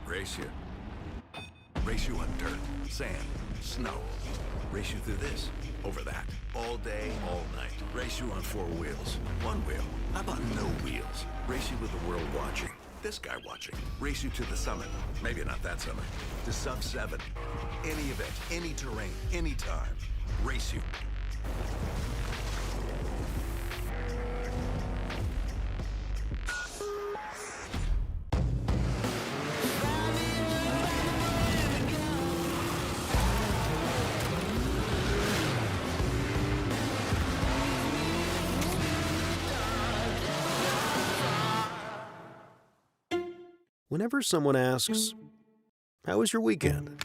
Race you. Race you on dirt, sand, snow. Race you through this, over that, all day, all night. Race you on 4 wheels. 1 wheel. How about no wheels? Race you with the world watching. This guy watching. Race you to the summit. Maybe not that summit. To sub 7. Any event, any terrain, any time. Race you. Whenever someone asks, "How was your weekend?"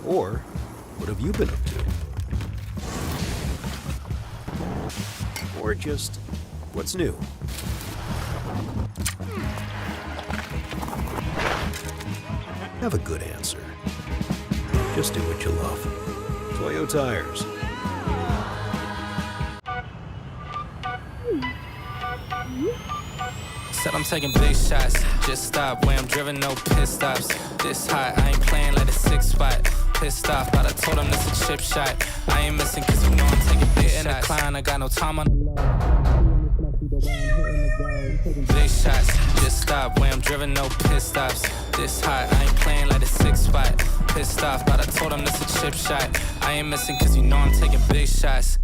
Or, "What have you been up to?" Or just, "What's new?" Have a good answer. Just do what you love. Toyo Tires. Said I'm taking big shots, just stop where I'm driven, no pit stops. This hot, I ain't playing like a 6 spot. Pissed off, but I told him this a chip shot. I ain't missing cause you know I'm taking big shots. In the climb, I got no time on the big shots, just stop where I'm driven, no pit stops. This hot, I ain't playing like a 6 spot. Pissed off, but I told him this a chip shot. I ain't missing cause you know I'm taking big shots.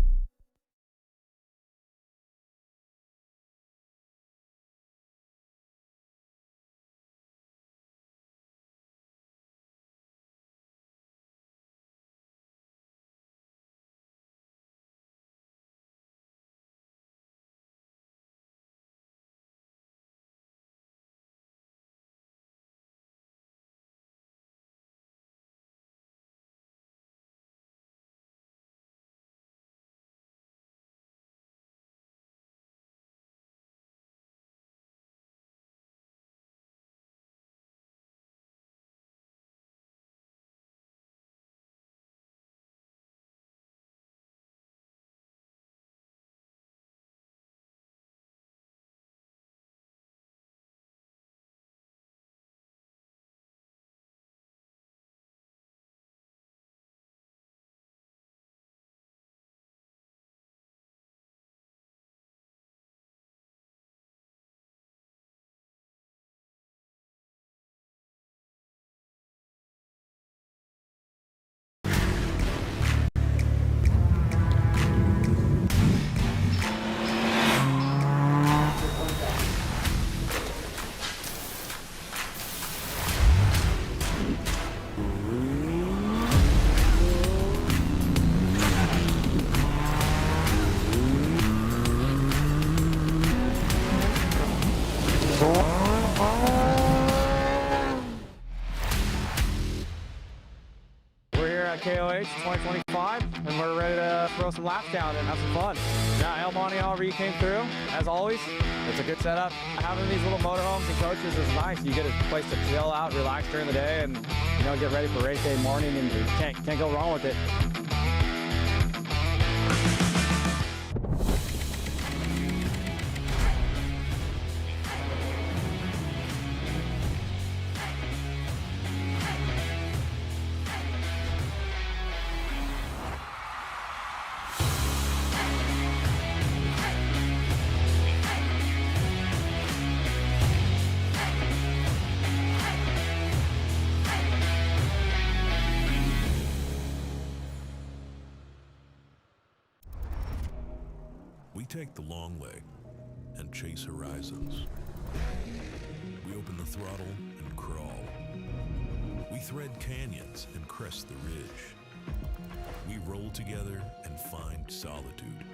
KOH 2025, and we're ready to throw some laps down and have some fun. Yeah, El Monte, however you came through, as always, it's a good setup. Having these little motorhomes and coaches is nice. You get a place to chill out, relax during the day, and get ready for race day morning, and you can't go wrong with it. We take the long way and chase horizons. We open the throttle and crawl. We thread canyons and crest the ridge. We roll together and find solitude.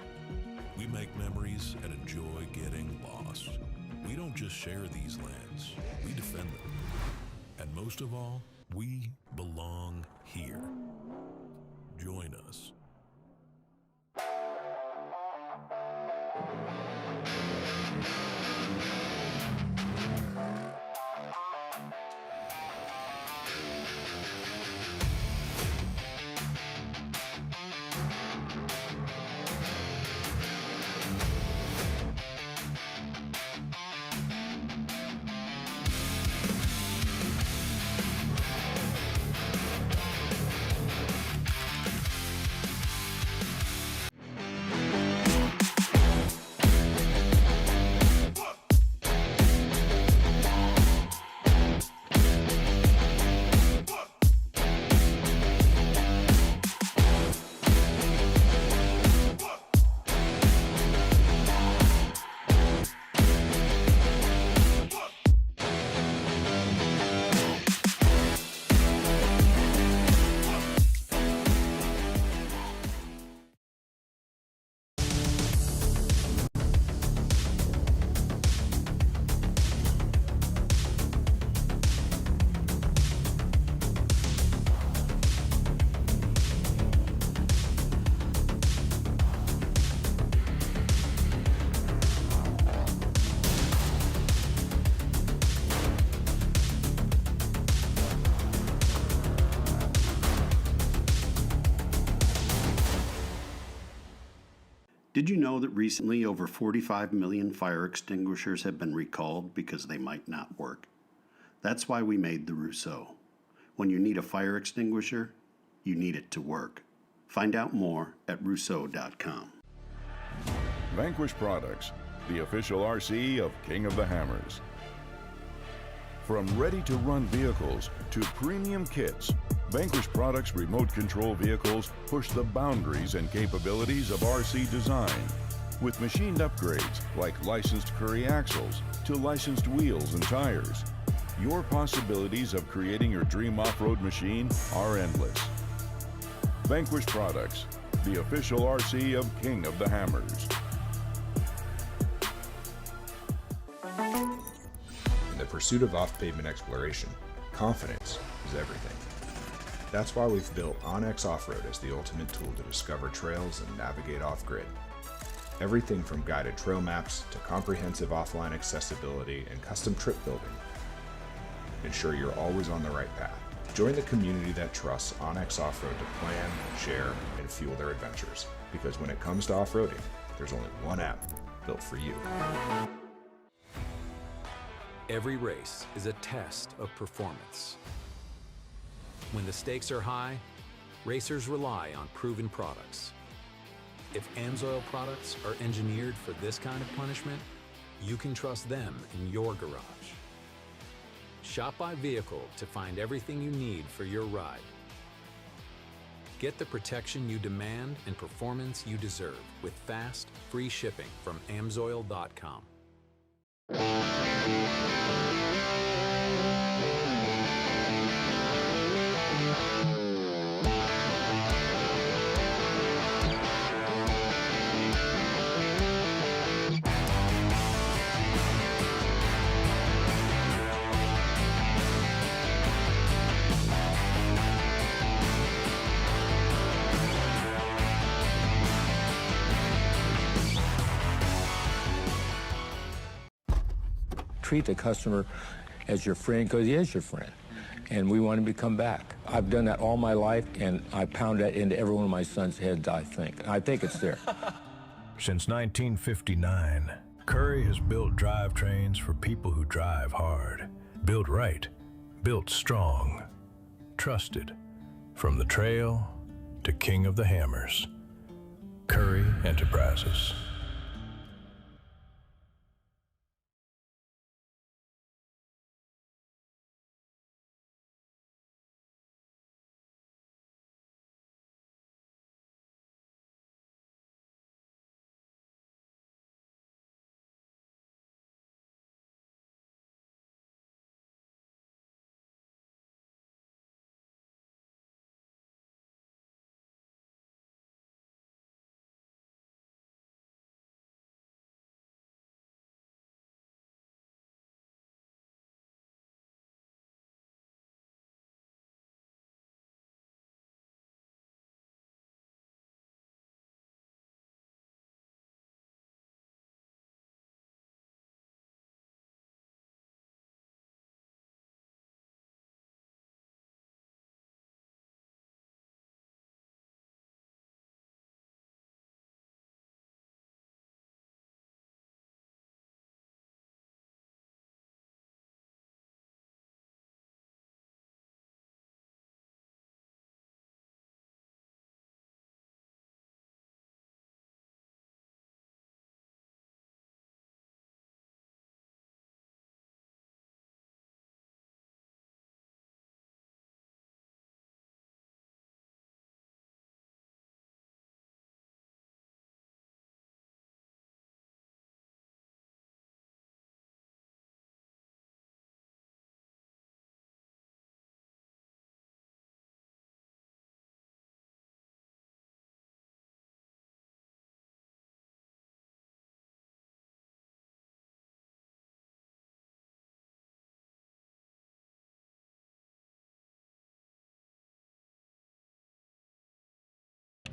We make memories and enjoy getting lost. We don't just share these lands, we defend them. And most of all, we belong here. Join us. Did you know that recently over 45 million fire extinguishers have been recalled because they might not work? That's why we made the Rousseau. When you need a fire extinguisher, you need it to work. Find out more at rousseau.com. Vanquish Products, the official RC of King of the Hammers. From ready-to-run vehicles to premium kits, Vanquish Products remote control vehicles push the boundaries and capabilities of RC design. With machined upgrades like licensed Curry axles to licensed wheels and tires, your possibilities of creating your dream off-road machine are endless. Vanquish Products, the official RC of King of the Hammers. In the pursuit of off-pavement exploration, confidence is everything. That's why we've built OnX Off-Road as the ultimate tool to discover trails and navigate off-grid. Everything from guided trail maps to comprehensive offline accessibility and custom trip building. Ensure you're always on the right path. Join the community that trusts OnX Off-Road to plan, share, and fuel their adventures. Because when it comes to off-roading, there's only one app built for you. Every race is a test of performance. When the stakes are high, racers rely on proven products. If AMSOIL products are engineered for this kind of punishment, you can trust them in your garage. Shop by vehicle to find everything you need for your ride. Get the protection you demand and performance you deserve with fast, free shipping from AMSOIL.com. Treat the customer as your friend because he is your friend, and we want him to come back. I've done that all my life, and I pound that into every one of my son's heads, I think it's there. Since 1959, Curry has built drivetrains for people who drive hard. Built right, built strong, trusted. From the trail to King of the Hammers. Curry Enterprises.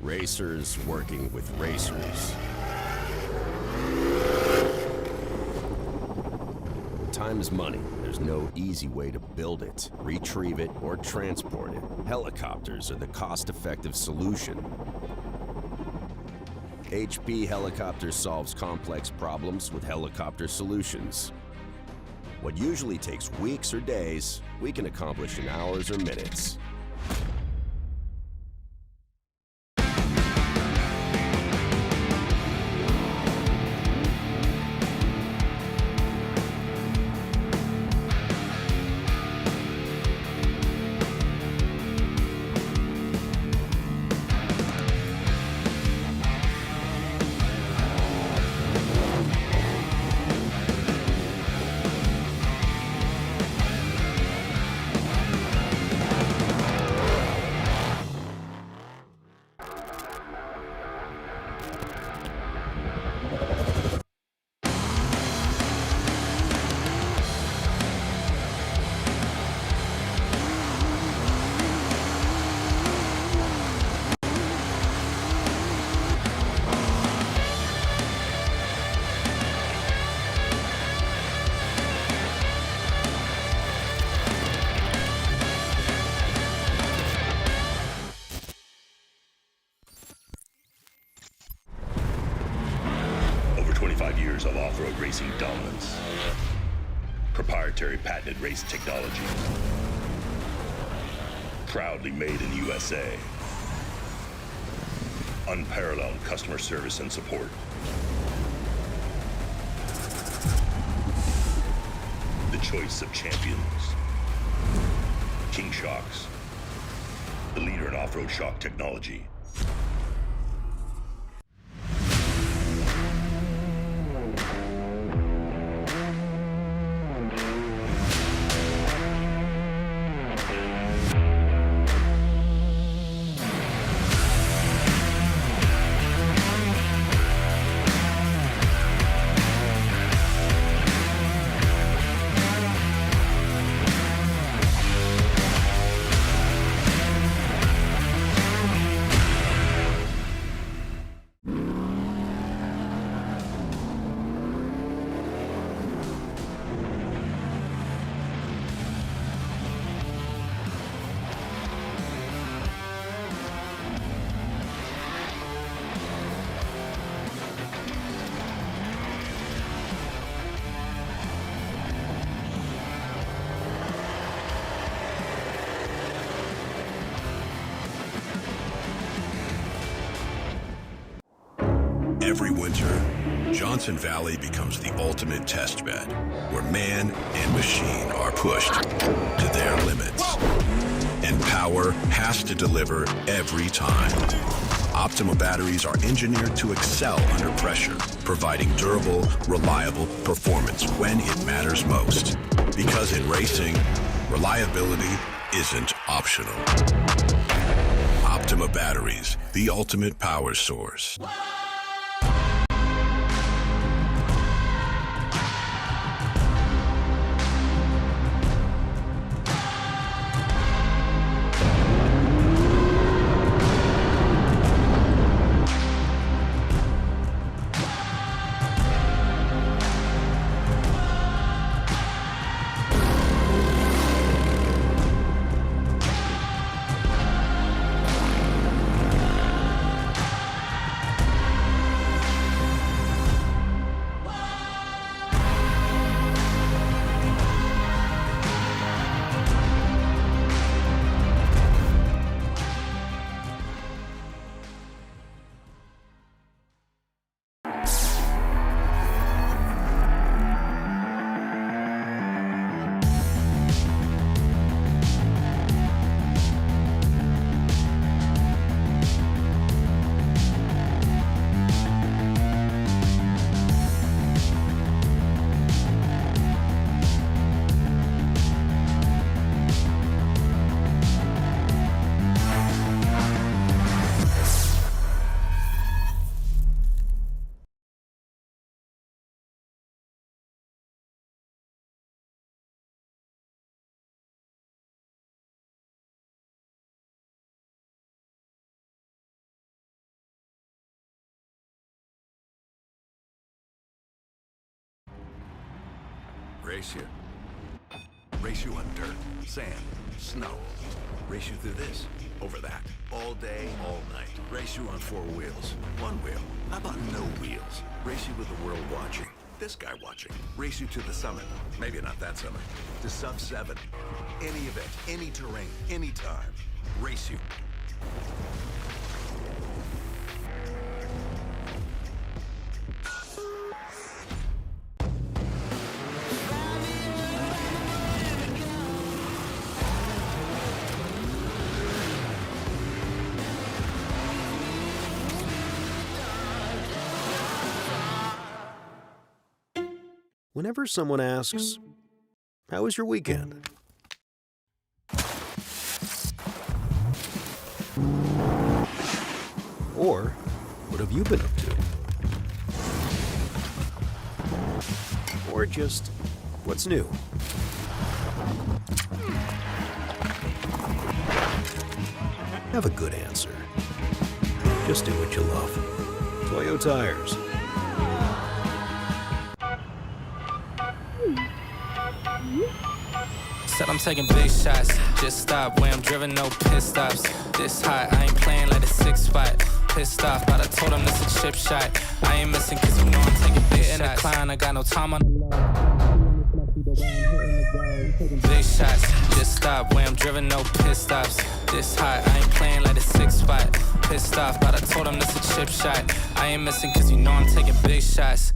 Racers working with racers. Time is money. There's no easy way to build it, retrieve it, or transport it. Helicopters are the cost-effective solution. HB Helicopter solves complex problems with helicopter solutions. What usually takes weeks or days, we can accomplish in hours or minutes. Years of off-road racing dominance. Proprietary patented race technology. Proudly made in the USA. Unparalleled customer service and support. The choice of champions. King Shocks. The leader in off-road shock technology. Every winter, Johnson Valley becomes the ultimate test bed, where man and machine are pushed to their limits. And power has to deliver every time. Optima batteries are engineered to excel under pressure, providing durable, reliable performance when it matters most. Because in racing, reliability isn't optional. Optima batteries, the ultimate power source. Race you. Race you on dirt, sand, snow. Race you through this, over that, all day, all night. Race you on four wheels. One wheel. How about no wheels? Race you with the world watching. This guy watching. Race you to the summit. Maybe not that summit. To sub 7. Any event, any terrain, anytime. Race you. Whenever someone asks, "How was your weekend?" Or, "What have you been up to?" Or just, "What's new?" Have a good answer. Just do what you love. Toyo Tires. Said I'm taking big shots, just stop where I'm driven, no pit stops. This hot, I ain't playing like a 6 spot. Pissed off, but I told him this a chip shot. I ain't missing cause you know I'm taking big shots. In the climb, I got no time on big shots, just stop where I'm driven, no pit stops. This hot, I ain't playing like a 6 spot. Pissed off, but I told him this a chip shot. I ain't missing cause you know I'm taking big shots.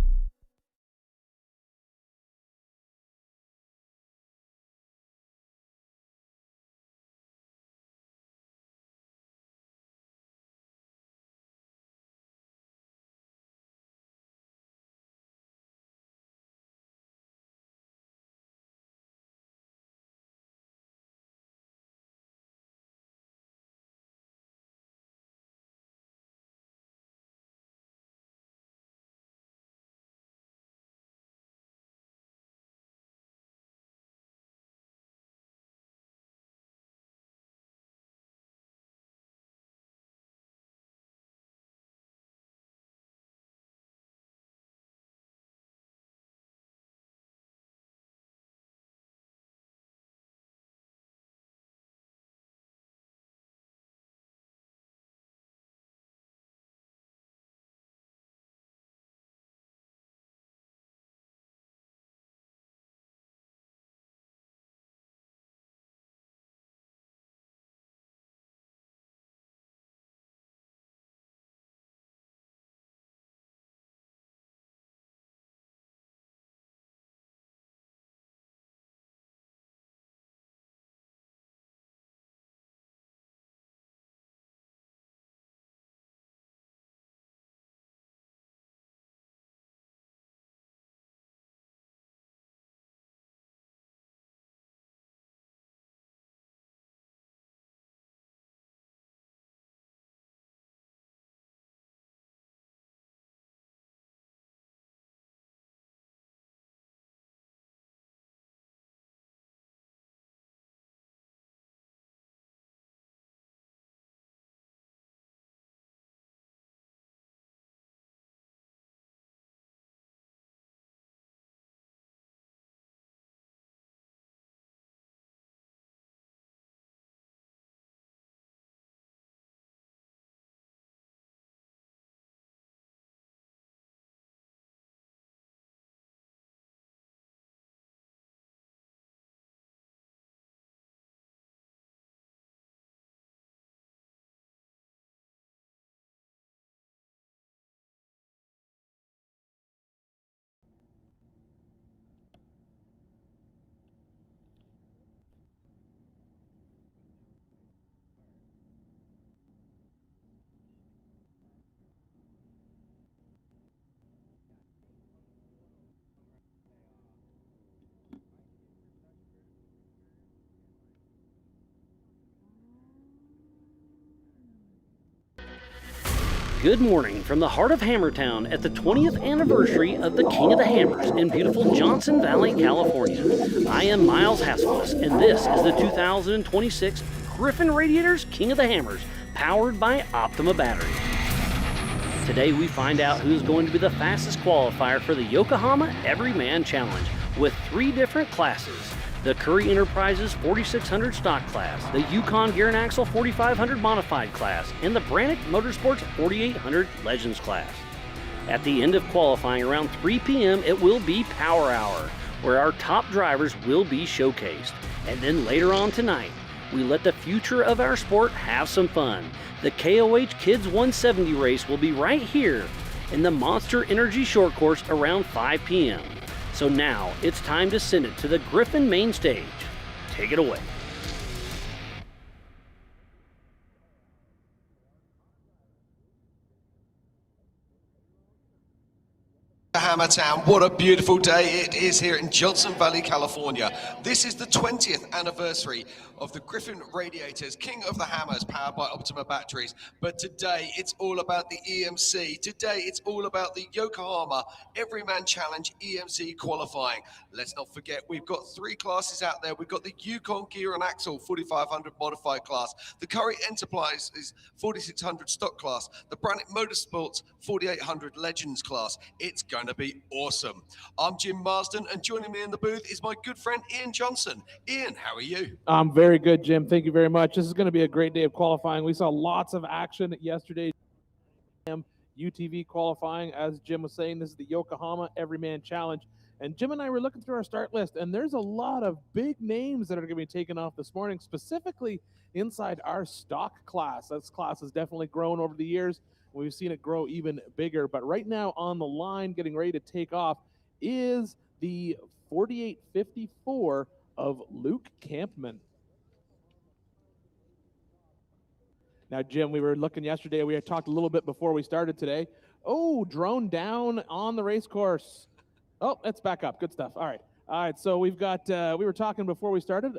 Good morning from the heart of Hammertown at the 20th anniversary of the King of the Hammers in beautiful Johnson Valley, California. I am Miles Hasselfuss, and this is the 2026 Griffin Radiators King of the Hammers, powered by Optima batteries. Today we find out who's going to be the fastest qualifier for the Yokohama Everyman Challenge with 3 different classes. The Curry Enterprises 4600 stock class, the Yukon Gear and Axle 4500 modified class, and the Brannick Motorsports 4800 Legends class. At the end of qualifying around 3 p.m., it will be Power Hour, where our top drivers will be showcased. And then later on tonight, we let the future of our sport have some fun. The KOH Kids 170 race will be right here in the Monster Energy Short Course around 5 p.m. So now it's time to send it to the Griffin main stage. Take it away. Hammertown, what a beautiful day it is here in Johnson Valley, California. This is the 20th anniversary of the Griffin Radiators, King of the Hammers, powered by Optima batteries. But today it's all about the EMC. Today it's all about the Yokohama Everyman Challenge EMC Qualifying. Let's not forget, we've got 3 classes out there. We've got the Yukon Gear and Axle 4500 modified class, the Curry Enterprise is 4600 stock class, the Brannick Motorsports 4800 Legends class. It's going to be awesome. I'm Jim Marsden, and joining me in the booth is my good friend Ian Johnson. Ian, how are you? I'm very good, Jim. Thank you very much. This is going to be a great day of qualifying. We saw lots of action yesterday. UTV qualifying, as Jim was saying, this is the Yokohama Everyman Challenge. And Jim and I were looking through our start list, and there's a lot of big names that are going to be taken off this morning, specifically inside our stock class. This class has definitely grown over the years. We've seen it grow even bigger, but right now on the line, getting ready to take off, is the 4854 of Luke Campman. Now, Jim, we were looking yesterday. We had talked a little bit before we started today. Oh, drone down on the race course. Oh, let's back up. Good stuff. All right. So we've got, we were talking before we started.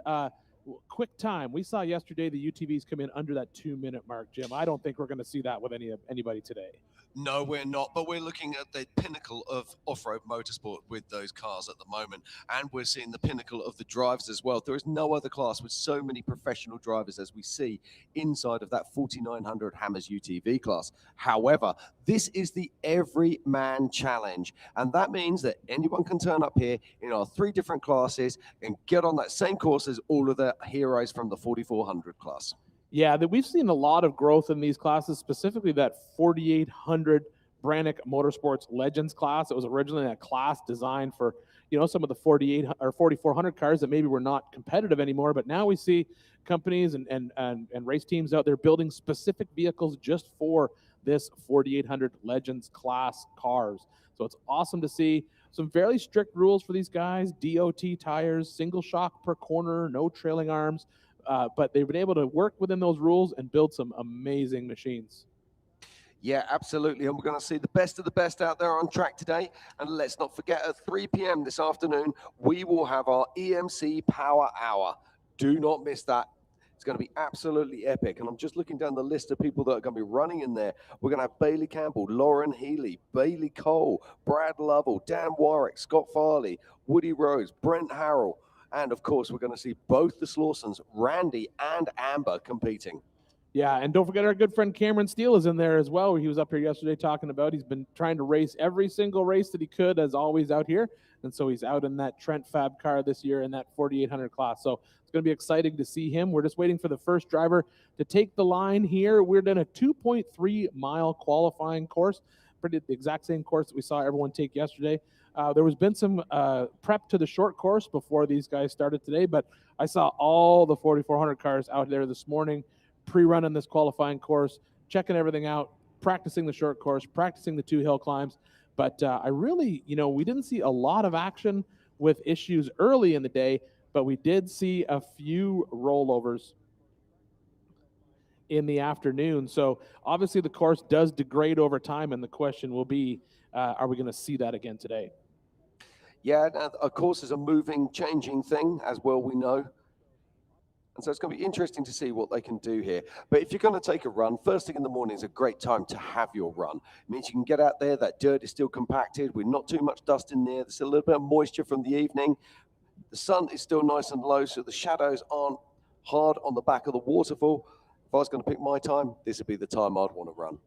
Quick time. We saw yesterday the UTVs come in under that 2-minute mark, Jim. I don't think we're going to see that with anybody today. No, we're not, but we're looking at the pinnacle of off-road motorsport with those cars at the moment, and we're seeing the pinnacle of the drives as well. There is no other class with so many professional drivers as we see inside of that 4900 Hammers UTV class. However, this is the Everyman Challenge, and that means that anyone can turn up here in our 3 different classes and get on that same course as all of the heroes from the 4400 class. Yeah, we've seen a lot of growth in these classes, specifically that 4800 Brannick Motorsports Legends class. It was originally a class designed for, some of the 48 or 4400 cars that maybe were not competitive anymore. But now we see companies and race teams out there building specific vehicles just for this 4800 Legends class cars. So it's awesome to see. Some fairly strict rules for these guys: DOT tires, single shock per corner, no trailing arms. But they've been able to work within those rules and build some amazing machines. Yeah, absolutely. And we're going to see the best of the best out there on track today. And let's not forget, at 3 p.m. this afternoon, we will have our EMC Power Hour. Do not miss that. It's going to be absolutely epic. And I'm just looking down the list of people that are going to be running in there. We're going to have Bailey Campbell, Lauren Healy, Bailey Cole, Brad Lovell, Dan Warwick, Scott Farley, Woody Rose, Brent Harrell. And, of course, we're going to see both the Slausons, Randy and Amber, competing. Yeah, and don't forget our good friend Cameron Steele is in there as well. He was up here yesterday talking about he's been trying to race every single race that he could, as always, out here. And so he's out in that Trent Fab car this year in that 4800 class. So it's going to be exciting to see him. We're just waiting for the first driver to take the line here. We're in a 2.3-mile qualifying course, pretty the exact same course that we saw everyone take yesterday. There was been some prep to the short course before these guys started today, but I saw all the 4400 cars out there this morning, pre-running this qualifying course, checking everything out, practicing the short course, practicing the 2 hill climbs. But I really, we didn't see a lot of action with issues early in the day, but we did see a few rollovers in the afternoon. So obviously the course does degrade over time, and the question will be, are we going to see that again today? Yeah, of course, it's a moving, changing thing, as well we know. And so it's going to be interesting to see what they can do here. But if you're going to take a run, first thing in the morning is a great time to have your run. It means you can get out there, that dirt is still compacted, with not too much dust in there. There's a little bit of moisture from the evening. The sun is still nice and low, so the shadows aren't hard on the back of the waterfall. If I was going to pick my time, this would be the time I'd want to run.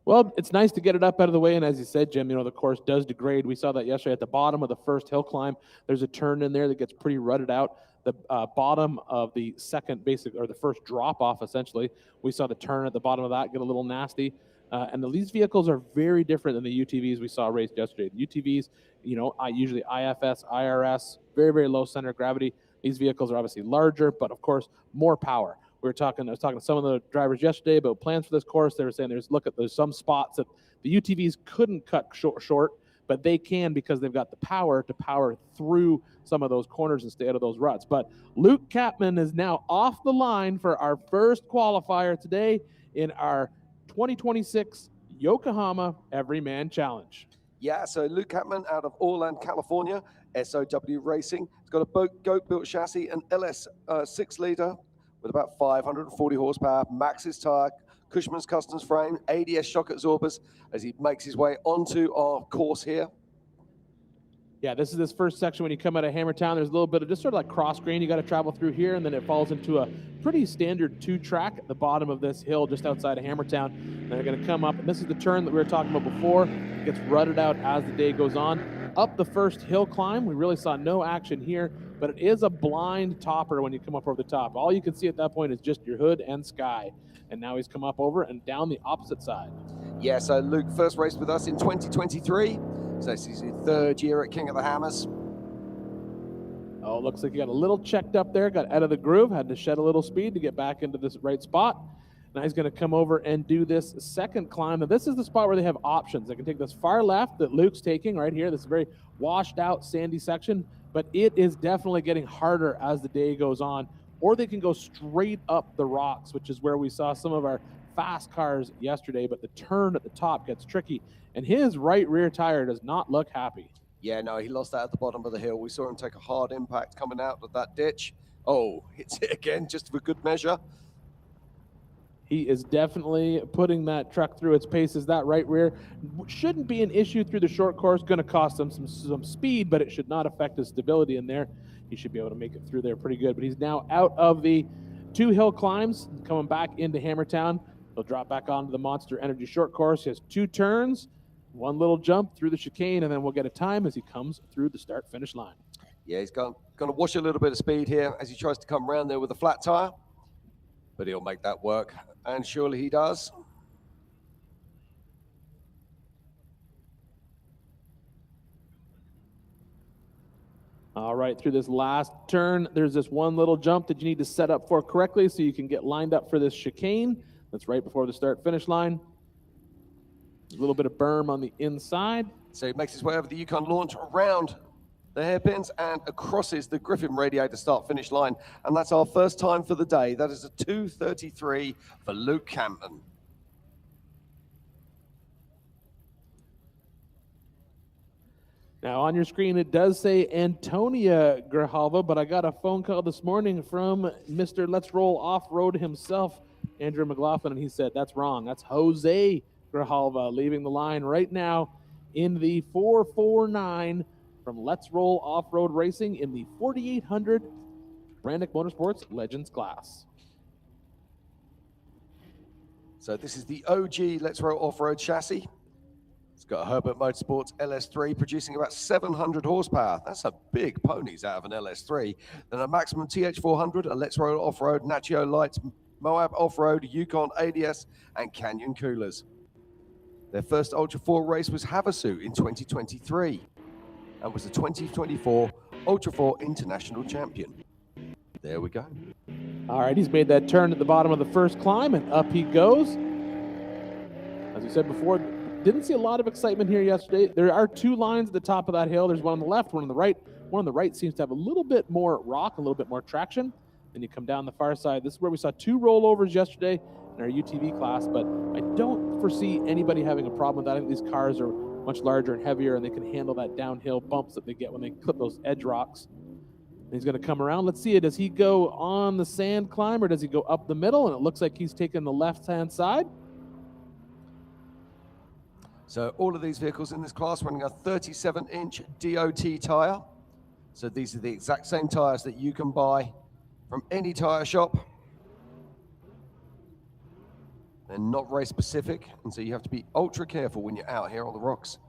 Well, it's nice to get it up out of the way, and as you said, Jim, the course does degrade. We saw that yesterday at the bottom of the first hill climb. There's a turn in there that gets pretty rutted out. The bottom of the second basic, or the first drop off, essentially, we saw the turn at the bottom of that get a little nasty. And these vehicles are very different than the UTVs we saw raced yesterday. The UTVs, usually IFS, IRS, very, very low center of gravity. These vehicles are obviously larger, but of course, more power. I was talking to some of the drivers yesterday about plans for this course. They were saying there's some spots that the UTVs couldn't cut short, but they can because they've got the power to power through some of those corners and stay out of those ruts. But Luke Kapman is now off the line for our first qualifier today in our 2026 Yokohama Everyman Challenge. Yeah, so Luke Kapman out of Orland, California, SOW Racing. He's got a goat-built chassis, an LS 6-liter with about 540 horsepower, Maxxis tire, Cushman's Customs frame, ADS shock absorbers as he makes his way onto our course here. Yeah, this is this first section when you come out of Hammertown. There's a little bit of just sort of like cross grain you got to travel through here, and then it falls into a pretty standard 2-track at the bottom of this hill just outside of Hammertown. And they're going to come up, and this is the turn that we were talking about before. It gets rutted out as the day goes on. Up the first hill climb, we really saw no action here, but it is a blind topper when you come up over the top. All you can see at that point is just your hood and sky. And now he's come up over and down the opposite side. Yeah, so Luke first raced with us in 2023. So this is his third year at King of the Hammers. Oh, looks like he got a little checked up there, got out of the groove, had to shed a little speed to get back into this right spot. Now he's going to come over and do this second climb. Now this is the spot where they have options. They can take this far left that Luke's taking right here, this very washed out sandy section, but it is definitely getting harder as the day goes on. Or they can go straight up the rocks, which is where we saw some of our fast cars yesterday, but the turn at the top gets tricky, and his right rear tire does not look happy. Yeah, no, he lost that at the bottom of the hill. We saw him take a hard impact coming out of that ditch. Oh, hits it again, just for good measure. He is definitely putting that truck through its paces. That right rear shouldn't be an issue through the short course. Going to cost him some speed, but it should not affect his stability in there. He should be able to make it through there pretty good. But he's now out of the 2 hill climbs, coming back into Hammertown. He'll drop back onto the Monster Energy short course. He has 2 turns, 1 little jump through the chicane, and then we'll get a time as he comes through the start-finish line. Yeah, he's going to wash a little bit of speed here as he tries to come around there with a flat tire. But he'll make that work, and surely he does. All right, through this last turn, there's this 1 little jump that you need to set up for correctly so you can get lined up for this chicane. That's right before the start-finish line. A little bit of berm on the inside. So he makes his way over the Yukon launch, around the hairpins, and crosses the Griffin radiator start-finish line. And that's our first time for the day. That is a 2:33 for Luke Kapman. Now on your screen, it does say Antonia Grijalva, but I got a phone call this morning from Mr. Let's Roll Off-Road himself, Andrew McLaughlin, and he said, that's wrong. That's Jose Grijalva leaving the line right now in the 449 from Let's Roll Off-Road Racing in the 4800 Brandick Motorsports Legends class. So this is the OG Let's Roll Off-Road chassis. It's got a Herbert Motorsports LS3 producing about 700 horsepower. That's a big ponies out of an LS3. Then a Maximum TH400, a Let's Roll Off-Road, Nacho Lights, Moab Off-Road, Yukon ADS, and Canyon Coolers. Their first Ultra 4 race was Havasu in 2023 and was the 2024 Ultra 4 International Champion. There we go. All right, he's made that turn at the bottom of the first climb, and up he goes. As we said before, didn't see a lot of excitement here yesterday. There are 2 lines at the top of that hill. There's one on the left, one on the right. One on the right seems to have a little bit more rock, a little bit more traction. Then you come down the far side. This is where we saw 2 rollovers yesterday in our UTV class, but I don't foresee anybody having a problem with that. I think these cars are much larger and heavier, and they can handle that downhill bumps that they get when they clip those edge rocks. And he's going to come around. Let's see it. Does he go on the sand climb, or does he go up the middle? And it looks like he's taking the left-hand side. So all of these vehicles in this class running a 37-inch DOT tire. So these are the exact same tires that you can buy from any tire shop. They're not race specific, and so you have to be ultra careful when you're out here on the rocks.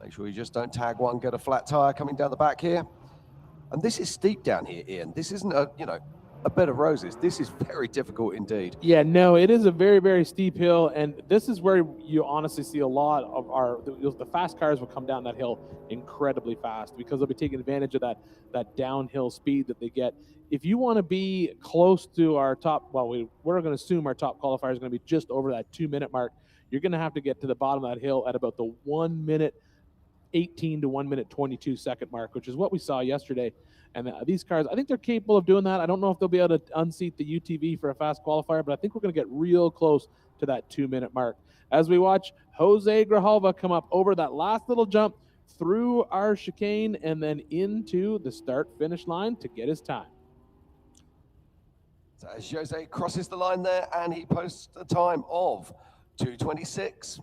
Make sure you just don't tag one, get a flat tire coming down the back here. And this is steep down here, Ian. This isn't a a bed of roses. This is very difficult indeed. Yeah, no, it is a very, very steep hill, and this is where you honestly see a lot of the fast cars will come down that hill incredibly fast because they'll be taking advantage of that downhill speed that they get. If you want to be close to our top, well, we're going to assume our top qualifier is going to be just over that 2-minute mark. You're going to have to get to the bottom of that hill at about the 1 minute 18 to 1 minute 22 second mark, which is what we saw yesterday. And these cars, I think they're capable of doing that. I don't know if they'll be able to unseat the UTV for a fast qualifier, but I think we're going to get real close to that 2-minute mark. As we watch Jose Grijalva come up over that last little jump through our chicane and then into the start-finish line to get his time. So as Jose crosses the line there, and he posts a time of 2:26.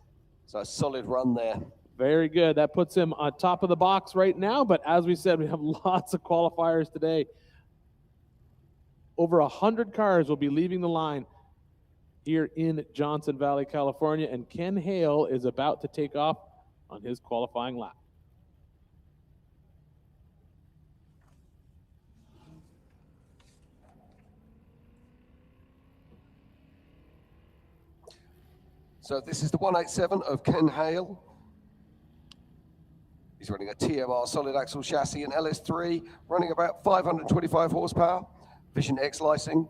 So a solid run there. Very good. That puts him on top of the box right now. But as we said, we have lots of qualifiers today. Over 100 cars will be leaving the line here in Johnson Valley, California. And Ken Hale is about to take off on his qualifying lap. So this is the 187 of Ken Hale. He's running a TMR solid axle chassis and LS3, running about 525 horsepower, Vision X licensing.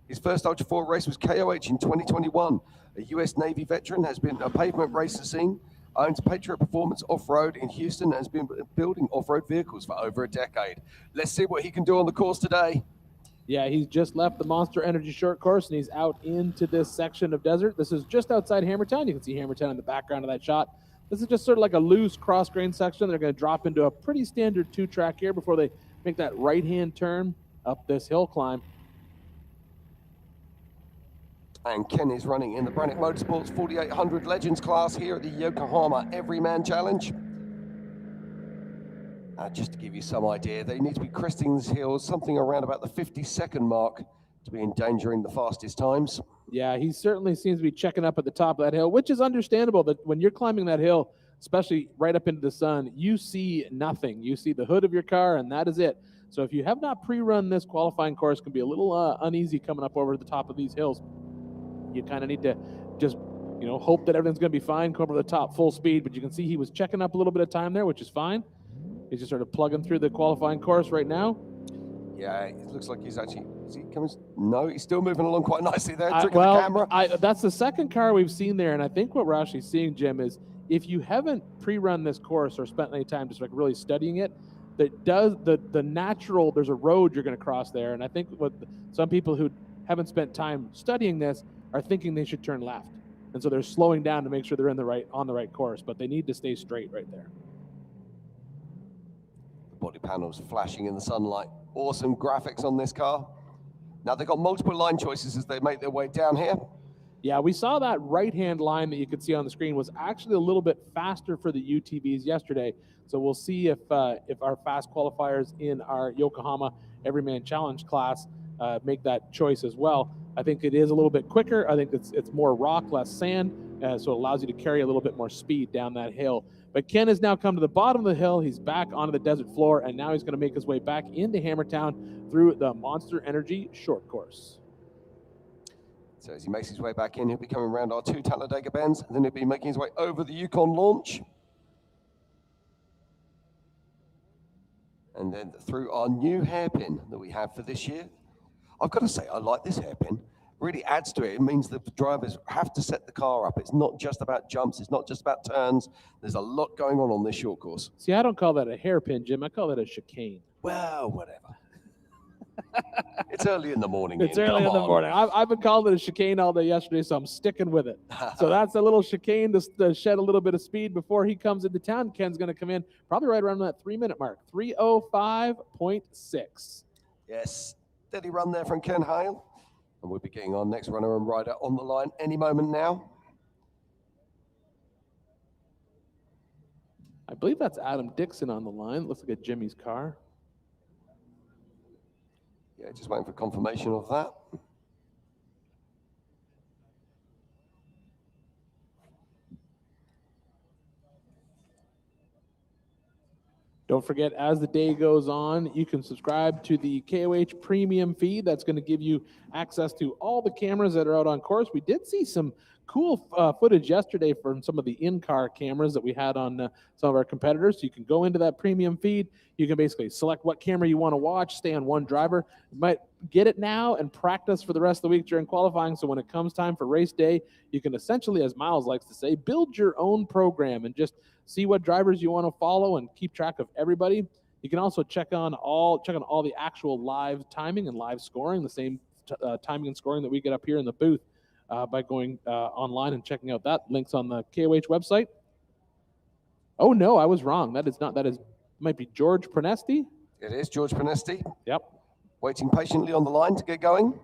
His first Ultra 4 race was KOH in 2021. A US Navy veteran, has been a pavement racer scene, owns Patriot Performance Off-Road in Houston, and has been building off-road vehicles for over a decade. Let's see what he can do on the course today. Yeah, he's just left the Monster Energy short course, and he's out into this section of desert. This is just outside Hammertown. You can see Hammertown in the background of that shot. This is just sort of like a loose cross-grain section. They're going to drop into a pretty standard 2-track here before they make that right-hand turn up this hill climb. And Ken is running in the Brannick Motorsports 4800 Legends class here at the Yokohama Everyman Challenge. Just to give you some idea, they need to be cresting these hills something around about the 50-second mark to be endangering the fastest times. Yeah, he certainly seems to be checking up at the top of that hill, which is understandable that when you're climbing that hill, especially right up into the sun, you see nothing. You see the hood of your car, and that is it. So if you have not pre-run this qualifying course, it can be a little uneasy coming up over the top of these hills. You kind of need to just, hope that everything's going to be fine, come over the top full speed. But you can see he was checking up a little bit of time there, which is fine. He's just sort of plugging through the qualifying course right now. Yeah, it looks like he's actually, is he coming? No, he's still moving along quite nicely there, tricking the camera. That's the second car we've seen there, and I think what we're actually seeing, Jim, is if you haven't pre-run this course or spent any time just like really studying it, that does the natural, there's a road you're going to cross there, and I think what some people who haven't spent time studying this are thinking they should turn left, and so they're slowing down to make sure they're on the right course, but they need to stay straight right there. Body panels flashing in the sunlight. Awesome graphics on this car. Now they've got multiple line choices as they make their way down here. Yeah, we saw that right-hand line that you could see on the screen was actually a little bit faster for the UTVs yesterday. So we'll see if our fast qualifiers in our Yokohama Everyman Challenge class make that choice as well. I think it is a little bit quicker. I think it's more rock, less sand, so it allows you to carry a little bit more speed down that hill. But Ken has now come to the bottom of the hill. He's back onto the desert floor, and now he's going to make his way back into Hammertown through the Monster Energy short course. So as he makes his way back in, he'll be coming around our 2 Talladega bends, and then he'll be making his way over the Yukon launch. And then through our new hairpin that we have for this year. I've got to say, I like this hairpin. Really adds to it. It means that the drivers have to set the car up. It's not just about jumps. It's not just about turns. There's a lot going on this short course. See, I don't call that a hairpin, Jim. I call that a chicane. Well, whatever. It's early in the morning. It's early in the morning. I've been calling it a chicane all day yesterday, so I'm sticking with it. So that's a little chicane to shed a little bit of speed before he comes into town. Ken's going to come in probably right around that 3-minute mark, 3:05.6. Yes, steady run there from Ken Hale. And we'll be getting our next runner and rider on the line any moment now. I believe that's Adam Dixon on the line. Looks like a Jimmy's car. Yeah, just waiting for confirmation of that. Don't forget, as the day goes on, you can subscribe to the KOH premium feed. That's going to give you access to all the cameras that are out on course. We did see some cool footage yesterday from some of the in-car cameras that we had on some of our competitors. So you can go into that premium feed. You can basically select what camera you want to watch, stay on one driver. You might get it now and practice for the rest of the week during qualifying. So when it comes time for race day, you can essentially, as Miles likes to say, build your own program and just see what drivers you want to follow and keep track of everybody. You can also check on all the actual live timing and live scoring, the same timing and scoring that we get up here in the booth by going online and checking out that. Links on the KOH website. Oh no, I was wrong. That is not. That is might be George Prenesti. It is George Prenesti. Yep. Waiting patiently on the line to get going.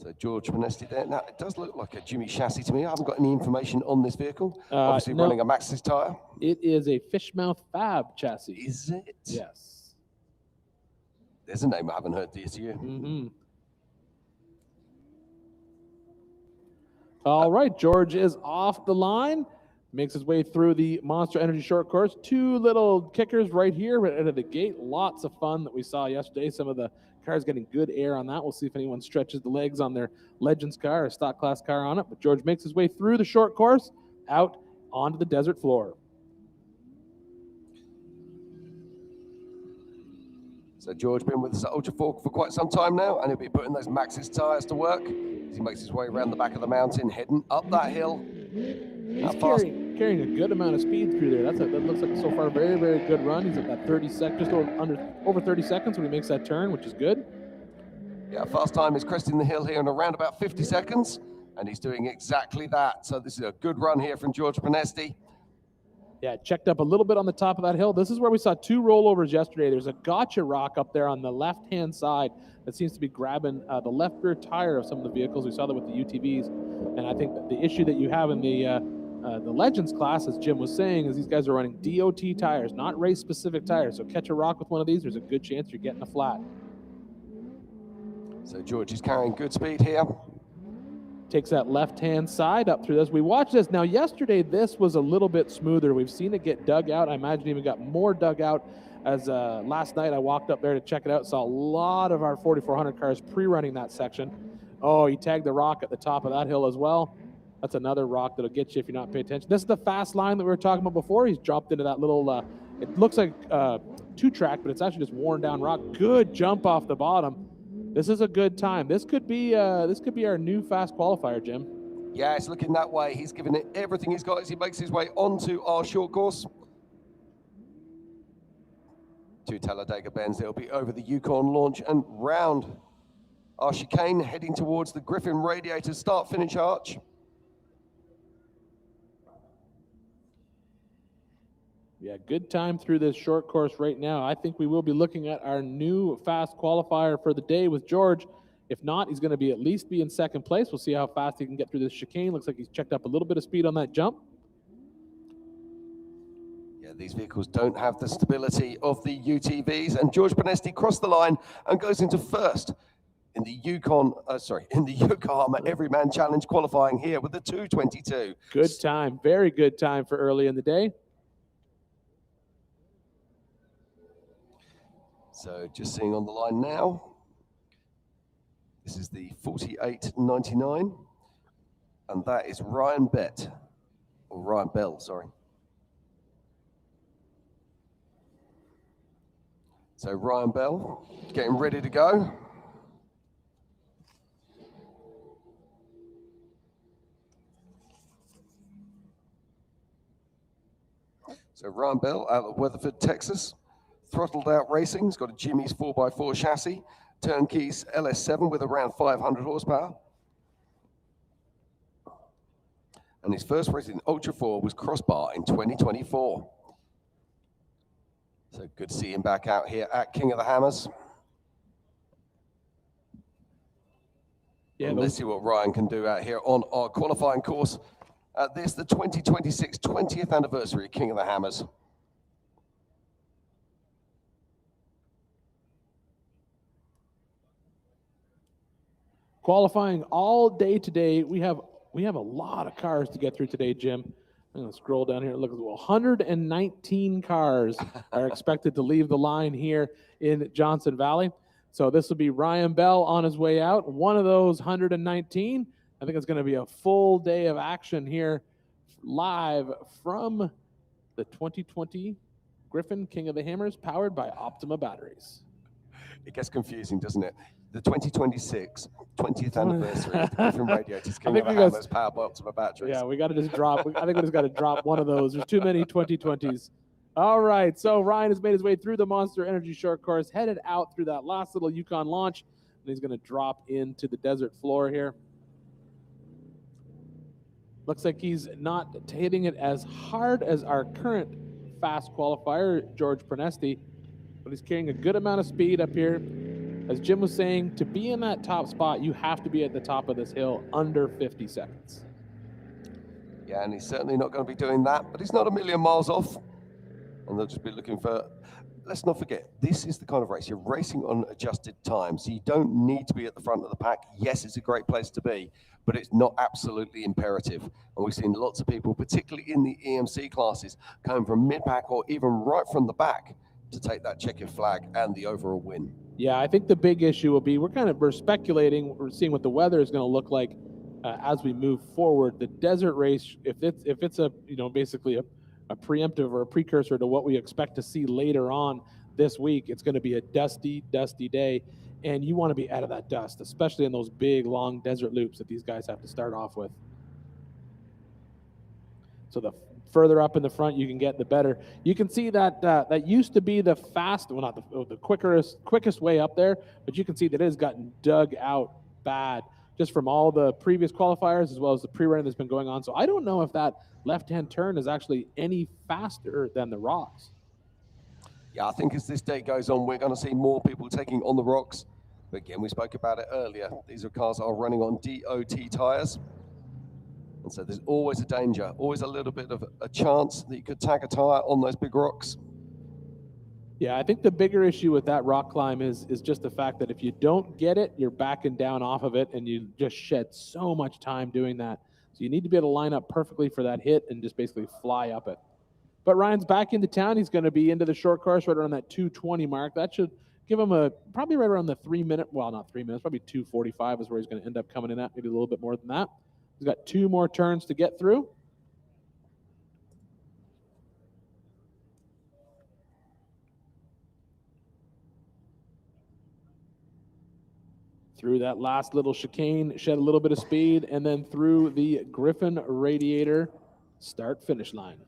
So George Prenesti there. Now, it does look like a Jimmy chassis to me. I haven't got any information on this vehicle. Obviously no, running a Maxxis tire. It is a Fishmouth Fab chassis. Is it? Yes. There's a name I haven't heard this year. Mm-hmm. All right, George is off the line. Makes his way through the Monster Energy short course. Two little kickers right here right out of the gate. Lots of fun that we saw yesterday. Some of the cars getting good air on that. We'll see if anyone stretches the legs on their Legends car or stock class car on it. But George makes his way through the short course out onto the desert floor. So George been with us at Ultra 4 for quite some time now, and he'll be putting those Maxxis tires to work as he makes his way around the back of the mountain, heading up that hill. He's carrying a good amount of speed through there. That looks like so far a very, very good run. He's at that 30 seconds, just over 30 seconds when he makes that turn, which is good. Yeah, fast time is cresting the hill here in around about 50 seconds, and he's doing exactly that. So this is a good run here from George Prenesti. Yeah, checked up a little bit on the top of that hill. This is where we saw two rollovers yesterday. There's a gotcha rock up there on the left-hand side that seems to be grabbing the left rear tire of some of the vehicles. We saw that with the UTVs. And I think that the issue that you have in the Legends class, as Jim was saying, is these guys are running DOT tires, not race-specific tires. So catch a rock with one of these, there's a good chance you're getting a flat. So George is carrying good speed here. Takes that left-hand side up through this. We watched this. Now, yesterday, this was a little bit smoother. We've seen it get dug out. I imagine even got more dug out as last night I walked up there to check it out. Saw a lot of our 4400 cars pre-running that section. Oh, he tagged the rock at the top of that hill as well. That's another rock that'll get you if you're not paying attention. This is the fast line that we were talking about before. He's dropped into that little, it looks like two-track, but it's actually just worn down rock. Good jump off the bottom. This is a good time. This could be our new fast qualifier, Jim. Yeah, it's looking that way. He's giving it everything he's got as he makes his way onto our short course. To Talladega Bends, it'll be over the Yukon launch and round our chicane, heading towards the Griffin Radiator start-finish arch. Yeah, good time through this short course right now. I think we will be looking at our new fast qualifier for the day with George. If not, he's going to be at least in second place. We'll see how fast he can get through this chicane. Looks like he's checked up a little bit of speed on that jump. Yeah, these vehicles don't have the stability of the UTVs, and George Prenesti crossed the line and goes into first in the Yokohama Everyman Challenge qualifying here with the 2:22. Good time, very good time for early in the day. So just seeing on the line now, this is the 48.99, and that is Ryan Bell, sorry. So Ryan Bell getting ready to go. So Ryan Bell out of Weatherford, Texas. Throttled Out Racing. He's got a Jimmy's 4x4 chassis, Turnkeys LS7 with around 500 horsepower. And his first race in Ultra 4 was Crossbar in 2024. So good to see him back out here at King of the Hammers. Yeah, let's see what Ryan can do out here on our qualifying course at this, the 2026 20th anniversary of King of the Hammers. Qualifying all day today. We have a lot of cars to get through today, Jim. I'm going to scroll down here and look at 119 cars are expected to leave the line here in Johnson Valley. So this will be Ryan Bell on his way out. One of those 119. I think it's going to be a full day of action here live from the 2020 Griffin King of the Hammers, powered by Optima batteries. It gets confusing, doesn't it? The 2026 20th anniversary of the Griffin Radiators King of the Hammers, powered by Optima batteries. Yeah, we got to just drop. I think we just got to drop one of those. There's too many 2020s. All right, so Ryan has made his way through the Monster Energy Short Course, headed out through that last little Yukon launch, and he's going to drop into the desert floor here. Looks like he's not hitting it as hard as our current fast qualifier, George Pernesti, but he's carrying a good amount of speed up here. As Jim was saying, to be in that top spot, you have to be at the top of this hill under 50 seconds. Yeah, and he's certainly not going to be doing that, but he's not a million miles off. And they'll just be looking for, let's not forget, this is the kind of race. You're racing on adjusted time, so you don't need to be at the front of the pack. Yes, it's a great place to be, but it's not absolutely imperative. And we've seen lots of people, particularly in the EMC classes, coming from mid-pack or even right from the back to take that checkered flag and the overall win. Yeah, I think the big issue will be, we're speculating, we're seeing what the weather is going to look like as we move forward. The desert race, if it's a, basically a preemptive or a precursor to what we expect to see later on this week, it's going to be a dusty day, and you want to be out of that dust, especially in those big, long desert loops that these guys have to start off with. So the further up in the front you can get, the better. You can see that that used to be the not the quickest way up there, but you can see that it has gotten dug out bad just from all the previous qualifiers as well as the pre-run that's been going on. So I don't know if that left-hand turn is actually any faster than the rocks. Yeah, I think as this day goes on, we're going to see more people taking on the rocks. But again, we spoke about it earlier. These are cars that are running on DOT tires. And so there's always a danger, always a little bit of a chance that you could tag a tire on those big rocks. Yeah, I think the bigger issue with that rock climb is just the fact that if you don't get it, you're backing down off of it, and you just shed so much time doing that. So you need to be able to line up perfectly for that hit and just basically fly up it. But Ryan's back into town. He's going to be into the short course right around that 2:20 mark. That should give him probably right around the 3 minute, well, not 3 minutes, probably 2:45 is where he's going to end up coming in at, maybe a little bit more than that. He's got 2 more turns to get through. Through that last little chicane, shed a little bit of speed, and then through the Griffin Radiator start-finish line.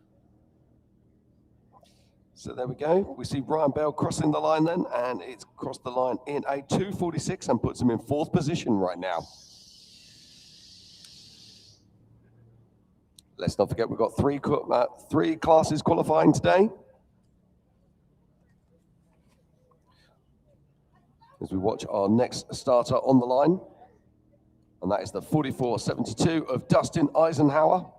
So there we go. We see Ryan Bell crossing the line then, and it's crossed the line in a 2:46 and puts him in 4th position right now. Let's not forget we've got three classes qualifying today. As we watch our next starter on the line, and that is the 4472 of Dustin Eisenhower.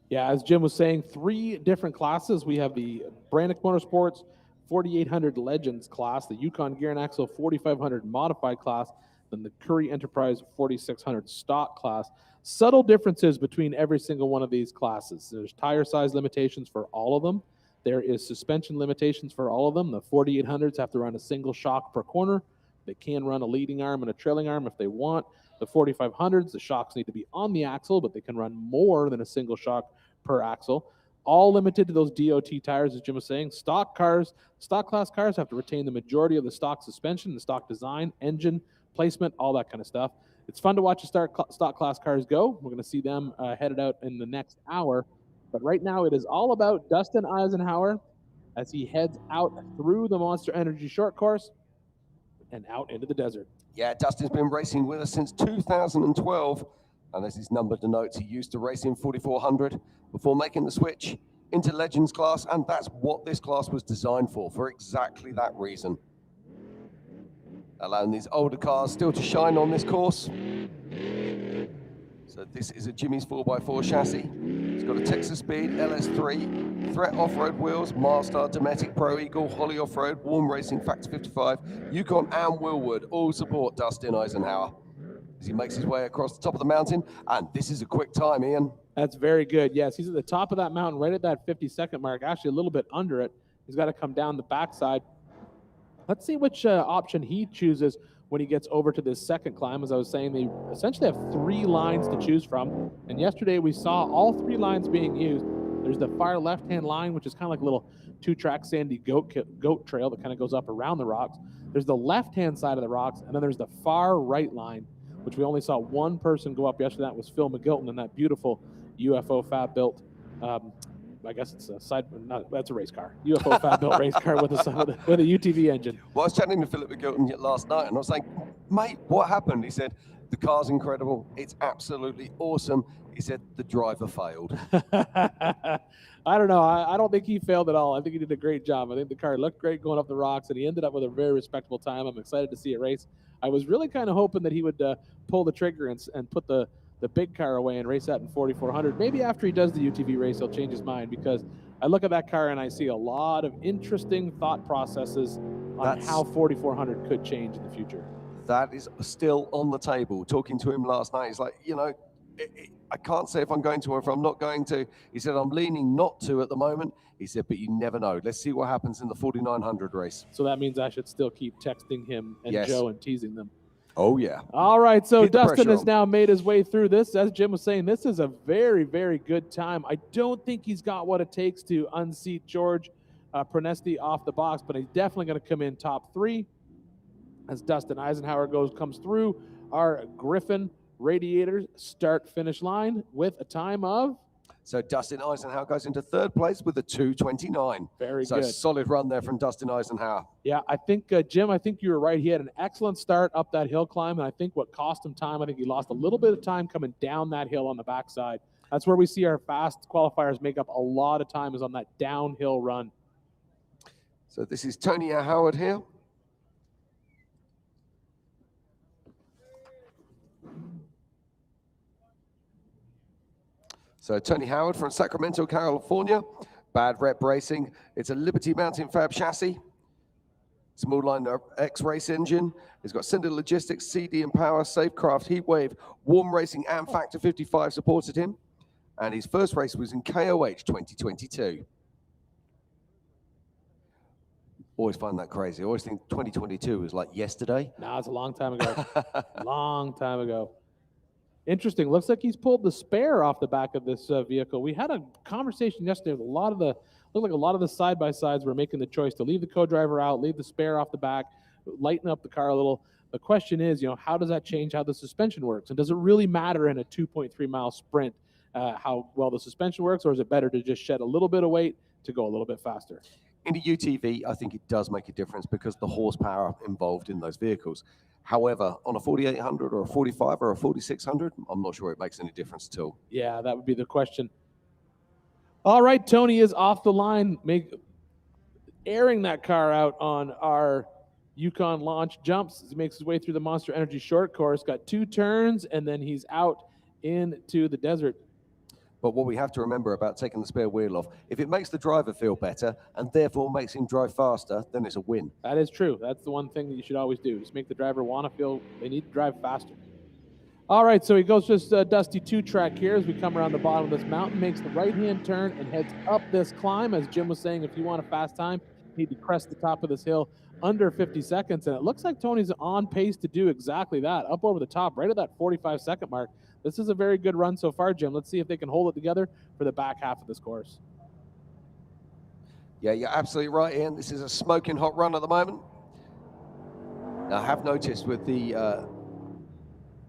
Yeah, as Jim was saying, 3 different classes. We have the Brannick Motorsports 4800 Legends class, the Yukon Gear and Axle 4500 Modified class, and the Curry Enterprise 4600 Stock class. Subtle differences between every single one of these classes. There's tire size limitations for all of them. There is suspension limitations for all of them. The 4800s have to run a single shock per corner. They can run a leading arm and a trailing arm if they want. The 4500s, the shocks need to be on the axle, but they can run more than a single shock per axle. All limited to those DOT tires, as Jim was saying. Stock class cars have to retain the majority of the stock suspension, the stock design, engine, placement, all that kind of stuff. It's fun to watch the stock class cars go. We're going to see them headed out in the next hour. But right now it is all about Dustin Eisenhower as he heads out through the Monster Energy short course and out into the desert. Yeah, Dustin's been racing with us since 2012. And as his number denotes, he used to race in 4400 before making the switch into Legends class. And that's what this class was designed for exactly that reason. Allowing these older cars still to shine on this course. So this is a Jimmy's 4x4 chassis. It's got a Texas Speed, LS3, Threat Off-Road wheels, Marstar, Dometic, Pro Eagle, Holly Off-Road, Warm Racing, Factor 55, Yukon and Willwood all support Dustin Eisenhower as he makes his way across the top of the mountain. And this is a quick time, Ian. That's very good. Yes, he's at the top of that mountain, right at that 50-second mark, actually a little bit under it. He's got to come down the backside. Let's see which option he chooses when he gets over to this second climb. As I was saying, they essentially have 3 lines to choose from. And yesterday we saw all 3 lines being used. There's the far left-hand line, which is kind of like a little 2-track sandy goat trail that kind of goes up around the rocks. There's the left-hand side of the rocks, and then there's the far right line, which we only saw one person go up yesterday. That was Phil McGilton in that beautiful UFO Fab built, I guess it's a side, no, that's a race car. UFO Fab built race car with a UTV engine. Well, I was chatting to Philip McGilton last night, and I was like, mate, what happened? He said, the car's incredible. It's absolutely awesome. He said, the driver failed. I don't know. I don't think he failed at all. I think he did a great job. I think the car looked great going up the rocks, and he ended up with a very respectable time. I'm excited to see it race. I was really kind of hoping that he would pull the trigger and put the big car away and race that in 4,400. Maybe after he does the UTV race, he'll change his mind, because I look at that car and I see a lot of interesting thought processes on how 4,400 could change in the future. That is still on the table. Talking to him last night, he's like, you know, I can't say if I'm going to or if I'm not going to. He said, I'm leaning not to at the moment. He said, but you never know. Let's see what happens in the 4,900 race. So that means I should still keep texting him and Joe and teasing them. Oh, yeah. All right, so Dustin has now made his way through this. As Jim was saying, this is a very, very good time. I don't think he's got what it takes to unseat George Pronesti off the box, but he's definitely going to come in top 3 as Dustin Eisenhower comes through our Griffin Radiators start-finish line with a time of... So Dustin Eisenhower goes into 3rd place with a 2:29. Very good. So solid run there from Dustin Eisenhower. Yeah, I think, Jim, I think you were right. He had an excellent start up that hill climb, and I think what cost him time, I think he lost a little bit of time coming down that hill on the backside. That's where we see our fast qualifiers make up a lot of time, is on that downhill run. So this is Tony Howard here. So Tony Howard from Sacramento, California. Bad Rep Racing. It's a Liberty Mountain Fab chassis. Small line X race engine. It's got Cinder Logistics, CD and Power, Safecraft, Heatwave, Warm Racing and Factor 55 supported him. And his first race was in KOH 2022. Always find that crazy. I always think 2022 was like yesterday. No, it's a long time ago. Long time ago. Interesting. Looks like he's pulled the spare off the back of this vehicle. We had a conversation yesterday with looked like a lot of the side-by-sides were making the choice to leave the co-driver out, leave the spare off the back, lighten up the car a little. The question is, how does that change how the suspension works? And does it really matter in a 2.3-mile sprint how well the suspension works, or is it better to just shed a little bit of weight to go a little bit faster? In a UTV, I think it does make a difference because the horsepower involved in those vehicles. However, on a 4,800 or a 45 or a 4,600, I'm not sure it makes any difference at all. Yeah, that would be the question. All right, Tony is off the line, airing that car out on our Yukon launch jumps. He makes his way through the Monster Energy short course, got 2 turns, and then he's out into the desert. But what we have to remember about taking the spare wheel off, if it makes the driver feel better and therefore makes him drive faster, then it's a win. That is true. That's the one thing that you should always do. Just make the driver want to feel they need to drive faster. All right, so he goes just a dusty 2-track here as we come around the bottom of this mountain, makes the right-hand turn and heads up this climb. As Jim was saying, if you want a fast time, you need to crest the top of this hill under 50 seconds. And it looks like Tony's on pace to do exactly that, up over the top, right at that 45-second mark. This is a very good run so far, Jim. Let's see if they can hold it together for the back half of this course. Yeah, you're absolutely right, Ian. This is a smoking hot run at the moment. Now, I have noticed with the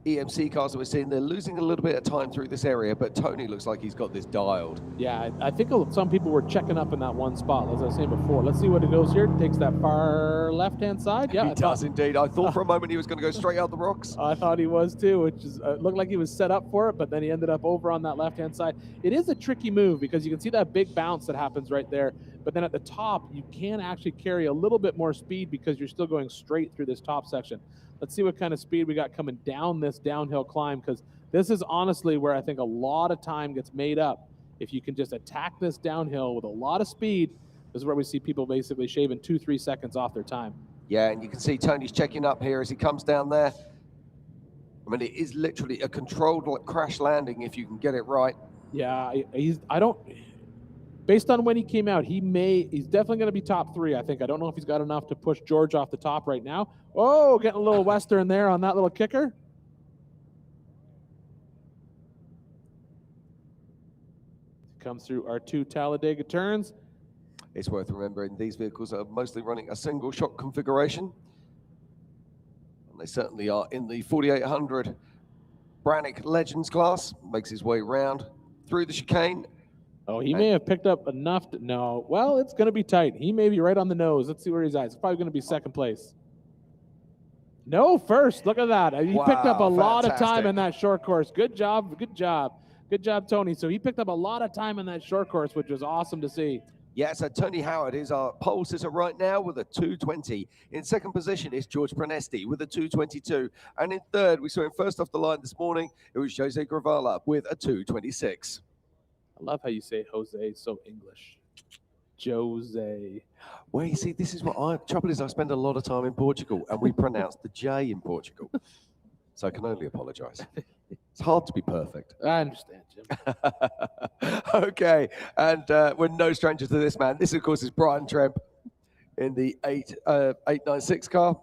EMC cars that we're seeing, they're losing a little bit of time through this area, but Tony looks like he's got this dialed. Yeah, I think some people were checking up in that one spot, as I was saying before. Let's see what it goes here. Takes that far left-hand side. Yeah, he does indeed. I thought for a moment he was going to go straight out the rocks. I thought he was too, which is looked like he was set up for it, but then he ended up over on that left-hand side. It is a tricky move because you can see that big bounce that happens right there, but then at the top, you can actually carry a little bit more speed because you're still going straight through this top section. Let's see what kind of speed we got coming down this downhill climb, because this is honestly where I think a lot of time gets made up if you can just attack this downhill with a lot of speed, this is where we see people basically shaving 2-3 seconds off their time. Yeah, and you can see Tony's checking up here as he comes down there. I mean, it is literally a controlled crash landing if you can get it right. Yeah, I don't, based on when he came out, he's definitely going to be top 3, I think. I don't know if he's got enough to push George off the top right now. Oh, getting a little Western there on that little kicker. Comes through our 2 Talladega turns. It's worth remembering these vehicles are mostly running a single shock configuration. And they certainly are in the 4800 Brannick Legends class. Makes his way round through the chicane. Oh, he may have picked up enough to, no, well, it's going to be tight. He may be right on the nose. Let's see where he's at. It's probably going to be second place. No, first. Look at that. He picked up a lot of time in that short course. Good job. Good job. Good job, Tony. So he picked up a lot of time in that short course, which was awesome to see. Yeah, so Tony Howard is our pole sitter right now with a 2:20. In second position is George Prenesti with a 2:22. And in third, we saw him first off the line this morning. It was Jose Gravala with a 2:26. I love how you say Jose, so English. Jose. Well, you see, this is what trouble is I spend a lot of time in Portugal and we pronounce the J in Portugal. So I can only apologize. It's hard to be perfect. I understand, Jim. Okay, and we're no stranger to this man. This, of course, is Brian Tremp in the 896 car.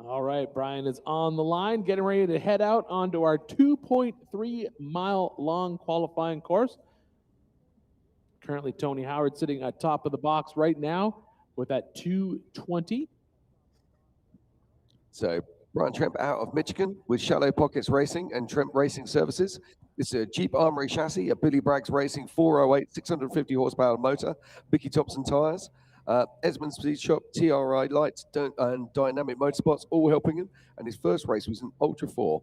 All right, Brian is on the line, getting ready to head out onto our 2.3 mile long qualifying course. Currently, Tony Howard sitting at top of the box right now with that 2:20. So Brian Tremp out of Michigan with Shallow Pockets Racing and Tremp Racing Services. This is a Jeep Armory chassis, a Billy Braggs Racing 408, 650 horsepower motor, Bicky Thompson tires, Esmond Speed Shop, TRI lights, and Dynamic Motorsports, all helping him. And his first race was an Ultra 4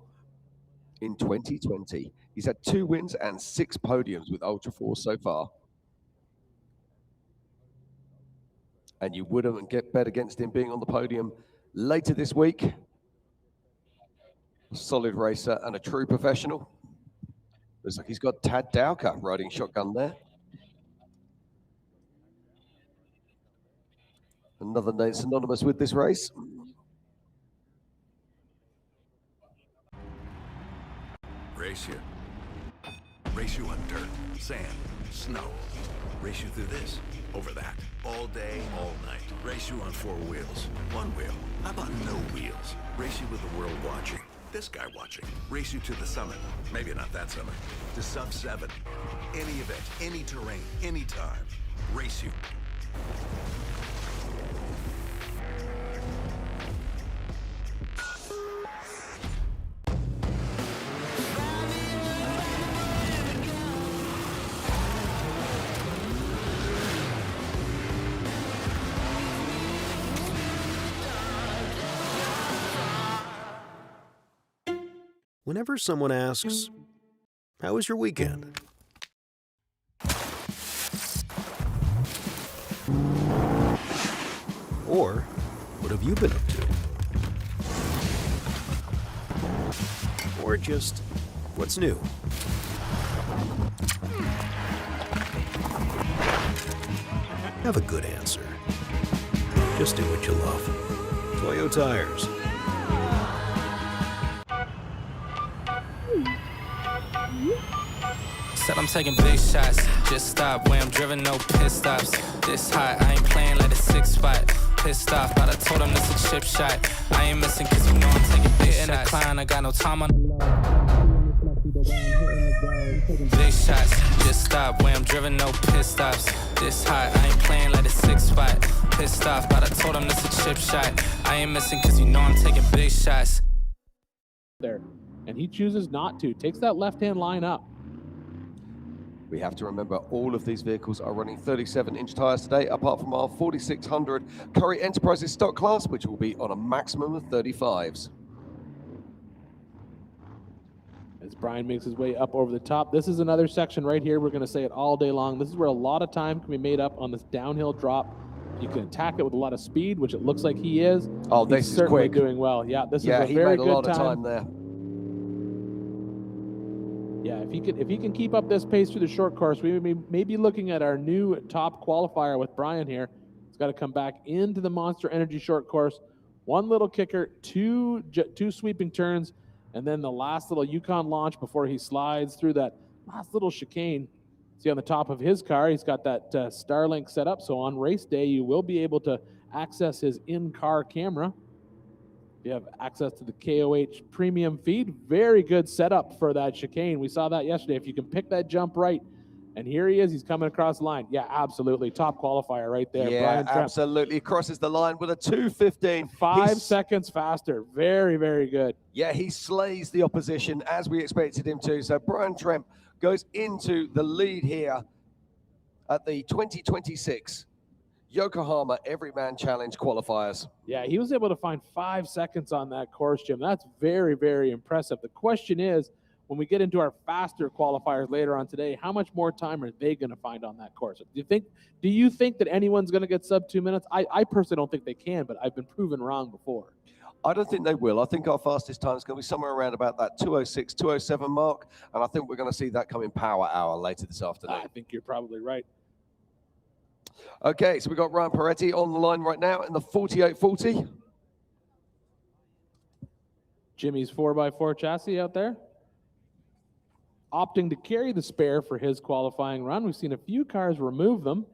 in 2020. He's had 2 wins and 6 podiums with Ultra 4 so far. And you wouldn't get bet against him being on the podium later this week. A solid racer and a true professional. Looks like he's got Tad Dowker riding shotgun there. Another name synonymous with this race. Race you. Race you on dirt, sand, snow. Race you through this, over that, all day, all night. Race you on 4 wheels, 1 wheel. How about no wheels? Race you with the world watching, this guy watching. Race you to the summit, maybe not that summit, to sub 7. Any event, any terrain, any time. Race you. Whenever someone asks, "How was your weekend?" Or, "What have you been up to?" Or just, "What's new?" Have a good answer. Just do what you love. Toyo Tires. Said I'm taking big shots, just stop where I'm driven, no pit stops. This hot, I ain't playing like a 6 spot. Pissed off, but I told him this a chip shot. I ain't missing cause you know I'm taking big shots. In the climb, I got no time on big shots, just stop where I'm driven, no pit stops. This hot, I ain't playing like a 6 spot. Pissed off, but I told him this a chip shot. I ain't missing cause you know I'm taking big shots. There, and he chooses not to. Takes that left-hand line up. We have to remember all of these vehicles are running 37-inch tires today, apart from our 4600 Curry Enterprises stock class, which will be on a maximum of 35s. As Brian makes his way up over the top, this is another section right here. We're going to say it all day long. This is where a lot of time can be made up on this downhill drop You can attack it with a lot of speed, which it looks like he is. Oh, He's this is certainly quick. doing well. Yeah, this Yeah, is a he very made a good lot of time there. Yeah, if he can keep up this pace through the short course, we may be looking at our new top qualifier with Brian here. He's got to come back into the Monster Energy short course. One little kicker, two sweeping turns, and then the last little Yukon launch before he slides through that last little chicane. See on the top of his car, he's got that Starlink set up. So on race day, you will be able to access his in-car camera. You have access to the KOH premium feed. Very good setup for that chicane. We saw that yesterday. If you can pick that jump right, and here he is. He's coming across the line. Yeah, absolutely. Top qualifier right there. Yeah, Brian Tremp. absolutely. He crosses the line with a 2:15. 5 seconds faster. Very, very good. Yeah, he slays the opposition as we expected him to. So Brian Tremp goes into the lead here at the 2026 Yokohama Everyman Challenge qualifiers. Yeah, he was able to find 5 seconds on that course, Jim. That's very, very impressive. The question is, when we get into our faster qualifiers later on today, how much more time are they going to find on that course? Do you think that anyone's going to get sub 2 minutes? I personally don't think they can, but I've been proven wrong before. I don't think they will. I think our fastest time is going to be somewhere around about that 2:06, 2:07 mark, and I think we're going to see that come in power hour later this afternoon. I think you're probably right. Okay, so we've got Ryan Peretti on the line right now in the 4840. Jimmy's 4x4 chassis out there, opting to carry the spare for his qualifying run. We've seen a few cars remove them.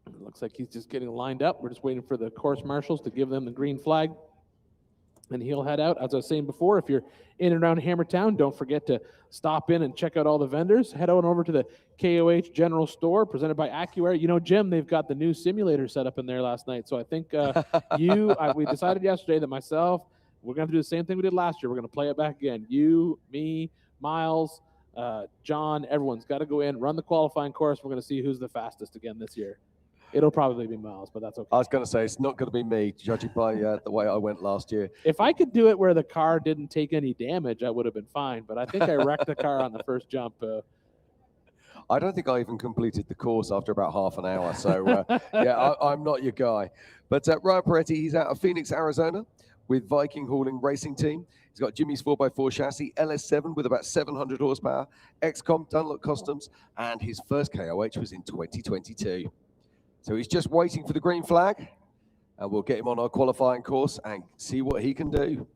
It looks like he's just getting lined up. We're just waiting for the course marshals to give them the green flag, and he'll head out. As I was saying before, if you're in and around Hammertown, don't forget to stop in and check out all the vendors. Head on over to the KOH General Store presented by AccuAir. You know, Jim, they've got the new simulator set up in there last night. So I think we decided yesterday that we're going to do the same thing we did last year. We're going to play it back again. You, me, Miles, John, everyone's got to go in, run the qualifying course. We're going to see who's the fastest again this year. It'll probably be Miles, but that's okay. I was going to say, it's not going to be me, judging by the way I went last year. If I could do it where the car didn't take any damage, I would have been fine. But I think I wrecked the car on the first jump. I don't think I even completed the course after about half an hour. So, yeah, I'm not your guy. But Ryan Peretti, he's out of Phoenix, Arizona with Viking Hauling Racing Team. He's got Jimmy's 4x4 chassis, LS7 with about 700 horsepower, XCOM, Dunlop Customs, and his first KOH was in 2022. So he's just waiting for the green flag, and we'll get him on our qualifying course and see what he can do.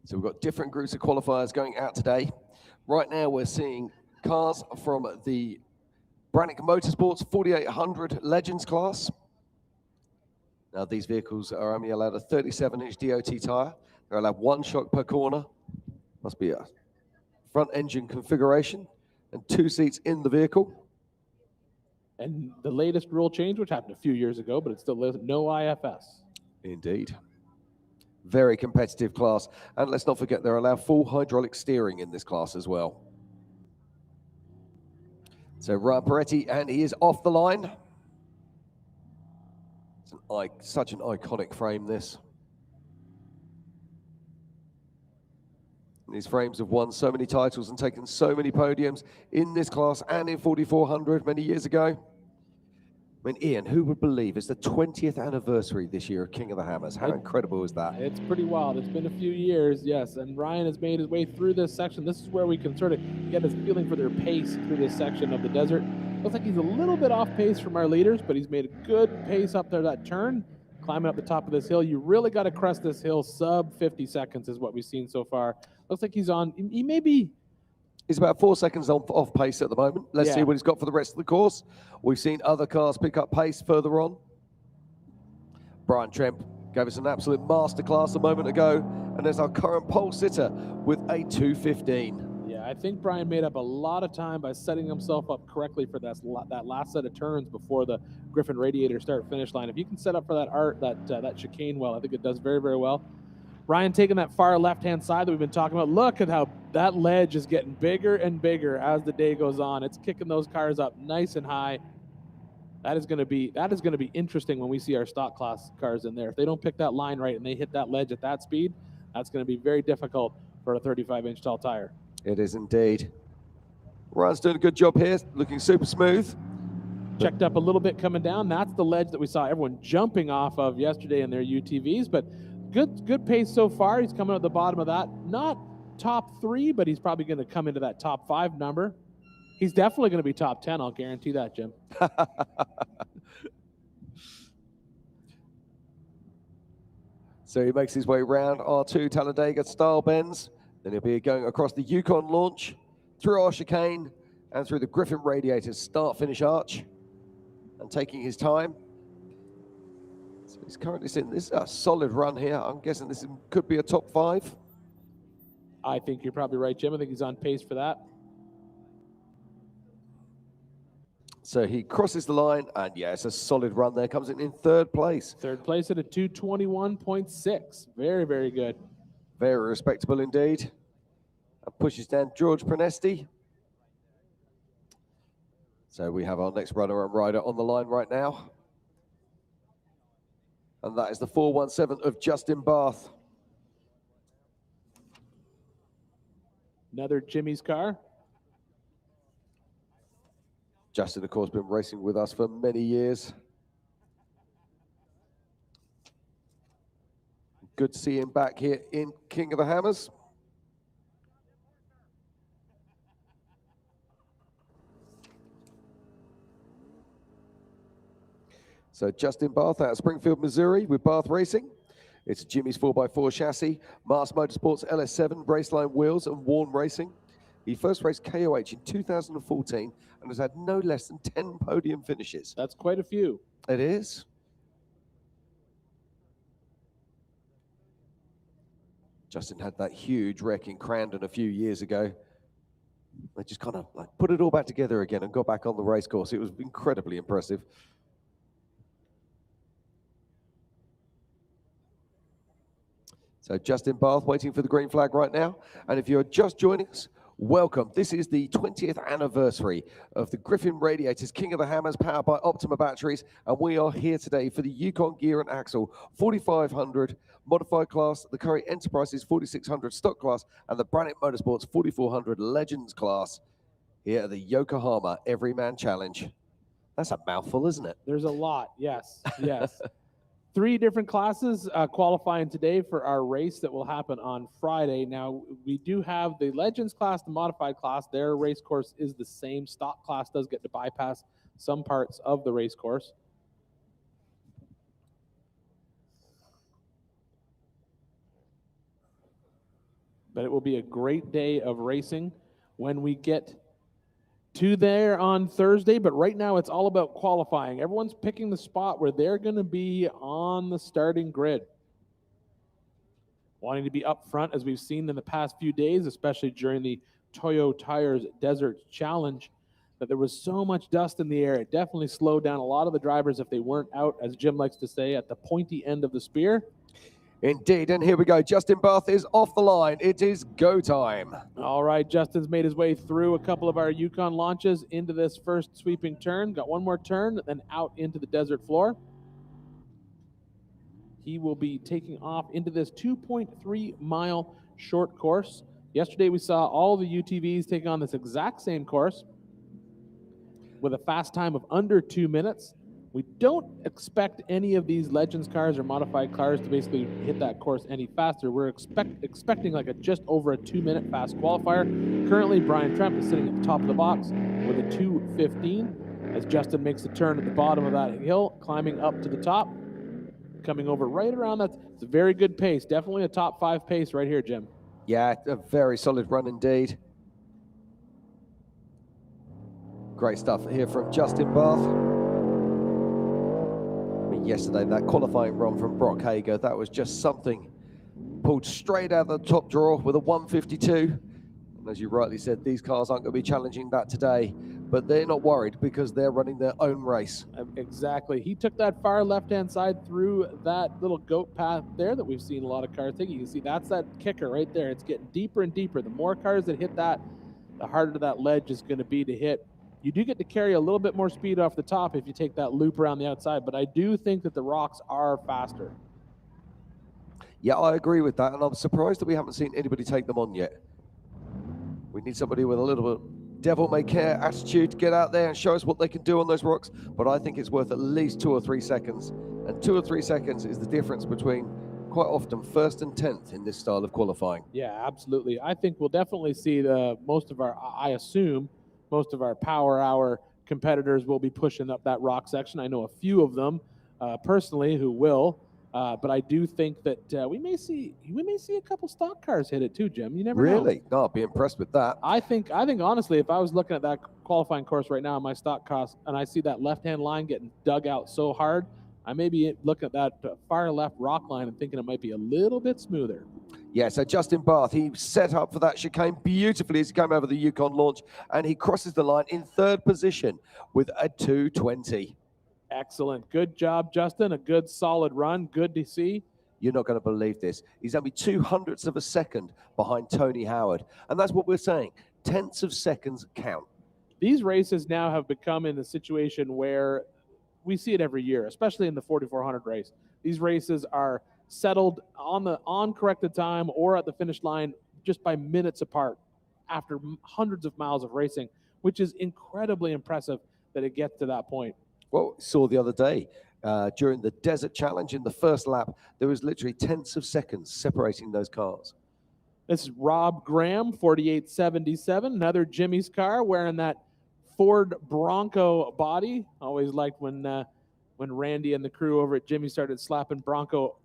So we've got different groups of qualifiers going out today. Right now we're seeing cars from the Brannick Motorsports 4800 Legends class. Now these vehicles are only allowed a 37-inch DOT tire. They're allowed 1 shock per corner. Must be a front engine configuration and 2 seats in the vehicle. And the latest rule change, which happened a few years ago, but it still is no IFS. Indeed. Very competitive class. And let's not forget, they're allowed full hydraulic steering in this class as well. So Ryan Peretti, and he is off the line. It's such an iconic frame, this. These frames have won so many titles and taken so many podiums in this class and in 4400 many years ago. I mean, Ian, who would believe it's the 20th anniversary this year of King of the Hammers? How incredible is that? It's pretty wild. It's been a few years, yes. And Ryan has made his way through this section. This is where we can sort of get his feeling for their pace through this section of the desert. Looks like he's a little bit off pace from our leaders, but he's made a good pace up there that turn. Climbing up the top of this hill, you really got to crest this hill. Sub 50 seconds is what we've seen so far. Looks like he's on, he may be... He's about 4 seconds off pace at the moment. Let's see what he's got for the rest of the course. We've seen other cars pick up pace further on. Brian Tremp gave us an absolute masterclass a moment ago, and there's our current pole sitter with a 2:15. Yeah, I think Brian made up a lot of time by setting himself up correctly for that last set of turns before the Griffin Radiator start-finish line. If you can set up for that chicane well, I think it does very, very well. Ryan taking that far left-hand side that we've been talking about. Look at how that ledge is getting bigger and bigger as the day goes on. It's kicking those cars up nice and high. That is going to be interesting when we see our stock class cars in there. If they don't pick that line right and they hit that ledge at that speed, That's going to be very difficult for a 35-inch tall tire. It is indeed. Ryan's doing a good job here, looking super smooth. Checked up a little bit coming down. That's the ledge that we saw everyone jumping off of yesterday in their UTVs, but good pace so far. He's coming at the bottom of that. Not top 3, but he's probably going to come into that top 5 number. He's definitely going to be top 10. I'll guarantee that, Jim. So he makes his way round R2 Talladega style bends. Then he'll be going across the Yukon launch, through our chicane, and through the Griffin Radiators start-finish arch, and taking his time. So he's currently sitting, this is a solid run here. I'm guessing this could be a top 5. I think you're probably right, Jim. I think he's on pace for that. So he crosses the line, and yeah, it's a solid run there. Comes in 3rd place. 3rd place at a 2:21.6. Very, very good. Very respectable indeed. And pushes down George Prenesti. So we have our next runner and rider on the line right now. And that is the 417 of Justin Barth. Another Jimmy's car. Justin, of course, been racing with us for many years. Good to see him back here in King of the Hammers. So Justin Barth out of Springfield, Missouri with Barth Racing. It's Jimmy's 4x4 chassis, Mars Motorsports LS7 Braceline wheels and Warn Racing. He first raced KOH in 2014 and has had no less than 10 podium finishes. That's quite a few. It is. Justin had that huge wreck in Crandon a few years ago. They just kind of like put it all back together again and got back on the race course. It was incredibly impressive. So Justin Barth waiting for the green flag right now. And if you're just joining us, welcome. This is the 20th anniversary of the Griffin Radiators King of the Hammers powered by Optima batteries. And we are here today for the Yukon Gear and Axle 4500 modified class, the Curry Enterprises 4600 stock class, and the Brannick Motorsports 4400 Legends class here at the Yokohama Everyman Challenge. That's a mouthful, isn't it? There's a lot, yes, yes. 3 different classes qualifying today for our race that will happen on Friday. Now, we do have the Legends class, the modified class. Their race course is the same. Stock class does get to bypass some parts of the race course. But it will be a great day of racing when we get to there on Thursday, but right now it's all about qualifying. Everyone's picking the spot where they're going to be on the starting grid. Wanting to be up front, as we've seen in the past few days, especially during the Toyo Tires Desert Challenge, that there was so much dust in the air. It definitely slowed down a lot of the drivers if they weren't out, as Jim likes to say, at the pointy end of the spear. Indeed, and here we go. Justin Barth is off the line. It is go time. All right, Justin's made his way through a couple of our Yukon launches into this first sweeping turn. Got one more turn, then out into the desert floor. He will be taking off into this 2.3-mile short course. Yesterday we saw all the UTVs taking on this exact same course with a fast time of under 2 minutes. We don't expect any of these Legends cars or modified cars to basically hit that course any faster. We're expecting like a just over a 2-minute fast qualifier. Currently, Brian Tremp is sitting at the top of the box with a 2:15 as Justin makes the turn at the bottom of that hill, climbing up to the top, coming over right around that. It's a very good pace. Definitely a top 5 pace right here, Jim. Yeah, a very solid run indeed. Great stuff here from Justin Barth. Yesterday, that qualifying run from Brock Hager, that was just something pulled straight out of the top drawer with a 152. And as you rightly said, these cars aren't going to be challenging that today, but they're not worried because they're running their own race. Exactly. He took that far left-hand side through that little goat path there that we've seen a lot of cars take. You can see that's that kicker right there. It's getting deeper and deeper. The more cars that hit that, the harder that ledge is going to be to hit. You do get to carry a little bit more speed off the top if you take that loop around the outside, but I do think that the rocks are faster. Yeah, I agree with that, and I'm surprised that we haven't seen anybody take them on yet. We need somebody with a little bit devil-may-care attitude to get out there and show us what they can do on those rocks, but I think it's worth at least 2 or 3 seconds, and 2 or 3 seconds is the difference between quite often 1st and 10th in this style of qualifying. Yeah, absolutely. I think we'll definitely see I assume most of our power hour competitors will be pushing up that rock section. I know a few of them personally who will, but I do think that we may see a couple stock cars hit it too, Jim. You never know. Really? No, I'd be impressed with that. I think honestly, if I was looking at that qualifying course right now, my stock cost, and I see that left-hand line getting dug out so hard, I may be looking at that far left rock line and thinking it might be a little bit smoother. Yeah, so Justin Barth, he set up for that chicane beautifully as he came over the Yukon launch, and he crosses the line in 3rd position with a 2:20. Excellent. Good job, Justin. A good, solid run. Good to see. You're not going to believe this. He's only 0.02 of a second behind Tony Howard, and that's what we're saying. Tenths of seconds count. These races now have become in a situation where we see it every year, especially in the 4,400 race. These races are settled on corrected time or at the finish line just by minutes apart after hundreds of miles of racing, which is incredibly impressive that it gets to that point. Well, saw the other day during the Desert Challenge in the first lap, there was literally tenths of seconds separating those cars. This is Rob Graham, 4877, another Jimmy's car wearing that Ford Bronco body. Always liked when Randy and the crew over at Jimmy started slapping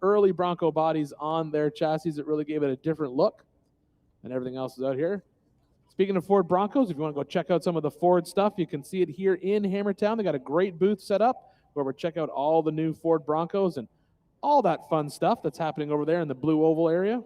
early Bronco bodies on their chassis. It really gave it a different look, and everything else is out here. Speaking of Ford Broncos, if you want to go check out some of the Ford stuff, you can see it here in Hammertown. They got a great booth set up. Go over, check out all the new Ford Broncos and all that fun stuff that's happening over there in the Blue Oval area.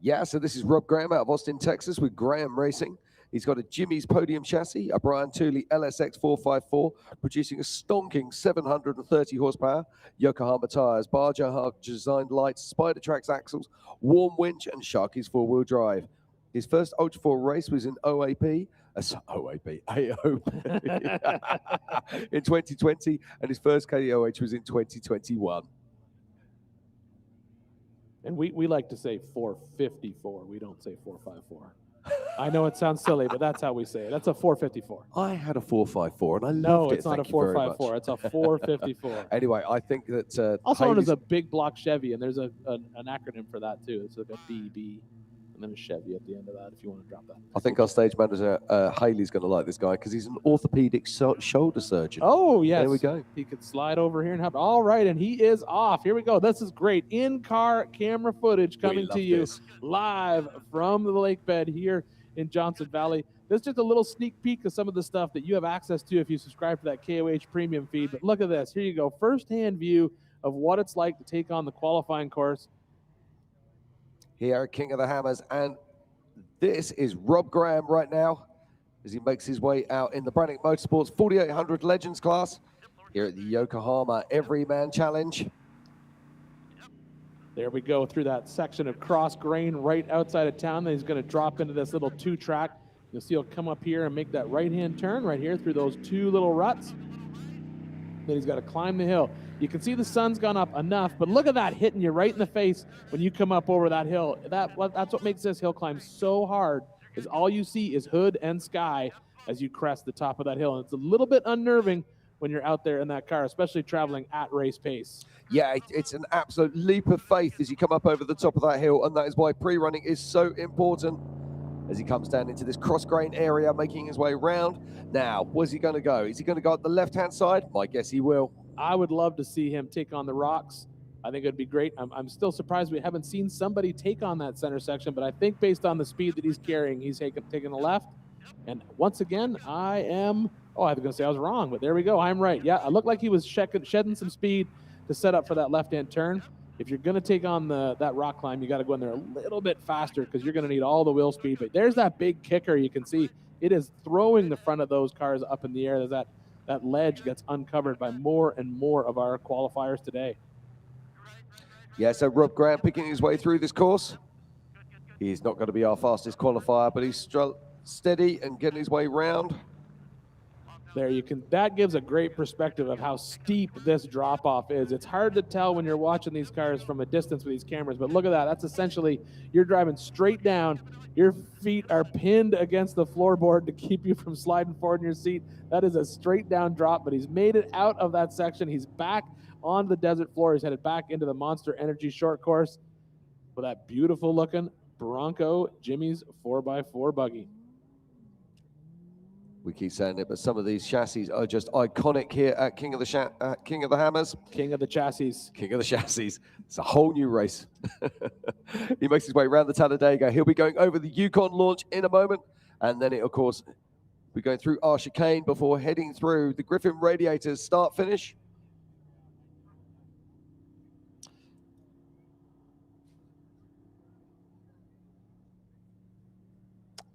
Yeah, so this is Rob Graham out of Austin, Texas with Graham Racing. He's got a Jimmy's podium chassis, a Brian Tooley LSX 454, producing a stonking 730 horsepower, Yokohama tires, Baja designed lights, Spider Tracks axles, warm winch, and Sharky's four-wheel drive. His first Ultra 4 race was in AOP in 2020, and his first KOH was in 2021. And we like to say 454. We don't say 454. I know it sounds silly, but that's how we say it. That's a 454. I had a 454, and I no, loved it. It's not a 454. It's a 454. Anyway, I think that also known as a big block Chevy, and there's an acronym for that too. It's like a BB, and then a Chevy at the end of that. If you want to drop that. I think our stage manager Haley's going to like this guy because he's an orthopedic shoulder surgeon. Oh yes, there we go. He could slide over here and have. All right, and he is off. Here we go. This is great in-car camera footage coming to you live from the lake bed here in Johnson Valley. This is just a little sneak peek of some of the stuff that you have access to if you subscribe to that KOH premium feed. But look at this. Here you go. First-hand view of what it's like to take on the qualifying course. Here at King of the Hammers, and this is Rob Graham right now as he makes his way out in the Brannick Motorsports 4800 Legends class here at the Yokohama Everyman Challenge. There we go through that section of cross grain right outside of town. Then he's going to drop into this little 2-track. You'll see he'll come up here and make that right-hand turn right here through those 2 little ruts. Then he's got to climb the hill. You can see the sun's gone up enough, but look at that hitting you right in the face when you come up over that hill. That's what makes this hill climb so hard, is all you see is hood and sky as you crest the top of that hill. And it's a little bit unnerving when you're out there in that car, especially traveling at race pace. Yeah, it's an absolute leap of faith as you come up over the top of that hill, and that is why pre-running is so important as he comes down into this cross-grain area, making his way round. Now, where's he going to go? Is he going to go up the left-hand side? My guess he will. I would love to see him take on the rocks. I think it'd be great. I'm still surprised we haven't seen somebody take on that center section, but I think based on the speed that he's carrying, he's taking the left. And once again, I was going to say I was wrong, but there we go. I'm right. Yeah, it looked like he was shedding some speed to set up for that left-hand turn. If you're going to take on that rock climb, you got to go in there a little bit faster because you're going to need all the wheel speed. But there's that big kicker. You can see it is throwing the front of those cars up in the air. There's that ledge gets uncovered by more and more of our qualifiers today. Yeah, so Rob Graham picking his way through this course. He's not going to be our fastest qualifier, but he's steady and getting his way round. There you can, that gives a great perspective of how steep this drop off is. It's hard to tell when you're watching these cars from a distance with these cameras, but look at that. That's essentially, you're driving straight down. Your feet are pinned against the floorboard to keep you from sliding forward in your seat. That is a straight down drop, but he's made it out of that section. He's back on the desert floor. He's headed back into the Monster Energy short course with that beautiful looking Bronco Jimmy's 4x4 buggy. We keep saying it, but some of these chassis are just iconic here at King of the Hammers. King of the chassis. King of the chassis. It's a whole new race. He makes his way around the Talladega. He'll be going over the Yukon launch in a moment. And then it, of course, we're going through our chicane before heading through the Griffin Radiators start-finish.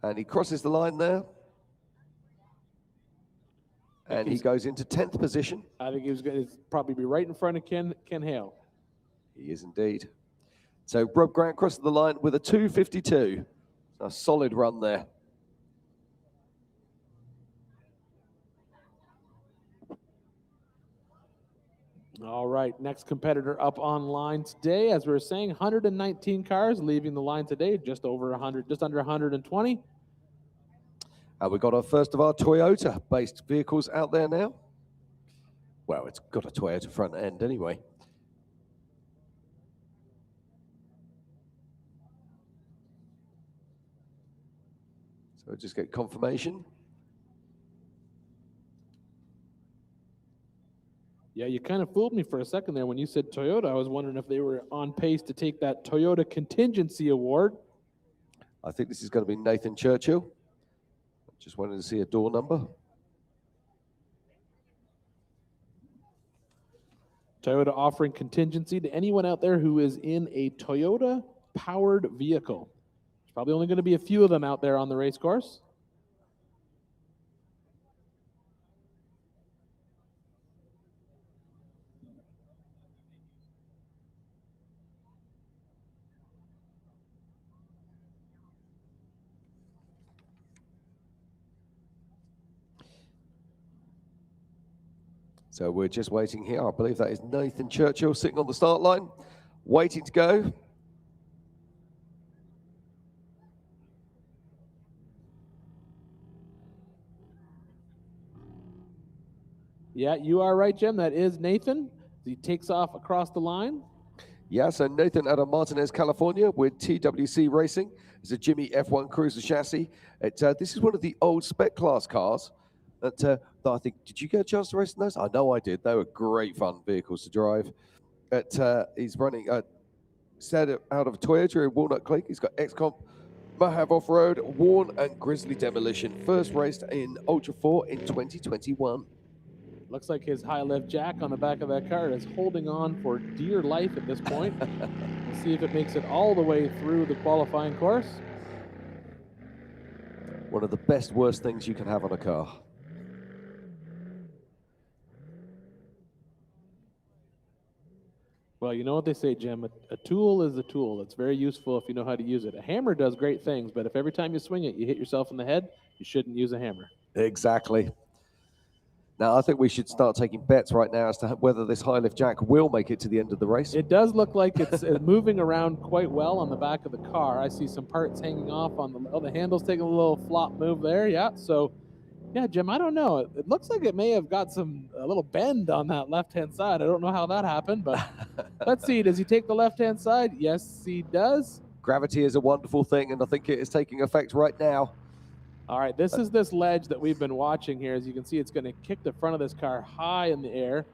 And he crosses the line there. And he goes into 10th position. I think he was going to probably be right in front of Ken Hale. He is indeed. So Rob Grant crosses the line with a 2:52. A solid run there. All right, next competitor up on line today. As we were saying, 119 cars leaving the line today, just over 100, just under 120. And we've got our first of our Toyota-based vehicles out there now. Well, it's got a Toyota front end anyway. So we'll just get confirmation. Yeah, you kind of fooled me for a second there when you said Toyota. I was wondering if they were on pace to take that Toyota Contingency Award. I think this is going to be Nathan Churchill. Just wanted to see a door number. Toyota offering contingency to anyone out there who is in a Toyota-powered vehicle. There's probably only going to be a few of them out there on the race course. So we're just waiting here. I believe that is Nathan Churchill sitting on the start line, waiting to go. Yeah, you are right, Jim. That is Nathan. He takes off across the line. Yeah, so Nathan out of Martinez, California with TWC Racing. It's a Jimmy F1 Cruiser chassis. This is one of the old spec class cars that I think, did you get a chance to race in those? I know I did. They were great fun vehicles to drive. He's running set out of Toyota in Walnut Creek. He's got XComp, Mahav Off-Road, Warn, and Grizzly Demolition. First raced in Ultra 4 in 2021. Looks like his high lift jack on the back of that car is holding on for dear life at this point. We'll see if it makes it all the way through the qualifying course. One of the best, worst things you can have on a car. Well, you know what they say, Jim, a tool is a tool. It's very useful if you know how to use it. A hammer does great things, but if every time you swing it, you hit yourself in the head, you shouldn't use a hammer. Exactly. Now, I think we should start taking bets right now as to whether this high lift jack will make it to the end of the race. It does look like it's moving around quite well on the back of the car. I see some parts hanging off on the handle's taking a little flop move there. Yeah, so yeah, Jim, I don't know. It looks like it may have got a little bend on that left-hand side. I don't know how that happened, but let's see. Does he take the left-hand side? Yes, he does. Gravity is a wonderful thing, and I think it is taking effect right now. All right, this is this ledge that we've been watching here. As you can see, it's going to kick the front of this car high in the air.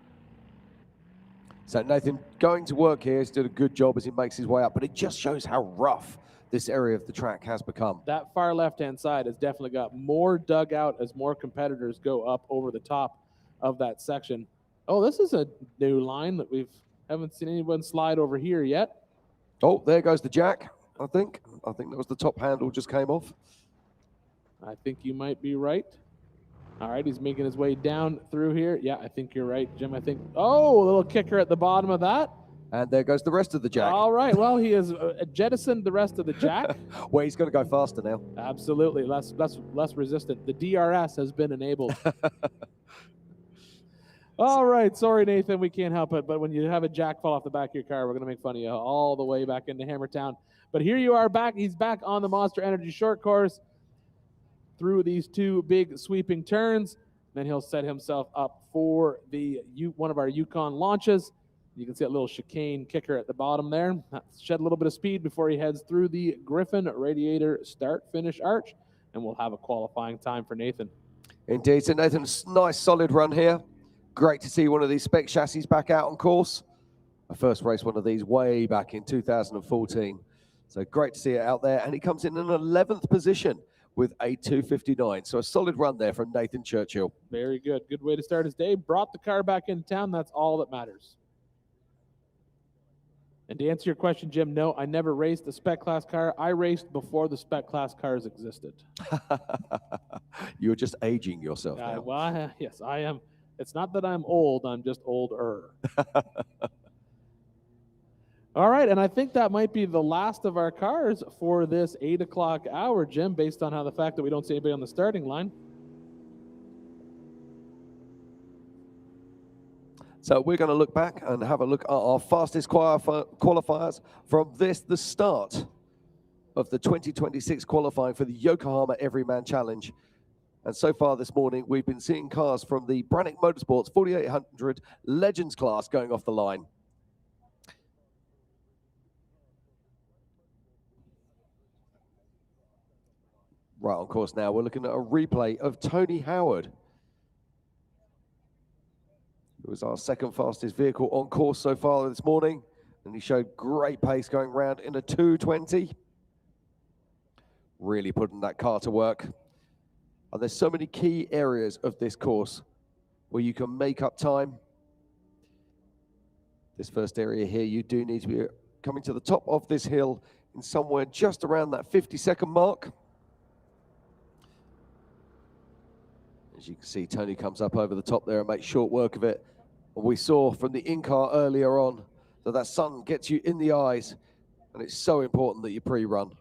So Nathan going to work here. He's done a good job as he makes his way up, but it just shows how rough this area of the track has become. That far left-hand side has definitely got more dug out as more competitors go up over the top of that section. Oh, this is a new line that haven't seen anyone slide over here yet. Oh, there goes the jack, I think. I think that was the top handle just came off. I think you might be right. All right, he's making his way down through here. Yeah, I think you're right, Jim. I think, oh, a little kicker at the bottom of that. And there goes the rest of the jack. All right, well, he has jettisoned the rest of the jack. Well, he's going to go faster now. Absolutely, less resistant. The DRS has been enabled. All right, sorry, Nathan, we can't help it, but when you have a jack fall off the back of your car, we're going to make fun of you all the way back into Hammertown. But here you are back. He's back on the Monster Energy short course through these two big sweeping turns. Then he'll set himself up for the one of our Yukon launches. You can see that little chicane kicker at the bottom there. Shed a little bit of speed before he heads through the Griffin Radiator start-finish arch, and we'll have a qualifying time for Nathan. Indeed. So Nathan's nice solid run here. Great to see one of these spec chassis back out on course. I first raced one of these way back in 2014. So great to see it out there. And he comes in an 11th position with a 2:59. So a solid run there from Nathan Churchill. Very good. Good way to start his day. Brought the car back into town. That's all that matters. And to answer your question, Jim, no, I never raced a spec class car. I raced before the spec class cars existed. You're just aging yourself now. Well, yes, I am. It's not that I'm old, I'm just older. All right, and I think that might be the last of our cars for this 8 o'clock hour, Jim, based on how the fact that we don't see anybody on the starting line. So we're going to look back and have a look at our fastest qualifiers from this, the start of the 2026 qualifying for the Yokohama Everyman Challenge. And so far this morning, we've been seeing cars from the Brannick Motorsports 4800 Legends class going off the line. Right on course now, we're looking at a replay of Tony Howard, who was our second fastest vehicle on course so far this morning. And he showed great pace going round in a 2:20. Really putting that car to work. And there's so many key areas of this course where you can make up time. This first area here, you do need to be coming to the top of this hill in somewhere just around that 50-second mark. As you can see, Tony comes up over the top there and makes short work of it. And we saw from the in-car earlier on that sun gets you in the eyes, and it's so important that you pre-run.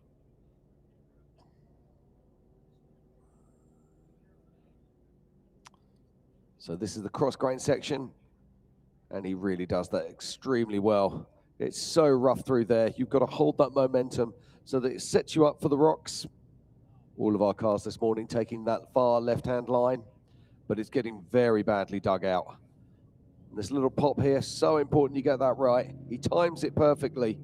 So this is the cross grain section, and he really does that extremely well. It's so rough through there. You've got to hold that momentum so that it sets you up for the rocks. All of our cars this morning taking that far left-hand line, but it's getting very badly dug out. And this little pop here, so important you get that right. He times it perfectly.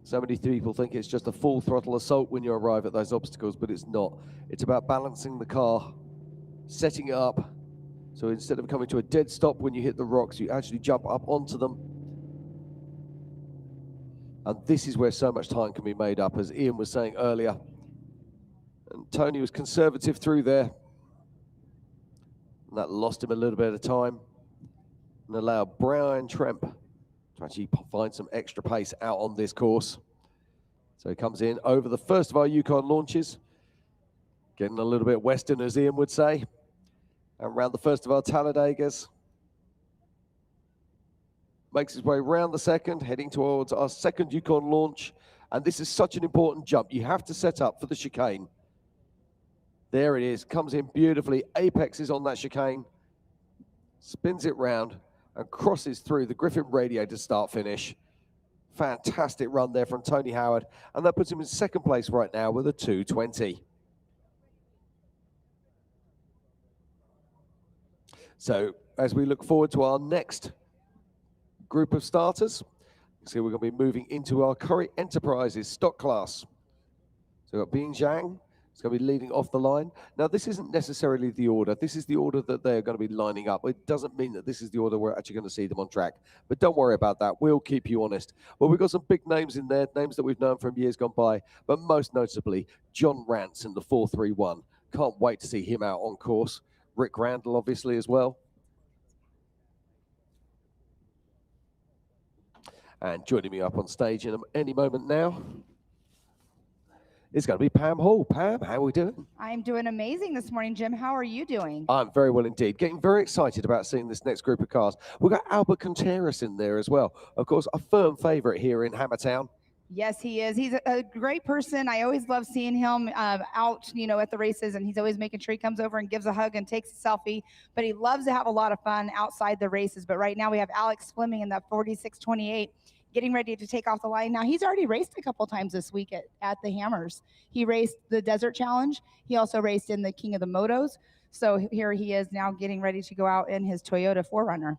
So many people think it's just a full throttle assault when you arrive at those obstacles, but it's not. It's about balancing the car, setting it up. So instead of coming to a dead stop when you hit the rocks, you actually jump up onto them. And this is where so much time can be made up, as Ian was saying earlier. And Tony was conservative through there. And that lost him a little bit of time and allowed Brian Tremp to actually find some extra pace out on this course. So he comes in over the first of our Yukon launches, getting a little bit western, as Ian would say, and around the first of our Talladegas. Makes his way around the second, heading towards our second Yukon launch. And this is such an important jump. You have to set up for the chicane. There it is, comes in beautifully, apexes on that chicane, spins it round, and crosses through the Griffin Radiator start finish. Fantastic run there from Tony Howard, and that puts him in second place right now with a 2:20. So as we look forward to our next group of starters, you see we're going to be moving into our Curry Enterprises stock class. So we've got Bing Zhang. It's going to be leading off the line. Now, this isn't necessarily the order. This is the order that they're going to be lining up. It doesn't mean that this is the order we're actually going to see them on track. But don't worry about that. We'll keep you honest. Well, we've got some big names in there, names that we've known from years gone by, but most notably, John Rance in the 431. Can't wait to see him out on course. Rick Randall, obviously, as well. And joining me up on stage in any moment now, it's going to be Pam Hall. Pam, how are we doing? I'm doing amazing this morning, Jim. How are you doing? I'm very well indeed. Getting very excited about seeing this next group of cars. We've got Albert Contreras in there as well. Of course, a firm favourite here in Hammertown. Yes, he is. He's a great person. I always love seeing him out, at the races, and he's always making sure he comes over and gives a hug and takes a selfie. But he loves to have a lot of fun outside the races. But right now we have Alex Fleming in that 4628 getting ready to take off the line. Now, he's already raced a couple times this week at the Hammers. He raced the Desert Challenge. He also raced in the King of the Motos. So here he is now getting ready to go out in his Toyota 4Runner.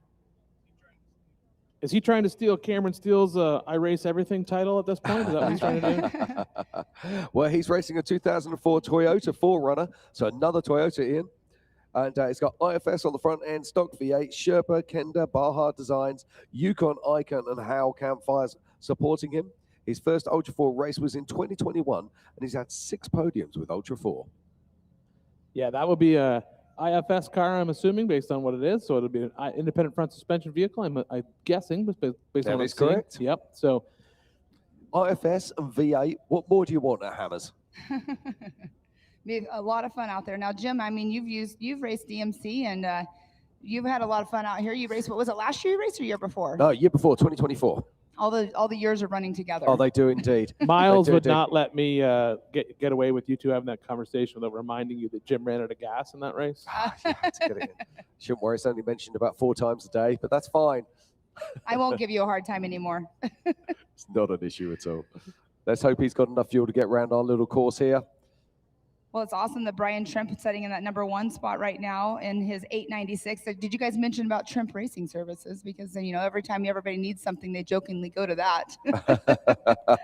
Is he trying to steal Cameron Steele's I Race Everything title at this point? Is that what he's trying to do? Well, he's racing a 2004 Toyota 4Runner, so another Toyota, Ian. And it's got IFS on the front end, stock V8, Sherpa, Kenda, Baja Designs, Yukon Icon, and Howe Campfires supporting him. His first Ultra 4 race was in 2021, and he's had 6 podiums with Ultra 4. Yeah, that would be a IFS car, I'm assuming, based on what it is. So it'll be an independent front suspension vehicle, I'm guessing, based on what That I'm is seeing. correct. Yep. So IFS and V8, what more do you want at Hammers? Be a lot of fun out there. Now, Jim, I mean, you've raced EMC and you've had a lot of fun out here. You raced, what was it, last year you raced or year before? No, year before, 2024. All the years are running together. Oh, they do indeed. Miles would not let me get away with you two having that conversation without reminding you that Jim ran out of gas in that race. You had to get it in. Shouldn't worry, it's only mentioned about 4 times a day, but that's fine. I won't give you a hard time anymore. It's not an issue at all. Let's hope he's got enough fuel to get around our little course here. Well, it's awesome that Brian Trimp is sitting in that #1 spot right now in his 896. So did you guys mention about Trimp Racing Services? Because, every time everybody needs something, they jokingly go to that.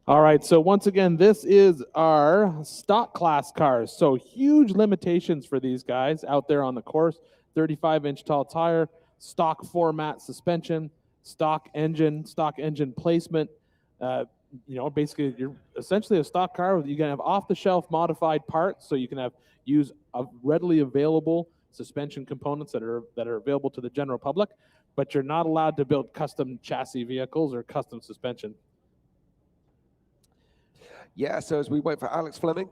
All right, so once again, this is our stock class cars. So huge limitations for these guys out there on the course. 35-inch tall tire, stock format suspension, stock engine placement. Basically, you're essentially a stock car. You can have off-the-shelf modified parts, so you can use readily available suspension components that are available to the general public, but you're not allowed to build custom chassis vehicles or custom suspension. Yeah, so as we wait for Alex Fleming,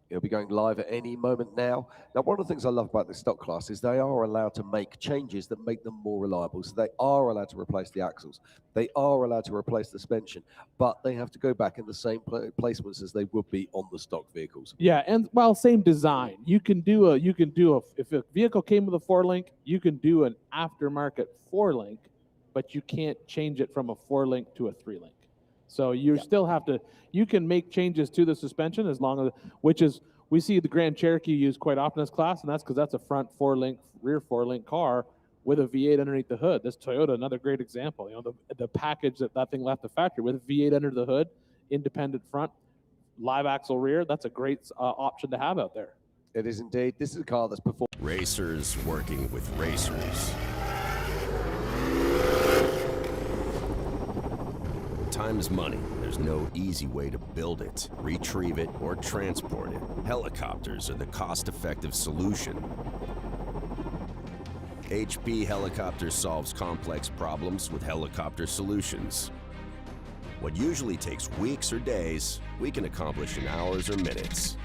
he'll be going live at any moment now. Now, one of the things I love about this stock class is they are allowed to make changes that make them more reliable. So they are allowed to replace the axles. They are allowed to replace the suspension, but they have to go back in the same placements as they would be on the stock vehicles. Yeah, and same design. You can do if a vehicle came with a 4-link, you can do an aftermarket 4-link, but you can't change it from a 4-link to a 3-link. So you still have to, you can make changes to the suspension as long as, we see the Grand Cherokee used quite often as class, and that's because that's a front 4-link, rear 4-link car with a V8 underneath the hood. This Toyota, another great example. The package that thing left the factory with V8 under the hood, independent front, live axle rear. That's a great option to have out there. It is indeed. This is a car that's performed. Racers working with racers. Time is money. There's no easy way to build it, retrieve it, or transport it. Helicopters are the cost-effective solution. HP Helicopter solves complex problems with helicopter solutions. What usually takes weeks or days, we can accomplish in hours or minutes.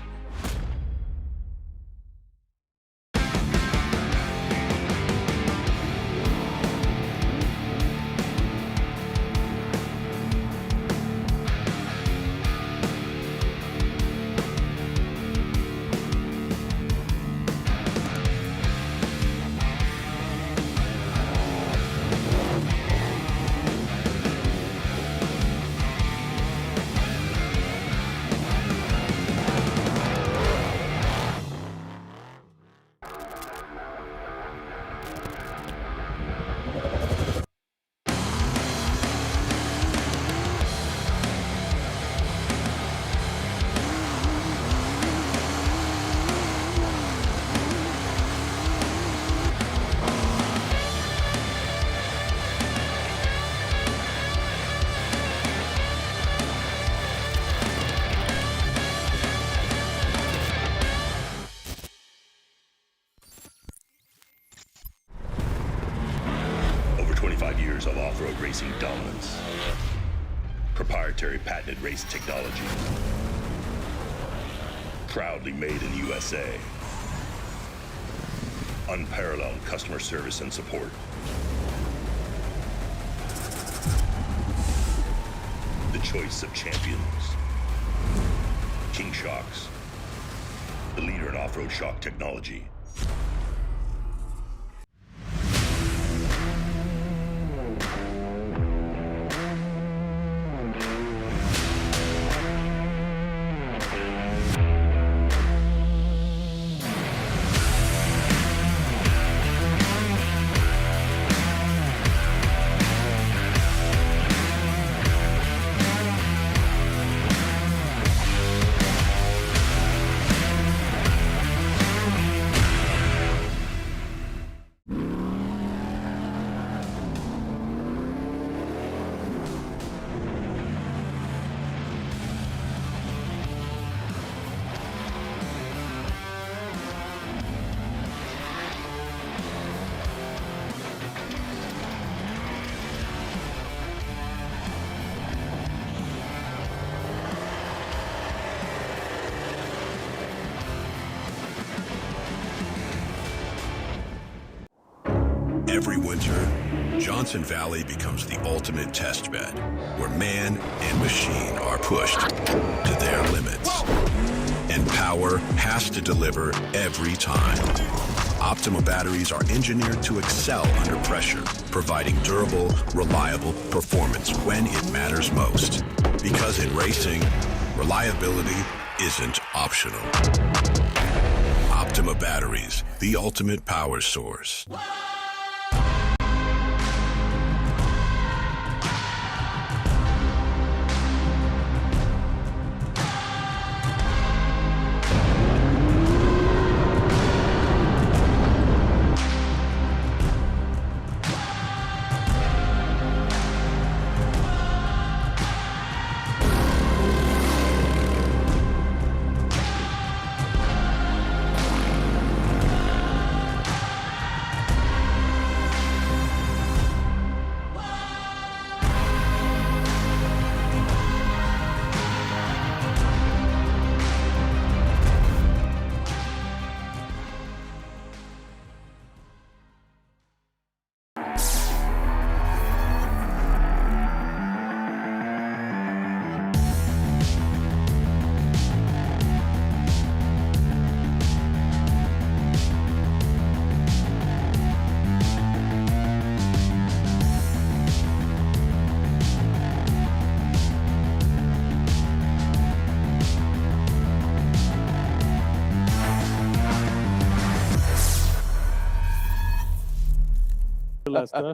Of off-road racing dominance, proprietary patented race technology, proudly made in the USA, unparalleled customer service and support. the choice of champions. King Shocks, the leader in off-road shock technology. Every winter, Johnson Valley becomes the ultimate test bed, where man and machine are pushed to their limits. And power has to deliver every time. Optima batteries are engineered to excel under pressure, providing durable, reliable performance when it matters most. Because in racing, reliability isn't optional. Optima batteries, the ultimate power source.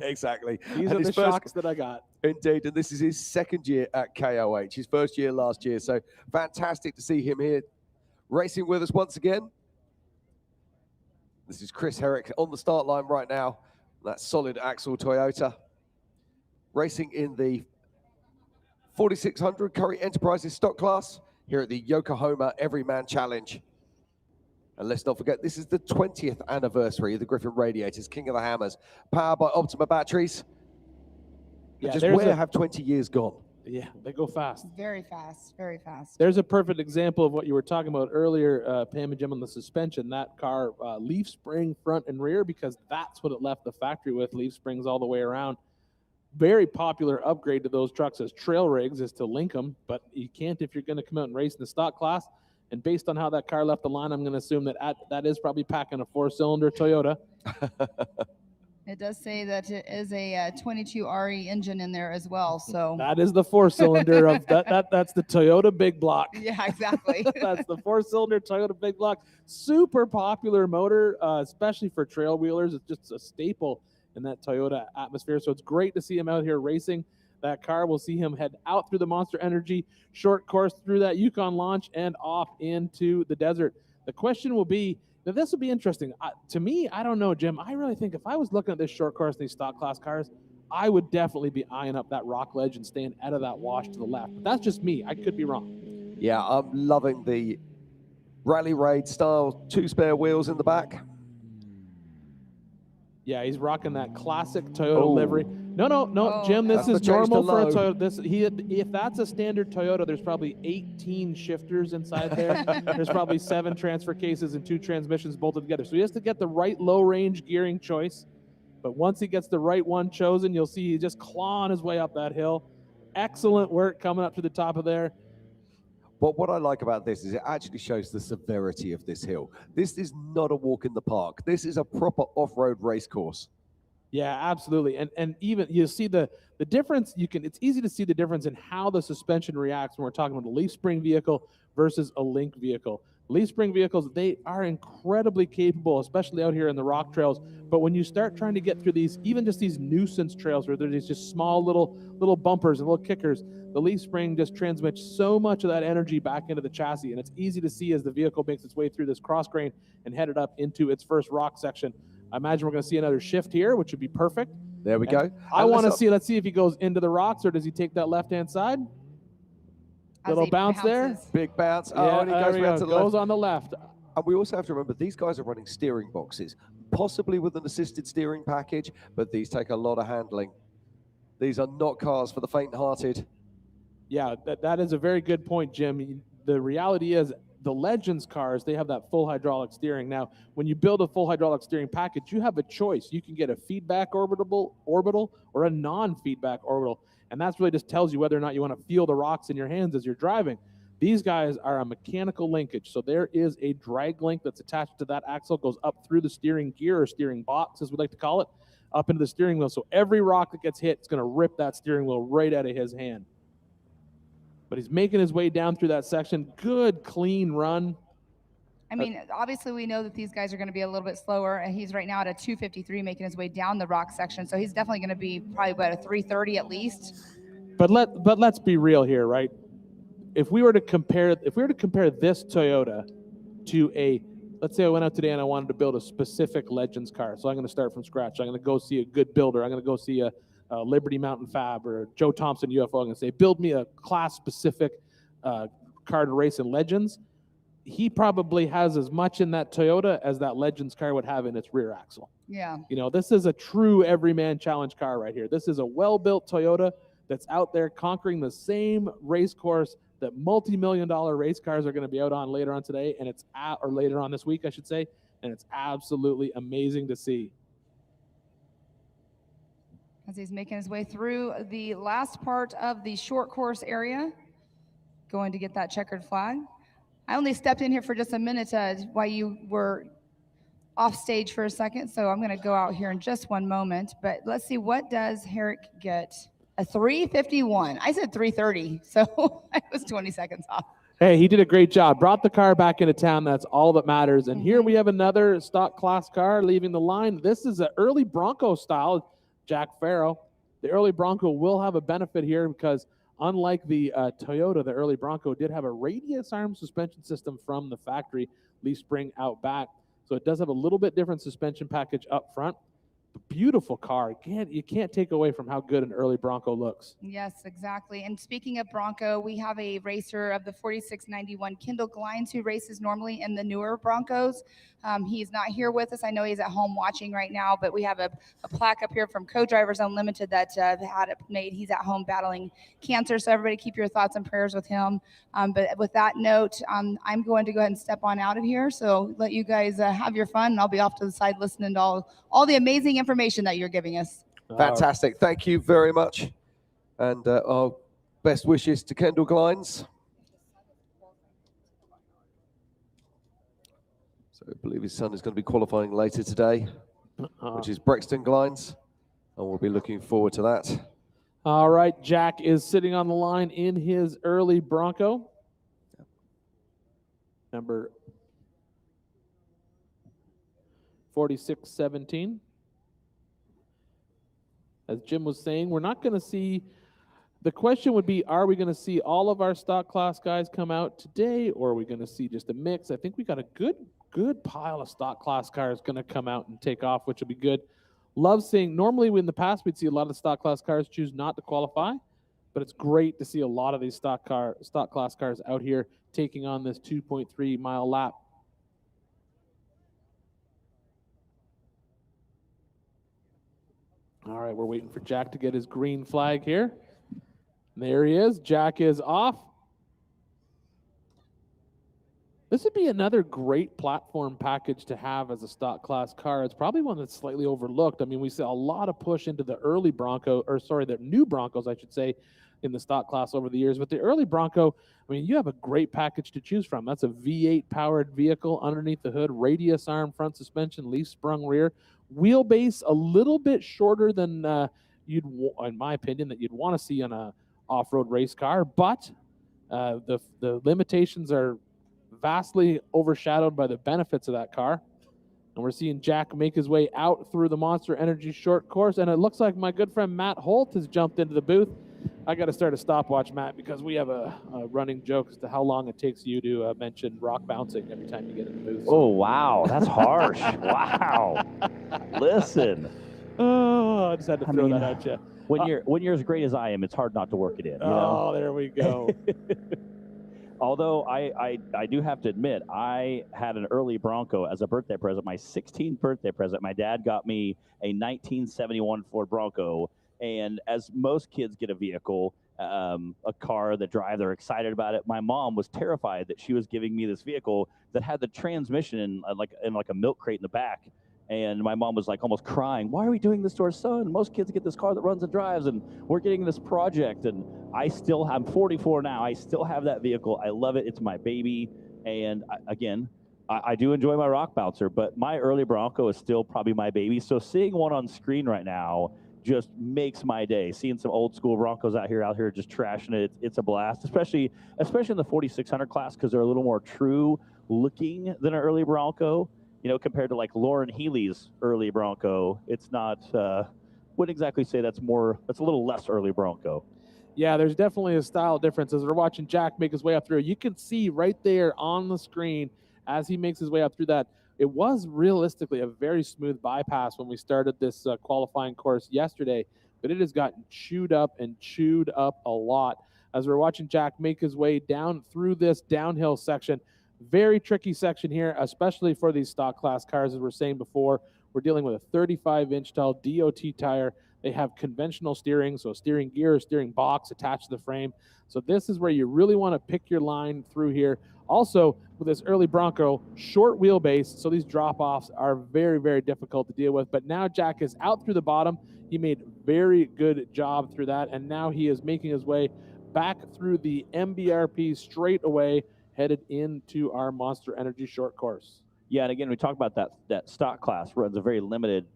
Exactly. These And are the his first- shocks that I got. Indeed, and this is his second year at KOH, his first year last year. So fantastic to see him here racing with us once again. This is Chris Herrick on the start line right now. That solid axle Toyota. Racing in the 4600 Curry Enterprises stock class here at the Yokohama Everyman Challenge. And let's not forget, this is the 20th anniversary of the Griffin Radiators, King of the Hammers, powered by Optima batteries. Yeah, Just where have 20 years gone? Yeah, they go fast. Very fast, very fast. There's a perfect example of what you were talking about earlier, Pam and Jim, on the suspension. That car, leaf spring front and rear, because that's what it left the factory with, leaf springs all the way around. Very popular upgrade to those trucks as trail rigs is to link them, but you can't if you're going to come out and race in the stock class. And based on how that car left the line, I'm going to assume that that is probably packing a 4-cylinder Toyota. It does say that it is a 22 RE engine in there as well. So that is the 4-cylinder of that's the Toyota Big Block. Yeah, exactly. That's the 4-cylinder Toyota Big Block. Super popular motor, especially for trail wheelers. It's just a staple in that Toyota atmosphere. So it's great to see him out here racing that car. We'll see him head out through the Monster Energy short course through that Yukon launch and off into the desert. The question will be, now this will be interesting. To me, I don't know, Jim. I really think if I was looking at this short course in these stock class cars, I would definitely be eyeing up that rock ledge and staying out of that wash to the left. But that's just me. I could be wrong. Yeah, I'm loving the Rally Raid style 2 spare wheels in the back. Yeah, he's rocking that classic Toyota livery. No, Jim, this is normal for a Toyota. If that's a standard Toyota, there's probably 18 shifters inside there. There's probably 7 transfer cases and 2 transmissions bolted together. So he has to get the right low-range gearing choice. But once he gets the right one chosen, you'll see he's just clawing his way up that hill. excellent work coming up to the top of there. But what I like about this is it actually shows the severity of this hill. This is not a walk in the park. This is a proper off-road race course. Yeah, absolutely. And even you see the difference. It's easy to see the difference in how the suspension reacts when we're talking about a leaf spring vehicle versus a link vehicle. Leaf spring vehicles, they are incredibly capable, especially out here in the rock trails. But when you start trying to get through these, even just these nuisance trails where there's just small little bumpers and little kickers, the leaf spring just transmits so much of that energy back into the chassis. And it's easy to see as the vehicle makes its way through this cross grain and headed up into its first rock section. I imagine we're going to see another shift here, which would be perfect. There we go. Let's see if he goes into the rocks or does he take that left-hand side? Little bounce there. Big bounce. Yeah, and he goes round to the goes left. on the left. And we also have to remember, these guys are running steering boxes, possibly with an assisted steering package, but these take a lot of handling. These are not cars for the faint-hearted. Yeah, that is a very good point, Jim. The reality is the Legends cars, they have that full hydraulic steering. Now, when you build a full hydraulic steering package, you have a choice. You can get a feedback orbital or a non-feedback orbital. And that's really just tells you whether or not you want to feel the rocks in your hands as you're driving. These guys are a mechanical linkage. So there is a drag link that's attached to that axle, goes up through the steering gear or steering box, as we like to call it, up into the steering wheel. So every rock that gets hit is going to rip that steering wheel right out of his hand. But he's making his way down through that section. Good, clean run. I mean, obviously we know that these guys are going to be a little bit slower, and he's right now at a 253 making his way down the rock section. So he's definitely going to be probably about a 330 at least. But let's be real here, right? If we were to compare this Toyota to let's say I went out today and I wanted to build a specific Legends car. So I'm going to start from scratch. I'm going to go see a good builder. I'm going to go see a Liberty Mountain Fab or a Joe Thompson UFO. I'm going to say, build me a class-specific car to race in Legends. He probably has as much in that Toyota as that Legends car would have in its rear axle. Yeah. You know, this is a true everyman challenge car right here. This is a well-built Toyota that's out there conquering the same race course that multi-million-dollar race cars are going to be out on later on today, and or later on this week, I should say, and it's absolutely amazing to see. As he's making his way through the last part of the short course area, going to get that checkered flag. I only stepped in here for just a minute while you were off stage for a second, so I'm going to go out here in just one moment. But let's see, what does Herrick get? A 351. I said 330, so I was 20 seconds off. Hey, he did a great job. Brought the car back into town. That's all that matters. And here we have another stock class car leaving the line. This is an early Bronco style, Jack Farrow. The early Bronco will have a benefit here because unlike the Toyota, the early Bronco did have a radius arm suspension system from the factory, leaf spring out back. So it does have a little bit different suspension package up front. Beautiful car. You can't take away from how good an early Bronco looks. Yes, exactly. And speaking of Bronco, we have a racer of the 4691, Kendall Glines, who races normally in the newer Broncos. He's not here with us. I know he's at home watching right now, but we have a plaque up here from Co-Drivers Unlimited that had it made. He's at home battling cancer, so everybody keep your thoughts and prayers with him. But with that note, I'm going to go ahead and step on out of here, so let you guys have your fun, and I'll be off to the side listening to all the amazing information that you're giving us. Fantastic. Thank you very much. And our best wishes to Kendall Glines. So I believe his son is going to be qualifying later today, which is Brexton Glines, and we'll be looking forward to that. All right, Jack is sitting on the line in his early Bronco. Number 4617. As Jim was saying, we're not going to see, the question would be, are we going to see all of our stock class guys come out today, or are we going to see just a mix? I think we got a good pile of stock class cars going to come out and take off, which will be good. Love seeing, normally in the past, we'd see a lot of the stock class cars choose not to qualify, but it's great to see a lot of these stock class cars out here taking on this 2.3 mile lap. All right, we're waiting for Jack to get his green flag here. There he is. Jack is off. This would be another great platform package to have as a stock class car. It's probably one that's slightly overlooked. I mean, we saw a lot of push into the early Bronco, or sorry, the new Broncos, I should say. in the stock class over the years. But the early Bronco, I mean, you have a great package to choose from. That's a V8 powered vehicle underneath the hood, radius arm front suspension, leaf sprung rear, wheelbase a little bit shorter than in my opinion, that you'd want to see on a off-road race car. But the limitations are vastly overshadowed by the benefits of that car. And we're seeing Jack make his way out through the Monster Energy short course. And it looks like my good friend Matt Holt has jumped into the booth. I got to start a stopwatch, Matt, because we have a running joke as to how long it takes you to mention rock bouncing every time you get in the booth. Oh, wow. That's harsh. Wow. Listen. Oh, I just had to throw that at you. When you're as great as I am, it's hard not to work it in. You know? There we go. Although I do have to admit, I had an early Bronco as a birthday present, my 16th birthday present. My dad got me a 1971 Ford Bronco, and as most kids get a vehicle, a car that drive, they're excited about it. My mom was terrified that she was giving me this vehicle that had the transmission in like a milk crate in the back. And my mom was like almost crying, why are we doing this to our son? Most kids get this car that runs and drives, and we're getting this project. And I'm 44 now. I still have that vehicle. I love it. It's my baby. And I do enjoy my rock bouncer, but my early Bronco is still probably my baby. So seeing one on screen right now just makes my day. Seeing some old school Broncos out here just trashing it. It's a blast, especially in the 4600 class, because they're a little more true looking than an early Bronco. You know, compared to like Lauren Healy's early Bronco, it's not, wouldn't exactly say that's a little less early Bronco. Yeah, there's definitely a style difference. As we're watching Jack make his way up through, you can see right there on the screen as he makes his way up through that, it was realistically a very smooth bypass when we started this qualifying course yesterday, but it has gotten chewed up a lot. As we're watching Jack make his way down through this downhill section, very tricky section here, especially for these stock class cars. As we're saying before, we're dealing with a 35-inch tall DOT tire. They have conventional steering, so steering gear, steering box attached to the frame. So this is where you really want to pick your line through here. Also, with this early Bronco, short wheelbase, so these drop-offs are very, very difficult to deal with. But now Jack is out through the bottom. He made very good job through that, and now he is making his way back through the MBRP straight away, headed into our Monster Energy short course. Yeah, and again, we talk about that stock class runs a very limited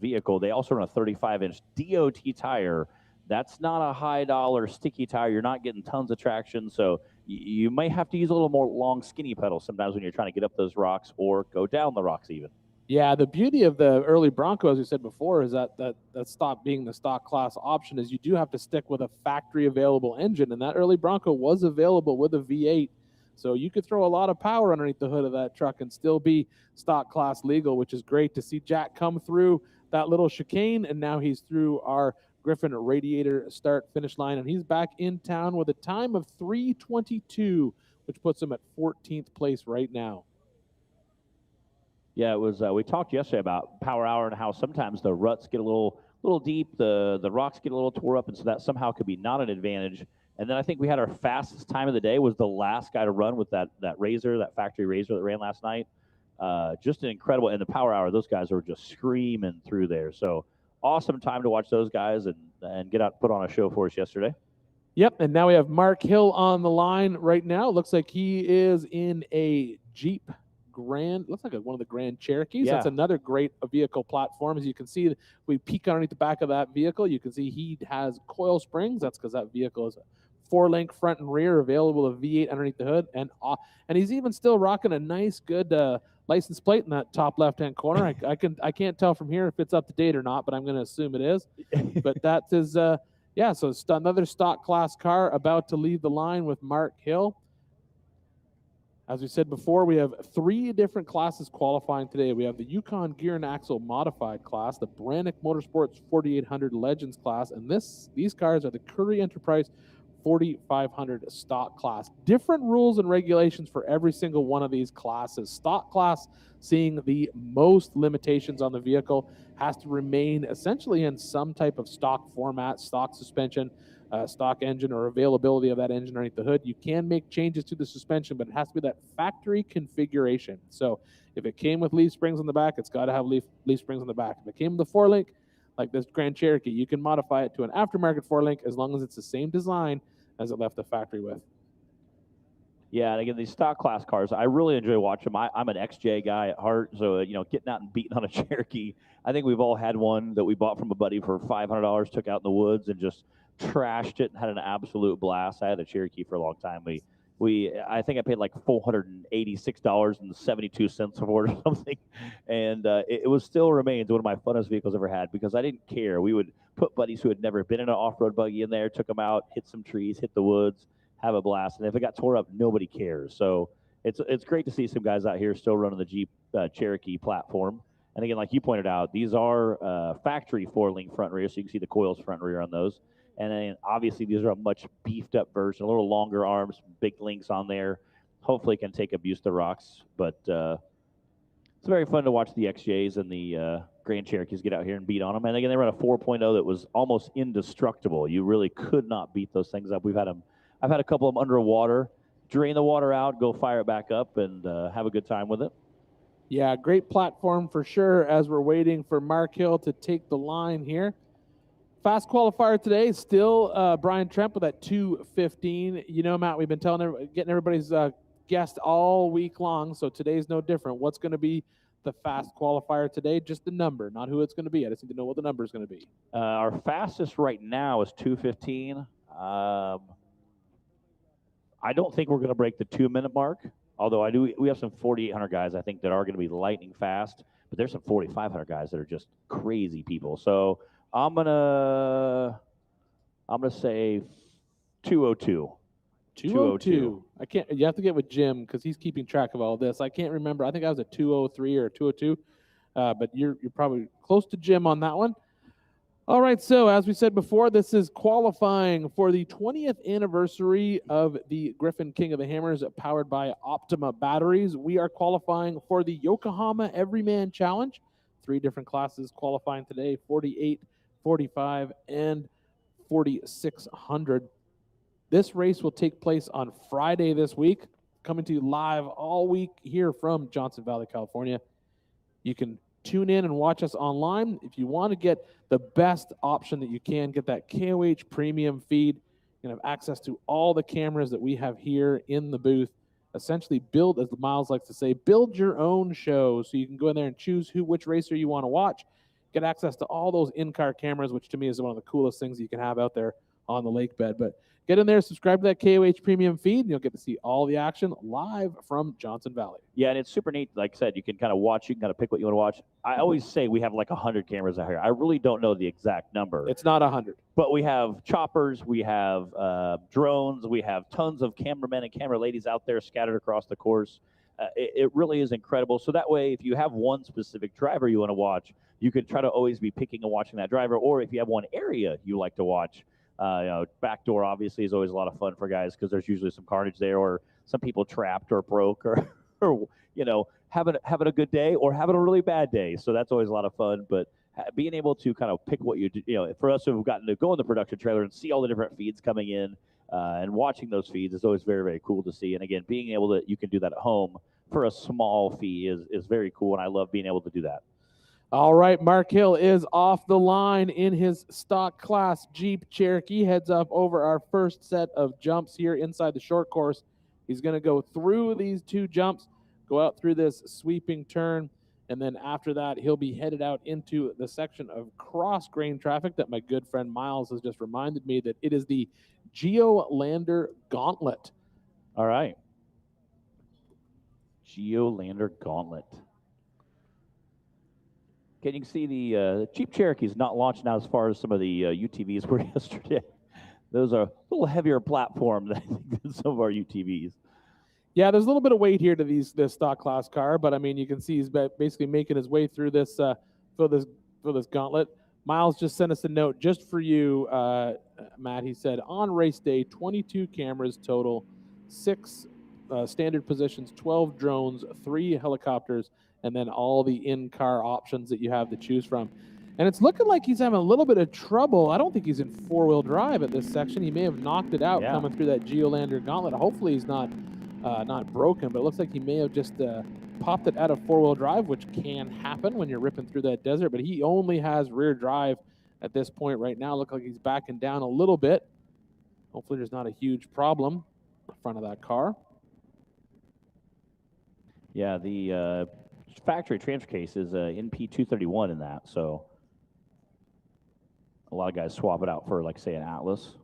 vehicle. They also run a 35-inch DOT tire. That's not a high-dollar sticky tire. You're not getting tons of traction, so you may have to use a little more long, skinny pedals sometimes when you're trying to get up those rocks or go down the rocks even. Yeah, the beauty of the early Bronco, as we said before, is that stop being the stock class option is you do have to stick with a factory-available engine, and that early Bronco was available with a V8. So you could throw a lot of power underneath the hood of that truck and still be stock class legal, which is great to see Jack come through that little chicane. And now he's through our Griffin radiator start finish line, and he's back in town with a time of 3:22, which puts him at 14th place right now. Yeah, it was. We talked yesterday about power hour and how sometimes the ruts get a little deep, the rocks get a little tore up, and so that somehow could be not an advantage. And then I think we had our fastest time of the day was the last guy to run with that Razor, that factory Razor that ran last night. Just an incredible, and the power hour, those guys were just screaming through there. So awesome time to watch those guys and get out and put on a show for us yesterday. Yep, and now we have Mark Hill on the line right now. Looks like he is in a Jeep Grand, looks like one of the Grand Cherokees. Yeah. That's another great vehicle platform. As you can see, we peek underneath the back of that vehicle. You can see he has coil springs. That's because that vehicle is a 4-link front and rear, available a V8 underneath the hood, and he's even still rocking a nice, good license plate in that top left-hand corner. I can't tell from here if it's up to date or not, but I'm going to assume it is. But that is so it's another stock class car about to leave the line with Mark Hill. As we said before, we have 3 different classes qualifying today. We have the Yukon Gear and Axle Modified class, the Brannick Motorsports 4800 Legends class, and these cars are the Currie Enterprise 4500 stock class. Different rules and regulations for every single one of these classes. Stock class, seeing the most limitations on the vehicle, has to remain essentially in some type of stock format, stock suspension, stock engine, or availability of that engine underneath the hood. You can make changes to the suspension, but it has to be that factory configuration. So if it came with leaf springs on the back, it's got to have leaf springs on the back. If it came with the 4-link, like this Grand Cherokee. You can modify it to an aftermarket 4-link as long as it's the same design as it left the factory with. Yeah, and again, these stock class cars, I really enjoy watching them. I'm an XJ guy at heart, so you know, getting out and beating on a Cherokee. I think we've all had one that we bought from a buddy for $500, took out in the woods and just trashed it and had an absolute blast. I had a Cherokee for a long time. I think I paid like $486.72 for it or something, and it was still remains one of my funnest vehicles I've ever had because I didn't care. We would put buddies who had never been in an off-road buggy in there, took them out, hit some trees, hit the woods, have a blast, and if it got tore up, nobody cares. So it's great to see some guys out here still running the Jeep Cherokee platform. And again, like you pointed out, these are factory 4-link front rear, so you can see the coils front rear on those. And then obviously these are a much beefed up version, a little longer arms, big links on there. Hopefully can take abuse to rocks, but it's very fun to watch the XJs and the Grand Cherokees get out here and beat on them. And again, they run a 4.0 that was almost indestructible. You really could not beat those things up. I've had a couple of them underwater, drain the water out, go fire it back up, and have a good time with it. Yeah, great platform for sure as we're waiting for Mark Hill to take the line here. Fast qualifier today, still Brian Tremp with that 2:15. You know, Matt, we've been getting everybody's guessed all week long, so today's no different. What's going to be the fast qualifier today? Just the number, not who it's going to be. I just need to know what the number is going to be. Our fastest right now is 2:15. I don't think we're going to break the 2-minute mark, although we have some 4,800 guys I think that are going to be lightning fast, but there's some 4,500 guys that are just crazy people. So I'm gonna say 2:02. 2:02. I can't. You have to get with Jim because he's keeping track of all this. I can't remember. I think I was a 2:03 or 2:02, but you're probably close to Jim on that one. All right. So as we said before, this is qualifying for the 20th anniversary of the Griffin King of the Hammers, powered by Optima batteries. We are qualifying for the Yokohama Everyman Challenge. 3 different classes qualifying today: 48, 45, and 4,600. This race will take place on Friday this week, coming to you live all week here from Johnson Valley, California. You can tune in and watch us online. If you want to get the best option that you can, get that KOH premium feed, you can have access to all the cameras that we have here in the booth. Essentially build, as Miles likes to say, build your own show. So you can go in there and choose which racer you want to watch, get access to all those in-car cameras, which to me is one of the coolest things you can have out there on the lake bed. But get in there, subscribe to that KOH premium feed, and you'll get to see all the action live from Johnson Valley. Yeah, and it's super neat. Like I said, you can kind of watch, you can kind of pick what you want to watch. I always say we have like 100 cameras out here. I really don't know the exact number. It's not 100. But we have choppers, we have drones, we have tons of cameramen and camera ladies out there scattered across the course. It really is incredible. So that way, if you have one specific driver you want to watch, you could try to always be picking and watching that driver. Or if you have one area you like to watch, backdoor obviously is always a lot of fun for guys because there's usually some carnage there, or some people trapped or broke, or having a good day or having a really bad day. So that's always a lot of fun. But being able to kind of pick what you do, for us who've gotten to go in the production trailer and see all the different feeds coming in and watching those feeds is always very, very cool to see. And again, being able to, you can do that at home for a small fee is very cool. And I love being able to do that. All right, Mark Hill is off the line in his stock class Jeep Cherokee. Heads up over our first set of jumps here inside the short course. He's going to go through these 2 jumps, go out through this sweeping turn, and then after that, he'll be headed out into the section of cross-grain traffic that my good friend Miles has just reminded me that it is the Geolander Gauntlet. All right. Geolander Gauntlet. Okay, you can see the Jeep Cherokee is not launched now as far as some of the UTVs were yesterday. Those are a little heavier platform than some of our UTVs. Yeah, there's a little bit of weight here to this stock class car, but I mean, you can see he's basically making his way through this for this gauntlet. Miles just sent us a note just for you, Matt. He said on race day, 22 cameras total, 6 standard positions, 12 drones, 3 helicopters, and then all the in-car options that you have to choose from. And it's looking like he's having a little bit of trouble. I don't think he's in 4-wheel drive at this section. He may have knocked it out coming through that Geolander Gauntlet. Hopefully he's not broken, but it looks like he may have just popped it out of four-wheel drive, which can happen when you're ripping through that desert, but he only has rear drive at this point right now. Look like he's backing down a little bit. Hopefully there's not a huge problem in front of that car. Yeah, the factory transfer case is NP231 in that, so a lot of guys swap it out for, like, say, an Atlas.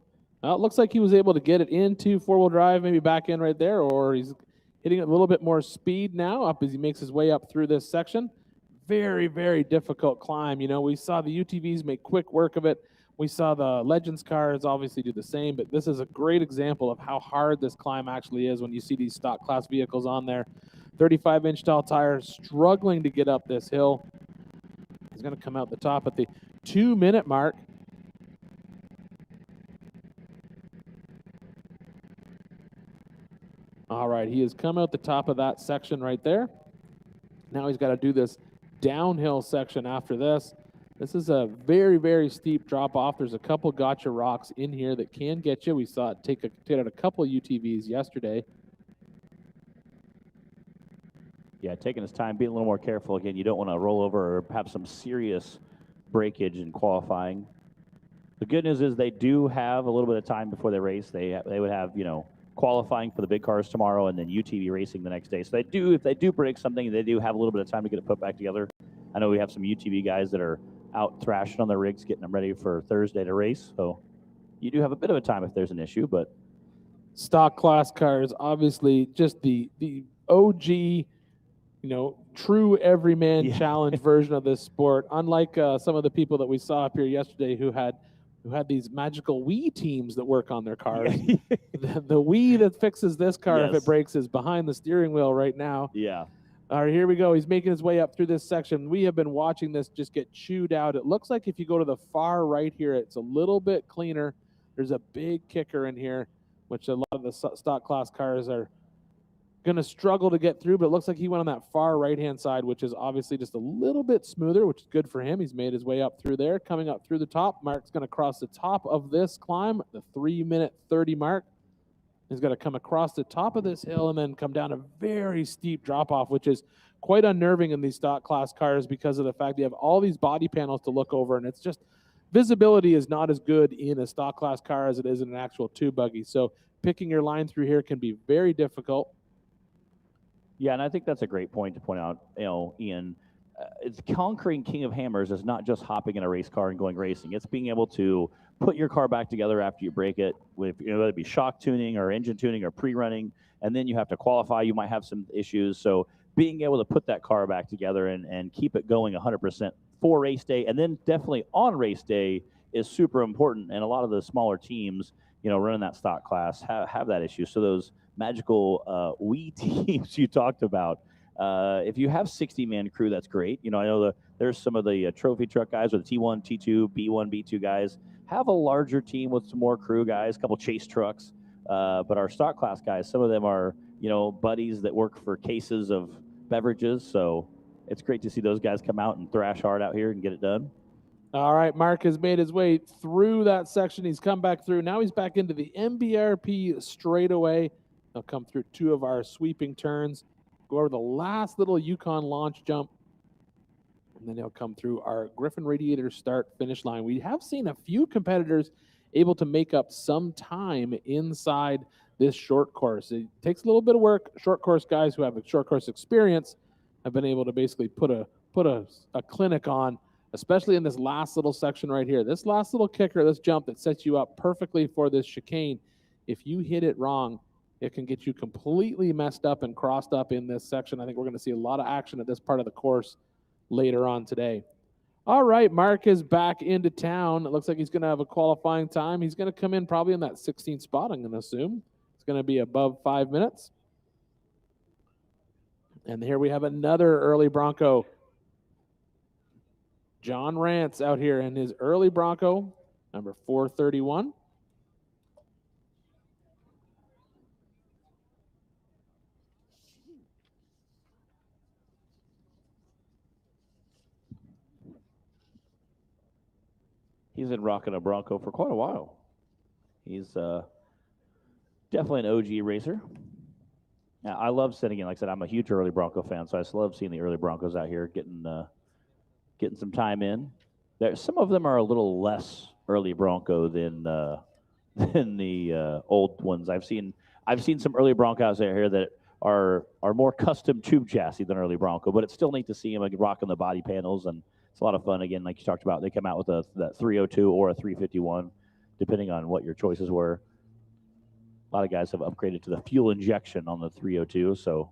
Well, it looks like he was able to get it into four-wheel drive, maybe back in right there, or he's hitting it a little bit more speed now up as he makes his way up through this section. Very, very difficult climb. You know, we saw the UTVs make quick work of it. We saw the Legends cars obviously do the same, but this is a great example of how hard this climb actually is when you see these stock class vehicles on there. 35-inch tall tires, struggling to get up this hill. He's going to come out the top at the 2-minute mark. All right, he has come out the top of that section right there. Now he's got to do this downhill section after this. This is a very, very steep drop off. There's a couple gotcha rocks in here that can get you. We saw it take out a couple UTVs yesterday. Yeah, taking his time, being a little more careful. Again, you don't want to roll over or have some serious breakage in qualifying. The good news is they do have a little bit of time before they race. They would have, you know, qualifying for the big cars tomorrow and then UTV racing the next day. So if they do break something, they do have a little bit of time to get it put back together. I know we have some UTV guys that are out thrashing on their rigs, getting them ready for Thursday to race. So you do have a bit of a time if there's an issue, but stock class cars, obviously just the OG, you know, true everyman challenge version of this sport. Unlike some of the people that we saw up here yesterday who had these magical Wii teams that work on their cars. The Wii that fixes this car if it breaks is behind the steering wheel right now. Yeah. All right, here we go. He's making his way up through this section. We have been watching this just get chewed out. It looks like if you go to the far right here, it's a little bit cleaner. There's a big kicker in here, which a lot of the stock class cars are going to struggle to get through, but it looks like he went on that far right-hand side, which is obviously just a little bit smoother, which is good for him. He's made his way up through there. Coming up through the top, Mark's going to cross the top of this climb, the 3-minute 30 mark. He's got to come across the top of this hill and then come down a very steep drop-off, which is quite unnerving in these stock class cars because of the fact you have all these body panels to look over, and it's just visibility is not as good in a stock class car as it is in an actual two buggy. So picking your line through here can be very difficult. Yeah, and I think that's a great point to point out, you know, Ian. It's conquering King of Hammers is not just hopping in a race car and going racing. It's being able to put your car back together after you break it, with, you know, whether it be shock tuning or engine tuning or pre-running, and then you have to qualify. You might have some issues. So being able to put that car back together and keep it going 100% for race day, and then definitely on race day is super important. And a lot of the smaller teams, you know, running that stock class have that issue. So those magical Wii teams you talked about, if you have 60-man crew, that's great. You know, I know there's some of the trophy truck guys or the T1, T2, B1, B2 guys have a larger team with some more crew guys, a couple chase trucks. But our stock class guys, some of them are, you know, buddies that work for cases of beverages. So it's great to see those guys come out and thrash hard out here and get it done. All right, Mark has made his way through that section. He's come back through. Now he's back into the MBRP straightaway. He'll come through two of our sweeping turns, go over the last little Yukon launch jump, and then he'll come through our Griffin Radiator start finish line. We have seen a few competitors able to make up some time inside this short course. It takes a little bit of work. Short course guys who have a short course experience have been able to basically put a clinic on, especially in this last little section right here. This last little kicker, this jump that sets you up perfectly for this chicane. If you hit it wrong, it can get you completely messed up and crossed up in this section. I think we're going to see a lot of action at this part of the course later on today. All right, Mark is back into town. It looks like he's going to have a qualifying time. He's going to come in probably in that 16th spot, I'm going to assume. It's going to be above 5 minutes. And here we have another early Bronco. John Rance out here in his early Bronco, number 431. He's been rocking a Bronco for quite a while. He's definitely an OG racer. I love sitting in. Like I said, I'm a huge early Bronco fan, so I just love seeing the early Broncos out here getting some time in. Some of them are a little less early Bronco than the old ones. I've seen some early Broncos out here that are more custom tube chassis than early Bronco, but it's still neat to see them like rocking the body panels, and it's a lot of fun. Again, like you talked about, they come out with that 302 or a 351, depending on what your choices were. A lot of guys have upgraded to the fuel injection on the 302, so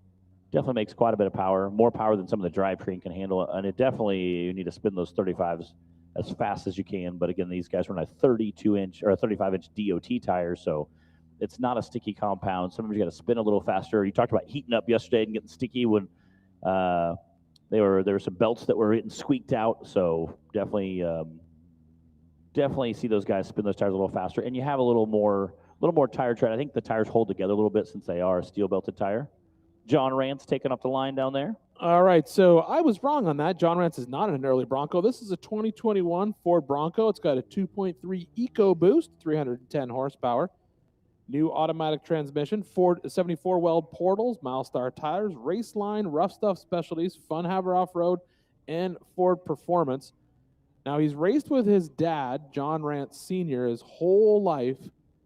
definitely makes quite a bit of power, more power than some of the drivetrain can handle. And it definitely, you need to spin those 35s as fast as you can. But again, these guys run a 32-inch or a 35-inch DOT tire, so it's not a sticky compound. Sometimes you got to spin a little faster. You talked about heating up yesterday and getting sticky when there were some belts that were getting squeaked out. So definitely see those guys spin those tires a little faster, and you have a little more tire tread. I think the tires hold together a little bit since they are a steel belted tire. John Rance taking up the line down there. All right, so I was wrong on that. John Rance is not an early Bronco. This is a 2021 Ford Bronco. It's got a 2.3 EcoBoost, 310 horsepower. New automatic transmission, Ford 74 weld portals, Milestar tires, Raceline, Rough Stuff Specialties, Fun Haver Off-Road, and Ford Performance. Now, he's raced with his dad, John Rance Sr., his whole life.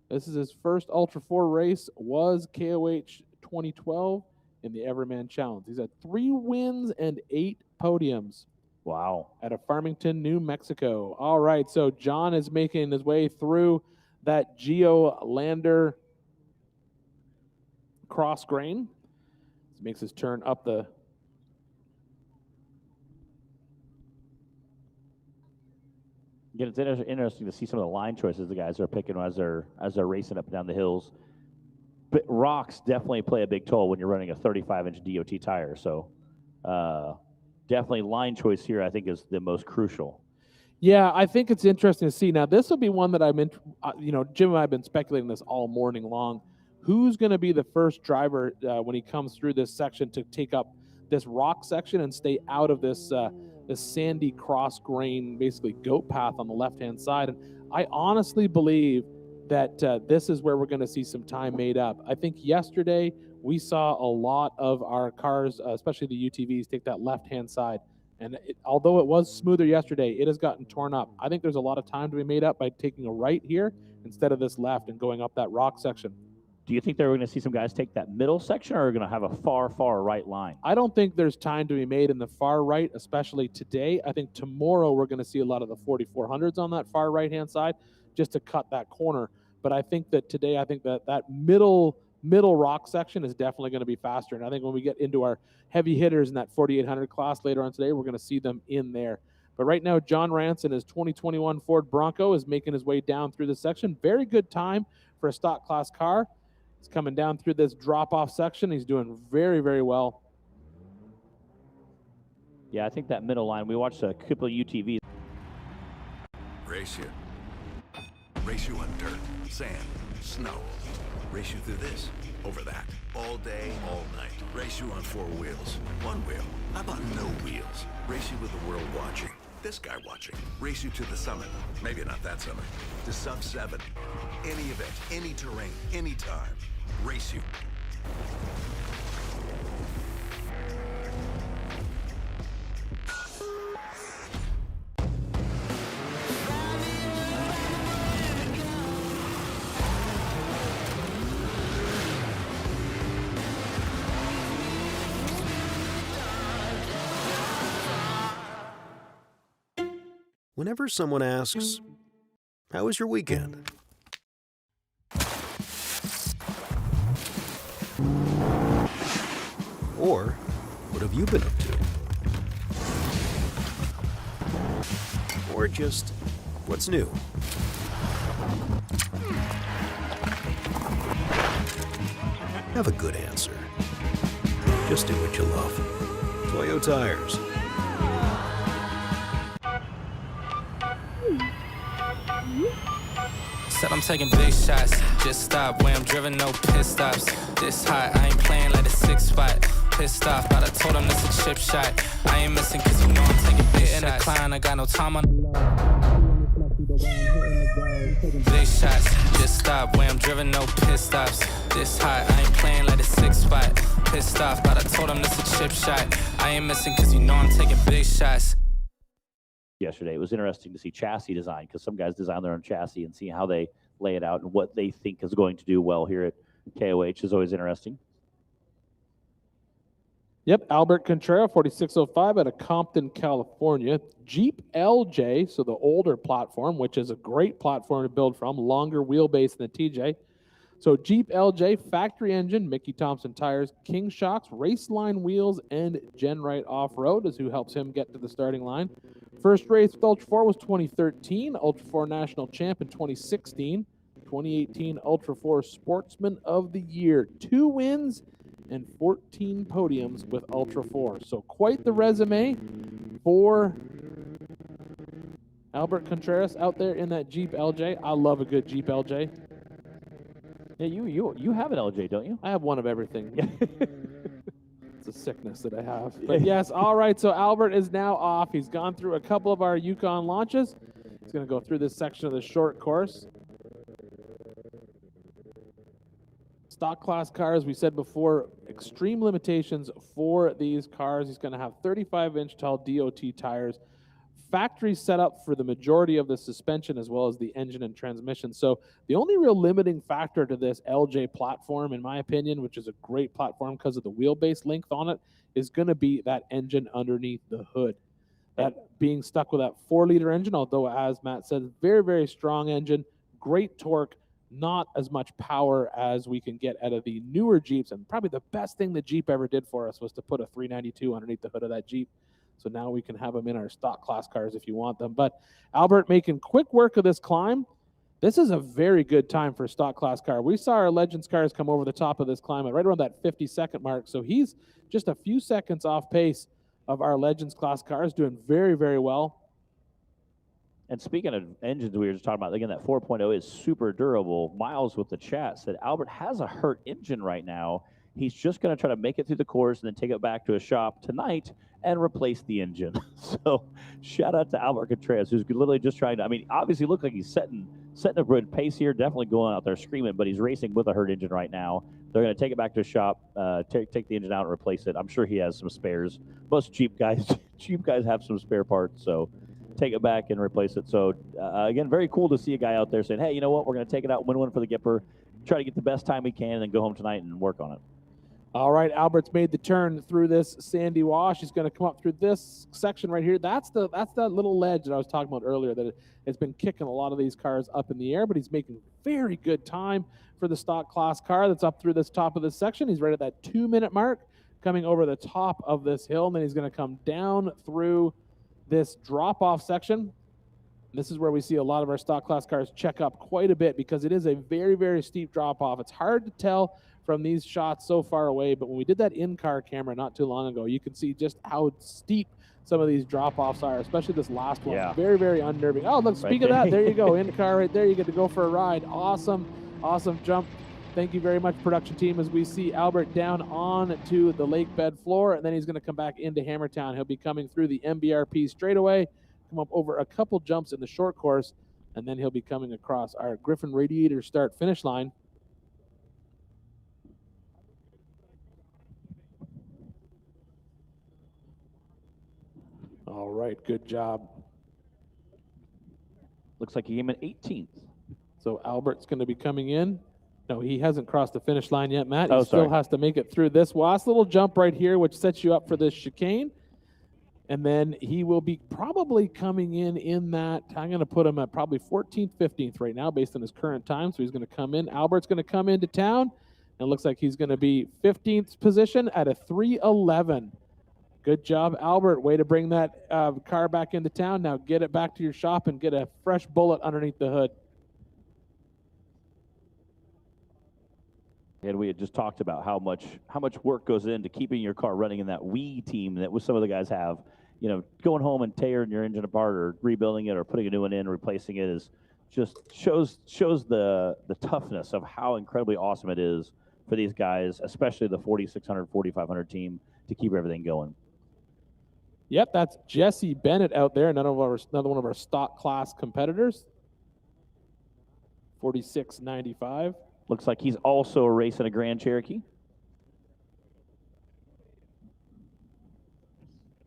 This is his first Ultra 4 race, was KOH 2012 in the Everyman Challenge. He's had 3 wins and 8 podiums. Wow. Out of Farmington, New Mexico. All right, so John is making his way through that Geolander cross grain. He makes his turn up the Again, it's interesting to see some of the line choices the guys are picking as they're racing up and down the hills. But rocks definitely play a big toll when you're running a 35-inch DOT tire. So definitely line choice here, I think, is the most crucial. Yeah, I think it's interesting to see. Now, this will be one that Jim and I have been speculating this all morning long. Who's going to be the first driver when he comes through this section to take up this rock section and stay out of this sandy cross grain, basically goat path on the left-hand side? And I honestly believe that this is where we're going to see some time made up. I think yesterday we saw a lot of our cars, especially the UTVs, take that left-hand side. And although it was smoother yesterday, it has gotten torn up. I think there's a lot of time to be made up by taking a right here instead of this left and going up that rock section. Do you think they're going to see some guys take that middle section, or are going to have a far, far right line? I don't think there's time to be made in the far right, especially today. I think tomorrow we're going to see a lot of the 4400s on that far right-hand side just to cut that corner. But I think that today, that middle rock section is definitely going to be faster. And I think when we get into our heavy hitters in that 4800 class later on today, we're going to see them in there. But right now, John Rance in his 2021 Ford Bronco is making his way down through this section. Very good time for a stock class car. He's coming down through this drop-off section. He's doing very, very well. Yeah, I think that middle line, we watched a couple of UTVs. Race you. Race you on dirt, sand, snow. Race you through this, over that, all day, all night. Race you on 4 wheels, 1 wheel. How about no wheels? Race you with the world watching. This guy watching. Race you to the summit. Maybe not that summit. To sub 7. Any event, any terrain, any time. Race you. Whenever someone asks, "How was your weekend?" Or, "What have you been up to?" Or just, "What's new?" Have a good answer. Just do what you love. Toyo Tires. Said I'm taking big shots, just stop where I'm driven, no pit stops. This hot, I ain't playing like a 6 spot. Pissed off, but I told him this a chip shot. I ain't missing cause you know I'm taking big shots. In the climb, I got no time on big shots, just stop where I'm driven, no pit stops. This hot, I ain't playing like a 6 spot. pissed off, but I told him this a chip shot. I ain't missing cause you know I'm taking big shots. Yesterday, it was interesting to see chassis design, because some guys design their own chassis, and see how they lay it out and what they think is going to do well here at KOH is always interesting. Yep, Albert Contreras, 4605 out of Compton, California. Jeep LJ, so the older platform, which is a great platform to build from, longer wheelbase than the TJ. So Jeep LJ, factory engine, Mickey Thompson tires, King shocks, race line wheels, and Genrite Off-Road is who helps him get to the starting line. First race with Ultra 4 was 2013, Ultra 4 National Champ in 2016, 2018 Ultra 4 Sportsman of the Year. 2 wins and 14 podiums with Ultra 4. So quite the resume for Albert Contreras out there in that Jeep LJ. I love a good Jeep LJ. Yeah, you have an LJ, don't you? I have one of everything. It's a sickness that I have. But yes, all right, so Albert is now off. He's gone through a couple of our Yukon launches. He's going to go through this section of the short course. Stock class cars, we said before, extreme limitations for these cars. He's going to have 35-inch tall DOT tires, factory setup for the majority of the suspension as well as the engine and transmission. So the only real limiting factor to this LJ platform, in my opinion, which is a great platform because of the wheelbase length on it, is going to be that engine underneath the hood. That being stuck with that 4-liter engine, although as Matt said, very, very strong engine, great torque, not as much power as we can get out of the newer Jeeps. And probably the best thing the Jeep ever did for us was to put a 392 underneath the hood of that Jeep. So now we can have them in our stock class cars if you want them. But Albert making quick work of this climb. This is a very good time for a stock class car. We saw our Legends cars come over the top of this climb at right around that 50-second mark. So he's just a few seconds off pace of our Legends class cars, doing very, very well. And speaking of engines, we were just talking about, again, that 4.0 is super durable. Miles with the chat said Albert has a hurt engine right now. He's just going to try to make it through the course and then take it back to a shop tonight and replace the engine. So shout out to Albert Contreras, who's literally just trying to, I mean, obviously look like he's setting a good pace here, definitely going out there screaming, but he's racing with a hurt engine right now. They're going to take it back to a shop, take the engine out and replace it. I'm sure he has some spares. Most Jeep guys have some spare parts, so take it back and replace it. So again, very cool to see a guy out there saying, hey, you know what, we're going to take it out, win one for the Gipper, try to get the best time we can, and then go home tonight and work on it. All right, Albert's made the turn through this sandy wash. He's going to come up through this section right here. That's that little ledge that I was talking about earlier that it's been kicking a lot of these cars up in the air, but he's making very good time for the stock class car that's up through this top of this section. He's right at that 2-minute mark, coming over the top of this hill, and then he's going to come down through this drop-off section. This is where we see a lot of our stock class cars check up quite a bit because it is a very, very steep drop-off. It's hard to tell from these shots so far away, but when we did that in-car camera not too long ago, you can see just how steep some of these drop-offs are, especially this last one. Yeah. Very, very unnerving. Oh, look, speak of that, there you go, in-car right there. You get to go for a ride. Awesome, awesome jump. Thank you very much, production team, as we see Albert down on to the lake bed floor, and then he's going to come back into Hammertown. He'll be coming through the MBRP straightaway, come up over a couple jumps in the short course, and then he'll be coming across our Griffin Radiator start finish line. All right, good job. Looks like he came in 18th. So Albert's going to be coming in. No, he hasn't crossed the finish line yet, Matt. Oh, he still has to make it through this last little jump right here, which sets you up for this chicane. And then he will be probably coming in that, I'm going to put him at probably 14th, 15th right now based on his current time. So he's going to come in. Albert's going to come into town. And it looks like he's going to be 15th position at a 3:11. Good job, Albert. Way to bring that car back into town. Now get it back to your shop and get a fresh bullet underneath the hood. And we had just talked about how much work goes into keeping your car running in that Wii team that some of the guys have. You know, going home and tearing your engine apart or rebuilding it or putting a new one in, replacing it is just shows the toughness of how incredibly awesome it is for these guys, especially the 4,600, 4,500 team, to keep everything going. Yep, that's Jesse Bennett out there, another one of our stock class competitors. 46.95. Looks like he's also racing a Grand Cherokee.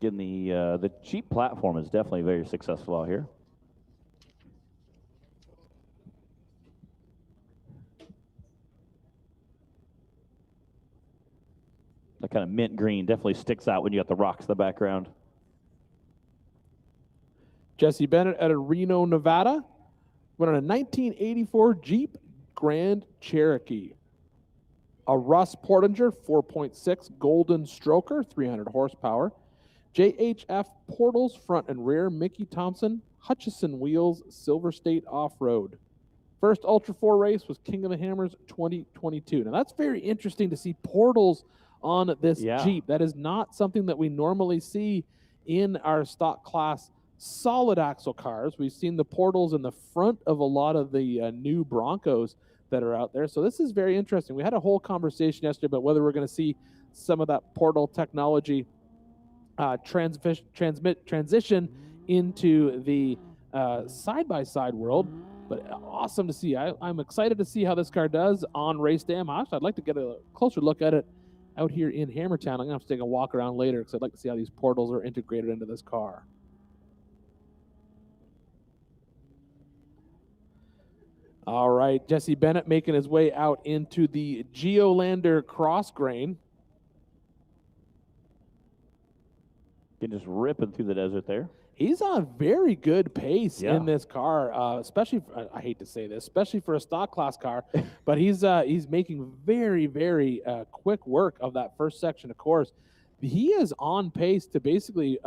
Again, the Jeep platform is definitely very successful out here. That kind of mint green definitely sticks out when you got the rocks in the background. Jesse Bennett out of Reno, Nevada, went on a 1984 Jeep Grand Cherokee. A Russ Portinger 4.6 Golden Stroker, 300 horsepower. JHF Portals front and rear, Mickey Thompson, Hutchison wheels, Silver State Off-Road. First Ultra 4 race was King of the Hammers 2022. Now that's very interesting to see portals on this Jeep. That is not something that we normally see in our stock class solid axle cars. We've seen the portals in the front of a lot of the new Broncos that are out there. So this is very interesting. We had a whole conversation yesterday about whether we're going to see some of that portal technology transition into the side-by-side world. But awesome to see. I'm excited to see how this car does on race day. I'd like to get a closer look at it out here in Hammertown. I'm going to have to take a walk around later because I'd like to see how these portals are integrated into this car. All right, Jesse Bennett making his way out into the Geolander cross grain. Just ripping through the desert there. He's on a very good pace in this car, especially, I hate to say this, especially for a stock class car, but he's making very, very quick work of that first section of course. He is on pace to basically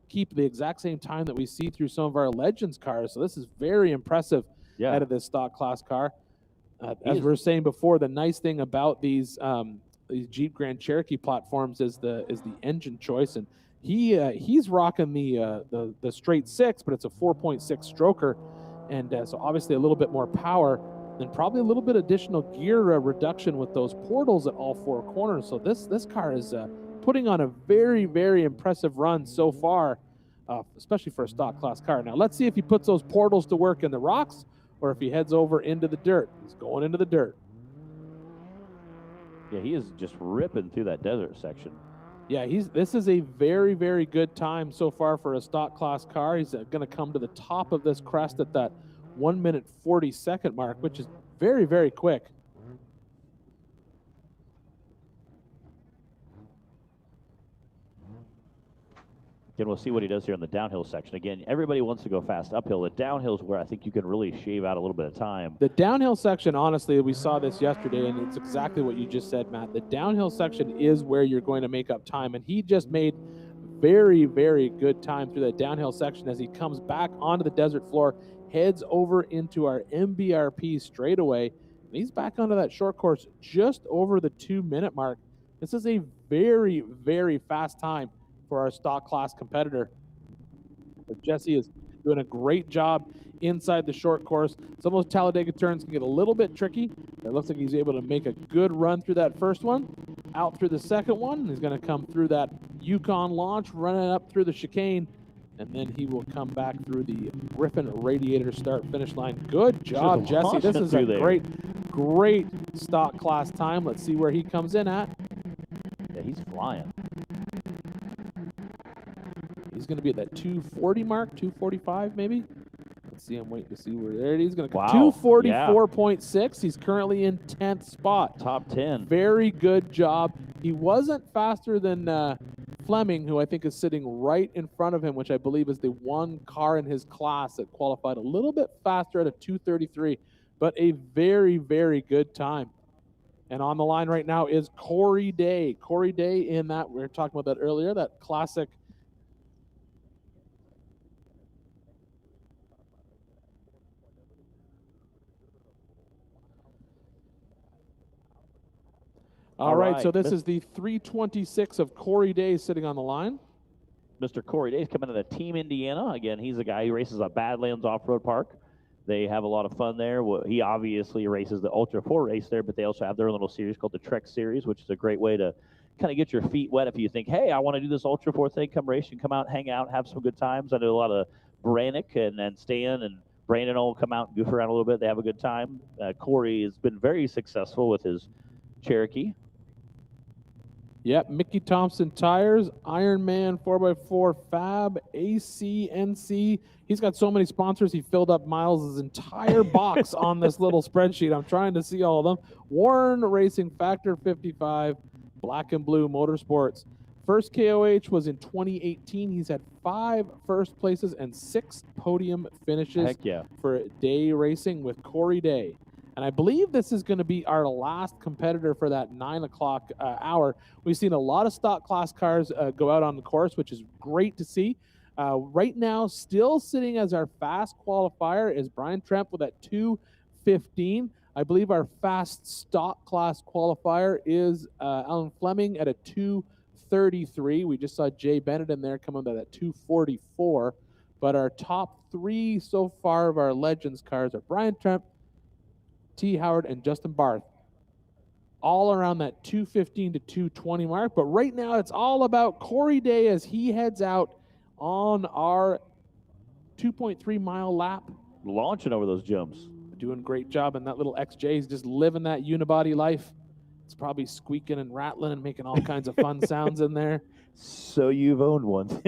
keep the exact same time that we see through some of our Legends cars, so this is very impressive out of this stock class car. As we were saying before, the nice thing about these Jeep Grand Cherokee platforms is the engine choice, and he's rocking the straight 6, but it's a 4.6 stroker, and so obviously a little bit more power and probably a little bit additional gear reduction with those portals at all 4 corners. So this car is putting on a very, very impressive run so far, especially for a stock class car. Now let's see if he puts those portals to work in the rocks or if he heads over into the dirt. He's going into the dirt. Yeah, he is just ripping through that desert section. Yeah, this is a very, very good time so far for a stock class car. He's going to come to the top of this crest at that 1 minute 40 second mark, which is very, very quick. Again, we'll see what he does here in the downhill section. Again, everybody wants to go fast uphill. The downhill is where I think you can really shave out a little bit of time. The downhill section, honestly, we saw this yesterday, and it's exactly what you just said, Matt. The downhill section is where you're going to make up time, and he just made very, very good time through that downhill section as he comes back onto the desert floor, heads over into our MBRP straightaway, and he's back onto that short course just over the 2 minute mark. This is a very, very fast time for our stock class competitor. But Jesse is doing a great job inside the short course. Some of those Talladega turns can get a little bit tricky. It looks like he's able to make a good run through that first one, out through the second one. He's going to come through that Yukon launch, running up through the chicane, and then he will come back through the Griffin Radiator start finish line. Good job, Jesse. This is a great stock class time. Let's see where he comes in at. Yeah, he's flying. He's going to be at that 240 mark, 245 maybe. Let's see. I'm waiting to see where there it is. He's going to come 244.6. He's currently in 10th spot. Top 10. Very good job. He wasn't faster than Fleming, who I think is sitting right in front of him, which I believe is the one car in his class that qualified a little bit faster at a 233, but a very, very good time. And on the line right now is Corey Day. Corey Day in that, we were talking about that earlier, that classic All right, so this is the 326 of Corey Day sitting on the line. Mr. Corey Day is coming to the Team Indiana. Again, he's the guy who races at Badlands Off-Road Park. They have a lot of fun there. He obviously races the Ultra 4 race there, but they also have their little series called the Trek Series, which is a great way to kind of get your feet wet if you think, hey, I want to do this Ultra 4 thing, come racing, come out, hang out, have some good times. I know a lot of Brannick and Stan and Brandon will come out and goof around a little bit. They have a good time. Corey has been very successful with his Cherokee. Yep, Mickey Thompson Tires, Ironman 4x4 Fab, ACNC. He's got so many sponsors, he filled up Miles' entire box on this little spreadsheet. I'm trying to see all of them. Warren Racing, Factor 55, Black and Blue Motorsports. First KOH was in 2018. He's had 5 first places and 6 podium finishes Heck yeah. for Day Racing with Corey Day. And I believe this is going to be our last competitor for that 9 o'clock hour. We've seen a lot of stock class cars go out on the course, which is great to see. Right now, still sitting as our fast qualifier is Brian Tremp with that 2:15. I believe our fast stock class qualifier is Alan Fleming at a 2:33. We just saw Jay Bennett in there coming to that 2:44. But our top 3 so far of our Legends cars are Brian Tremp, T. Howard, and Justin Barth, all around that 2:15 to 2:20 mark. But right now, it's all about Corey Day as he heads out on our 2.3 mile lap. Launching over those jumps. Doing a great job, and that little XJ is just living that unibody life. It's probably squeaking and rattling and making all kinds of fun sounds in there. So you've owned one.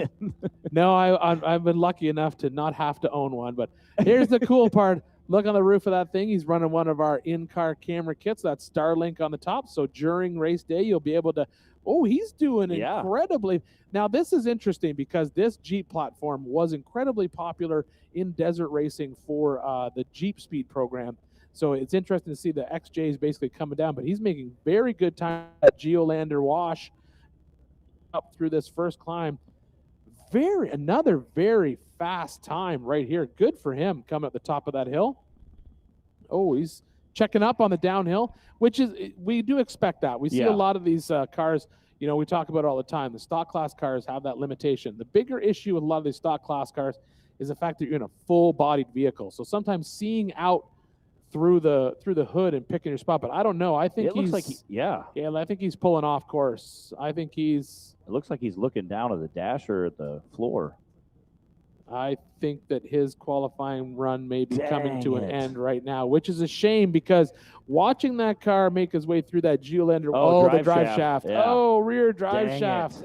No, I've been lucky enough to not have to own one. But here's the cool part. Look on the roof of that thing. He's running one of our in-car camera kits. That's Starlink on the top. So during race day, you'll be able to, oh, he's doing incredibly. Now, this is interesting because this Jeep platform was incredibly popular in desert racing for the Jeep Speed program. So it's interesting to see the XJ is basically coming down, but he's making very good time at Geolander Wash up through this first climb. Another very fast time right here. Good for him coming at the top of that hill. Oh, he's checking up on the downhill, which is, we do expect that. We see a lot of these cars, you know, we talk about it all the time. The stock class cars have that limitation. The bigger issue with a lot of these stock class cars is the fact that you're in a full-bodied vehicle. So sometimes seeing out through the hood and picking your spot, but I don't know. I think looks like I think he's pulling off course. I think he's. It looks like he's looking down at the dash or at the floor. I think that his qualifying run may be coming to an end right now, which is a shame because watching that car make his way through that Geolander, the drive shaft. Yeah. Oh, rear drive shaft.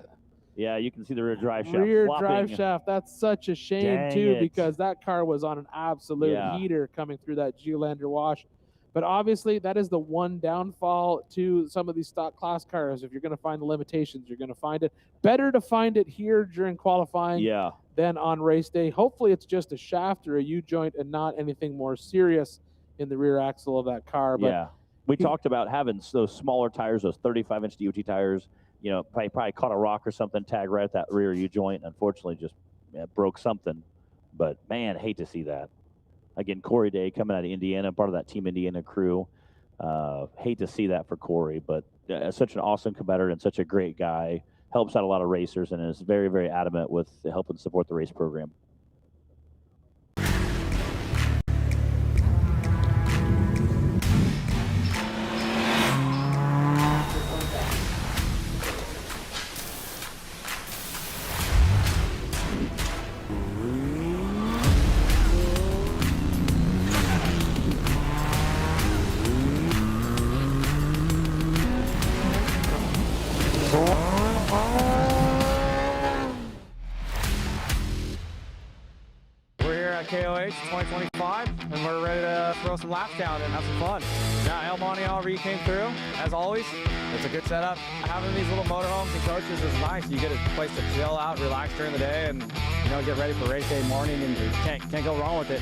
Yeah, you can see the rear drive shaft. Rear flopping. drive shaft. That's such a shame, because that car was on an absolute heater coming through that Geolander wash. But obviously, that is the one downfall to some of these stock class cars. If you're going to find the limitations, you're going to find it. Better to find it here during qualifying than on race day. Hopefully, it's just a shaft or a U-joint and not anything more serious in the rear axle of that car. But we talked about having those smaller tires, those 35-inch DOT tires. You know, probably caught a rock or something, tagged right at that rear U-joint. Unfortunately, just broke something. But, man, hate to see that. Again, Corey Day coming out of Indiana, part of that Team Indiana crew. Hate to see that for Corey, but such an awesome competitor and such a great guy. Helps out a lot of racers and is very, very adamant with helping support the race program. KOH 2025, and we're ready to throw some laps down and have some fun. Now, El Monte already came through, as always. It's a good setup. Having these little motorhomes and coaches is nice. You get a place to chill out, relax during the day, and get ready for race day morning, and you can't go wrong with it.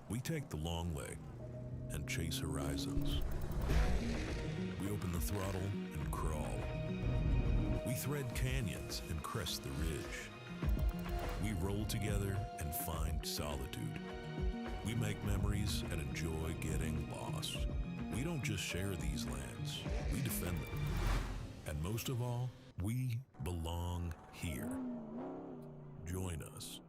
We take the long leg and chase horizons. We open the throttle and crawl. We thread canyons and crest the ridge. We roll together and find solitude. We make memories and enjoy getting lost. We don't just share these lands, we defend them. And most of all, we belong here. Join us.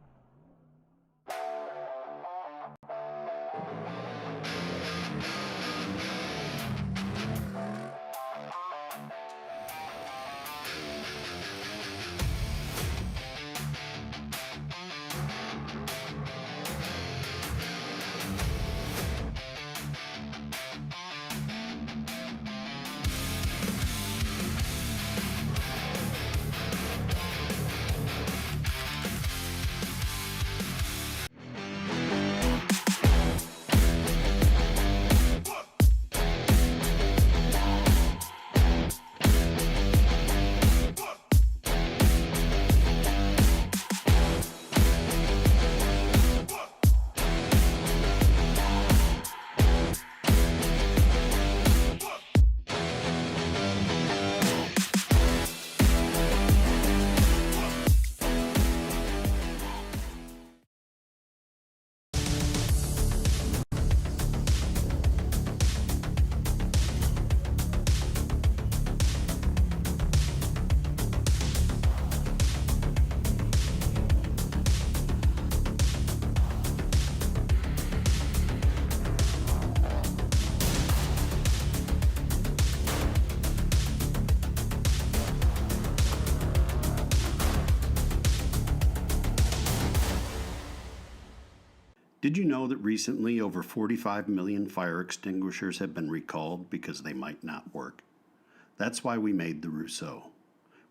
Did you know that recently over 45 million fire extinguishers have been recalled because they might not work? That's why we made the Rousseau.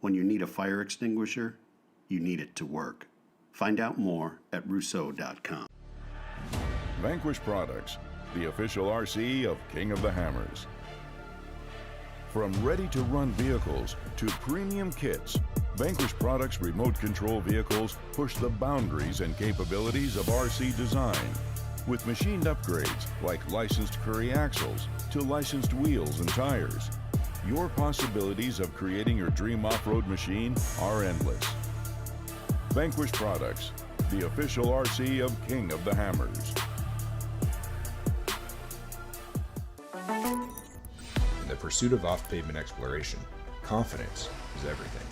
When you need a fire extinguisher, you need it to work. Find out more at rousseau.com. Vanquish Products, the official RC of King of the Hammers. From ready-to-run vehicles to premium kits, Vanquish Products remote control vehicles push the boundaries and capabilities of RC design. With machined upgrades like licensed Curry axles to licensed wheels and tires, your possibilities of creating your dream off-road machine are endless. Vanquish Products, the official RC of King of the Hammers. In the pursuit of off-pavement exploration, confidence is everything.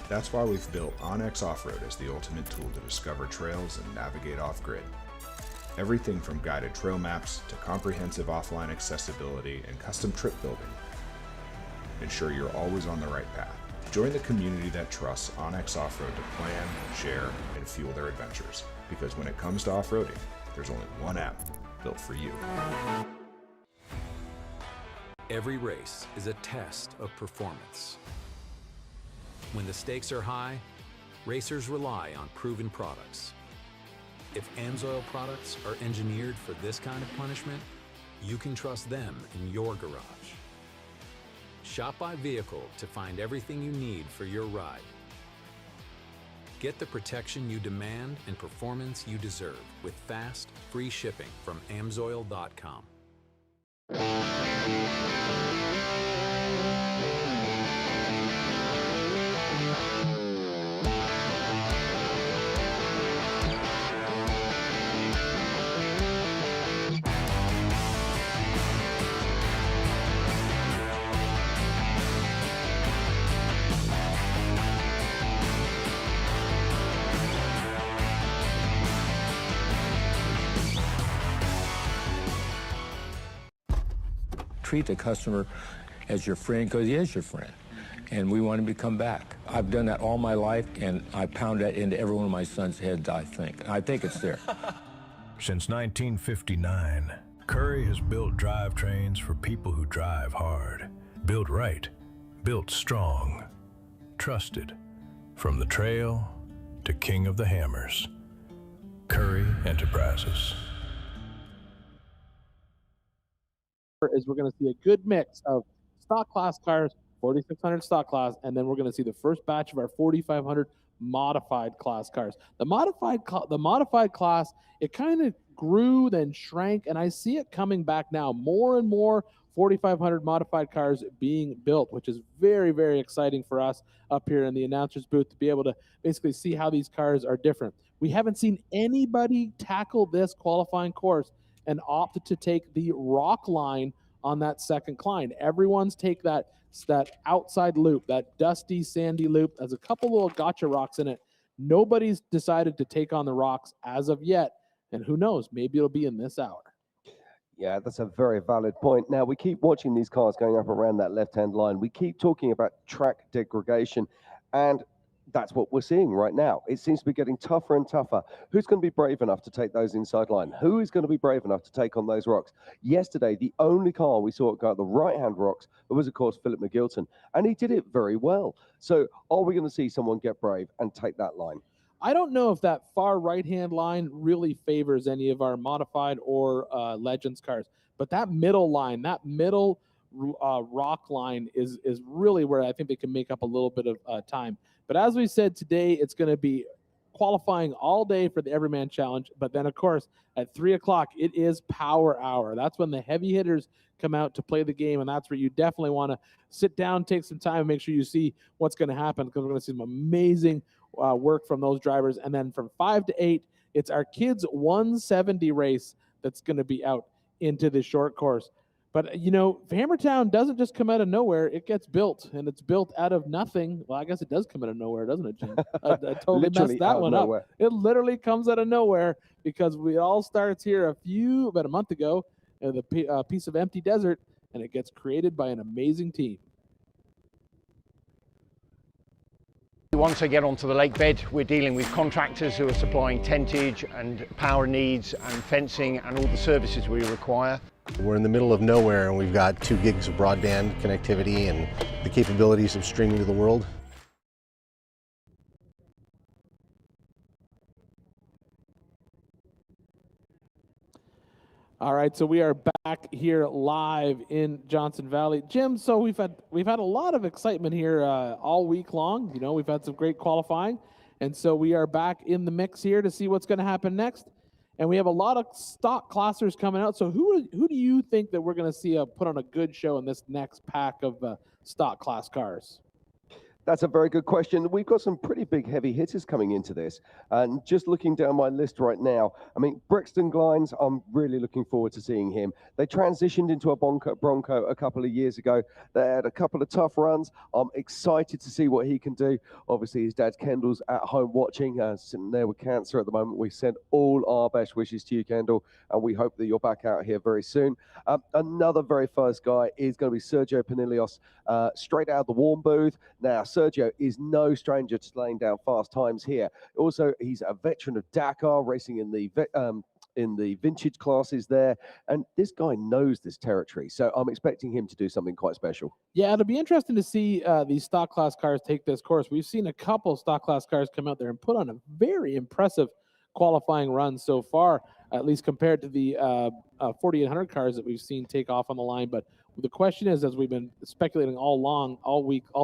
That's why we've built Onyx Off-Road as the ultimate tool to discover trails and navigate off-grid. Everything from guided trail maps to comprehensive offline accessibility and custom trip building. Ensure you're always on the right path. Join the community that trusts Onyx Off-Road to plan, share, and fuel their adventures. Because when it comes to off-roading, there's only one app built for you. Every race is a test of performance. When the stakes are high, racers rely on proven products. If AMSOIL products are engineered for this kind of punishment, you can trust them in your garage. Shop by vehicle to find everything you need for your ride. Get the protection you demand and performance you deserve with fast, free shipping from AMSOIL.com. Treat the customer as your friend because he is your friend. And we want him to come back. I've done that all my life, and I pound that into every one of my son's heads, I think. I think it's there. Since 1959, Curry has built drivetrains for people who drive hard. Built right, built strong, trusted. From the trail to King of the Hammers. Curry Enterprises. Is we're going to see a good mix of stock class cars, 4600 stock class, and then we're going to see the first batch of our 4500 modified class cars. The modified class, it kind of grew then shrank, and I see it coming back now. More and more 4500 modified cars being built, which is very, very exciting for us up here in the announcers booth to be able to basically see how these cars are different. We haven't seen anybody tackle this qualifying course and opted to take the rock line on that second climb. Everyone's take that outside loop, that dusty, sandy loop. There's a couple little gotcha rocks in it. Nobody's decided to take on the rocks as of yet, and who knows, maybe it'll be in this hour. Yeah, that's a very valid point. Now, we keep watching these cars going up around that left-hand line. We keep talking about track degradation, and that's what we're seeing right now. It seems to be getting tougher and tougher. Who's going to be brave enough to take those inside line? Who is going to be brave enough to take on those rocks? Yesterday, the only car we saw go at the right-hand rocks was, of course, Philip McGilton, and he did it very well. So are we going to see someone get brave and take that line? I don't know if that far right-hand line really favors any of our modified or Legends cars, but that middle line, that middle rock line is really where I think they can make up a little bit of time. But as we said today, it's going to be qualifying all day for the Everyman Challenge. But then, of course, at 3 o'clock, it is power hour. That's when the heavy hitters come out to play the game, and that's where you definitely want to sit down, take some time, and make sure you see what's going to happen, because we're going to see some amazing work from those drivers. And then from 5 to 8, it's our kids 170 race that's going to be out into the short course. But, you know, Hammertown doesn't just come out of nowhere. It gets built, and it's built out of nothing. Well, I guess it does come out of nowhere, doesn't it, Jim? I totally messed that one up. It literally comes out of nowhere, because it all starts here about a month ago, in the piece of empty desert, and it gets created by an amazing team. Once I get onto the lake bed, we're dealing with contractors who are supplying tentage and power needs and fencing and all the services we require. We're in the middle of nowhere, and we've got 2 gigs of broadband connectivity and the capabilities of streaming to the world. All right, so we are back here live in Johnson Valley. Jim, so we've had a lot of excitement here all week long. You know, we've had some great qualifying, and so we are back in the mix here to see what's going to happen next. And we have a lot of stock classers coming out. So who do you think that we're going to see put on a good show in this next pack of stock class cars? That's a very good question. We've got some pretty big heavy hitters coming into this. And just looking down my list right now, I mean, Brixton Glines, I'm really looking forward to seeing him. They transitioned into a Bronco a couple of years ago. They had a couple of tough runs. I'm excited to see what he can do. Obviously, his dad Kendall's at home watching, sitting there with cancer at the moment. We send all our best wishes to you, Kendall, and we hope that you're back out here very soon. Another very first guy is going to be Sergio Panilios, straight out of the warm booth. Now, Sergio is no stranger to laying down fast times here. Also, he's a veteran of Dakar, racing in the vintage classes there, and this guy knows this territory, so I'm expecting him to do something quite special. Yeah, it'll be interesting to see these stock class cars take this course. We've seen a couple stock class cars come out there and put on a very impressive qualifying run so far, at least compared to the 4800 cars that we've seen take off on the line. But the question is, as we've been speculating all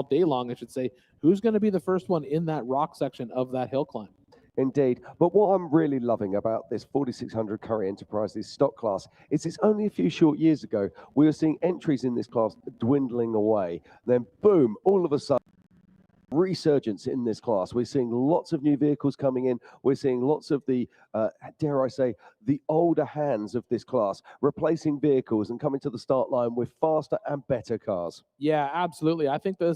day long, I should say, who's going to be the first one in that rock section of that hill climb? Indeed. But what I'm really loving about this 4600 Curry Enterprises stock class is it's only a few short years ago we were seeing entries in this class dwindling away. Then boom, all of a sudden, resurgence in this class. We're seeing lots of new vehicles coming in. We're seeing lots of the, dare I say, the older hands of this class replacing vehicles and coming to the start line with faster and better cars. Yeah, absolutely. I think the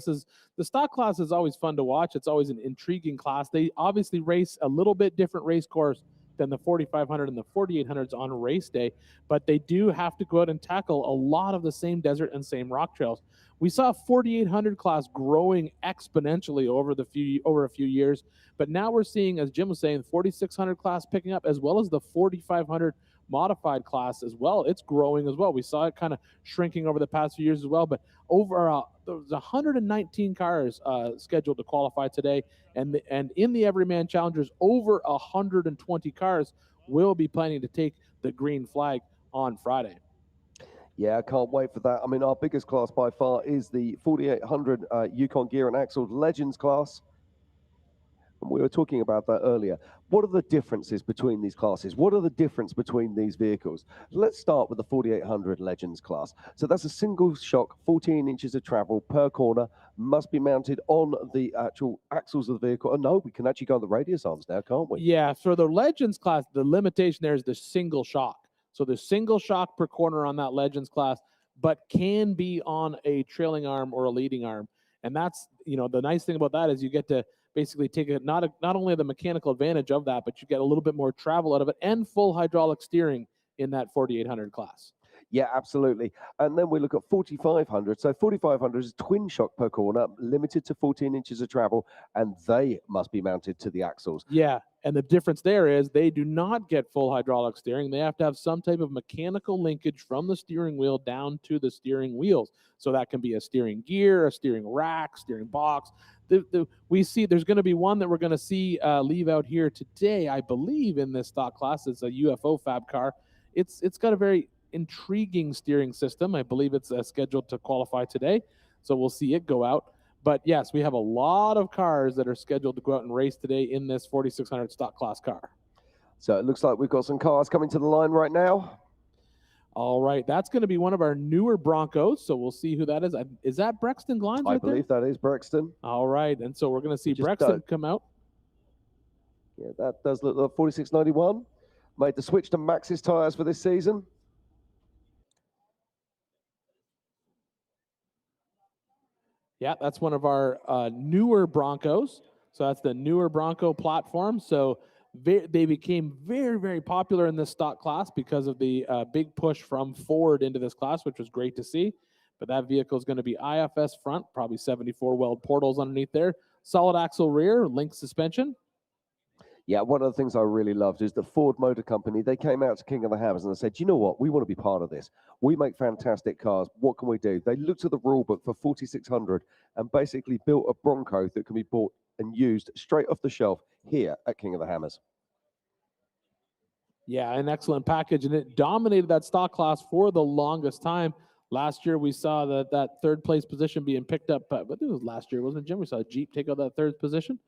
stock class is always fun to watch. It's always an intriguing class. They obviously race a little bit different race course than the 4500 and the 4800s on race day, but they do have to go out and tackle a lot of the same desert and same rock trails. We saw a 4800 class growing exponentially over a few years, but now we're seeing, as Jim was saying, the 4600 class picking up, as well as the 4500 modified class as well. It's growing as well. We saw it kind of shrinking over the past few years as well, but over there's 119 cars scheduled to qualify today, and in the Everyman Challengers, over 120 cars will be planning to take the green flag on Friday. Yeah, I can't wait for that. I mean, our biggest class by far is the 4800 Yukon Gear and Axle Legends class. And we were talking about that earlier. What are the differences between these classes? What are the difference between these vehicles? Let's start with the 4800 Legends class. So that's a single shock, 14 inches of travel per corner, must be mounted on the actual axles of the vehicle. Oh no, we can actually go on the radius arms now, can't we? Yeah, for the Legends class, the limitation there is the single shock. So the single shock per corner on that Legends class. but can be on a trailing arm or a leading arm. And that's, the nice thing about that is you get to basically take not only the mechanical advantage of that, but you get a little bit more travel out of it and full hydraulic steering in that 4800 class. Yeah, absolutely. And then we look at 4500. So 4500 is twin shock per corner, limited to 14 inches of travel, and they must be mounted to the axles. Yeah, and the difference there is they do not get full hydraulic steering. They have to have some type of mechanical linkage from the steering wheel down to the steering wheels. So that can be a steering gear, a steering rack, steering box. We see there's going to be one that we're going to see leave out here today, I believe, in this stock class. It's a UFO fab car. It's got a very intriguing steering system. I believe it's scheduled to qualify today, so we'll see it go out. But yes, we have a lot of cars that are scheduled to go out and race today in this 4600 stock class car. So it looks like we've got some cars coming to the line right now. All right, that's going to be one of our newer Broncos, so we'll see who that is. Is that Brexton Glines I believe that is Brexton. All right, and so we're going to see Brexton come out. Yeah, that does look like 4691. Made the switch to Maxxis tyres for this season. Yeah, that's one of our newer Broncos. So that's the newer Bronco platform. So they became very, very popular in this stock class because of the big push from Ford into this class, which was great to see. But that vehicle is going to be IFS front, probably 74 weld portals underneath there. Solid axle rear, link suspension. Yeah, one of the things I really loved is the Ford Motor Company. They came out to King of the Hammers and they said, you know what? We want to be part of this. We make fantastic cars. What can we do? They looked at the rule book for 4600 and basically built a Bronco that can be bought and used straight off the shelf here at King of the Hammers. Yeah, an excellent package, and it dominated that stock class for the longest time. Last year, we saw that third place position being picked up, but it was last year, wasn't it, Jim? We saw Jeep take out that third position.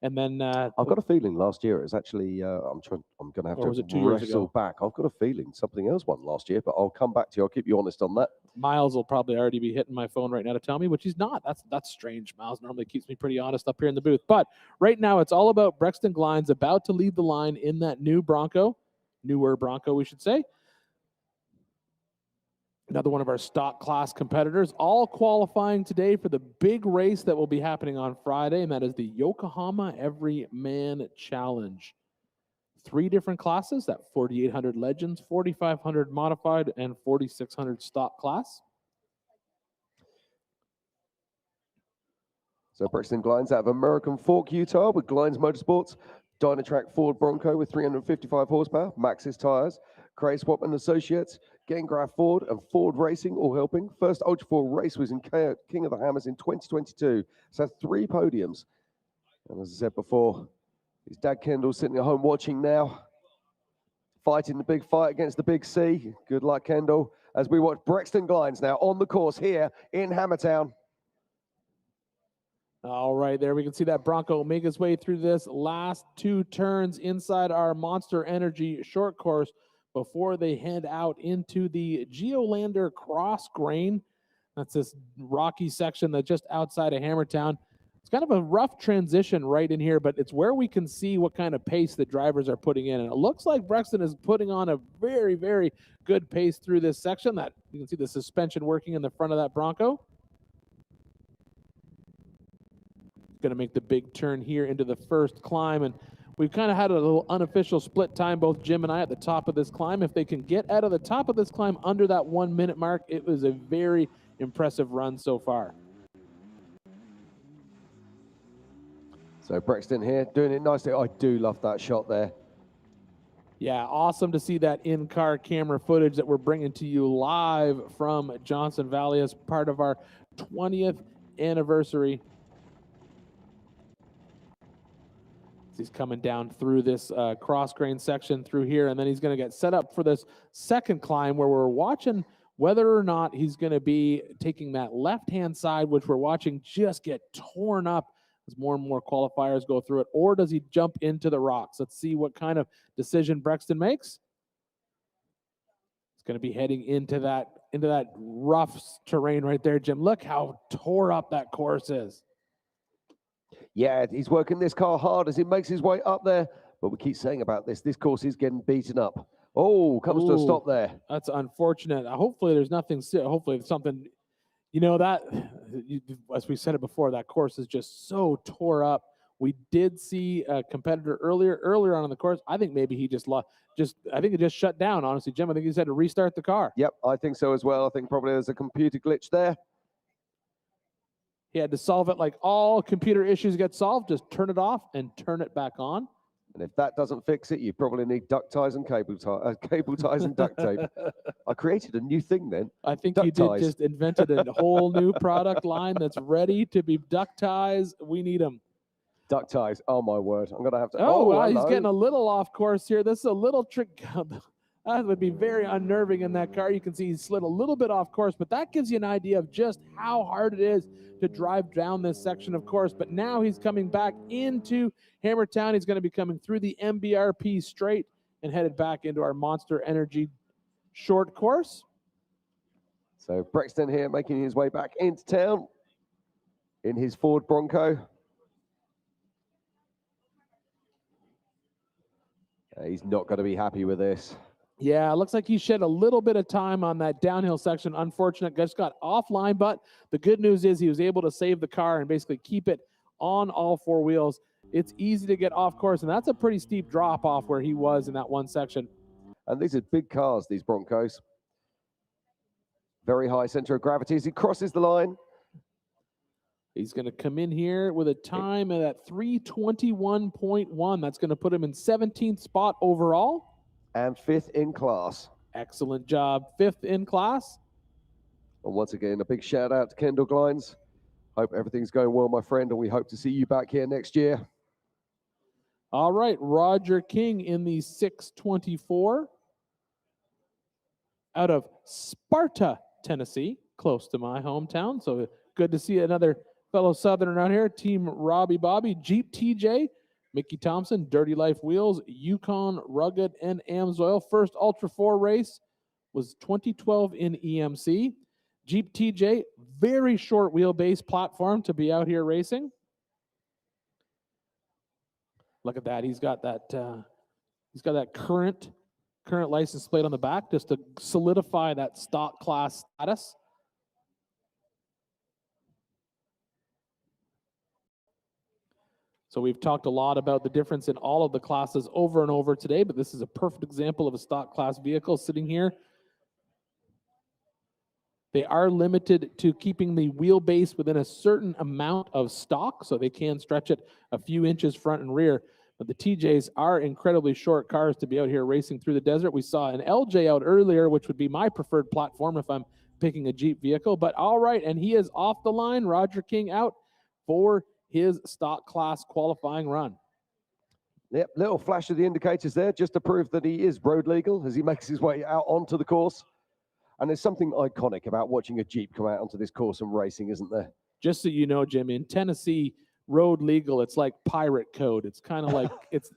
And then I've got a feeling last year it was actually I'm going to have to wrestle back. I've got a feeling something else won last year, but I'll come back to you. I'll keep you honest on that. Miles will probably already be hitting my phone right now to tell me, which he's not. That's strange. Miles normally keeps me pretty honest up here in the booth. But right now it's all about Brexton Glines about to lead the line in that newer Bronco, we should say. Another one of our stock class competitors, all qualifying today for the big race that will be happening on Friday, and that is the Yokohama Everyman Challenge. 3 different classes, that 4800 Legends, 4500 Modified, and 4600 stock class. So Brexton Glines out of American Fork, Utah, with Glines Motorsports, Dynatrack Ford Bronco with 355 horsepower, Maxxis tyres, Cray Swapman Associates, Gengraf Ford, and Ford Racing all helping. First Ultra 4 race was in King of the Hammers in 2022. So 3 podiums. And as I said before, his dad Kendall sitting at home watching now, fighting the big fight against the big C. Good luck, Kendall, as we watch Brexton Glines now on the course here in Hammertown. All right, there we can see that Bronco make its way through this last 2 turns inside our Monster Energy short course before they head out into the Geolander Cross Grain. That's this rocky section that's just outside of Hammertown. It's kind of a rough transition right in here, but it's where we can see what kind of pace the drivers are putting in. And it looks like Brexton is putting on a very, very good pace through this section. That you can see the suspension working in the front of that Bronco. Going to make the big turn here into the first climb, and we've kind of had a little unofficial split time, both Jim and I, at the top of this climb. If they can get out of the top of this climb under that 1 minute mark, it was a very impressive run so far. So Brexton here doing it nicely. I do love that shot there. Yeah, awesome to see that in-car camera footage that we're bringing to you live from Johnson Valley as part of our 20th anniversary. He's coming down through this cross grain section through here, and then he's going to get set up for this second climb where we're watching whether or not he's going to be taking that left-hand side, which we're watching just get torn up as more and more qualifiers go through it, or does he jump into the rocks? Let's see what kind of decision Brexton makes. He's going to be heading into that rough terrain right there, Jim. Look how tore up that course is. Yeah, he's working this car hard as he makes his way up there. But we keep saying about this course is getting beaten up. Oh, comes to a Ooh, stop there. That's unfortunate. Hopefully there's nothing, hopefully it's something, you know, that, as we said it before, that course is just so tore up. We did see a competitor earlier on in the course. I think maybe he just I think it just shut down, honestly, Jim. I think he just had to restart the car. Yep, I think so as well. I think probably there's a computer glitch there. He had to solve it like all computer issues get solved. Just turn it off and turn it back on. And if that doesn't fix it, you probably need duct ties and cable ties and duct tape. I created a new thing then. I think duct you did ties. just invented a whole new product line that's ready to be duct ties. We need them. Duct ties. Oh my word! I'm gonna have to. Oh, wow, he's hello. getting a little off course here. This is a little trick. That would be very unnerving in that car. You can see he slid a little bit off course, but that gives you an idea of just how hard it is to drive down this section of course. But now he's coming back into Hammertown. He's going to be coming through the MBRP straight and headed back into our Monster Energy short course. So Brexton here making his way back into town in his Ford Bronco. He's not going to be happy with this. Yeah, it looks like he shed a little bit of time on that downhill section. Unfortunate, just got offline, but the good news is he was able to save the car and basically keep it on all four wheels. It's easy to get off course, and that's a pretty steep drop off where he was in that one section. And these are big cars, these Broncos. Very high center of gravity as he crosses the line. He's going to come in here with a time at 3:21.1. That's going to put him in 17th spot overall. And 5th in class. Excellent job. 5th in class. And once again, a big shout out to Kendall Glines. Hope everything's going well, my friend, and we hope to see you back here next year. All right, Roger King in the 624 out of Sparta, Tennessee, close to my hometown. So good to see another fellow Southerner out here. Team Robbie Bobby, Jeep TJ, Mickey Thompson, Dirty Life Wheels, Yukon Rugged, and Amsoil. First Ultra 4 race was 2012 in EMC. Jeep TJ, very short wheelbase platform to be out here racing. Look at that. He's got that current license plate on the back just to solidify that stock class status. So we've talked a lot about the difference in all of the classes over and over today, but this is a perfect example of a stock class vehicle sitting here. They are limited to keeping the wheelbase within a certain amount of stock, so they can stretch it a few inches front and rear. But the TJs are incredibly short cars to be out here racing through the desert. We saw an LJ out earlier, which would be my preferred platform if I'm picking a Jeep vehicle. But all right, and he is off the line. Roger King out for his stock class qualifying run. Yep, little flash of the indicators there just to prove that he is road legal as he makes his way out onto the course. And there's something iconic about watching a Jeep come out onto this course and racing, isn't there? Just so you know, Jim, in Tennessee, road legal, it's like pirate code. It's kind of like it's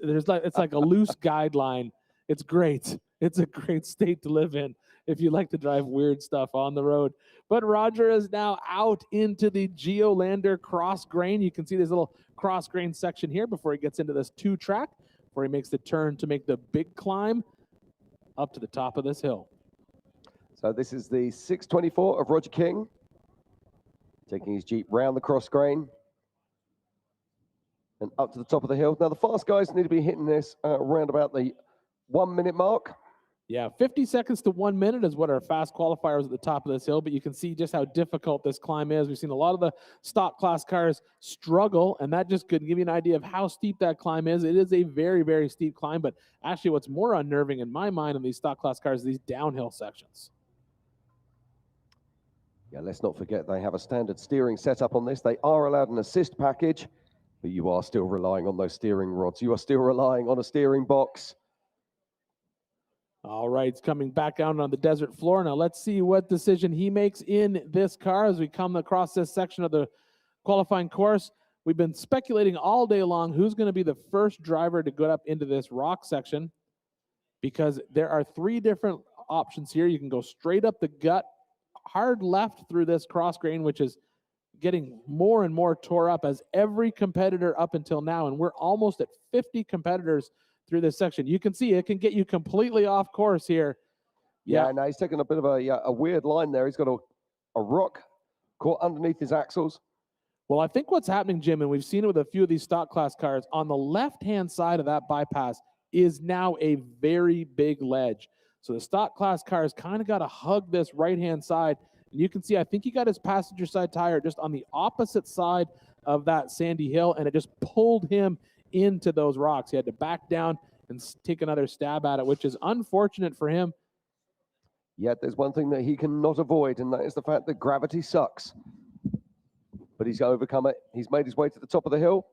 like a loose guideline. It's great. It's a great state to live in if you like to drive weird stuff on the road. But Roger is now out into the Geolander cross grain. You can see this little cross grain section here before he gets into this 2-track, where he makes the turn to make the big climb up to the top of this hill. So this is the 624 of Roger King, taking his Jeep round the cross grain and up to the top of the hill. Now the fast guys need to be hitting this around about the 1 minute mark. Yeah, 50 seconds to 1 minute is what our fast qualifiers at the top of this hill, but you can see just how difficult this climb is. We've seen a lot of the stock class cars struggle, and that just could give you an idea of how steep that climb is. It is a very, very steep climb, but actually what's more unnerving in my mind in these stock class cars is these downhill sections. Yeah, let's not forget they have a standard steering setup on this. They are allowed an assist package, but you are still relying on those steering rods. You are still relying on a steering box. All right, it's coming back out on the desert floor. Now let's see what decision he makes in this car as we come across this section of the qualifying course. We've been speculating all day long who's going to be the first driver to go up into this rock section, because there are 3 different options here. You can go straight up the gut, hard left through this cross grain, which is getting more and more tore up as every competitor up until now, and we're almost at 50 competitors through this section. You can see it can get you completely off course here. Yeah, now he's taking a bit of a weird line there. He's got a rock caught underneath his axles. Well, I think what's happening, Jim, and we've seen it with a few of these stock class cars, on the left-hand side of that bypass is now a very big ledge. So the stock class cars kind of got to hug this right-hand side. And you can see, I think he got his passenger side tire just on the opposite side of that sandy hill, and it just pulled him into those rocks. He had to back down and take another stab at it, which is unfortunate for him. Yet there's one thing that he cannot avoid, and that is the fact that gravity sucks. But he's overcome it. He's made his way to the top of the hill.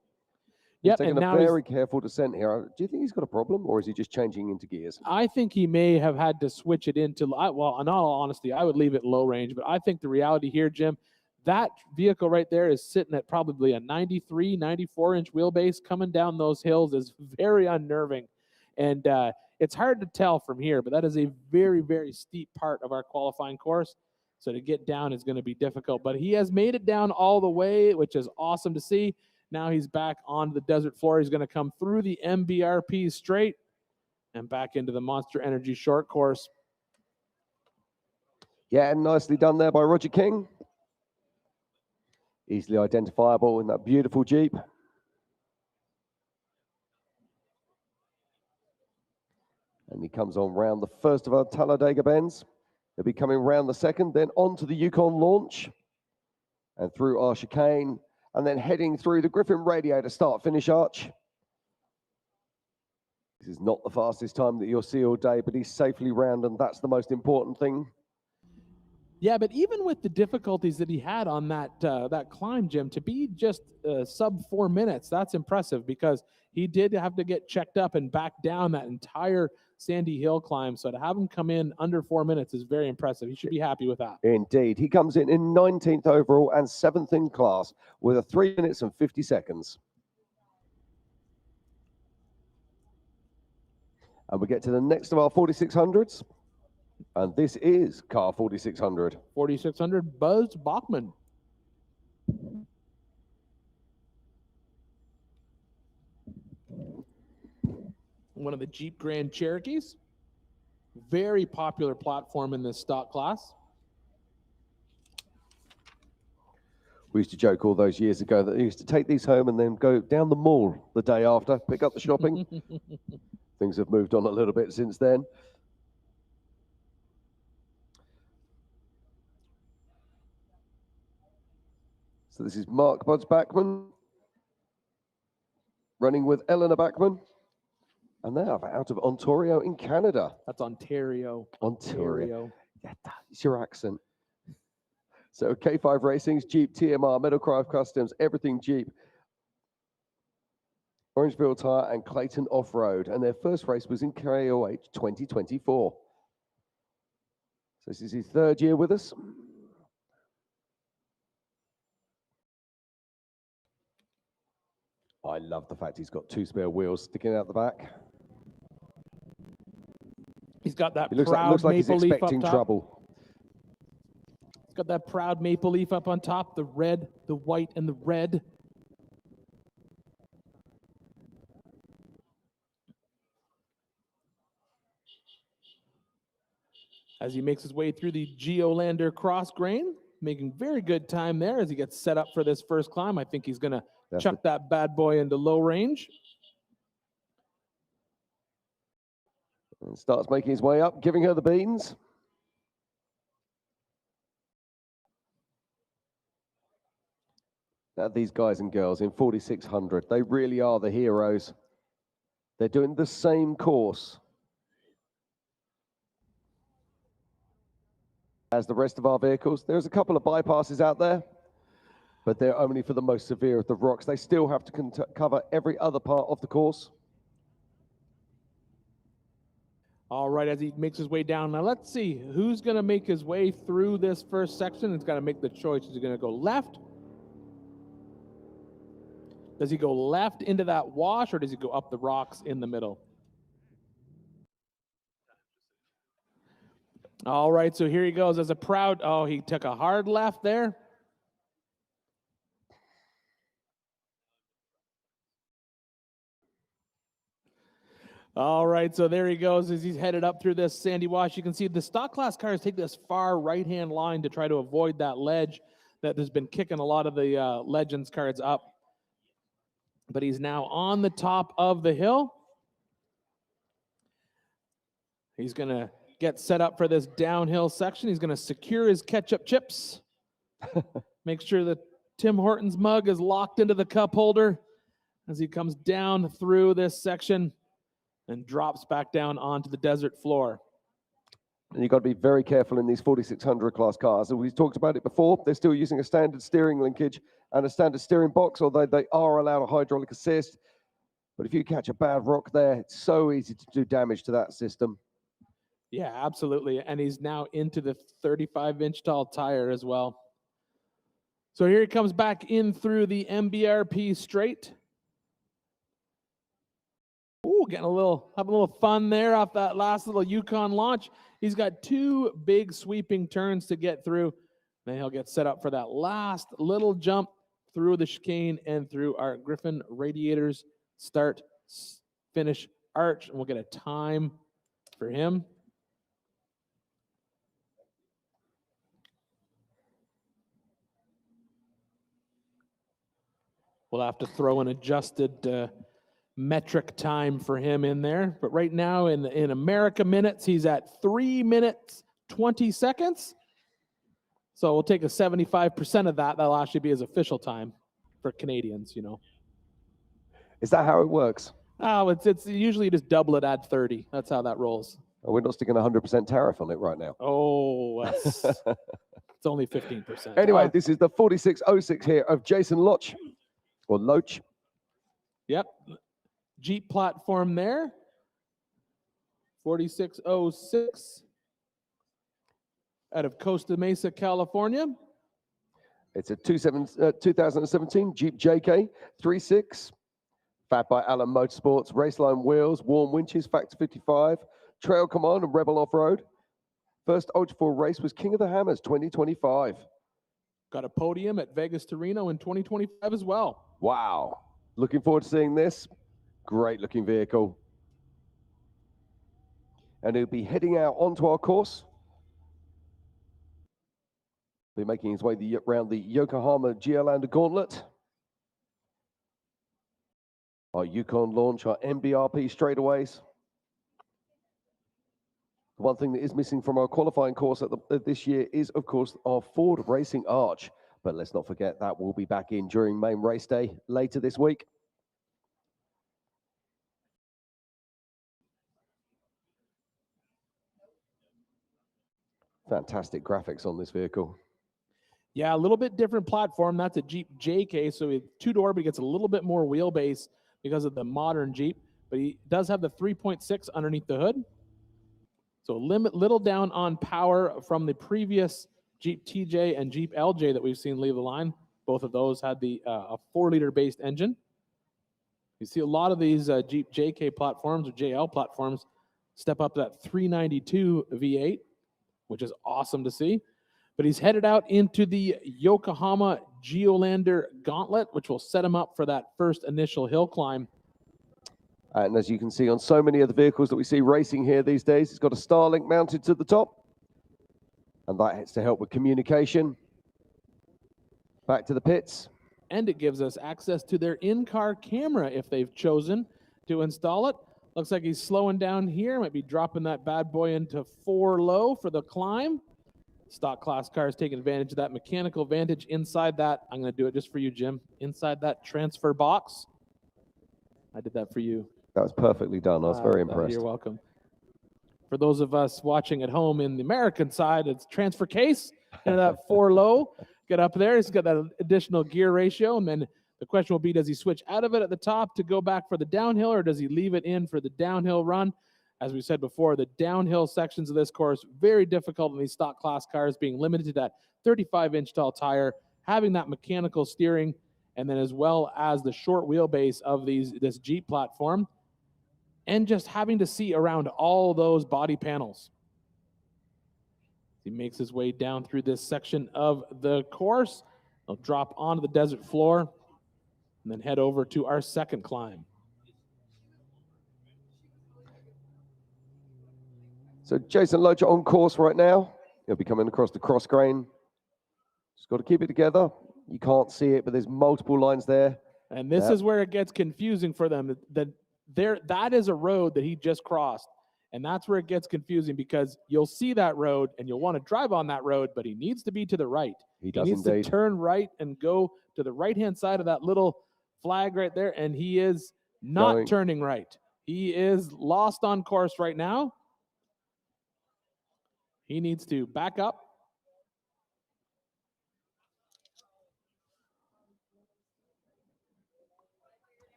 He's taking a very careful descent here. Do you think he's got a problem, or is he just changing into gears? I think he may have had to switch it into, well, in all honesty, I would leave it low range. But I think the reality here, Jim, that vehicle right there is sitting at probably a 93, 94-inch wheelbase. Coming down those hills is very unnerving. And it's hard to tell from here, but that is a very, very steep part of our qualifying course. So to get down is going to be difficult. But he has made it down all the way, which is awesome to see. Now he's back onto the desert floor. He's going to come through the MBRP straight and back into the Monster Energy short course. Yeah, and nicely done there by Roger King. Easily identifiable in that beautiful Jeep. And he comes on round the first of our Talladega bends. He'll be coming round the second, then onto the Yukon launch and through our chicane, and then heading through the Griffin Radiator start-finish arch. This is not the fastest time that you'll see all day, but he's safely round, and that's the most important thing. Yeah, but even with the difficulties that he had on that climb, Jim, to be just sub 4 minutes, that's impressive, because he did have to get checked up and back down that entire Sandy Hill climb. So to have him come in under 4 minutes is very impressive. He should be happy with that. Indeed. He comes in 19th overall and 7th in class with a 3 minutes and 50 seconds. And we get to the next of our 4600s. And this is car 4600. 4600 Buzz Bachman. One of the Jeep Grand Cherokees. Very popular platform in this stock class. We used to joke all those years ago that we used to take these home and then go down the mall the day after, pick up the shopping. Things have moved on a little bit since then. So this is Mark Buds Bachman running with Eleanor Bachman. And they're out of Ontario in Canada. That's Ontario. Ontario. Yeah, that's your accent. So K5 Racing's Jeep, TMR, Meadowcraft Customs, everything Jeep. Orangeville Tire and Clayton Off-Road. And their first race was in KOH 2024. So this is his third year with us. I love the fact he's got 2 spare wheels sticking out the back. He's got that Looks proud like he's maple leaf up expecting top. trouble. He's got that proud maple leaf up on top, the red, the white, and the red. As he makes his way through the Geolander cross grain, making very good time there as he gets set up for this first climb. I think he's going to chuck that bad boy into low range. And starts making his way up, giving her the beans. Now these guys and girls in 4600, they really are the heroes. They're doing the same course as the rest of our vehicles. There's a couple of bypasses out there, but they're only for the most severe of the rocks. They still have to cover every other part of the course. All right, as he makes his way down. Now let's see who's going to make his way through this first section. He's got to make the choice. Is he going to go left? Does he go left into that wash, or does he go up the rocks in the middle? All right, so here he goes as a proud, oh, he took a hard left there. All right, so there he goes as he's headed up through this sandy wash. You can see the stock class cars take this far right-hand line to try to avoid that ledge that has been kicking a lot of the Legends cards up. But he's now on the top of the hill. He's going to get set up for this downhill section. He's going to secure his ketchup chips. Make sure that Tim Hortons mug is locked into the cup holder as he comes down through this section and drops back down onto the desert floor. And you've got to be very careful in these 4600 class cars. And we've talked about it before. They're still using a standard steering linkage and a standard steering box, although they are allowed a hydraulic assist. But if you catch a bad rock there, it's so easy to do damage to that system. Yeah, absolutely. And he's now into the 35-inch tall tire as well. So here he comes back in through the MBRP straight. Ooh, having a little fun there off that last little Yukon launch. He's got two big sweeping turns to get through. Then he'll get set up for that last little jump through the chicane and through our Griffin Radiators start finish arch. And we'll get a time for him. We'll have to throw an adjusted metric time for him in there. But right now in America minutes, he's at 3 minutes, 20 seconds. So we'll take a 75% of that. That'll actually be his official time for Canadians, you know. Is that how it works? Oh, it's usually just double it, add 30. That's how that rolls. Oh, we're not sticking a 100% tariff on it right now. Oh, it's only 15%. Anyway, this is the 4606 here of Jason Loach, or Loach. Yep. Jeep platform there. 4606 out of Costa Mesa, California. It's a 2017 Jeep JK 3.6, fab by Allen Motorsports, Raceline wheels, warm winches, Factor 55, Trail Command and Rebel Off-Road. First Ultra 4 race was King of the Hammers 2025. Got a podium at Vegas to Reno in 2025 as well. Wow. Looking forward to seeing this. Great looking vehicle. And he'll be heading out onto our course. Be making his way around the Yokohama Geolandar Gauntlet. Our Yukon launch, our MBRP straightaways. The one thing that is missing from our qualifying course this year is, of course, our Ford Racing Arch. But let's not forget that will be back in during main race day later this week. Fantastic graphics on this vehicle. Yeah, a little bit different platform. That's a Jeep JK, so it's two-door, but he gets a little bit more wheelbase because of the modern Jeep. But he does have the 3.6 underneath the hood. So little down on power from the previous Jeep TJ and Jeep LJ that we've seen leave the line. Both of those had a 4-liter based engine. You see a lot of these Jeep JK platforms or JL platforms step up to that 392 V8, which is awesome to see. But he's headed out into the Yokohama Geolandar Gauntlet, which will set him up for that first initial hill climb. And as you can see on so many of the vehicles that we see racing here these days, it's got a Starlink mounted to the top. And that has to help with communication. Back to the pits. And it gives us access to their in-car camera if they've chosen to install it. Looks like he's slowing down here. Might be dropping that bad boy into 4 low for the climb. Stock class cars taking advantage of that mechanical vantage inside that. I'm going to do it just for you, Jim. Inside that transfer box. I did that for you. That was perfectly done. I was very impressed. You're welcome. For those of us watching at home in the American side, it's transfer case into that 4 low. Get up there. He's got that additional gear ratio. And then the question will be, does he switch out of it at the top to go back for the downhill, or does he leave it in for the downhill run? As we said before, the downhill sections of this course, very difficult in these stock class cars, being limited to that 35-inch tall tire, having that mechanical steering, and then as well as the short wheelbase of this Jeep platform, and just having to see around all those body panels. He makes his way down through this section of the course. He'll drop onto the desert floor and then head over to our second climb. So Jason Loach on course right now. He'll be coming across the cross grain. Just got to keep it together. You can't see it, but there's multiple lines there. And this is where it gets confusing for them. That is a road that he just crossed. And that's where it gets confusing, because you'll see that road and you'll want to drive on that road, but he needs to be to the right. He does needs indeed. to turn right and go to the right-hand side of that little flag right there, and he is not turning right. He is lost on course right now. He needs to back up.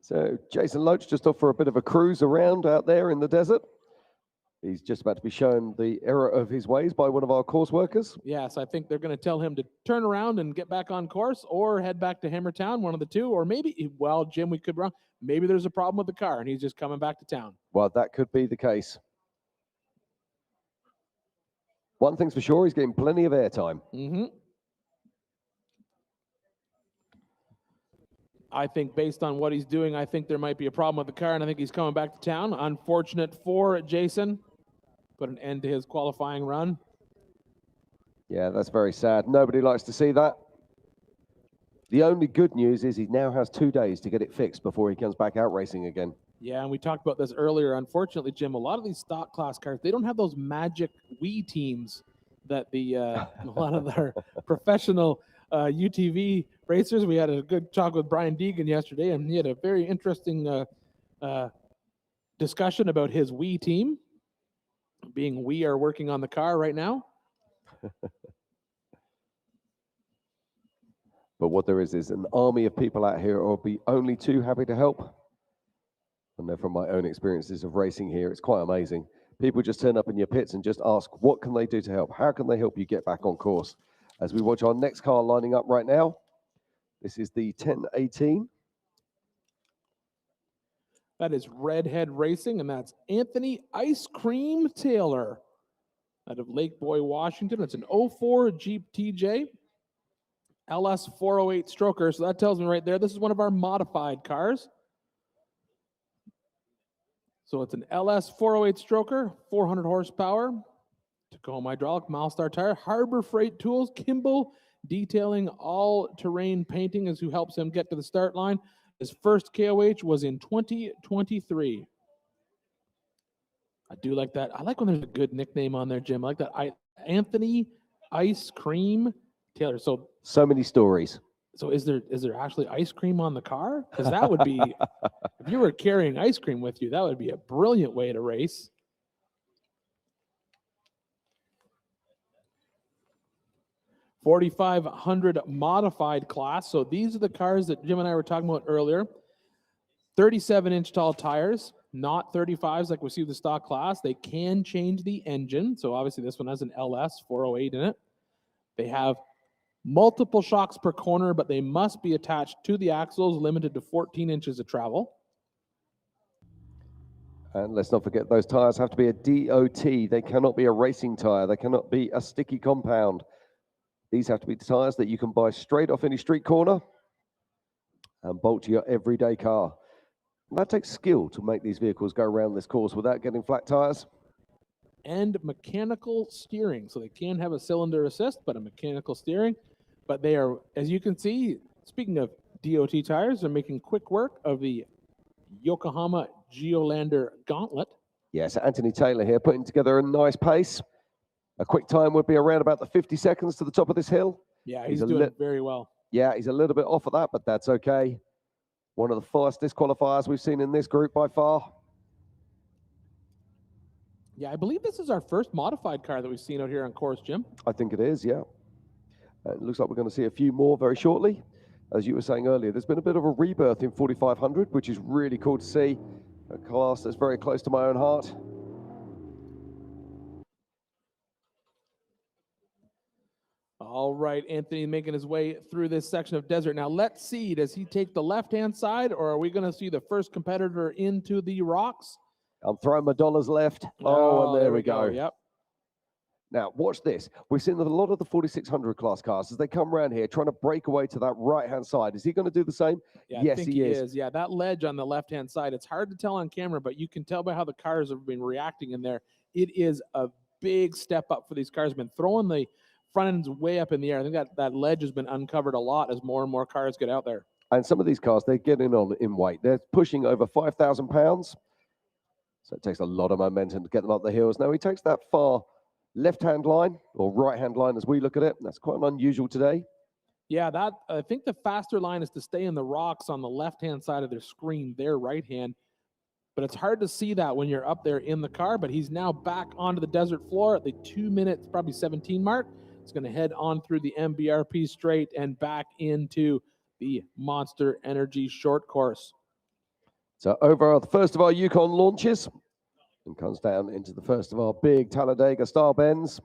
So Jason Loach just off for a bit of a cruise around out there in the desert. He's just about to be shown the error of his ways by one of our course workers. Yes, I think they're going to tell him to turn around and get back on course, or head back to Hammertown, one of the two. Or maybe, well, Jim, we could run. Maybe there's a problem with the car and he's just coming back to town. Well, that could be the case. One thing's for sure, he's getting plenty of airtime. I think based on what he's doing, I think there might be a problem with the car, and I think he's coming back to town. Unfortunate for Jason. Put an end to his qualifying run. Yeah, that's very sad. Nobody likes to see that. The only good news is he now has 2 days to get it fixed before he comes back out racing again. Yeah, and we talked about this earlier. Unfortunately, Jim, a lot of these stock class cars, they don't have those magic Wii teams that a lot of their professional UTV racers. We had a good talk with Brian Deegan yesterday, and he had a very interesting discussion about his Wii team, being we are working on the car right now. But what there is an army of people out here who will be only too happy to help. And then from my own experiences of racing here, it's quite amazing. People just turn up in your pits and just ask, what can they do to help? How can they help you get back on course? As we watch our next car lining up right now. This is the 1018. That is Redhead Racing, and that's Anthony Ice Cream Taylor out of Lake Boy, Washington. It's an 04 Jeep TJ LS 408 stroker. So that tells me right there, this is one of our modified cars. So it's an LS 408 stroker, 400 horsepower, Tacoma hydraulic, Milestar tire, Harbor Freight Tools, Kimball Detailing, all-terrain painting is who helps him get to the start line. His first KOH was in 2023. I do like that. I like when there's a good nickname on there, Jim. I like that. Anthony Ice Cream Taylor. So many stories. So is there actually ice cream on the car? Because that would be, if you were carrying ice cream with you, that would be a brilliant way to race. $4,500 modified class. So these are the cars that Jim and I were talking about earlier. 37-inch tall tires, not 35s like we see with the stock class. They can change the engine. So obviously this one has an LS 408 in it. They have multiple shocks per corner, but they must be attached to the axles, limited to 14 inches of travel. And let's not forget, those tires have to be a DOT. They cannot be a racing tire. They cannot be a sticky compound. These have to be tires that you can buy straight off any street corner and bolt to your everyday car. And that takes skill to make these vehicles go around this course without getting flat tires. And mechanical steering. So they can have a cylinder assist, but a mechanical steering. But they are, as you can see, speaking of DOT tires, they're making quick work of the Yokohama Geolander Gauntlet. Yes, Anthony Taylor here putting together a nice pace. A quick time would be around about the 50 seconds to the top of this hill. Yeah, he's doing very well. Yeah, he's a little bit off of that, but that's okay. One of the fastest qualifiers we've seen in this group by far. Yeah, I believe this is our first modified car that we've seen out here on course, Jim. I think it is, yeah. It looks like we're going to see a few more very shortly. As you were saying earlier, there's been a bit of a rebirth in 4500, which is really cool to see. A class that's very close to my own heart. All right, Anthony making his way through this section of desert. Now let's see, does he take the left-hand side, or are we going to see the first competitor into the rocks? I'm throwing my dollars left. Oh, and there we go. Yep. Now, watch this. We've seen a lot of the 4600 class cars as they come around here trying to break away to that right-hand side. Is he going to do the same? Yeah, yes, I think he is. Yeah, that ledge on the left-hand side, it's hard to tell on camera, but you can tell by how the cars have been reacting in there. it is a big step up for these cars. Been throwing the front ends way up in the air. I think that ledge has been uncovered a lot as more and more cars get out there. And some of these cars, they're getting on in weight. They're pushing over 5,000 pounds. So it takes a lot of momentum to get them up the hills. Now he takes that far left-hand line, or right-hand line as we look at it. That's quite unusual today. Yeah, I think the faster line is to stay in the rocks on the left-hand side of their screen, their right hand. But it's hard to see that when you're up there in the car. But he's now back onto the desert floor at the 2 minutes, probably 17 mark. He's going to head on through the MBRP straight and back into the Monster Energy short course. So over the first of our Yukon launches, and comes down into the first of our big Talladega style bends.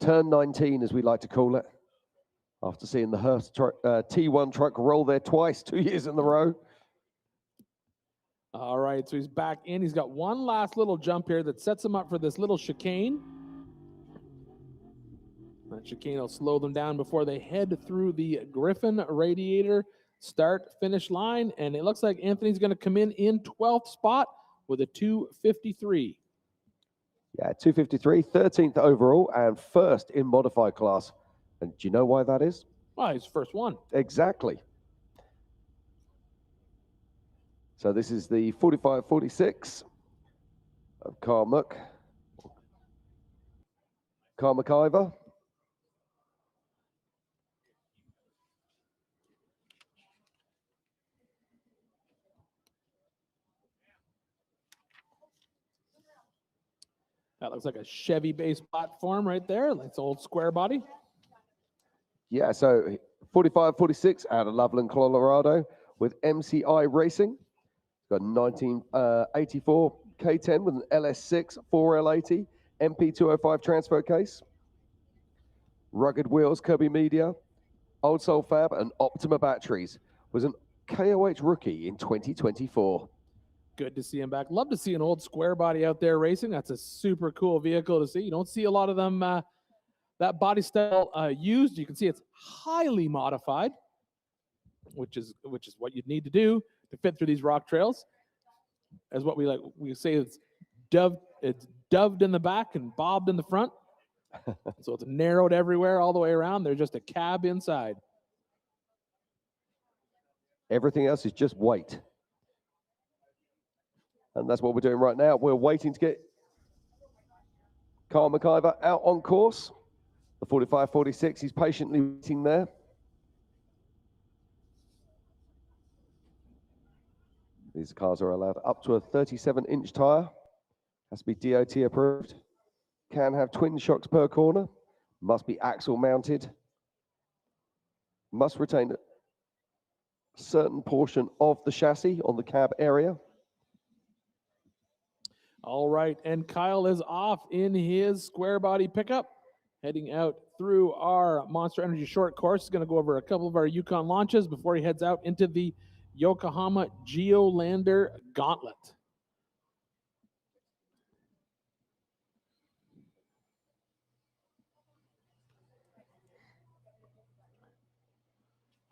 Turn 19, as we like to call it, after seeing the Hurst T1 truck roll there twice, 2 years in a row. All right, so he's back in. He's got one last little jump here that sets him up for this little chicane. That chicane will slow them down before they head through the Griffin radiator start-finish line. And it looks like Anthony's going to come in 12th spot with a 2:53. Yeah, 2:53, 13th overall, and first in modified class. And do you know why that is? Well, he's first one. Exactly. So this is the 45-46 of Carl McIver. That looks like a Chevy-based platform right there. That's old square body. Yeah, so 45-46 out of Loveland, Colorado with MCI Racing. Got 1984 K10 with an LS6 4L80 MP205 transfer case. Rugged wheels, Kirby Media, Old Soul Fab, and Optima batteries. Was an KOH rookie in 2024. Good to see him back. Love to see an old square body out there racing. That's a super cool vehicle to see. You don't see a lot of them, that body style used. You can see it's highly modified, which is what you'd need to do to fit through these rock trails. As what we say, it's doved in the back and bobbed in the front. So it's narrowed everywhere all the way around. There's just a cab inside. Everything else is just weight. And that's what we're doing right now. We're waiting to get Carl McIver out on course. The 45-46, he's patiently waiting there. These cars are allowed up to a 37-inch tire. Has to be DOT approved. Can have twin shocks per corner. Must be axle mounted. Must retain a certain portion of the chassis on the cab area. All right, and Kyle is off in his square body pickup, heading out through our Monster Energy short course. He's going to go over a couple of our Yukon launches before he heads out into the Yokohama Geolander Gauntlet.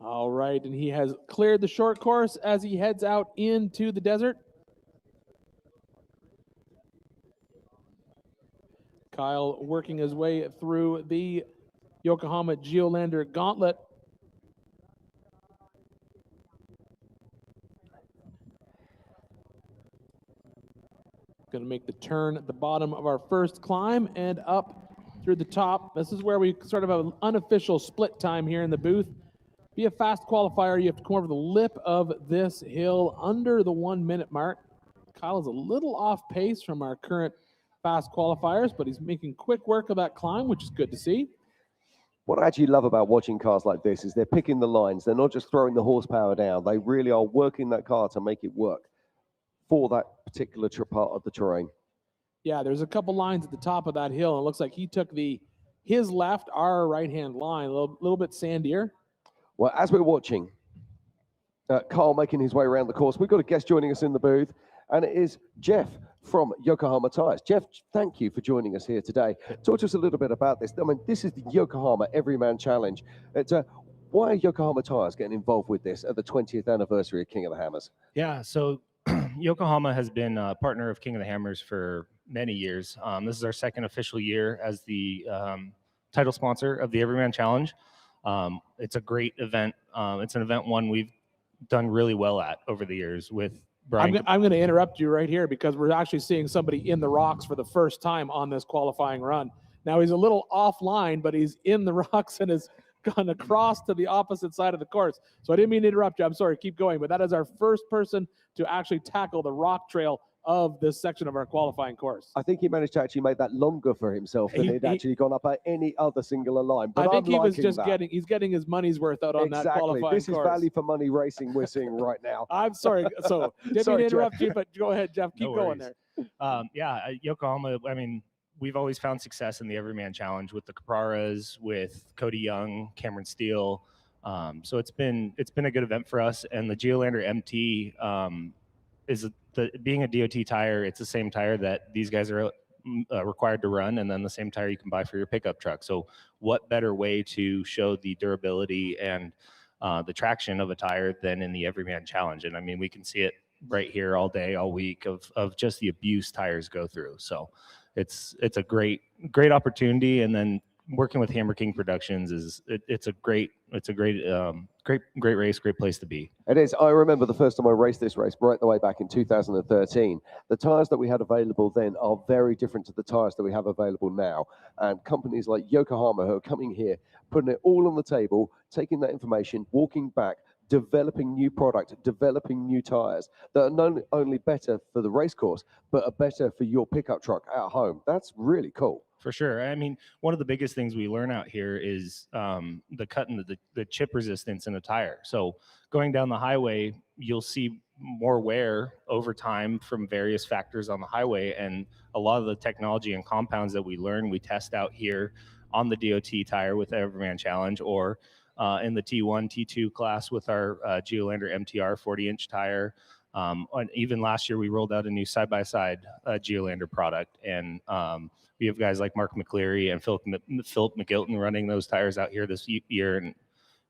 All right, and he has cleared the short course as he heads out into the desert. Kyle working his way through the Yokohama Geolander Gauntlet. Going to make the turn at the bottom of our first climb and up through the top. This is where we sort of have an unofficial split time here in the booth. Be a fast qualifier, you have to come over the lip of this hill under the 1 minute mark. Kyle is a little off pace from our current fast qualifiers, but he's making quick work of that climb, which is good to see. What I actually love about watching cars like this is they're picking the lines. They're not just throwing the horsepower down. They really are working that car to make it work for that particular part of the terrain. Yeah, there's a couple lines at the top of that hill. And it looks like he took his left, our right-hand line, a little bit sandier. Well, as we're watching Carl making his way around the course, we've got a guest joining us in the booth, and it is Jeff from Yokohama Tires. Jeff, thank you for joining us here today. Talk to us a little bit about this. I mean, this is the Yokohama Everyman Challenge. Why are Yokohama Tires getting involved with this at the 20th anniversary of King of the Hammers? Yeah, so Yokohama has been a partner of King of the Hammers for many years. This is our second official year as the title sponsor of the Everyman Challenge. It's a great event. It's an event one we've done really well at over the years with Brian. I'm going to interrupt you right here because we're actually seeing somebody in the rocks for the first time on this qualifying run. Now he's a little offline, but he's in the rocks and has gone across to the opposite side of the course. So I didn't mean to interrupt you. I'm sorry. Keep going. But that is our first person to actually tackle the rock trail of this section of our qualifying course. I think he managed to actually make that longer for himself than he'd actually gone up at any other singular line. But I think he was just that. he's getting his money's worth out on that qualifying course. This is value for money racing we're seeing right now. I'm sorry. So didn't mean to interrupt you, but go ahead, Jeff. Keep No going worries. there. Yeah, Yokohama, I mean, we've always found success in the Everyman Challenge with the Capraras, with Cody Young, Cameron Steele. So it's been a good event for us. And the Geolander MT is being a DOT tire. It's the same tire that these guys are required to run, and then the same tire you can buy for your pickup truck. So what better way to show the durability and the traction of a tire than in the Everyman Challenge? And I mean, we can see it right here all day, all week of just the abuse tires go through. So it's a great opportunity. And then working with Hammer King Productions it's a great race, great place to be. It is. I remember the first time I raced this race right the way back in 2013. The tires that we had available then are very different to the tires that we have available now. And companies like Yokohama who are coming here, putting it all on the table, taking that information, walking back, developing new product, developing new tires that are not only better for the race course, but are better for your pickup truck at home. That's really cool. For sure. I mean, one of the biggest things we learn out here is the cut and the chip resistance in a tire. So going down the highway, you'll see more wear over time from various factors on the highway. And a lot of the technology and compounds that we learn, we test out here on the DOT tire with the Everyman Challenge, or in the T1, T2 class with our Geolander MTR 40-inch tire. And even last year, we rolled out a new side-by-side Geolander product. And we have guys like Mark McCleary and Philip McGilton running those tires out here this year. And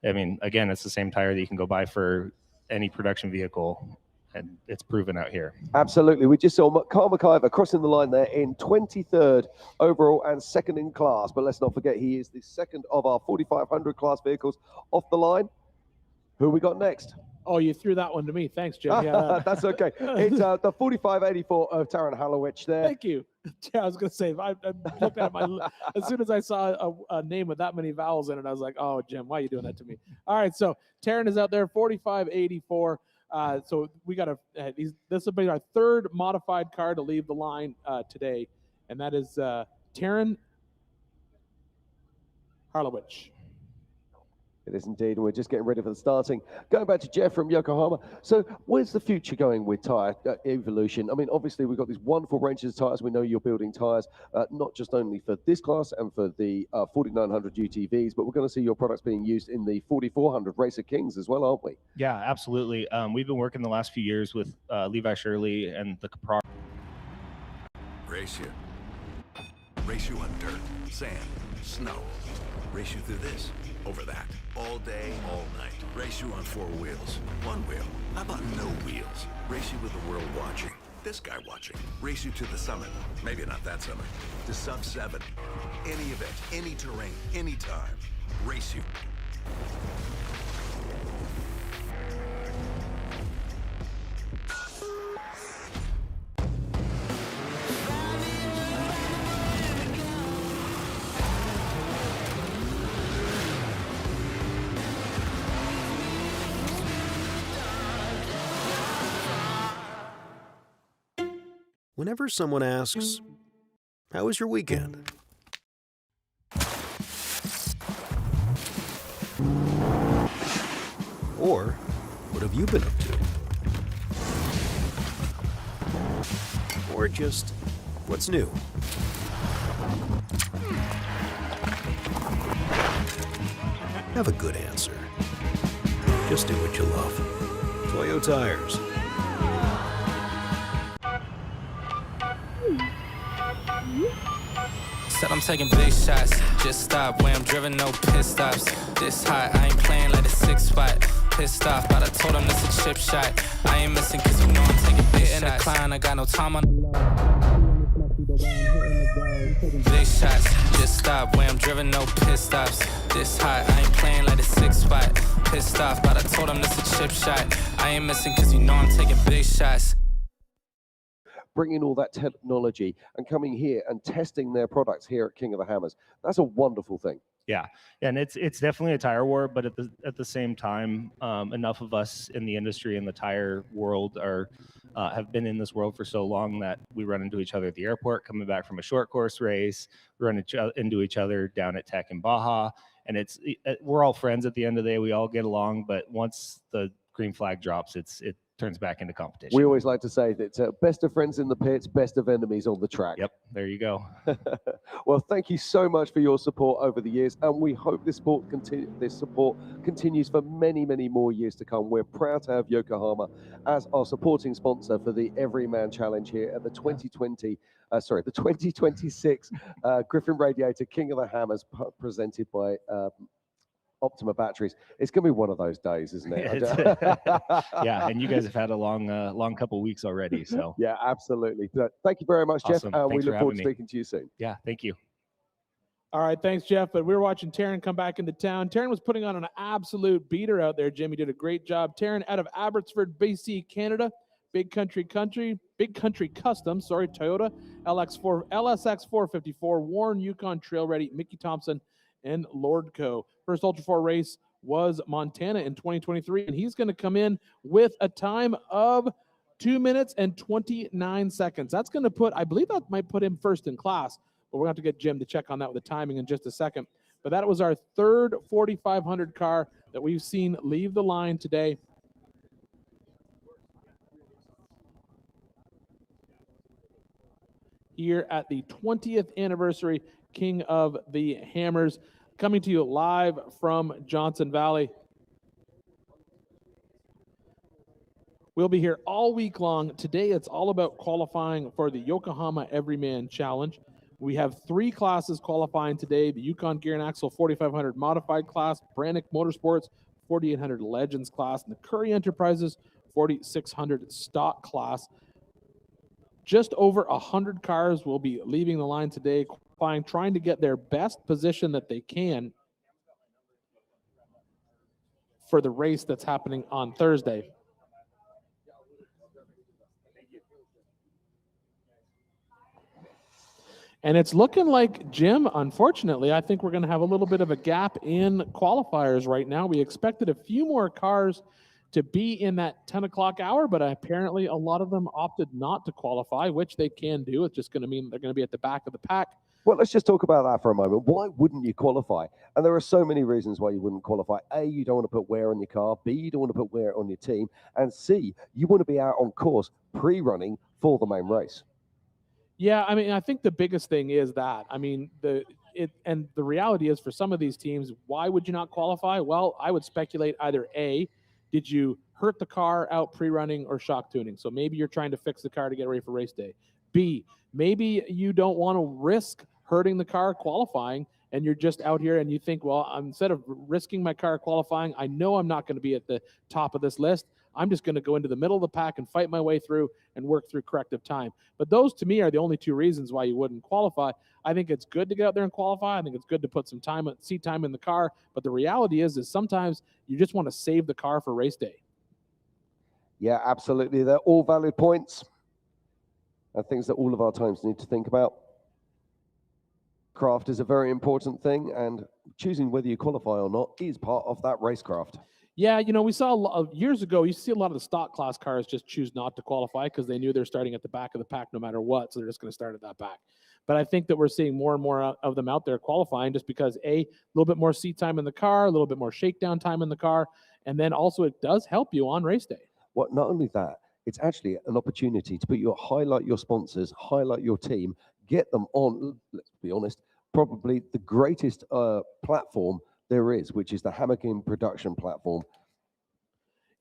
I mean, again, it's the same tire that you can go buy for any production vehicle, and it's proven out here. Absolutely. We just saw Carl McIver crossing the line there in 23rd overall and second in class. But let's not forget, he is the second of our 4,500 class vehicles off the line. Who we got next? Oh, you threw that one to me. Thanks, Jim. Yeah, that's okay. It's the 4584 of Taran Halowich there. Thank you. Yeah, I was going to say, I looked at my, as soon as I saw a name with that many vowels in it, I was like, oh, Jim, why are you doing that to me? All right, so Taran is out there, 4584. So we got this will be our third modified car to leave the line today, and that is Taran Halowich. It is indeed, and we're just getting ready for the starting. Going back to Jeff from Yokohama. So where's the future going with tire evolution? I mean, obviously, we've got these wonderful ranges of tires. We know you're building tires, not just only for this class and for the 4900 UTVs, but we're going to see your products being used in the 4400 Racer Kings as well, aren't we? Yeah, absolutely. We've been working the last few years with Levi Shirley and the Capra. Race you on dirt, sand, snow. Race you through this, over that, all day, all night. Race you on four wheels, one wheel. How about no wheels? Race you with the world watching, this guy watching. Race you to the summit, maybe not that summit, to sub 7. Any event, any terrain, anytime. Race you. Whenever someone asks, "How was your weekend?" Or, "What have you been up to?" Or just, "What's new?" Have a good answer. Just do what you love. Toyo Tires. Said I'm taking big shots, just stop where I'm driven, no pit stops. This hot, I ain't playing like a 6 spot. Pissed off, but I told him this a chip shot. I ain't missing cause you know I'm taking big shots. In the climb, I got no time on the shots. Just stop where I'm driven, no pit stops. This hot, I ain't playing like a 6 spot. Pissed off, but I told him this a chip shot. I ain't missing cause you know I'm taking big shots. Bringing all that technology and coming here and testing their products here at King of the Hammers. That's a wonderful thing. Yeah, and it's definitely a tire war, but at the same time, enough of us in the industry and the tire world are have been in this world for so long that we run into each other at the airport coming back from a short course race, run into each other down at Tech in Baja, and we're all friends at the end of the day. We all get along, but once the green flag drops, it turns back into competition. We always like to say that best of friends in the pits, best of enemies on the track. Yep, there you go. Well, thank you so much for your support over the years, and we hope this support continues for many, many more years to come. We're proud to have Yokohama as our supporting sponsor for the Everyman Challenge here at the 2026 Griffin Radiator King of the Hammers, presented by Optima batteries. It's going to be one of those days, isn't it? Yeah, and you guys have had a long couple weeks already. So yeah, absolutely. Thank you very much, awesome. Jeff. We look forward to me. speaking to you soon. Yeah, thank you. All right, thanks, Jeff. But we were watching Taryn come back into town. Taryn was putting on an absolute beater out there, Jim. He did a great job. Taryn out of Abbotsford, BC, Canada. Big Country Customs, Toyota LSX 454, Warren Yukon Trail Ready, Mickey Thompson, and Lordco. First Ultra 4 race was Montana in 2023, and he's going to come in with a time of 2 minutes and 29 seconds. That's going to I believe that might put him first in class, but we're going to have to get Jim to check on that with the timing in just a second. But that was our third 4,500 car that we've seen leave the line today. Here at the 20th anniversary King of the Hammers, coming to you live from Johnson Valley. We'll be here all week long. Today, it's all about qualifying for the Yokohama Everyman Challenge. We have 3 classes qualifying today: the Yukon Gear and Axle 4,500 Modified class, Brannick Motorsports 4,800 Legends class, and the Curry Enterprises 4,600 Stock class. Just over 100 cars will be leaving the line today, trying to get their best position that they can for the race that's happening on Thursday. And it's looking like, Jim, unfortunately, I think we're going to have a little bit of a gap in qualifiers right now. We expected a few more cars to be in that 10 o'clock hour, but apparently a lot of them opted not to qualify, which they can do. It's just going to mean they're going to be at the back of the pack. Well, let's just talk about that for a moment. Why wouldn't you qualify? And there are so many reasons why you wouldn't qualify. A, you don't want to put wear on your car. B, you don't want to put wear on your team. And C, you want to be out on course pre-running for the main race. Yeah, I mean, I think the biggest thing is that, I mean, the reality is for some of these teams, why would you not qualify? Well, I would speculate either A, did you hurt the car out pre-running or shock tuning? So maybe you're trying to fix the car to get ready for race day. B, maybe you don't want to risk hurting the car qualifying, and you're just out here and you think, well, instead of risking my car qualifying, I know I'm not going to be at the top of this list. I'm just going to go into the middle of the pack and fight my way through and work through corrective time. But those, to me, are the only 2 reasons why you wouldn't qualify. I think it's good to get out there and qualify. I think it's good to put some seat time in the car. But the reality is sometimes you just want to save the car for race day. Yeah, absolutely. They're all valid points and things that all of our teams need to think about. Craft is a very important thing, and choosing whether you qualify or not is part of that racecraft. Yeah, you know, we saw years ago, you see a lot of the stock class cars just choose not to qualify because they knew they're starting at the back of the pack no matter what, so they're just going to start at that back. But I think that we're seeing more and more of them out there qualifying just because, A, a little bit more seat time in the car, a little bit more shakedown time in the car, and then also it does help you on race day. Well, not only that, it's actually an opportunity to highlight your sponsors, highlight your team, get them on, let's be honest, probably the greatest platform there is, which is the Hammer King production platform.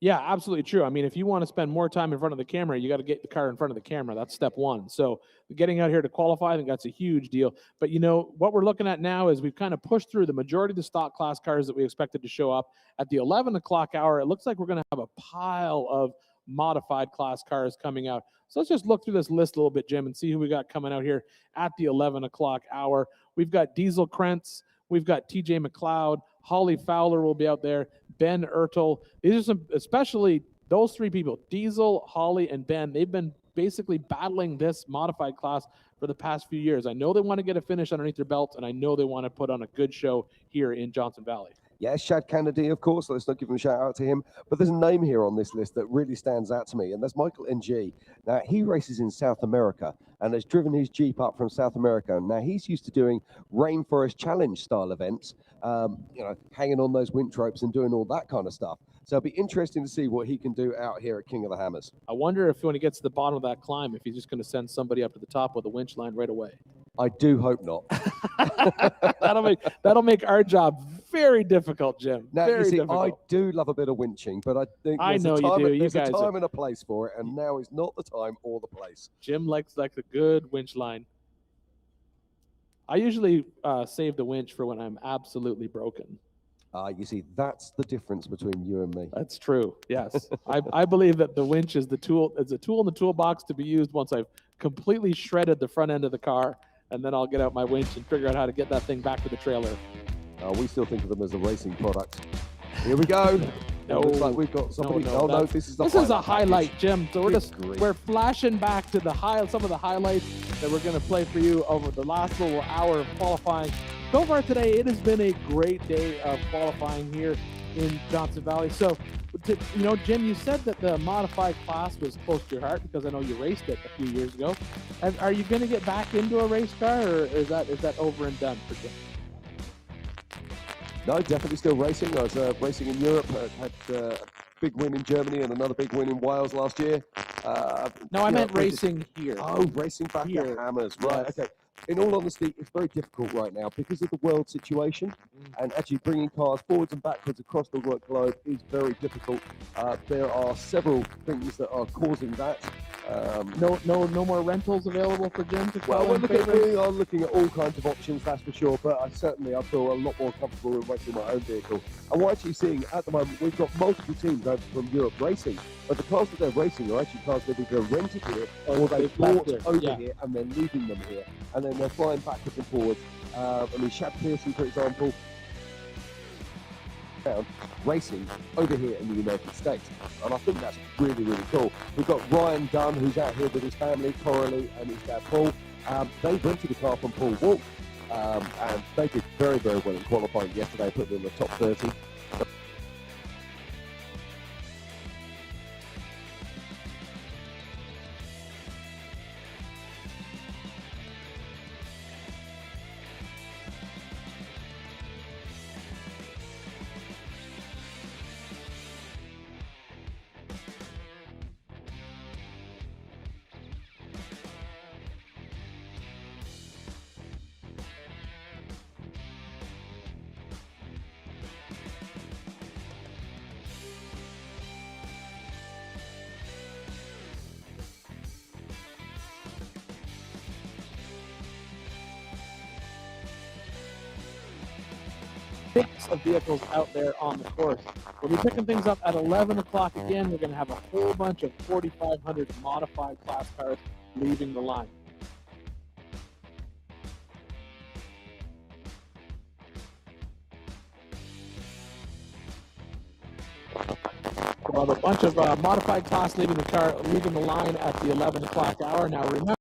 Yeah, absolutely true. I mean, if you want to spend more time in front of the camera, you got to get the car in front of the camera. That's step 1. So getting out here to qualify, I think that's a huge deal. But, you know, what we're looking at now is we've kind of pushed through the majority of the stock class cars that we expected to show up. At the 11 o'clock hour, it looks like we're going to have a pile of modified class cars coming out. So let's just look through this list a little bit, Jim, and see who we got coming out here at the 11 o'clock hour. We've got Diesel Krentz, we've got TJ McLeod, Holly Fowler will be out there, Ben Ertel. These are some, especially those three people, Diesel, Holly, and Ben. They've been basically battling this modified class for the past few years. I know they want to get a finish underneath their belt, and I know they want to put on a good show here in Johnson Valley. Yes, Shad Kennedy, of course. Let's not give him a shout out to him. But there's a name here on this list that really stands out to me, and that's Michael NG. Now, he races in South America and has driven his Jeep up from South America. Now, he's used to doing Rainforest Challenge style events, you know, hanging on those winch ropes and doing all that kind of stuff. So it'll be interesting to see what he can do out here at King of the Hammers. I wonder if when he gets to the bottom of that climb, if he's just going to send somebody up to the top with a winch line right away. I do hope not. that'll make our job very difficult, Jim. Now, very you see, difficult. I do love a bit of winching, but I think I there's know a time, you do. You there's guys a time are- and a place for it, and now is not the time or the place. Jim likes a good winch line. I usually save the winch for when I'm absolutely broken. You see, that's the difference between you and me. That's true. Yes, I believe that the winch is the tool. It's a tool in the toolbox to be used once I've completely shredded the front end of the car, and then I'll get out my winch and figure out how to get that thing back to the trailer. We still think of them as a racing product. Here we go. No, Looks like we've got somebody. no, this is a highlight, Jim. So Good grief. we're flashing back to some of the highlights that we're going to play for you over the last little hour of qualifying. So far today, it has been a great day of qualifying here in Johnson Valley. So, you know, Jim, you said that the modified class was close to your heart because I know you raced it a few years ago. And are you going to get back into a race car, or is that over and done for Jim? No, definitely still racing. I was racing in Europe. Had a big win in Germany and another big win in Wales last year. No, I meant racing here. Oh, racing back Here. at Hammers. Right, Yes. okay. In all honesty, it's very difficult right now because of the world situation, and actually bringing cars forwards and backwards across the world globe is very difficult. There are several things that are causing that. No more rentals available for Jim to Well, qualify in favor? we are looking at all kinds of options, that's for sure, but I feel a lot more comfortable with racing my own vehicle. And we're actually seeing, at the moment, we've got multiple teams over from Europe racing, but the cars that they're racing are actually cars that either rented here or they bought over here and they're leaving them here, and then they're flying backwards and forwards. I mean, Shad Pearson, for example, racing over here in the United States, and I think that's really, really cool. We've got Ryan Dunn, who's out here with his family, Coralie and his dad Paul. They rented a car from Paul Wolf, and they did very, very well in qualifying yesterday, putting in the top 30. Of vehicles out there on the course. We'll be picking things up at 11 o'clock again. We're going to have a whole bunch of 4,500 modified class cars leaving the line. We'll have a bunch of modified class leaving the line at the 11 o'clock hour. Now remember,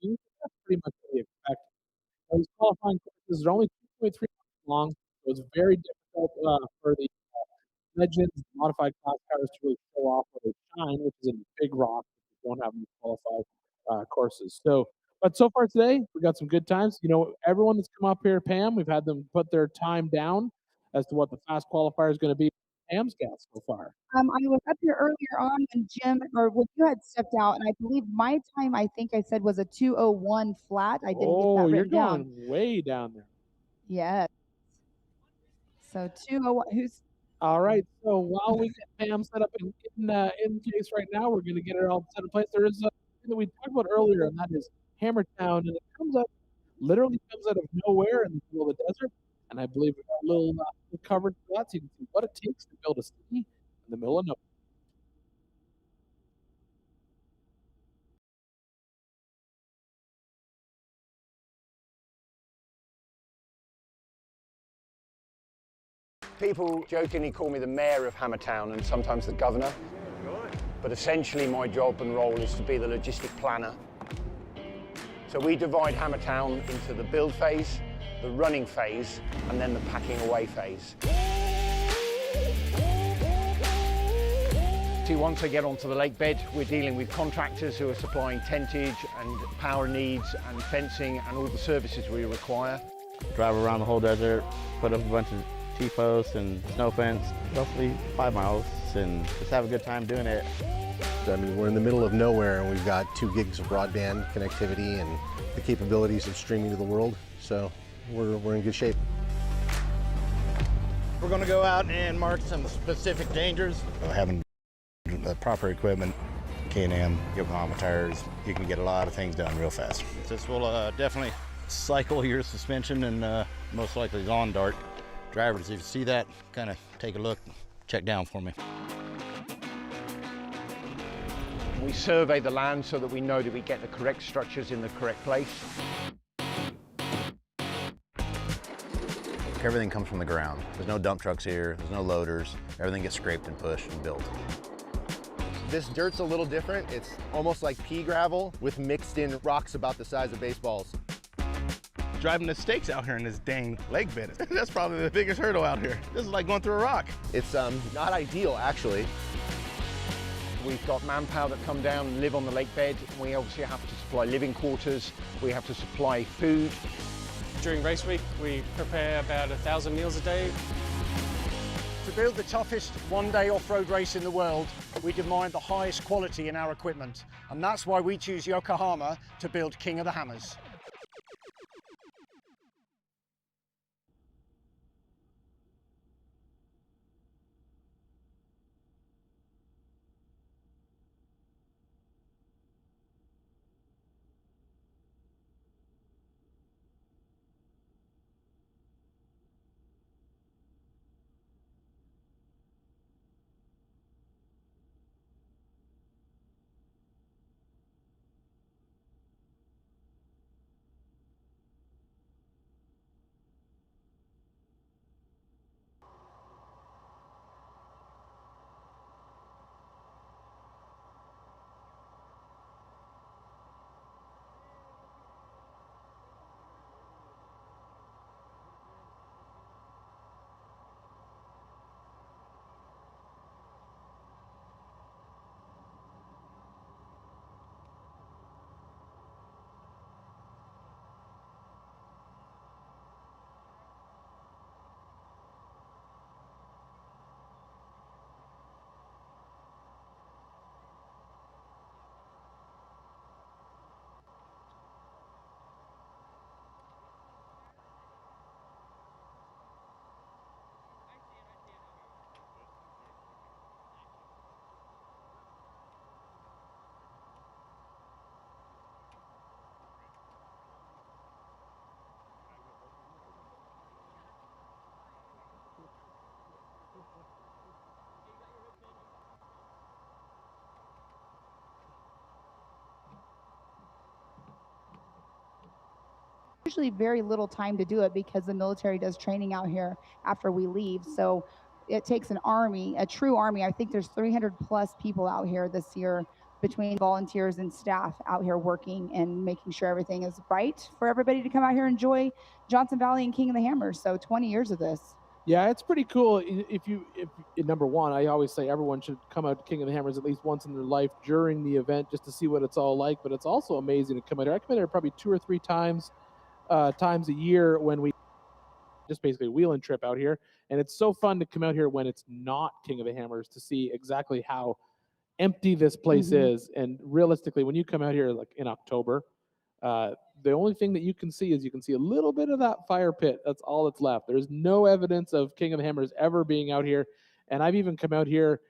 15. That's pretty much what we expect. Those qualifying courses are only 2.3 miles long, so it's very difficult for the legends, modified class cars to really show off where they shine, which is in big rocks if you don't have any qualified courses. So, but so far today, we got some good times. You know, everyone that's come up here, Pam, we've had them put their time down as to what the fast qualifier is going to be. Pam's got so far. I was up here earlier on when Jim or when you had stepped out, and I believe my time I think I said was a 2:01 flat. I didn't get that You're written down. going way down there. Yes. So 2:01. Who's All right. So while we get Pam set up in case right now, we're going to get it all set in place. There is a thing that we talked about earlier, and that is Hammertown, and it literally comes out of nowhere in the middle of the desert. And I believe we got a little coverage for that, so you can see what it takes to build a city in the middle of nowhere. People jokingly call me the mayor of Hammertown and sometimes the governor. But essentially my job and role is to be the logistic planner. So we divide Hammertown into the build phase, the running phase, and then the packing away phase. See, once I get onto the lake bed, we're dealing with contractors who are supplying tentage and power needs and fencing and all the services we require. Drive around the whole desert, put up a bunch of T-posts and snow fence, roughly 5 miles, and just have a good time doing it. I mean, we're in the middle of nowhere and we've got 2 gigs of broadband connectivity and the capabilities of streaming to the world, so we're in good shape. We're going to go out and mark some specific dangers. Having the proper equipment, K&M, Yokohama tires, you can get a lot of things done real fast. This will definitely cycle your suspension and most likely lawn dart. Drivers, if you see that, kind of take a look, check down for me. We survey the land so that we know that we get the correct structures in the correct place. Everything comes from the ground. There's no dump trucks here, there's no loaders. Everything gets scraped and pushed and built. This dirt's a little different. It's almost like pea gravel with mixed in rocks about the size of baseballs. Driving the stakes out here in this dang lake bed, that's probably the biggest hurdle out here. This is like going through a rock. It's not ideal, actually. We've got manpower that come down and live on the lake bed. We obviously have to supply living quarters. We have to supply food. During race week, we prepare about 1,000 meals a day. To build the toughest one-day off-road race in the world, we demand the highest quality in our equipment. And that's why we choose Yokohama to build King of the Hammers. Usually very little time to do it because the military does training out here after we leave. So it takes an army, a true army. I think there's 300 plus people out here this year between volunteers and staff out here working and making sure everything is right for everybody to come out here and enjoy Johnson Valley and King of the Hammers. So 20 years of this. Yeah, it's pretty cool. If number one, I always say everyone should come out to King of the Hammers at least once in their life during the event just to see what it's all like. But it's also amazing to come out here. I come out here probably 2 or 3 times a year when we just basically wheel and trip out here. And it's so fun to come out here when it's not King of the Hammers to see exactly how empty this place is. And realistically, when you come out here like in October, the only thing that you can see is you can see a little bit of that fire pit. That's all that's left. There's no evidence of King of the Hammers ever being out here. And I've even come out here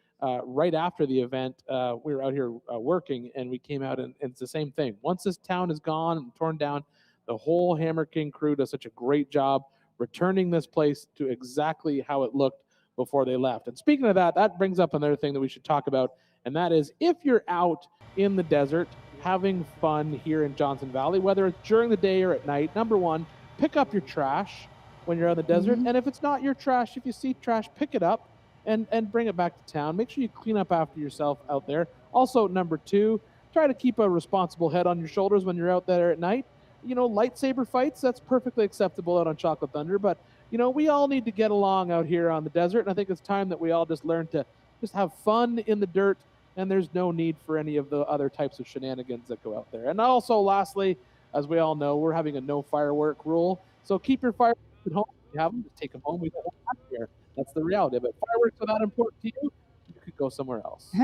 right after the event. We were out here working, and we came out, and it's the same thing. Once this town is gone and torn down, the whole Hammer King crew does such a great job returning this place to exactly how it looked before they left. And speaking of that, that brings up another thing that we should talk about, and that is if you're out in the desert having fun here in Johnson Valley, whether it's during the day or at night, number one, pick up your trash when you're out in the desert. And if it's not your trash, if you see trash, pick it up and bring it back to town. Make sure you clean up after yourself out there. Also, number two, try to keep a responsible head on your shoulders when you're out there at night. You know, lightsaber fights, that's perfectly acceptable out on Chocolate Thunder, but, you know, we all need to get along out here on the desert, and I think it's time that we all just learn to just have fun in the dirt, and there's no need for any of the other types of shenanigans that go out there. And also, lastly, as we all know, we're having a no firework rule, so keep your fireworks at home. If you have them, just take them home. We don't have them here. That's the reality. But fireworks are not important to you, you could go somewhere else.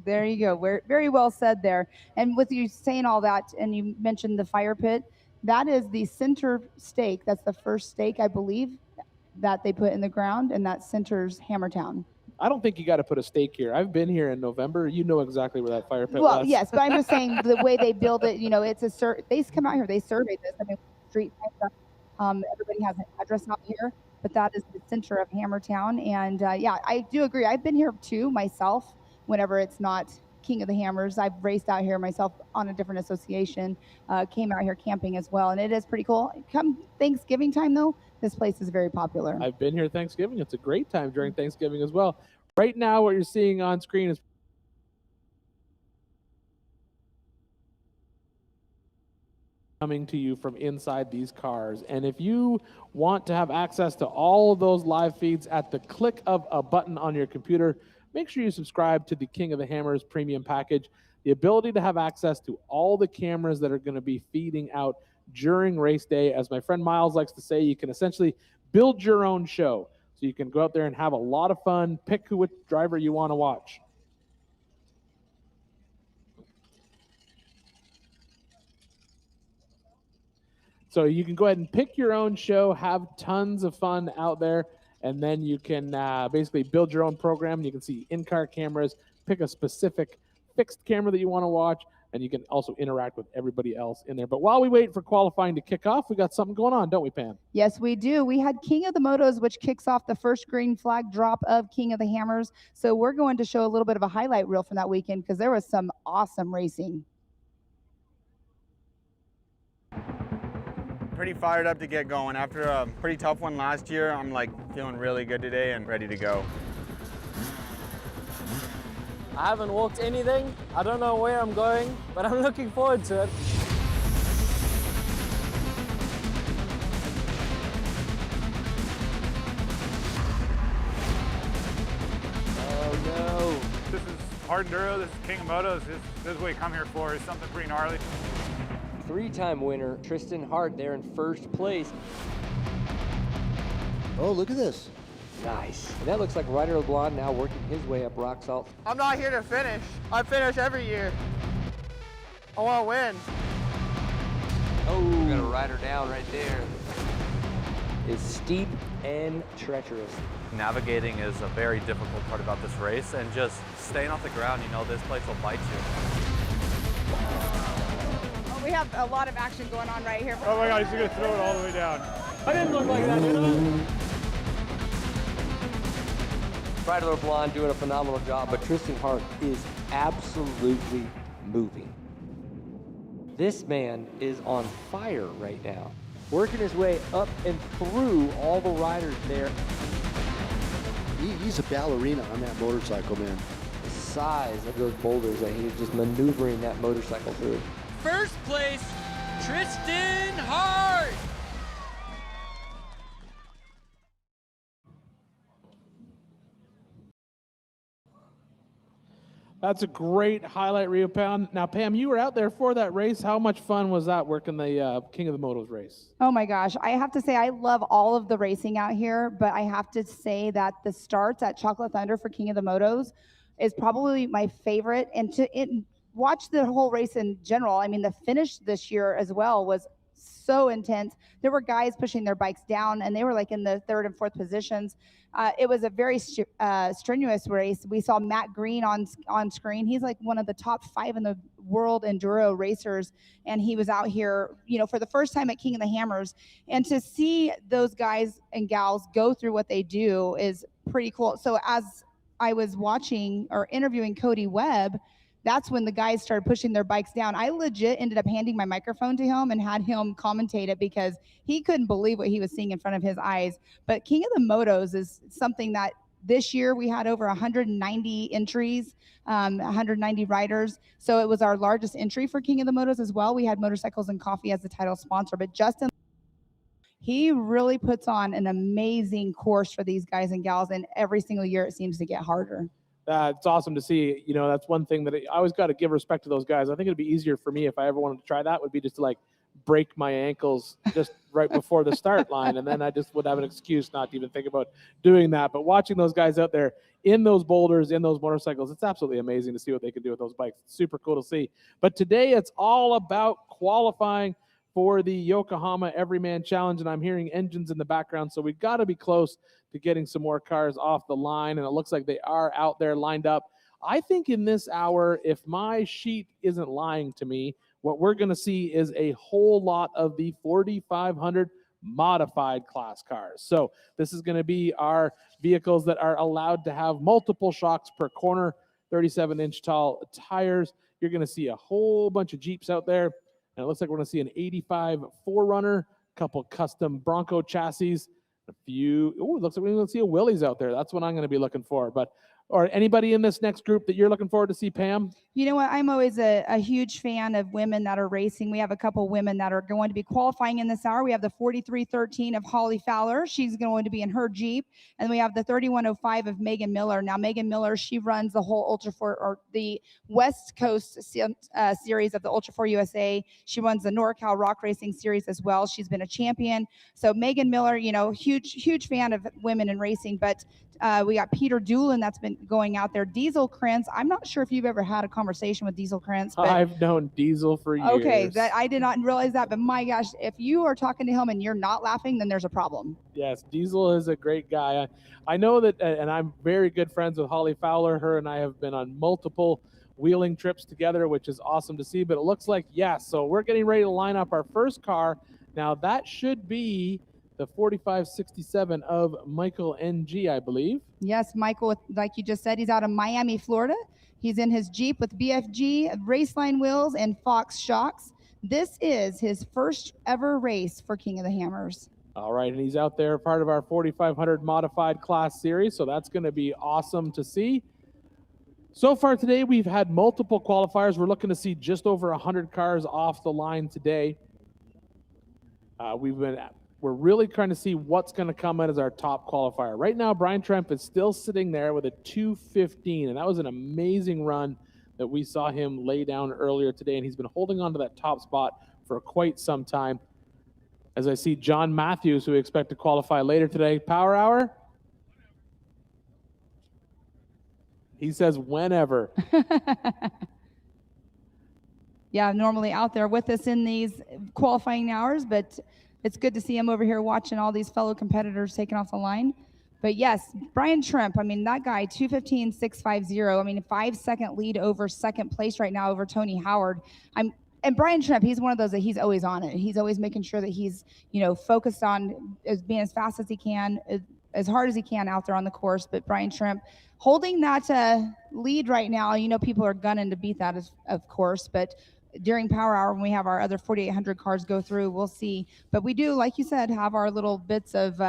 There you go. We're very well said there. And with you saying all that, and you mentioned the fire pit, that is the center stake. That's the first stake, I believe, that they put in the ground, and that centers Hammertown. I don't think you got to put a stake here. I've been here in November. You know exactly where that fire pit was. Well, yes, but I'm just saying the way they build it, you know, it's they come out here, they survey this. I mean, street, everybody has an address out here, but that is the center of Hammertown. And yeah, I do agree. I've been here too myself whenever it's not King of the Hammers. I've raced out here myself on a different association, came out here camping as well, and it is pretty cool. Come Thanksgiving time, though, this place is very popular. I've been here Thanksgiving. It's a great time during Thanksgiving as well. Right now, what you're seeing on screen is coming to you from inside these cars. And if you want to have access to all of those live feeds at the click of a button on your computer, make sure you subscribe to the King of the Hammers premium package. The ability to have access to all the cameras that are going to be feeding out during race day. As my friend Miles likes to say, you can essentially build your own show. So you can go out there and have a lot of fun, pick which driver you want to watch. So you can go ahead and pick your own show, have tons of fun out there, and then you can basically build your own program. You can see in-car cameras, pick a specific fixed camera that you want to watch, and you can also interact with everybody else in there. But while we wait for qualifying to kick off, we got something going on, don't we, Pam? Yes, we do. We had King of the Motos, which kicks off the first green flag drop of King of the Hammers. So we're going to show a little bit of a highlight reel from that weekend because there was some awesome racing. Pretty fired up to get going. After a pretty tough one last year, I'm like feeling really good today and ready to go. I haven't walked anything. I don't know where I'm going, but I'm looking forward to it. Oh no. This is hard enduro, this is King of Motos. This is what you come here for, is something pretty gnarly. Three-time winner, Tristan Hart there in first place. Oh, look at this. Nice. And that looks like Ryder LeBlanc now working his way up rock salt. I'm not here to finish. I finish every year. I want to win. Oh, we're gonna ride her down right there. It's steep and treacherous. Navigating is a very difficult part about this race, and just staying off the ground, you know, this place will bite you. We have a lot of action going on right here. Oh my God, he's gonna throw it all the way down. I didn't look like that, did I? Ryder LeBlanc doing a phenomenal job, but Tristan Hart is absolutely moving. This man is on fire right now, working his way up and through all the riders there. He's a ballerina on that motorcycle, man. size of those boulders that he's just maneuvering that motorcycle through. First place, Tristan Hart. That's a great highlight reel, Pam. Now, Pam, you were out there for that race. How much fun was that working the King of the Motos race? Oh my gosh, I have to say I love all of the racing out here, but I have to say that the starts at Chocolate Thunder for King of the Motos is probably my favorite. And watch the whole race in general. I mean, the finish this year as well was so intense. There were guys pushing their bikes down, and they were like in the third and fourth positions. It was a very strenuous race. We saw Matt Green on screen. He's like one of the top 5 in the world enduro racers, and he was out here, you know, for the first time at King of the Hammers. And to see those guys and gals go through what they do is pretty cool. So as I was watching or interviewing Cody Webb, that's when the guys started pushing their bikes down. I legit ended up handing my microphone to him and had him commentate it because he couldn't believe what he was seeing in front of his eyes. But King of the Motos is something that this year we had over 190 entries, 190 riders. So it was our largest entry for King of the Motos as well. We had Motorcycles and Coffee as the title sponsor, but Justin, he really puts on an amazing course for these guys and gals, and every single year it seems to get harder. It's awesome to see. You know, that's one thing that I always got to give respect to those guys. I think it'd be easier for me if I ever wanted to try that, would be just to like break my ankles just right before the start line, and then I just would have an excuse not to even think about doing that. But watching those guys out there in those boulders, in those motorcycles, it's absolutely amazing to see what they can do with those bikes. It's super cool to see. But today it's all about qualifying for the Yokohama Everyman Challenge, and I'm hearing engines in the background, so we've got to be close to getting some more cars off the line, and it looks like they are out there lined up. I think in this hour, if my sheet isn't lying to me, what we're going to see is a whole lot of the 4,500 modified class cars. So this is going to be our vehicles that are allowed to have multiple shocks per corner, 37-inch tall tires. You're going to see a whole bunch of Jeeps out there. And it looks like we're going to see an 85 4Runner, a couple custom Bronco chassis, a few. Oh, it looks like we're going to see a Willys out there. That's what I'm going to be looking for. But, or anybody in this next group that you're looking forward to see, Pam? You know what? I'm always a huge fan of women that are racing. We have a couple women that are going to be qualifying in this hour. We have the 4313 of Holly Fowler. She's going to be in her Jeep. And we have the 3105 of Megan Miller. Now, Megan Miller, she runs the whole Ultra 4, or the West Coast series of the Ultra 4 USA. She runs the NorCal Rock Racing Series as well. She's been a champion. So Megan Miller, you know, huge fan of women in racing. But we got Peter Doolin that's been going out there. Diesel Krentz. I'm not sure if you've ever had a conversation with Diesel Krentz. But I've known Diesel for years. okay, that I did not realize that, but my gosh, if you are talking to him and you're not laughing, then there's a problem. Yes, Diesel is a great guy. I know that, and I'm very good friends with Holly Fowler. Her and I have been on multiple wheeling trips together, which is awesome to see. But it looks like, yes, so we're getting ready to line up our first car. Now that should be the 4567 of Michael NG, I believe. Yes, Michael, like you just said, he's out of Miami, Florida. He's in his Jeep with BFG Raceline wheels and Fox shocks. This is his first ever race for King of the Hammers. All right, and he's out there part of our 4,500 modified class series, so that's going to be awesome to see. So far today, we've had multiple qualifiers. We're looking to see just over 100 cars off the line today. We're really trying to see what's going to come in as our top qualifier. Right now, Brian Tremp is still sitting there with a 2:15, and that was an amazing run that we saw him lay down earlier today, and he's been holding on to that top spot for quite some time. As I see John Matthews, who we expect to qualify later today. Power Hour? He says whenever. Yeah, normally out there with us in these qualifying hours, but it's good to see him over here watching all these fellow competitors taking off the line. But yes, Brian Tremp, I mean, that guy, 2:15.650. I mean, 5-second lead over second place right now over Tony Howard. And Brian Tremp, he's one of those that he's always on it. He's always making sure that he's, you know, focused on being as fast as he can, as hard as he can out there on the course. But Brian Tremp holding that lead right now. You know, people are gunning to beat that, of course, but during Power Hour, when we have our other 4,800 cars go through, we'll see. But we do, like you said, have our little bits of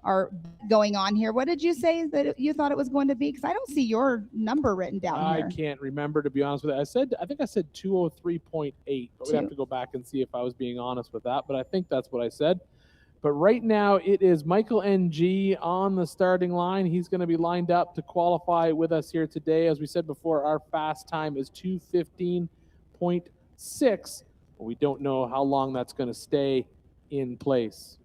our going on here. What did you say that you thought it was going to be? Because I don't see your number written down here. I can't remember, to be honest with you. I think I said 203.8, but we'd have to go back and see if I was being honest with that, but I think that's what I said. But right now it is Michael NG on the starting line. He's going to be lined up to qualify with us here today. As we said before, our fast time is 2:15.6. We don't know how long that's going to stay in place.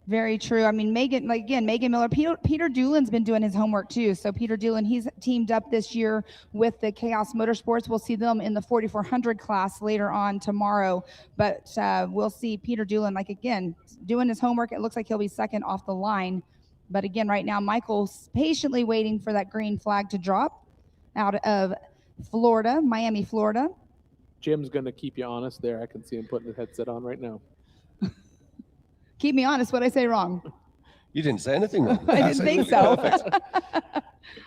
Very true. I mean, Megan Miller, Peter Doolin's been doing his homework too. So Peter Doolin, he's teamed up this year with the Chaos Motorsports. We'll see them in the 4400 class later on tomorrow. But we'll see Peter Doolin, doing his homework. It looks like he'll be second off the line. But again, right now, Michael's patiently waiting for that green flag to drop out of Florida, Miami, Florida. Jim's going to keep you honest there. I can see him putting his headset on right now. Keep me honest. What'd I say wrong? You didn't say anything wrong. I didn't think so. I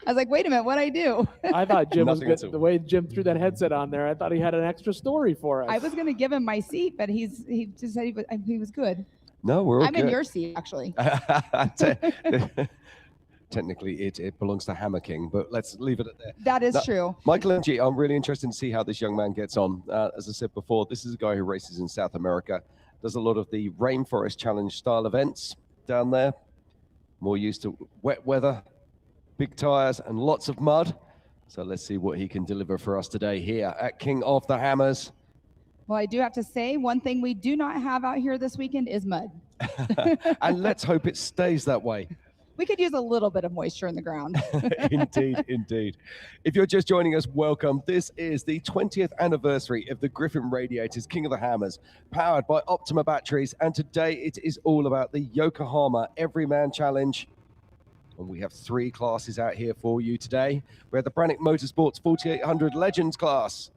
was like, wait a minute, what'd I do? I thought Jim was good. The way Jim threw that headset on there, I thought he had an extra story for us. I was going to give him my seat, but he just said he was good. No, we're all I'm good. in your seat, actually. Technically, it belongs to Hammer King, but let's leave it at that. That is true. Michael MG, I'm really interested to see how this young man gets on. As I said before, this is a guy who races in South America, does a lot of the Rainforest Challenge style events down there. More used to wet weather, big tires, and lots of mud. So let's see what he can deliver for us today here at King of the Hammers. Well, I do have to say, one thing we do not have out here this weekend is mud. And let's hope it stays that way. We could use a little bit of moisture in the ground. Indeed, indeed. If you're just joining us, welcome. This is the 20th anniversary of the Griffin Radiators King of the Hammers, powered by Optima batteries. And today it is all about the Yokohama Everyman Challenge. And we have 3 classes out here for you today. We have the Brannick Motorsports 4800 Legends class.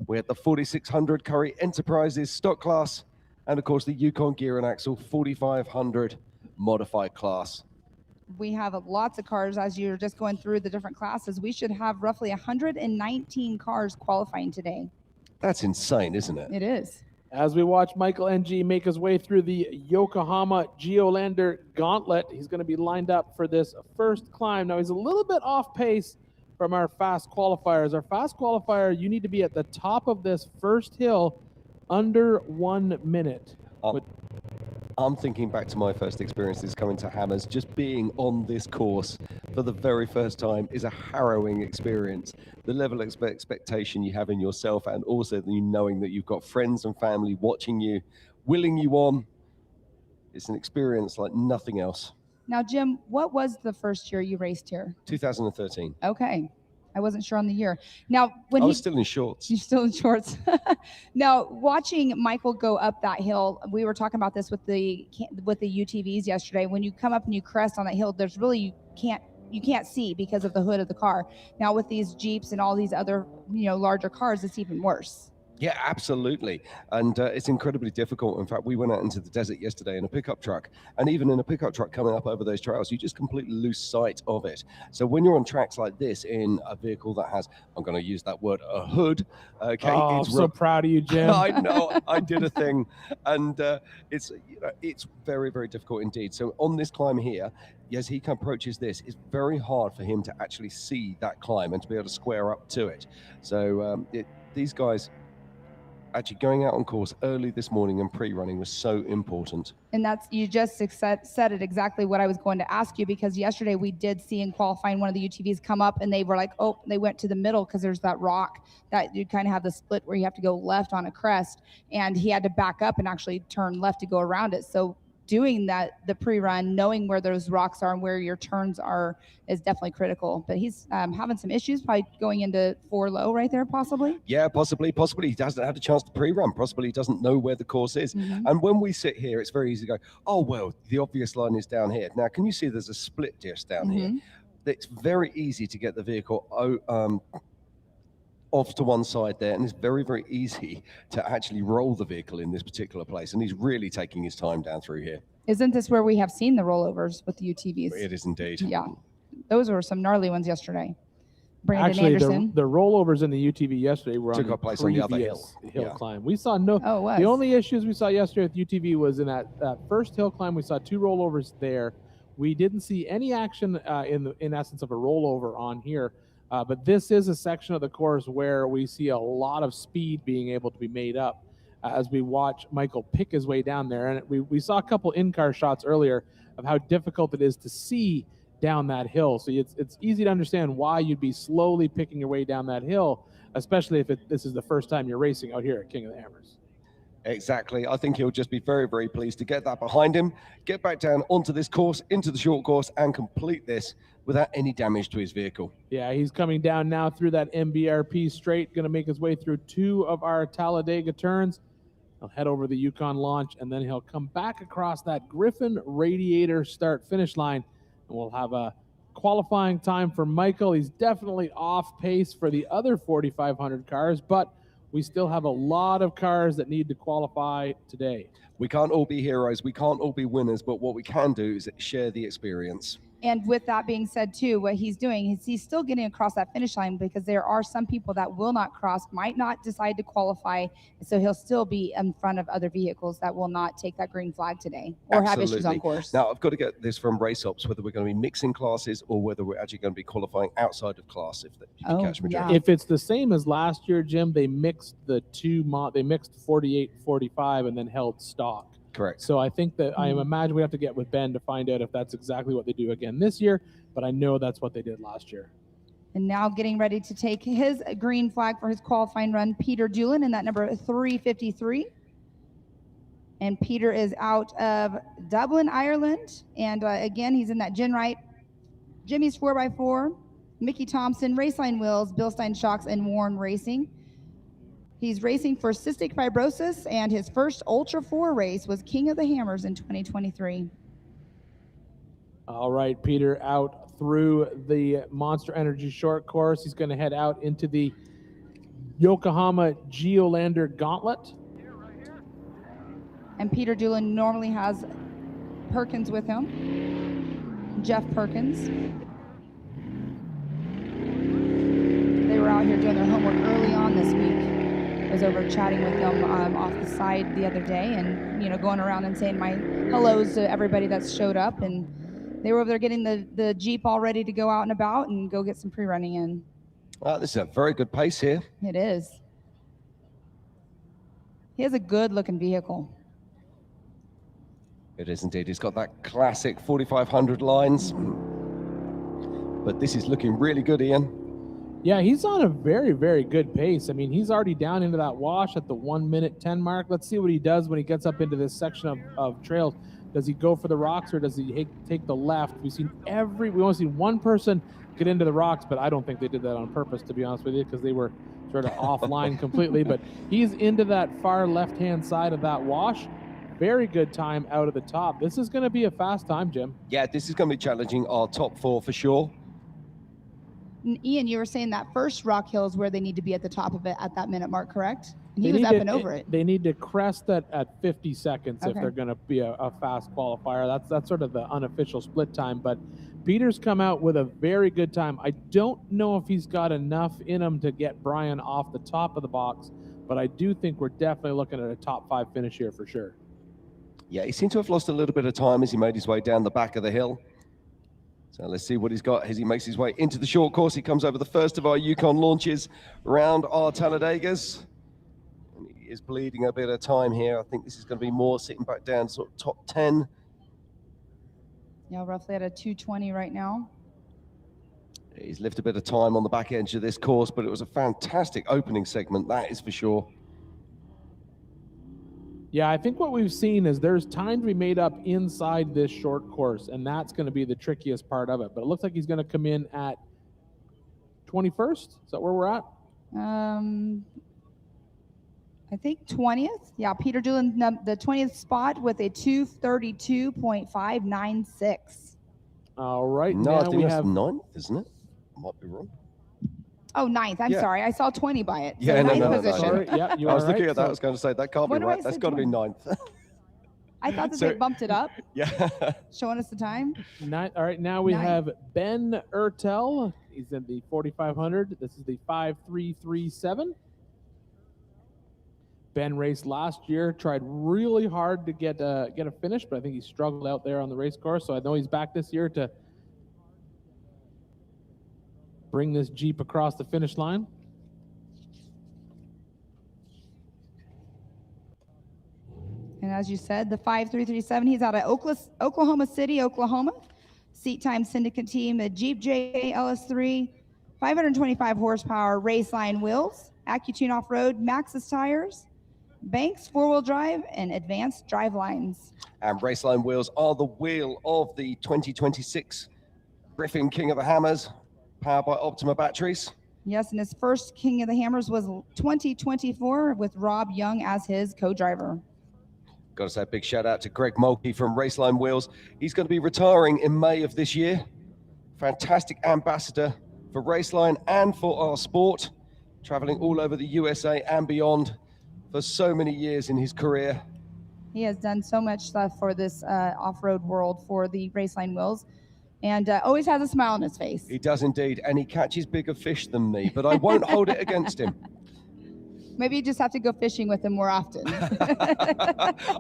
We have the 4600 Curry Enterprises stock class. And of course, the Yukon Gear and Axle 4500 modified class. We have lots of cars. As you're just going through the different classes, we should have roughly 119 cars qualifying today. That's insane, isn't it? It is. As we watch Michael NG make his way through the Yokohama Geolander Gauntlet, he's going to be lined up for this first climb. Now, he's a little bit off pace from our fast qualifiers. Our fast qualifier, you need to be at the top of this first hill under 1 minute. I'm thinking back to my first experiences coming to Hammers. Just being on this course for the very first time is a harrowing experience. The level of expectation you have in yourself, and also you knowing that you've got friends and family watching you, willing you on. It's an experience like nothing else. Now, Jim, what was the first year you raced here? 2013. Okay. I wasn't sure on the year. Now, when I was still in shorts. You're still in shorts. Now, watching Michael go up that hill, we were talking about this with the UTVs yesterday. When you come up and you crest on that hill, there's really you can't see because of the hood of the car. Now, with these Jeeps and all these other larger cars, it's even worse. Yeah, absolutely. And it's incredibly difficult. In fact, we went out into the desert yesterday in a pickup truck. And even in a pickup truck coming up over those trails, you just completely lose sight of it. So when you're on tracks like this in a vehicle that has, I'm going to use that word, a hood. Okay, oh, I'm so proud of you, Jim. I know, I did a thing. And it's very, very difficult indeed. So on this climb here, as he approaches this, it's very hard for him to actually see that climb and to be able to square up to it. So these guys... actually going out on course early this morning and pre-running was so important. And you just said it exactly what I was going to ask you, because yesterday we did see in qualifying one of the UTVs come up and they were like, oh, they went to the middle because there's that rock that you kind of have the split where you have to go left on a crest, and he had to back up and actually turn left to go around it. So doing the pre-run, knowing where those rocks are and where your turns are is definitely critical. But he's having some issues, probably going into 4 low right there, possibly. Yeah, possibly. He hasn't had a chance to pre-run. Possibly he doesn't know where the course is. Mm-hmm. And when we sit here, it's very easy to go, oh, well, the obvious line is down here. Now, can you see there's a split disc down here? It's very easy to get the vehicle off to one side there, and it's very, very easy to actually roll the vehicle in this particular place, and he's really taking his time down through here. Isn't this where we have seen the rollovers with the UTVs? It is indeed. Yeah, those were some gnarly ones yesterday. Brandon Anderson. The rollovers in the UTV yesterday were took on place on the other hill climb. We saw the only issues we saw yesterday with UTV was in that first hill climb. We saw 2 rollovers there. We didn't see any action in essence of a rollover on here, but this is a section of the course where we see a lot of speed being able to be made up as we watch Michael pick his way down there. And we saw a couple in-car shots earlier of how difficult it is to see down that hill. So it's easy to understand why you'd be slowly picking your way down that hill, especially if this is the first time you're racing out here at King of the Hammers. Exactly. I think he'll just be very, very pleased to get that behind him, get back down onto this course, into the short course, and complete this without any damage to his vehicle. Yeah, he's coming down now through that MBRP straight, going to make his way through 2 of our Talladega turns. He'll head over the Yukon launch, and then he'll come back across that Griffin Radiator start-finish line, and we'll have a qualifying time for Michael. He's definitely off pace for the other 4,500 cars, but we still have a lot of cars that need to qualify today. We can't all be heroes, we can't all be winners, but what we can do is share the experience. And with that being said, too, what he's doing is he's still getting across that finish line because there are some people that will not cross, might not decide to qualify. So he'll still be in front of other vehicles that will not take that green flag today or have issues on course. Now, I've got to get this from race ops, whether we're going to be mixing classes or whether we're actually going to be qualifying outside of class, if you can catch me. Yeah. If it's the same as last year, Jim, they mixed they mixed 48, 45, and then held stock. Correct. So I think that I imagine we have to get with Ben to find out if that's exactly what they do again this year, but I know that's what they did last year. And now getting ready to take his green flag for his qualifying run, Peter Doolin in that number 353. And Peter is out of Dublin, Ireland. And again, he's in that Gin Wright, Jimmy's 4x4, Mickey Thompson, Raceline Wheels, Bilstein Shocks, and Warren Racing. He's racing for cystic fibrosis, and his first Ultra 4 race was King of the Hammers in 2023. All right, Peter out through the Monster Energy short course. He's going to head out into the Yokohama Geolander Gauntlet. And Peter Doolin normally has Perkins with him, Jeff Perkins. They were out here doing their homework early on this week. I was over chatting with them off the side the other day, and going around and saying my hellos to everybody that's showed up, and they were over there getting the Jeep all ready to go out and about and go get some pre-running in. This is a very good pace here. It is. He has a good looking vehicle. It is indeed. He's got that classic 4,500 lines, but this is looking really good, Ian. Yeah, he's on a very, very good pace. I mean, he's already down into that wash at the 1:10 mark. Let's see what he does when he gets up into this section of trails. Does he go for the rocks or does he take the left? We only seen one person get into the rocks, but I don't think they did that on purpose, to be honest with you, because they were sort of offline completely. But he's into that far left-hand side of that wash. Very good time out of the top. This is going to be a fast time, Jim. Yeah, this is going to be challenging our top 4 for sure. Ian, you were saying that first rock hill is where they need to be at the top of it at that minute mark, correct? And he was up and over it. They need to crest it at 50 seconds if Okay. they're going to be a fast qualifier. That's sort of the unofficial split time. But Peter's come out with a very good time. I don't know if he's got enough in him to get Brian off the top of the box, but I do think we're definitely looking at a top 5 finish here for sure. Yeah, he seemed to have lost a little bit of time as he made his way down the back of the hill. So let's see what he's got as he makes his way into the short course. He comes over the first of our Yukon launches around our Talladegas. And he is bleeding a bit of time here. I think this is going to be more sitting back down sort of top 10. Yeah, roughly at a 2:20 right now. He's left a bit of time on the back edge of this course, but it was a fantastic opening segment, that is for sure. Yeah, I think what we've seen is there's time to be made up inside this short course, and that's going to be the trickiest part of it. But it looks like he's going to come in at 21st. Is that where we're at? I think 20th. Yeah, Peter Doolin, the 20th spot with a 2:32.596. All right. No, now I think we that's have 9th, isn't it? Might be wrong. Oh, 9th. I'm Yeah. sorry. I saw 20 by it. Yeah, so no, ninth no. position. Sorry. Yeah, you I was are looking right. at that. So- I was going to say, that can't be What do I right. That's say, got to be 9th. I thought that So- they bumped it up, Yeah. showing us the time. All right, now we Nine. have Ben Ertel. He's in the 4,500. This is the 5.337. Ben raced last year, tried really hard to get a finish, but I think he struggled out there on the race course. So I know he's back this year to bring this Jeep across the finish line. And as you said, the 5337, he's out of Oklahoma City, Oklahoma. Seat time syndicate team, a Jeep JA LS3, 525 horsepower, Raceline wheels, AccuTune off-road, Maxxis tires, Banks four-wheel drive, and advanced drive lines. And Raceline wheels are the wheel of the 2026 Griffin King of the Hammers, powered by Optima batteries. Yes, and his first King of the Hammers was 2024 with Rob Young as his co-driver. Got to say a big shout out to Greg Mulkey from Raceline Wheels. He's going to be retiring in May of this year. Fantastic ambassador for Raceline and for our sport, traveling all over the USA and beyond for so many years in his career. He has done so much stuff for this off-road world for the Raceline wheels, and always has a smile on his face. He does indeed, and he catches bigger fish than me, but I won't hold it against him. Maybe you just have to go fishing with him more often.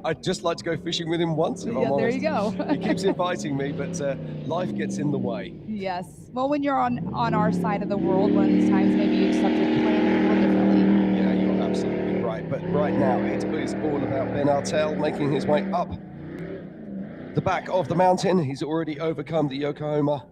I'd just like to go fishing with him once, if I'm honest. There you go. He keeps inviting me, but life gets in the way. Yes. Well, when you're on our side of the world, one of these times, maybe you just have to plan it a little differently. Yeah, you're absolutely right. But right now, it is all about Ben Artel making his way up the back of the mountain. He's already overcome the Yokohama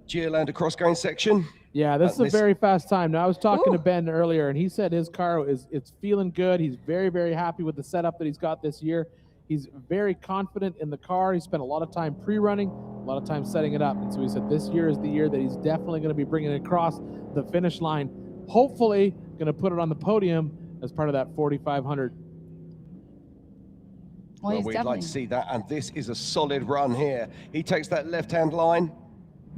Geoland cross-going section. Yeah, this is a very fast time. Now, I was talking to Ben earlier, and he said his car it's feeling good. He's very, very happy with the setup that he's got this year. He's very confident in the car. He spent a lot of time pre-running, a lot of time setting it up. And so he said this year is the year that he's definitely going to be bringing it across the finish line. Hopefully going to put it on the podium as part of that 4,500. Well, we'd like to see that, and this is a solid run here. He takes that left-hand line.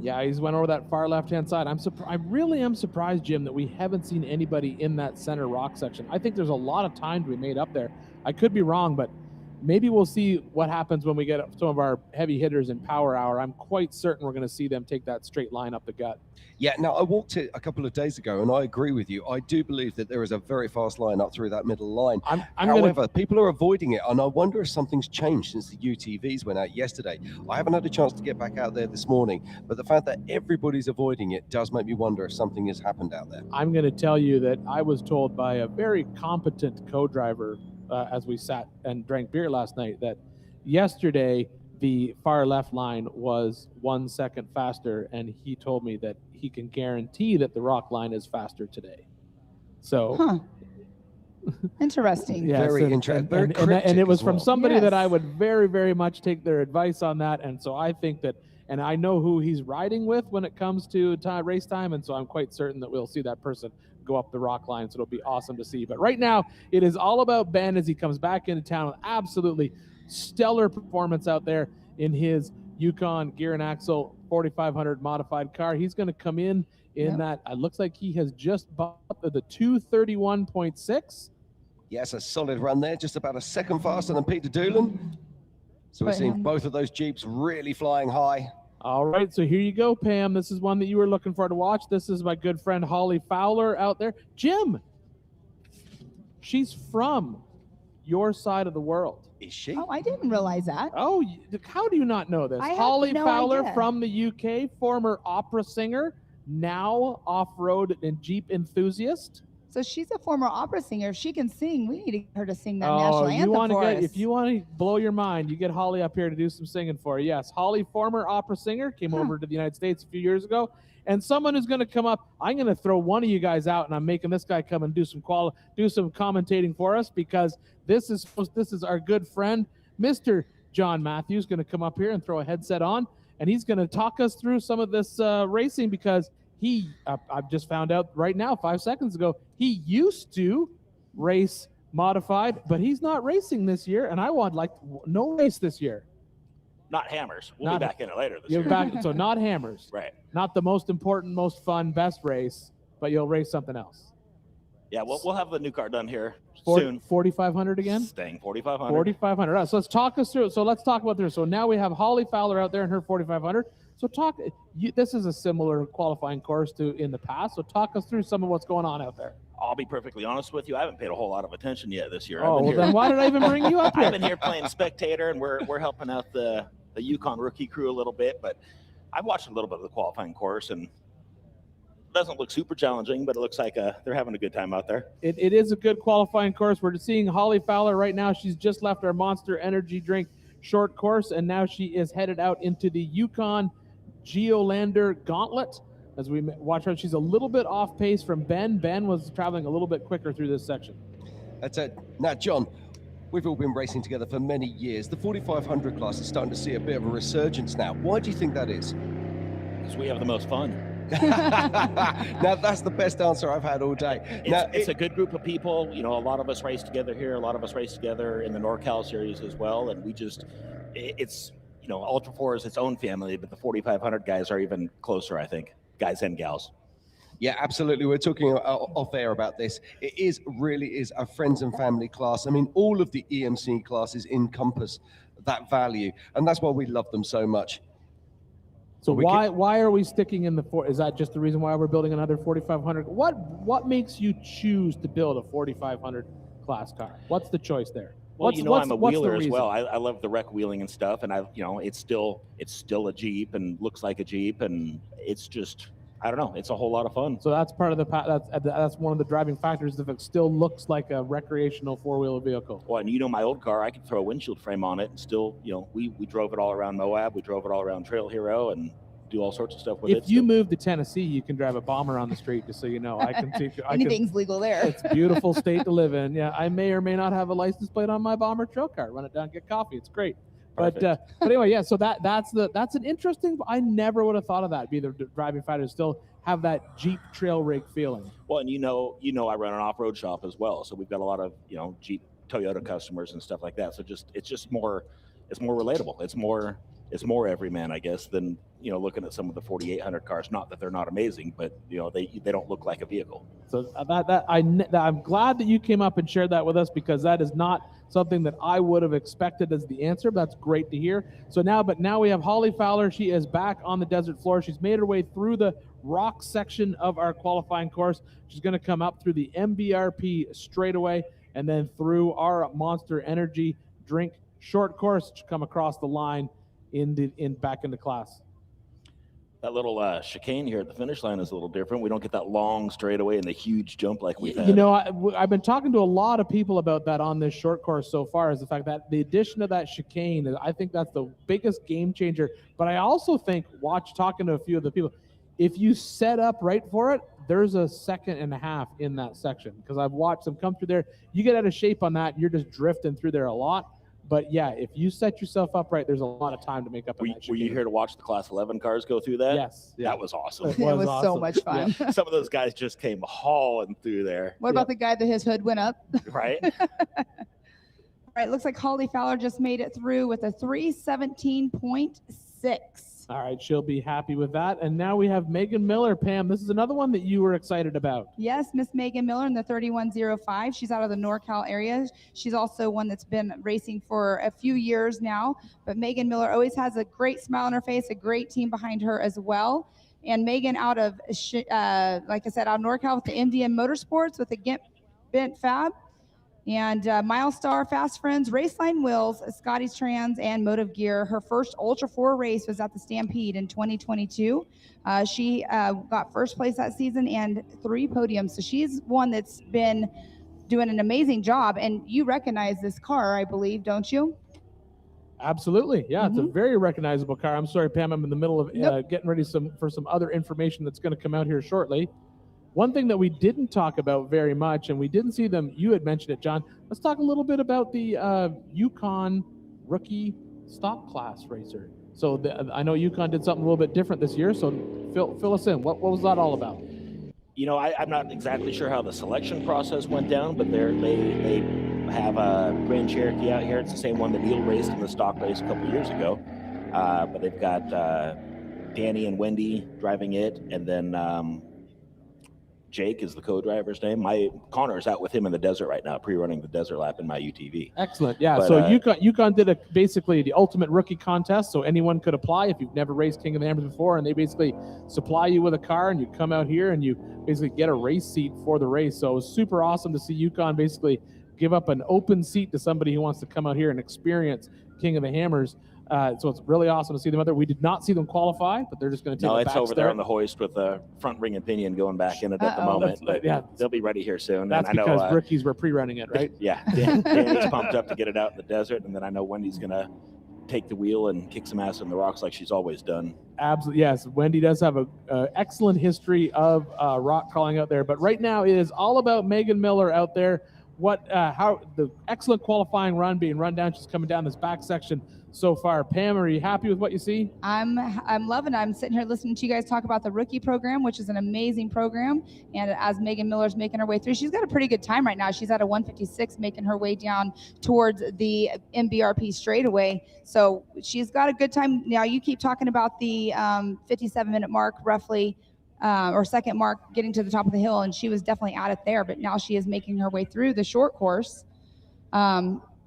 Yeah, he's went over that far left-hand side. I really am surprised, Jim, that we haven't seen anybody in that center rock section. I think there's a lot of time to be made up there. I could be wrong, but maybe we'll see what happens when we get some of our heavy hitters in Power Hour. I'm quite certain we're going to see them take that straight line up the gut. Yeah, now I walked it a couple of days ago, and I agree with you. I do believe that there is a very fast line up through that middle line. However, people are avoiding it, and I wonder if something's changed since the UTVs went out yesterday. I haven't had a chance to get back out there this morning, but the fact that everybody's avoiding it does make me wonder if something has happened out there. I'm going to tell you that I was told by a very competent co-driver as we sat and drank beer last night that yesterday the far left line was 1 second faster, and he told me that he can guarantee that the rock line is faster today. So interesting. Yes, very interesting. And it was from somebody that I would very, very much take their advice on that. And so I think that, and I know who he's riding with when it comes to race time, and so I'm quite certain that we'll see that person go up the rock line, so it'll be awesome to see. But right now, it is all about Ben as he comes back into town with absolutely stellar performance out there in his Yukon gear and axle 4500 modified car. He's going to come in that, it looks like he has just bought the 231.6. Yes, a solid run there, just about a second faster than Peter Doolan. So we're seeing both of those Jeeps really flying high. All right, so here you go, Pam. This is one that you were looking for to watch. This is my good friend Holly Fowler out there. Jim, she's from your side of the world. Is she? Oh, I didn't realize that. Oh, how do you not know this? I Holly had no Fowler idea. from the UK, former opera singer, now off-road and Jeep enthusiast. So she's a former opera singer. If she can sing, we need to get her to sing that national anthem for us. If you want to blow your mind, you get Holly up here to do some singing for you. Yes, Holly, former opera singer, came over to the United States a few years ago. And someone who's going to come up, I'm going to throw one of you guys out, and I'm making this guy come and do some commentating for us, because this is our good friend, Mr. John Matthews, going to come up here and throw a headset on, and he's going to talk us through some of this racing, because I've just found out right now, 5 seconds ago, he used to race modified, but he's not racing this year, and I want no race this year. Not hammers. We'll be back in it later this You're year. back, so not hammers. Right. Not the most important, most fun, best race, but you'll race something else. Yeah, we'll have the new car done here soon. 4,500 again? Staying 4,500. 4,500. Right, so let's talk us through it. So let's talk about this. So now we have Holly Fowler out there in her 4,500. So this is a similar qualifying course to in the past. So talk us through some of what's going on out there. I'll be perfectly honest with you. I haven't paid a whole lot of attention yet this year. Oh, well, then why did I even bring you up here? I've been here playing spectator, and we're helping out the Yukon rookie crew a little bit. But I've watched a little bit of the qualifying course, and it doesn't look super challenging, but it looks like they're having a good time out there. It is a good qualifying course. We're seeing Holly Fowler right now. She's just left our Monster Energy Drink short course, and now she is headed out into the Yukon Geolander Gauntlet. As we watch her, she's a little bit off pace from Ben. Ben was traveling a little bit quicker through this section. That's it. Now, John, we've all been racing together for many years. The 4500 class is starting to see a bit of a resurgence now. Why do you think that is? Because we have the most fun. Now, that's the best answer I've had all day. It's a good group of people. You know, a lot of us race together here. A lot of us race together in the NorCal series as well. And it's, you know, Ultra 4 is its own family, but the 4500 guys are even closer, I think. Guys and gals. Yeah, absolutely. We're talking off air about this. It really is a friends and family class. I mean, all of the EMC classes encompass that value, and that's why we love them so much. So why are we sticking in the Is that just the reason why we're building another 4500? What makes you choose to build a 4500 class car? What's the choice there? Well, I'm a wheeler as well. I love the wreck wheeling and stuff, and it's still a Jeep and looks like a Jeep, and it's just, I don't know, it's a whole lot of fun. So that's part of that's one of the driving factors. If it still looks like a recreational four-wheeler vehicle. Well, and my old car, I could throw a windshield frame on it, and still, we drove it all around Moab, we drove it all around Trail Hero, and do all sorts of stuff with it. If you move to Tennessee, you can drive a Bomber on the street, just so you know. I can see anything's legal there. It's a beautiful state to live in. Yeah, I may or may not have a license plate on my Bomber trail car. Run it down, get coffee. It's great. But anyway, yeah. So that's an interesting. I never would have thought of that. Be the driving factor, still have that Jeep trail rig feeling. Well, and I run an off-road shop as well, so we've got a lot of Jeep, Toyota customers and stuff like that. So it's more relatable. It's more everyman, I guess, than looking at some of the 4800 cars. Not that they're not amazing, but they don't look like a vehicle. So I'm glad that you came up and shared that with us, because that is not something that I would have expected as the answer. That's great to hear. So now we have Holly Fowler. She is back on the desert floor. She's made her way through the rock section of our qualifying course. She's going to come up through the MBRP straightaway and then through our Monster Energy Drink short course to come across the line back into class. That little chicane here at the finish line is a little different. We don't get that long straightaway and the huge jump like we've had. I've been talking to a lot of people about that on this short course so far, is the fact that the addition of that chicane, I think that's the biggest game changer. But I also think, talking to a few of the people, if you set up right for it, there's a second and a half in that section, because I've watched them come through there. You get out of shape on that, you're just drifting through there a lot. But yeah, if you set yourself up right, there's a lot of time to make up. Were you here to watch the Class 11 cars go through that? Yes. Yeah. That was awesome. It was awesome. So much fun. Yeah. Some of those guys just came hauling through there. What about the guy that his hood went up? Right. All right, looks like Holly Fowler just made it through with a 3:17.6. All right, she'll be happy with that. And now we have Megan Miller. Pam, this is another one that you were excited about. Yes, Miss Megan Miller in the 3105. She's out of the NorCal area. She's also one that's been racing for a few years now. But Megan Miller always has a great smile on her face, a great team behind her as well. And Megan out of, like I said, out of NorCal with the MDM Motorsports with the Bent Fab. And Milestar, Fast Friends, Raceline Wheels, Scotty's Trans, and Motive Gear. Her first Ultra 4 race was at the Stampede in 2022. She got first place that season and 3 podiums. So she's one that's been doing an amazing job. And you recognize this car, I believe, don't you? Absolutely. Yeah, It's a very recognizable car. I'm sorry, Pam, I'm in the middle of getting ready for some other information that's going to come out here shortly. One thing that we didn't talk about very much, and we didn't see them, you had mentioned it, John. Let's talk a little bit about the Yukon rookie stock class racer. So I know Yukon did something a little bit different this year, so fill us in. What was that all about? I'm not exactly sure how the selection process went down, but they have a Grand Cherokee out here. It's the same one that Neil raced in the stock race a couple years ago. But they've got Danny and Wendy driving it, and then Jake is the co-driver's name. Connor's out with him in the desert right now, pre-running the desert lap in my UTV. Excellent. Yeah. But, So Yukon did basically the ultimate rookie contest. So anyone could apply if you've never raced King of the Hammers before, and they basically supply you with a car, and you come out here and you basically get a race seat for the race. So it was super awesome to see Yukon basically give up an open seat to somebody who wants to come out here and experience King of the Hammers. So it's really awesome to see them out there. We did not see them qualify, but they're just going to take a back it's over start. there on the hoist with the front ring and pinion going back in it at the moment. But yeah, they'll be ready here soon. That's and I because know, rookies were pre-running it, right? Yeah, Danny's pumped up to get it out in the desert, and then I know Wendy's going to take the wheel and kick some ass in the rocks like she's always done. Absolutely, yes. Wendy does have a excellent history of rock crawling out there, but right now it is all about Megan Miller out there. How the excellent qualifying run being run down. She's coming down this back section so far. Pam, are you happy with what you see? I'm loving it. I'm sitting here listening to you guys talk about the rookie program, which is an amazing program. And as Megan Miller's making her way through, she's got a pretty good time right now. She's at a 156, making her way down towards the MBRP straightaway. So she's got a good time. Now you keep talking about the 57-minute mark roughly, or second mark getting to the top of the hill, and she was definitely at it there, but now she is making her way through the short course.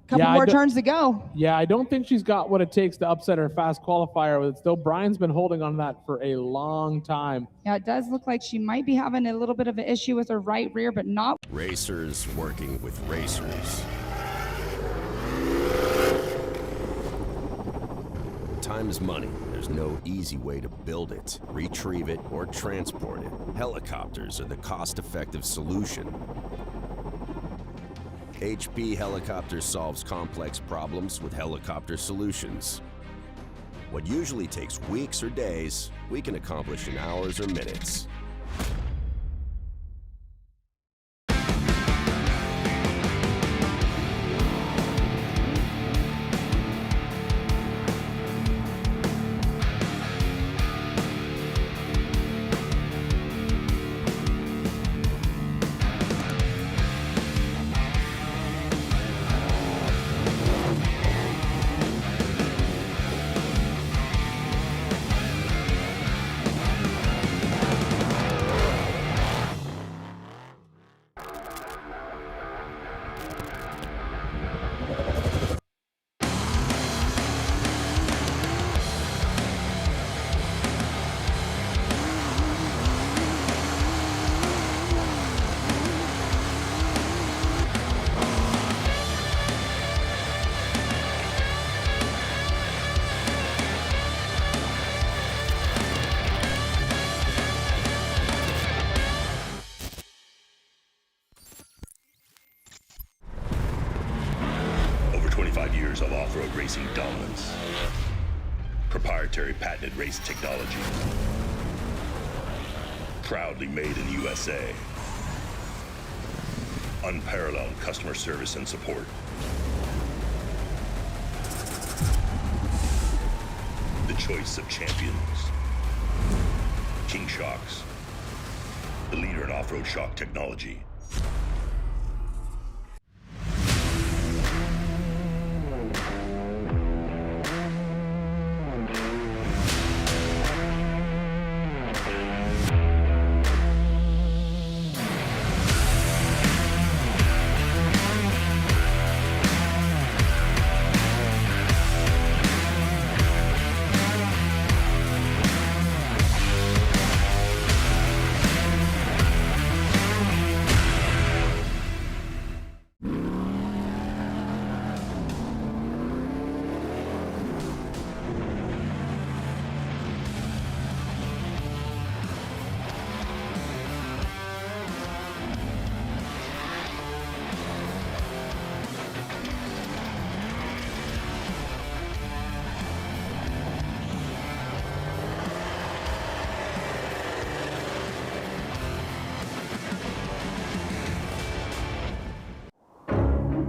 Couple more turns to go. Yeah, I don't think she's got what it takes to upset her fast qualifier. Still, Brian's been holding on to that for a long time. Yeah, it does look like she might be having a little bit of an issue with her right rear, but not. Racers working with racers. Time is money. There's no easy way to build it, retrieve it, or transport it. Helicopters are the cost-effective solution. HP Helicopters solves complex problems with helicopter solutions. What usually takes weeks or days, we can accomplish in hours or minutes. Of off-road racing dominance, proprietary patented race technology, proudly made in the USA, unparalleled customer service and support. The choice of champions, King Shocks, the leader in off-road shock technology.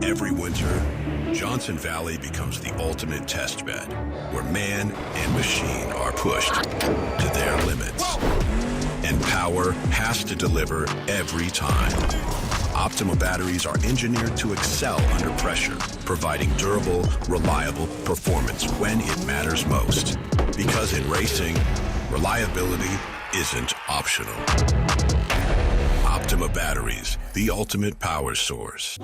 Every winter, Johnson Valley becomes the ultimate test bed, where man and machine are pushed to their limits. And power has to deliver every time. Optima batteries are engineered to excel under pressure, providing durable, reliable performance when it matters most. Because in racing, reliability isn't optional. Optima batteries, the ultimate power source.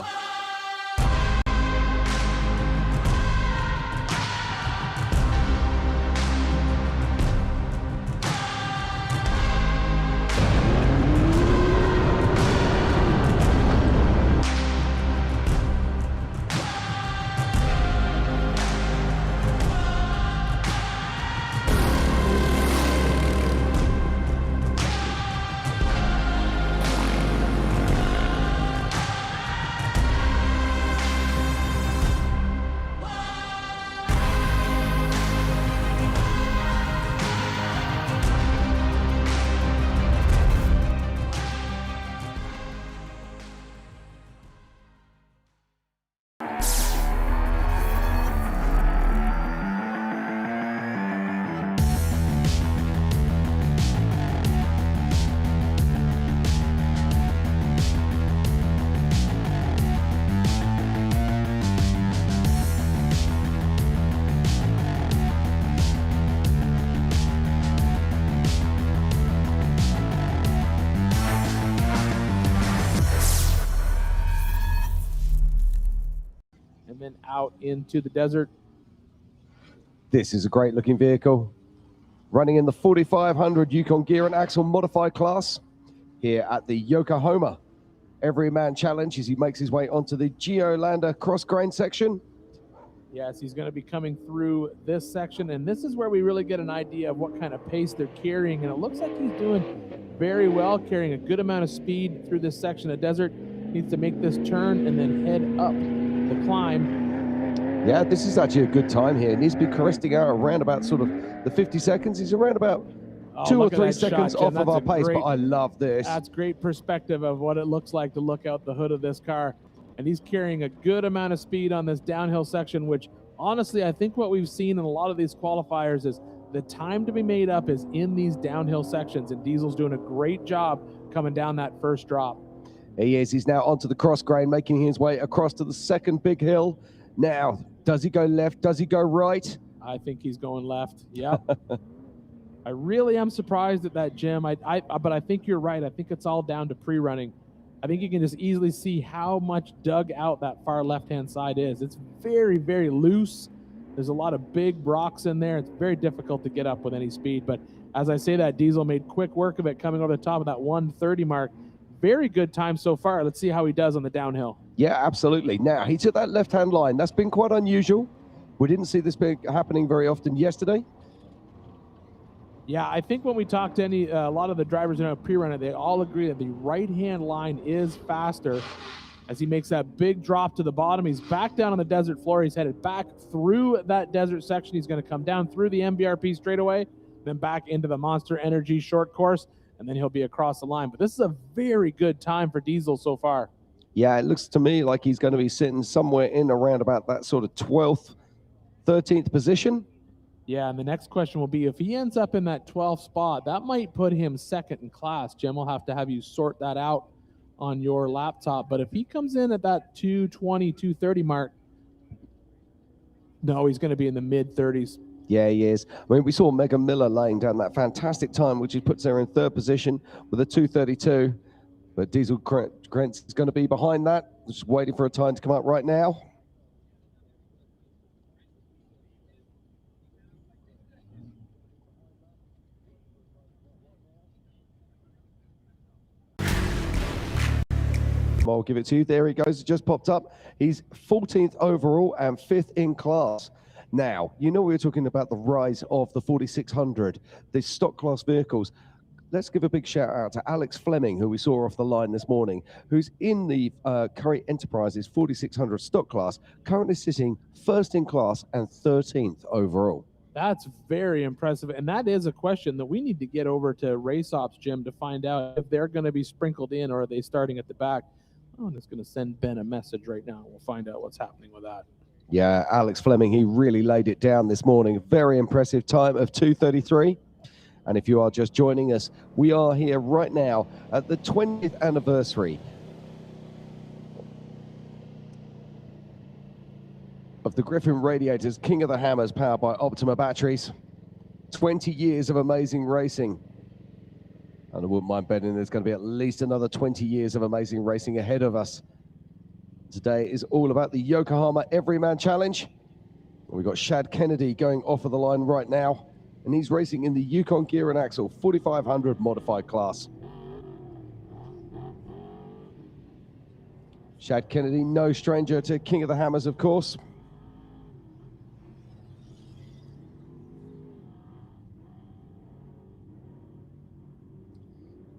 And then out into the desert. This is a great looking vehicle, running in the 4500 Yukon gear and axle modified class here at the Yokohama Everyman Challenge as he makes his way onto the Geolander cross grain section. Yes, he's going to be coming through this section, and this is where we really get an idea of what kind of pace they're carrying, and it looks like he's doing very well, carrying a good amount of speed through this section of desert. Needs to make this turn and then head up the climb. Yeah, this is actually a good time here. He needs to be cresting out around about sort of the 50 seconds. He's around about 2 or 3 seconds off of our pace, but I love this. That's great perspective of what it looks like to look out the hood of this car. And he's carrying a good amount of speed on this downhill section, which honestly, I think what we've seen in a lot of these qualifiers is the time to be made up is in these downhill sections, and Diesel's doing a great job coming down that first drop. He is. He's now onto the cross grain, making his way across to the second big hill. Now, does he go left? Does he go right? I think he's going left. Yep. I really am surprised at that, Jim. But I think you're right. I think it's all down to pre-running. I think you can just easily see how much dug out that far left-hand side is. It's very, very loose. There's a lot of big rocks in there. It's very difficult to get up with any speed. But as I say that, Diesel made quick work of it coming over the top of that 130 mark. Very good time so far. Let's see how he does on the downhill. Yeah, absolutely. Now, he took that left-hand line. That's been quite unusual. We didn't see this happening very often yesterday. Yeah, I think when we talk to a lot of the drivers in a pre-runner, they all agree that the right-hand line is faster. As he makes that big drop to the bottom, he's back down on the desert floor. He's headed back through that desert section. He's going to come down through the MBRP straightaway, then back into the Monster Energy short course, and then he'll be across the line. But this is a very good time for Diesel so far. Yeah, it looks to me like he's going to be sitting somewhere in around about that sort of 12th, 13th position. Yeah, and the next question will be if he ends up in that 12th spot, that might put him second in class. Jim will have to have you sort that out on your laptop. But if he comes in at that 220, 230 mark, no, he's going to be in the mid-30s. Yeah, he is. I mean, we saw Megan Miller laying down that fantastic time, which he puts her in third position with a 232. But Diesel Grents is going to be behind that. Just waiting for a time to come up right now. I'll give it to you. There he goes. It just popped up. He's 14th overall and 5th in class. Now, you know we were talking about the rise of the 4600, the stock class vehicles. Let's give a big shout out to Alex Fleming, who we saw off the line this morning, who's in the Curry Enterprises 4600 stock class, currently sitting 1st in class and 13th overall. That's very impressive. And that is a question that we need to get over to Race Ops, Jim, to find out if they're going to be sprinkled in or are they starting at the back. Oh, I'm just going to send Ben a message right now. We'll find out what's happening with that. Yeah, Alex Fleming, he really laid it down this morning. Very impressive time of 2:33. And if you are just joining us, we are here right now at the 20th anniversary of the Griffin Radiators King of the Hammers, powered by Optima batteries. 20 years of amazing racing. And I wouldn't mind betting there's going to be at least another 20 years of amazing racing ahead of us. Today is all about the Yokohama Everyman Challenge. We've got Shad Kennedy going off of the line right now, and he's racing in the Yukon Gear and Axle 4500 modified class. Shad Kennedy, no stranger to King of the Hammers, of course.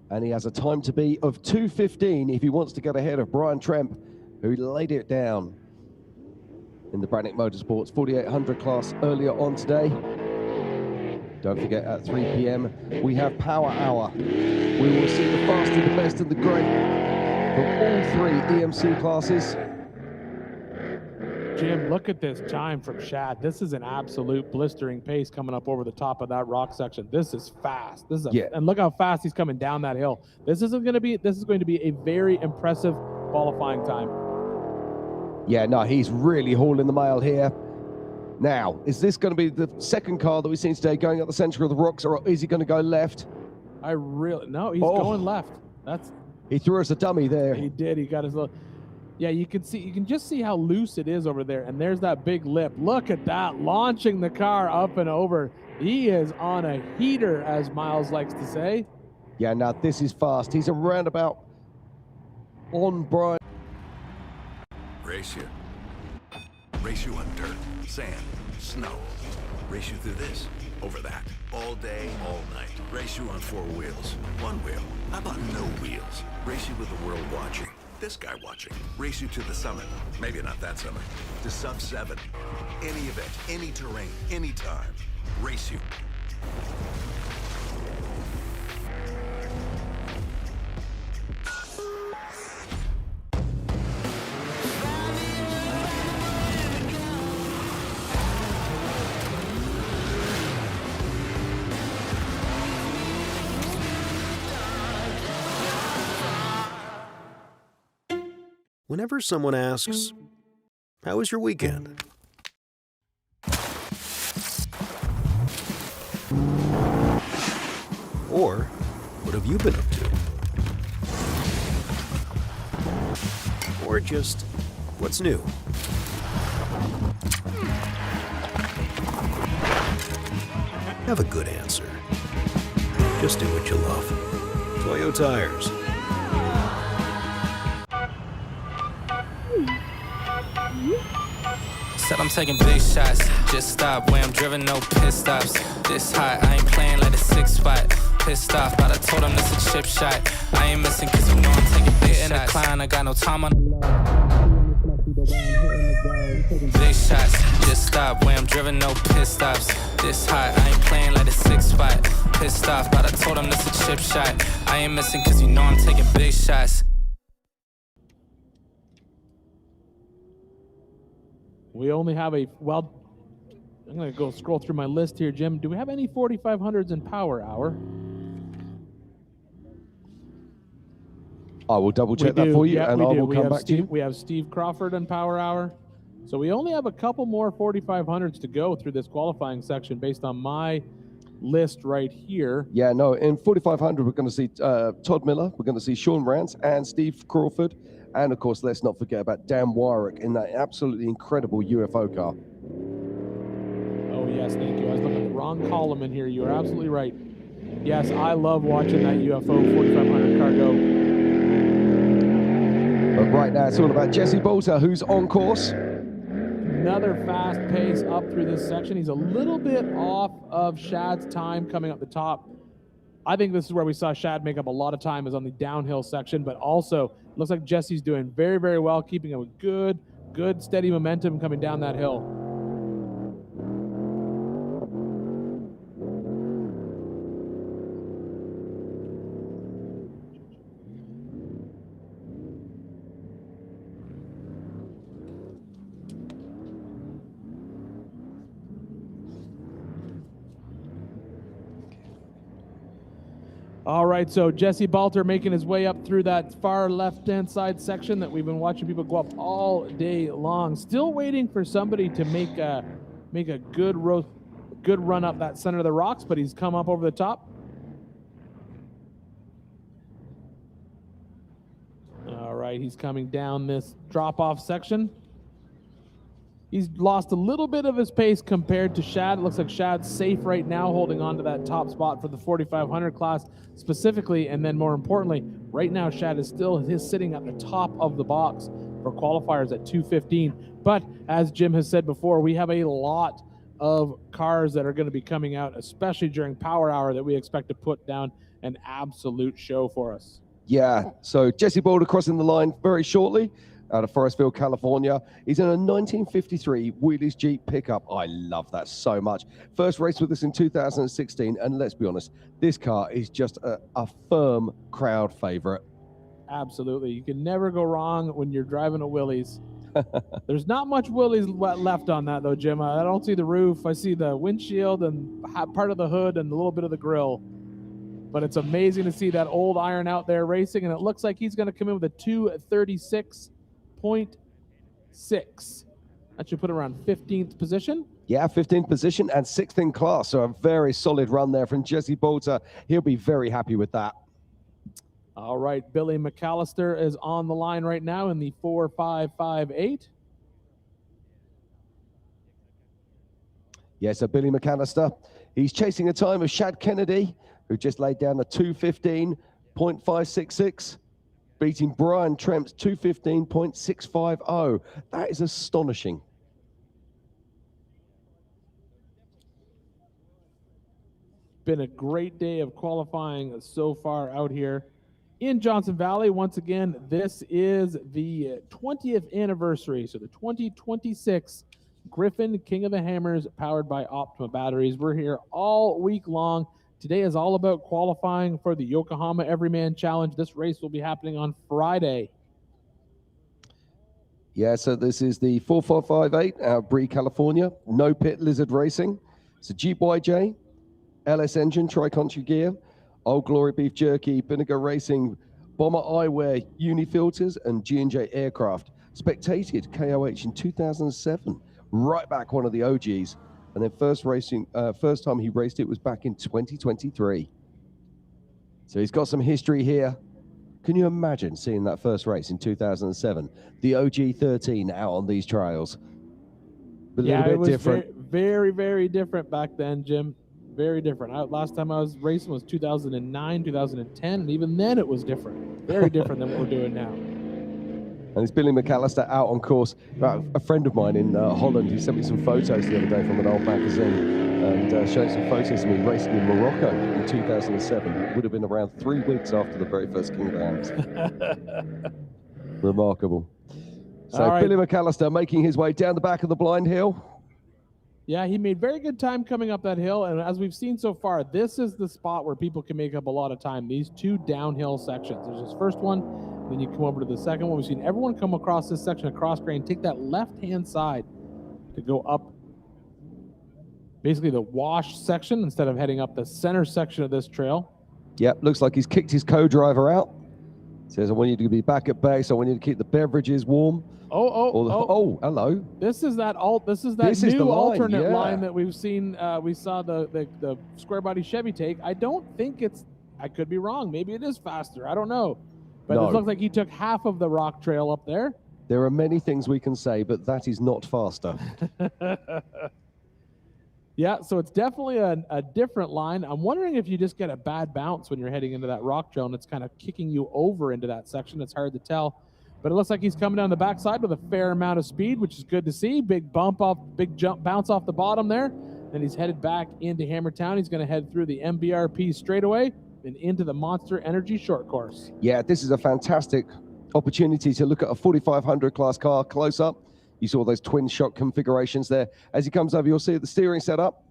And he has a time to be of 2:15 if he wants to get ahead of Brian Tremp, who laid it down in the Brannick Motorsports 4800 class earlier on today. Don't forget, at 3 p.m. we have Power Hour. We will see the fast and the best and the great from all 3 EMC classes. Jim, look at this time from Shad. This is an absolute blistering pace coming up over the top of that rock section. This is fast. This is and look how fast he's coming down that hill. This is going to be a very impressive qualifying time. Yeah, no, he's really hauling the mail here. Now, is this going to be the second car that we've seen today going up the center of the rocks, or is he going to go left? No, he's going left. He threw us a dummy there. He did. He got his little. Yeah, you can just see how loose it is over there, and there's that big lip. Look at that, launching the car up and over. He is on a heater, as Miles likes to say. Yeah, now this is fast. He's around about on Brian. Race you. Race you on dirt, sand, snow. Race you through this, over that, all day, all night. Race you on 4 wheels, 1 wheel. How about no wheels? Race you with the world watching. This guy watching. Race you to the summit. Maybe not that summit. To sub 7. Any event, any terrain, any time. Race you. Whenever someone asks, "How was your weekend?" Or, "What have you been up to?" Or just, "What's new?" Have a good answer. Just do what you love. Toyo Tires. Said I'm taking big shots, just stop where I'm driven, no pit stops. This hot, I ain't playing like a 6 spot. Pissed off, but I told him this a chip shot. I ain't missing cause you know I'm taking big shots. In the climb, I got no time on big shots, just stop where I'm driven, no pit stops. This hot, I ain't playing like a 6 spot. Pissed off, but I told him this a chip shot. I ain't missing cause you know I'm taking big shots. We only have I'm going to go scroll through my list here, Jim. Do we have any 4500s in Power Hour? I will double check that for you, and I will come back to you. We have Steve Crawford in Power Hour. So we only have a couple more 4500s to go through this qualifying section based on my list right here. Yeah, no, in 4500, we're going to see Todd Miller, we're going to see Sean Rance and Steve Crawford. And of course, let's not forget about Dan Wyrick in that absolutely incredible UFO car. Oh yes, thank you. I was looking at the wrong column in here. You are absolutely right. Yes, I love watching that UFO 4500 car go. But right now, it's all about Jesse Bolter, who's on course. Another fast pace up through this section. He's a little bit off of Shad's time coming up the top. I think this is where we saw Shad make up a lot of time, is on the downhill section, but also looks like Jesse's doing very, very well, keeping a good, steady momentum coming down that hill. All right, so Jesse Balter making his way up through that far left-hand side section that we've been watching people go up all day long. Still waiting for somebody to make a good run up that center of the rocks, but he's come up over the top. right, he's coming down this drop-off section. He's lost a little bit of his pace compared to Shad. It looks like Shad's safe right now, holding on to that top spot for the 4,500 class specifically. And then more importantly, right now Shad is still sitting at the top of the box for qualifiers at 2:15. But as Jim has said before, we have a lot of cars that are going to be coming out, especially during Power Hour, that we expect to put down an absolute show for us. Yeah, so Jesse Boulder crossing the line very shortly out of Forestville, California. He's in a 1953 Wheelies Jeep pickup. I love that so much. First race with us in 2016, and let's be honest, this car is just a firm crowd favorite. Absolutely. You can never go wrong when you're driving a Willys. There's not much Willys left on that, though, Jim. I don't see the roof. I see the windshield and part of the hood and a little bit of the grill. But it's amazing to see that old iron out there racing, and it looks like he's going to come in with a 2:36.6. That should put him around 15th position. Yeah, 15th position and 6th in class. So a very solid run there from Jesse Boulder. He'll be very happy with that. All right, Billy McAllister is on the line right now in the 4.558. Yeah, so Billy McAllister, he's chasing a time of Shad Kennedy, who just laid down a 2:15.566, beating Brian Tremp's 2:15.650. That is astonishing. Been a great day of qualifying so far out here in Johnson Valley. Once again, this is the 20th anniversary, so the 2026 Griffin King of the Hammers powered by Optima batteries. We're here all week long. Today is all about qualifying for the Yokohama Everyman Challenge. This race will be happening on Friday. Yeah, so this is the 4.558 out of Bree, California. No Pit Lizard Racing. It's a Jeep YJ, LS engine, tri-country gear, Old Glory Beef Jerky, Vinegar Racing, Bomber Eyewear, Unifilters, and G&J Aircraft. Spectated KOH in 2007. Right back, one of the OGs. And then first time he raced it was back in 2023. So he's got some history here. Can you imagine seeing that first race in 2007? The OG 13 out on these trails. A little bit different. Very, very different back then, Jim. Very different. Last time I was racing was 2009, 2010, and even then it was different. Very different than what we're doing now. And it's Billy McAllister out on course. A friend of mine in Holland, he sent me some photos the other day from an old magazine and showed some photos of me racing in Morocco in 2007. It would have been around 3 weeks after the very first King of the Hammers. Remarkable. So right. Billy McAllister making his way down the back of the blind hill. Yeah, he made very good time coming up that hill, and as we've seen so far, this is the spot where people can make up a lot of time. These two downhill sections. There's this first one, then you come over to the second one. We've seen everyone come across this section of cross grain, take that left-hand side to go up basically the wash section instead of heading up the center section of this trail. Yep, looks like he's kicked his co-driver out. Says, I want you to be back at base. I want you to keep the beverages warm. Oh, hello. This is that new alternate line that we've seen. We saw the square body Chevy take. I don't think I could be wrong. Maybe it is faster. I don't know. But it looks like he took half of the rock trail up there. There are many things we can say, but that is not faster. Yeah, so it's definitely a different line. I'm wondering if you just get a bad bounce when you're heading into that rock trail and it's kind of kicking you over into that section. It's hard to tell. But it looks like he's coming down the backside with a fair amount of speed, which is good to see. Big bounce off the bottom there. Then he's headed back into Hammertown. He's going to head through the MBRP straightaway and into the Monster Energy short course. Yeah, this is a fantastic opportunity to look at a 4500 class car close up. You saw those twin shock configurations there. As he comes over, you'll see the steering setup.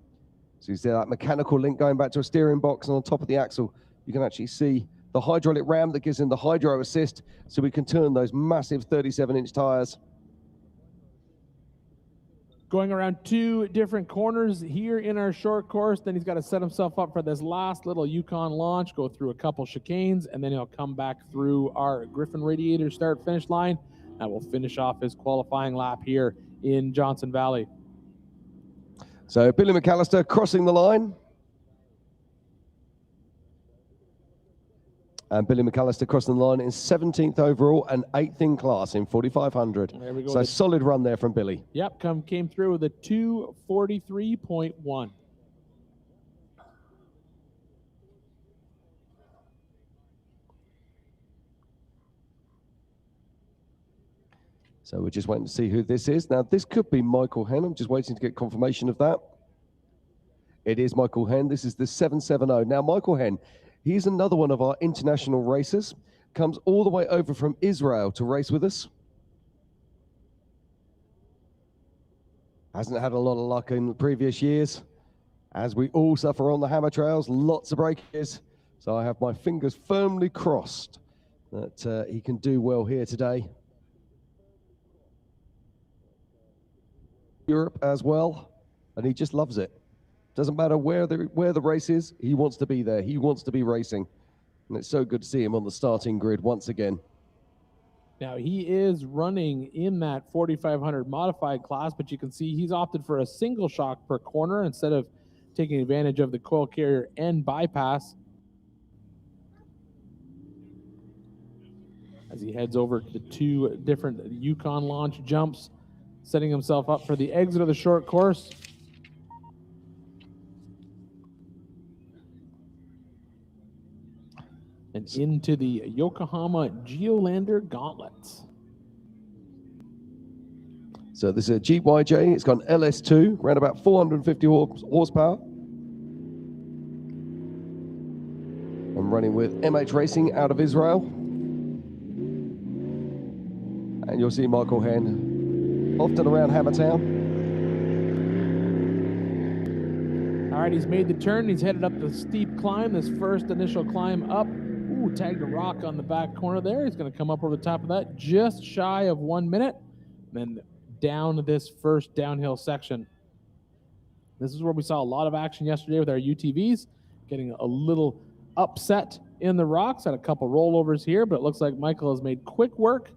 So you see that mechanical link going back to a steering box, and on top of the axle, you can actually see the hydraulic ram that gives him the hydro assist, so we can turn those massive 37-inch tires. Going around 2 different corners here in our short course. Then he's got to set himself up for this last little Yukon launch, go through a couple chicanes, and then he'll come back through our Griffin Radiator start-finish line. That will finish off his qualifying lap here in Johnson Valley. So Billy McAllister crossing the line. And Billy McAllister crossing the line in 17th overall and 8th in class in 4,500. There we go. So solid run there from Billy. Yep, came through with a 2:43.1. So we're just waiting to see who this is. Now, this could be Michael Henn. I'm just waiting to get confirmation of that. It is Michael Henn. This is the 770. Now, Michael Henn, he's another one of our international racers. Comes all the way over from Israel to race with us. Hasn't had a lot of luck in the previous years. As we all suffer on the hammer trails, lots of breakages. So I have my fingers firmly crossed that he can do well here today. Europe as well, and he just loves it. Doesn't matter where the race is, he wants to be there. He wants to be racing, and it's so good to see him on the starting grid once again. Now he is running in that 4,500 modified class, but you can see he's opted for a single shock per corner instead of taking advantage of the coil carrier and bypass. As he heads over to the two different Yukon launch jumps, setting himself up for the exit of the short course. And into the Yokohama Geolander Gauntlets. So this is a Jeep YJ. It's got an LS2, around about 450 horsepower. I'm running with MH Racing out of Israel. And you'll see Michael Henn often around Hammertown. All right, he's made the turn. He's headed up the steep climb, this first initial climb up. Ooh, tagged a rock on the back corner there. He's going to come up over the top of that, just shy of 1 minute. Then down this first downhill section. This is where we saw a lot of action yesterday with our UTVs, getting a little upset in the rocks. Had a couple rollovers here, but it looks like Michael has made quick work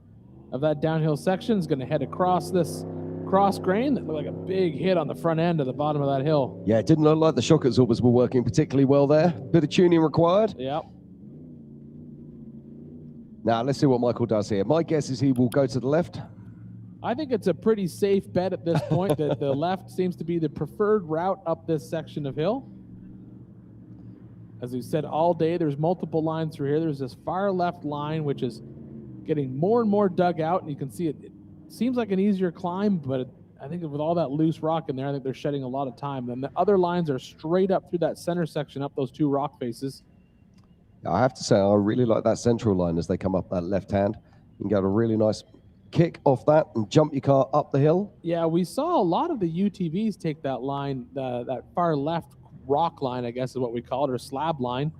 of that downhill section. He's going to head across this cross grain that looked like a big hit on the front end of the bottom of that hill. Yeah, it didn't look like the shock absorbers were working particularly well there. Bit of tuning required. Yep. Now, let's see what Michael does here. My guess is he will go to the left. I think it's a pretty safe bet at this point that the left seems to be the preferred route up this section of hill. As we said all day, there's multiple lines through here. There's this far left line, which is getting more and more dug out, and you can see it seems like an easier climb, but I think with all that loose rock in there, I think they're shedding a lot of time. And the other lines are straight up through that center section, up those two rock faces. I have to say, I really like that central line as they come up that left hand. You can get a really nice kick off that and jump your car up the hill. Yeah, we saw a lot of the UTVs take that line, that far left rock line, I guess is what we call it, or slab line.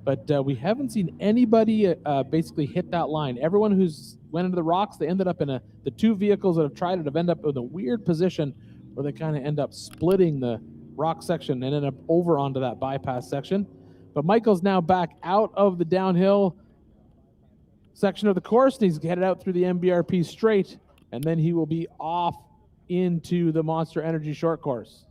But we haven't seen anybody basically hit that line. Everyone who's went into the rocks, they ended up in the two vehicles that have tried it have ended up in a weird position where they kind of end up splitting the rock section and end up over onto that bypass section. But Michael's now back out of the downhill section of the course. And he's headed out through the MBRP straight, and then he will be off into the Monster Energy short course.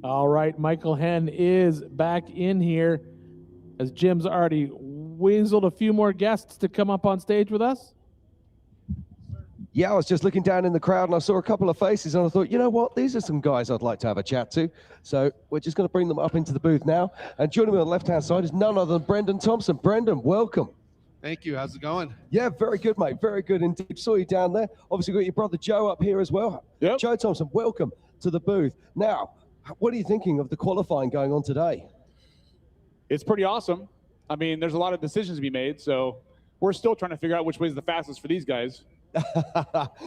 All right, Michael Henn is back in here as Jim's already weaseled a few more guests to come up on stage with us. Yeah, I was just looking down in the crowd and I saw a couple of faces and I thought, you know what, these are some guys I'd like to have a chat to. So we're just going to bring them up into the booth now. And joining me on the left-hand side is none other than Brendan Thompson. Brendan, welcome. Thank you. How's it going? Yeah, very good, mate. Very good indeed. Saw you down there. Obviously got your brother Joe up here as well. Yep. Joe Thompson, welcome to the booth. Now, what are you thinking of the qualifying going on today? It's pretty awesome. I mean, there's a lot of decisions to be made, so we're still trying to figure out which way is the fastest for these guys.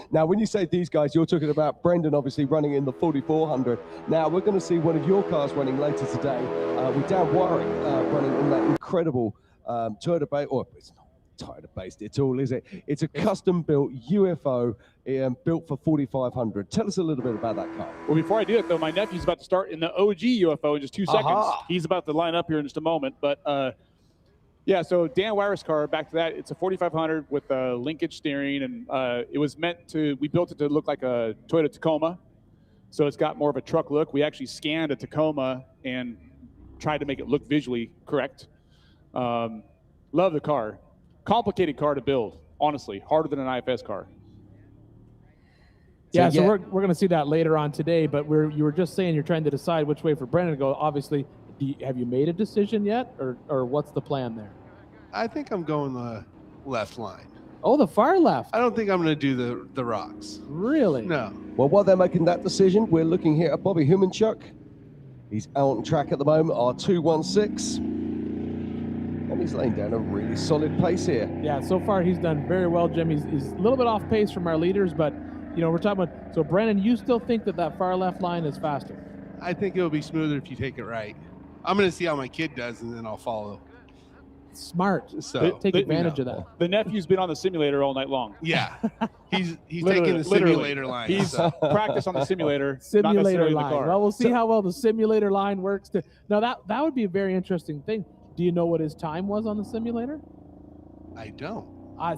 Now, when you say these guys, you're talking about Brendan, obviously running in the 4400. Now, we're going to see one of your cars running later today with Dan Warwick running in that incredible Toyota tired of based at all, is it? It's a custom-built UFO built for 4,500. Tell us a little bit about that car. Well, before I do it, though, my nephew's about to start in the OG UFO in just 2 seconds. Aha. He's about to line up here in just a moment. But, yeah, so Dan Wyer's car, back to that, it's a 4,500 with a linkage steering. And it was meant to, we built it to look like a Toyota Tacoma. So it's got more of a truck look. We actually scanned a Tacoma and tried to make it look visually correct. Love the car. Complicated car to build, honestly. Harder than an IFS car. Yeah, so we're going to see that later on today, but you were just saying you're trying to decide which way for Brendan to go. Obviously, have you made a decision yet, or what's the plan there? I think I'm going the left line. Oh, the far left. I don't think I'm going to do the rocks. Really? No. Well, while they're making that decision, we're looking here at Bobby Humanchuk. He's out on track at the moment, R216. And he's laying down a really solid pace here. Yeah, so far he's done very well, Jim. He's a little bit off pace from our leaders, but, you know, we're talking about, so Brennan, you still think that far left line is faster? I think it'll be smoother if you take it right. I'm going to see how my kid does, and then I'll follow. Smart. So take advantage of that. The nephew's been on the simulator all night long. Yeah, he's taking the simulator line. He's practiced on the simulator. not Simulator necessarily line. the car. Well, we'll see how well the simulator line works. Now that would be a very interesting thing. Do you know what his time was on the simulator? I don't.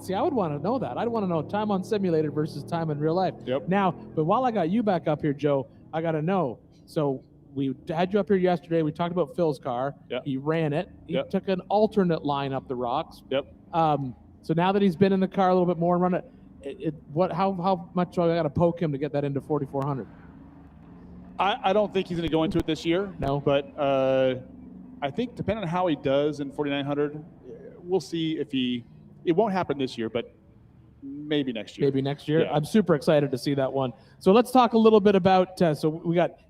See, I would want to know that. I'd want to know time on simulator versus time in real life. Yep. Now, but while I got you back up here, Joe, I got to know. So we had you up here yesterday. We talked about Phil's car. Yep. He ran it. He Yep. took an alternate line up the rocks. Yep. So now that he's been in the car a little bit more and run it, how much do I got to poke him to get that into 4,400? I don't think he's going to go into it this year. No. But I think depending on how he does in 4,900, we'll see if it won't happen this year, but maybe next year. Maybe next year. Yeah. I'm super excited to see that one. So let's talk a little bit about,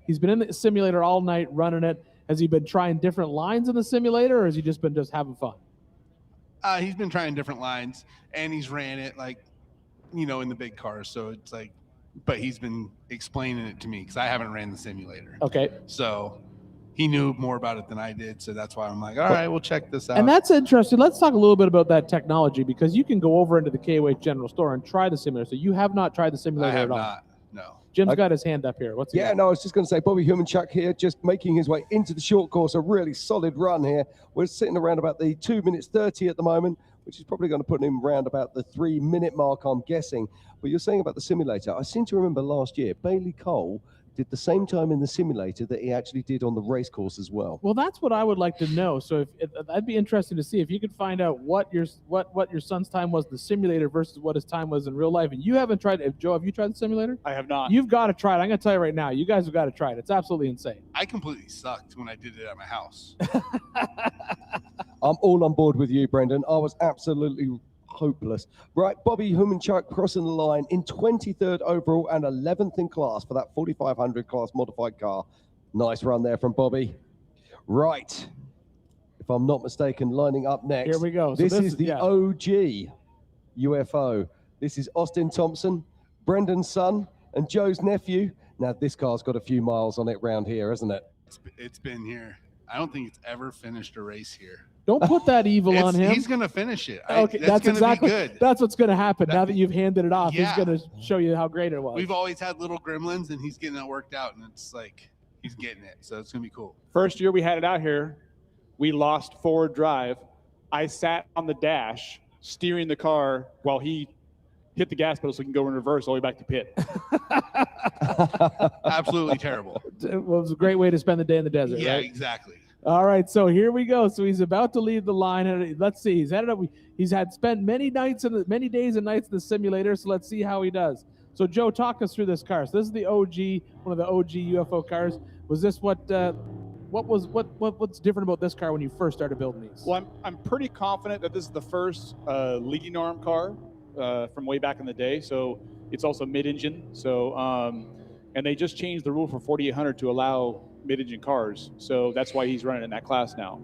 he's been in the simulator all night running it. Has he been trying different lines in the simulator, or has he just been having fun? He's been trying different lines, and he's ran it in the big cars. So it's but he's been explaining it to me because I haven't ran the simulator. Okay. So he knew more about it than I did. So that's why I'm like, all right, we'll check this out. And that's interesting. Let's talk a little bit about that technology, because you can go over into the KOH General Store and try the simulator. So you have not tried the simulator at all? I have not, no. Jim's got his hand up here. What's he got? No, I was just going to say, Bobby Humanchuk here, just making his way into the short course, a really solid run here. We're sitting around about the 2 minutes 30 at the moment, which is probably going to put him around about the 3 minute mark, I'm guessing. But you're saying about the simulator, I seem to remember last year, Bailey Cole did the same time in the simulator that he actually did on the race course as well. Well, that's what I would like to know. So that'd be interesting to see if you could find out what your son's time was in the simulator versus what his time was in real life. And you haven't tried it. Joe, have you tried the simulator? I have not. You've got to try it. I'm going to tell you right now. You guys have got to try it. It's absolutely insane. I completely sucked when I did it at my house. I'm all on board with you, Brendan. I was absolutely hopeless. Right, Bobby Humanchuk crossing the line in 23rd overall and 11th in class for that 4,500 class modified car. Nice run there from Bobby. Right, if I'm not mistaken, lining up next. Here we go. So This is the OG UFO. This is Austin Thompson, Brendan's son, and Joe's nephew. Now, this car's got a few miles on it round here, hasn't it? It's been here. I don't think it's ever finished a race here. Don't put that evil on him. He's going to finish it. Okay, that's exactly. Be good. That's what's going to happen. Now that you've handed it off, Yeah. he's going to show you how great it was. We've always had little gremlins, and he's getting that worked out, and it's like he's getting it. So it's going to be cool. First year we had it out here, we lost forward drive. I sat on the dash steering the car while he hit the gas pedal so he can go in reverse all the way back to pit. Absolutely terrible. Well, it was a great way to spend the day in the desert, Yeah, right? exactly. All right, so here we go. So he's about to leave the line, and let's see. He's headed up. He's had spent many days and nights in the simulator. So let's see how he does. So Joe, talk us through this car. So this is the OG, one of the OG UFO cars. Was this what's different about this car when you first started building these? Well, I'm pretty confident that this is the first leading arm car from way back in the day. So it's also mid-engine. So and they just changed the rule for 4,800 to allow mid-engine cars, so that's why he's running in that class now.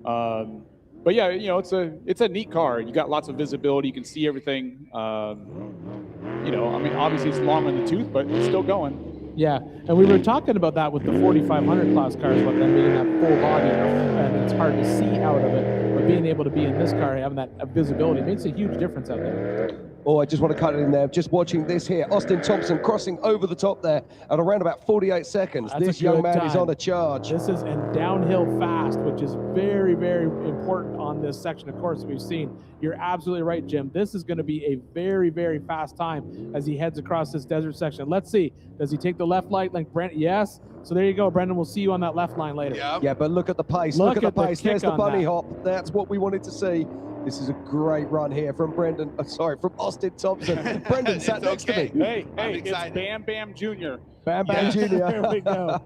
But yeah, it's a neat car. You got lots of visibility. You can see everything. Obviously it's long in the tooth, but it's still going. Yeah, and we were talking about that with the 4,500 class cars, about them being that full body, and it's hard to see out of it. But being able to be in this car, having that visibility makes a huge difference out there. Oh, I just want to cut it in there. Just watching this here. Austin Thompson crossing over the top there at around about 48 seconds. That's this a young good man is time. on a charge. This is and downhill fast, which is very, very important on this section of course we've seen. You're absolutely right, Jim. This is going to be a very, very fast time as he heads across this desert section. Let's see. Does he take the left light like Brent? Yes. So there you go, Brendan. We'll see you on that left line later. Yeah, but look at the pace. Look at the pace. There's the bunny hop. That's what we wanted to see. This is a great run here from from Austin Thompson. Brendan sat next to me. Hey, it's Bam Bam Jr. Bam Bam Jr. There we go.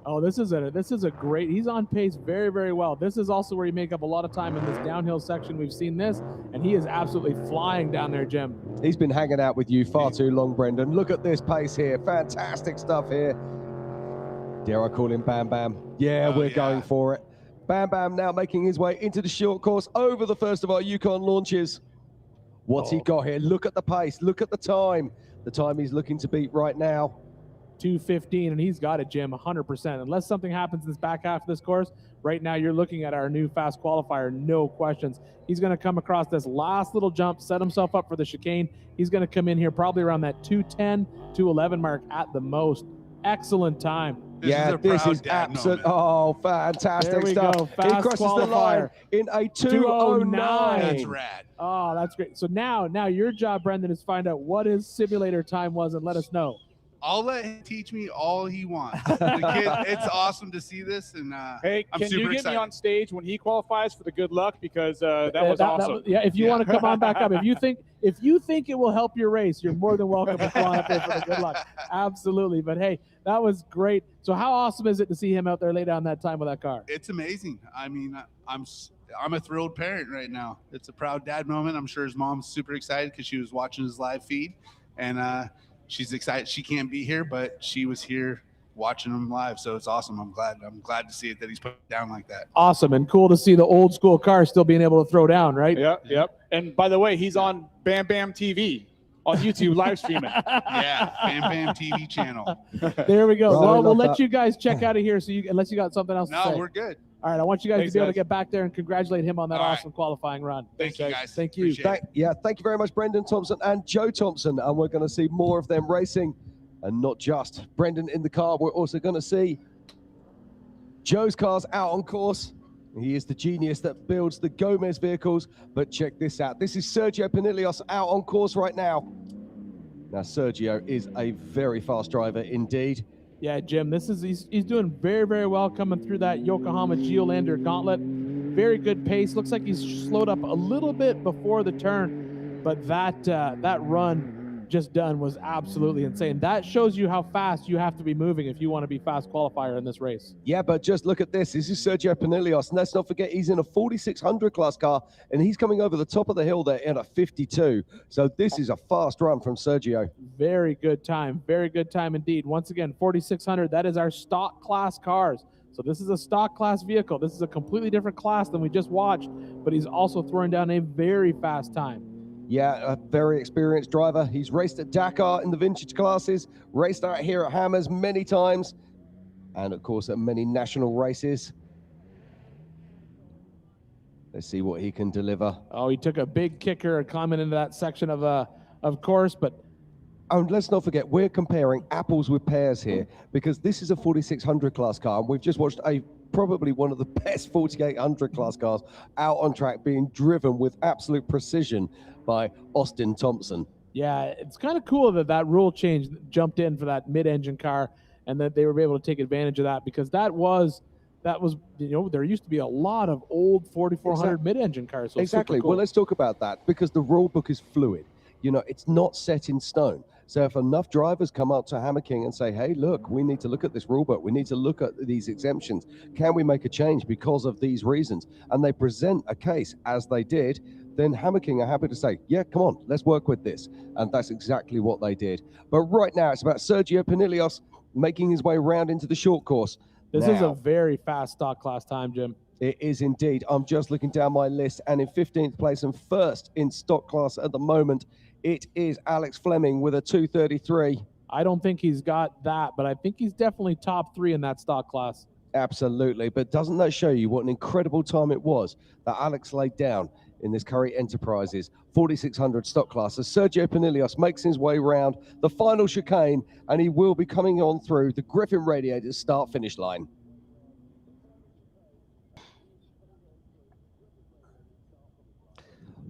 Oh, this is a great. He's on pace very, very well. This is also where you make up a lot of time in this downhill section. We've seen this, and he is absolutely flying down there, Jim. He's been hanging out with you far too long, Brendan. Look at this pace here. Fantastic stuff here. Dare I call him Bam Bam? Yeah, we're going for it. Bam Bam now making his way into the short course over the first of our Yukon launches. What's he got here? Look at the pace. Look at the time. The time he's looking to beat right now. 2:15, and he's got it, Jim, 100%. Unless something happens in this back half of this course, right now you're looking at our new fast qualifier, no questions. He's going to come across this last little jump, set himself up for the chicane. He's going to come in here probably around that 2:10, 2:11 mark at the most. Excellent time. This is absolute. Oh, fantastic There we stuff. go. He Fast crosses qualifier. the line in a 2:09. That's rad. Oh, that's great. So now your job, Brendan, is find out what his simulator time was and let us know. I'll let him teach me all he wants. The kid, it's awesome to see this, and hey, I'm can super you get excited. me on stage when he qualifies for the good luck? Because that was awesome. If you want to come on back up, if you think it will help your race, you're more than welcome to come on up there for the good luck. Absolutely. But hey, that was great. So how awesome is it to see him out there lay down that time with that car? It's amazing. I mean, I'm a thrilled parent right now. It's a proud dad moment. I'm sure his mom's super excited because she was watching his live feed, and she's excited. She can't be here, but she was here watching him live, so it's awesome. I'm glad to see it that he's put it down like that. Awesome and cool to see the old school car still being able to throw down, right? Yep. And by the way, he's on Bam Bam TV on YouTube live streaming. Yeah, Bam Bam TV channel. There we go. Well, Well, I we'll love let that. you guys check out of here. So unless you got something else to No, say. we're good. All right, I want you guys Thanks, to be able to guys. get back there and congratulate him on that All right. awesome qualifying run. Thank you, guys. Thank you. Appreciate it. Thank you very much, Brendan Thompson and Joe Thompson. And we're going to see more of them racing, and not just Brendan in the car. We're also going to see Joe's cars out on course. He is the genius that builds the Gomez vehicles. But check this out. This is Sergio Pinilios out on course right now. Now, Sergio is a very fast driver indeed. Yeah, Jim, he's doing very, very well coming through that Yokohama Geolander gauntlet. Very good pace. Looks like he's slowed up a little bit before the turn, but that run just done was absolutely insane. That shows you how fast you have to be moving if you want to be fast qualifier in this race. Yeah, but just look at this. This is Sergio Pinilios. And let's not forget, he's in a 4600 class car, and he's coming over the top of the hill there in a 52. So this is a fast run from Sergio. Very good time. Very good time indeed. Once again, 4600, that is our stock class cars. So this is a stock class vehicle. This is a completely different class than we just watched, but he's also throwing down a very fast time. Yeah, a very experienced driver. He's raced at Dakar in the vintage classes, raced out here at Hammers many times, and of course at many national races. Let's see what he can deliver. Oh, he took a big kicker coming into that section of course, but and let's not forget, we're comparing apples with pears here, because this is a 4600 class car, and we've just watched probably one of the best 4800 class cars out on track being driven with absolute precision by Austin Thompson. yeah, it's kind of cool that rule change jumped in for that mid-engine car, and that they were able to take advantage of that, because that was there used to be a lot of old 4400 mid-engine cars. So Exactly. super cool. Well, let's talk about that, because the rule book is fluid. It's not set in stone. So if enough drivers come up to Hammer King and say, hey, look, we need to look at this rule book, we need to look at these exemptions, can we make a change because of these reasons? And they present a case as they did, then Hammer King are happy to say, yeah, come on, let's work with this. And that's exactly what they did. But right now, it's about Sergio Pinilios making his way around into the short course. This is a very fast stock class time, Jim. It is indeed. I'm just looking down my list, and in 15th place and first in stock class at the moment, it is Alex Fleming with a 2:33. I don't think he's got that, but I think he's definitely top 3 in that stock class. Absolutely, but doesn't that show you what an incredible time it was that Alex laid down in this Curry Enterprises 4600 stock class as Sergio Pinilios makes his way round the final chicane, and he will be coming on through the Griffin Radiators start-finish line.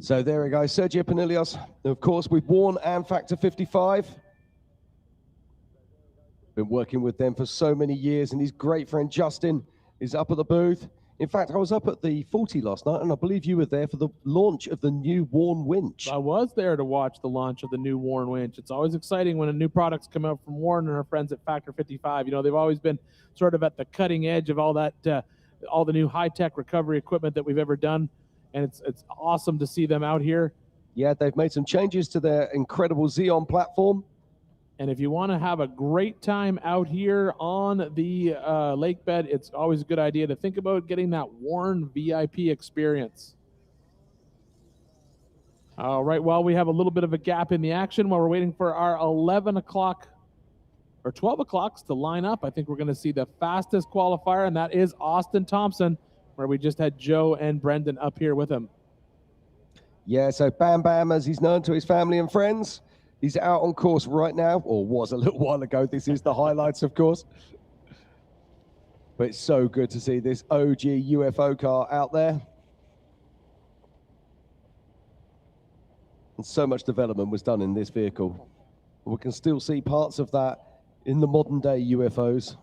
So there we go, Sergio Pinilios, of course, with Warn and Factor 55. Been working with them for so many years, and his great friend Justin is up at the booth. In fact, I was up at the 40 last night, and I believe you were there for the launch of the new Warn winch. I was there to watch the launch of the new Warn winch. It's always exciting when a new product's come out from Warn and our friends at Factor 55. You know, they've always been sort of at the cutting edge of all that, all the new high-tech recovery equipment that we've ever done, and it's awesome to see them out here. Yeah, they've made some changes to their incredible Xeon platform. And if you want to have a great time out here on the lake bed, it's always a good idea to think about getting that Warn VIP experience. All right, well, we have a little bit of a gap in the action while we're waiting for our 11 o'clock or 12 o'clocks to line up. I think we're going to see the fastest qualifier, and that is Austin Thompson, where we just had Joe and Brendan up here with him. Yeah, so Bam Bam, as he's known to his family and friends, he's out on course right now, or was a little while ago. This is the highlights, of course. But it's so good to see this OG UFO car out there. And so much development was done in this vehicle. We can still see parts of that in the modern day UFOs.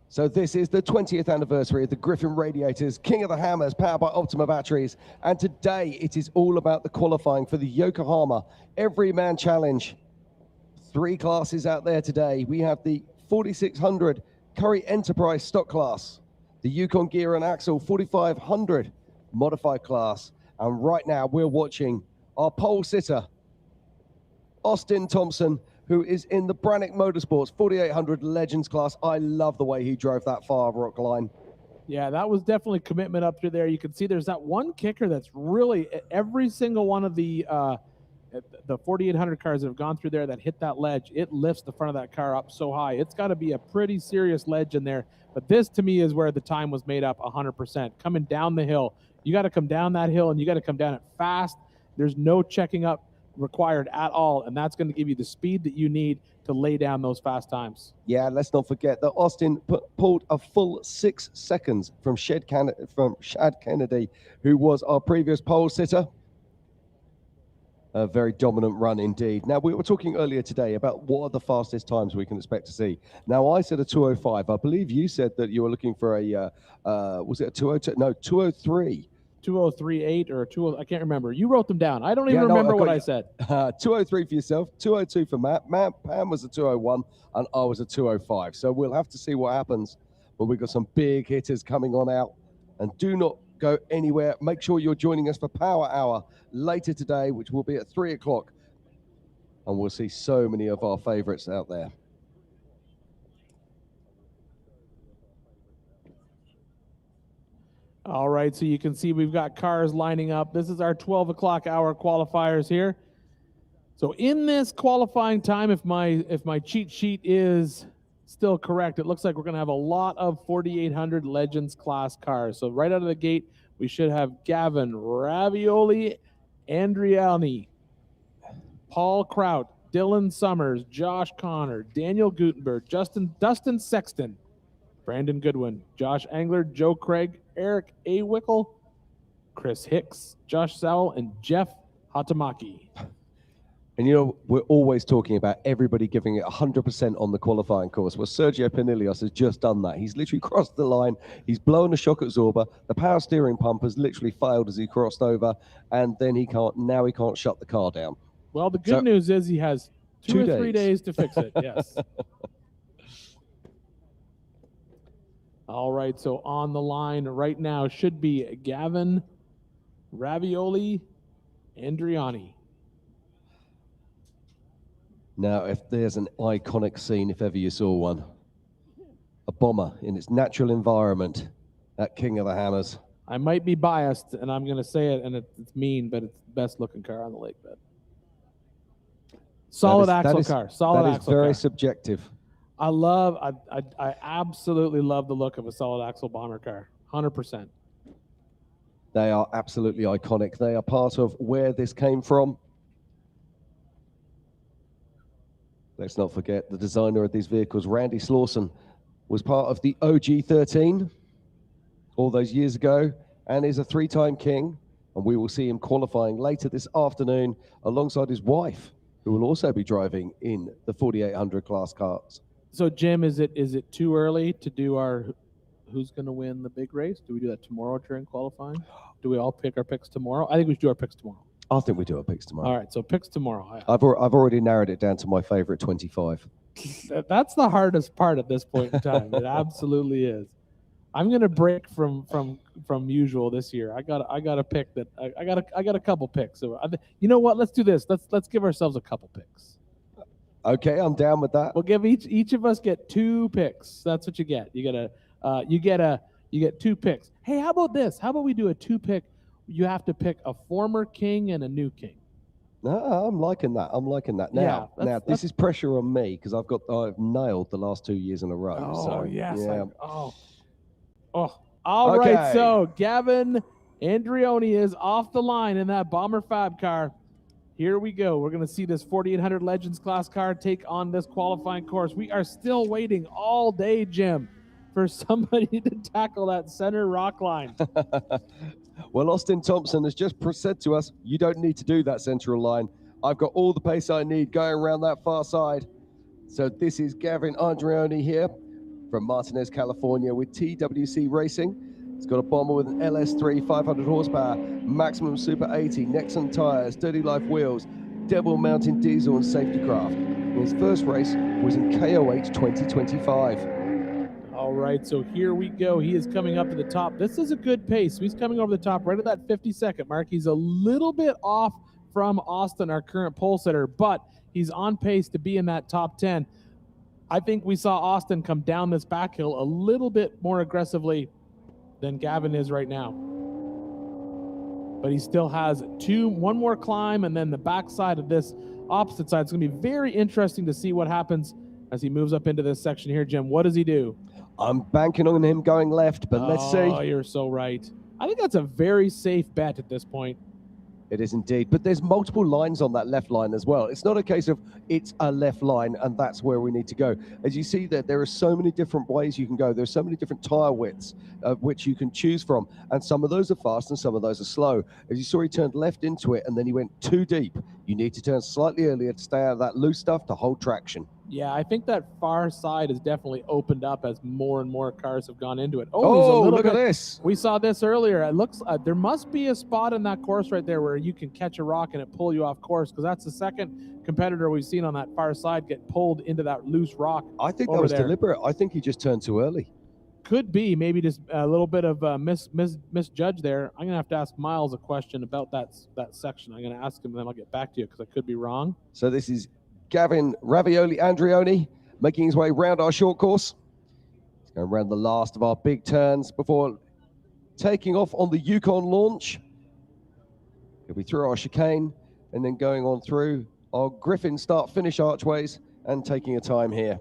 So this is the 20th anniversary of the Griffin Radiators, King of the Hammers, powered by Optima batteries. And today it is all about the qualifying for the Yokohama Everyman Challenge. 3 classes out there today. We have the 4600 Curry Enterprise stock class, the Yukon Gear and Axle 4500 modified class. And right now we're watching our pole sitter, Austin Thompson, who is in the Brannick Motorsports 4800 Legends class. I love the way he drove that far rock line. Yeah, that was definitely commitment up to there. You can see there's that one kicker that's really, every single one of the 4800 cars that have gone through there that hit that ledge, it lifts the front of that car up so high. It's got to be a pretty serious ledge in there. But this, to me, is where the time was made up 100%. Coming down the hill, you got to come down that hill, and you got to come down it fast. There's no checking up required at all, and that's going to give you the speed that you need to lay down those fast times. Yeah, let's not forget that Austin pulled a full 6 seconds from Shad Kennedy, who was our previous pole sitter. A very dominant run indeed. Now, we were talking earlier today about what are the fastest times we can expect to see. Now, I said a 205. I believe you said that you were looking for a, was it a 202? No, 203. 203.8 or 20, I can't remember. You wrote them down. I don't even remember what I said. 203 for yourself, 202 for Matt. Pam was a 201, and I was a 205. So we'll have to see what happens. But we've got some big hitters coming on out. And do not go anywhere. Make sure you're joining us for Power Hour later today, which will be at 3 o'clock. And we'll see so many of our favorites out there. All right, so you can see we've got cars lining up. This is our 12 o'clock hour qualifiers here. So in this qualifying time, if my cheat sheet is still correct, it looks like we're going to have a lot of 4800 Legends class cars. So right out of the gate, we should have Gavin, Ravioli, Andriani, Paul Kraut, Dylan Summers, Josh Connor, Daniel Gutenberg, Dustin Sexton, Brandon Goodwin, Josh Angler, Joe Craig, Eric A. Wickel, Chris Hicks, Josh Sowell, and Jeff Hatamaki. And you know, we're always talking about everybody giving it 100% on the qualifying course. Well, Sergio Pinilios has just done that. He's literally crossed the line. He's blown a shock absorber. The power steering pump has literally failed as he crossed over, and then he can't shut the car down. Well, the good news is he has 2 or 3 days to fix it. Yes. All right, so on the line right now should be Gavin, Ravioli, Andriani. Now, if there's an iconic scene, if ever you saw one, a bomber in its natural environment at King of the Hammers. I might be biased, and I'm going to say it, and it's mean, but it's the best looking car on the lake bed. Solid axle car. Solid axle car. That is very subjective. I absolutely love the look of a solid axle bomber car. 100%. They are absolutely iconic. They are part of where this came from. Let's not forget the designer of these vehicles, Randy Slauson, was part of the OG13 all those years ago and is a 3-time king. And we will see him qualifying later this afternoon alongside his wife, who will also be driving in the 4800 class cars. So, Jim, is it too early to do our who's going to win the big race? Do we do that tomorrow during qualifying? Do we all pick our picks tomorrow? I think we should do our picks tomorrow. I think we do our picks tomorrow. All right, so picks tomorrow. I've already narrowed it down to my favorite 25. That's the hardest part at this point in time. It absolutely is. I'm going to break from usual this year. I got a pick that I got a couple picks. So you know what? Let's do this. Let's give ourselves a couple picks. Okay, I'm down with that. We'll give each of us get 2 picks. That's what you get. You get 2 picks. Hey, how about this? How about we do a 2-pick? You have to pick a former king and a new king. No, I'm liking that. I'm liking that. Now, this is pressure on me because I've nailed the last 2 years in a row. Oh, so, yes. Yeah. All right. So Gavin Andreoni is off the line in that Bomber Fab car. Here we go. We're going to see this 4800 Legends class car take on this qualifying course. We are still waiting all day, Jim, for somebody to tackle that center rock line. Well, Austin Thompson has just said to us, you don't need to do that central line. I've got all the pace I need going around that far side. So this is Gavin Andreoni here from Martinez, California with TWC Racing. He's got a bomber with an LS3 500 horsepower, maximum super 80, Nexon tires, Dirty Life wheels, Devil Mountain diesel and safety craft. And his first race was in KOH 2025. All right, so here we go. He is coming up to the top. This is a good pace. He's coming over the top right at that 50-second mark. He's a little bit off from Austin, our current pole sitter, but he's on pace to be in that top 10. I think we saw Austin come down this back hill a little bit more aggressively than Gavin is right now. But he still has one more climb, and then the backside of this opposite side. It's going to be very interesting to see what happens as he moves up into this section here. Jim, what does he do? I'm banking on him going left, but let's see. Oh, you're so right. I think that's a very safe bet at this point. It is indeed, but there's multiple lines on that left line as well. It's not a case of it's a left line and that's where we need to go. As you see there are so many different ways you can go. There's so many different tire widths which you can choose from, and some of those are fast and some of those are slow. As you saw, he turned left into it and then he went too deep. You need to turn slightly earlier to stay out of that loose stuff to hold traction. Yeah, I think that far side has definitely opened up as more and more cars have gone into it. Oh, look at this. We saw this earlier. It looks there must be a spot in that course right there where you can catch a rock and it pull you off course, because that's the second competitor we've seen on that far side get pulled into that loose rock. I think that was deliberate. I think he just turned too early. Could be, maybe just a little bit of misjudge there. I'm gonna have to ask Miles a question about that section. I'm gonna ask him, and then I'll get back to you because I could be wrong. So this is Gavin Ravioli Andreoni making his way round our short course. He's going around the last of our big turns before taking off on the Yukon launch. He'll be through our chicane and then going on through our Griffin start-finish archways and taking a time here.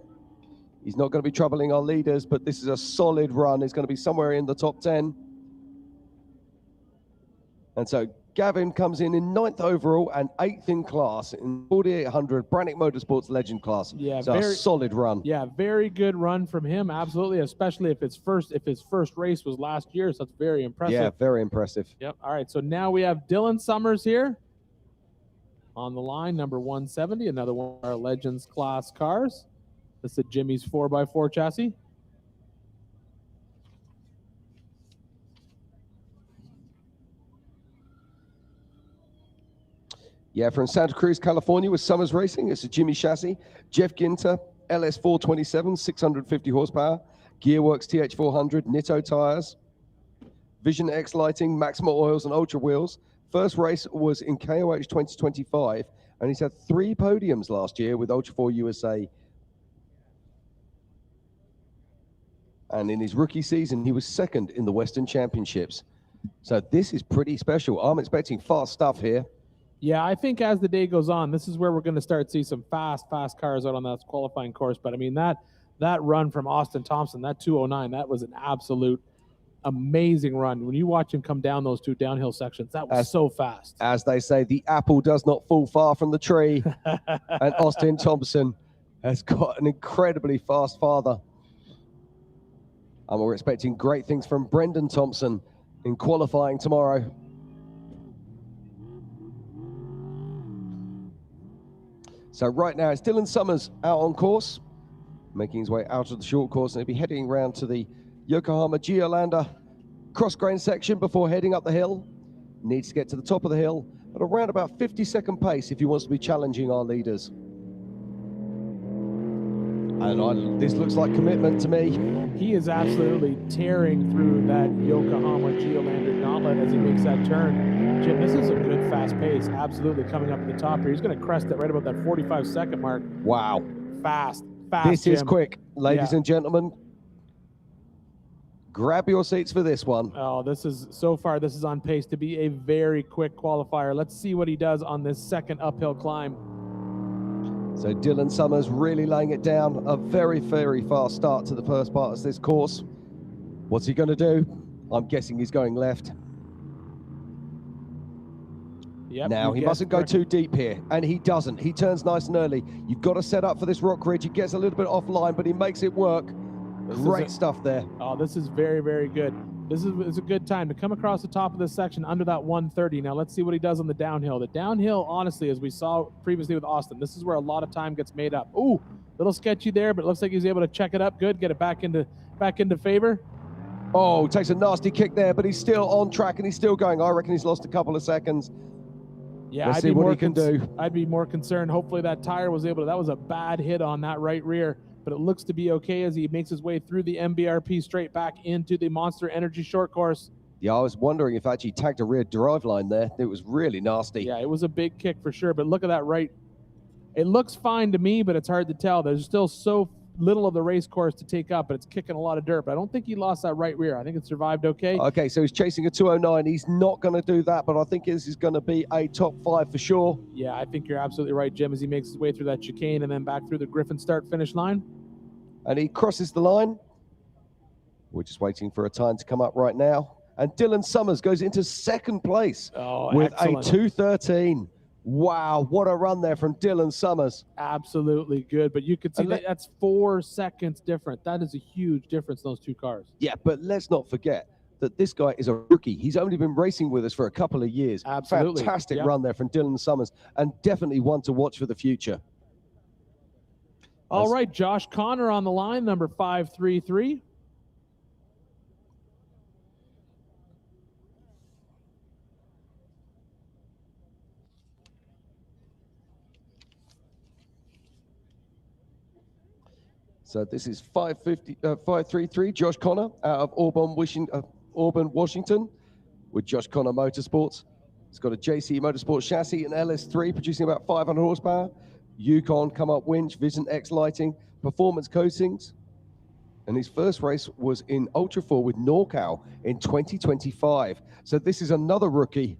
He's not going to be troubling our leaders, but this is a solid run. He's going to be somewhere in the top 10. And so Gavin comes in 9th overall and 8th in class in 4800 Brannick Motorsports Legend class. Yeah, so a solid run. Yeah, very good run from him. Absolutely, especially if his first race was last year. So that's very impressive. Yeah, very impressive. Yep. All right, so now we have Dylan Summers here on the line, number 170, another one of our Legends class cars. This is Jimmy's 4x4 chassis. Yeah, from Santa Cruz, California with Summers Racing. It's a Jimmy chassis. Jeff Ginter, LS427, 650 horsepower. Gearworks TH400, Nitto tires. Vision X lighting, Maxima oils and Ultra wheels. First race was in KOH 2025, and he's had 3 podiums last year with Ultra 4 USA. And in his rookie season, he was 2nd in the Western Championships. So this is pretty special. I'm expecting fast stuff here. Yeah, I think as the day goes on, this is where we're going to start to see some fast cars out on that qualifying course. But I mean, that run from Austin Thompson, that 209, that was an absolute amazing run. When you watch him come down those two downhill sections, that was so fast. As they say, the apple does not fall far from the tree. And Austin Thompson has got an incredibly fast father. And we're expecting great things from Brendan Thompson in qualifying tomorrow. So right now it's Dylan Summers out on course, making his way out of the short course, and he'll be heading around to the Yokohama Geolander cross-grain section before heading up the hill. Needs to get to the top of the hill at around about 50-second pace if he wants to be challenging our leaders. And this looks like commitment to me. He is absolutely tearing through that Yokohama Geolander gauntlet as he makes that turn. Jim, this is a good fast pace, absolutely coming up at the top here. He's going to crest it right about that 45-second mark. Wow. Fast, This is Jim. quick, ladies and gentlemen. Grab your seats for this one. Oh, this is, so far, this is on pace to be a very quick qualifier. Let's see what he does on this second uphill climb. So Dylan Summers really laying it down. A very, very fast start to the first part of this course. What's he going to do? I'm guessing he's going left. Yep, now, he mustn't go too deep here, and he doesn't. He turns nice and early. You've got to set up for this rock ridge. He gets a little bit offline, but he makes it work. Great stuff there. Oh, this is very, very good. This is a good time to come across the top of this section under that 130. Now, let's see what he does on the downhill. The downhill, honestly, as we saw previously with Austin, this is where a lot of time gets made up. Ooh, little sketchy there, but it looks like he's able to check it up good, get it back into favor. Oh, takes a nasty kick there, but he's still on track and he's still going. I reckon he's lost a couple of seconds. Yeah, Let's see what he can do. I'd be more concerned. Hopefully that tire was able to, that was a bad hit on that right rear, but it looks to be okay as he makes his way through the MBRP straight back into the Monster Energy short course. Yeah, I was wondering if actually tagged a rear drive line there. It was really nasty. Yeah, it was a big kick for sure, but look at that right. It looks fine to me, but it's hard to tell. There's still so little of the race course to take up, but it's kicking a lot of dirt. But I don't think he lost that right rear. I think it survived okay. Okay, so he's chasing a 209. He's not going to do that, but I think this is going to be a top 5 for sure. Yeah, I think you're absolutely right, Jim, as he makes his way through that chicane and then back through the Griffin start-finish line. And he crosses the line. We're just waiting for a time to come up right now. And Dylan Summers goes into second place with excellent. a 213. Wow, what a run there from Dylan Summers. Absolutely good, but you could see that's 4 seconds different. That is a huge difference in those two cars. Yeah, but let's not forget that this guy is a rookie. He's only been racing with us for a couple of years. Absolutely. Fantastic run there from Dylan Summers, and definitely one to watch for the future. All right, Josh Connor on the line, number 533. So this is 533, Josh Connor out of Auburn, Washington, with Josh Connor Motorsports. It's got a JC Motorsports chassis, an LS3 producing about 500 horsepower, Yukon come up winch, Vision X lighting, performance coatings. And his first race was in Ultra 4 with NorCal in 2025. So this is another rookie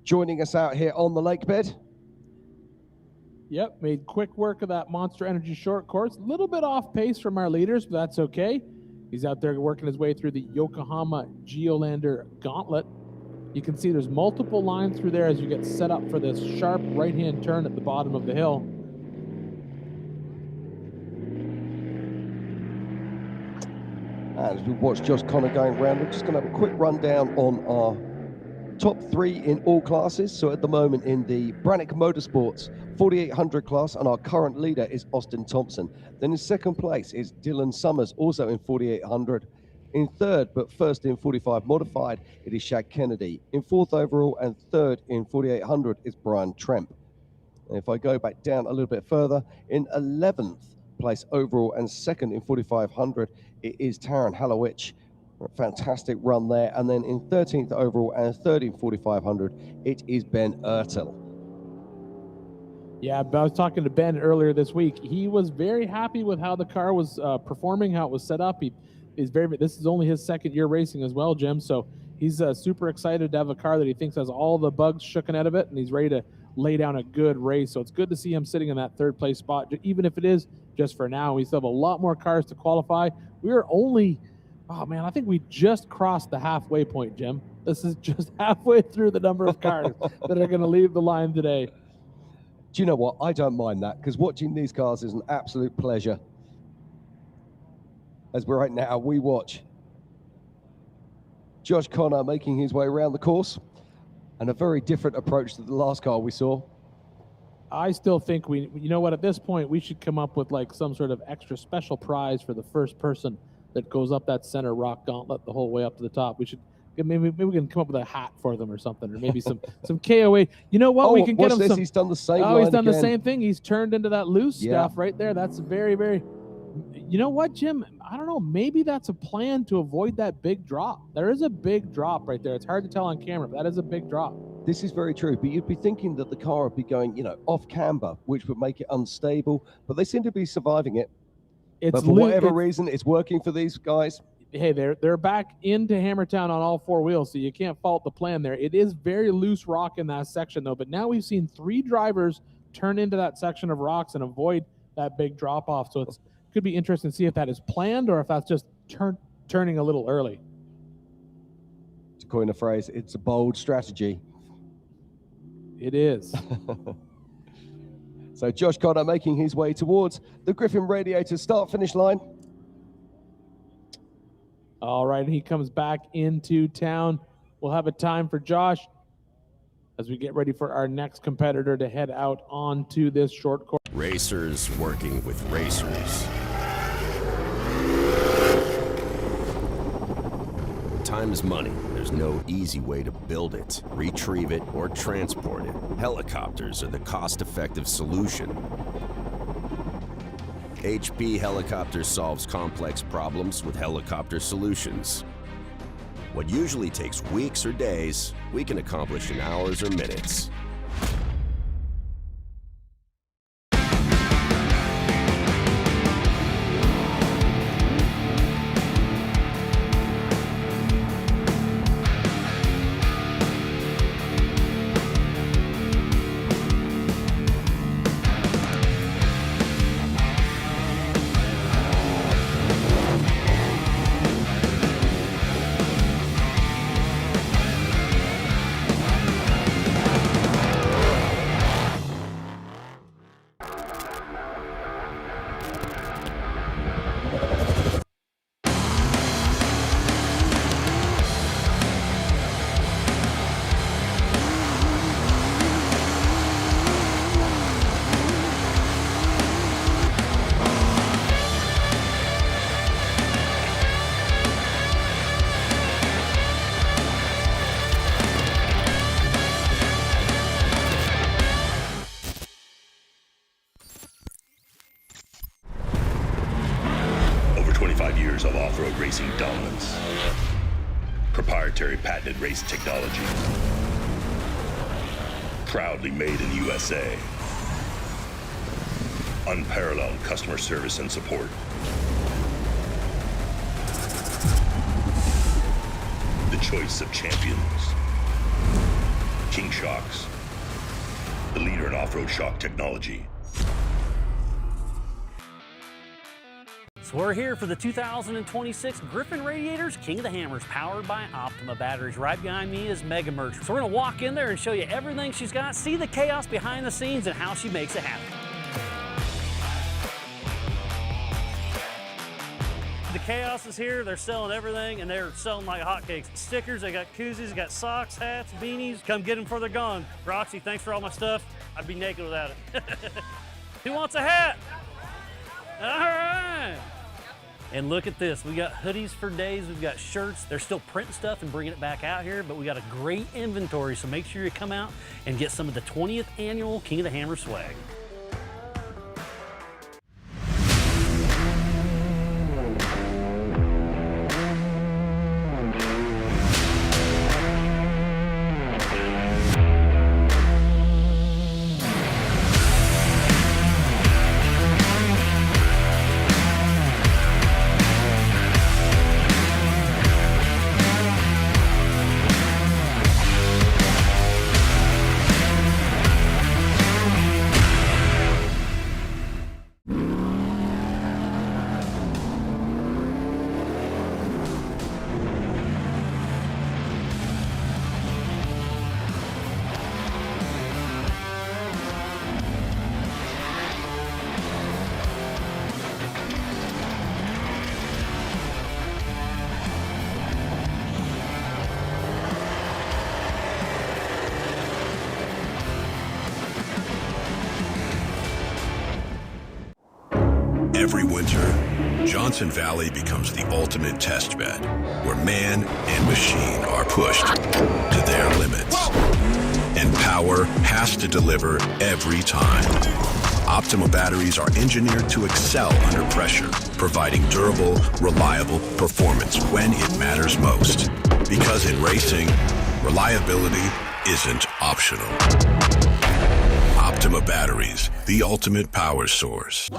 joining us out here on the lake bed. Yep, made quick work of that Monster Energy short course. A little bit off pace from our leaders, but that's okay. He's out there working his way through the Yokohama Geolander gauntlet. You can see there's multiple lines through there as you get set up for this sharp right-hand turn at the bottom of the hill. And as we watch Josh Connor going around, we're just going to have a quick rundown on our top 3 in all classes. So at the moment in the Brannick Motorsports 4800 class, and our current leader is Austin Thompson. Then in second place is Dylan Summers, also in 4800. In third, but first in 45 modified, it is Shag Kennedy. In fourth overall and third in 4800 is Brian Tremp. And if I go back down a little bit further, in 11th place overall and second in 4500, it is Taron Halowich. Fantastic run there. And then in 13th overall and third in 4500, it is Ben Ertel. Yeah, but I was talking to Ben earlier this week. He was very happy with how the car was performing, how it was set up. This is only his second year racing as well, Jim. So he's super excited to have a car that he thinks has all the bugs shooken out of it, and he's ready to lay down a good race. So it's good to see him sitting in that third place spot, even if it is just for now. We still have a lot more cars to qualify. We are only, oh man, I think we just crossed the halfway point, Jim. This is just halfway through the number of cars that are going to leave the line today. Do you know what? I don't mind that, because watching these cars is an absolute pleasure. As right now, we watch Josh Connor making his way around the course, and a very different approach to the last car we saw. I still think you know what, at this point, we should come up with like some sort of extra special prize for the first person that goes up that center rock gauntlet the whole way up to the top. We should, maybe we can come up with a hat for them or something, or maybe some KOA. You know what? We can get him this? some. He's done the same. Oh, he's done again. the same thing. He's turned into that loose Yeah. stuff right there. That's very, very. You know what, Jim? I don't know. Maybe that's a plan to avoid that big drop. There is a big drop right there. It's hard to tell on camera, but that is a big drop. This is very true, but you'd be thinking that the car would be going, off camber, which would make it unstable, but they seem to be surviving it. But for whatever reason, it's working for these guys. Hey, they're back into Hammertown on all four wheels, so you can't fault the plan there. It is very loose rock in that section, though, but now we've seen 3 drivers turn into that section of rocks and avoid that big drop-off, so it could be interesting to see if that is planned or if that's just turning a little early. To coin a phrase, it's a bold strategy. It is. So Josh Connor making his way towards the Griffin Radiator start-finish line. All right, he comes back into town. We'll have a time for Josh as we get ready for our next competitor to head out onto this short course. Racers working with racers. Time is money. There's no easy way to build it, retrieve it, or transport it. Helicopters are the cost-effective solution. HP Helicopter solves complex problems with helicopter solutions. What usually takes weeks or days, we can accomplish in hours or minutes. Of off-road racing dominance, proprietary patented race technology, proudly made in the USA, unparalleled customer service and support, the choice of champions, King Shocks, the leader in off-road shock technology. So we're here for the 2026 Griffin Radiators King of the Hammers, powered by Optima batteries. Right behind me is Mega Merch. So we're gonna walk in there and show you everything she's got, see the chaos behind the scenes and how she makes it happen. The chaos is here. They're selling everything, and they're selling like hotcakes. Stickers, they got koozies, they got socks, hats, beanies. Come get them before they're gone. Roxy, thanks for all my stuff. I'd be naked without it. Who wants a hat? All right. And look at this, we got hoodies for days, we've got shirts. They're still printing stuff and bringing it back out here, but we got a great inventory, so make sure you come out and get some of the 20th annual King of the Hammer swag. Every winter, Johnson Valley becomes the ultimate test bed, where man and machine are pushed to their limits. And power has to deliver every time. Optima batteries are engineered to excel under pressure, providing durable, reliable performance when it matters most. Because in racing, reliability isn't optional. Optima batteries, the ultimate power source.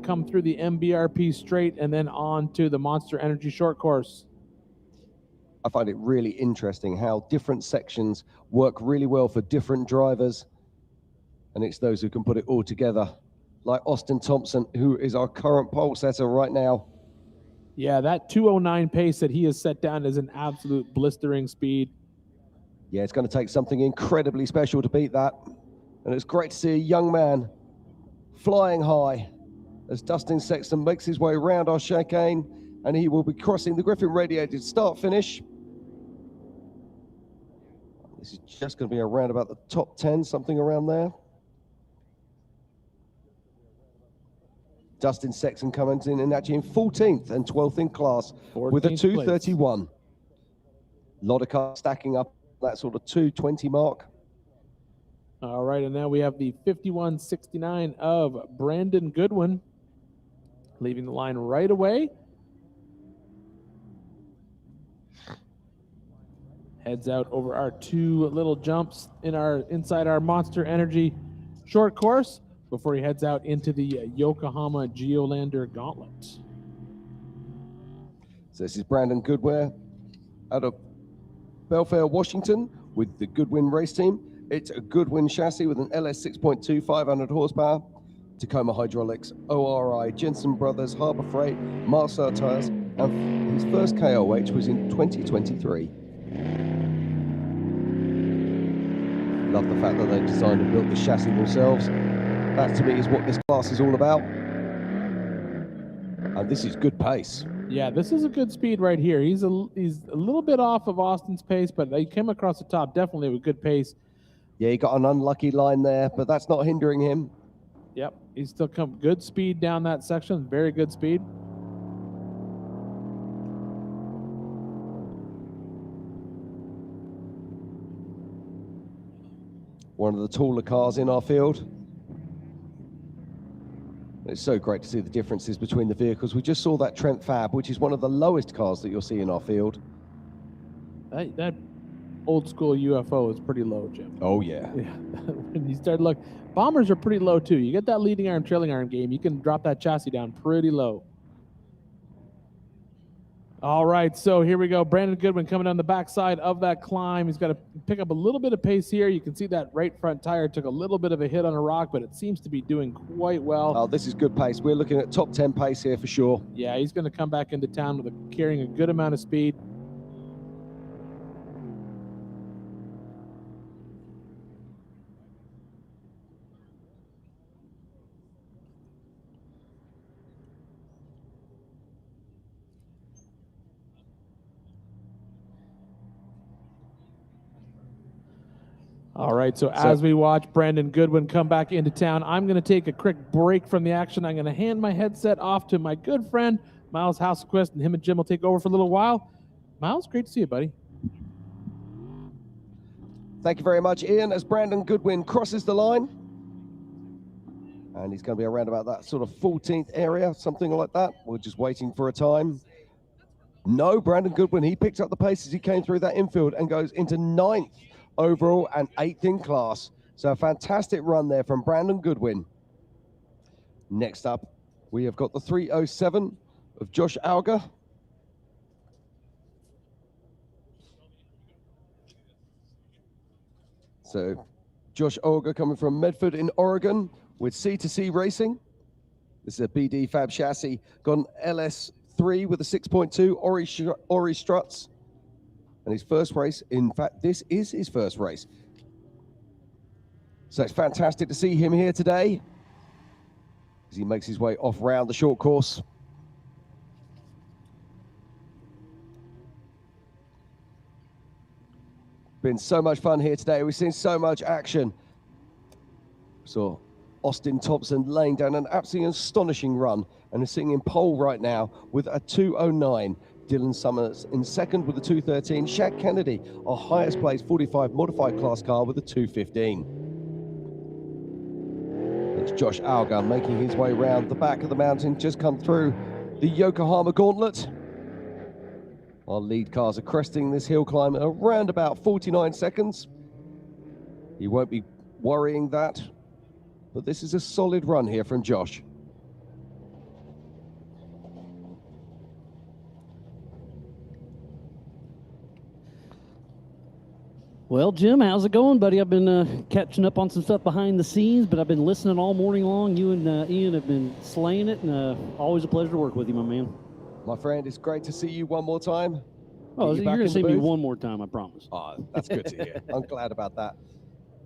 Come through the MBRP straight and then on to the Monster Energy short course. I find it really interesting how different sections work really well for different drivers. And it's those who can put it all together, like Austin Thompson, who is our current pole setter right now. Yeah, that 209 pace that he has set down is an absolute blistering speed. Yeah, it's going to take something incredibly special to beat that. And it's great to see a young man flying high as Dustin Sexton makes his way around our chicane, and he will be crossing the Griffin radiated start-finish. This is just going to be around about the top 10, something around there. Dustin Sexton coming in actually in 14th and 12th in class with a 231. A lot of cars stacking up that sort of 220 mark. All right, and now we have the 5169 of Brandon Goodwin leaving the line right away. Heads out over our two little jumps inside our Monster Energy short course before he heads out into the Yokohama Geolander Gauntlet. So this is Brandon Goodwin out of Belfair, Washington with the Goodwin race team. It's a Goodwin chassis with an LS 6.2 500 horsepower, Tacoma Hydraulics, ORI, Jensen Brothers, Harbor Freight, Marcel Tires, and his first KOH was in 2023. Love the fact that they designed and built the chassis themselves. That to me is what this class is all about. And this is good pace. Yeah, this is a good speed right here. He's a little bit off of Austin's pace, but he came across the top definitely with good pace. Yeah, he got an unlucky line there, but that's not hindering him. Yep, he's still come good speed down that section, very good speed. One of the taller cars in our field. It's so great to see the differences between the vehicles. We just saw that Trent Fab, which is one of the lowest cars that you'll see in our field. That old school UFO is pretty low, Jim. Oh, yeah. Yeah. When you start to look, bombers are pretty low too. You get that leading arm, trailing arm game, you can drop that chassis down pretty low. All right, so here we go. Brandon Goodwin coming down the backside of that climb. He's got to pick up a little bit of pace here. You can see that right front tire took a little bit of a hit on a rock, but it seems to be doing quite well. Oh, this is good pace. We're looking at top 10 pace here for sure. Yeah, he's going to come back into town with carrying a good amount of speed. All right, so as we watch Brandon Goodwin come back into town, I'm going to take a quick break from the action. I'm going to hand my headset off to my good friend, Miles Housequist, and him and Jim will take over for a little while. Miles, great to see you, buddy. Thank you very much, Ian, as Brandon Goodwin crosses the line. And he's going to be around about that sort of 14th area, something like that. We're just waiting for a time. No, Brandon Goodwin, he picked up the pace as he came through that infield and goes into 9th overall and 8th in class. So a fantastic run there from Brandon Goodwin. Next up, we have got the 3:07 of Josh Alger. So Josh Alger coming from Medford in Oregon with C2C Racing. This is a BD Fab chassis, got an LS3 with a 6.2 Ori struts. And his first race, in fact, this is his first race. So it's fantastic to see him here today as he makes his way off round the short course. Been so much fun here today. We've seen so much action. So Austin Thompson laying down an absolutely astonishing run and is sitting in pole right now with a 2:09. Dylan Summers in second with a 2:13. Shaq Kennedy, our highest placed 45 modified class car with a 2:15. It's Josh Alger making his way around the back of the mountain, just come through the Yokohama Gauntlet. Our lead cars are cresting this hill climb at around about 49 seconds. You won't be worrying that, but this is a solid run here from Josh. Well, Jim, how's it going, buddy? I've been catching up on some stuff behind the scenes, but I've been listening all morning long. You and Ian have been slaying it, and always a pleasure to work with you, my man. My friend, it's great to see you one more time. Oh, you're going to see me one more time, I promise. Oh, that's good to hear. I'm glad about that.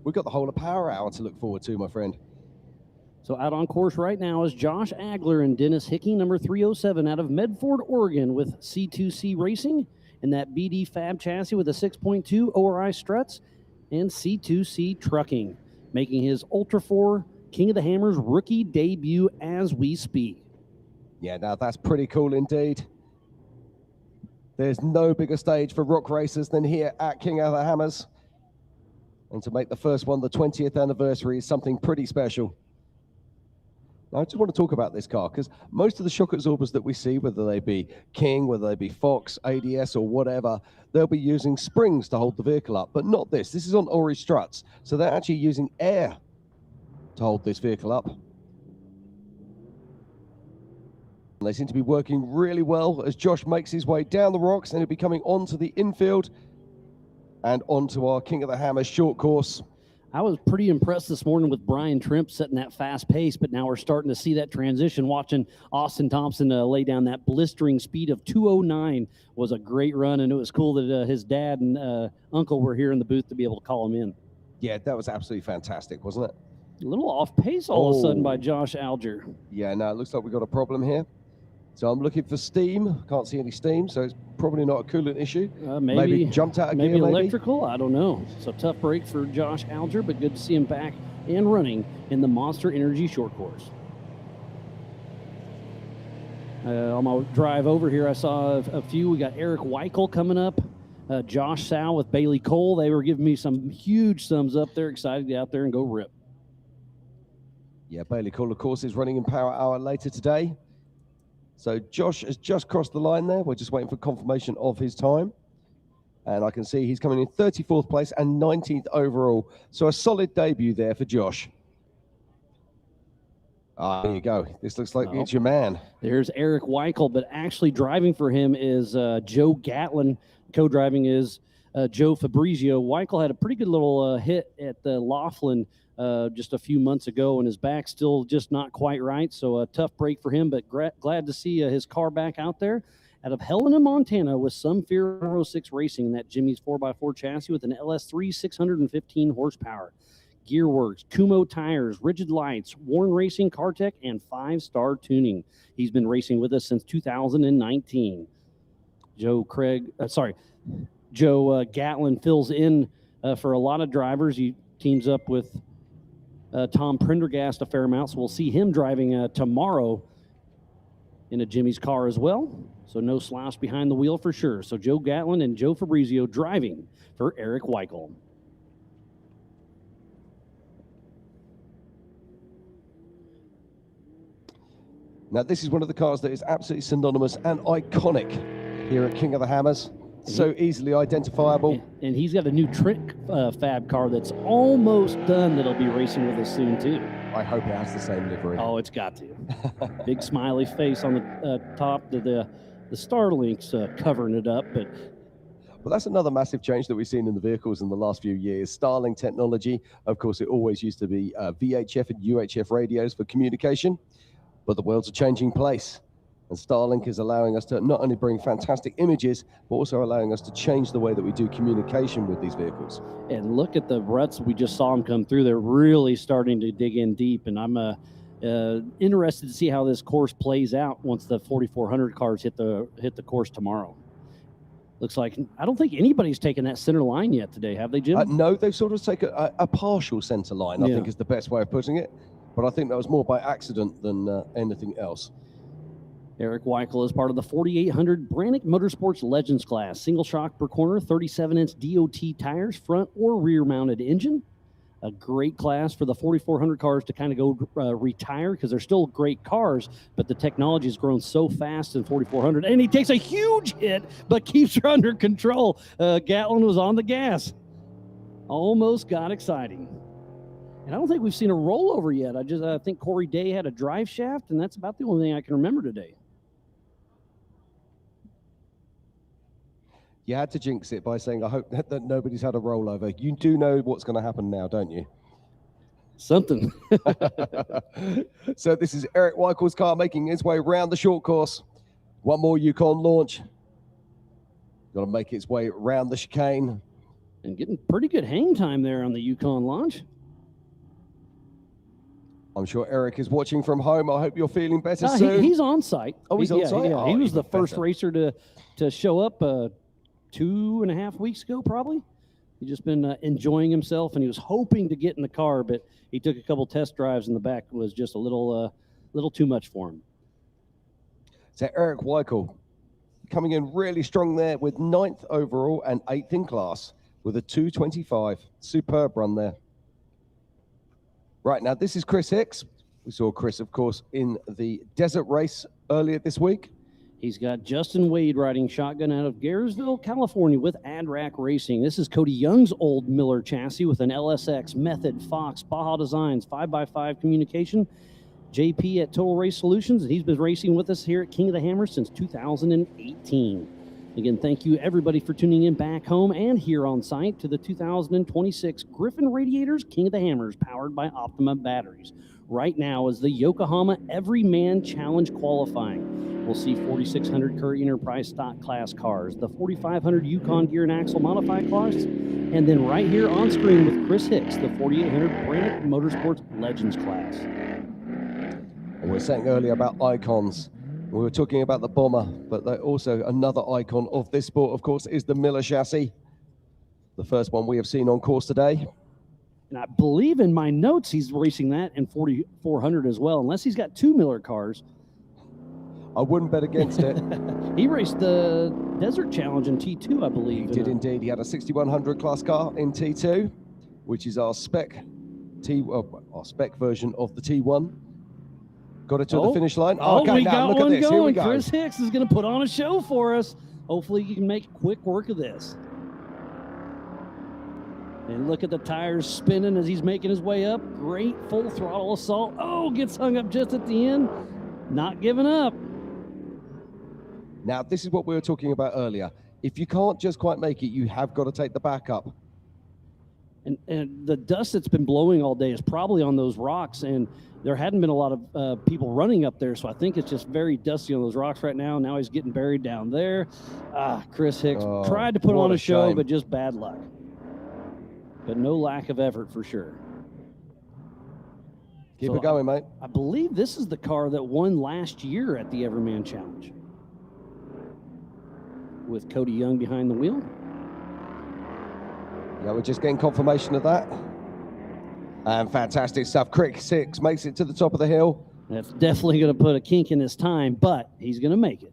We've got the whole of Power Hour to look forward to, my friend. So out on course right now is Josh Agler and Dennis Hickey, number 307 out of Medford, Oregon with C2C Racing and that BD Fab chassis with a 6.2 ORI struts and C2C Trucking, making his Ultra 4 King of the Hammers rookie debut as we speak. Yeah, now that's pretty cool indeed. There's no bigger stage for rock racers than here at King of the Hammers. And to make the first one the 20th anniversary is something pretty special. Now, I just want to talk about this car because most of the shock absorbers that we see, whether they be King, whether they be Fox, ADS or whatever, they'll be using springs to hold the vehicle up, but not this. This is on Ori struts. So they're actually using air to hold this vehicle up. And they seem to be working really well as Josh makes his way down the rocks and he'll be coming onto the infield and onto our King of the Hammers short course. I was pretty impressed this morning with Brian Trimp setting that fast pace, but now we're starting to see that transition. Watching Austin Thompson lay down that blistering speed of 2:09 was a great run, and it was cool that his dad and uncle were here in the booth to be able to call him in. Yeah, that was absolutely fantastic, wasn't it? A little off pace all of a sudden by Josh Alger. Yeah, no, it looks like we've got a problem here. So I'm looking for steam. Can't see any steam, so it's probably not a coolant issue. Maybe jumped out of gear, maybe electrical. I don't know. It's a tough break for Josh Alger, but good to see him back and running in the Monster Energy short course. On my drive over here, I saw a few. We got Eric Weichel coming up, Josh Sow with Bailey Cole. They were giving me some huge thumbs up. They're excited to get out there and go rip. Yeah, Bailey Cole, of course, is running in Power Hour later today. So Josh has just crossed the line there. We're just waiting for confirmation of his time. And I can see he's coming in 34th place and 19th overall. So a solid debut there for Josh. There you go. This looks like it's your man. There's Eric Weichel, but actually driving for him is Joe Gatlin. Co-driving is Joe Fabrizio. Weichel had a pretty good little hit at the Laughlin just a few months ago, and his back's still just not quite right, so a tough break for him, but glad to see his car back out there. Out of Helena, Montana, with some Fear 06 Racing, that Jimmy's 4x4 chassis with an LS3 615 horsepower. Gearworks, Kumo tires, Rigid Lights, Warren Racing, CarTech, and 5-Star Tuning. He's been racing with us since 2019. Joe Gatlin fills in for a lot of drivers. teams up with Tom Prendergast a fair amount, so we'll see him driving tomorrow in a Jimmy's car as well. So no slouch behind the wheel for sure. So Joe Gatlin and Joe Fabrizio driving for Eric Weichel. Now, this is one of the cars that is absolutely synonymous and iconic here at King of the Hammers. So easily identifiable. And he's got a new trick fab car that's almost done that'll be racing with us soon, too. I hope it has the same livery. Oh, it's got to. Big smiley face on the top. The Starlink's covering it up, but well, that's another massive change that we've seen in the vehicles in the last few years. Starlink technology, of course, it always used to be VHF and UHF radios for communication, but the world's a changing place. And Starlink is allowing us to not only bring fantastic images, but also allowing us to change the way that we do communication with these vehicles. And look at the ruts. We just saw them come through. They're really starting to dig in deep, and I'm interested to see how this course plays out once the 4400 cars hit the course tomorrow. Looks like I don't think anybody's taken that center line yet today, have they, Jim? No, they've sort of taken a partial center line, I think is the best way of putting it. But I think that was more by accident than anything else. Eric Weichel is part of the 4800 Brannick Motorsports Legends class. Single shock per corner, 37-inch DOT tires, front or rear mounted engine. A great class for the 4400 cars to kind of go retire because they're still great cars, but the technology has grown so fast in 4400. And he takes a huge hit, but keeps her under control. Gatlin was on the gas. Almost got exciting. And I don't think we've seen a rollover yet. I think Corey Day had a drive shaft, and that's about the only thing I can remember today. You had to jinx it by saying, I hope that nobody's had a rollover. You do know what's going to happen now, don't you? Something. So this is Eric Weichel's car making his way around the short course. One more Yukon launch. Got to make its way around the chicane. And getting pretty good hang time there on the Yukon launch. I'm sure Eric is watching from home. I hope you're feeling better soon. He's on site. Oh, he's on site? Yeah. Oh, he was the first better. racer to show up 2.5 weeks ago, probably. He's just been enjoying himself, and he was hoping to get in the car, but he took a couple test drives in the back. It was just a little too much for him. So Eric Weichel coming in really strong there with 9th overall and 8th in class with a 2:25. Superb run there. Right, now this is Chris Hicks. We saw Chris, of course, in the desert race earlier this week. He's got Justin Wade riding shotgun out of Garrisville, California with AdRack Racing. This is Cody Young's old Miller chassis with an LSX, Method, Fox, Baja Designs, 5x5 communication. JP at Total Race Solutions, and he's been racing with us here at King of the Hammer since 2018. Again, thank you everybody for tuning in back home and here on site to the 2026 Griffin Radiators King of the Hammers powered by Optima batteries. Right now is the Yokohama Everyman Challenge qualifying. We'll see 4600 Curry Enterprise stock class cars, the 4500 Yukon gear and axle modified cars, and then right here on screen with Chris Hicks, the 4800 Brannick Motorsports Legends class. And we were saying earlier about icons. We were talking about the Bomber, but also another icon of this sport, of course, is the Miller chassis. The first one we have seen on course today. And I believe in my notes he's racing that in 4400 as well, unless he's got two Miller cars. I wouldn't bet against it. He raced the Desert Challenge in T2, I believe. He did indeed. He had a 6100 class car in T2, which is our spec version of the T1. Got it to the finish line. Okay, we got look one at this. going. Here we go. Chris Hicks is going to put on a show for us. Hopefully you can make quick work of this. And look at the tires spinning as he's making his way up. Great full throttle assault. Oh, gets hung up just at the end. Not giving up. Now, this is what we were talking about earlier. If you can't just quite make it, you have got to take the backup. And the dust that's been blowing all day is probably on those rocks, and there hadn't been a lot of people running up there, so I think it's just very dusty on those rocks right now. Now he's getting buried down there. Chris Hicks tried to put on a show, but just bad luck. But no lack of effort for sure. Keep it going, mate. I believe this is the car that won last year at the Everman Challenge, with Cody Young behind the wheel. Yeah, we're just getting confirmation of that. And fantastic stuff. Crick 6 makes it to the top of the hill. That's definitely going to put a kink in his time, but he's going to make it.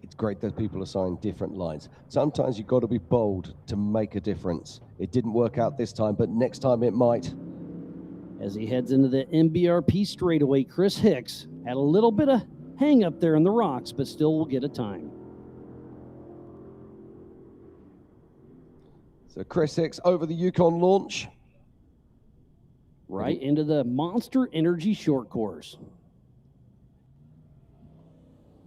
It's great that people assign different lines. Sometimes you've got to be bold to make a difference. It didn't work out this time, but next time it might. As he heads into the MBRP straightaway, Chris Hicks had a little bit of hang up there in the rocks, but still will get a time. So Chris Hicks over the Yukon launch. Right into the Monster Energy short course.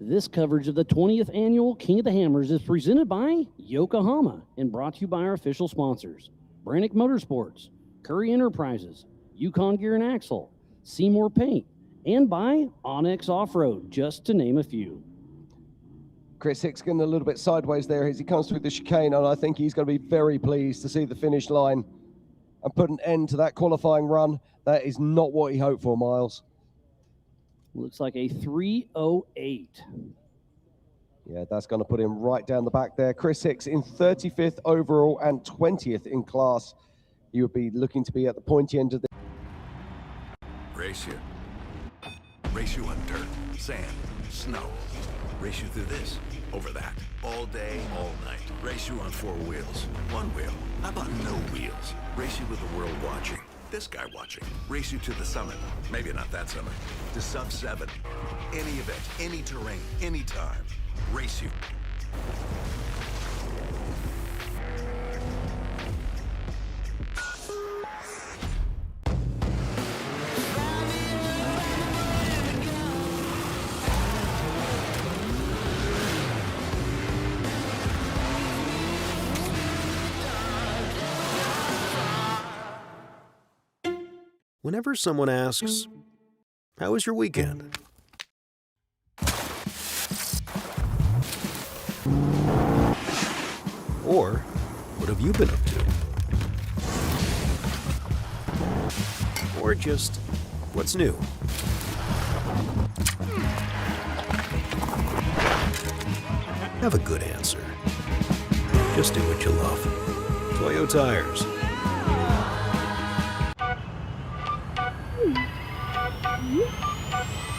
This coverage of the 20th annual King of the Hammers is presented by Yokohama and brought to you by our official sponsors, Brannick Motorsports, Curry Enterprises, Yukon Gear and Axle, Seymour Paint, and by Onyx Off-Road, just to name a few. Chris Hicks getting a little bit sideways there as he comes through the chicane, and I think he's going to be very pleased to see the finish line and put an end to that qualifying run. That is not what he hoped for, Miles. Looks like a 3:08. Yeah, that's going to put him right down the back there. Chris Hicks in 35th overall and 20th in class. He would be looking to be at the pointy end of the... Race you. Race you on dirt, sand, snow. Race you through this, over that, all day, all night. Race you on 4 wheels, 1 wheel. How about no wheels? Race you with the world watching. This guy watching. Race you to the summit. Maybe not that summit. To sub 7. Any event, any terrain, anytime. Race you. Whenever someone asks, "How was your weekend?" Or, "What have you been up to?" Or just, "What's new?" Have a good answer. Just do what you love. Toyo Tires.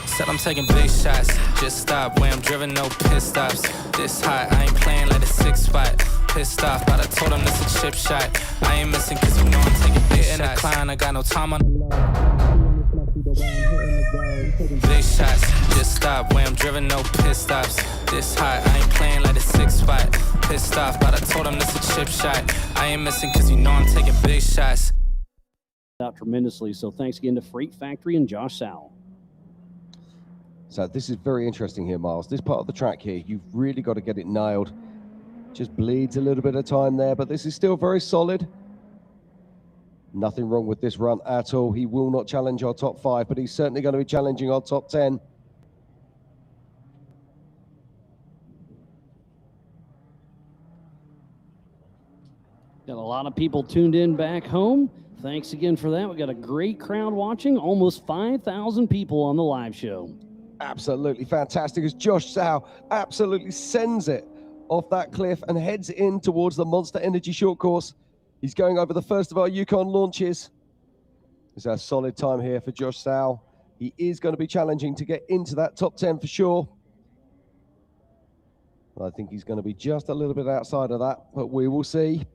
Said I'm taking big shots, just stop where I'm driven, no pit stops. This hot, I ain't playing like a 6 spot. Pissed off, but I told him this a chip shot. I ain't missing cause you know I'm taking big shots. In the climb, I got no time on big shots, just stop where I'm driven, no pit stops. This hot, I ain't playing like a 6 spot. Pissed off, but I told him this a chip shot. I ain't missing cause you know I'm taking big shots. Out tremendously, so thanks again to Freight Factory and Josh Sowell. So this is very interesting here, Miles. This part of the track here, you've really got to get it nailed. Just bleeds a little bit of time there, but this is still very solid. Nothing wrong with this run at all. He will not challenge our top 5, but he's certainly going to be challenging our top 10. Got a lot of people tuned in back home. Thanks again for that. We got a great crowd watching, almost 5,000 people on the live show. Absolutely fantastic as Josh Sow absolutely sends it off that cliff and heads in towards the Monster Energy short course. He's going over the first of our Yukon launches. It's a solid time here for Josh Sow. He is going to be challenging to get into that top 10 for sure. I think he's going to be just a little bit outside of that, but we will see.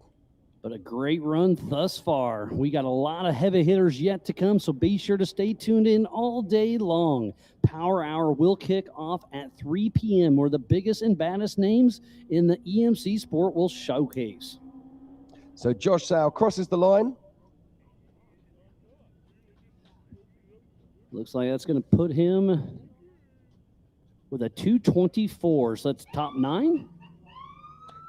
But a great run thus far. We got a lot of heavy hitters yet to come, so be sure to stay tuned in all day long. Power Hour will kick off at 3 p.m., where the biggest and baddest names in the EMC sport will showcase. So Josh Sow crosses the line. Looks like that's going to put him with a 2:24, so that's top 9.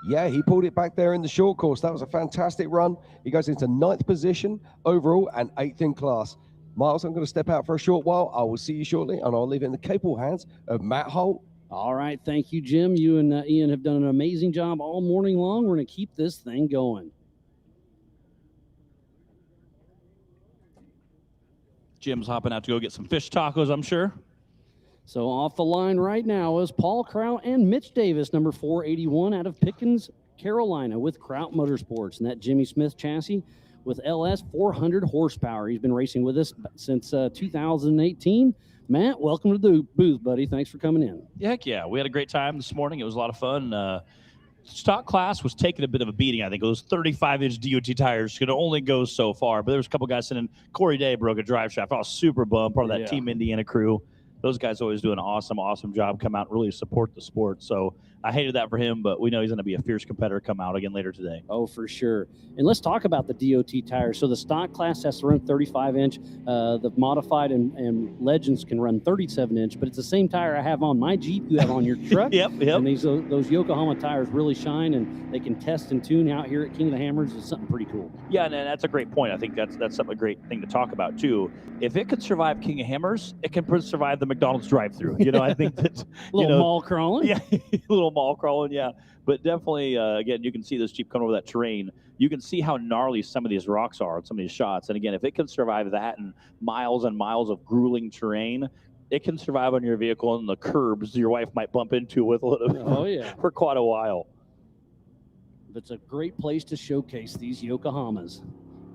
Yeah, he pulled it back there in the short course. That was a fantastic run. He goes into 9th position overall and 8th in class. Miles, I'm going to step out for a short while. I will see you shortly, and I'll leave it in the capable hands of Matt Holt. All right, thank you, Jim. You and Ian have done an amazing job all morning long. We're going to keep this thing going. Jim's hopping out to go get some fish tacos, I'm sure. So off the line right now is Paul Kraut and Mitch Davis, number 481 out of Pickens Carolina with Kraut Motorsports, and that Jimmy Smith chassis with LS 400 horsepower. He's been racing with us since 2018. Matt, welcome to the booth, buddy. Thanks for coming in. Heck yeah, we had a great time this morning. It was a lot of fun. Stock class was taking a bit of a beating. I think those 35-inch DOT tires could only go so far, but there was a couple guys sitting in. Corey Day broke a drive shaft. I was super bummed, part of that Team Indiana crew. Those guys always do an awesome job, come out and really support the sport. So I hated that for him, but we know he's going to be a fierce competitor come out again later today. Oh, for sure. And let's talk about the DOT tires. So the stock class has to run 35-inch. The modified and Legends can run 37-inch, but it's the same tire I have on my Jeep you have on your truck. Yep. And those Yokohama tires really shine, and they can test and tune out here at King of the Hammers. It's something pretty cool. Yeah, and that's a great point. I think that's something a great thing to talk about, too. If it could survive King of Hammers, it can survive the McDonald's drive-thru. You know, I think that mall crawling. Yeah, little mall crawling. Yeah, but definitely, again, you can see this Jeep coming over that terrain. You can see how gnarly some of these rocks are on some of these shots. And again, if it can survive that and miles of grueling terrain, it can survive on your vehicle and the curbs your wife might bump into with a little for quite a while. It's a great place to showcase these Yokohamas.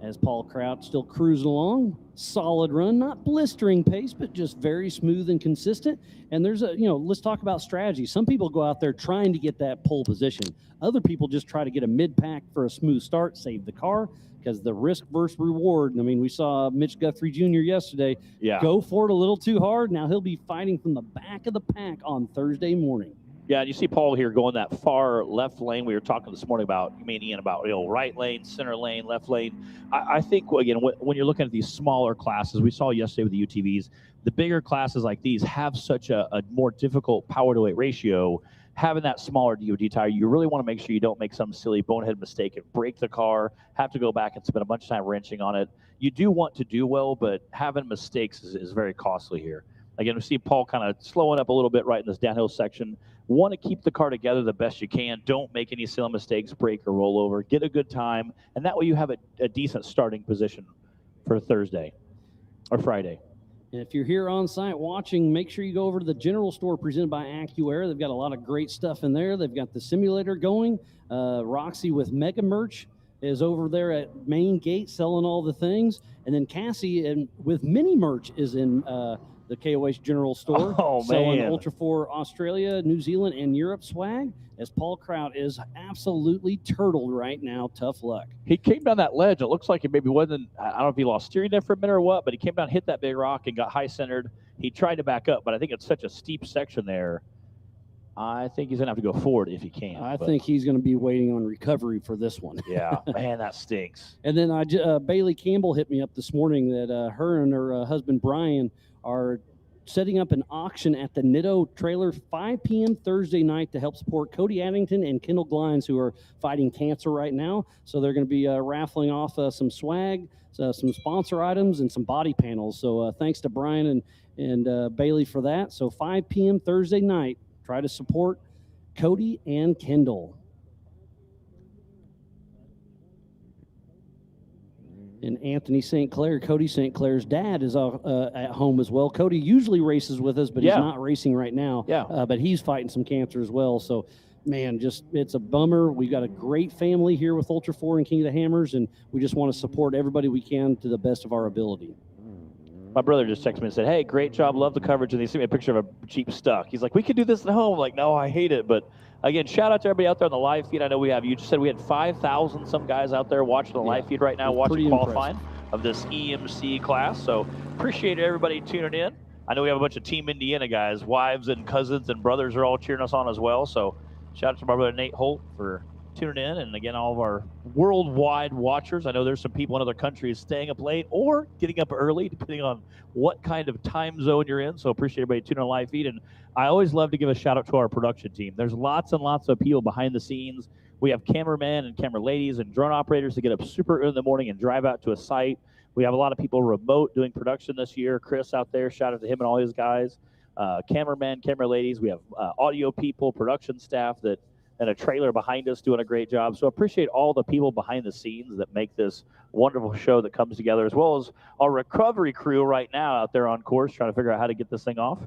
As Paul Kraut still cruising along, solid run, not blistering pace, but just very smooth and consistent. And there's let's talk about strategy. Some people go out there trying to get that pole position. Other people just try to get a mid-pack for a smooth start, save the car, because the risk versus reward. I mean, we saw Mitch Guthrie Jr. yesterday go for it a little too hard. Now he'll be fighting from the back of the pack on Thursday morning. Yeah, and you see Paul here going that far left lane. We were talking this morning about, Ian, about right lane, center lane, left lane. I think, again, when you're looking at these smaller classes, we saw yesterday with the UTVs, the bigger classes like these have such a more difficult power to weight ratio. Having that smaller DOT tire, you really want to make sure you don't make some silly bonehead mistake and break the car, have to go back and spend a bunch of time wrenching on it. You do want to do well, but having mistakes is very costly here. Again, we see Paul kind of slowing up a little bit right in this downhill section. Want to keep the car together the best you can. Don't make any silly mistakes, break or roll over. Get a good time, and that way you have a decent starting position for Thursday or Friday. And if you're here on site watching, make sure you go over to the general store presented by AccuAir. They've got a lot of great stuff in there. They've got the simulator going. Roxy with Mega Merch is over there at Main Gate selling all the things. And then Cassie with Mini Merch is in the KOH General Store. Oh, selling man. Ultra 4 Australia, New Zealand, and Europe swag, as Paul Kraut is absolutely turtled right now. Tough luck. He came down that ledge. It looks like it maybe wasn't, I don't know if he lost steering there for a minute or what, but he came down, hit that big rock, and got high-centered. He tried to back up, but I think it's such a steep section there. I think he's going to have to go forward if he can. I think he's going to be waiting on recovery for this one. Yeah, man, that stinks. And then Bailey Campbell hit me up this morning that her and her husband Brian are setting up an auction at the Nitto trailer 5 p.m. Thursday night to help support Cody Addington and Kendall Glines, who are fighting cancer right now. So they're going to be raffling off some swag, some sponsor items, and some body panels. So thanks to Brian and Bailey for that. So 5 p.m. Thursday night, try to support Cody and Kendall. And Anthony St. Clair, Cody St. Clair's dad, is at home as well. Cody usually races with us, but he's not racing right now. But he's fighting some cancer as well. So, man, it's a bummer. We've got a great family here with Ultra 4 and King of the Hammers, and we just want to support everybody we can to the best of our ability. My brother just texted me and said, hey, great job, love the coverage, and he sent me a picture of a Jeep stuck. He's like, we could do this at home. I'm like, no, I hate it, but again, shout out to everybody out there on the live feed. I know you just said we had 5,000 some guys out there watching the live feed right now, watching qualifying of this EMC class. So appreciate everybody tuning in. I know we have a bunch of Team Indiana guys, wives and cousins and brothers are all cheering us on as well. So shout out to my brother Nate Holt for tuning in, and again, all of our worldwide watchers. I know there's some people in other countries staying up late or getting up early, depending on what kind of time zone you're in. So appreciate everybody tuning on live feed. And I always love to give a shout out to our production team. There's lots and lots of people behind the scenes. We have cameramen and camera ladies and drone operators that get up super early in the morning and drive out to a site. We have a lot of people remote doing production this year. Chris out there, shout out to him and all his guys. Cameramen, camera ladies. We have audio people, production staff and a trailer behind us doing a great job. So appreciate all the people behind the scenes that make this wonderful show that comes together, as well as our recovery crew right now out there on course trying to figure out how to get this thing off.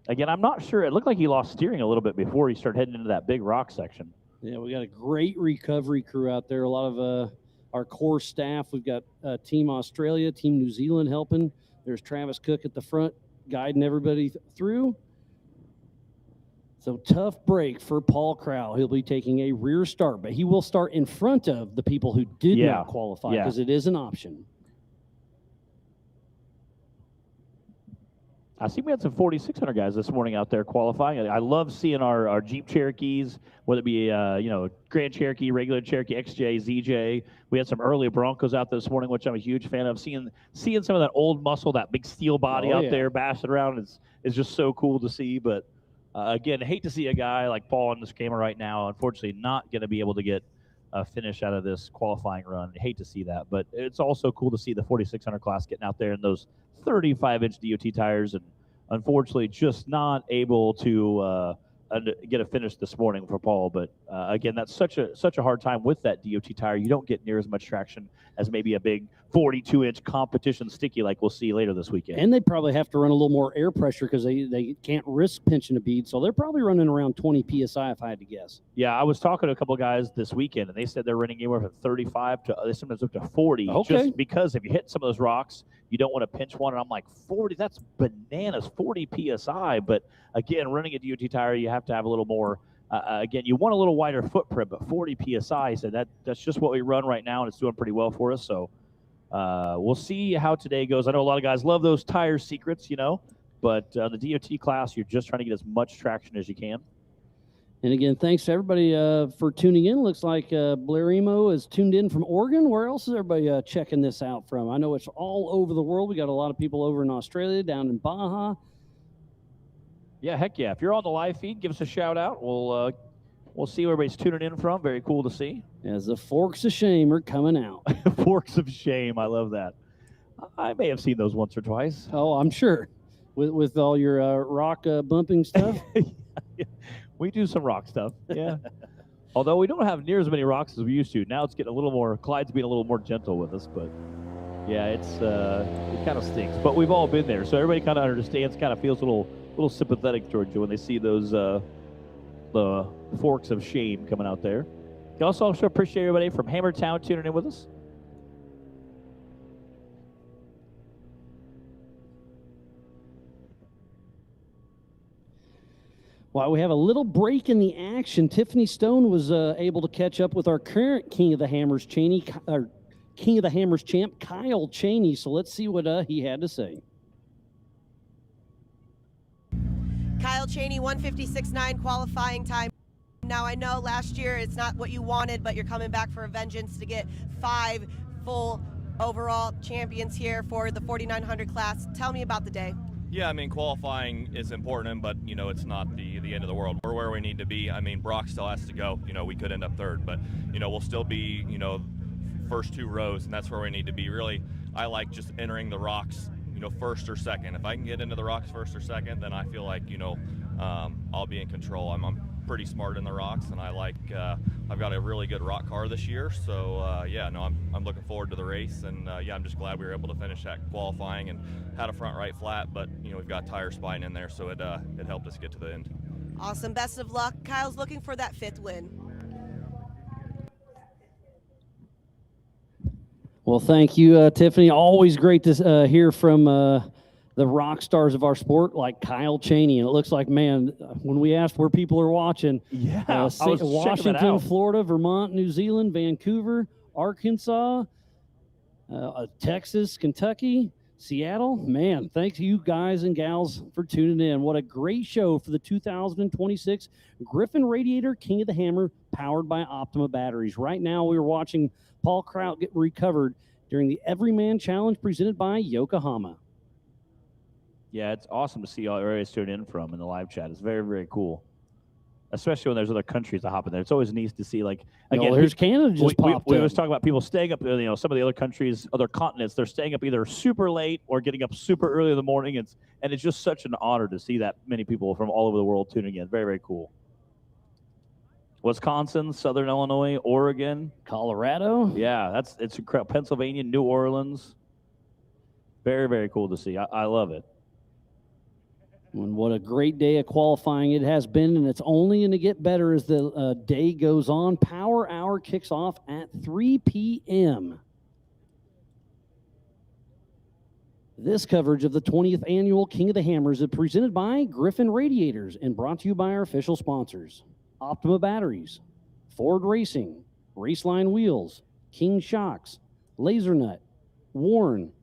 Again, I'm not sure. It looked like he lost steering a little bit before he started heading into that big rock section. Yeah, we got a great recovery crew out there. A lot of our core staff. We've got Team Australia, Team New Zealand helping. There's Travis Cook at the front guiding everybody through. So tough break for Paul Crowell. He'll be taking a rear start, but he will start in front of the people who did not qualify because it is an option. I see we had some 4,600 guys this morning out there qualifying. I love seeing our Jeep Cherokees, whether it be Grand Cherokee, regular Cherokee, XJ, ZJ. We had some early Broncos out this morning, which I'm a huge fan of. Seeing some of that old muscle, that big steel body out there bashing around is just so cool to see. But again, hate to see a guy like Paul in this camera right now. Unfortunately, not going to be able to get a finish out of this qualifying run. Hate to see that, but it's also cool to see the 4,600 class getting out there in those 35-inch DOT tires, and unfortunately just not able to get a finish this morning for Paul. But again, that's such a hard time with that DOT tire. You don't get near as much traction as maybe a big 42-inch competition sticky like we'll see later this weekend. And they probably have to run a little more air pressure because they can't risk pinching a bead. So they're probably running around 20 PSI if I had to guess. Yeah, I was talking to a couple of guys this weekend, and they said they're running anywhere from 35 to they sometimes up to 40. Okay. Just because if you hit some of those rocks, you don't want to pinch one. And I'm like, 40, that's bananas, 40 PSI. But again, running a DOT tire, you have to have a little more. Again, you want a little wider footprint, but 40 PSI, so that's just what we run right now, and it's doing pretty well for us. So we'll see how today goes. I know a lot of guys love those tire secrets, but the DOT class, you're just trying to get as much traction as you can. And again, thanks to everybody for tuning in. Looks like Blair Emo is tuned in from Oregon. Where else is everybody checking this out from? I know it's all over the world. We got a lot of people over in Australia, down in Baja. Yeah, heck yeah. If you're on the live feed, give us a shout out. We'll see where everybody's tuning in from. Very cool to see. As the Forks of Shame are coming out. Forks of Shame. I love that. I may have seen those once or twice. Oh, I'm sure. With all your rock bumping stuff. We do some rock stuff, yeah. Although we don't have near as many rocks as we used to. Now it's getting a little more, Clyde's being a little more gentle with us, but yeah, it kind of stinks. But we've all been there, so everybody kind of understands, kind of feels a little sympathetic towards you when they see those the Forks of Shame coming out there. I also appreciate everybody from Hammertown tuning in with us. While we have a little break in the action, Tiffany Stone was able to catch up with our current King of the Hammers King of the Hammers champ, Kyle Cheney. So let's see what he had to say. Kyle Cheney, 156.9 qualifying time. Now I know last year it's not what you wanted, but you're coming back for a vengeance to get 5 full overall champions here for the 4,900 class. Tell me about the day. Yeah, I mean, qualifying is important, but, it's not the end of the world. We're where we need to be. I mean, Brock still has to go. We could end up third, but, we'll still be, first 2 rows, and that's where we need to be. Really, I like just entering the rocks, first or second. If I can get into the rocks first or second, then I feel like, I'll be in control. I'm pretty smart in the rocks, and I like, I've got a really good rock car this year. So, yeah, no, I'm looking forward to the race, and, yeah, I'm just glad we were able to finish that qualifying and had a front right flat, but, we've got tire spine in there, so it helped us get to the end. Awesome. Best of luck. Kyle's looking for that 5th win. Well, thank you, Tiffany. Always great to hear from the rock stars of our sport, like Kyle Cheney. And it looks like, man, when we asked where people are watching, Washington, Florida, Vermont, New Zealand, Vancouver, Arkansas, Texas, Kentucky, Seattle. Man, thanks you guys and gals for tuning in. What a great show for the 2026 Griffin Radiator King of the Hammer, powered by Optima batteries. Right now, we are watching Paul Kraut get recovered during the Everyman Challenge presented by Yokohama. Yeah, it's awesome to see all areas tuning in from in the live chat. It's very, very cool. Especially when there's other countries that hop in there. It's always neat to see, like, again, there's Canada just popped we up. always talk about people staying up, some of the other countries, other continents, they're staying up either super late or getting up super early in the morning. And it's just such an honor to see that many people from all over the world tuning in. Very, very cool. Wisconsin, Southern Illinois, Oregon, Colorado. Yeah, it's incredible. Pennsylvania, New Orleans. Very, very cool to see. I love it. And what a great day of qualifying it has been, and it's only going to get better as the day goes on. Power Hour kicks off at 3 p.m. This coverage of the 20th Annual King of the Hammers is presented by Griffin Radiators and brought to you by our official sponsors, Optima Batteries, Ford Racing, Raceline Wheels, King Shocks, Laser Nut, Warren,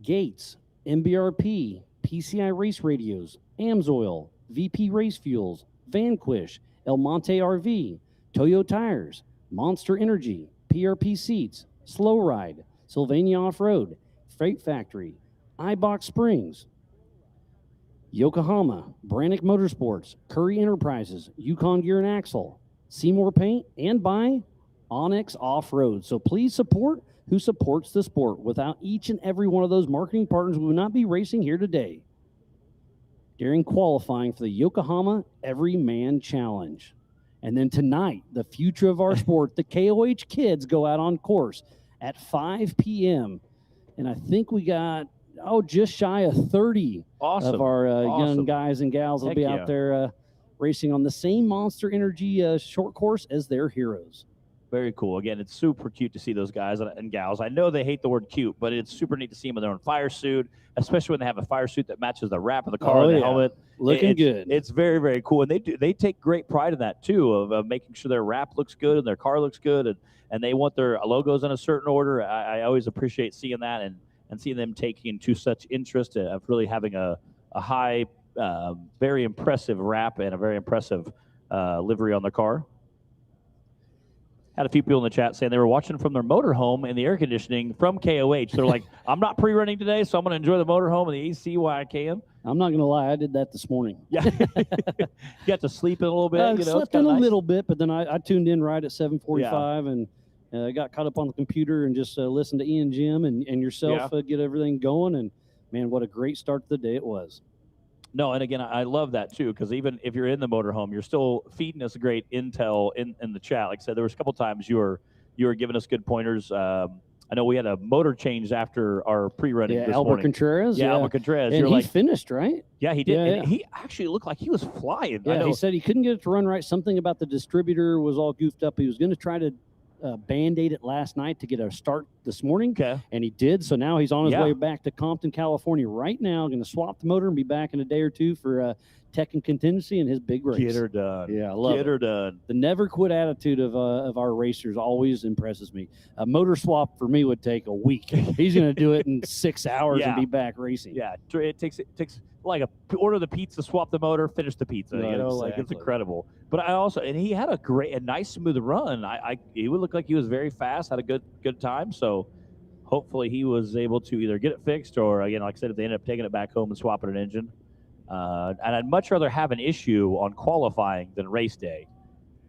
Gates, MBRP, PCI Race Radios, AMSOIL, VP Race Fuels, Vanquish, El Monte RV, Toyo Tires, Monster Energy, PRP Seats, Slow Ride, Sylvania Off-Road, Freight Factory, iBox Springs, Yokohama, Brannick Motorsports, Curry Enterprises, Yukon Gear and Axle, Seymour Paint, and by Onyx Off-Road. So please support who supports the sport. Without each and every one of those marketing partners, we would not be racing here today during qualifying for the Yokohama Everyman Challenge. And then tonight, the future of our sport, the KOH kids go out on course at 5 p.m. And I think we got just shy of 30 of our young guys and gals will be out there racing on the same Monster Energy short course as their heroes. Very cool. Again, it's super cute to see those guys and gals. I know they hate the word cute, but it's super neat to see them in their own fire suit, especially when they have a fire suit that matches the wrap of the car and the helmet. Looking good. It's very, very cool. And they take great pride in that, too, of making sure their wrap looks good and their car looks good, and they want their logos in a certain order. I always appreciate seeing that and seeing them taking to such interest of really having a high, very impressive wrap and a very impressive livery on their car. Had a few people in the chat saying they were watching from their motorhome in the air conditioning from KOH. They're like, I'm not pre-running today, so I'm going to enjoy the motorhome and the AC while I can. I'm not going to lie, I did that this morning. Yeah. You got to sleep in a little bit. I slept in a little bit, but then I tuned in right at 7:45 and got caught up on the computer and just listened to Ian, Jim, and yourself get everything going. And, man, what a great start to the day it was. No, and again, I love that too, because even if you're in the motorhome, you're still feeding us great intel in the chat. Like I said, there was a couple times you were giving us good pointers. I know we had a motor change after our pre-running this Albert morning. Contreras. Yeah, Albert Contreras. And he finished, right? Yeah, he did. Yeah, and he actually looked like he was flying. Yeah, he said he couldn't get it to run right. Something about the distributor was all goofed up. He was going to try to Band-Aid it last night to get a start this morning, and he did. So now he's on his way back to Compton, California right now, going to swap the motor and be back in a day or two for tech and contingency in his big race. Get her done. Yeah, I love it. Get her done. The never quit attitude of our racers always impresses me. A motor swap for me would take a week. He's going to do it in 6 hours and be back racing. Yeah, it takes like order the pizza, swap the motor, finish the pizza. Like it's incredible. But he had a nice smooth run. He would look like he was very fast, had a good time. So hopefully he was able to either get it fixed or, again, like I said, if they end up taking it back home and swapping an engine. And I'd much rather have an issue on qualifying than race day.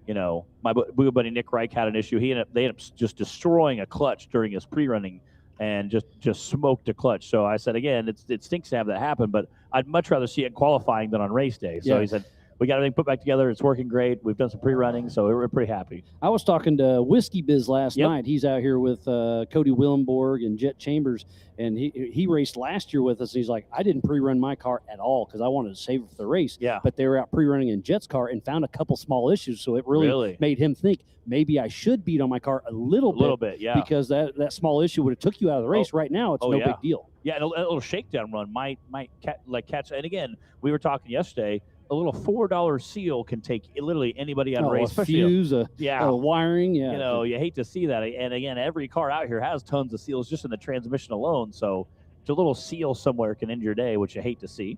My good buddy Nick Reich had an issue. They ended up just destroying a clutch during his pre-running and just smoked a clutch. So I said, again, it stinks to have that happen, but I'd much rather see it qualifying than on race day. So he said, we got everything put back together. It's working great. We've done some pre-running, so we're pretty happy. I was talking to Whiskey Biz last night. He's out here with Cody Willenborg and Jet Chambers, and he raced last year with us. He's like, I didn't pre-run my car at all because I wanted to save it for the race. Yeah. But they were out pre-running in Jet's car and found a couple small issues, so it really made him think maybe I should beat on my car a little bit, because that small issue would have took you out of the race. Right now, it's no big deal. Yeah, and a little shakedown run might catch. And again, we were talking yesterday. A little $4 seal can take literally anybody out of race. A fuse, a wiring. Yeah, you hate to see that. And again, every car out here has tons of seals just in the transmission alone. So a little seal somewhere can end your day, which you hate to see.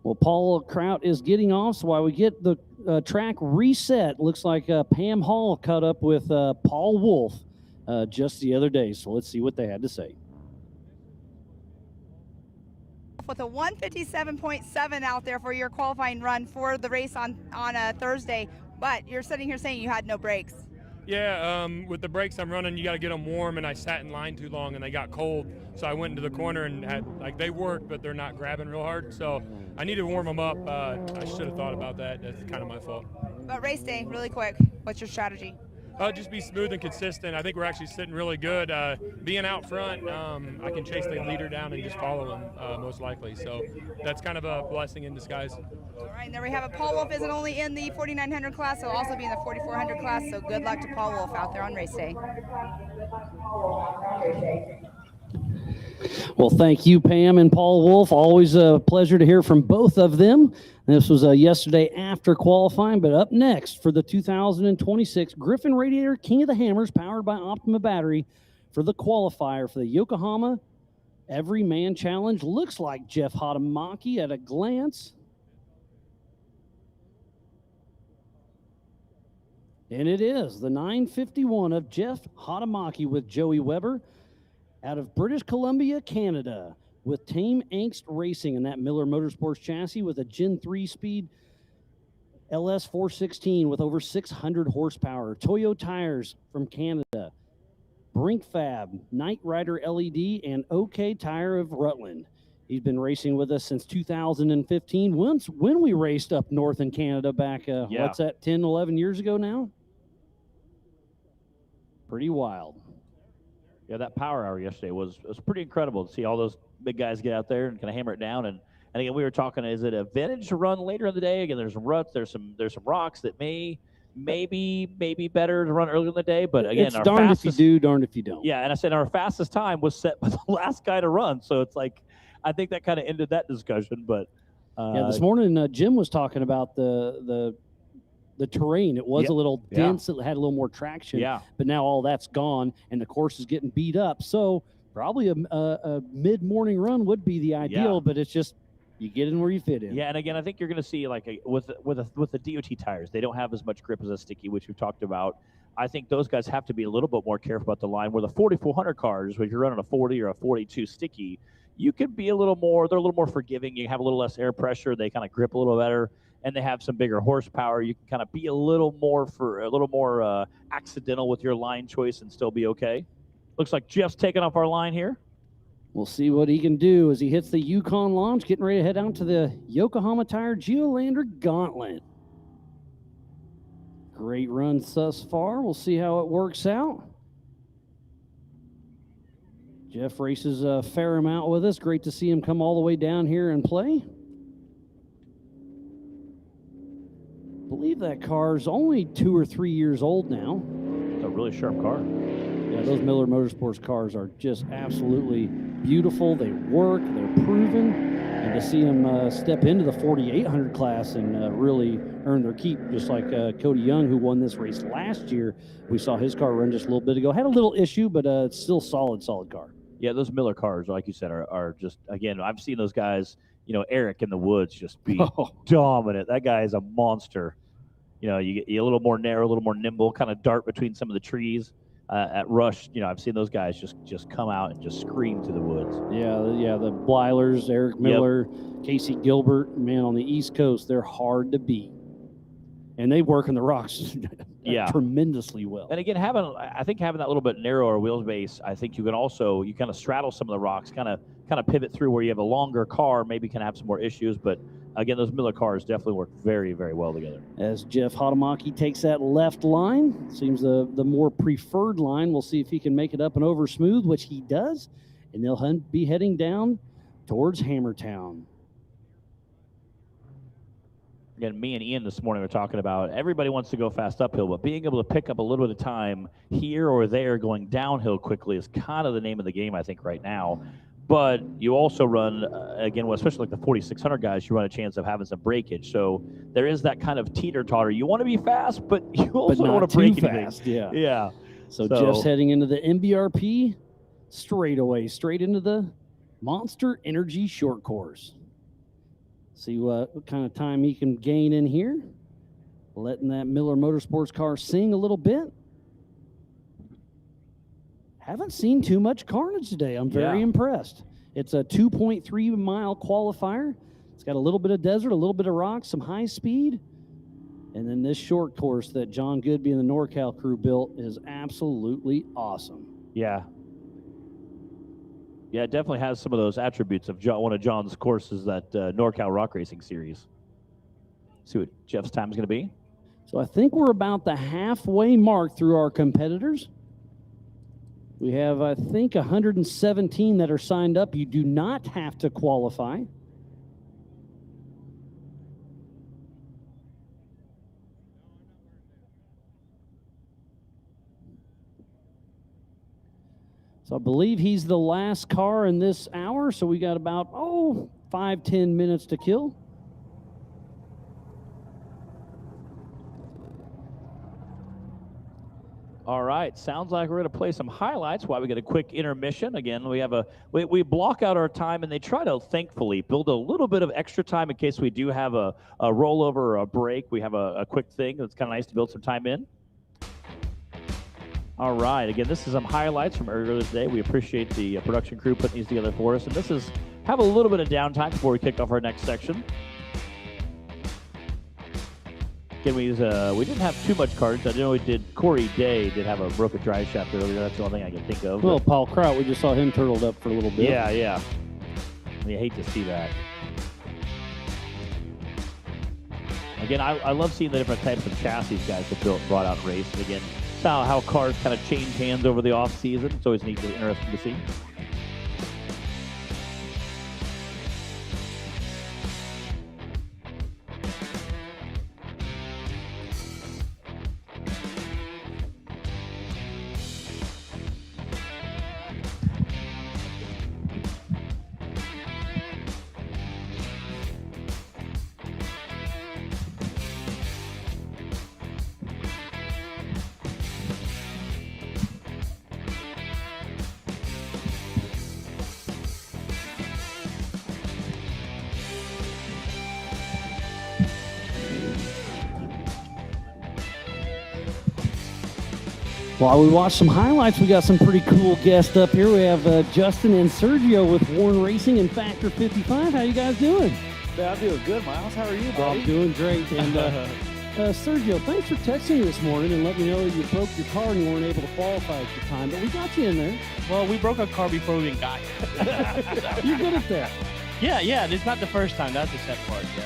Well, Paul Kraut is getting off, so while we get the track reset, looks like Pam Hall caught up with Paul Wolf just the other day. So let's see what they had to say. With a 157.7 out there for your qualifying run for the race on a Thursday, but you're sitting here saying you had no brakes. Yeah, with the brakes I'm running, you got to get them warm, and I sat in line too long and they got cold, so I went into the corner and they work, but they're not grabbing real hard, so I need to warm them up. I should have thought about that. That's kind of my fault. But race day, really quick, what's your strategy? Just be smooth and consistent. I think we're actually sitting really good. Being out front, I can chase the leader down and just follow him most likely. So that's kind of a blessing in disguise. All right, and there we have it. Paul Wolf isn't only in the 4,900 class, he'll also be in the 4,400 class. So good luck to Paul Wolf out there on race day. Well, thank you, Pam and Paul Wolf. Always a pleasure to hear from both of them. This was yesterday after qualifying, but up next for the 2026 Griffin Radiator King of the Hammers, powered by Optima Battery, for the qualifier for the Yokohama Everyman Challenge. Looks like Jeff Hadamaki at a glance. And it is the 951 of Jeff Hadamaki with Joey Weber out of British Columbia, Canada, with Team Angst Racing in that Miller Motorsports chassis with a Gen 3 speed LS 416 with over 600 horsepower. Toyo tires from Canada, Brink Fab, Knight Rider LED, and OK Tire of Rutland. He's been racing with us since 2015. When we raced up north in Canada back, what's that, 10, 11 years ago now? Pretty wild. Yeah, that power hour yesterday was pretty incredible to see all those big guys get out there and kind of hammer it down. And again, we were talking, is it a vintage to run later in the day? Again, there's some ruts, there's some rocks that maybe better to run earlier in the day. But again, it's darned if you do, darned if you don't. Yeah, and I said our fastest time was set by the last guy to run. So it's like, I think that kind of ended that discussion. But yeah, this morning Jim was talking about the terrain. It was a little dense. It had a little more traction. Yeah. But now all that's gone, and the course is getting beat up. So probably a mid-morning run would be the ideal, but it's just you get in where you fit in. Yeah, and again, I think you're going to see like with the DOT tires, they don't have as much grip as a sticky, which we've talked about. I think those guys have to be a little bit more careful about the line. Where the 4400 cars, when you're running a 40 or a 42 sticky, you can be a little more. They're a little more forgiving. You have a little less air pressure. They kind of grip a little better. And they have some bigger horsepower. You can kind of be a little more accidental with your line choice and still be okay. Looks like Jeff's taking off our line here. We'll see what he can do as he hits the Yukon launch, getting ready to head out to the Yokohama Tire Geolander Gauntlet. Great run thus far. We'll see how it works out. Jeff races a fair amount with us. Great to see him come all the way down here and play. I believe that car's only 2 or 3 years old now. It's a really sharp car. Yeah, those Miller Motorsports cars are just absolutely beautiful. They work, they're proven, and to see them step into the 4,800 class and really earn their keep, just like Cody Young, who won this race last year. We saw his car run just a little bit ago. Had a little issue, but it's still solid car. Yeah, those Miller cars, like you said, are just, again, I've seen those guys, Eric in the woods just be dominant. That guy is a monster. You get a little more narrow, a little more nimble, kind of dart between some of the trees. At Rush, I've seen those guys just come out and just scream to the woods. Yeah, the Bleilers, Eric Miller, Casey Gilbert, man, on the East Coast, they're hard to beat. And they work in the rocks tremendously well. And again, I think having that little bit narrower wheelbase, I think you kind of straddle some of the rocks, kind of pivot through where you have a longer car, maybe can have some more issues. But again, those Miller cars definitely work very, very well together. As Jeff Hadamaki takes that left line, seems the more preferred line. We'll see if he can make it up and over smooth, which he does. And they'll be heading down towards Hammertown. Again, me and Ian this morning were talking about everybody wants to go fast uphill, but being able to pick up a little bit of time here or there going downhill quickly is kind of the name of the game, I think, right now. But you also run, again, especially like the 4,600 guys, you run a chance of having some breakage. So there is that kind of teeter-totter. You want to be fast, but you also don't want to break anything. Yeah. So Jeff's heading into the MBRP straightaway, straight into the Monster Energy short course. See what kind of time he can gain in here. Letting that Miller Motorsports car sing a little bit. Haven't seen too much carnage today. I'm very impressed. It's a 2.3 mile qualifier. It's got a little bit of desert, a little bit of rock, some high speed. And then this short course that John Goodby and the NorCal crew built is absolutely awesome. Yeah. Yeah, it definitely has some of those attributes of one of John's courses, that NorCal Rock Racing Series. See what Jeff's time is going to be. So I think we're about the halfway mark through our competitors. We have, I think, 117 that are signed up. You do not have to qualify. So I believe he's the last car in this hour, so we got about, 5-10 minutes to kill. All right, sounds like we're going to play some highlights while we get a quick intermission. Again, we have we block out our time, and they try to, thankfully, build a little bit of extra time in case we do have a rollover or a break. We have a quick thing. It's kind of nice to build some time in. All right, again, this is some highlights from earlier today. We appreciate the production crew putting these together for us. And this is, have a little bit of downtime before we kick off our next section. Again, we didn't have too much cards. I know Corey Day did have a broken drive shaft earlier. That's the only thing I can think of. Well, Paul Kraut, we just saw him turtled up for a little bit. Yeah, yeah. I mean, I hate to see that. Again, I love seeing the different types of chassis guys have brought out and raced. And again, it's how cars kind of change hands over the off season. It's always neat and interesting to see. While we watch some highlights, we got some pretty cool guests up here. We have Justin and Sergio with Warren Racing and Factor 55. How you guys doing? Yeah, I'm doing good, Miles. How are you, buddy? I'm doing great. And Sergio, thanks for texting me this morning and letting me know that you broke your car and you weren't able to qualify at the time, but we got you in there. Well, we broke a car before we even got here. You're good at that. Yeah, it's not the first time. That's the sad part, yeah.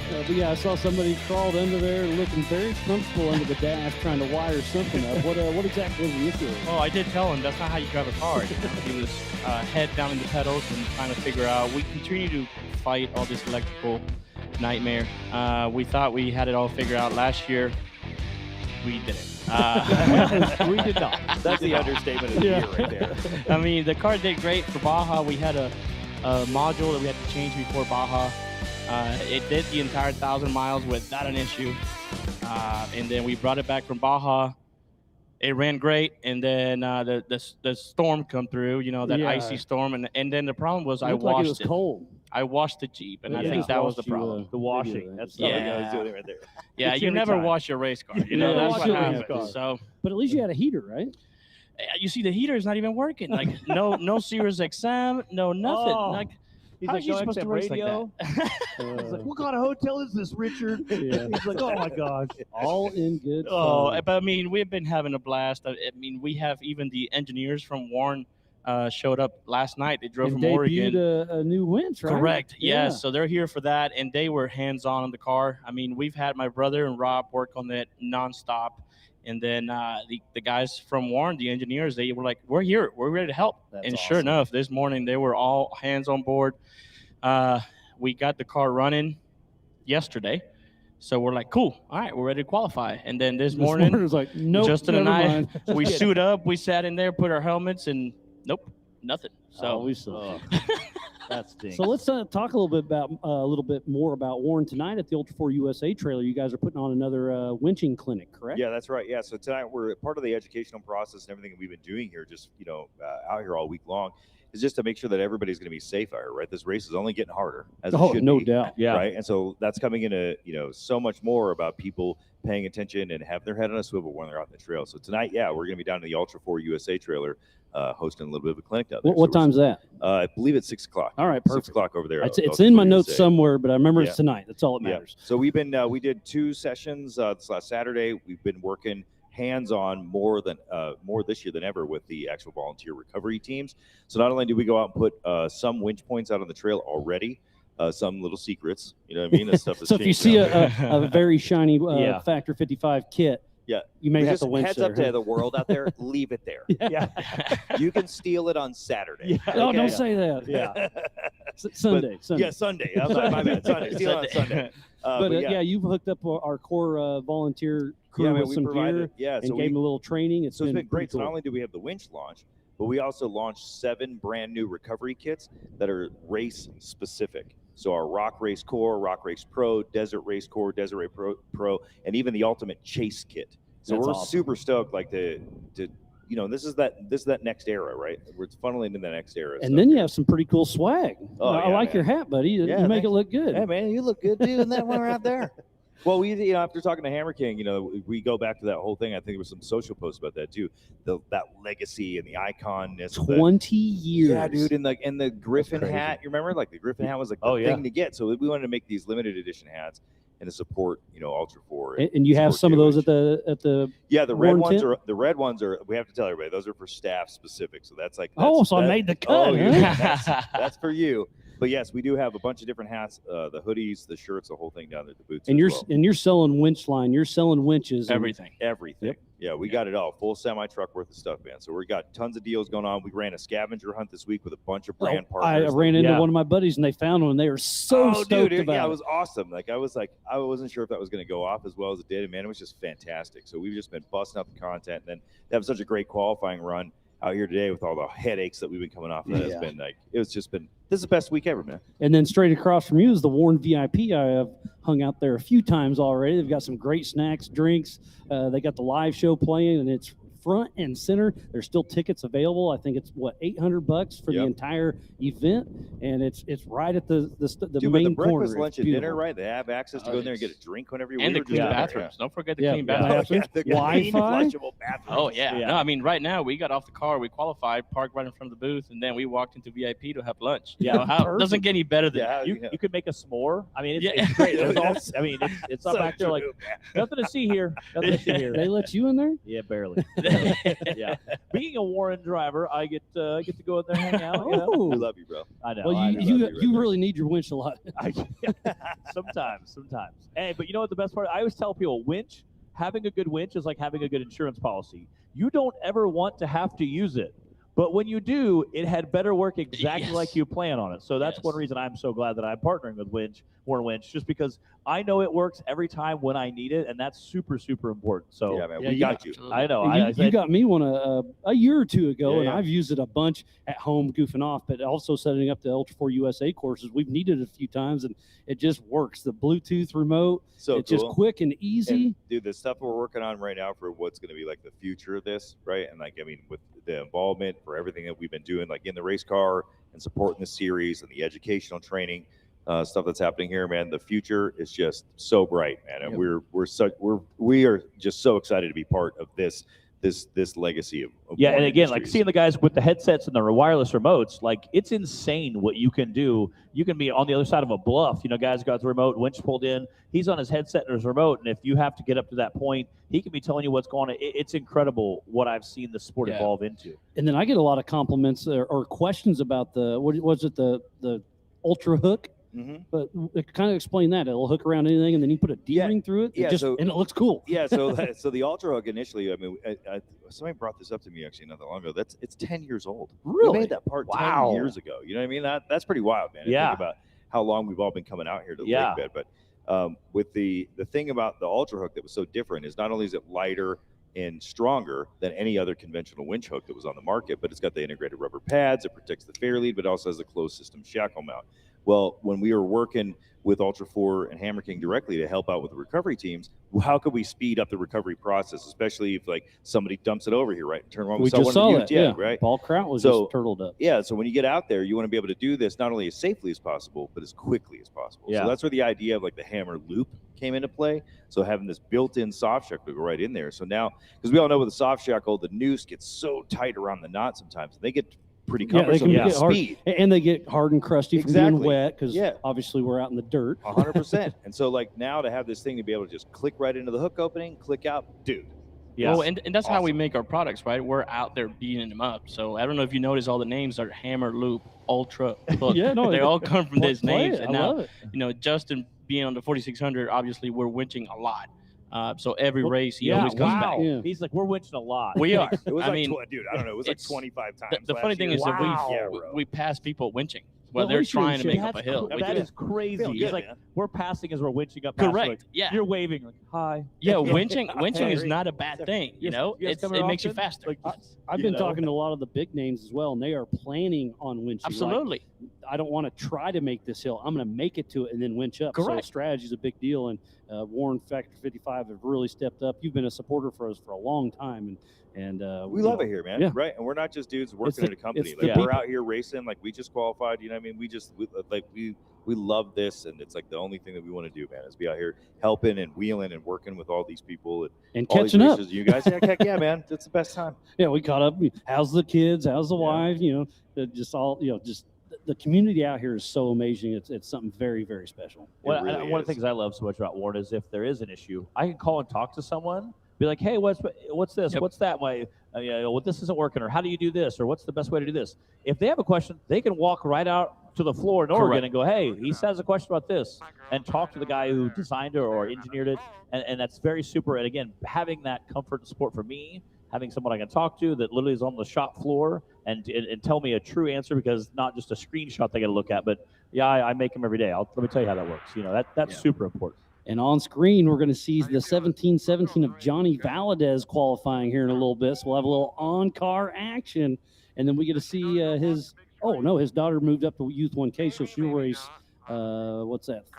But yeah, I saw somebody crawled under there looking very comfortable under the dash trying to wire something up. What exactly was the issue? Oh, I did tell him that's not how you drive a car. He was head down in the pedals and trying to figure out. We continue to fight all this electrical nightmare. We thought we had it all figured out last year. We didn't. We did not. That's the understatement of the year right there. I mean, the car did great for Baja. We had a module that we had to change before Baja. It did the entire 1,000 miles without an issue. And then we brought it back from Baja. It ran great. And then the storm come through, that icy storm. And then the problem was I washed like it was cold. I washed the Jeep, and I think that was the problem. The washing. That's something I was doing right there. Yeah, you never wash your race car. That's what happens. So, but at least you had a heater, right? You see, the heater is not even working. Like no Sirius XM, no nothing. Oh. Like, he's how like, are you no supposed to XM race radio? like that? He's like, what kind of hotel is this, Richard? Yeah. He's like, oh my gosh. All in good fun. Oh, but I mean, we've been having a blast. I mean, we have even the engineers from Warren showed up last night. They drove and from Oregon. Debuted a new winch, right? Correct. Yeah. Yes. So they're here for that, and they were hands-on in the car. I mean, we've had my brother and Rob work on that nonstop, and then the guys from Warren, the engineers, they were like, "We're here. We're ready to help." That's and sure awesome. enough, this morning they were all hands on board. We got the car running yesterday. So we're like, cool. All right, we're ready to qualify. And then this morning, it was like, nope, Justin and never I, mind. we suit up, we sat in there, put our helmets, and nope, nothing. So we saw. That stinks. So let's talk a little bit more about Warren tonight at the Ultra 4 USA trailer. You guys are putting on another winching clinic, correct? Yeah, that's right. Yeah, so tonight we're part of the educational process and everything that we've been doing here, just out here all week long, is just to make sure that everybody's going to be safe out here, right? This race is only getting harder, as it should no be, doubt. Yeah. right? And so that's coming into so much more about people paying attention and having their head on a swivel when they're out in the trail. So tonight, yeah, we're going to be down in the Ultra 4 USA trailer, hosting a little bit of a clinic down there. What time's that? I believe it's 6 o'clock. All right, perfect. 6 o'clock over there. It's in my notes somewhere, but I remember Yeah. it's tonight. That's all that matters. So we've been we did 2 sessions this last Saturday. We've been working hands-on more this year than ever with the actual volunteer recovery teams. So not only did we go out and put some winch points out on the trail already, some little secrets. You know what I mean? That stuff is So if you changed see out there. a very shiny Yeah. Factor 55 kit, Yeah, you may have just to winch heads there. up to the world out there. Leave it there. Yeah. You can steal it on Saturday. Oh, don't say that. Yeah. Sunday. Yeah, Sunday. I'm sorry, my bad. Sunday. Steal it on Sunday. But you've hooked up our core volunteer crew Yeah, man, with we some provided- gear yeah, and so gave we- them a little training. So it's been great. So pretty not only do we have the winch launch, but we also launched 7 brand new recovery kits that are race specific. So our Rock Race Core, Rock Race Pro, Desert Race Core, Desert Race Pro, and even the Ultimate Chase Kit. So That's we're awesome. super stoked, like to this is that next era, right? We're funneling into the next era. And then you have some pretty cool swag. Oh, I yeah, like man. your hat, buddy. You Yeah, make thanks. it look good. Hey, man, you look good doing that one right there. Well, we, after talking to Hammer King, we go back to that whole thing. I think there was some social posts about that too. That legacy and the iconness. 20 years. Yeah, dude, and the Griffin crazy. hat. You remember, like the Griffin hat was like the Oh, yeah. thing to get. So we wanted to make these limited edition hats and to support, Ultra 4. And you have support some of those DOH. at the Yeah, the red Warren ones tent? are the red ones are. We have to tell everybody those are for staff specific. So that's like. Oh, that's- so I that- made the cut, Oh, yeah, huh? that's for you. But yes, we do have a bunch of different hats, the hoodies, the shirts, the whole thing down there, the boots. And as you're well. selling winch line. You're selling winches. and- Everything. Yeah, we got it all. Full semi-truck worth of stuff, man. So we got tons of deals going on. We ran a scavenger hunt this week with a bunch of brand Oh, I partners. ran into one of my buddies and they found one. And they were so stoked about yeah, it. it was awesome. I wasn't sure if that was going to go off as well as it did. And man, it was just fantastic. So we've just been busting up the content. And then to have such a great qualifying run out here today with all the headaches that we've been coming off of. It's been this is the best week ever, man. And then straight across from you is the Warren VIP. I have hung out there a few times already. They've got some great snacks, drinks. They got the live show playing, and it's front and center. There's still tickets available. I think it's $800 for the entire event, and it's right at the Dude, main but the breakfast, corner. It's lunch, and dinner, beautiful. right? They have access to go in there and get a drink whenever you And the want. clean bathrooms. Don't forget the clean bathrooms. The clean, flushable bathrooms. Oh, yeah. No, I mean, right now, we got off the car, we qualified, parked right in front of the booth, and then we walked into VIP to have lunch. Yeah. You know, how, doesn't get any better than that. You could make a s'more. I mean, it's, Yeah. it's great. There's all, I mean, it's up So back there like true, nothing to see here. Nothing to see here. They let you in there? Yeah, barely. Yeah. Being a Warren driver, I get to go in there and hang out. You know? We love you, bro. I know. Well, I know. you really need your winch a lot. Sometimes. Hey, but you know what the best part? I always tell people, having a good winch is like having a good insurance policy. You don't ever want to have to use it. But when you do, it had better work exactly like you plan on it. So that's one reason I'm so glad that I'm partnering with Warren Winch, just because I know it works every time when I need it, and that's super, super important. So Yeah, man, we got you. I know. You got me one a year or two ago, Yeah, and yeah. I've used it a bunch at home goofing off, but also setting up the Ultra 4 USA courses. We've needed it a few times, and it just works. The Bluetooth remote, So it's just cool. quick and easy. And, dude, the stuff we're working on right now for what's going to be like the future of this, right? And with the involvement for everything that we've been doing, like in the race car and supporting the series and the educational training stuff that's happening here, man. The future is just so bright, man, and we are just so excited to be part of this legacy of Yeah, and Warren again, like Industries. seeing the guys with the headsets and the wireless remotes, like it's insane what you can do. You can be on the other side of a bluff. You know, guys got the remote, winch pulled in. He's on his headset and his remote, and if you have to get up to that point, he can be telling you what's going on. It's incredible what I've seen the sport evolve into. And then I get a lot of compliments or questions about the the Ultra Hook. Mm-hmm. But kind of explain that. It'll hook around anything, and then you put a D-ring through it. And it looks cool. Yeah, so the Ultra Hook initially, I mean, somebody brought this up to me actually not that long ago. It's 10 years old. Really? We made that part 10 years ago. You know what I mean? That's pretty wild, man. to Yeah. Think about how long we've all been coming out here to the Yeah. lake bed. But with the thing about the Ultra Hook that was so different is not only is it lighter and stronger than any other conventional winch hook that was on the market, but it's got the integrated rubber pads. It protects the fair lead, but also has a closed system shackle mount. Well, when we were working with Ultra 4 and Hammer King directly to help out with the recovery teams, how could we speed up the recovery process, especially if like somebody dumps it over here, right? Turn around. We just saw that, yeah. Right. Paul Kraut was So- just turtled up. Yeah, so when you get out there, you want to be able to do this not only as safely as possible, but as quickly as possible. Yeah. So that's where the idea of like the hammer loop came into play. So having this built-in soft shackle to go right in there. So now, because we all know with the soft shackle, the noose gets so tight around the knot sometimes, and they get pretty Yeah, they cumbersome can with get hard, speed. and they get hard and crusty from being Exactly. wet because Yeah. obviously we're out in the dirt. 100%. And so like now to have this thing to be able to just click right into the hook opening, click out, dude, Well, and that's how we make our products, right? We're out there beating them up. So I don't know if you notice all the names are Hammer, Loop, Ultra, Hook. Yeah, no, they all come from these play names. it. And I now, love it. Justin being on the 4600, obviously we're winching a lot. So every race he yeah, always comes back. wow. He's like, we're winching a lot. We are. It was I like, mean, dude, I don't know. It was like it's- 25 times. The funny last thing year. is that we pass people winching while Well, they're we should trying to winch. make up a hill. We That do. is crazy. Feel He's good, like, man. we're passing as we're winching up. past, Correct, like, yeah. You're waving like, hi. Yeah, winching is not a bad thing. You guys come here It makes you often? faster. Like, I've been talking to a lot of the big names as well, and they are planning on winching. Like, Absolutely. I don't want to try to make this hill. I'm going to make it to it and then winch up. Correct. So strategy is a big deal, and Warren Factor 55 have really stepped up. You've been a supporter for us for a long time, and We love it here, man. Yeah. Right, and we're not just dudes working the- at a company. it's Like the we're people. out here racing. Like we just qualified. You know what I mean? We love this, and it's like the only thing that we want to do, man, is be out here helping and wheeling and working with all these people And all these catching up. races. You guys, heck yeah, man, it's the best time. Yeah, we caught up. How's the kids? How's the wife? Just all, just the community out here is so amazing. It's something very, very special. One of the things I love so much about Warren is if there is an issue, I can call and talk to someone, be like, hey, what's this? Yep. What's that? Well, this isn't working, or how do you do this, or what's the best way to do this? If they have a question, they can walk right out to the floor in Oregon Correct. and go, hey, he says a question about this, and talk to the guy who designed it or engineered it, and that's very super. And again, having that comfort and support for me, having someone I can talk to that literally is on the shop floor and tell me a true answer, because not just a screenshot they got to look at, but yeah, I make them every day. Let me tell you how that works. That's super important. And on screen, we're going to see the 1717 of Johnny Valadez qualifying here in a little bit. So we'll have a little on-car action. And then we get to see his daughter moved up to Youth 1K, so she'll race,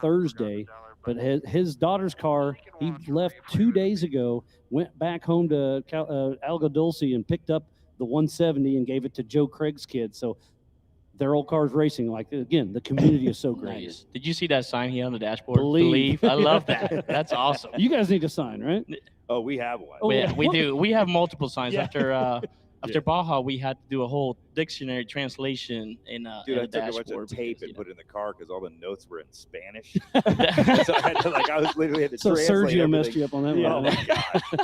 Thursday. But his daughter's car, he left 2 days ago, went back home to Alga Dulce and picked up the 170 and gave it to Joe Craig's kid. So their old cars racing. Like, again, the community is so great. Nice. Did you see that sign here on the dashboard? Believe. I love that. That's awesome. You guys need a sign, right? Oh, we have one. We do. We have multiple signs. Yeah. After Baja, we had to do a whole dictionary translation in Dude, in I the took a bunch dashboard. of tape and because, put it in the car because all the notes were in Spanish. So I had to, I was literally had to So translate Sergio everything. messed you up on that one.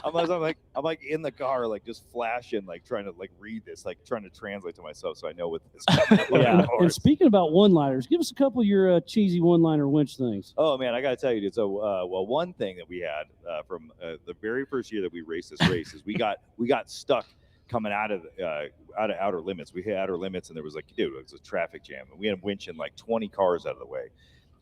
Oh my god! I'm like in the car, like just flashing, like trying to read this, like trying to translate to myself so I know what this. And speaking about one-liners, give us a couple of your cheesy one-liner winch things. Oh man, I gotta tell you, dude. So, one thing that we had from the very first year that we raced this race is we got stuck coming out of outer limits. We hit outer limits, and there was it was a traffic jam, and we had winching 20 cars out of the way.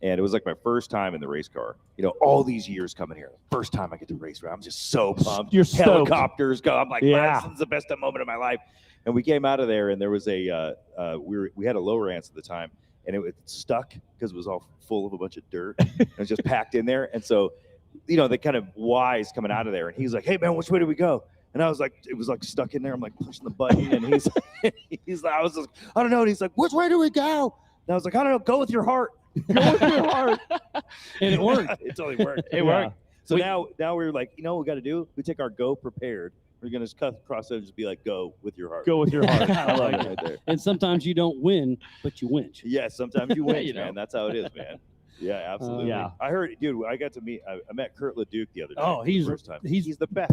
And it was my first time in the race car. All these years coming here, first time I get to race. I'm just so pumped. You're stoked. Helicopters go. I'm like, Yeah. this is the best moment of my life. And we came out of there, and there was we had a lower ants at the time, and it stuck because it was all full of a bunch of dirt. It was just packed in there, and so the kind of wise coming out of there, and he's like, hey man, which way do we go? And I was like, it was stuck in there. I'm like pushing the button, and he's I was like, I don't know. And he's like, which way do we go? And I was like, I don't know. Go with your heart. Go with your heart. And it worked. It totally worked. It worked. So now we're like, what we got to do? We take our go prepared. We're gonna just cut across it and just be like, go with your heart. Go with your heart. I love it right there. And sometimes you don't win, but you winch. Yeah, sometimes you win, You know. man. That's how it is, man. Yeah, absolutely. Yeah. I heard, dude. I got to meet. I met Kurt LeDuc the other day. Oh, for the he's first time. he's the best.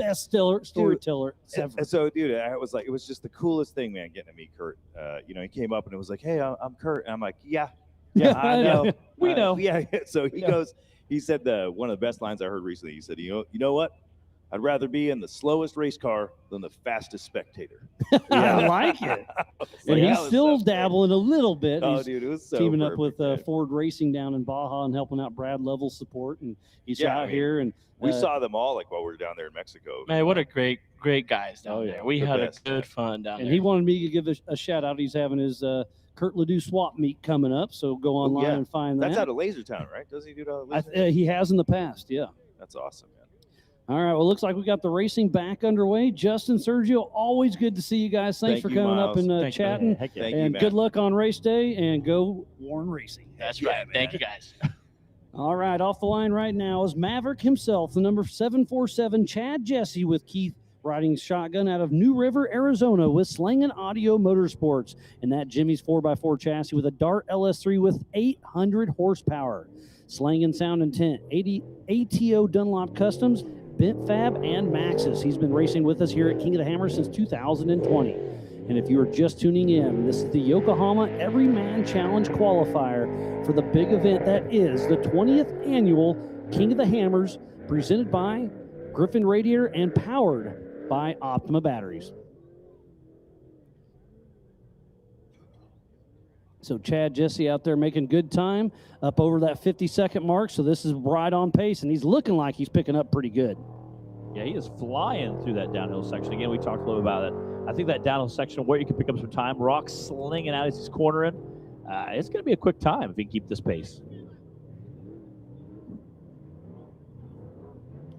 Storyteller ever. And so, dude, I was like, it was just the coolest thing, man, getting to meet Kurt. He came up and it was like, hey, I'm Kurt. And I'm like, yeah, I know. We know. Yeah. So he said one of the best lines I heard recently. He said, you know what? I'd rather be in the slowest race car than the fastest spectator. I like it. And he's still dabbling a little bit. Oh, He's dude, it was so teaming up perfect, with man. Ford Racing down in Baja and helping out Brad Level's support. And he's Yeah, out I mean, here. And We saw them all while we were down there in Mexico. Man, what a great guys down there. We The had best, a good fun down and there. he wanted me to give a shout out. He's having his Kurt LeDuc swap meet coming up. So go online yeah. and find that. That's out of Lasertown, right? Doesn't he do it out of Lasertown? He has in the past, yeah. That's awesome, man. All right, well, looks like we got the racing back underway. Justin, Sergio, always good to see you guys. Thanks Thank for you, coming Miles. up and Thank you, man. chatting. Thank you, And man. good luck on race day, and go Warren Racing. That's right. Thank you, guys. All right, off the line right now is Maverick himself, the number 747, Chad Jesse, with Keith riding shotgun out of New River, Arizona, with Slangen Audio Motorsports, and that Jimmy's 4x4 chassis with a Dart LS3 with 800 horsepower. Slangen Sound Intent, ATO Dunlop Customs, Bent Fab and Maxxis. He's been racing with us here at King of the Hammer since 2020. And if you are just tuning in, this is the Yokohama Everyman Challenge qualifier for the big event that is the 20th annual King of the Hammers, presented by Griffin Radiator and powered by Optima Batteries. So Chad Jesse out there making good time up over that 50-second mark. So this is right on pace, and he's looking like he's picking up pretty good. Yeah, he is flying through that downhill section. Again, we talked a little about it. I think that downhill section where you can pick up some time, Rock slinging out as he's cornering, it's going to be a quick time if he can keep this pace.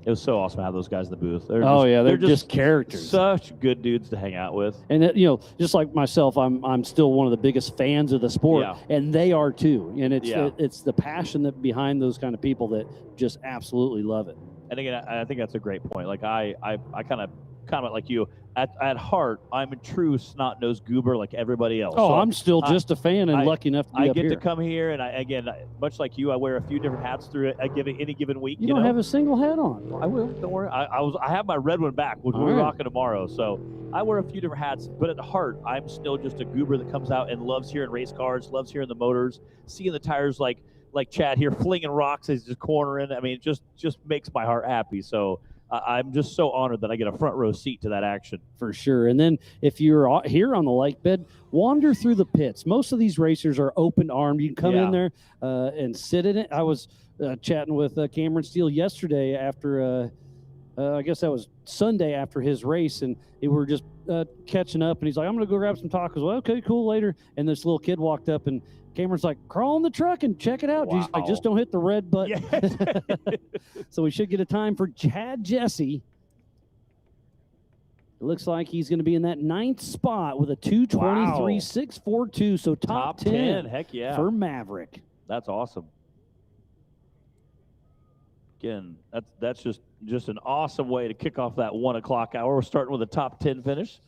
It was so awesome to have those guys in the booth. They're just characters. Such good dudes to hang out with. And just like myself, I'm still one of the biggest fans of the sport, and they are too. And it's the passion that behind those kind of people that just absolutely love it. And again, I think that's a great point. Like I kind of like you. At heart, I'm a true snot-nosed goober like everybody else. Oh, so I'm still just a fan and lucky enough to be up I get here. to come here, and much like you, I wear a few different hats through any given week. You don't have a single hat on. I will. Don't worry. I have my red one back, which we're rocking tomorrow. So I wear a few different hats, but at heart, I'm still just a goober that comes out and loves hearing race cars, loves hearing the motors, seeing the tires like Chad here flinging rocks as he's just cornering. I mean, it just makes my heart happy. So I'm just so honored that I get a front row seat to that action. For sure. And then if you're here on the lake bed, wander through the pits. Most of these racers are open armed. You can come in there and sit in it. I was chatting with Cameron Steele yesterday after, I guess that was Sunday after his race, and we were just catching up. And he's like, I'm going to go grab some tacos. Well, okay, cool, later. And this little kid walked up, and Cameron's like, crawl in the truck and check it out. Wow. He's like, just don't hit the red button. So we should get a time for Chad Jesse. It looks like he's going to be in that 9th spot with a 2:23.642. So top 10. Heck yeah. For Maverick. That's awesome. Again, that's just an awesome way to kick off that 1 o'clock hour. We're starting with a top 10 finish.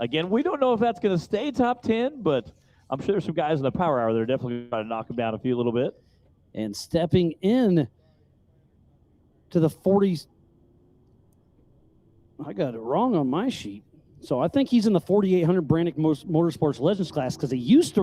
Again, we don't know if that's going to stay top 10, but I'm sure there's some guys in the power hour that are definitely going to try to knock him down a little bit. And stepping in to the 40s. I got it wrong on my sheet. So I think he's in the 4,800 Brannick Motorsports Legends class because they used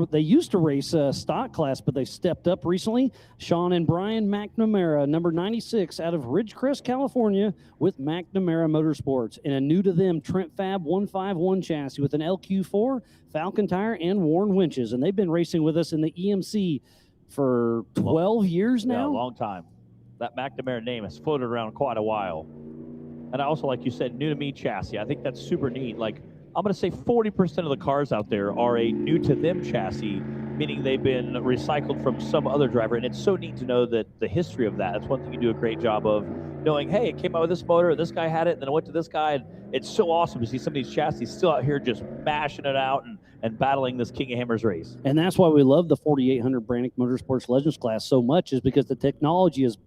to race stock class, but they stepped up recently. Sean and Brian McNamara, number 96, out of Ridgecrest, California, with McNamara Motorsports, and a new to them Trent Fab 151 chassis with an LQ4, Falcon tire, and Warn winches. And they've been racing with us in the EMC for 12 years now. Yeah, a long time. That McNamara name has floated around quite a while. And I also, like you said, new to me chassis. I think that's super neat. Like, I'm going to say 40% of the cars out there are a new to them chassis, meaning they've been recycled from some other driver. And it's so neat to know that the history of that. That's one thing you do a great job of, knowing, hey, it came out with this motor, this guy had it, and then it went to this guy. And it's so awesome to see some of these chassis still out here just mashing it out and battling this King of Hammers race. And that's why we love the 4,800 Brannick Motorsports Legends class so much, is because the technology is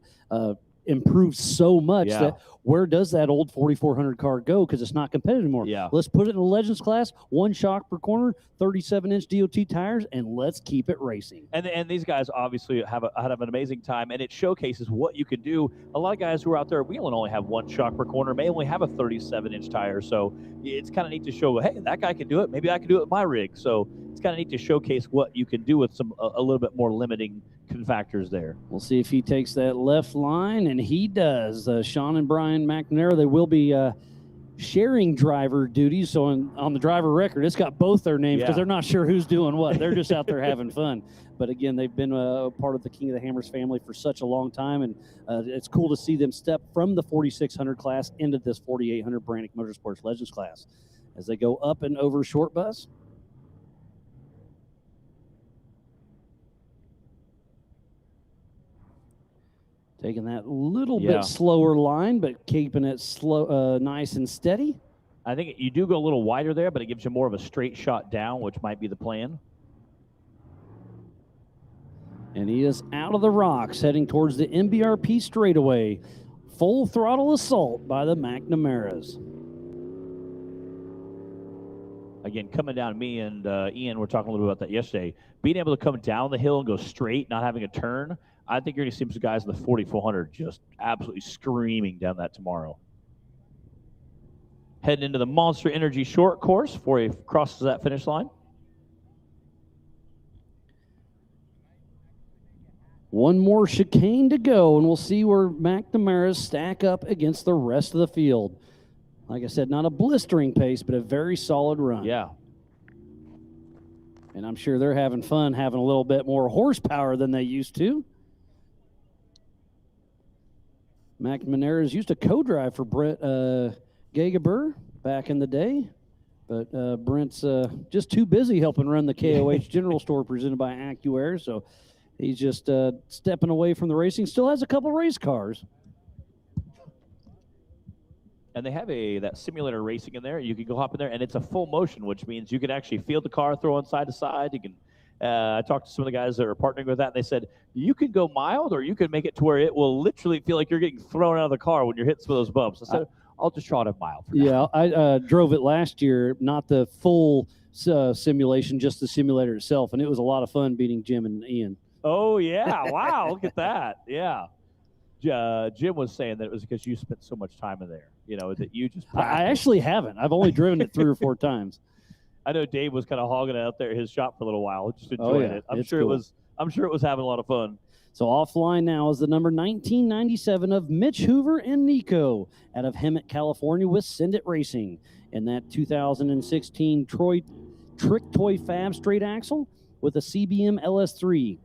improved so much that where does that old 4,400 car go? Because it's not competitive anymore. Yeah. Let's put it in the Legends class, 1 shock per corner, 37-inch DOT tires, and let's keep it racing. And these guys obviously have an amazing time, and it showcases what you can do. A lot of guys who are out there, we only have 1 shock per corner, may only have a 37-inch tire. So it's kind of neat to show, hey, that guy can do it. Maybe I can do it with my rig. So it's kind of neat to showcase what you can do with a little bit more limiting factors there. We'll see if he takes that left line, and he does. Sean and Brian McNamara, they will be sharing driver duties. So on the driver record, it's got both their names because they're not sure who's doing what. They're just out there having fun. But again, they've been a part of the King of the Hammers family for such a long time, and it's cool to see them step from the 4,600 class into this 4,800 Brannick Motorsports Legends class as they go up and over short bus. Taking that little bit slower line, but keeping it slow, nice and steady. I think you do go a little wider there, but it gives you more of a straight shot down, which might be the plan. And he is out of the rocks, heading towards the MBRP straightaway. Full throttle assault by the McNamaras. Again, coming down, me and Ian were talking a little bit about that yesterday. Being able to come down the hill and go straight, not having a turn, I think you're going to see some guys in the 4,400 just absolutely screaming down that tomorrow. heading into the Monster Energy short course before he crosses that finish line. One more chicane to go, and we'll see where McNamara's stack up against the rest of the field. Like I said, not a blistering pace, but a very solid run. Yeah. And I'm sure they're having fun having a little bit more horsepower than they used to. McNamara's used to co-drive for Brent Gagabur back in the day, but Brent's just too busy helping run the KOH General Store presented by AccuAir, so he's just stepping away from the racing. Still has a couple race cars. And they have that simulator racing in there. You can go hop in there, and it's a full motion, which means you can actually feel the car throwing side to side. You can. I talked to some of the guys that are partnering with that, and they said you can go mild, or you can make it to where it will literally feel like you're getting thrown out of the car when you're hitting some of those bumps. I said, I'll just try it mild. For now. Yeah, I drove it last year, not the full simulation, just the simulator itself, and it was a lot of fun beating Jim and Ian. Oh, yeah. Wow, look at that. Yeah. Jim was saying that it was because you spent so much time in there, that you just practiced. I actually haven't. I've only driven it 3 or 4 times. I know Dave was kind of hogging it out there at his shop for a little while, just enjoying it. I'm sure it was having a lot of fun. So offline now is the number 1997 of Mitch Hoover and Nico out of Hemet, California with Send It Racing. In that 2016 Trick Toy Fab straight axle with a CBM LS3.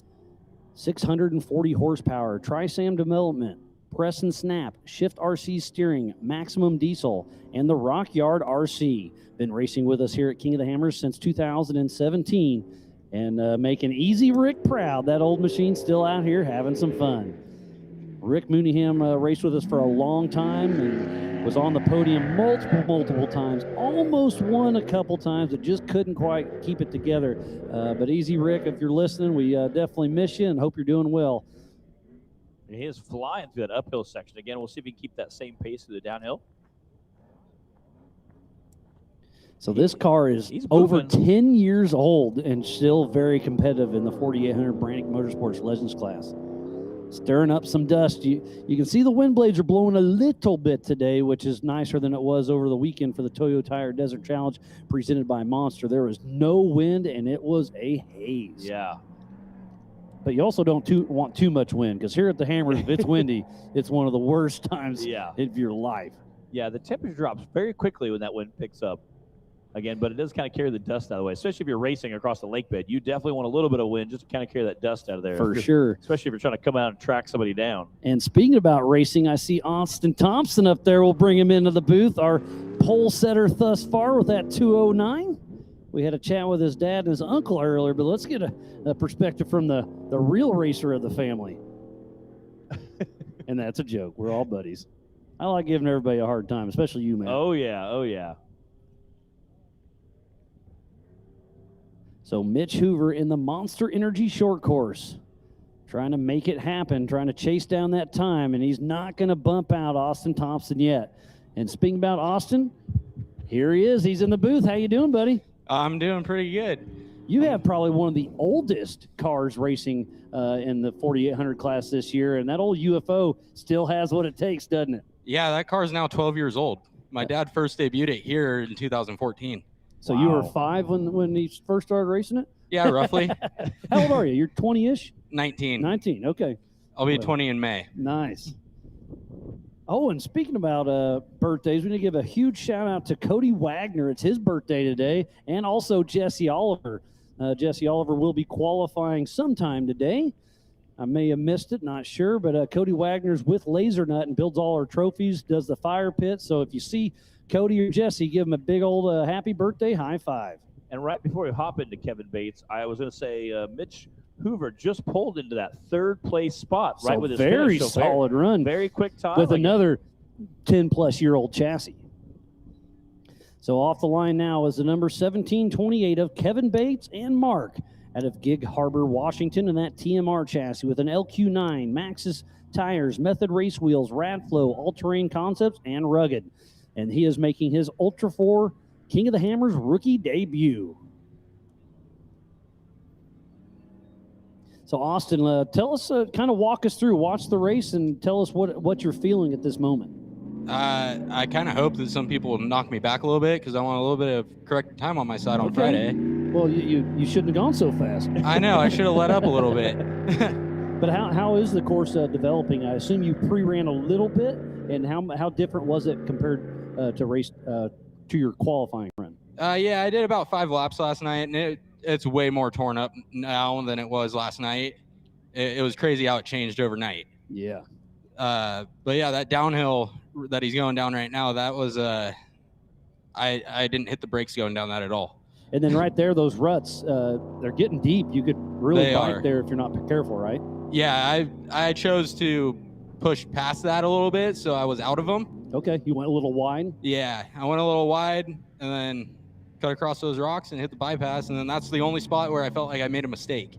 640 horsepower, Tri-Sam development, press and snap, Shift RC steering, maximum diesel, and the Rockyard RC. Been racing with us here at King of the Hammers since 2017 and making Easy Rick proud. That old machine's still out here having some fun. Rick Mooneyham raced with us for a long time and was on the podium multiple times. Almost won a couple times, but just couldn't quite keep it together. But Easy Rick, if you're listening, we definitely miss you and hope you're doing well. He is flying through that uphill section. Again, we'll see if he can keep that same pace through the downhill. So this car is over 10 years old and still very competitive in the 4800 Brannick Motorsports Legends class. Stirring up some dust. You can see the wind blades are blowing a little bit today, which is nicer than it was over the weekend for the Toyo Tire Desert Challenge presented by Monster. There was no wind, and it was a haze. Yeah. But you also don't want too much wind, because here at the Hammers, if it's windy, it's one of the worst times of your life. Yeah, the temperature drops very quickly when that wind picks up. Again, but it does kind of carry the dust out of the way, especially if you're racing across the lake bed. You definitely want a little bit of wind just to kind of carry that dust out of there. For sure. Especially if you're trying to come out and track somebody down. And speaking about racing, I see Austin Thompson up there. We'll bring him into the booth, our pole setter thus far with that 209. We had a chat with his dad and his uncle earlier, but let's get a perspective from the real racer of the family. And that's a joke. We're all buddies. I like giving everybody a hard time, especially you, man. Oh, yeah. Oh, yeah. So Mitch Hoover in the Monster Energy short course, trying to make it happen, trying to chase down that time, and he's not going to bump out Austin Thompson yet. And speaking about Austin, here he is. He's in the booth. How you doing, buddy? I'm doing pretty good. You have probably one of the oldest cars racing in the 4800 class this year, and that old UFO still has what it takes, doesn't it? Yeah, that car is now 12 years old. My dad first debuted it here in 2014. So you were 5 when he first started racing it? Yeah, roughly. How old are you? You're 20-ish? 19. 19, okay. I'll be 20 in May. Nice. Oh, and speaking about birthdays, we need to give a huge shout out to Cody Wagner. It's his birthday today, and also Jesse Oliver. Jesse Oliver will be qualifying sometime today. I may have missed it, not sure, but Cody Wagner's with Laser Nut and builds all our trophies, does the fire pit. So if you see Cody or Jesse, give him a big old happy birthday high five. And right before we hop into Kevin Bates, I was going to say Mitch Hoover just pulled into that third place spot right with his very finish. solid run. Very quick time. With another 10-plus-year-old chassis. So off the line now is the number 1728 of Kevin Bates and Mark out of Gig Harbor, Washington, and that TMR chassis with an LQ9, Maxxis tires, Method race wheels, Radflow, all-terrain concepts, and rugged. And he is making his Ultra 4 King of the Hammers rookie debut. So, Austin, tell us, kind of walk us through, watch the race, and tell us what you're feeling at this moment. I kind of hope that some people will knock me back a little bit because I want a little bit of correct time on my side on Friday. Well, you shouldn't have gone so fast. I know. I should have let up a little bit. But how is the course developing? I assume you pre-ran a little bit, and how different was it compared to your qualifying run? Yeah, I did about 5 laps last night, and it's way more torn up now than it was last night. It was crazy how it changed overnight. Yeah. But yeah, that downhill that he's going down right now, that was I didn't hit the brakes going down that at all. And then right there, those ruts, they're getting deep. You could really bite there if you're not careful, right? Yeah, I chose to push past that a little bit, so I was out of them. Okay, you went a little wide? Yeah, I went a little wide and then cut across those rocks and hit the bypass, and then that's the only spot where I felt like I made a mistake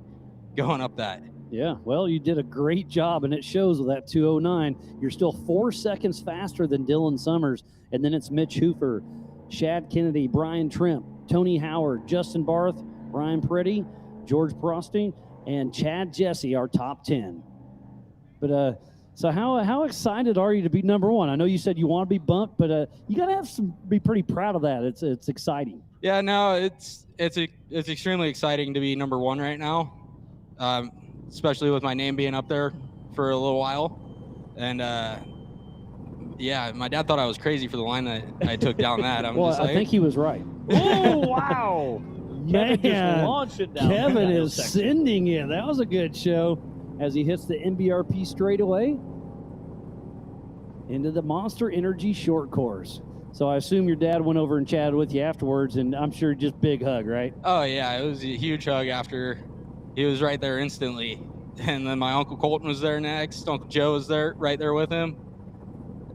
going up that. Yeah, well, you did a great job, and it shows with that 2:09. You're still 4 seconds faster than Dylan Summers, and then it's Mitch Hoofer, Shad Kennedy, Brian Trimp, Tony Howard, Justin Barth, Ryan Pretty, George Prosting, and Chad Jesse, our top 10. But so how excited are you to be number one? I know you said you want to be bumped, but you got to be pretty proud of that. It's exciting. Yeah, no, it's extremely exciting to be number one right now. Especially with my name being up there for a little while. And yeah, my dad thought I was crazy for the line that I took down that. I think he was right. Oh, wow. Kevin just launching down. Kevin is sending it. That was a good show as he hits the MBRP straightaway into the Monster Energy short course. So I assume your dad went over and chatted with you afterwards, and I'm sure just big hug, right? Oh, yeah, it was a huge hug after. He was right there instantly. And then my Uncle Colton was there next. Uncle Joe was there, right there with him.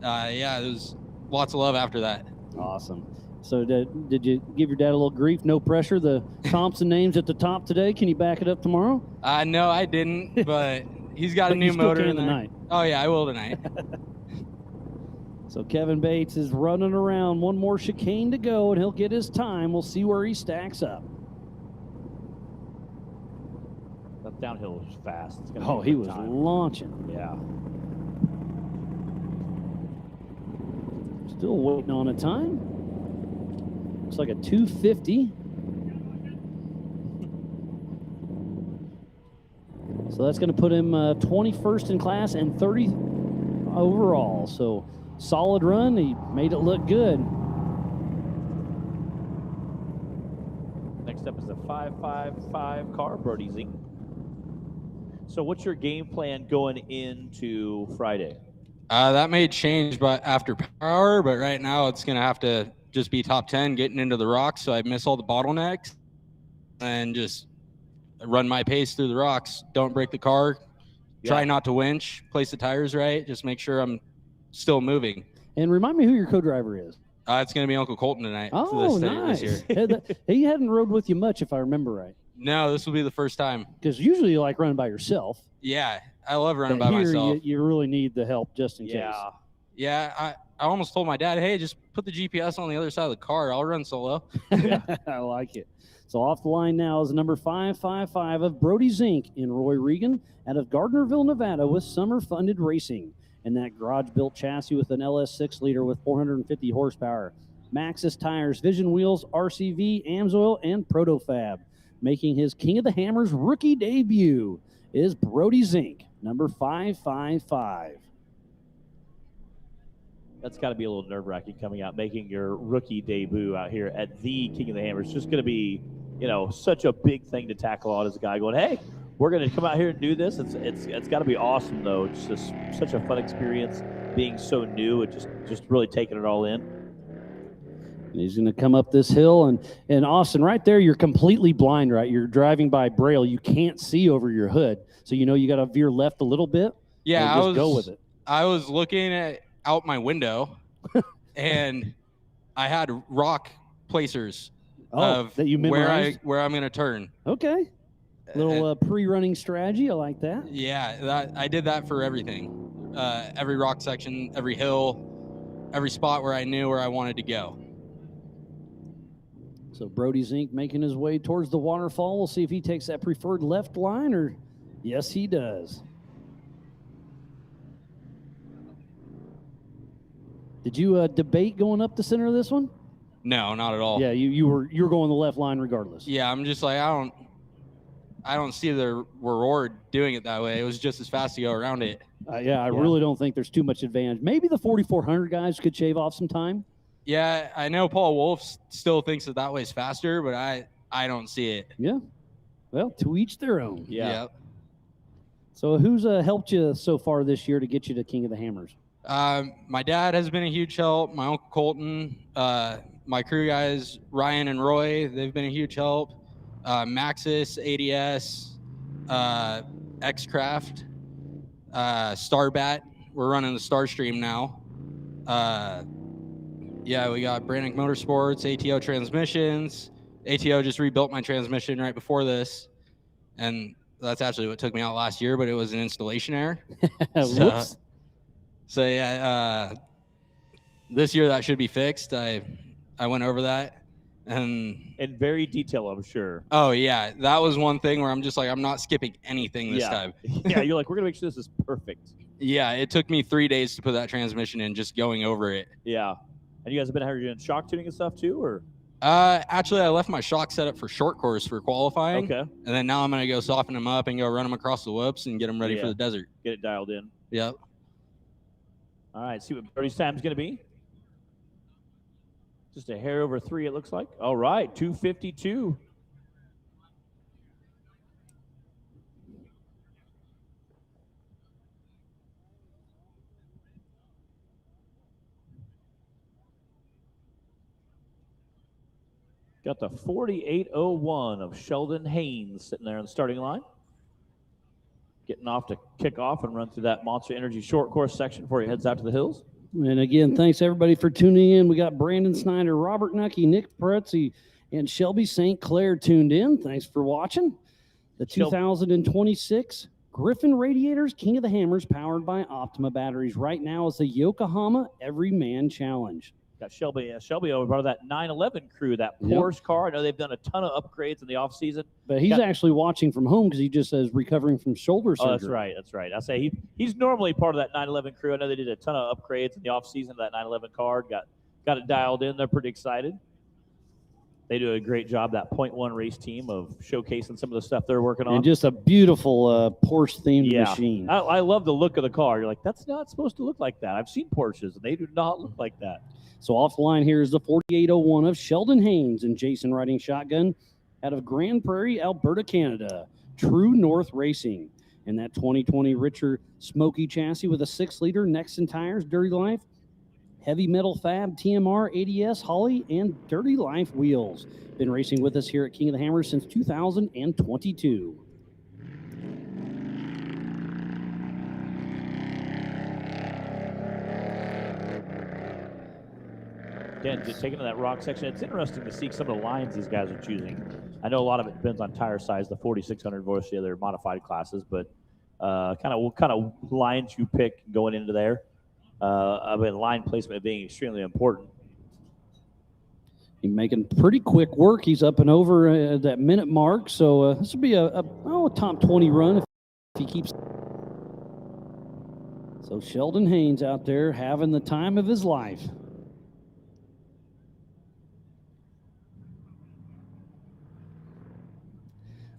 Yeah, there was lots of love after that. Awesome. So did you give your dad a little grief? No pressure. The Thompson name's at the top today. Can you back it up tomorrow? No, I didn't, but he's got a new motor in there. Tonight. Oh, yeah, I will tonight. So Kevin Bates is running around. One more chicane to go, and he'll get his time. We'll see where he stacks up. That downhill was fast. He was launching. Yeah. Still waiting on a time. Looks like a 2:50. So that's going to put him 21st in class and 30th overall. So solid run. He made it look good. Next up is a 555 car, Brody Zink. So what's your game plan going into Friday? That may change but after power, but right now it's going to have to just be top 10 getting into the rocks so I miss all the bottlenecks and just run my pace through the rocks. Don't break the car. Try not to winch. Place the tires right. Just make sure I'm still moving. And remind me who your co-driver is. It's going to be Uncle Colton tonight. Oh, nice. This year. He hadn't rode with you much, if I remember right. No, this will be the first time. Because usually you like running by yourself. Yeah, I love running by myself. You really need the help just in case. Yeah, I almost told my dad, hey, just put the GPS on the other side of the car. I'll run solo. I like it. So off the line now is number 555 of Brody Zink in Roy Regan out of Gardnerville, Nevada with Summer Funded Racing. And that garage-built chassis with an LS6 liter with 450 horsepower. Maxxis tires, Vision wheels, RCV, AMSOIL, and Protofab. Making his King of the Hammers rookie debut is Brody Zink, number 555. That's got to be a little nerve-wracking coming out, making your rookie debut out here at the King of the Hammers. It's just going to be, such a big thing to tackle on as a guy going, hey, we're going to come out here and do this. It's got to be awesome, though. It's just such a fun experience being so new and just really taking it all in. And he's going to come up this hill. And Austin, right there, you're completely blind, right? You're driving by Braille. You can't see over your hood. So, you got to veer left a little bit. Yeah, just go with it. I was looking out my window, and I had rock placers of that you memorized? where I'm going to turn. Okay. Little pre-running strategy. I like that. Yeah, I did that for everything. Every rock section, every hill, every spot where I knew where I wanted to go. So Brody Zink making his way towards the waterfall. We'll see if he takes that preferred left line, or yes, he does. Did you debate going up the center of this one? No, not at all. Yeah, you were going the left line regardless. Yeah, I'm just like I don't see the reward doing it that way. It was just as fast to go around it. Yeah, I really don't think there's too much advantage. Maybe the 4,400 guys could shave off some time. Yeah, I know Paul Wolf still thinks that way is faster, but I don't see it. Yeah. Well, to each their own. Yeah. Yep. So who's helped you so far this year to get you to King of the Hammers? My dad has been a huge help. My Uncle Colton, my crew guys, Ryan and Roy, they've been a huge help. Maxis, ADS, X-Craft, Starbat. We're running the Starstream now. Yeah, we got Brannick Motorsports, ATO Transmissions. ATO just rebuilt my transmission right before this, and that's actually what took me out last year, but it was an installation error. Whoops. So yeah, this year that should be fixed. I went over that, and in very detail, I'm sure. Oh yeah, that was one thing where I'm just like, I'm not skipping anything this time. Yeah, you're like, we're gonna make sure this is perfect. Yeah, it took me 3 days to put that transmission in, just going over it. Yeah. And you guys have been doing shock tuning and stuff too, or? Actually, I left my shock set up for short course for qualifying. Okay. And then now I'm going to go soften them up and go run them across the whoops and get them ready for the desert. Get it dialed in. Yep. All right, see what Brody's time's going to be. Just a hair over 3, it looks like. All right, 2:52. Got the 48.01 of Sheldon Haynes sitting there in the starting line. Getting off to kick off and run through that Monster Energy short course section before he heads out to the hills. And again, thanks everybody for tuning in. We got Brandon Snyder, Robert Nucky, Nick Prutzi, and Shelby St. Clair tuned in. Thanks for watching. The 2026 Griffin Radiators King of the Hammers powered by Optima batteries. Right now is the Yokohama Everyman Challenge. Got Shelby over part of that 911 crew, that Porsche car. I know they've done a ton of upgrades in the off season. But he's actually watching from home because he just says recovering from shoulder surgery. Oh, that's right. That's right. I say he's normally part of that 911 crew. I know they did a ton of upgrades in the off season of that 911 car. Got it dialed in. They're pretty excited. They do a great job, that .1 race team, of showcasing some of the stuff they're working on. And just a beautiful Porsche-themed machine. I love the look of the car. You're like, that's not supposed to look like that. I've seen Porsches, and they do not look like that. So off the line here is the 48.01 of Sheldon Haynes and Jason riding shotgun out of Grand Prairie, Alberta, Canada. True North Racing. And that 2020 Richer Smoky chassis with a 6-liter Nexon tires, Dirty Life, Heavy Metal Fab, TMR, ADS, Holly, and Dirty Life wheels. Been racing with us here at King of the Hammers since 2022. Again, just taking to that rock section, it's interesting to see some of the lines these guys are choosing. I know a lot of it depends on tire size, the 4600 versus the other modified classes, but what kind of lines you pick going into there. I mean, line placement being extremely important. He's making pretty quick work. He's up and over that minute mark, so this will be a top 20 run if he keeps. So Sheldon Haynes out there having the time of his life.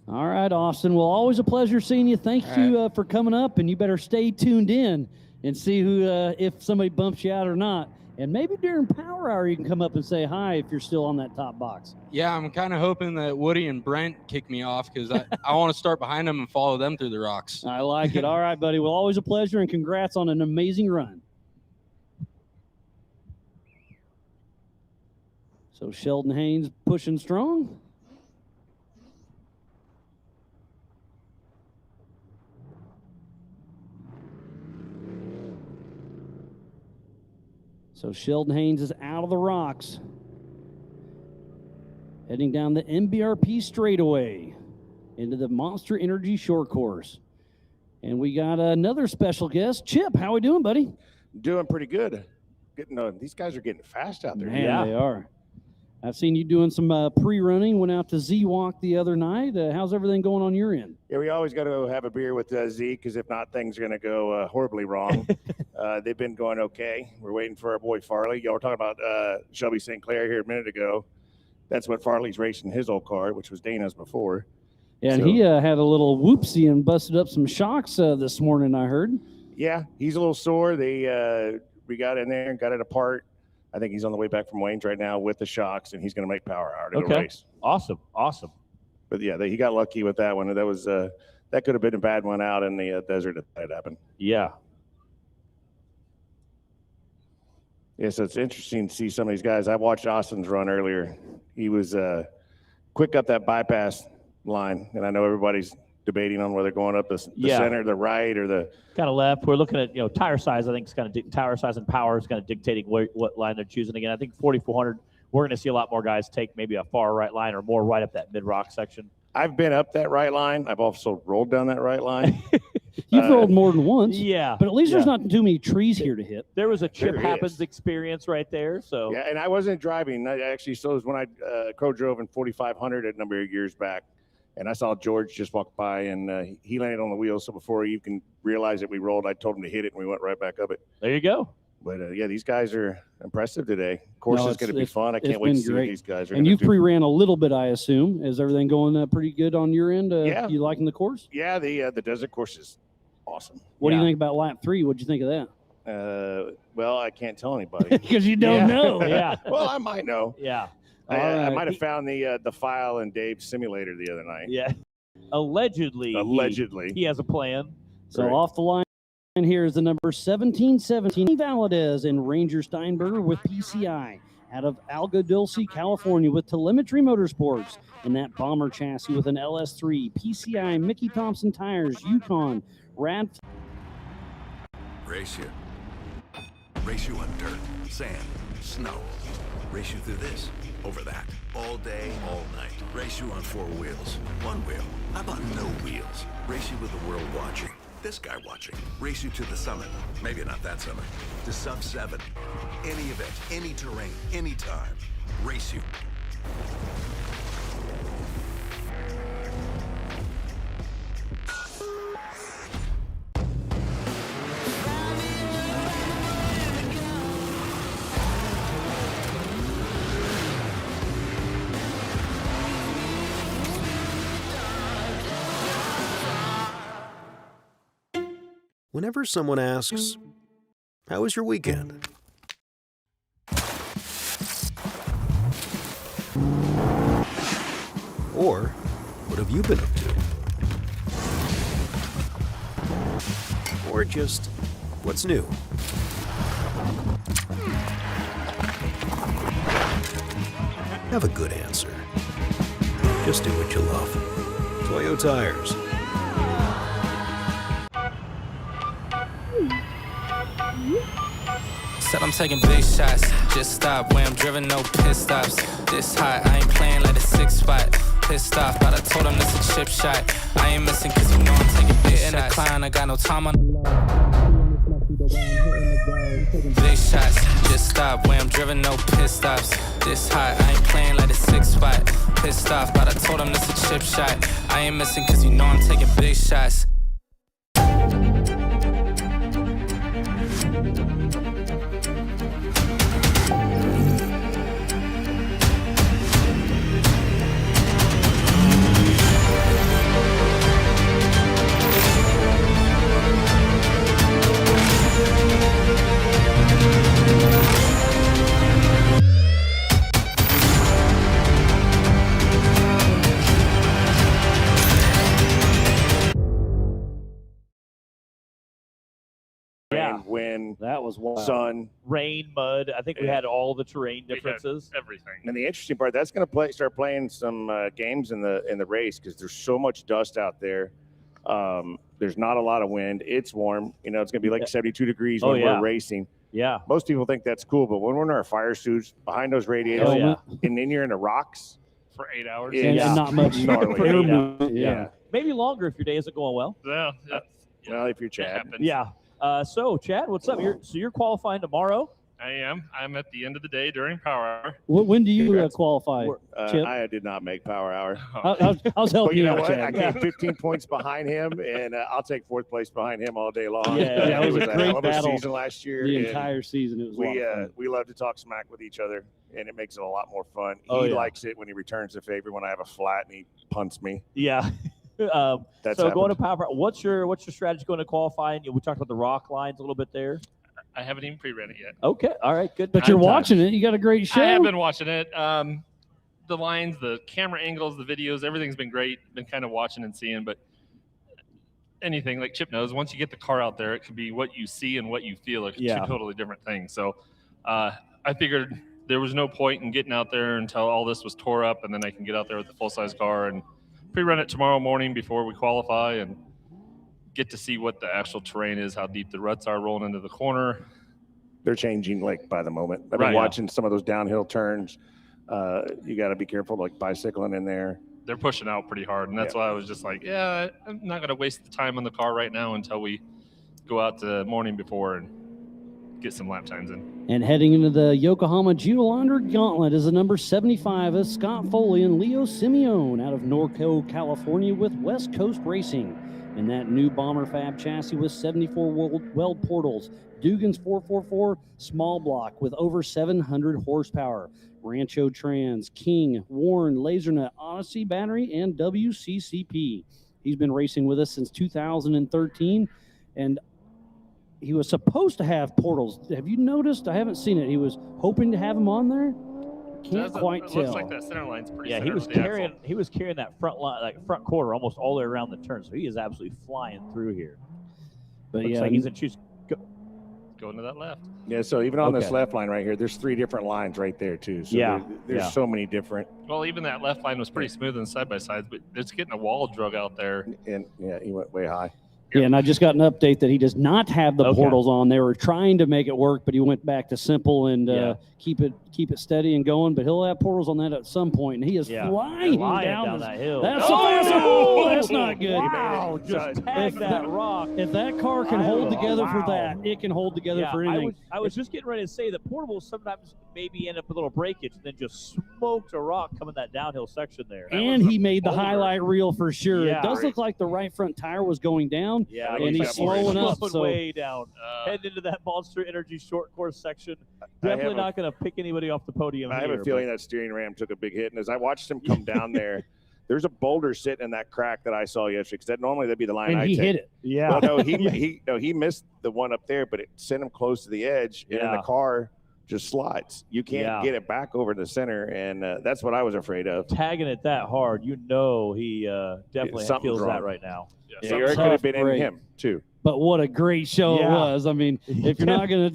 All right, Austin. Well, always a pleasure seeing you. Thank you for coming up, and you better stay tuned in and see who if somebody bumps you out or not. And maybe during Power Hour, you can come up and say hi if you're still on that top box. Yeah, I'm kind of hoping that Woody and Brent kick me off because I want to start behind them and follow them through the rocks. I like it. All right, buddy. Well, always a pleasure, and congrats on an amazing run. So Sheldon Haynes pushing strong. So Sheldon Haynes is out of the rocks. Heading down the MBRP straightaway into the Monster Energy short course. And we got another special guest, Chip. How we doing, buddy? Doing pretty good. These guys are getting fast out there. Man, they are. I've seen you doing some pre-running. Went out to Z-Walk the other night. How's everything going on your end? Yeah, we always got to have a beer with Z because if not, things are going to go horribly wrong. They've been going okay. We're waiting for our boy Farley. Y'all were talking about Shelby St. Clair here a minute ago. That's what Farley's racing his old car, which was Dana's before. Yeah, and he had a little whoopsie and busted up some shocks this morning, I heard. Yeah, he's a little sore. We got in there and got it apart. I think he's on the way back from Wayne's right now with the shocks, and he's going to make power out in a race. Awesome. But yeah, he got lucky with that one. That was that could have been a bad one out in the desert if that happened. Yeah. Yeah, so it's interesting to see some of these guys. I watched Austin's run earlier. He was quick up that bypass line, and I know everybody's debating on whether going up the center, the right, or the kind of left. We're looking at tire size. I think it's kind of tire size and power is kind of dictating what line they're choosing. Again, I think 4,400. We're going to see a lot more guys take maybe a far right line or more right up that mid rock section. I've been up that right line. I've also rolled down that right line. You've rolled more than once. Yeah. But at least there's not too many trees here to hit. There was a Chip There Happens is. experience right there. So Yeah, and I wasn't driving. I actually, so it was when I co-drove in 4,500 a number of years back, and I saw George just walk by, and he landed on the wheel. So before you can realize that we rolled, I told him to hit it, and we went right back up it. There you go. But yeah, these guys are impressive today. Course is going to be fun. I can't it's wait to been see what great. these guys are. And gonna you've do. pre-ran a little bit, I assume. Is everything going pretty good on your end? Yeah. You liking the course? Yeah, the desert course is awesome. What do you think about lap 3? What'd you think of that? Well, I can't tell anybody Because you don't know. Yeah. Well, I might know. Yeah. I might have found the file in Dave's simulator the other night. Yeah. Allegedly, he has a plan. So off the line here is the number 1717 Valadez and Ranger Steinberger with PCI out of Alga Dulce, California with Telemetry Motorsports and that bomber chassis with an LS3 PCI Mickey Thompson tires Yukon Rad. Race you. Race you on dirt, sand, snow. Race you through this, over that, all day, all night. Race you on 4 wheels. 1 wheel. How about no wheels? Race you with the world watching. This guy watching. Race you to the summit. Maybe not that summit. To sub 7. Any event, any terrain, anytime. Race you. Whenever someone asks, "How was your weekend?" Or, "What have you been up to?" Or just, "What's new?" Have a good answer. Just do what you love. Toyo Tires. Said I'm taking big shots, just stop where I'm driven, no pit stops. This hot, I ain't playing like a 6 spot. Pissed off, but I told him this a chip shot. I ain't missing cause you know I'm taking big shots. In the climb, I got no time on big shots, just stop where I'm driven, no pit stops. This hot, I ain't playing like a 6 spot. Pissed off, but I told him this a chip shot. I ain't missing cause you know I'm taking big shots. Wind, that was wild. Sun, rain, mud. I think we had all the terrain differences. Everything. And the interesting part, that's going to start playing some games in the race because there's so much dust out there. There's not a lot of wind. It's warm. You know, it's going to be like 72 degrees when we're racing. Yeah. Most people think that's cool, but when we're in our fire suits behind those radiators, and then you're in the rocks for 8 hours, and not much gnarly. Yeah. Maybe longer if your day isn't going well. Yeah. Well, if you're Chad. Yeah. So Chad, what's up? You're qualifying tomorrow. I am. I'm at the end of the day during power hour. When do you qualify, Chip? I did not make power hour. I was helping But you you know out, what? Chad. I came 15 points behind him, and I'll take fourth place behind him all day long. Yeah, it was a hell great of a battle season last year. the and entire season. It was a lot of fun. we love to talk smack with each other, and it makes it a lot more fun. Oh, He yeah. likes it when he returns the favor when I have a flat and he punts me. Yeah. That's so going to happened. power, what's your strategy going to qualifying? We talked about the rock lines a little bit there. I haven't even pre-read it yet. Okay, all right, good. But you're watching it. You got a great show. I have been watching it. The lines, the camera angles, the videos, everything's been great. Been kind of watching and seeing, but anything, like Chip knows, once you get the car out there, it could be what you see and what you feel are Yeah. two totally different things. So I figured there was no point in getting out there until all this was tore up, and then I can get out there with the full-size car and pre-run it tomorrow morning before we qualify and get to see what the actual terrain is, how deep the ruts are rolling into the corner. They're changing like by the moment. I've been Right. watching some of those downhill turns. You got to be careful, like bicycling in there. They're pushing out pretty hard, and that's why I was just like, yeah, I'm not going to waste the time on the car right now until we go out the morning before and get some lap times in. And heading into the Yokohama Geolander Gauntlet is the number 75 of Scott Foley and Leo Simeone out of Norco, California with West Coast Racing. And that new Bomber Fab chassis with 74 weld portals, Dugan's 444 small block with over 700 horsepower, Rancho Trans, King, Warren, LaserNut, Odyssey battery, and WCCP. He's been racing with us since 2013, and he was supposed to have portals. Have you noticed? I haven't seen it. He was hoping to have them on there. Can't quite it tell. looks like that center line's pretty Yeah, centered he was with the carrying axle. that front line, like front quarter, almost all the way around the turn. So he is absolutely flying through here. But Looks yeah, like he's in choose. Going to that left. Yeah, so even on this Okay. left line right here, there's 3 different lines right there too. So Yeah, there's yeah. so many different. Well, even that left line was pretty smooth and side by sides, but it's getting a wall drug out there. And yeah, he went way high. Yeah, and I just got an update that he does not have the Okay. portals on. They were trying to make it work, but he went back to simple and Yeah. keep it steady and going. But he'll have portals on that at some point, and he is Yeah. flying Flying down that hill. That's Oh! the fast. Oh, that's not good. Wow, just tag that rock. If that car can hold together for wow. that, it can hold together Yeah, for anything. I was just getting ready to say that portables sometimes maybe end up with a little breakage and then just smoked a rock coming that downhill section there. And he made the highlight reel for sure. Yeah. It does look like the right front tire was going down, Yeah, and he's slowing up. Slowing So way down. Heading into that Monster Energy short course section. Definitely not going to pick anybody off the podium. I have here, a feeling but- that steering ram took a big hit, and as I watched him come down there, there's a boulder sitting in that crack that I saw yesterday. Because that normally that'd be the line and I he take. hit it. Yeah. Well, no, he missed the one up there, but it sent him close to the edge, and then Yeah. the car just slides. You can't Yeah. get it back over the center, and that's what I was afraid of. Tagging it that hard, you know he definitely Something's feels wrong. that right now. Yeah, or it could have been in break. him too. But what a great show Yeah. it was! I mean, if you're not gonna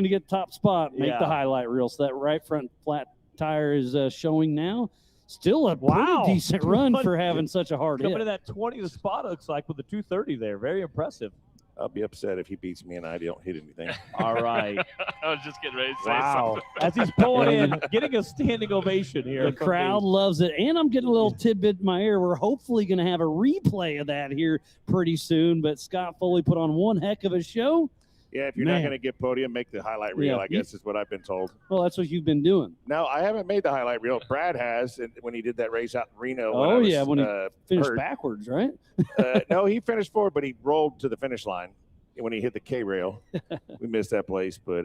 get top spot, make Yeah. the highlight reel. So that right front flat tire is showing now. Still a Wow. pretty decent run for having such a hard Coming hit. to that 20 the spot looks like with the 230 there. Very impressive. I'll be upset if he beats me and I don't hit anything. All right. I was just getting ready to say Wow. something. As he's pulling in, getting a standing ovation here. The from crowd loves it, and I'm getting a little tidbit in my ear. We're hopefully going to have a replay of that here pretty soon. But Scott Foley put on one heck of a show. Yeah, if you're Man. not going to get podium, make the highlight reel. Yeah, I guess is what I've been told. Well, that's what you've been doing. No, I haven't made the highlight reel. Brad has, and when he did that race out in Reno. When I was, when he finished hurt. backwards, right? No, he finished forward, but he rolled to the finish line when he hit the K rail. We missed that place, but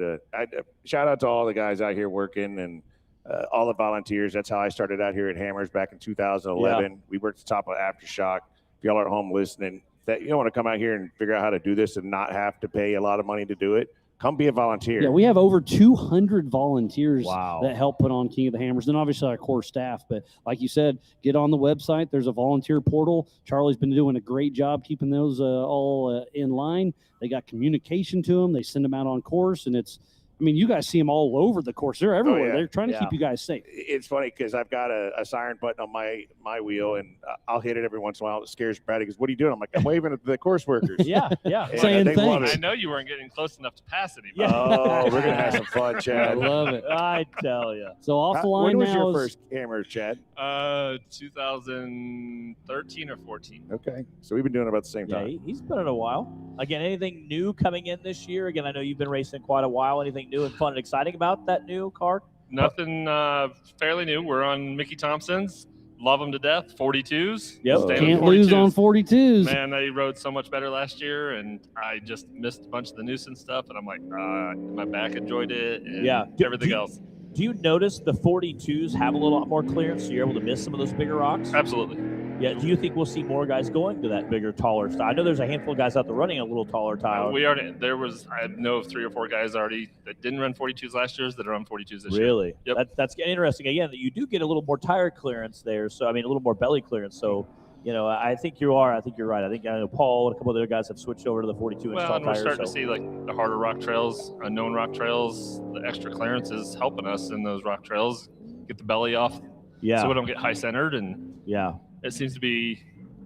shout out to all the guys out here working and all the volunteers. That's how I started out here at Hammers back in 2011. Yeah. We worked at the top of Aftershock. If y'all are at home listening, that you don't want to come out here and figure out how to do this and not have to pay a lot of money to do it. Come be a volunteer. Yeah, we have over 200 volunteers Wow. that help put on King of the Hammers, and obviously our core staff. But like you said, get on the website. There's a volunteer portal. Charlie's been doing a great job keeping those all in line. They got communication to them. They send them out on course, and you guys see them all over the course. They're everywhere. yeah. They're trying to keep you guys safe. It's funny because I've got a siren button on my wheel, and I'll hit it every once in a while. It scares Brad. He goes, "What are you doing?" I'm like, "I'm waving at the course workers." Yeah. And, Saying they love thanks. I it. know you weren't getting close enough to pass anybody. Oh, we're gonna have some fun, I Chad. love it. I tell you. So off the line When was now your is first Hammers, Chad? 2013 or 14. Okay, so we've been doing it about the same Yeah, time. he's been it a while. Again, anything new coming in this year? Again, I know you've been racing quite a while. Anything anything new and fun and exciting about that new car? Nothing fairly new. We're on Mickey Thompson's. Love them to death. 42s. Yep. Staying Can't with lose on 42s. Man, they rode so much better last year, and I just missed a bunch of the nuisance stuff. And I'm like, my back enjoyed it, and everything else. Do you notice the 42s have a little more clearance, so you're able to miss some of those bigger rocks? Absolutely. Yeah. Do you think we'll see more guys going to that bigger, taller style? I know there's a handful of guys out there running a little taller tire. I know of 3 or 4 guys already that didn't run 42s last year that are on 42s this year. Really? Yep. That's interesting. Again, that you do get a little more tire clearance there. So, I mean, a little more belly clearance. So, I think you are. I think you're right. I know Paul and a couple of other guys have switched over to the 42-inch tall and we're tires. starting to see like the harder rock trails, unknown rock trails, the extra clearance is helping us in those rock trails, get the belly off so we don't get high centered. And it seems to be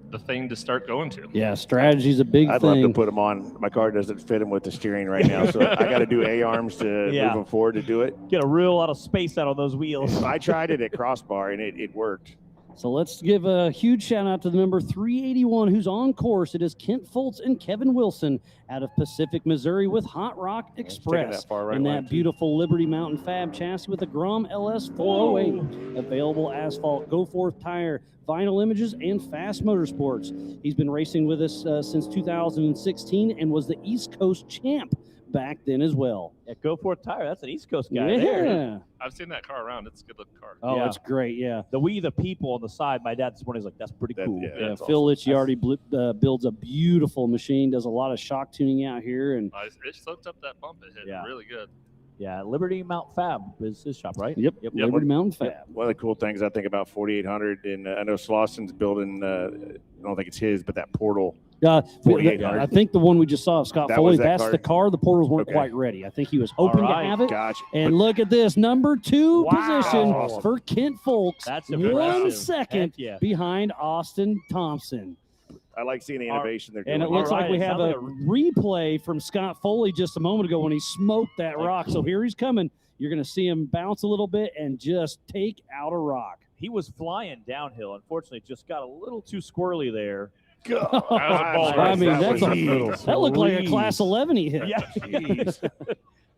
the thing to start going to. Yeah, strategy's a big I'd thing. love to put them on. My car doesn't fit them with the steering right now, so I got to do A-arms to move them forward to do it. Get a real lot of space out on those wheels. I tried it at Crossbar, and it worked. So let's give a huge shout out to the number 381 who's on course. It is Kent Foltz and Kevin Wilson out of Pacific, Missouri with Hot Rock Express. That far right and line, that beautiful Liberty Mountain Fab chassis with a Grom LS 408. Available asphalt, go forth tire, vinyl images, and fast motorsports. He's been racing with us since 2016 and was the East Coast champ back then as well. Yeah, go forth tire. That's an East Coast guy. Yeah. There. I've seen that car around. It's a good looking car. Oh, it's great. Yeah. The people on the side. My dad this morning was like, "That's pretty cool." Yeah, Phil Licciardi builds a beautiful machine. Does a lot of shock tuning out here, and it soaked up that bump. It hit really good. Yeah, Liberty Mount Fab is his shop, right? Yep. Liberty Mountain Fab. One of the cool things I think about 4800, and I know Slauson's building, I don't think it's his, but that portal. 4800. I think the one we just saw of Scott Foley, that's car? the car. The portals weren't quite ready. I think he was hoping to have it. Gotcha. And look at this, number 2 position for Kent Foltz. That's 1 impressive. second behind Austin Thompson. I like seeing the innovation they're doing. And it looks like we have a replay from Scott Foley just a moment ago when he smoked that rock. So here he's coming. You're going to see him bounce a little bit and just take out a rock. He was flying downhill. Unfortunately, just got a little too squirrely there. I mean, that looked like a Class 11 he hit. Yeah.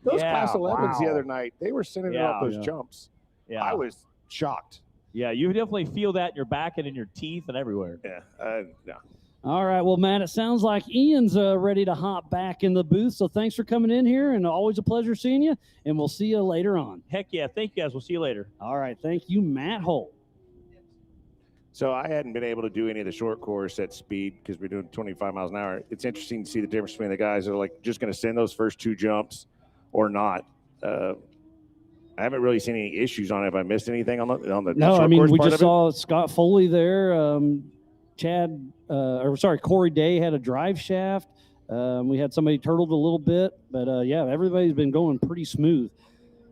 Those Class 11s the other night, they were sending it off those jumps. Yeah. I was shocked. Yeah, you definitely feel that in your back and in your teeth and everywhere. Yeah, no. All right, well, Matt, it sounds like Ian's ready to hop back in the booth. So thanks for coming in here, and always a pleasure seeing you. And we'll see you later on. Heck yeah, thank you guys. We'll see you later. All right, thank you, Matt Holt. So I hadn't been able to do any of the short course at speed because we're doing 25 miles an hour. It's interesting to see the difference between the guys that are like just going to send those first 2 jumps or not. I haven't really seen any issues on it. Have I missed anything on the No, short I mean, course we part just of it? saw Scott Foley there. Corey Day had a drive shaft. We had somebody turtled a little bit, but everybody's been going pretty smooth.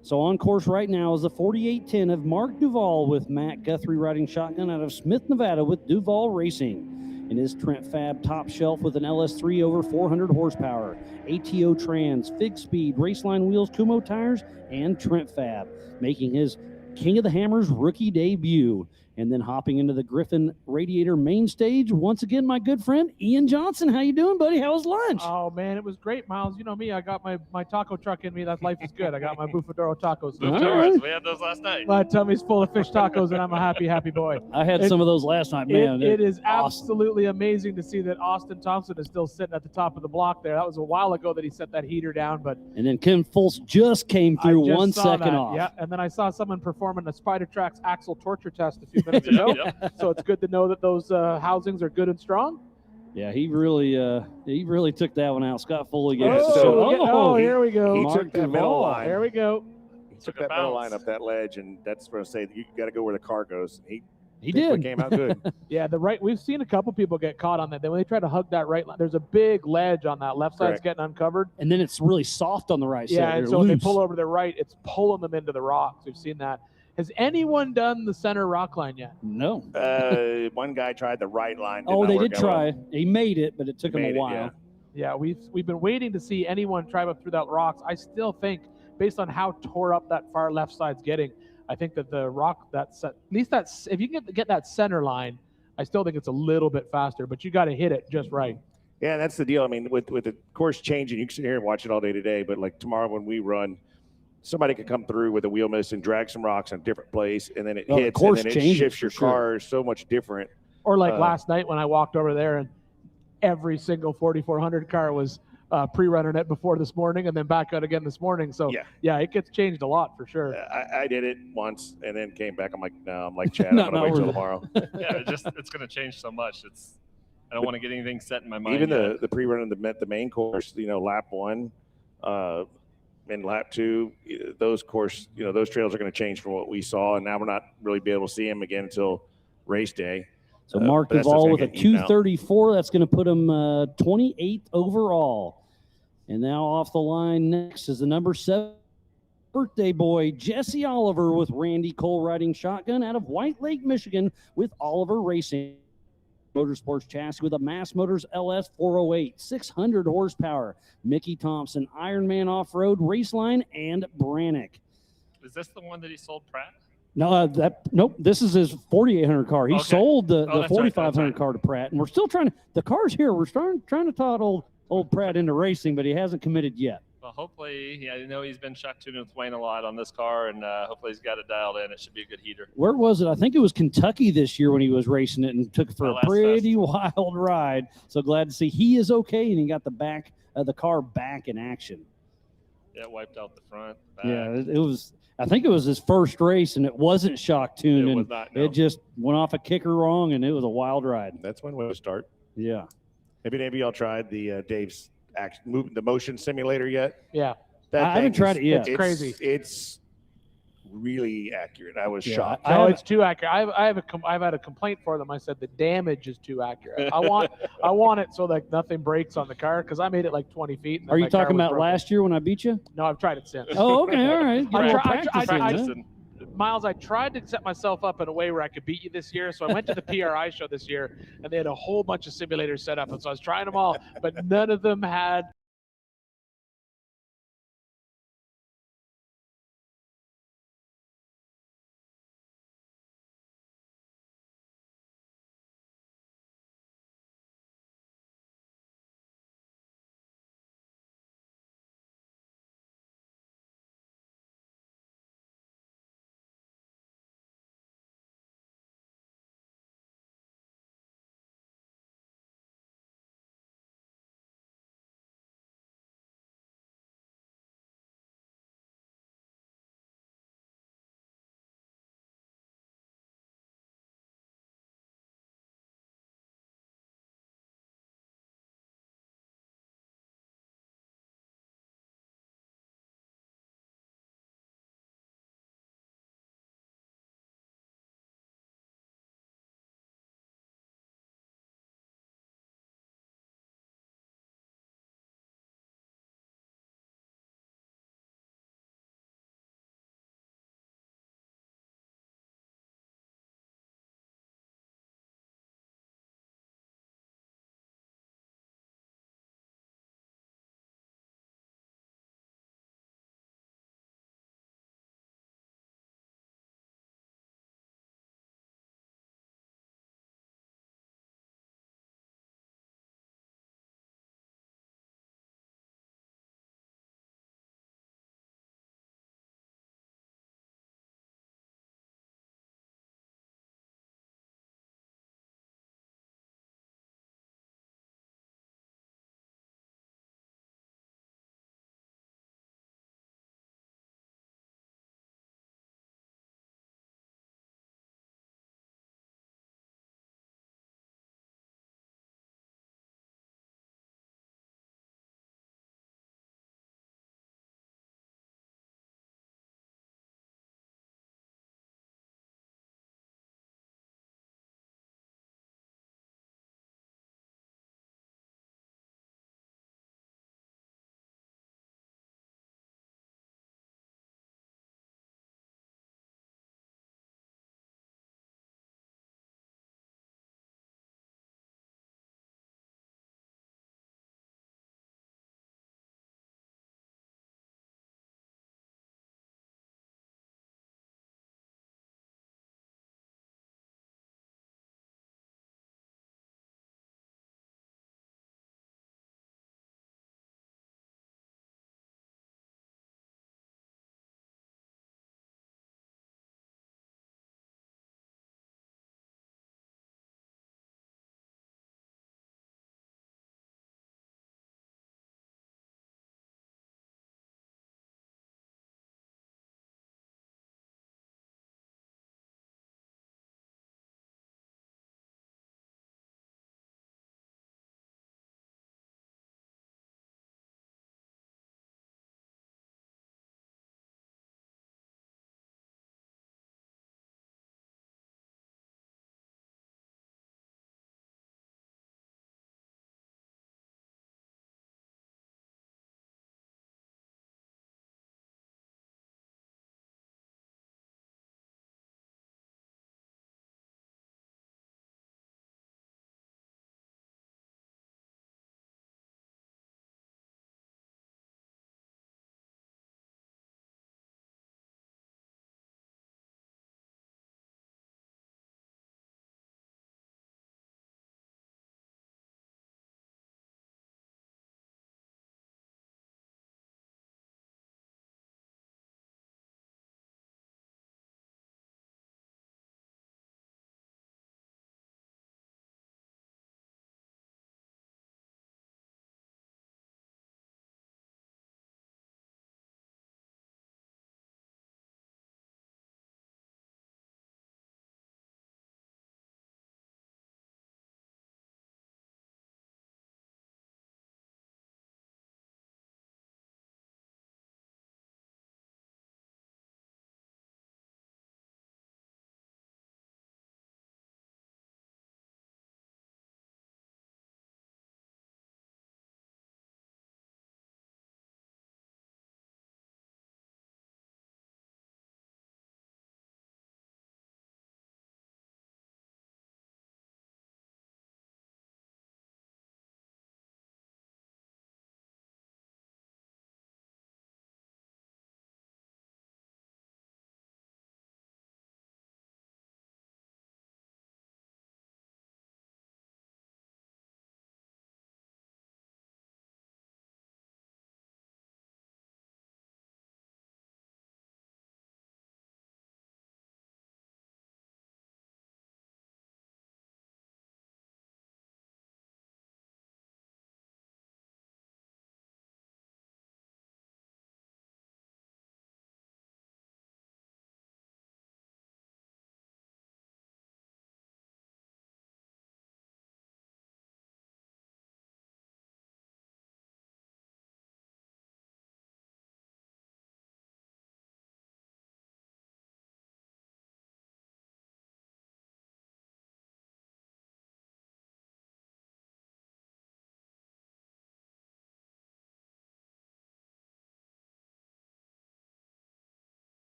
So on course right now is the 4810 of Mark Duvall with Matt Guthrie riding shotgun out of Smith, Nevada with Duvall Racing. In his Trent Fab top shelf with an LS3 over 400 horsepower, ATO trans, FIG speed, Raceline wheels, Kumo tires, and Trent Fab, making his King of the Hammers rookie debut. And then hopping into the Griffin Radiator main stage, once again, my good friend, Ian Johnson. How you doing, buddy? How was lunch? Oh, man, it was great, Miles. You know me. I got my taco truck in me. That life is good. I got my Bufadoro tacos. Bufadoros, we had those last night. My tummy's full of fish tacos, and I'm a happy boy. I had some of those last night, man. It is absolutely amazing to see that Austin Thompson is still sitting at the top of the block there. That was a while ago that he set that heater down, but And then Kim Foltz just came through I just 1 saw second that. off. Yeah, and then I saw someone performing a Spider Tracks axle torture test a few minutes ago. So it's good to know that those housings are good and strong. Yeah, he really took that one out. Scott Foley gave Yeah, it. so- Here we go. He Mark took that middle Duvall. line. There we go. He took that middle line up that ledge, and that's where I say you got to go where the car goes. He did. Came out good. Yeah, we've seen a couple people get caught on that. Then when they try to hug that right line, there's a big ledge on that left side's Correct. getting uncovered. And then it's really soft on the right Yeah, side. and so when they pull over to the right, it's pulling them into the rocks. We've seen that. Has anyone done the center rock line yet? No. One guy tried the right line. Oh, not they work did out try. well. He made it, but it took him Made a it, while. Yeah, we've been waiting to see anyone drive up through that rocks. I still think, based on how tore up that far left side's getting, I think that the rock if you can get that center line, I still think it's a little bit faster. But you got to hit it just right. Yeah, that's the deal. I mean, with the course changing, you can sit here and watch it all day today, but like tomorrow when we run, somebody could come through with a wheel miss and drag some rocks in a different place, and then it Well, the hits, and course then it changes shifts for your sure. car so much different. Or like last night when I walked over there and every single 4400 car was pre-running it before this morning and then back out again this morning. So yeah, it gets changed a lot for sure. I did it once and then came back. I'm like, no, I'm like, Chad, I'm going to wait till tomorrow. Yeah, it's going to change so much. I don't want to get anything set in my mind. Even yet. the pre-run of the main course, lap 1 and lap 2, those those trails are going to change from what we saw, and now we're not really be able to see them again until race day. So Mark But that stuff's Duvall gonna with a get eaten out. 234. That's going to put him 28th overall. And now off the line next is the number 7 birthday boy, Jesse Oliver, with Randy Cole riding shotgun out of White Lake, Michigan, with Oliver Racing Motorsports chassis with a Mass Motors LS 408, 600 horsepower. Mickey Thompson, Ironman Off-Road, Raceline, and Brannick. Is this the one that he sold Pratt? No, nope. This is his 4,800 car. He sold the 4,500 car to Pratt, and we're still trying to. The car's here. We're trying to talk old Pratt into racing, but he hasn't committed yet. Well, hopefully, I know he's been shot tuning with Wayne a lot on this car, and hopefully he's got it dialed in. It should be a good heater. Where was it? I think it was Kentucky this year when he was racing it and took it for a pretty wild ride. So glad to see he is okay and he got the car back in action. Yeah, it wiped out the front. Back. Yeah, it was. I think it was his first race, and it wasn't shock tuned, and it just went off a kicker wrong, and it was a wild ride. That's one way to start. Yeah. Maybe y'all tried the Dave's the motion simulator yet? Yeah. I haven't tried it yet. It's crazy. It's really accurate. I was shocked. No, it's too accurate. I've had a complaint for them. I said the damage is too accurate. I want it so that nothing breaks on the car because I made it like 20 feet. And Are you talking about last year when I beat you? No, I've tried it since. Oh, okay, all right. Get a little practice in, Miles, I tried to set myself up in a way where I could beat you this year. So I went to the PRI show this year, and they had a whole bunch of simulators set up. And so I was trying them all, but none of them had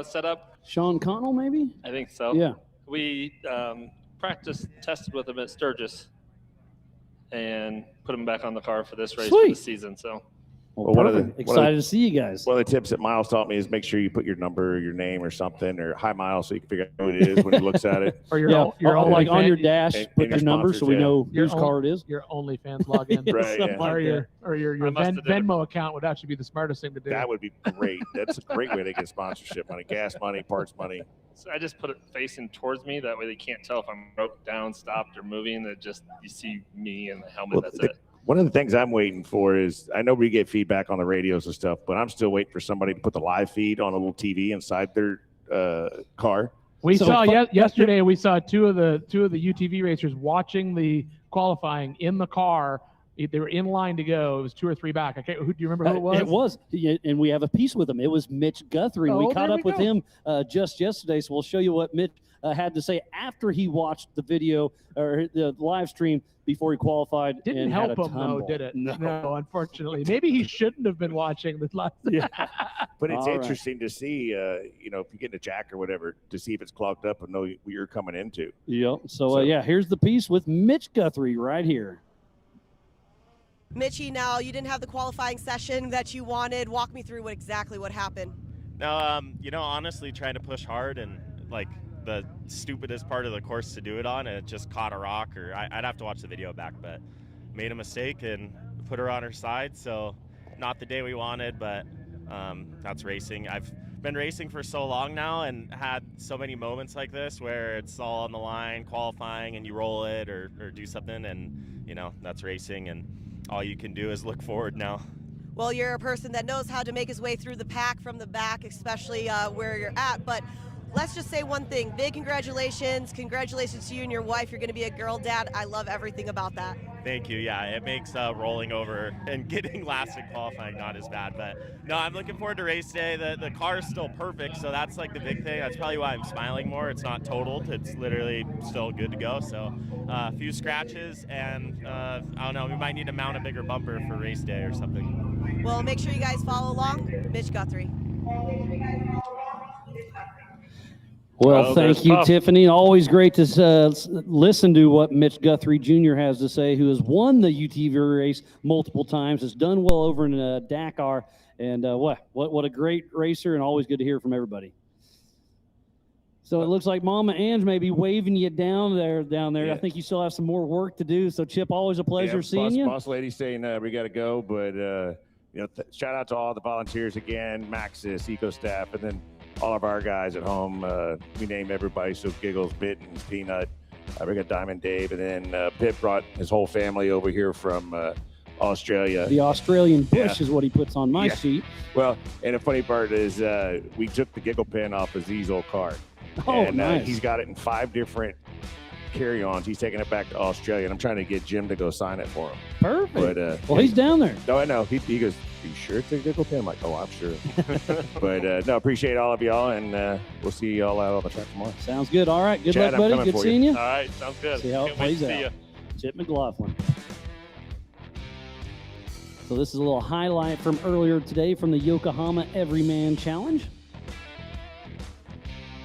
setup. Sean Connell, maybe? I think so. Yeah. We tested with him at Sturgis and put him back on the car for this race for the Sweet. season. So Well, perfect. Excited to see you guys. One of the tips that Miles taught me is make sure you put your number, your name, or something, or hi Miles, so you can figure out who it is when he looks at it. Or like on your dash, And put your number sponsors, so we yeah. know Your whose car it is. Your OnlyFans login. Right, yeah. Or your I must have did it. Venmo account would actually be the smartest thing to do. That would be great. That's a great way to get sponsorship money, gas money, parts money. So I just put it facing towards me. That way they can't tell if I'm broke down, stopped, or moving. That just you see me and the helmet. That's it. One of the things I'm waiting for is I know we get feedback on the radios and stuff, but I'm still waiting for somebody to put the live feed on a little TV inside their car. We saw yesterday. We saw two of the UTV racers watching the qualifying in the car. They were in line to go. It was 2 or 3 back. Do you remember who it was? It was, and we have a piece with him. It was Mitch Guthrie. Oh, We caught there up we with go. him just yesterday, so we'll show you what Mitch had to say after he watched the video or the live stream before he qualified. Didn't and help had a him though, tumble. did it? No. Unfortunately. Maybe he shouldn't have been watching the live. Yeah. But it's All right. interesting to see, if you get in a jack or whatever, to see if it's clogged up and know what you're coming into. Yep. So here's the piece with Mitch Guthrie right here. Mitchie, now you didn't have the qualifying session that you wanted. Walk me through exactly what happened. No, honestly, trying to push hard and like the stupidest part of the course to do it on, and it just caught a rock, or I'd have to watch the video back, but made a mistake and put her on her side. So not the day we wanted, but that's racing. I've been racing for so long now and had so many moments like this where it's all on the line, qualifying, and you roll it or do something, and that's racing, and all you can do is look forward now. Well, you're a person that knows how to make his way through the pack from the back, especially where you're at. But let's just say one thing. Big congratulations. Congratulations to you and your wife. You're going to be a girl dad. I love everything about that. Thank you. Yeah, it makes rolling over and getting last in qualifying not as bad. But no, I'm looking forward to race day. The car is still perfect, so that's like the big thing. That's probably why I'm smiling more. It's not totaled. It's literally still good to go. So a few scratches, and I don't know, we might need to mount a bigger bumper for race day or something. Well, make sure you guys follow along. Mitch Guthrie. Well, thank you, Tiffany. Always great to listen to what Mitch Guthrie Jr. has to say, who has won the UTV race multiple times, has done well over in Dakar, and what a great racer, and always good to hear from everybody. So it looks like Mama Ange may be waving you down there. Yeah. I think you still have some more work to do. So, Chip, always a pleasure seeing you. Boss lady saying we got to go, but shout out to all the volunteers again, Maxis, Eco Staff, and then all of our guys at home. We name everybody, so Giggles, Bittens, Peanut. We got Diamond Dave, and then Pitt brought his whole family over here from Australia. The Australian bush is what he puts on my sheet. Well, and the funny part is we took the giggle pin off of Z's old car. Oh, and nice. He's got it in 5 different carry-ons. He's taking it back to Australia, and I'm trying to get Jim to go sign it for him. Perfect. But, well, he's down there. No, I know. He goes, "Are you sure it's a giggle pin?" I'm like, "Oh, I'm sure." But no, appreciate all of y'all, and we'll see y'all out on the track tomorrow. Sounds good. All right. Good Chad, luck, I'm buddy. coming Good for seeing you. All right, sounds good. See how it Can't wait plays to see out. ya. Chip McLaughlin. So this is a little highlight from earlier today from the Yokohama Everyman Challenge.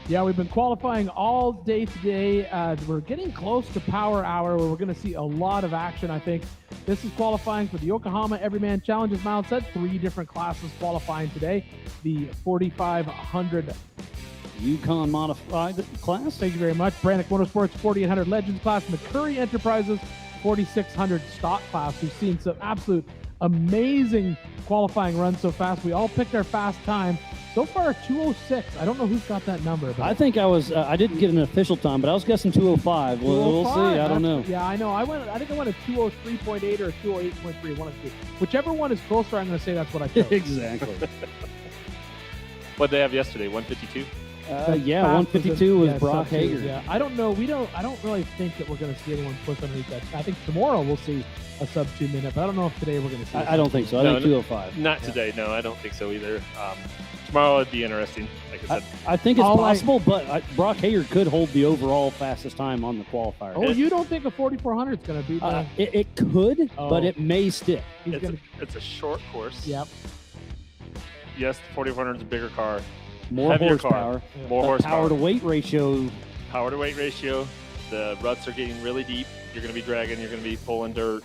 Yeah, we've been qualifying all day today. We're getting close to power hour where we're going to see a lot of action, I think. This is qualifying for the Yokohama Everyman Challenge, as Miles said. 3 different classes qualifying today. The 4,500 Yukon Modified class. Thank you very much. Brannick Motorsports 4,800 Legends class, and the Curry Enterprises 4,600 stock class. We've seen some absolute amazing qualifying runs so fast. We all picked our fast time. So far, 2:06. I don't know who's got that number. But I think I didn't get an official time, but I was guessing 2:05. We'll see. I don't know. Yeah, I know. I think I went a 2:03.8 or 2:08.3, one of the two. Whichever one is closer, I'm going to say that's what I chose. Exactly. What they have yesterday? 152. Yeah, 152 was Brock sub-2, Hager. Yeah, I don't know. I don't really think that we're going to see anyone push underneath that. I think tomorrow we'll see a sub 2 minute, but I don't know if today we're going to see. I don't think so. I think 2:05. Not today. No, I don't think so either. Tomorrow would be interesting. Like I said, I think it's possible, but Brock Hager could hold the overall fastest time on the qualifier. Oh, you don't think a 4,400 is going to be the... It could, but it may stick. it's a short course. Yep. Yes, the 4,400 is a bigger car, More heavier horsepower. car, more The horsepower. Power to weight ratio. Power to weight ratio. The ruts are getting really deep. You're going to be dragging. You're going to be pulling dirt.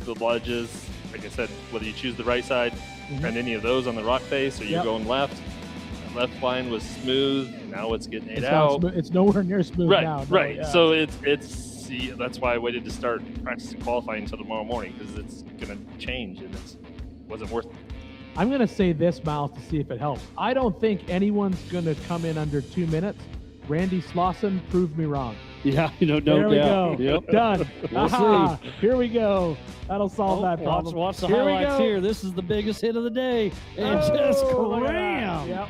The ledges, like I said, whether you choose the right side and any of those on the rock face, or you're going left. The left line was smooth. Now it's getting It's ate not out. smooth. It's nowhere near smooth Right, now. No, right. yeah. So see, that's why I waited to start practicing qualifying until tomorrow morning, because it's going to change and it wasn't worth it. I'm going to say this, Miles, to see if it helps. I don't think anyone's going to come in under 2 minutes. Randy Slauson proved me wrong. Yeah, no There we doubt. go. Yep. Done. We'll Aha. see. Here we go. That'll solve that Watch, problem. watch the Here we highlights go. here. This is the biggest hit of the day. And just Look at that. cram. Yep.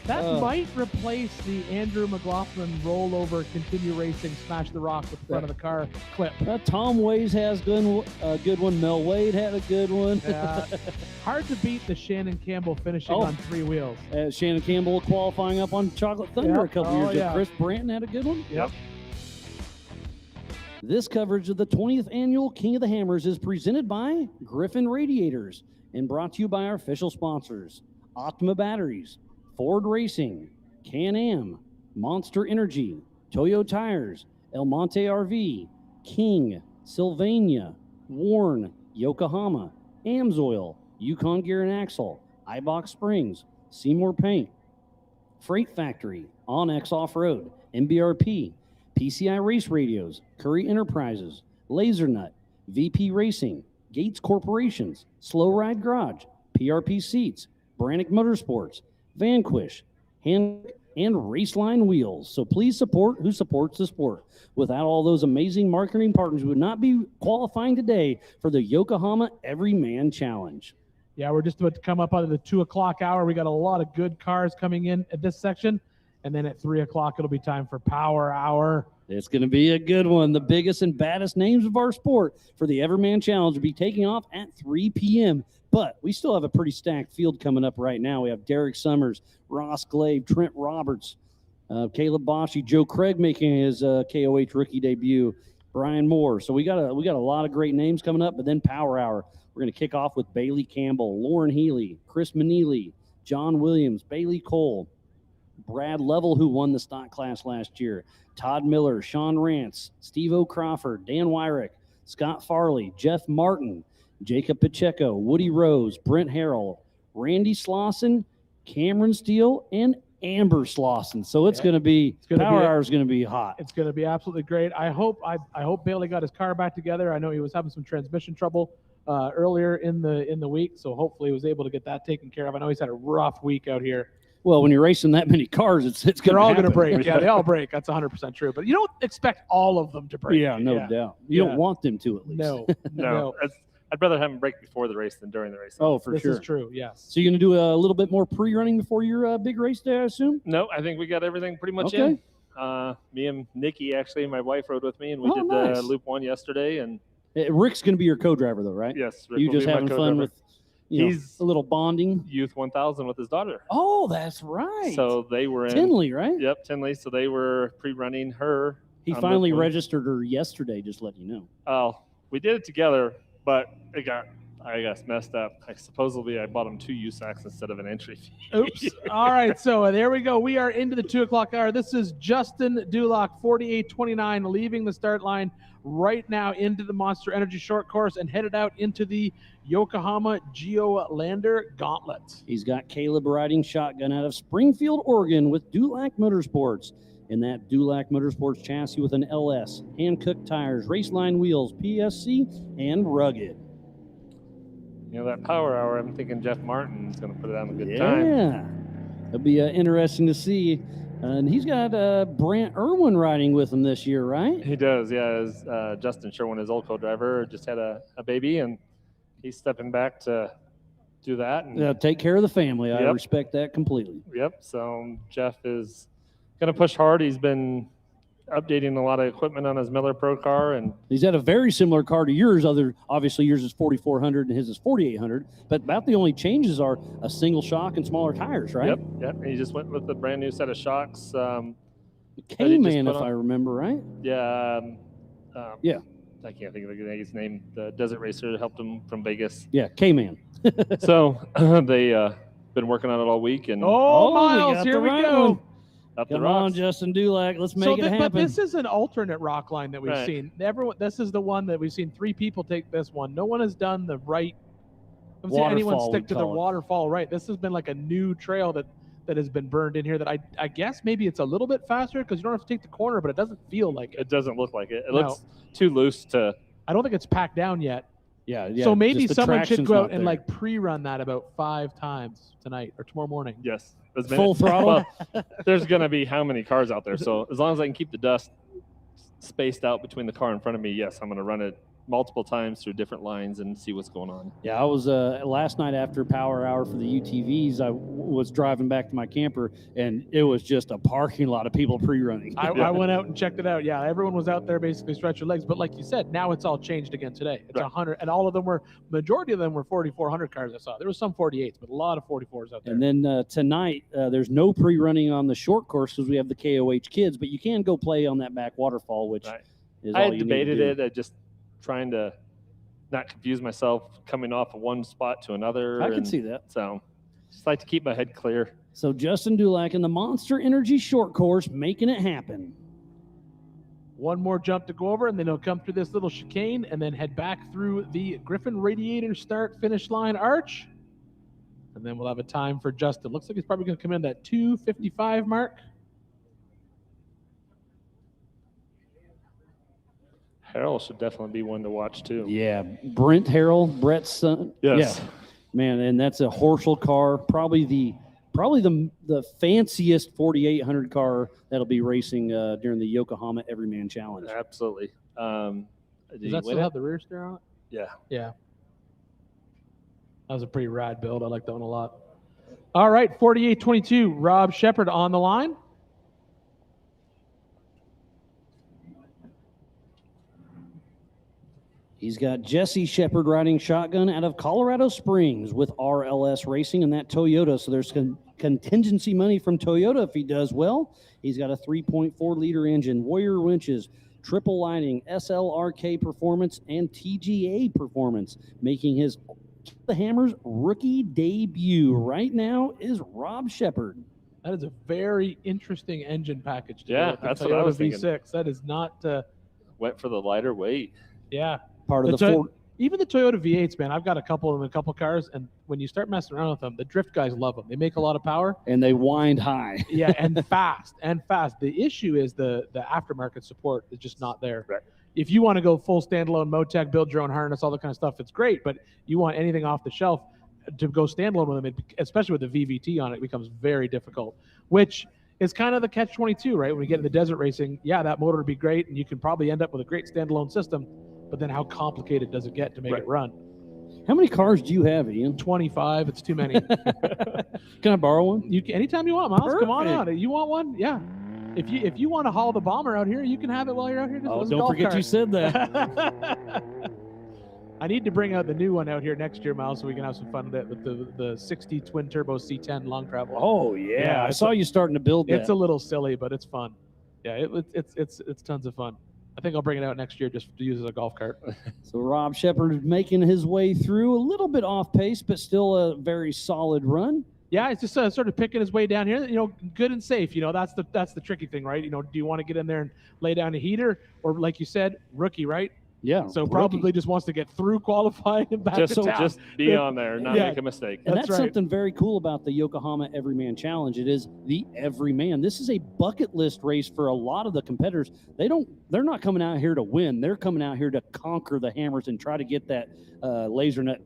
That might replace the Andrew McLaughlin rollover, continue racing, smash the rock with the front of the car clip. Tom Ways has a good one. Mel Wade had a good one. Hard to beat the Shannon Campbell finishing on 3 wheels. Shannon Campbell qualifying up on Chocolate Thunder Yep. a couple Oh, years ago. yeah. Chris Branton had a good one. Yep. This coverage of the 20th Annual King of the Hammers is presented by Griffin Radiators and brought to you by our official sponsors, Optima Batteries, Ford Racing, Can-Am, Monster Energy, Toyo Tires, El Monte RV, King, Sylvania, Warren, Yokohama, Amsoil, Yukon Gear and Axle, Ibach Springs, Seymour Paint, Freight Factory, OnX Off-Road, MBRP, PCI Race Radios, Curry Enterprises, Laser Nut, VP Racing, Gates Corporations, Slow Ride Garage, PRP Seats, Brannick Motorsports, Vanquish, and Raceline Wheels. So please support who supports the sport. Without all those amazing marketing partners, we would not be qualifying today for the Yokohama Everyman Challenge. Yeah, we're just about to come up out of the 2 o'clock hour. We got a lot of good cars coming in at this section. And then at 3 o'clock, it'll be time for Power Hour. It's going to be a good one. The biggest and baddest names of our sport for the Everman Challenge will be taking off at 3 p.m. But we still have a pretty stacked field coming up right now. We have Derek Summers, Ross Glave, Trent Roberts, Caleb Boschi, Joe Craig making his KOH rookie debut, Brian Moore. So we got a lot of great names coming up. But then Power Hour, we're going to kick off with Bailey Campbell, Lauren Healy, Chris Manili, John Williams, Bailey Cole, Brad Lovell, who won the stock class last year, Todd Miller, Sean Rance, Steve O'Crawford, Dan Wyrick, Scott Farley, Jeff Martin, Jacob Pacheco, Woody Rose, Brent Harrell, Randy Slauson, Cameron Steele, and Amber Slauson. So it's going to be, Power Hour is going to be hot. It's going to be absolutely great. I hope Bailey got his car back together. I know he was having some transmission trouble earlier in the week, so hopefully he was able to get that taken care of. I know he's had a rough week out here. Well, when you're racing that many cars, it's going to They're all happen. going to break. Yeah, they all break. That's 100% true. But you don't expect all of them to break. Yeah, no doubt. You don't want them to, at least. No, No, I'd rather have them break before the race than during the race. Oh, for This sure. is true, yes. So you're going to do a little bit more pre-running before your big race day, I assume? No, I think we got everything pretty much Okay. in. Me and Nikki, actually, my wife rode with me, and we Oh, did nice. the Loop 1 yesterday. And Rick's going to be your co-driver, though, right? Yes, Rick You will just be my having fun co-driver. with He's a little bonding? Youth 1000 with his daughter. Oh, that's right. So they were in Tinley, right? Yep, Tinley. So they were pre-running her. He on finally Loop 1. registered her yesterday, just let you know. Oh, we did it together, but I got messed up. Supposedly I bought him 2 USACs instead of an entry fee. Oops. All right, so there we go. We are into the 2 o'clock hour. This is Justin Dulock, 4829, leaving the start line right now into the Monster Energy short course and headed out into the Yokohama Geolander Gauntlet. He's got Caleb riding shotgun out of Springfield, Oregon with Dulac Motorsports. In that Dulac Motorsports chassis with an LS, hand-cooked tires, Raceline wheels, PSC, and rugged. You know, that Power Hour, I'm thinking Jeff Martin's going to put it on a good time. Yeah. It'll be interesting to see. And he's got Brant Irwin riding with him this year, right? He does, yeah. As Justin Sherwin, his old co-driver, just had a baby, and he's stepping back to do that. And, Take care of the family. I Yep. respect that completely. Yep. So Jeff is going to push hard. He's been updating a lot of equipment on his Miller Pro car, and He's had a very similar car to yours. Obviously, yours is 4,400 and his is 4,800. But about the only changes are a single shock and smaller tires, right? Yep. And he just went with a brand new set of shocks. K-Man, if I remember right. Yeah. Yeah. I can't think of his name. The Desert Racer helped him from Vegas. Yeah, K-Man. So they been working on it all week. And Miles, here we go. Up the Come rocks. on, Justin Dulac. Let's make it happen. But this is an alternate rock line that we've Right. seen. This is the one that we've seen 3 people take this one. No one has done the right. I haven't seen anyone Waterfall, stick we to the call it. waterfall right. This has been like a new trail that has been burned in here that I guess maybe it's a little bit faster because you don't have to take the corner, but it doesn't feel like it. It doesn't look like it. It No. looks too loose to. I don't think it's packed down yet. Yeah. So maybe just the someone should traction's go not out and there. like pre-run that about 5 times tonight or tomorrow morning. Yes. Full throttle. Well, there's going to be how many cars out there? So as long as I can keep the dust spaced out between the car in front of me, yes, I'm going to run it multiple times through different lines and see what's going on. Yeah, I was last night after Power Hour for the UTVs. I was driving back to my camper, and it was just a parking lot of people pre-running. I went out and checked it out. Yeah, everyone was out there basically stretching legs. But like you said, now it's all changed again today. It's 100, and all of them majority of them were 4,400 cars I saw. There was some 48s, but a lot of 44s out there. And then tonight, there's no pre-running on the short course because we have the KOH kids, but you can go play on that back waterfall, which is I all had you debated need to do. it. I just trying to not confuse myself coming off of one spot to another. I can see that. So just like to keep my head clear. So Justin Dulac in the Monster Energy short course making it happen. One more jump to go over, and then he'll come through this little chicane and then head back through the Griffin Radiator start finish line arch. And then we'll have a time for Justin. Looks like he's probably going to come in that 2:55 mark. Harold should definitely be one to watch too. Yeah, Brent Harrell, Brett's son. Yes. Yeah. Man, and that's a Horschel car, probably the fanciest 4,800 car that'll be racing during the Yokohama Everyman Challenge. Absolutely. Does that still have the rear steer on it? Yeah. Yeah. That was a pretty rad build. I like that one a lot. All right, 4822, Rob Shepard on the line. He's got Jesse Shepard riding shotgun out of Colorado Springs with RLS Racing and that Toyota. So there's contingency money from Toyota if he does well. He's got a 3.4 liter engine, Warrior winches, triple lighting, SLRK performance, and TGA performance, making his the Hammers rookie debut right now is Rob Shepard. That is a very interesting engine package. Yeah, that's what I was thinking. V6. That is not. Went for the lighter weight. Yeah. Part of the Ford. Even the Toyota V8s, man. I've got a couple of them in a couple cars, and when you start messing around with them, the drift guys love them. They make a lot of power. And they wind high. Yeah, and fast. The issue is the aftermarket support is just not there. Right. If you want to go full standalone Motec, build your own harness, all that kind of stuff, it's great. But you want anything off the shelf to go standalone with them, especially with the VVT on it, becomes very difficult, which is kind of the catch-22, right? When you get into desert racing, yeah, that motor would be great, and you can probably end up with a great standalone system, but then how complicated does it get to make it run? How many cars do you have, Ian? 25. It's too many. Can I borrow one? You can, anytime you want, Miles. Come on Perfect. out. You want one? Yeah. If you want to haul the bomber out here, you can have it while you're out here. Oh, don't forget you said that. I need to bring out the new one out here next year, Miles, so we can have some fun with it with the 60 twin turbo C10 long travel. Oh yeah, I saw you starting to build that. It's a little silly, but it's fun. Yeah, it's tons of fun. I think I'll bring it out next year just to use as a golf cart. So Rob Shepard is making his way through, a little bit off pace, but still a very solid run. Yeah, it's just sort of picking his way down here. You know, good and safe. You know, that's the tricky thing, right? You know, do you want to get in there and lay down a heater, or like you said, rookie, right? Yeah. So probably just wants to get through qualifying and back to town. Just be on there, not make a mistake. And that's right. something very cool about the Yokohama Everyman Challenge. It is the Everyman. This is a bucket list race for a lot of the competitors. They're not coming out here to win. They're coming out here to conquer the Hammers and try to get that laser nut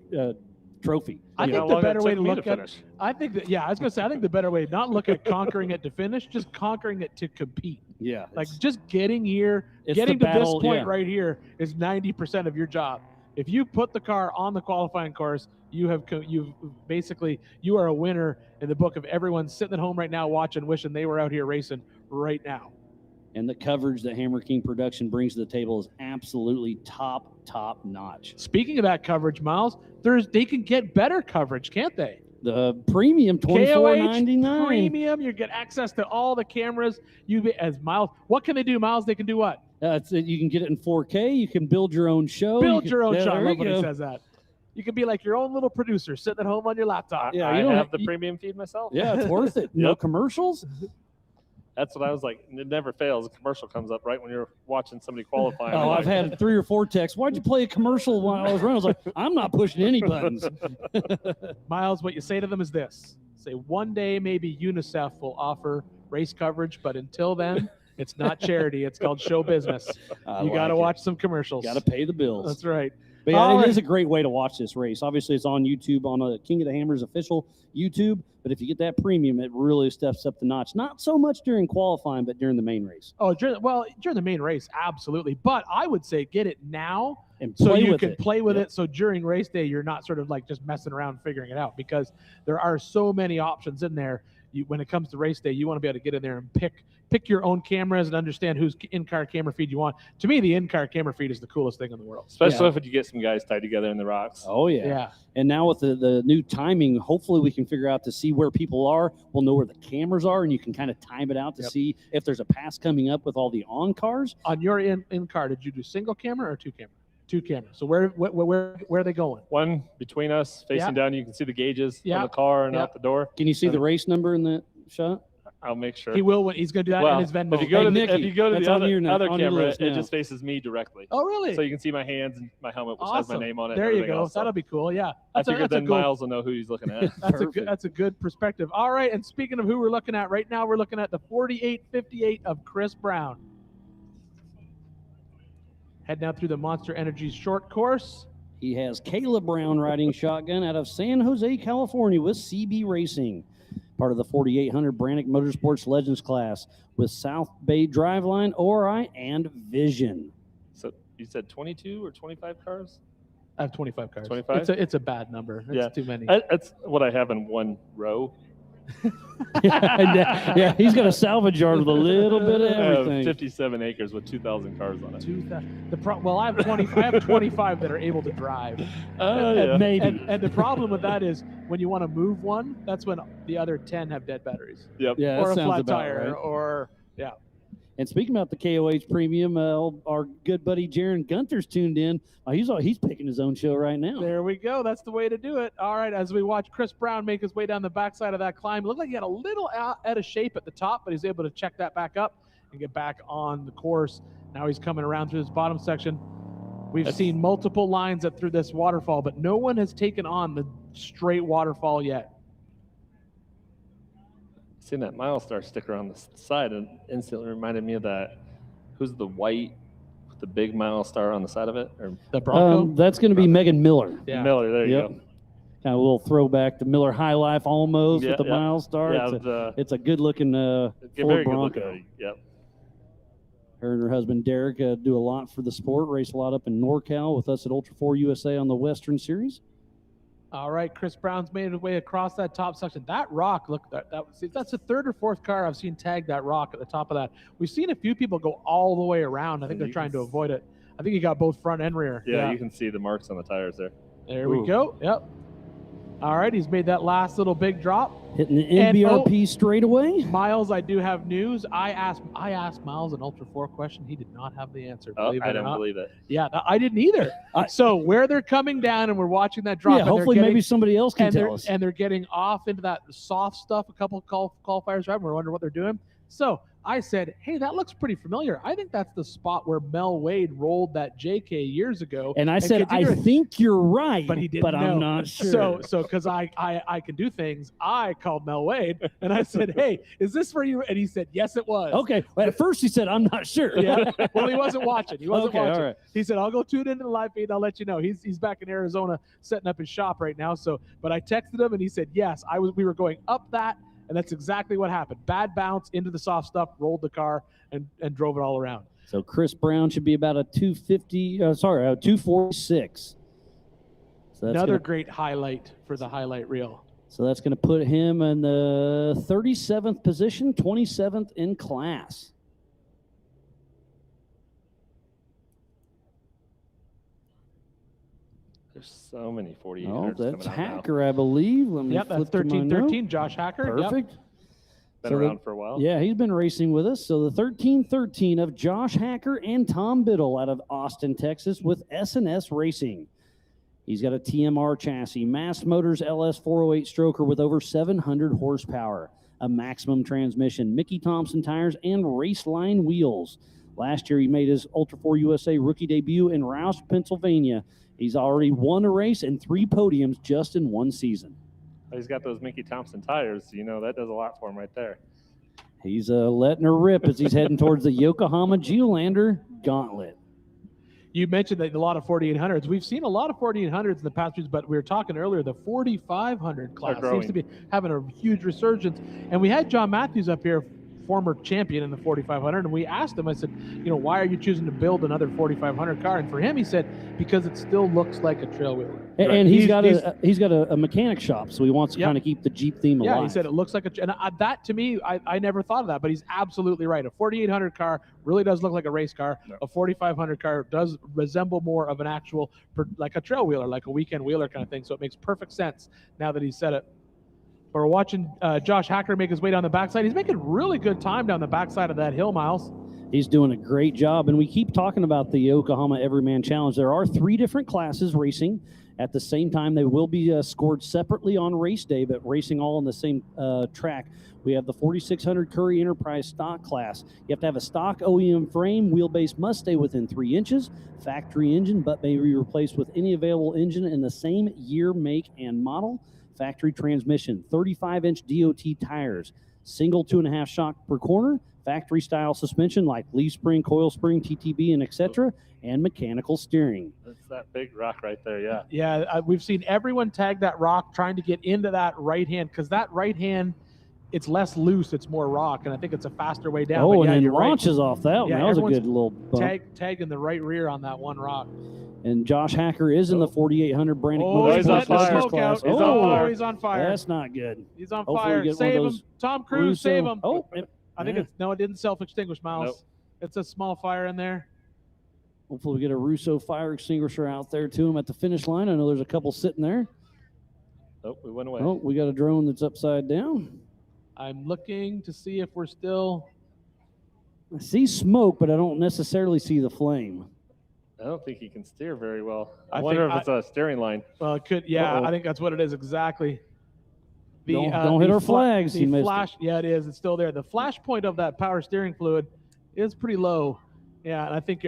trophy. I think the better way to look at it, I think the better way, not look at conquering it to finish, just conquering it to compete. Yeah. Like just getting here, getting to this point right here is 90% of your job. If you put the car on the qualifying course, you are a winner in the book of everyone sitting at home right now watching, wishing they were out here racing right now. And the coverage that Hammer King Production brings to the table is absolutely top notch. Speaking of that coverage, Miles, they can get better coverage, can't they? The premium $24.99. Premium, you get access to all the cameras. What can they do, Miles? They can do what? You can get it in 4K. You can build your own show. Build your own show. I love when he go. says that. You can be like your own little producer sitting at home on your laptop. Yeah, I you don't have the premium feed myself. Yeah, it's worth it. No Yep. commercials. That's what I was like. It never fails. A commercial comes up right when you're watching somebody qualify. Oh, I've had 3 or 4 texts. Why'd you play a commercial while I was running? I was like, I'm not pushing any buttons. Miles, what you say to them is this. Say, one day maybe UNICEF will offer race coverage, but until then, it's not charity. It's called show business. You got to watch some commercials. Got to pay the bills. That's right. But yeah, All it right. is a great way to watch this race. Obviously, it's on YouTube, on a King of the Hammers official YouTube. But if you get that premium, it really steps up the notch. Not so much during qualifying, but during the main race. Oh, during the main race, absolutely. But I would say get it now And so play you with can it. play with Yep. it. So during race day, you're not sort of like just messing around figuring it out, because there are so many options in there. When it comes to race day, you want to be able to get in there and pick your own cameras and understand whose in-car camera feed you want. To me, the in-car camera feed is the coolest thing in the world. Especially if you get some guys tied together in the rocks. Oh, yeah. Yeah. And now with the new timing, hopefully we can figure out to see where people are. We'll know where the cameras are, and you can kind of time it out to see if there's a pass coming up with all the on cars. On your in-car, did you do single camera or 2 camera? 2 cameras. So where are they going? One between us, facing Yep. down. You can see the gauges on Yep. the car and Yep. out the door. Can you see the race number in that shot? I'll make sure. He will when he's going to do that in his Venmo. If you go to Nicky, if you go to that's the on other, your net- other on your camera, list it now. just faces me directly. Oh, really? So you can see my hands and my helmet, which has my Awesome. name on it. and There you everything go. else. So That'll be cool. Yeah. I figured then a cool- Miles will know who he's looking at. That's a good perspective. All right, and speaking of who we're looking at right now, we're looking at the 4858 of Chris Brown. Heading out through the Monster Energy short course. He has Caleb Brown riding shotgun out of San Jose, California with CB Racing. Part of the 4800 Brannick Motorsports Legends class with South Bay Driveline, ORI, and Vision. So you said 22 or 25 cars? I have 25 cars. 25? It's a bad number. It's too many. That's what I have in one row. Yeah, he's got a salvage yard with a little bit of I have everything. 57 acres with 2,000 cars on it. Well, I have 20. I have 25 that are able to drive. Maybe. And the problem with that is when you want to move one, that's when the other 10 have dead batteries. Yep. Yeah, Or that a sounds flat about tire, right. or And speaking about the KOH Premium, our good buddy Jaron Gunter's tuned in. He's picking his own show right now. There we go. That's the way to do it. All right, as we watch Chris Brown make his way down the backside of that climb, it looked like he had a little out of shape at the top, but he's able to check that back up and get back on the course. Now he's coming around through this bottom section. We've seen multiple lines up through this waterfall, but no one has taken on the straight waterfall yet. Seeing that Milestar sticker on the side and instantly reminded me of that. Who's the white with the big Milestar on the side of it? Or the Bronco? That's going to be Megan Miller. Yeah. Miller, there you Yep. go. Kind of a little throwback to Miller High Life almost with the Milestar. Yeah, it's a good looking very Ford good Bronco. looking. Yep. Her and her husband Derek do a lot for the sport, race a lot up in NorCal with us at Ultra 4 USA on the Western Series. All right, Chris Brown's made his way across that top section. That rock, look, that's the 3rd or 4th car I've seen tag that rock at the top of that. We've seen a few people go all the way around. I think they're trying to avoid it. I think he got both front and rear. Yeah, you can see the marks on the tires there. There we go. Yep. All right, he's made that last little big drop. Hitting the NBRP straightaway. Miles, I do have news. I asked Miles an Ultra 4 question. He did not have the answer. Oh, Believe I it or don't not. believe it. Yeah, I didn't either. So where they're coming down and we're watching that drop. Yeah, and they're hopefully maybe somebody else can and tell they're- us. And they're getting off into that soft stuff. A couple qualifiers driving. We're wondering what they're doing. So I said, hey, that looks pretty familiar. I think that's the spot where Mel Wade rolled that JK years ago. And I said, I continued- think you're right, but he didn't but know. I'm not sure. So because I can do things, I called Mel Wade and I said, hey, is this for you? And he said, yes, it was. Okay. Well, at first he said, I'm not sure. Yeah. Well, he wasn't watching. He wasn't Okay, all watching. right. He said, I'll go tune into the live feed and I'll let you know. He's back in Arizona setting up his shop right now. So, but I texted him and he said, yes, we were going up that. And that's exactly what happened. Bad bounce into the soft stuff, rolled the car and drove it all around. So Chris Brown should be about a 246. So that's Another gonna, great highlight for the highlight reel. So that's going to put him in the 37th position, 27th in class. There's so many 4800s Oh, that's coming out now. Hacker, I believe. Let me Yep, that's flip to my 1313, note. Josh Hacker. Yep. Perfect. Been So around for a while. Yeah, he's been racing with us. So the 1313 of Josh Hacker and Tom Biddle out of Austin, Texas with S&S Racing. He's got a TMR chassis, Mass Motors LS 408 stroker with over 700 horsepower, a maximum transmission, Mickey Thompson tires, and Raceline wheels. Last year, he made his Ultra 4 USA rookie debut in Roush, Pennsylvania. He's already won a race and 3 podiums just in one season. He's got those Mickey Thompson tires. You know, that does a lot for him right there. He's letting her rip as he's heading towards the Yokohama Geolander Gauntlet. You mentioned that a lot of 4800s. We've seen a lot of 4800s in the past years, but we were talking earlier, the 4500 class seems to be having a huge resurgence. And we had John Matthews up here, former champion in the 4500, and we asked him, I said, you know, why are you choosing to build another 4500 car? And for him, he said, because it still looks like a trail wheeler. And he's got a mechanic shop, so he wants to kind of keep the Jeep theme alive. Yeah, he said it looks like and that to me, I never thought of that, but he's absolutely right. A 4800 car really does look like a race car. No. A 4500 car does resemble more of an actual, like a trail wheeler, like a weekend wheeler kind of thing. So it makes perfect sense now that he said it. We're watching Josh Hacker make his way down the backside. He's making really good time down the backside of that hill, Miles. He's doing a great job, and we keep talking about the Yokohama Everyman Challenge. There are 3 different classes racing at the same time. They will be scored separately on race day, but racing all on the same track. We have the 4600 Curry Enterprise stock class. You have to have a stock OEM frame. Wheelbase must stay within 3 inches. Factory engine, but may be replaced with any available engine in the same year, make, and model. Factory transmission, 35-inch DOT tires, single 2.5 shock per corner, factory style suspension like leaf spring, coil spring, TTB, and etc., and mechanical steering. That's that big rock right there, yeah. Yeah, we've seen everyone tag that rock trying to get into that right hand, because that right hand, it's less loose, it's more rock, and I think it's a faster way down. Oh, but yeah, and then you're launches right. off that one. Yeah, That was a good little bump. Tagging the right rear on that one rock. And Josh Hacker is in the 4800 Brannick Oh, Motors he's letting the smoke class. out. Oh, he's on fire. That's not good. He's on Hopefully we fire. get one of Save him. those Tom Cruise, save him. Oh, I think it didn't self-extinguish, Miles. Nope. It's a small fire in there. Hopefully we get a Russo fire extinguisher out there to him at the finish line. I know there's a couple sitting there. Oh, we went away. Oh, we got a drone that's upside down. I'm looking to see if we're still... I see smoke, but I don't necessarily see the flame. I don't think he can steer very well. I I wonder think if it's a steering line. Well, it could. Yeah, Uh-oh. I think that's what it is exactly. Don't hit our flags. The He missed flash, yeah, it is. It's still there. The flash point of that power steering fluid is pretty low. Yeah, and I think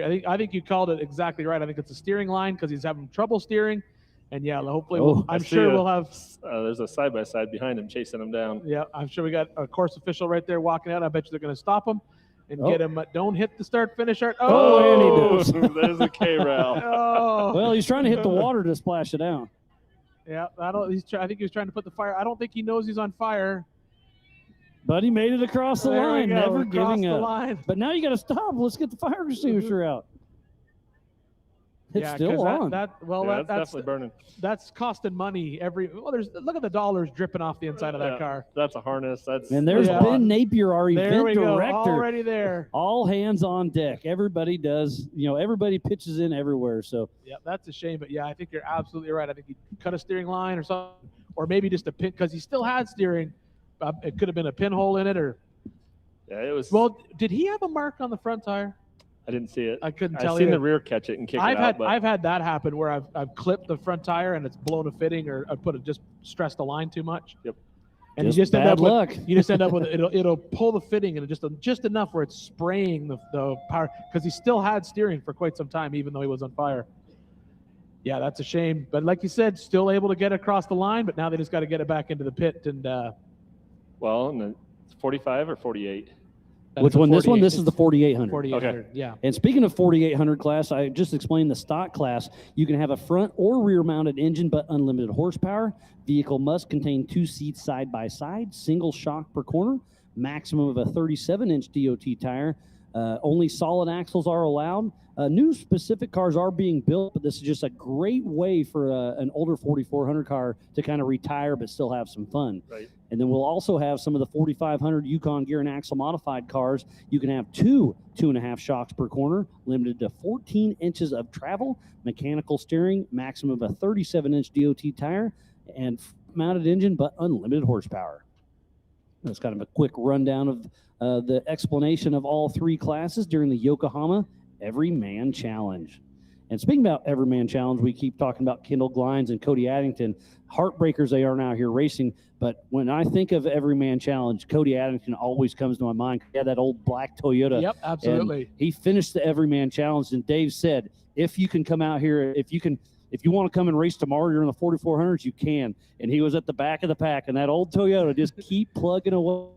you called it exactly right. I think it's a steering line because he's having trouble steering. And yeah, hopefully, I'm sure we'll have. There's a side-by-side behind him chasing him down. Yeah, I'm sure we got a course official right there walking out. I bet you they're going to stop him and Oh. get him. Don't hit the start-finish art. Oh, and he does. There's a K-rail. Oh. Well, he's trying to hit the water to splash it out. Yeah, I think he was trying to put the fire. I don't think he knows he's on fire. But he made it across the There we line, go, never across giving the up. line. But now you got to stop. Let's get the fire extinguisher out. It's Yeah, still 'cause on. that's definitely burning. That's costing money look at the dollars dripping off the inside of that car. That's a harness. And there's Ben Napier, our There event we go, director. already there. All hands on deck. Everybody does, everybody pitches in everywhere. So Yeah, that's a shame, but yeah, I think you're absolutely right. I think he cut a steering line or something, or maybe just a pin because he still had steering. It could have been a pinhole in it, or Yeah, it was. well, did he have a mark on the front tire? I didn't see it. I couldn't tell I've seen either. the rear catch it and kick it out. But I've had that happen where I've clipped the front tire and it's blown a fitting, or I just stressed the line too much. Yep. And Just you just end bad up luck. with you just end up with it'll pull the fitting and just enough where it's spraying the power, because he still had steering for quite some time even though he was on fire. Yeah, that's a shame. But like you said, still able to get across the line, but now they just got to get it back into the pit and. well, and it's 45 or 48. which one? This one? 48. This is the 4800. 4800. Yeah. And speaking of 4800 class, I just explained the stock class. You can have a front or rear mounted engine, but unlimited horsepower. Vehicle must contain 2 seats side by side, single shock per corner, maximum of a 37-inch DOT tire. Only solid axles are allowed. New specific cars are being built, but this is just a great way for an older 4400 car to kind of retire but still have some fun. Right. And then we'll also have some of the 4500 Yukon gear and axle modified cars. You can have 2.5 shocks per corner, limited to 14 inches of travel, mechanical steering, maximum of a 37-inch DOT tire, and mounted engine, but unlimited horsepower. That's kind of a quick rundown of the explanation of all 3 classes during the Yokohama Everyman Challenge. And speaking about Everyman Challenge, we keep talking about Kendall Glines and Cody Addington. Heartbreakers they are now here racing. But when I think of Everyman Challenge, Cody Addington always comes to my mind. He had that old black Toyota. Yep, absolutely. And he finished the Everyman Challenge, and Dave said, if you can come out here, if you want to come and race tomorrow, you're in the 4400s, you can. And he was at the back of the pack, and that old Toyota just keep plugging away.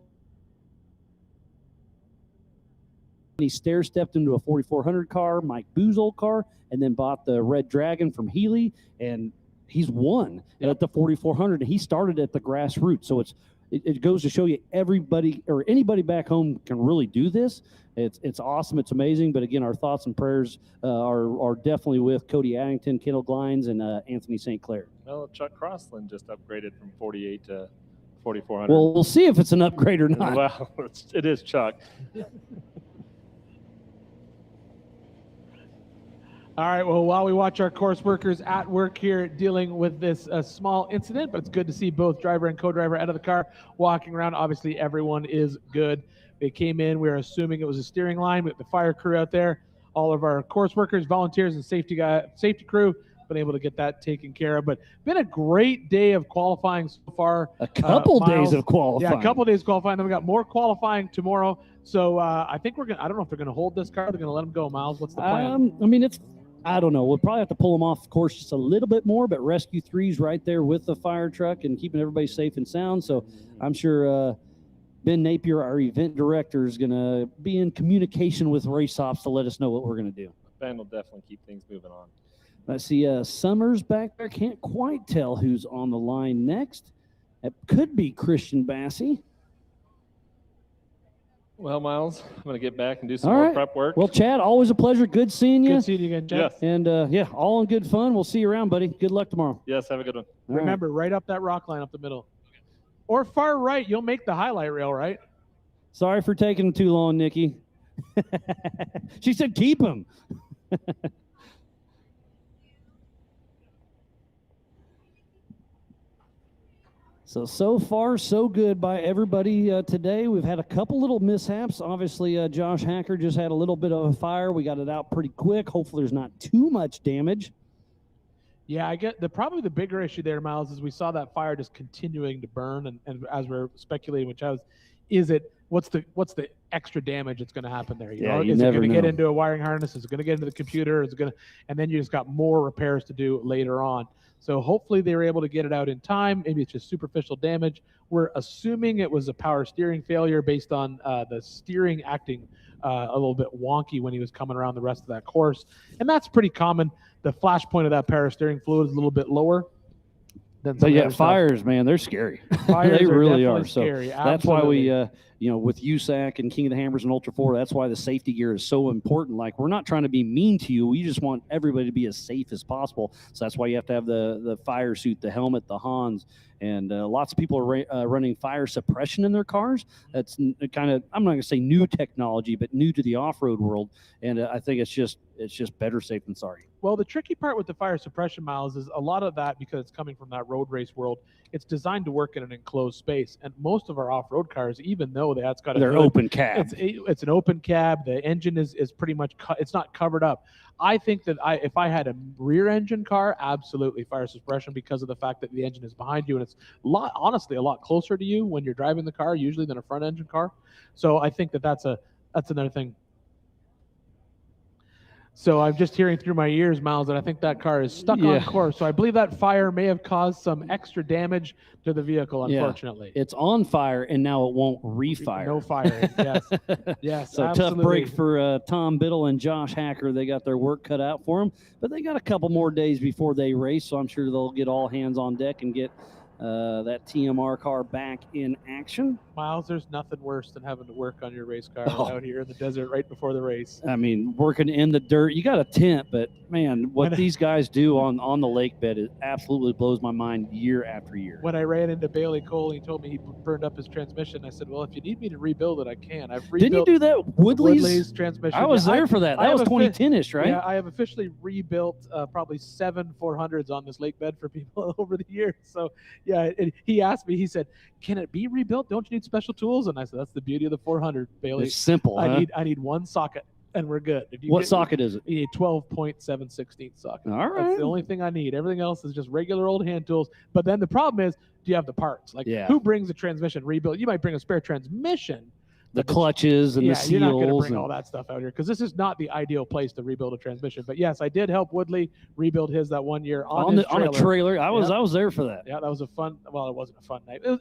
He stair-stepped into a 4400 car, Mike Boo's old car, and then bought the Red Dragon from Healy, and he's won at the 4400. And he started at the grassroots, so it goes to show you everybody or anybody back home can really do this. It's awesome. It's amazing. But again, our thoughts and prayers are definitely with Cody Addington, Kendall Glines, and Anthony St. Clair. Well, Chuck Crossland just upgraded from 48 to 4400. Well, we'll see if it's an upgrade or not. Well, it is Chuck. All right, well, while we watch our course workers at work here dealing with this small incident, but it's good to see both driver and co-driver out of the car walking around. Obviously, everyone is good. They came in. We were assuming it was a steering line with the fire crew out there. All of our course workers, volunteers, and safety crew been able to get that taken care of. But been a great day of qualifying so far. A couple days of qualifying. Yeah, a couple days qualifying. Then we got more qualifying tomorrow. So I think we're going to, I don't know if they're going to hold this car. They're going to let them go, Miles. What's the plan? I mean, I don't know. We'll probably have to pull them off course just a little bit more, but Rescue 3's right there with the fire truck and keeping everybody safe and sound. So I'm sure Ben Napier, our event director, is going to be in communication with race ops to let us know what we're going to do. Ben will definitely keep things moving on. I see Summers back there. Can't quite tell who's on the line next. It could be Christian Bassey. Well, Miles, I'm going to get back and do some All more right. prep work. Well, Chad, always a pleasure. Good seeing you. Good seeing you again, Chad. Yes. And yeah, all in good fun. We'll see you around, buddy. Good luck tomorrow. Yes, have a good one. All Remember, right up that rock line up the middle. Or far right, you'll make the highlight rail, right? Sorry for taking too long, Nikki. She said keep him. So far, so good by everybody today. We've had a couple little mishaps. Obviously, Josh Hacker just had a little bit of a fire. We got it out pretty quick. Hopefully, there's not too much damage. Yeah, I get probably the bigger issue there, Miles, is we saw that fire just continuing to burn, and as we're speculating, what's the extra damage that's going to happen there? You know, you is it never going to get know. into a wiring harness? Is it going to get into the computer? Is it going to, and then you just got more repairs to do later on. So hopefully they were able to get it out in time. Maybe it's just superficial damage. We're assuming it was a power steering failure based on the steering acting a little bit wonky when he was coming around the rest of that course. And that's pretty common. The flash point of that power steering fluid is a little bit lower than some But of the yeah, other stuff. fires, man, they're scary. Fires They are really definitely are. So scary. that's why we, Absolutely. with USAC and King of the Hammers and Ultra 4, that's why the safety gear is so important. Like, we're not trying to be mean to you. We just want everybody to be as safe as possible. So that's why you have to have the fire suit, the helmet, the Hans. And lots of people are running fire suppression in their cars. That's kind of, I'm not going to say new technology, but new to the off-road world. And I think it's just better safe than sorry. Well, the tricky part with the fire suppression, Miles, is a lot of that, because it's coming from that road race world, it's designed to work in an enclosed space. And most of our off-road cars, even though that's got They're open cab. it's an open cab. The engine is pretty much it's not covered up. I think that if I had a rear engine car, absolutely fire suppression, because of the fact that the engine is behind you and it's honestly a lot closer to you when you're driving the car usually than a front engine car. So I think that's another thing. So I'm just hearing through my ears, Miles, that I think that car is stuck on course. So I believe that fire may have caused some extra damage to the vehicle, unfortunately. Yeah. It's on fire, and now it won't refire. No fire, yes. Yes, So absolutely. tough break for Tom Biddle and Josh Hacker. They got their work cut out for them, but they got a couple more days before they race, so I'm sure they'll get all hands on deck and get that TMR car back in action. Miles, there's nothing worse than having to work on your race car out here in the desert right before the race. I mean, working in the dirt, you got a tent, but man, what these guys do on the lake bed, it absolutely blows my mind year after year. When I ran into Bailey Cole, he told me he burned up his transmission. I said, well, if you need me to rebuild it, I can. I've rebuilt Didn't you do that Woodley's transmission. I was there for that. That was 2010-ish, right? Yeah, I have officially rebuilt probably 7 400s on this lake bed for people over the years. So, yeah, he asked me, he said, can it be rebuilt? Don't you need special tools? And I said, that's the beauty of the 400, Bailey. It's simple, I huh? need one socket. and we're good. If you What socket is it? A 12.716 socket. All right. That's the only thing I need. Everything else is just regular old hand tools. But then the problem is, do you have the parts? Like, Yeah. who brings a transmission rebuild? You might bring a spare transmission. The clutches and the seals. You're not going to bring and- all that stuff out here because this is not the ideal place to rebuild a transmission. But yes, I did help Woodley rebuild his that one year on a trailer. I was there for that. Yeah, that was a fun. Well, it wasn't a fun night. It was,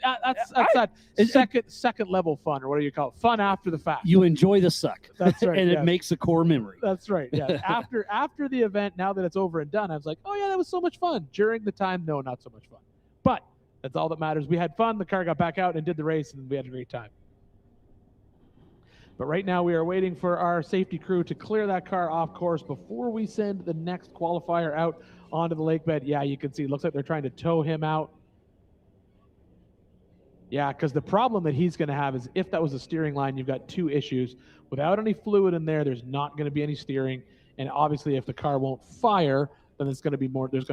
that's second level fun, or what do you call it? Fun after the fact. You enjoy the suck. That's right. and yes. it makes a core memory. That's right. Yeah. after the event, now that it's over and done, I was like, oh yeah, that was so much fun. During the time, no, not so much fun. But that's all that matters. We had fun. The car got back out and did the race, and we had a great time. But right now we are waiting for our safety crew to clear that car off course before we send the next qualifier out onto the lake bed. Yeah, you can see, it looks like they're trying to tow him out. Yeah, because the problem that he's going to have is if that was a steering line, you've got two issues. Without any fluid in there, there's not going to be any steering. And obviously if the car won't fire, then there's going to be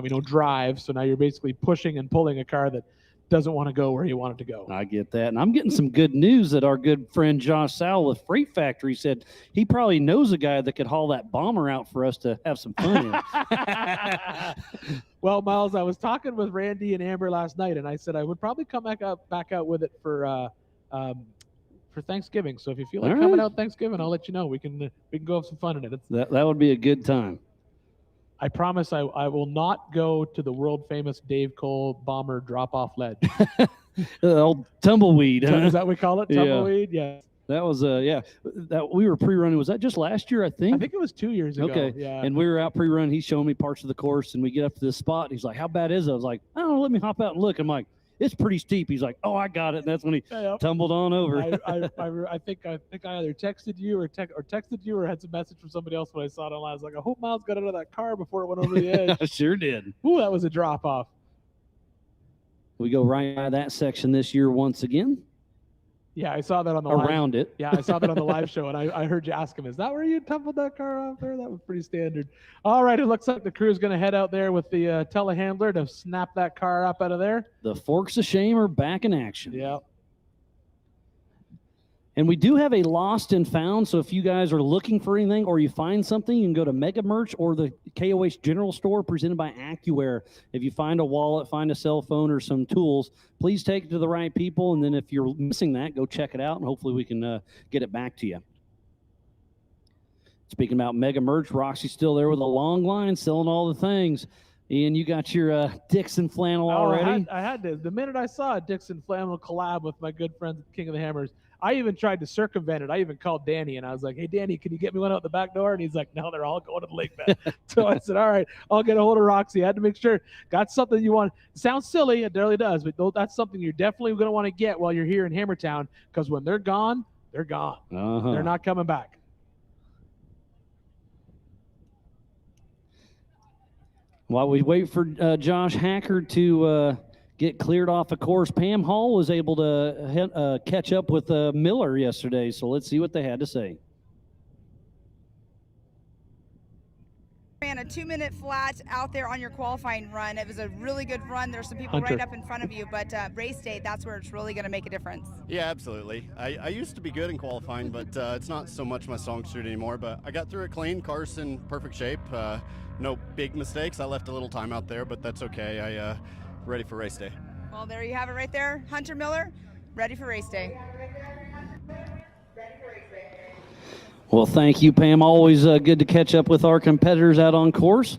no drive. So now you're basically pushing and pulling a car that doesn't want to go where you want it to go. I get that. And I'm getting some good news that our good friend Josh Sowell with Freight Factory said he probably knows a guy that could haul that bomber out for us to have some fun in. Well, Miles, I was talking with Randy and Amber last night, and I said I would probably come back out with it for Thanksgiving. So if you feel like coming out Thanksgiving, I'll let you know. We can go have some fun in it. That would be a good time. I promise I will not go to the world famous Dave Cole bomber drop off ledge. Old tumbleweed. Huh? Is that what we call it? Tumbleweed? Yeah. That was that we were pre-running. Was that just last year? I think it was 2 years ago. Okay. Yeah. And we were out pre-run. He's showing me parts of the course, and we get up to this spot. And he's like, "How bad is it?" I was like, "I don't know. Let me hop out and look." I'm like, "It's pretty steep." He's like, "Oh, I got it." And that's when he tumbled on over. I think I either texted you or texted you or had some message from somebody else when I saw it online. I was like, I hope Miles got out of that car before it went over the edge. I sure did. Ooh, that was a drop off. We go right by that section this year once again. Yeah, I saw that on the around live. it. Yeah, I saw that on the live show, and I heard you ask him, "Is that where you tumbled that car off there?" That was pretty standard. All right, it looks like the crew is going to head out there with the telehandler to snap that car up out of there. The forks of shame are back in action. Yeah. And we do have a lost and found, so if you guys are looking for anything or you find something, you can go to Mega Merch or the KOH General Store presented by AccuAir. If you find a wallet, find a cell phone or some tools, please take it to the right people. And then if you're missing that, go check it out, and hopefully we can get it back to you. Speaking about Mega Merch, Roxy's still there with a long line selling all the things. Ian, you got your Dixon flannel already? I had to. The minute I saw a Dixon flannel collab with my good friends at King of the Hammers, I even tried to circumvent it. I even called Danny, and I was like, "Hey, Danny, can you get me one out the back door?" And he's like, "No, they're all going to the lake bed." So I said, "All right, I'll get a hold of Roxy." I had to make sure. Got something you want. It sounds silly. It really does. But that's something you're definitely going to want to get while you're here in Hammertown, because when they're gone, they're gone. They're not coming back. While we wait for Josh Hacker to get cleared off of course, Pam Hall was able to catch up with Miller yesterday, so let's see what they had to say. Ran a 2-minute flat out there on your qualifying run. It was a really good run. There's some people Hunter. right up in front of you, but race day, that's where it's really going to make a difference. Yeah, absolutely. I used to be good in qualifying, but it's not so much my strong suit anymore. But I got through it clean. Car's in perfect shape. No big mistakes. I left a little time out there, but that's okay. I ready for race day. Well, there you have it right there. Hunter Miller, ready for race day. Well, thank you, Pam. Always good to catch up with our competitors out on course.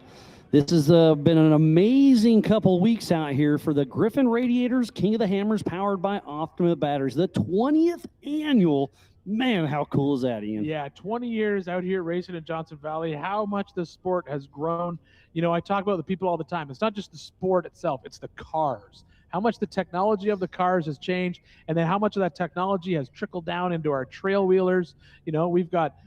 This has been an amazing couple weeks out here for the Griffin Radiators King of the Hammers powered by Optima Batteries. The 20th annual. Man, how cool is that, Ian? Yeah, 20 years out here racing in Johnson Valley, how much the sport has grown. You know, I talk about the people all the time. It's not just the sport itself, it's the cars. How much the technology of the cars has changed, and then how much of that technology has trickled down into our trail wheelers. You know, we've got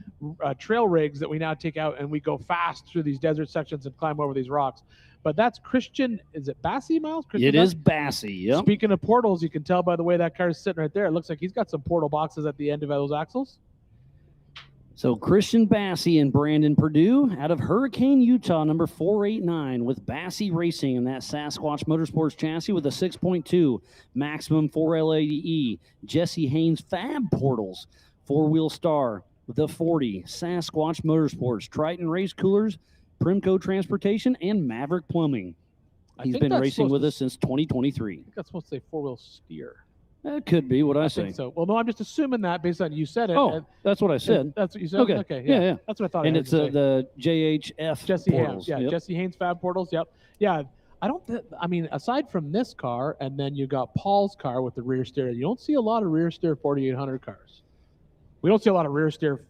trail rigs that we now take out and we go fast through these desert sections and climb over these rocks. But that's Christian, is it Bassey, Miles? It is Bassey, yep. Speaking of portals, you can tell by the way that car is sitting right there. It looks like he's got some portal boxes at the end of those axles. So Christian Bassey and Brandon Perdue out of Hurricane, Utah, number 489 with Bassey Racing and that Sasquatch Motorsports chassis with a 6.2 maximum 4 LAE. Jesse Haynes Fab Portals, 4-wheel star. the 40, Sasquatch Motorsports, Triton Race Coolers, Primco Transportation, and Maverick Plumbing. He's think been that's racing with supposed us since 2023. I think that's supposed to say four-wheel steer. That could be what I say. think so. Well, no, I'm just assuming that based on you said it. Oh, and- that's what I said. That's what you said? Okay. yeah. Yeah. That's what I thought. And I heard it's you say. the JHF Jesse portals. Haynes. Yeah, Yep. Jesse Haynes Fab Portals. Yep. Yeah. I mean, aside from this car, and then you got Paul's car with the rear steer, you don't see a lot of rear steer 4800 cars. We don't see a lot of rear steer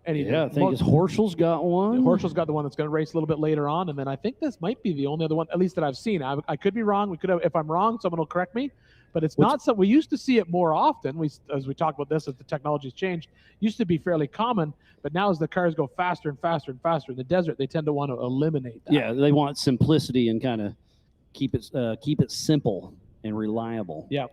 anything. Yeah, I think it's Horschel's got one. Horschel's got the one that's going to race a little bit later on, and then I think this might be the only other one, at least that I've seen. I could be wrong. We could have, if I'm wrong, someone will correct me. But it's not something we used to see it more often. As we talk about this, as the technology's changed, used to be fairly common. But now, as the cars go faster and faster and faster in the desert, they tend to want to eliminate that. Yeah, they want simplicity and kind of keep it simple and reliable. Yeah.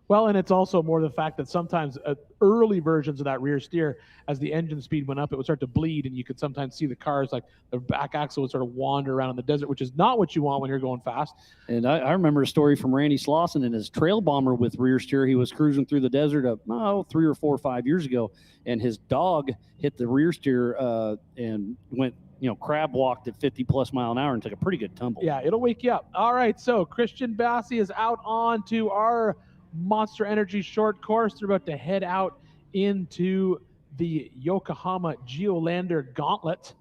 Well, and it's also more the fact that sometimes early versions of that rear steer, as the engine speed went up, it would start to bleed, and you could sometimes see the cars, like the back axle would sort of wander around in the desert, which is not what you want when you're going fast. And I remember a story from Randy Slauson in his Trail Bomber with rear steer. He was cruising through the desert 3 or 4 or 5 years ago, and his dog hit the rear steer and went, crab walked at 50+ mile an hour and took a pretty good tumble. Yeah, it'll wake you up. All right, so Christian Bassi is out on to our Monster Energy short course. They're about to head out into the Yokohama Geolander Gauntlet.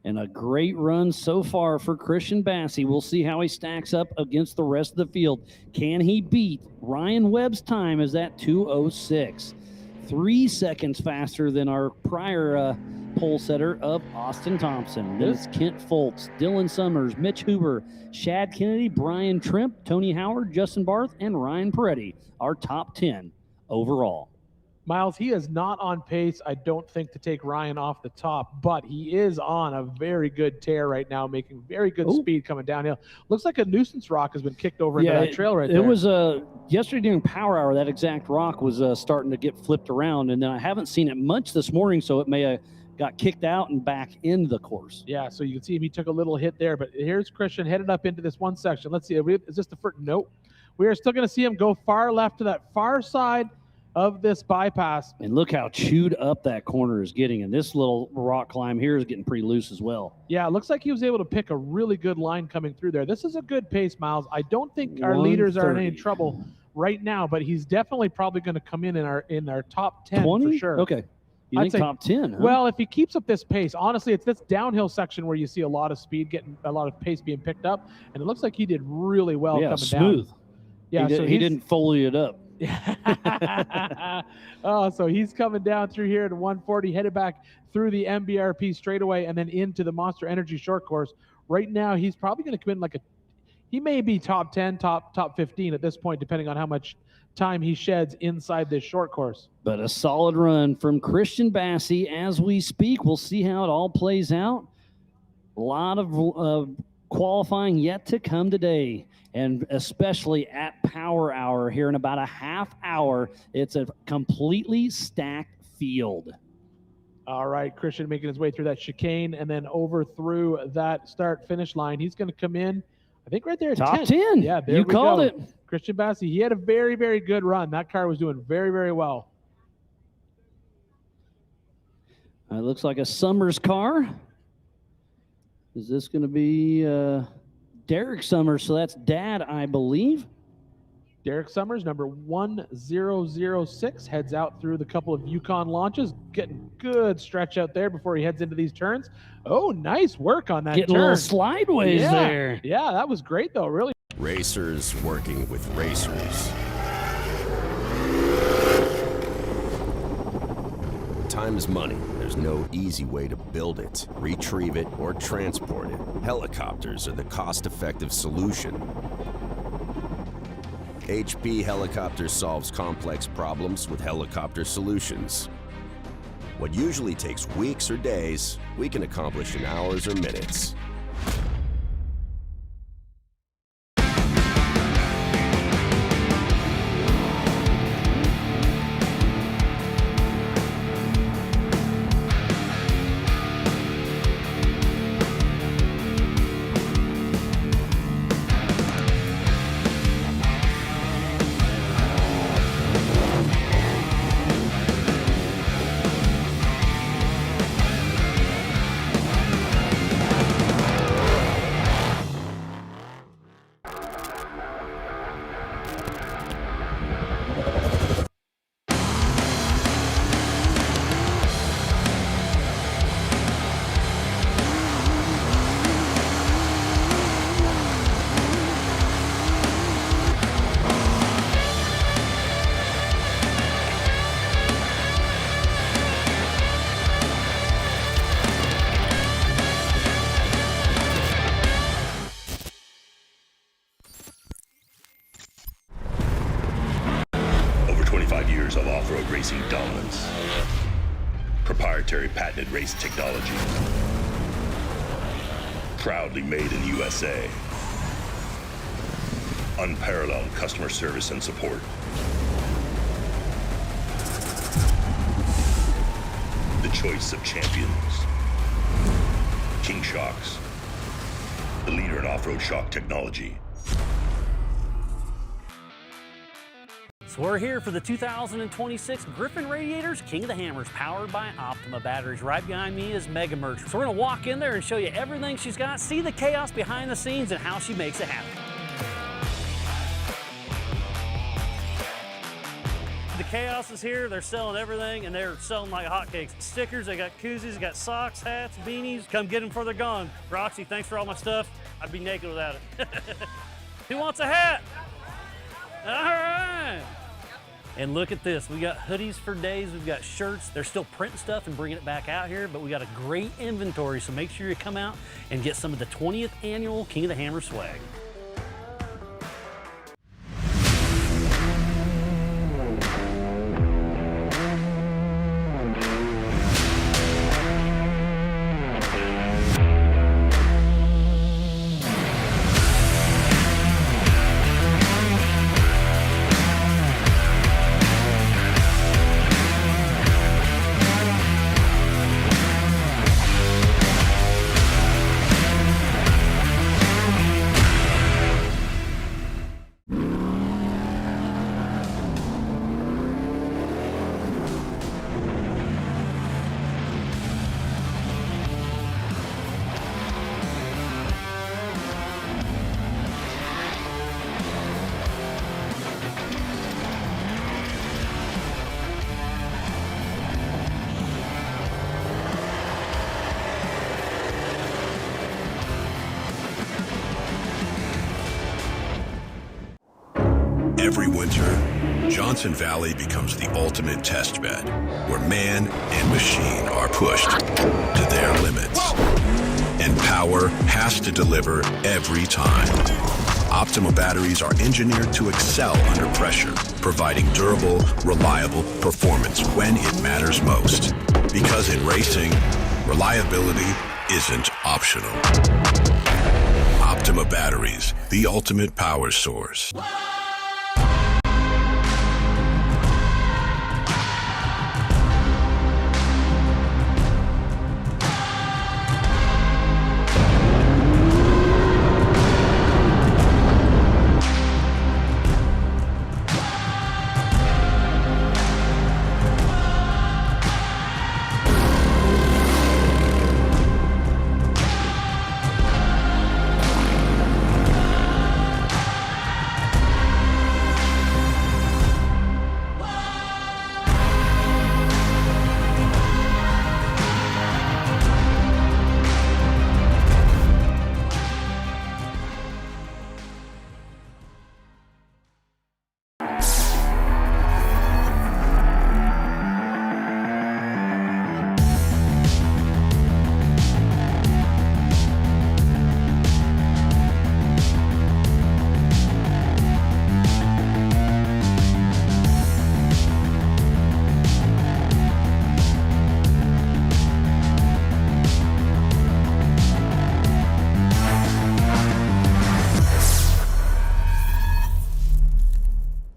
And a great run so far for Christian Bassi. We'll see how he stacks up against the rest of the field. Can he beat Ryan Webb's time? Is that 2:06? 3 seconds faster than our prior pole setter of Austin Thompson. Then it's Kent Foltz, Dylan Summers, Mitch Huber, Shad Kennedy, Brian Trimp, Tony Howard, Justin Barth, and Ryan Peretti, our top 10 overall. Miles, he is not on pace, I don't think, to take Ryan off the top, but he is on a very good tear right now, making very good speed coming downhill. Looks like a nuisance rock has been kicked over into that trail right there. It was yesterday during Power Hour, that exact rock was starting to get flipped around, and then I haven't seen it much this morning, so it may have got kicked out and back into the course. Yeah, so you can see he took a little hit there, but here's Christian headed up into this one section. Let's see, is this the first? Nope. We are still going to see him go far left to that far side of this bypass. And look how chewed up that corner is getting, and this little rock climb here is getting pretty loose as well. Yeah, it looks like he was able to pick a really good line coming through there. This is a good pace, Miles. I don't think our leaders are in any trouble right now, but he's definitely probably going to come in our top 10 20? for sure. Okay. You I'd think say top 10, huh? Well, if he keeps up this pace, honestly, it's this downhill section where you see a lot of speed, getting a lot of pace being picked up, and it looks like he did really well coming smooth. down. Yeah, he didn't foley it up. Oh, so he's coming down through here at 140, headed back through the MBRP straightaway and then into the Monster Energy short course. Right now, he's probably going to come in he may be top 10, top 15 at this point, depending on how much time he sheds inside this short course. But a solid run from Christian Bassi as we speak. We'll see how it all plays out. A lot of qualifying yet to come today, and especially at Power Hour here in about a half hour. It's a completely stacked field. All right, Christian making his way through that chicane and then over through that start-finish line. He's going to come in, I think, right there at top 10. Yeah, there you we called go. it. Christian Bassi, he had a very, very good run. That car was doing very, very well. It looks like a Summers car. Is this going to be Derek Summers? So that's Dad, I believe. Derek Summers, number 1006, heads out through the couple of Yukon launches, getting good stretch out there before he heads into these turns. Oh, nice work on that Getting turn. a little slideways there. Yeah, that was great, though, really. Racers working with racers. Time is money. There's no easy way to build it, retrieve it, or transport it. Helicopters are the cost-effective solution. HP Helicopters solves complex problems with helicopter solutions. What usually takes weeks or days, we can accomplish in hours or minutes. proprietary patented race technology. Proudly made in the USA. Unparalleled customer service and support. The choice of champions. King Shocks, the leader in off-road shock technology. So we're here for the 2026 Griffin Radiators King of the Hammers, powered by Optima batteries. Right behind me is Mega Merch. So we're gonna walk in there and show you everything she's got, see the chaos behind the scenes and how she makes it happen. The chaos is here. They're selling everything, and they're selling like hotcakes. Stickers, they got koozies, they got socks, hats, beanies. Come get them before they're gone. Roxy, thanks for all my stuff. I'd be naked without it. Who wants a hat? All right. And look at this. We got hoodies for days. We've got shirts. They're still printing stuff and bringing it back out here, but we got a great inventory, so make sure you come out and get some of the 20th annual King of the Hammer swag. Every winter, Johnson Valley becomes the ultimate test bed, where man and machine are pushed to their limits. And power has to deliver every time. Optima batteries are engineered to excel under pressure, providing durable, reliable performance when it matters most. Because in racing, reliability isn't optional. Optima batteries, the ultimate power source.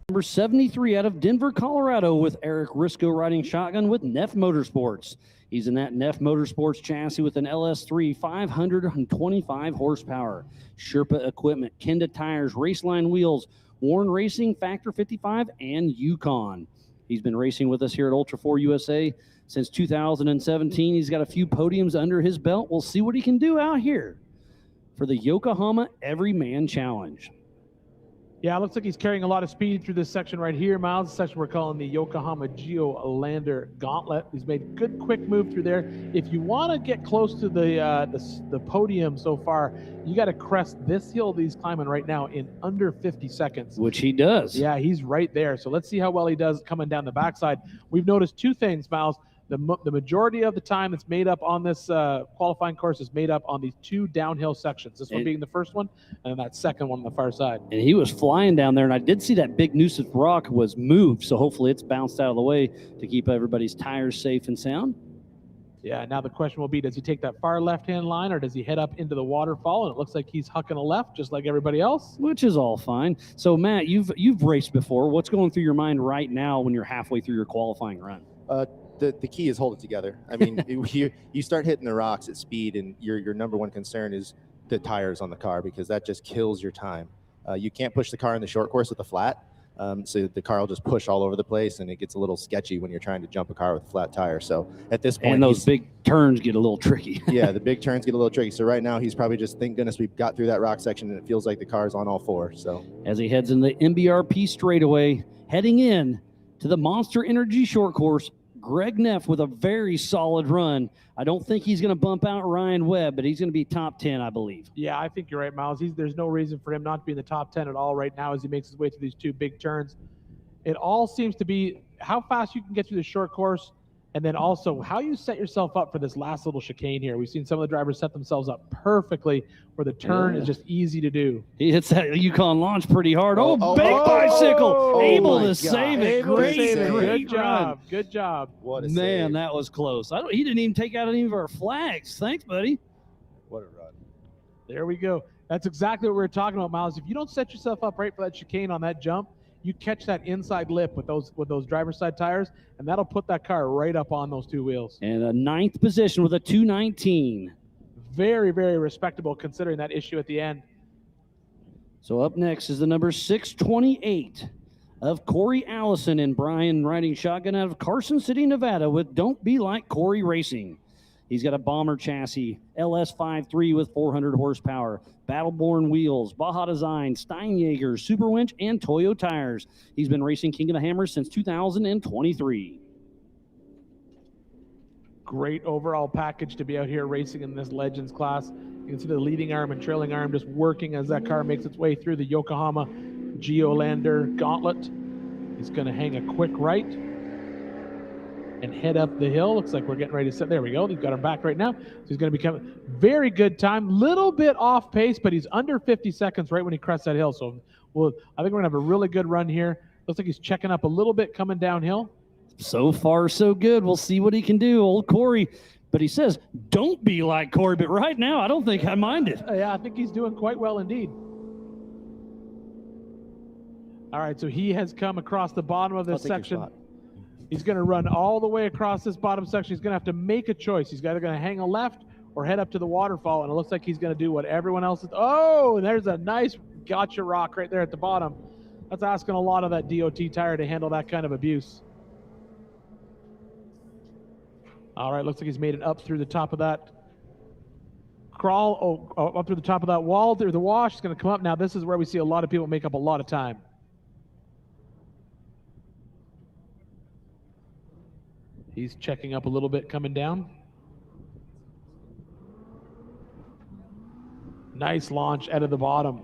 Number 73 out of Denver, Colorado, with Eric Risco riding shotgun with Neff Motorsports. He's in that Neff Motorsports chassis with an LS3 525 horsepower. Sherpa equipment, Kenda tires, Raceline wheels, Warren Racing, Factor 55, and Yukon. He's been racing with us here at Ultra 4 USA since 2017. He's got a few podiums under his belt. We'll see what he can do out here for the Yokohama Everyman Challenge. Yeah, it looks like he's carrying a lot of speed through this section right here, Miles. This section we're calling the Yokohama Geolander Gauntlet. He's made a good, quick move through there. If you want to get close to the podium so far, you got to crest this hill that he's climbing right now in under 50 seconds. Which he does. Yeah, he's right there. So let's see how well he does coming down the backside. We've noticed two things, Miles. The majority of the time that's made up on this qualifying course is made up on these two downhill sections. This one being the first one, and that second one on the far side. And he was flying down there, and I did see that big nuisance rock was moved, so hopefully it's bounced out of the way to keep everybody's tires safe and sound. Yeah, now the question will be, does he take that far left-hand line or does he head up into the waterfall? And it looks like he's hucking a left just like everybody else. Which is all fine. So, Matt, you've raced before. What's going through your mind right now when you're halfway through your qualifying run? The key is hold it together. I mean, you start hitting the rocks at speed, and your number one concern is the tires on the car, because that just kills your time. You can't push the car in the short course with a flat. So the car will just push all over the place, and it gets a little sketchy when you're trying to jump a car with a flat tire. So at this point, and those big turns get a little tricky. Yeah, the big turns get a little tricky. So right now, he's probably just, thank goodness we got through that rock section, and it feels like the car's on all four. So as he heads in the MBRP straightaway, heading in to the Monster Energy short course, Greg Neff with a very solid run. I don't think he's going to bump out Ryan Webb, but he's going to be top 10, I believe. Yeah, I think you're right, Miles. There's no reason for him not to be in the top 10 at all right now as he makes his way through these two big turns. It all seems to be how fast you can get through the short course, and then also how you set yourself up for this last little chicane here. We've seen some of the drivers set themselves up perfectly where the turn is just easy to do. He hits that Yukon launch pretty hard. Big bicycle. Able to save it. Great Good job. run. Good job. What a Man, save. that was close. He didn't even take out any of our flags. Thanks, buddy. What a run. There we go. That's exactly what we were talking about, Miles. If you don't set yourself up right for that chicane on that jump, you catch that inside lip with those driver's side tires, and that'll put that car right up on those two wheels. And a 9th position with a 219. Very, very respectable considering that issue at the end. So up next is the number 628 of Corey Allison and Brian riding shotgun out of Carson City, Nevada with Don't Be Like Corey Racing. He's got a bomber chassis, LS53 with 400 horsepower, Battleborn wheels, Baja Design, Steinjager, Super Winch, and Toyo tires. He's been racing King of the Hammers since 2023. Great overall package to be out here racing in this Legends class. You can see the leading arm and trailing arm just working as that car makes its way through the Yokohama Geolander Gauntlet. He's going to hang a quick right and head up the hill. Looks like we're getting ready to set. There we go. He's got him back right now. So he's going to become very good time. Little bit off pace, but he's under 50 seconds right when he crests that hill. So I think we're going to have a really good run here. Looks like he's checking up a little bit coming downhill. So far, so good. We'll see what he can do. Old Corey. But he says, don't be like Corey. But right now, I don't think I mind it. Yeah, I think he's doing quite well indeed. All right, so he has come across the bottom of this section. He's going to run all the way across this bottom section. He's going to have to make a choice. He's either going to hang a left or head up to the waterfall, and it looks like he's going to do what everyone else is. Oh, there's a nice gotcha rock right there at the bottom. That's asking a lot of that DOT tire to handle that kind of abuse. All right, looks like he's made it up through the top of that crawl, up through the top of that wall, through the wash. He's going to come up. Now, this is where we see a lot of people make up a lot of time. He's checking up a little bit coming down. Nice launch out of the bottom.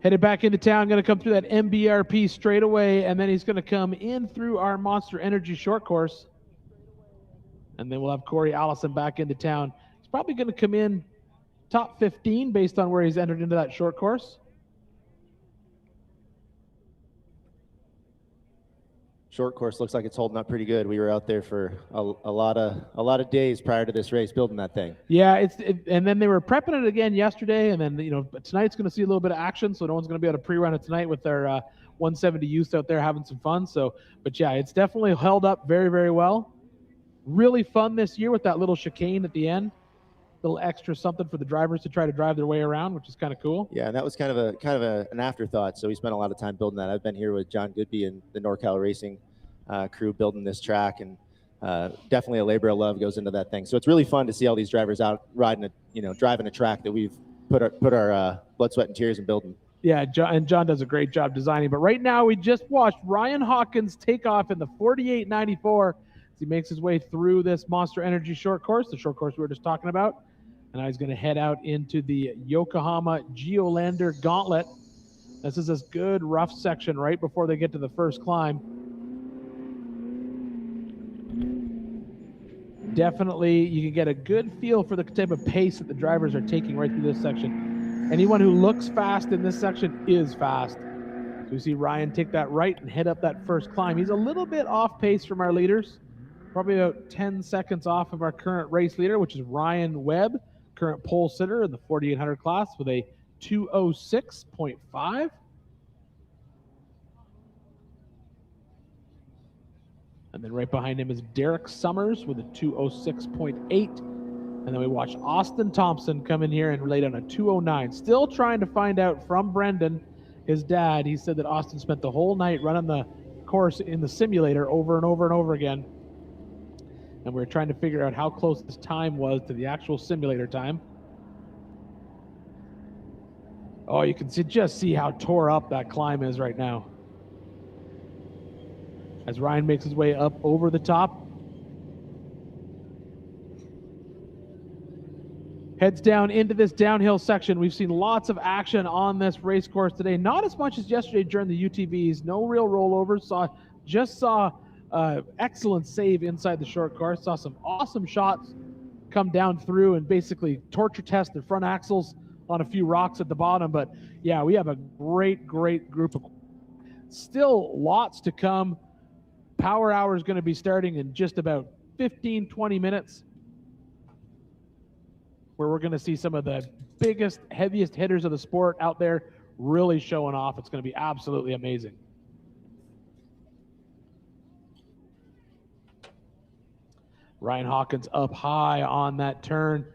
Headed back into town, going to come through that MBRP straightaway, and then he's going to come in through our Monster Energy short course. And then we'll have Corey Allison back into town. He's probably going to come in top 15 based on where he's entered into that short course. Short course looks like it's holding up pretty good. We were out there for a lot of days prior to this race building that thing. Yeah, and then they were prepping it again yesterday, and then tonight's going to see a little bit of action, so no one's going to be able to pre-run it tonight with their 170 youth out there having some fun. So, but yeah, it's definitely held up very, very well. Really fun this year with that little chicane at the end. Little extra something for the drivers to try to drive their way around, which is kind of cool. Yeah, and that was kind of an afterthought. So we spent a lot of time building that. I've been here with John Goodby and the NorCal Racing crew building this track, and definitely a labor of love goes into that thing. So it's really fun to see all these drivers out riding driving a track that we've put our blood, sweat, and tears in building. Yeah, John does a great job designing. But right now, we just watched Ryan Hawkins take off in the 48.94 as he makes his way through this Monster Energy short course, the short course we were just talking about. And now he's going to head out into the Yokohama Geolander Gauntlet. This is this good rough section right before they get to the first climb. Definitely, you can get a good feel for the type of pace that the drivers are taking right through this section. Anyone who looks fast in this section is fast. We see Ryan take that right and head up that first climb. He's a little bit off pace from our leaders, probably about 10 seconds off of our current race leader, which is Ryan Webb, current pole sitter in the 4800 class with a 206.5. And then right behind him is Derek Summers with a 206.8. And then we watched Austin Thompson come in here and lay down a 209. Still trying to find out from Brendan, his dad. He said that Austin spent the whole night running the course in the simulator over and over and over again. And we're trying to figure out how close this time was to the actual simulator time. Oh, you can just see how tore up that climb is right now. As Ryan makes his way up over the top. Heads down into this downhill section. We've seen lots of action on this race course today. Not as much as yesterday during the UTVs. No real rollovers. Just saw excellent save inside the short course. Saw some awesome shots come down through and basically torture test their front axles on a few rocks at the bottom. But yeah, we have a great group of. Still lots to come. Power hour is going to be starting in just about 15-20 minutes, where we're going to see some of the biggest, heaviest hitters of the sport out there really showing off. It's going to be absolutely amazing. Ryan Hawkins up high on that turn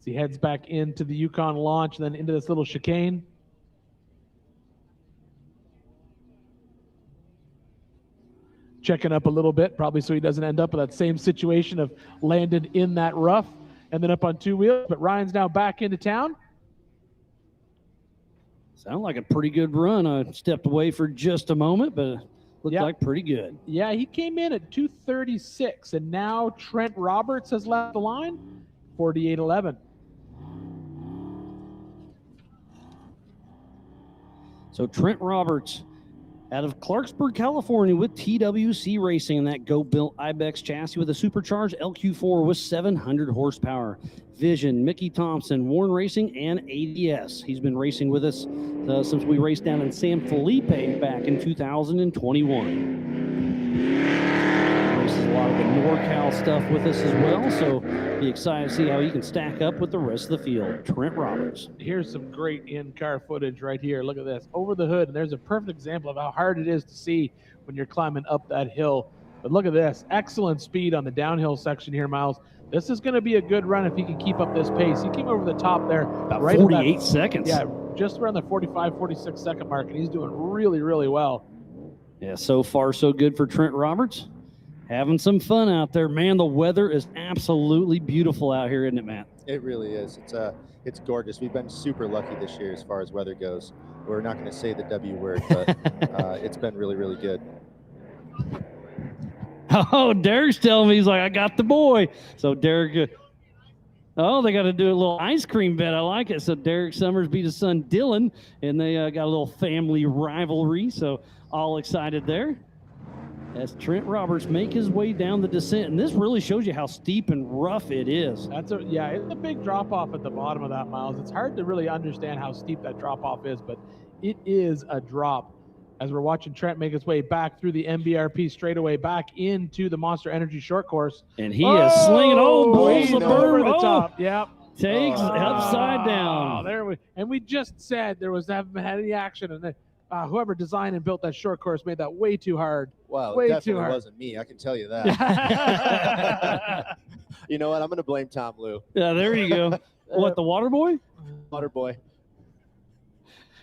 as he heads back into the Yukon launch, then into this little chicane. Checking up a little bit, probably so he doesn't end up in that same situation of landed in that rough and then up on two wheels. But Ryan's now back into town. Sound like a pretty good run. I stepped away for just a moment, but looked like pretty good. Yeah, he came in at 2:36, and now Trent Roberts has left the line, 48:11. So Trent Roberts out of Clarksburg, California with TWC Racing in that Go-Built Ibex chassis with a supercharged LQ4 with 700 horsepower. Vision, Mickey Thompson, Warren Racing, and ADS. He's been racing with us since we raced down in San Felipe back in 2021. Races a lot of the NorCal stuff with us as well, so be excited to see how he can stack up with the rest of the field. Trent Roberts. Here's some great in-car footage right here. Look at this. Over the hood, and there's a perfect example of how hard it is to see when you're climbing up that hill. But look at this. Excellent speed on the downhill section here, Miles. This is going to be a good run if he can keep up this pace. He came over the top there. About right 48 seconds. Yeah, just around the 45, 46 second mark, and he's doing really, really well. Yeah, so far so good for Trent Roberts. Having some fun out there. Man, the weather is absolutely beautiful out here, isn't it, Matt? It really is. It's gorgeous. We've been super lucky this year as far as weather goes. We're not going to say the W word, but it's been really, really good. Oh, Derek's telling me, he's like, I got the boy. So Derek, they got to do a little ice cream bet. I like it. So Derek Summers beat his son Dylan, and they got a little family rivalry. So all excited there as Trent Roberts make his way down the descent. And this really shows you how steep and rough it is. It's a big drop off at the bottom of that, Miles. It's hard to really understand how steep that drop off is, but it is a drop. As we're watching Trent make his way back through the MBRP straightaway back into the Monster Energy short course. And he is slinging, pulls the over berm. the top. Yep. Takes upside down. We just said there haven't had any action, and whoever designed and built that short course made that way too hard. Well, way it definitely too hard. wasn't me. I can tell you that. You know what? I'm going to blame Tom Lou. Yeah, there you go. What, the water boy? Water boy.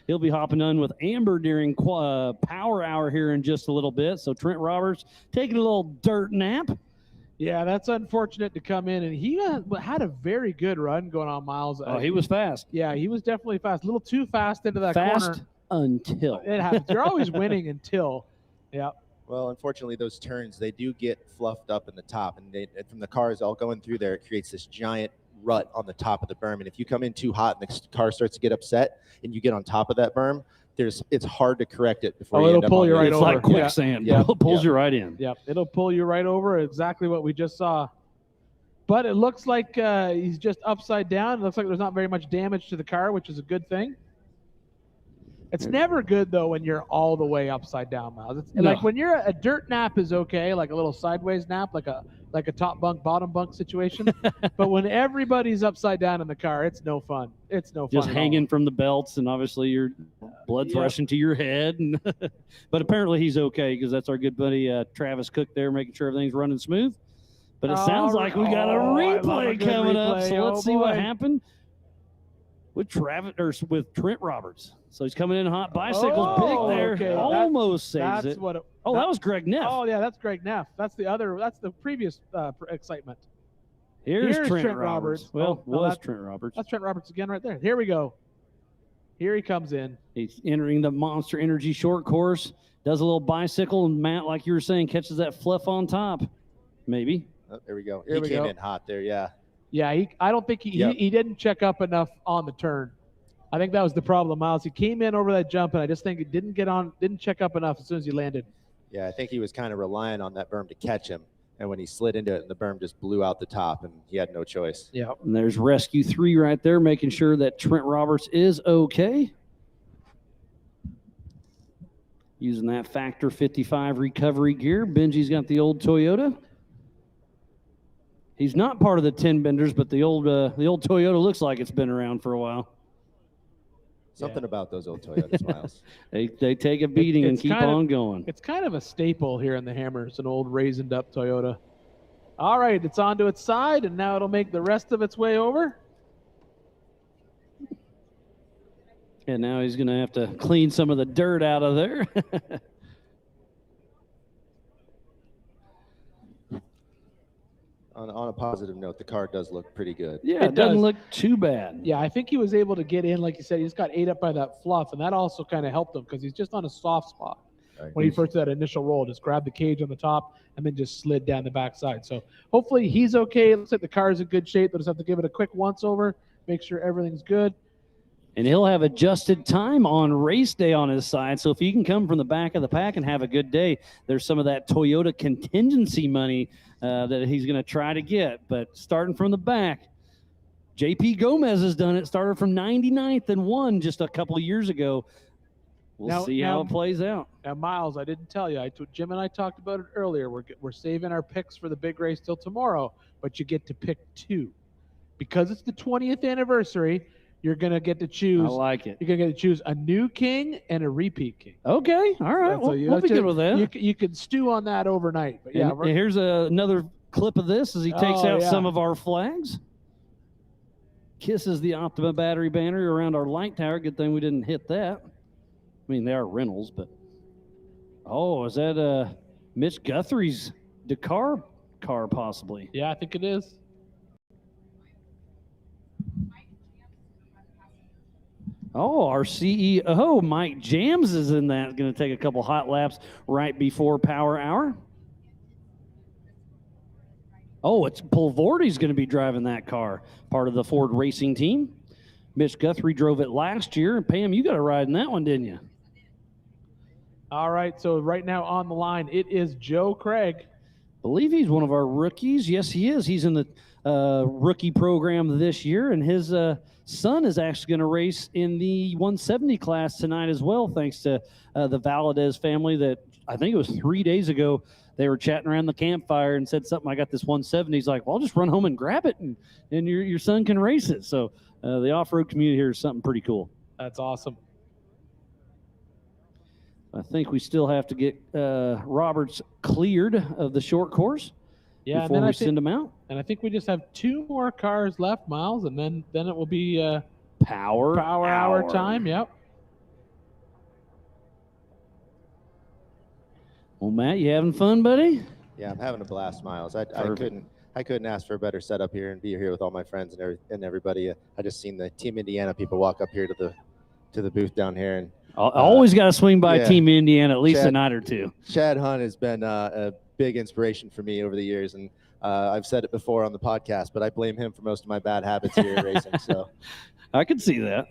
He'll be hopping on with Amber during power hour here in just a little bit. So Trent Roberts taking a little dirt nap. Yeah, that's unfortunate to come in, and he had a very good run going on, Miles. Oh, he was fast. Yeah, he was definitely fast. A little too fast into that Fast corner. until. It happens. You're always winning until. Yeah. Well, unfortunately, those turns, they do get fluffed up in the top, and from the cars all going through there, it creates this giant rut on the top of the berm. And if you come in too hot and the car starts to get upset and you get on top of that berm, it's hard to correct it before you it'll end up pull you right It's over. like quicksand. Yeah. It pulls you right in. Yep, it'll pull you right over. Exactly what we just saw. But it looks like he's just upside down. It looks like there's not very much damage to the car, which is a good thing. It's never good though when you're all the way upside down, Miles. It's No. like when you're a dirt nap is okay, like a little sideways nap, like a top bunk, bottom bunk situation. But when everybody's upside down in the car, it's no fun. It's no fun. Just at hanging from the belts, and obviously your blood's Yeah. rushing to your head. And but apparently he's okay because that's our good buddy Travis Cook there, making sure everything's running smooth. But it sounds like we got a I love a replay good coming up, replay. so let's Oh, see what boy. happened with with Trent Roberts. So he's coming in hot, bicycle Oh, pick there, okay. That- almost saves that's it. what it- Oh, that was Greg Neff. Oh yeah, that's Greg Neff. That's the previous excitement. Here's Trent Roberts. Well, Oh, no, was that- Trent Roberts. That's Trent Roberts again right there. Here we go. Here he comes in. He's entering the Monster Energy short course, does a little bicycle, and Matt, like you were saying, catches that fluff on top. Maybe. Oh, there we go. Here He we came go. in hot there, yeah. Yeah, I don't think Yep. he didn't check up enough on the turn. I think that was the problem, Miles. He came in over that jump, and I just think he didn't check up enough as soon as he landed. Yeah, I think he was kind of relying on that berm to catch him. And when he slid into it, the berm just blew out the top, and he had no choice. Yeah. And there's Rescue 3 right there, making sure that Trent Roberts is okay. Using that Factor 55 recovery gear. Benji's got the old Toyota. He's not part of the 10 benders, but the old Toyota looks like it's been around for a while. Something about those old Toyotas, Miles. They take a beating and keep on going. It's kind of a staple here in the Hammer. It's an old raisined up Toyota. All right, it's onto its side, and now it'll make the rest of its way over. And now he's going to have to clean some of the dirt out of there. On a positive note, the car does look pretty good. Yeah, it doesn't look too bad. Yeah, I think he was able to get in, like you said, he just got ate up by that fluff, and that also kind of helped him because he's just on a soft spot. Right. When he first did that initial roll, just grabbed the cage on the top and then just slid down the backside. So hopefully he's okay. It looks like the car is in good shape. They'll just have to give it a quick once over, make sure everything's good. And he'll have adjusted time on race day on his side. So if he can come from the back of the pack and have a good day, there's some of that Toyota contingency money that he's going to try to get. But starting from the back, JP Gomez has done it. Started from 99th and won just a couple of years ago. We'll see how it plays out. Now, Miles, I didn't tell you. Jim and I talked about it earlier. We're saving our picks for the big race till tomorrow, but you get to pick two. Because it's the 20th anniversary, you're going to get to choose. I like it. You're going to get to choose a new king and a repeat king. Okay. All right. So We'll be good with that. You can stew on that overnight. But yeah, And here's another clip of this as he takes out some of our flags. Kisses the Optima battery banner around our light tower. Good thing we didn't hit that. I mean, they are Reynolds, but oh, is that Mitch Guthrie's Dakar car possibly? Yeah, I think it is. Oh, our CEO, Mike Jams, is in that. Going to take a couple hot laps right before power hour. Oh, it's Pulvorti's going to be driving that car, part of the Ford racing team. Mitch Guthrie drove it last year. And Pam, you got a ride in that one, didn't you? All right, so right now on the line, it is Joe Craig. Believe he's one of our rookies. Yes, he is. He's in the rookie program this year, and his son is actually going to race in the 170 class tonight as well, thanks to the Valadez family that I think it was 3 days ago. They were chatting around the campfire and said something. I got this 170. He's like, well, I'll just run home and grab it, and your son can race it. So the off-road community here is something pretty cool. That's awesome. I think we still have to get Roberts cleared of the short course before we send him out. And I think we just have two more cars left, Miles, and then it will be power hour time. Yep. Well, Matt, you having fun, buddy? Yeah, I'm having a blast, Miles. I couldn't ask for a better setup here and be here with all my friends and everybody. I just seen the Team Indiana people walk up here to the booth down here, and I always got to swing by yeah. Team Indiana at least a night or two. Chad Hunt has been a big inspiration for me over the years, and I've said it before on the podcast, but I blame him for most of my bad habits here at racing. So I could see that.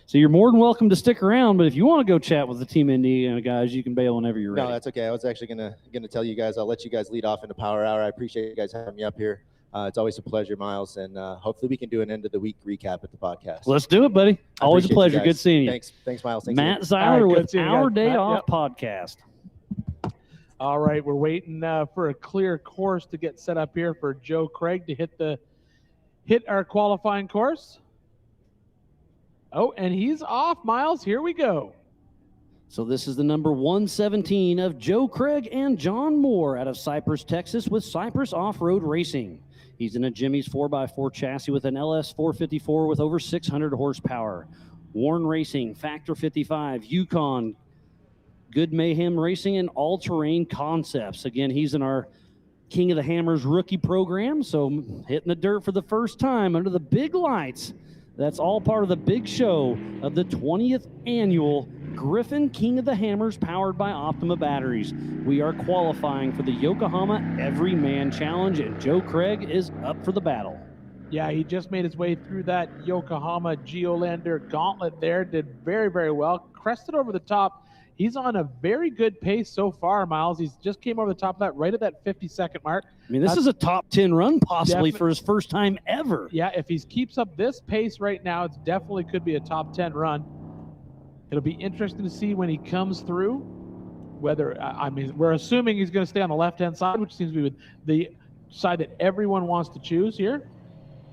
So you're more than welcome to stick around, but if you want to go chat with the Team Indiana guys, you can bail whenever you're ready. No, that's okay. I was actually gonna tell you guys. I'll let you guys lead off into power hour. I appreciate you guys having me up here. It's always a pleasure, Miles, and hopefully we can do an end of the week recap at the podcast. Let's do it, buddy. I Always a appreciate you pleasure. guys. Good seeing you. Thanks, Miles. Thanks, Matt Ian. Zeiler with seeing you Our guys. Day Matt, Off yep. podcast. All right, we're waiting for a clear course to get set up here for Joe Craig to hit our qualifying course. Oh, and he's off, Miles. Here we go. So this is the number 117 of Joe Craig and John Moore out of Cypress, Texas with Cypress Off-Road Racing. He's in a Jimmy's 4x4 chassis with an LS 454 with over 600 horsepower. Warren Racing, Factor 55, Yukon, Good Mayhem Racing, and All Terrain Concepts. Again, he's in our King of the Hammers rookie program, so hitting the dirt for the first time under the big lights. That's all part of the big show of the 20th annual Griffin King of the Hammers powered by Optima batteries. We are qualifying for the Yokohama Everyman Challenge, and Joe Craig is up for the battle. Yeah, he just made his way through that Yokohama Geolander gauntlet there. Did very, very well. Crested over the top. He's on a very good pace so far, Miles. He's just came over the top of that, right at that 50-second mark. I mean, this is a top 10 run possibly for his first time ever. Yeah, if he keeps up this pace right now, it definitely could be a top 10 run. It'll be interesting to see when he comes through whether, I mean, we're assuming he's going to stay on the left-hand side, which seems to be the side that everyone wants to choose here.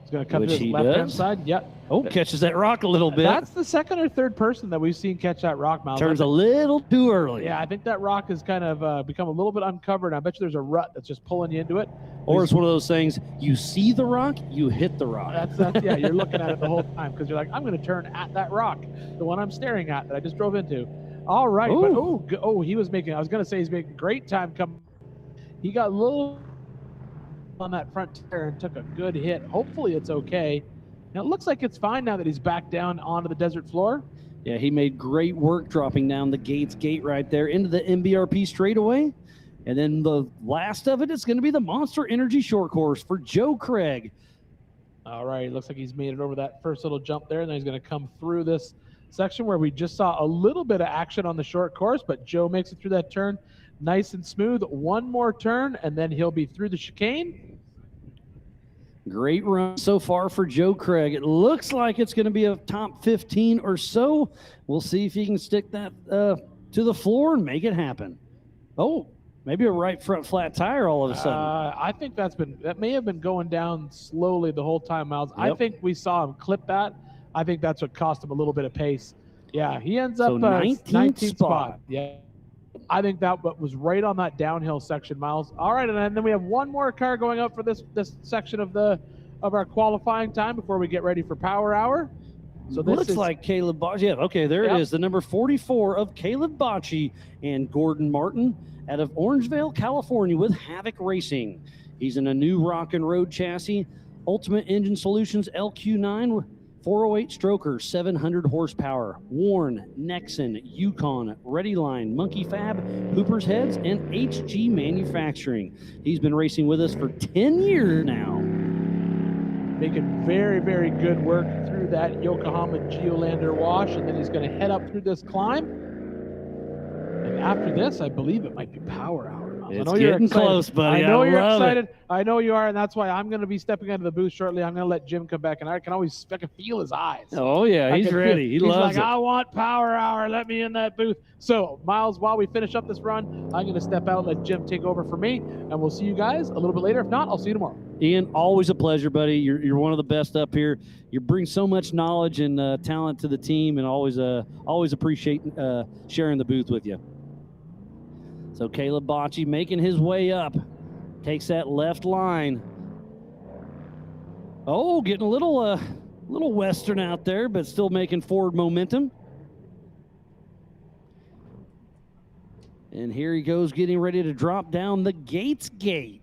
He's going to come to the left-hand side. Yep. Oh, catches that rock a little bit. That's the second or third person that we've seen catch that rock, Miles. Turns a little too early. Yeah, I think that rock has kind of become a little bit uncovered. I bet you there's a rut that's just pulling you into it. Or it's one of those things, you see the rock, you hit the rock. That's yeah, you're looking at it the whole time because you're like, I'm going to turn at that rock, the one I'm staring at that I just drove into. All right, but he was making, I was going to say he's making great time coming. He got a little on that front tire and took a good hit. Hopefully it's okay. Now it looks like it's fine now that he's back down onto the desert floor. Yeah, he made great work dropping down the Gates gate right there into the MBRP straightaway. And then the last of it is going to be the Monster Energy short course for Joe Craig. All right, looks like he's made it over that first little jump there, and then he's going to come through this section where we just saw a little bit of action on the short course, but Joe makes it through that turn nice and smooth. One more turn, and then he'll be through the chicane. Great run so far for Joe Craig. It looks like it's going to be a top 15 or so. We'll see if he can stick that to the floor and make it happen. Oh, maybe a right front flat tire all of a sudden. I think that may have been going down slowly the whole time, Miles. Yep. I think we saw him clip that. I think that's what cost him a little bit of pace. Yeah, he ends up 19th spot. Yeah, I think that was right on that downhill section, Miles. All right, and then we have one more car going up for this section of our qualifying time before we get ready for power hour. So this looks like Caleb Bocci. Yeah, okay, there it is. The number 44 of Caleb Bocci and Gordon Martin out of Orangevale, California with Havoc Racing. He's in a new Rock and Road chassis, Ultimate Engine Solutions LQ9 408 stroker, 700 horsepower, Warren, Nexon, Yukon, Readyline, Monkey Fab, Hooper's Heads, and HG Manufacturing. He's been racing with us for 10 years now. Making very, very good work through that Yokohama Geolander wash, and then he's going to head up through this climb. And after this, I believe it might be power hour. It's getting close, buddy. I know you're excited. I know you are, and that's why I'm going to be stepping into the booth shortly. I'm going to let Jim come back, and I can feel his eyes. Oh, yeah, he's ready. He loves it. He's like, I want power hour. Let me in that booth. So, Miles, while we finish up this run, I'm going to step out, let Jim take over for me, and we'll see you guys a little bit later. If not, I'll see you tomorrow. Ian, always a pleasure, buddy. You're one of the best up here. You bring so much knowledge and talent to the team, and always appreciate sharing the booth with you. So Caleb Bocci making his way up, takes that left line. Oh, getting a little western out there, but still making forward momentum. And here he goes, getting ready to drop down the Gates gate.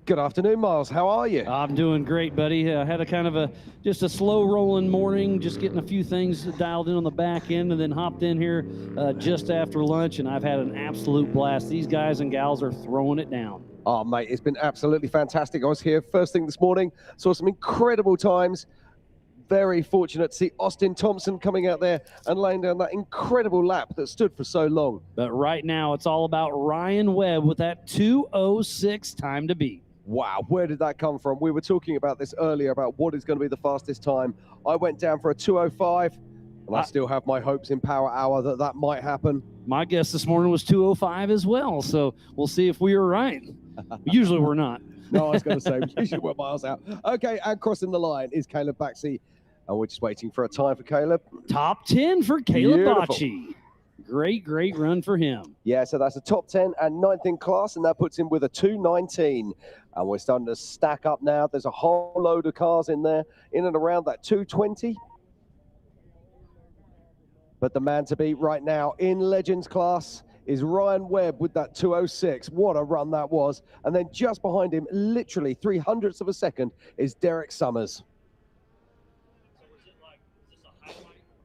Good afternoon, Miles. How are you? I'm doing great, buddy. I had a kind of just a slow rolling morning, just getting a few things dialed in on the back end, and then hopped in here just after lunch, and I've had an absolute blast. These guys and gals are throwing it down. Oh, mate, it's been absolutely fantastic. I was here first thing this morning, saw some incredible times. Very fortunate to see Austin Thompson coming out there and laying down that incredible lap that stood for so long. But right now, it's all about Ryan Webb with that 2:06 time to beat. Wow, where did that come from? We were talking about this earlier about what is going to be the fastest time. I went down for a 2:05, and I still have my hopes in Power Hour that that might happen. My guess this morning was 2:05 as well, so we'll see if we were right. Usually we're not. No, I was going to say, usually we're miles out. Okay, and crossing the line is Caleb Baxi, and we're just waiting for a time for Caleb. Top 10 for Caleb Beautiful. Bocci. Great run for him. Yeah, so that's a top 10 and 9th in class, and that puts him with a 2:19. And we're starting to stack up now. There's a whole load of cars in there, in and around that 2:20. But the man to beat right now in Legends class is Ryan Webb with that 2:06. What a run that was. And then just behind him, literally 0.03 of a second, is Derek Summers.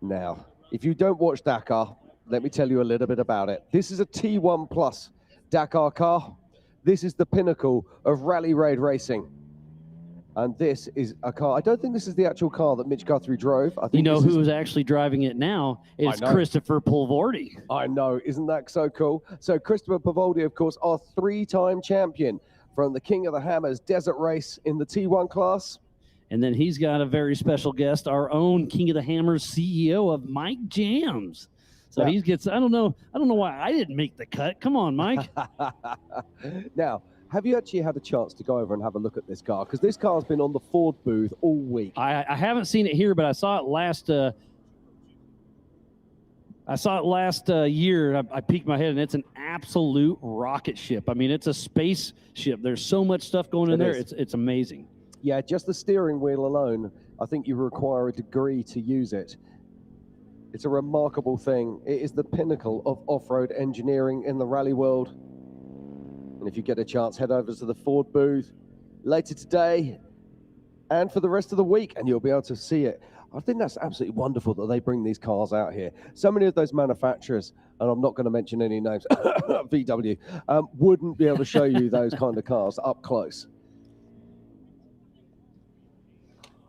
Now, if you don't watch Dakar, let me tell you a little bit about it. This is a T1 Plus Dakar car. This is the pinnacle of rally raid racing. And this is a car. I don't think this is the actual car that Mitch Guthrie drove. I think You know who's actually driving it now is Christopher Pulvordi. I know. Isn't that so cool? So Christopher Pulvordi, of course, our 3-time champion from the King of the Hammers Desert Race in the T1 class. And then he's got a very special guest, our own King of the Hammers CEO of Mike Jams. So he gets, I don't know why I didn't make the cut. Come on, Mike. Now, have you actually had a chance to go over and have a look at this car? Because this car's been on the Ford booth all week. I haven't seen it here, but I saw it last year. I peeked my head, and it's an absolute rocket ship. I mean, it's a spaceship. There's so much stuff going in there. It's amazing. Yeah, just the steering wheel alone, I think you require a degree to use it. It's a remarkable thing. It is the pinnacle of off-road engineering in the rally world. And if you get a chance, head over to the Ford booth later today and for the rest of the week, and you'll be able to see it. I think that's absolutely wonderful that they bring these cars out here. So many of those manufacturers, and I'm not going to mention any names, VW, wouldn't be able to show you those kind of cars up close.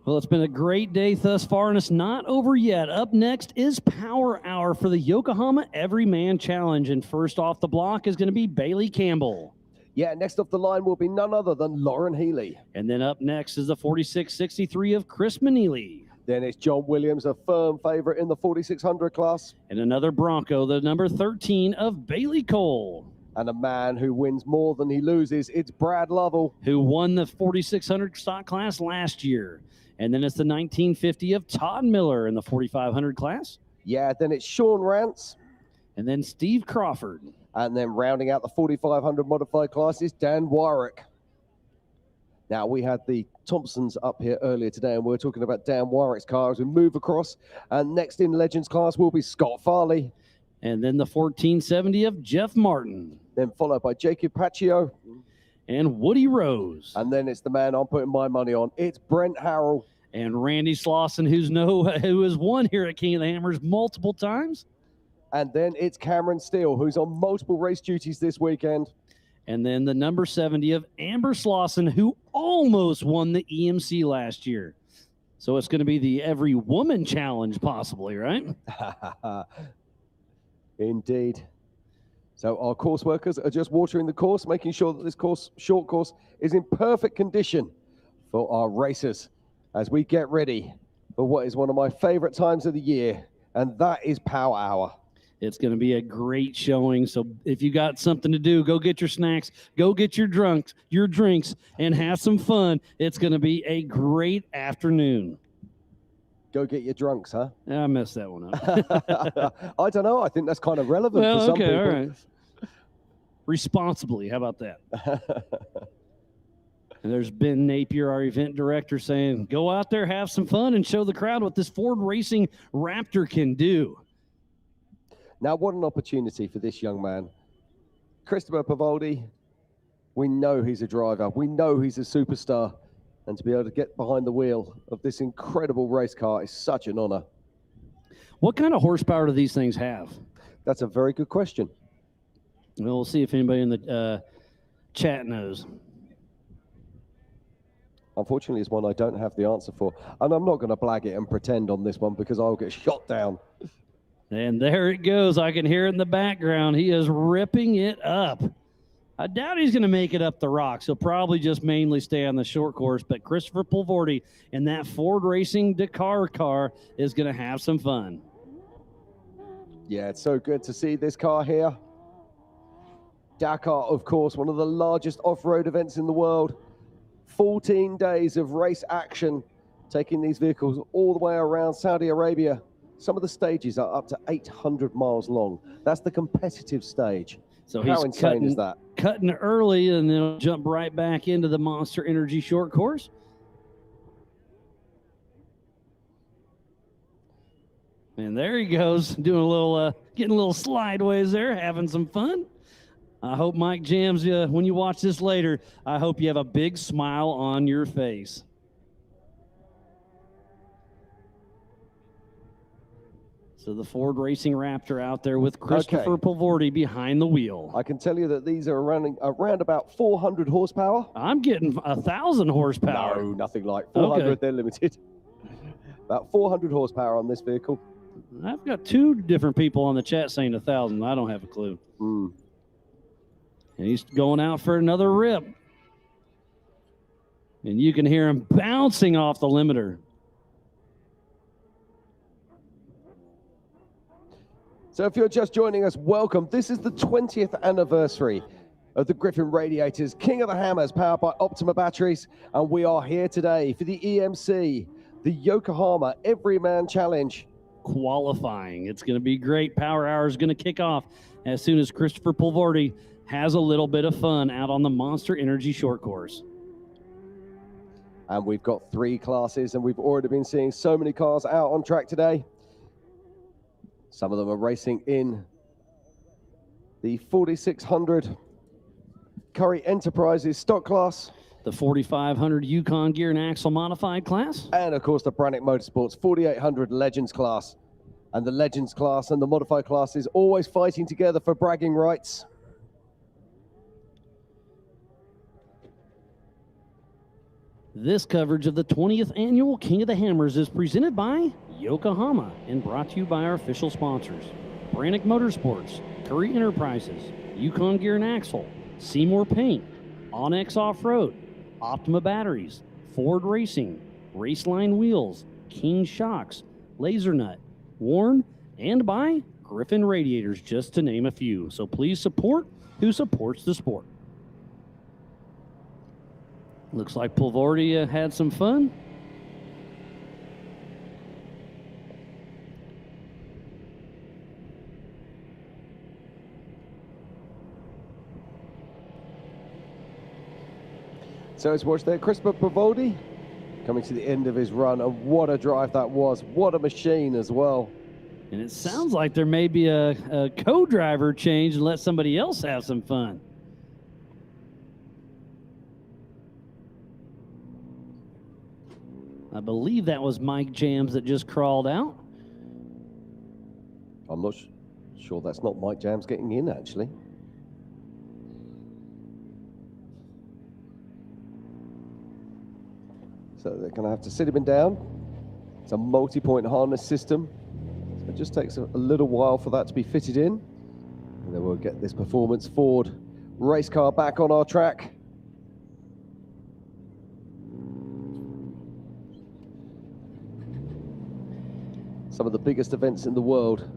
Well, it's been a great day thus far, and it's not over yet. Up next is Power Hour for the Yokohama Everyman Challenge, and first off the block is going to be Bailey Campbell. Yeah, next off the line will be none other than Lauren Healy. And then up next is the 4663 of Chris Manili. Then it's John Williams, a firm favorite in the 4600 class. And another Bronco, the number 13 of Bailey Cole. And a man who wins more than he loses, it's Brad Lovell, who won the 4600 stock class last year. And then it's the 1950 of Todd Miller in the 4500 class. Yeah, then it's Sean Rance. And then Steve Crawford. And then rounding out the 4500 modified class is Dan Warwick. Now, we had the Thompsons up here earlier today, and we were talking about Dan Warwick's car as we move across. And next in Legends class will be Scott Farley. And then the 1470 of Jeff Martin. Then followed by Jacob Paccio. And Woody Rose. And then it's the man I'm putting my money on. It's Brent Harrell. And Randy Slauson, who has won here at King of the Hammers multiple times. And then it's Cameron Steele, who's on multiple race duties this weekend. And then the number 70 of Amber Slauson, who almost won the EMC last year. So it's going to be the Every Woman Challenge, possibly, right? Indeed. So our course workers are just watering the course, making sure that this short course is in perfect condition for our racers as we get ready for what is one of my favorite times of the year, and that is Power Hour. It's going to be a great showing. So if you got something to do, go get your snacks, go get your drinks, and have some fun. It's going to be a great afternoon. Go get your drunks, huh? I messed that one up. I don't know. I think that's kind of relevant for some people. All right. Responsibly. How about that? And there's Ben Napier, our event director, saying, go out there, have some fun, and show the crowd what this Ford Racing Raptor can do. Now, what an opportunity for this young man. Christopher Pavoldi, we know he's a driver. We know he's a superstar. And to be able to get behind the wheel of this incredible race car is such an honor. What kind of horsepower do these things have? That's a very good question. Well, we'll see if anybody in the chat knows. Unfortunately, it's one I don't have the answer for. And I'm not going to blag it and pretend on this one because I'll get shot down. And there it goes. I can hear it in the background. He is ripping it up. I doubt he's going to make it up the rocks. He'll probably just mainly stay on the short course. But Christopher Pulvardi in that Ford Racing Dakar car is going to have some fun. Yeah, it's so good to see this car here. Dakar, of course, one of the largest off-road events in the world. 14 days of race action, taking these vehicles all the way around Saudi Arabia. Some of the stages are up to 800 miles long. That's the competitive stage. So how he's insane is that? Cutting early, and then he'll jump right back into the Monster Energy short course. And there he goes, doing a little, getting a little slideways there, having some fun. I hope Mike Jams, when you watch this later, I hope you have a big smile on your face. So the Ford Racing Raptor out there with Christopher Pulvardi behind the wheel. I can tell you that these are running around about 400 horsepower. I'm getting 1,000 horsepower. No, nothing like 400. Okay. They're limited. About 400 horsepower on this vehicle. I've got 2 different people on the chat saying 1,000. I don't have a clue. Mm. And he's going out for another rip. And you can hear him bouncing off the limiter. So if you're just joining us, welcome. This is the 20th anniversary of the Griffin Radiators, King of the Hammers, powered by Optima batteries. And we are here today for the EMC, the Yokohama Everyman Challenge. Qualifying. It's going to be great. Power Hour is going to kick off as soon as Christopher Pulvardi has a little bit of fun out on the Monster Energy short course. And we've got 3 classes, and we've already been seeing so many cars out on track today. Some of them are racing in the 4600 Curry Enterprises stock class. The 4500 Yukon Gear and Axle modified class. And of course the Brannick Motorsports 4800 Legends class. And the Legends class and the modified class is always fighting together for bragging rights. This coverage of the 20th annual King of the Hammers is presented by Yokohama and brought to you by our official sponsors: Brannick Motorsports, Curry Enterprises, Yukon Gear and Axle, Seymour Paint, Onyx Off-Road, Optima Batteries, Ford Racing, Raceline Wheels, King Shocks, Laser Nut, Warn, and by Griffin Radiators, just to name a few. So please support who supports the sport. Looks like Pulvardi had some fun. So let's watch there. Christopher Pulvardi coming to the end of his run, and what a drive that was. What a machine as well. And it sounds like there may be a co-driver change and let somebody else have some fun. I believe that was Mike Jams that just crawled out. I'm not sure that's not Mike Jams getting in, actually. So they're going to have to sit him down. It's a multi-point harness system. So it just takes a little while for that to be fitted in. And then we'll get this Performance Ford race car back on our track. Some of the biggest events in the world,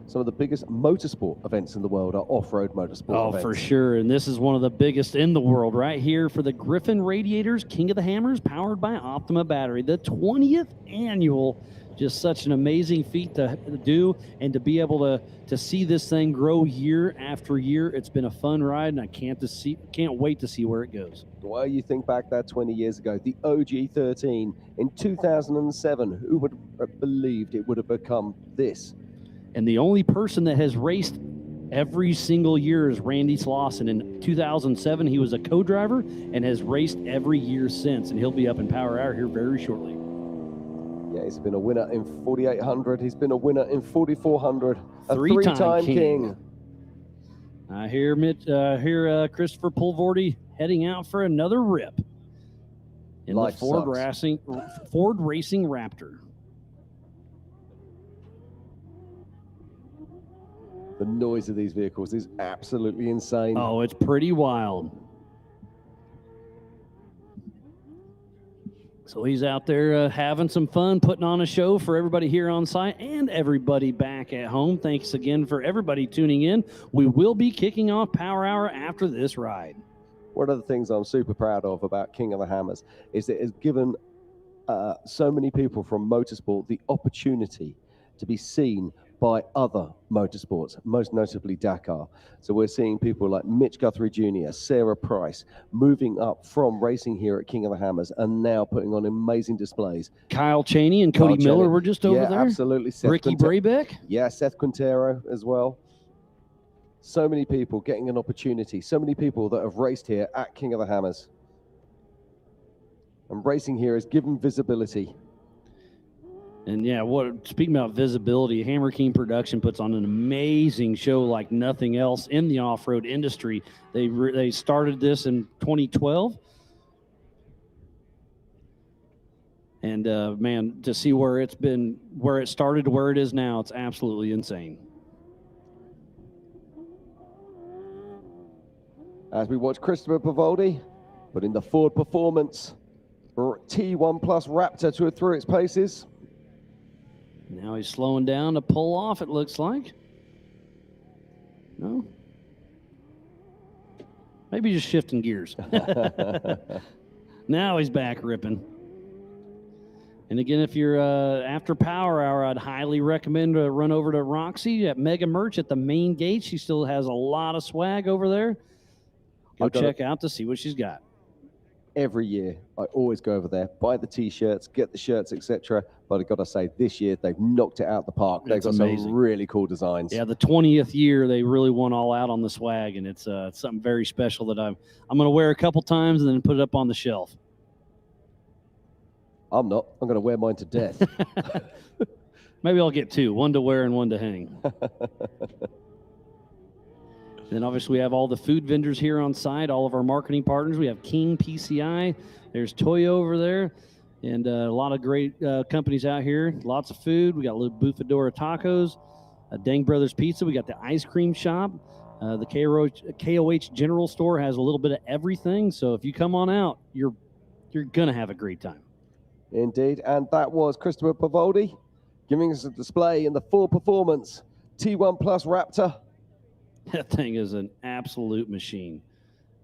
some of the biggest motorsport events in the world are off-road motorsport events. For sure. And this is one of the biggest in the world right here for the Griffin Radiators, King of the Hammers, powered by Optima Battery. The 20th annual, just such an amazing feat to do and to be able to see this thing grow year after year. It's been a fun ride, and I can't wait to see where it goes. Well, you think back that 20 years ago, the OG13 in 2007, who would have believed it would have become this? And the only person that has raced every single year is Randy Slauson. In 2007, he was a co-driver and has raced every year since, and he'll be up in Power Hour here very shortly. Yeah, he's been a winner in 4800. He's been a winner in 4400. A Three-time three-time king. I hear Christopher Pulvardi heading out for another rip in Life the Ford Racing Raptor. The noise of these vehicles is absolutely insane. Oh, it's pretty wild. So he's out there having some fun, putting on a show for everybody here on site and everybody back at home. Thanks again for everybody tuning in. We will be kicking off Power Hour after this ride. One of the things I'm super proud of about King of the Hammers is that it's given so many people from motorsport the opportunity to be seen by other motorsports, most notably Dakar. So we're seeing people like Mitch Guthrie Jr., Sarah Price, moving up from racing here at King of the Hammers and now putting on amazing displays. Kyle Cheney and Cody Miller were just over there. Absolutely. Ricky Brabeck. Yeah, Seth Quintero as well. So many people getting an opportunity. So many people that have raced here at King of the Hammers. And racing here is given visibility. And yeah, speaking about visibility, Hammer King Production puts on an amazing show like nothing else in the off-road industry. They started this in 2012. And man, to see where it started to where it is now, it's absolutely insane. As we watch Christopher Pavoldi put in the Ford Performance T1 Plus Raptor through its paces. Now he's slowing down to pull off, it looks like. No? Maybe just shifting gears. Now he's back ripping. And again, if you're after Power Hour, I'd highly recommend to run over to Roxy at Mega Merch at the main gate. She still has a lot of swag over there. Go check out to see what she's got. Every year, I always go over there, buy the T-shirts, get the shirts, etc. But I've got to say, this year, they've knocked it out of the park. They've got some really cool designs. Yeah, the 20th year, they really went all out on the swag, and it's something very special that I'm going to wear a couple times and then put it up on the shelf. I'm not. I'm going to wear mine to death. Maybe I'll get two, one to wear and one to hang. Then obviously we have all the food vendors here on site, all of our marketing partners. We have King PCI. There's Toyo over there. And a lot of great companies out here. Lots of food. We got little Bufadora tacos, Dang Brothers Pizza. We got the ice cream shop. The KOH General Store has a little bit of everything. So if you come on out, you're going to have a great time. Indeed. And that was Christopher Pavoldi giving us a display in the Ford Performance T1 Plus Raptor. That thing is an absolute machine.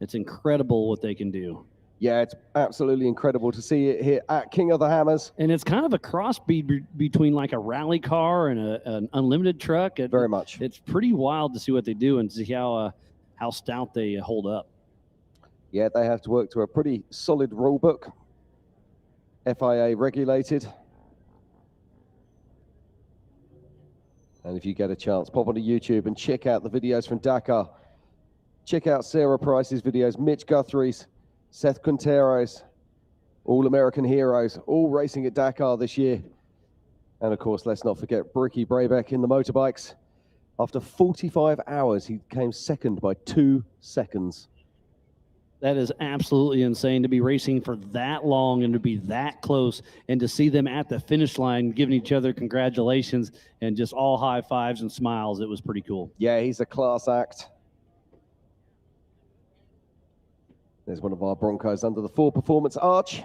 It's incredible what they can do. Yeah, it's absolutely incredible to see it here at King of the Hammers. And it's kind of a crossbreed between like a rally car and an unlimited truck. Very much. It's pretty wild to see what they do and see how stout they hold up. Yeah, they have to work to a pretty solid rule book. FIA regulated. And if you get a chance, pop onto YouTube and check out the videos from Dakar. Check out Sarah Price's videos, Mitch Guthrie's, Seth Quintero's, all American heroes, all racing at Dakar this year. And of course, let's not forget Ricky Brabeck in the motorbikes. After 45 hours, he came second by 2 seconds. That is absolutely insane to be racing for that long and to be that close and to see them at the finish line giving each other congratulations and just all high fives and smiles. It was pretty cool. Yeah, he's a class act. There's one of our Broncos under the Ford Performance Arch.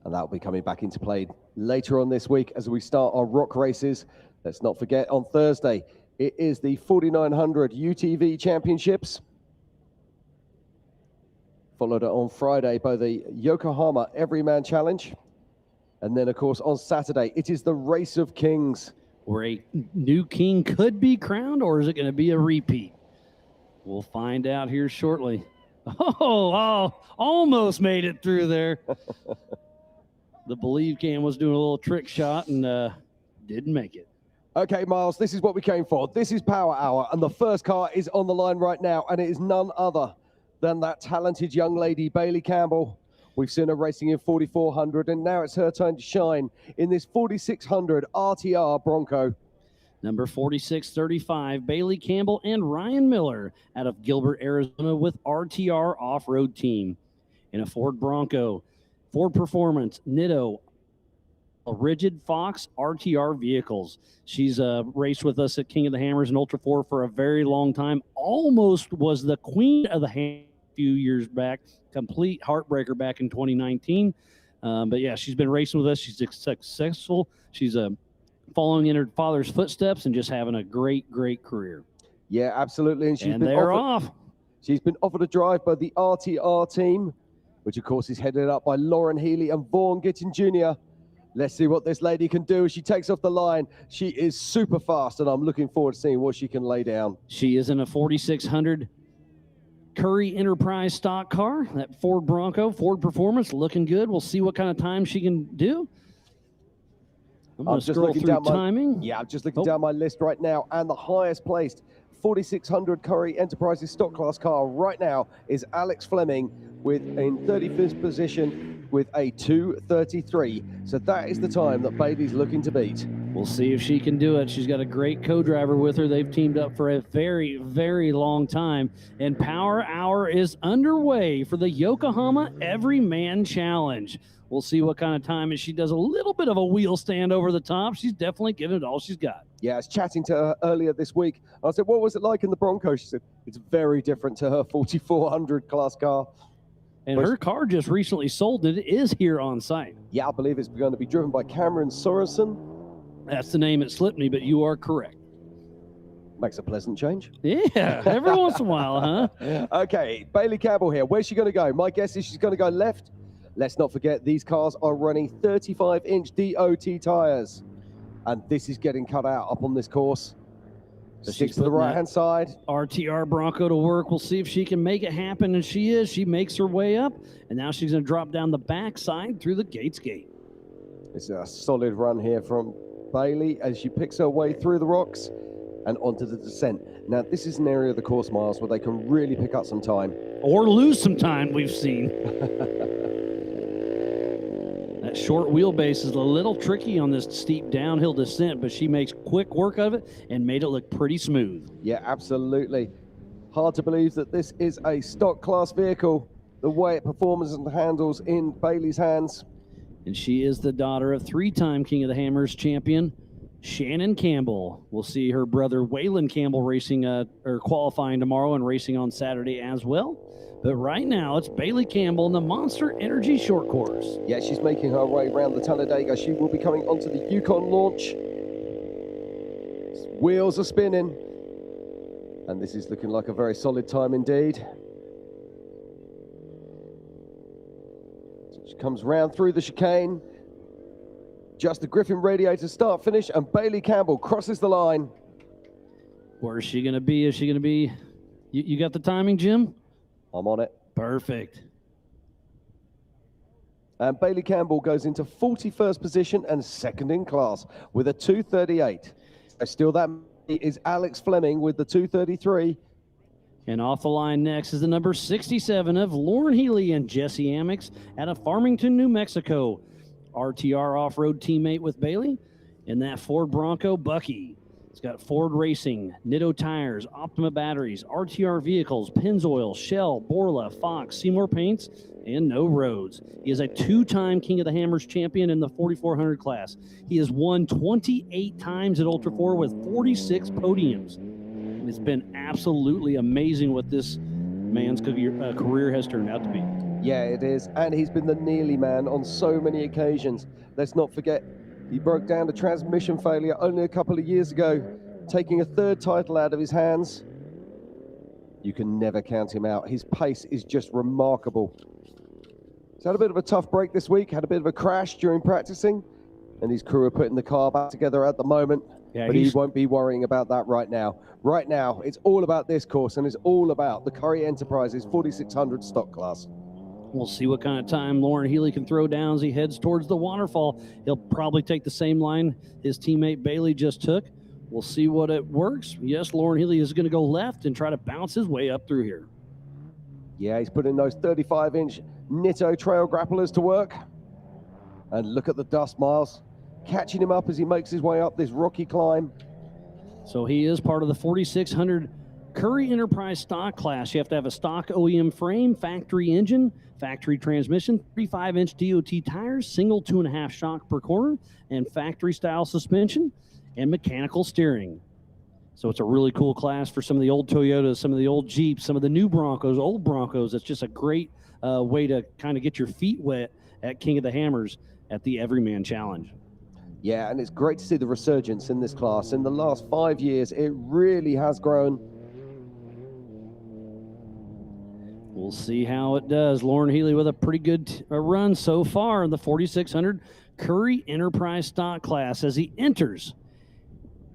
And that will be coming back into play later on this week as we start our rock races. Let's not forget on Thursday, it is the 4900 UTV Championships. Followed on Friday by the Yokohama Everyman Challenge. And then, of course, on Saturday, it is the Race of Kings. Where a new king could be crowned, or is it going to be a repeat? We'll find out here shortly. Oh, almost made it through there. The Believe Cam was doing a little trick shot and didn't make it. Okay, Miles, this is what we came for. This is Power Hour, and the first car is on the line right now, and it is none other than that talented young lady, Bailey Campbell. We've seen her racing in 4400, and now it's her turn to shine in this 4600 RTR Bronco. Number 4635, Bailey Campbell and Ryan Miller out of Gilbert, Arizona with RTR Off-Road Team. In a Ford Bronco, Ford Performance, Nitto, Rigid Fox RTR vehicles. She's raced with us at King of the Hammers and Ultra 4 for a very long time. Almost was the queen of the ham a few years back. Complete heartbreaker back in 2019. But yeah, she's been racing with us. She's successful. She's following in her father's footsteps and just having a great, great career. Yeah, absolutely. And she's they're off. She's been offered a drive by the RTR team, which of course is headed up by Lauren Healy and Vaughn Gittin Jr. Let's see what this lady can do as she takes off the line. She is super fast, and I'm looking forward to seeing what she can lay down. She is in a 4600 Curry Enterprise stock car, that Ford Bronco, Ford Performance, looking good. We'll see what kind of time she can do. I'm going to scroll through timing. Yeah, I'm just looking down my list right now, and the highest placed 4600 Curry Enterprises stock class car right now is Alex Fleming in 35th position with a 2:33. So that is the time that Bailey's looking to beat. We'll see if she can do it. She's got a great co-driver with her. They've teamed up for a very, very long time. And Power Hour is underway for the Yokohama Everyman Challenge. We'll see what kind of time, and she does a little bit of a wheel stand over the top. She's definitely giving it all she's got. Yeah, I was chatting to her earlier this week. I said, what was it like in the Bronco? She said, it's very different to her 4400 class car. And her car just recently sold, and it is here on site. Yeah, I believe it's going to be driven by Cameron Sorensen. That's the name it slipped me, but you are correct. Makes a pleasant change. Yeah, every once in a while, huh? Okay, Bailey Campbell here. Where's she going to go? My guess is she's going to go left. Let's not forget, these cars are running 35-inch DOT tires. And this is getting cut out up on this course. The six to the right-hand side. RTR Bronco to work. We'll see if she can make it happen, and she is. She makes her way up, and now she's going to drop down the backside through the Gates Gate. It's a solid run here from Bailey as she picks her way through the rocks and onto the descent. Now, this is an area of the course, Miles, where they can really pick up some time. Or lose some time, we've seen. That short wheelbase is a little tricky on this steep downhill descent, but she makes quick work of it and made it look pretty smooth. Yeah, absolutely. Hard to believe that this is a stock class vehicle, the way it performs and handles in Bailey's hands. And she is the daughter of three-time King of the Hammers champion, Shannon Campbell. We'll see her brother Waylon Campbell racing or qualifying tomorrow and racing on Saturday as well. But right now, it's Bailey Campbell in the Monster Energy Short Course. Yeah, she's making her way around the Talladega. She will be coming onto the Yukon launch. Wheels are spinning. And this is looking like a very solid time indeed. So she comes round through the chicane. Just the Griffin radiator start finish, and Bailey Campbell crosses the line. Where is she going to be? Is she going to be... You got the timing, Jim? I'm on it. Perfect. And Bailey Campbell goes into 41st position and second in class with a 2:38. Still that is Alex Fleming with the 2:33. And off the line next is the number 67 of Lauren Healy and Jesse Amex out of Farmington, New Mexico. RTR off-road teammate with Bailey. And that Ford Bronco, Bucky. It's got Ford Racing, Nitto Tires, Optima Batteries, RTR Vehicles, Pennzoil, Shell, Borla, Fox, Seymour Paints, and No Roads. He is a two-time King of the Hammers champion in the 4400 class. He has won 28 times at Ultra 4 with 46 podiums. It's been absolutely amazing what this man's career has turned out to be. Yeah, it is. And he's been the nearly man on so many occasions. Let's not forget, he broke down a transmission failure only a couple of years ago, taking a third title out of his hands. You can never count him out. His pace is just remarkable. He's had a bit of a tough break this week, had a bit of a crash during practicing, and his crew are putting the car back together at the moment. Yeah, but he won't be worrying about that right now. Right now, it's all about this course, and it's all about the Curry Enterprises 4600 stock class. We'll see what kind of time Lauren Healy can throw down as he heads towards the waterfall. He'll probably take the same line his teammate Bailey just took. We'll see what it works. Yes, Lauren Healy is going to go left and try to bounce his way up through here. Yeah, he's putting those 35-inch Nitto trail grapplers to work. And look at the dust, Miles. Catching him up as he makes his way up this rocky climb. So he is part of the 4600 Curry Enterprise stock class. You have to have a stock OEM frame, factory engine, factory transmission, 35-inch DOT tires, single 2.5 shock per corner, and factory-style suspension, and mechanical steering. So it's a really cool class for some of the old Toyotas, some of the old Jeeps, some of the new Broncos, old Broncos. It's just a great way to kind of get your feet wet at King of the Hammers at the Everyman Challenge. Yeah, and it's great to see the resurgence in this class. In the last 5 years, it really has grown. We'll see how it does. Lauren Healy with a pretty good run so far in the 4600 Curry Enterprise stock class as he enters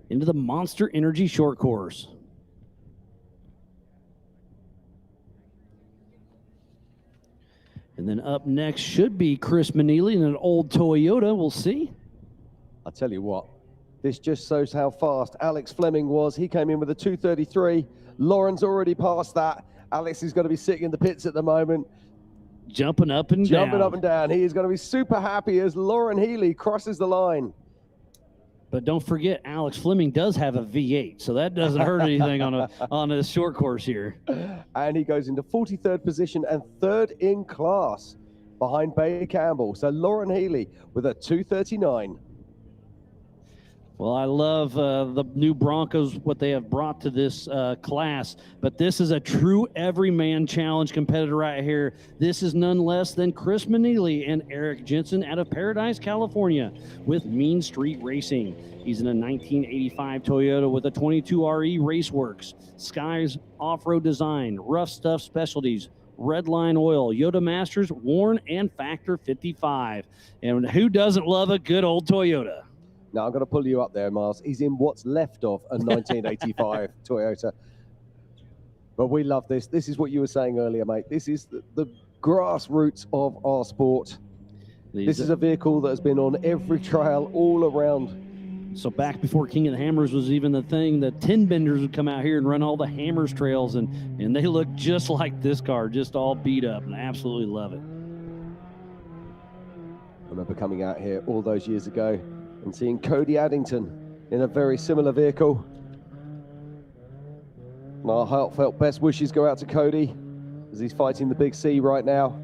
into the Monster Energy short course. And then up next should be Chris Manili in an old Toyota. We'll see. I'll tell you what, this just shows how fast Alex Fleming was. He came in with a 2:33. Lauren's already passed that. Alex is going to be sitting in the pits at the moment. Jumping up and down. Jumping up and down. He is going to be super happy as Lauren Healy crosses the line. But don't forget, Alex Fleming does have a V8, so that doesn't hurt anything on a short course here. And he goes into 43rd position and third in class behind Bay Campbell. So Lauren Healy with a 2:39. Well, I love the new Broncos, what they have brought to this class. But this is a true everyman challenge competitor right here. This is none less than Chris Manili and Eric Jensen out of Paradise, California with Mean Street Racing. He's in a 1985 Toyota with a 22RE Raceworks, Skies Off-Road Design, Rough Stuff Specialties, Redline Oil, Yoda Masters, Warn, and Factor 55. And who doesn't love a good old Toyota? Now, I'm going to pull you up there, Miles. He's in what's left of a 1985 Toyota. But we love this. This is what you were saying earlier, mate. This is the grassroots of our sport. This is a vehicle that has been on every trail all around. So back before King of the Hammers was even the thing, the Tin Benders would come out here and run all the Hammers trails, and they look just like this car, just all beat up, and I absolutely love it. I remember coming out here all those years ago and seeing Cody Addington in a very similar vehicle. And our heartfelt best wishes go out to Cody as he's fighting the Big C right now.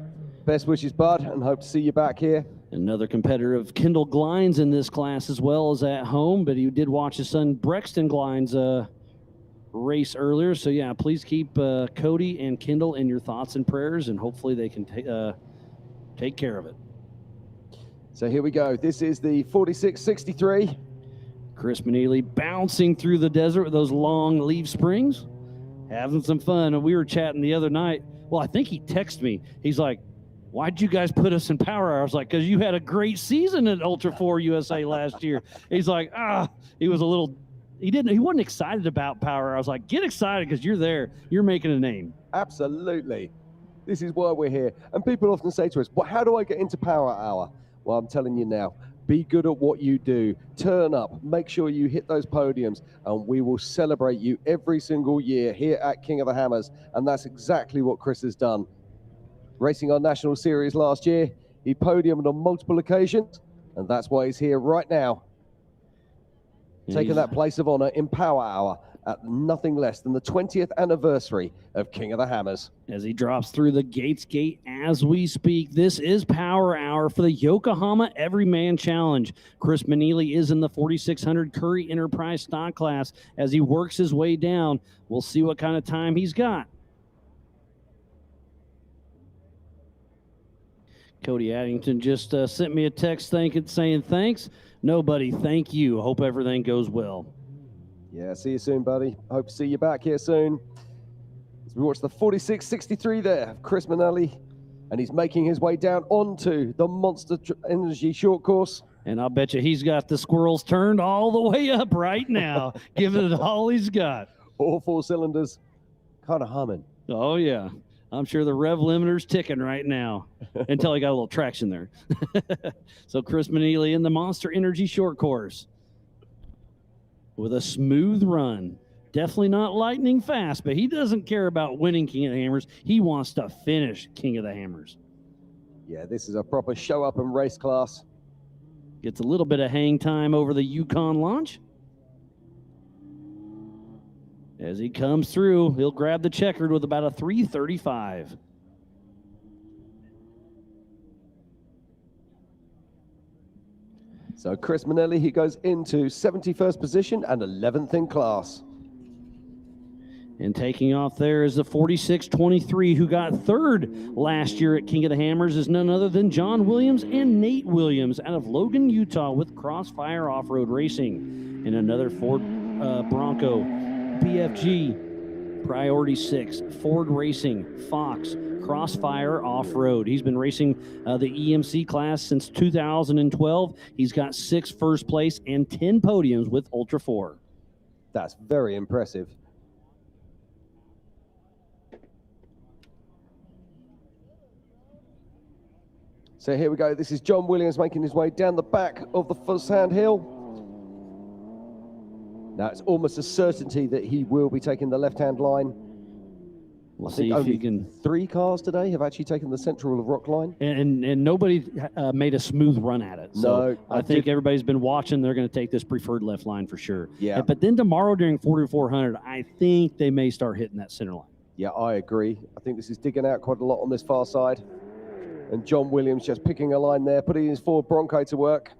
Best wishes, bud, and hope to see you back here. Another competitor of Kendall Glines in this class as well as at home, but he did watch his son Brexton Glines race earlier. So yeah, please keep Cody and Kendall in your thoughts and prayers, and hopefully they can take care of it. So here we go. This is the 4663. Chris Manili bouncing through the desert with those long leaf springs, having some fun. And we were chatting the other night. Well, I think he texted me. He's like, why'd you guys put us in power hour? I was like, because you had a great season at Ultra 4 USA last year. He's like, he was a little, he wasn't excited about power hour. I was like, get excited because you're there. You're making a name. Absolutely. This is why we're here. And people often say to us, well, how do I get into power hour? Well, I'm telling you now, be good at what you do. Turn up, make sure you hit those podiums, and we will celebrate you every single year here at King of the Hammers. And that's exactly what Chris has done. Racing our national series last year, he podiumed on multiple occasions, and that's why he's here right now, taking that place of honor in Power Hour at nothing less than the 20th anniversary of King of the Hammers. As he drops through the Gates Gate as we speak, this is Power Hour for the Yokohama Everyman Challenge. Chris Manili is in the 4600 Curry Enterprise stock class. As he works his way down, we'll see what kind of time he's got. Cody Addington just sent me a text saying thanks. No, buddy, thank you. Hope everything goes well. Yeah, see you soon, buddy. Hope to see you back here soon. As we watch the 4663 there, Chris Manili, and he's making his way down onto the Monster Energy short course. And I'll bet you he's got the squirrels turned all the way up right now, giving it all he's got. All four cylinders, kind of humming. Oh, yeah. I'm sure the rev limiter's ticking right now until he got a little traction there. So Chris Manili in the Monster Energy short course with a smooth run. Definitely not lightning fast, but he doesn't care about winning King of the Hammers. He wants to finish King of the Hammers. Yeah, this is a proper show up and race class. Gets a little bit of hang time over the Yukon launch. As he comes through, he'll grab the checkered with about a 3:35. So Chris Manelli, he goes into 71st position and 11th in class. And taking off there is the 46-23, who got third last year at King of the Hammers, is none other than John Williams and Nate Williams out of Logan, Utah with Crossfire Off-Road Racing. And another Ford Bronco, BFG, Priority 6, Ford Racing, Fox, Crossfire Off-Road. He's been racing the EMC class since 2012. He's got 6 first place and 10 podiums with Ultra 4. That's very impressive. So here we go. This is John Williams making his way down the back of the sand hill. Now it's almost a certainty that he will be taking the left-hand line. We'll I think see if only he can. 3 cars today have actually taken the central rock line. And nobody made a smooth run at it. So No, I think everybody's been watching. They're going to take this preferred left line for sure. Yeah. But then tomorrow during 4400, I think they may start hitting that center line. Yeah, I agree. I think this is digging out quite a lot on this far side. And John Williams just picking a line there, putting his Ford Bronco to work.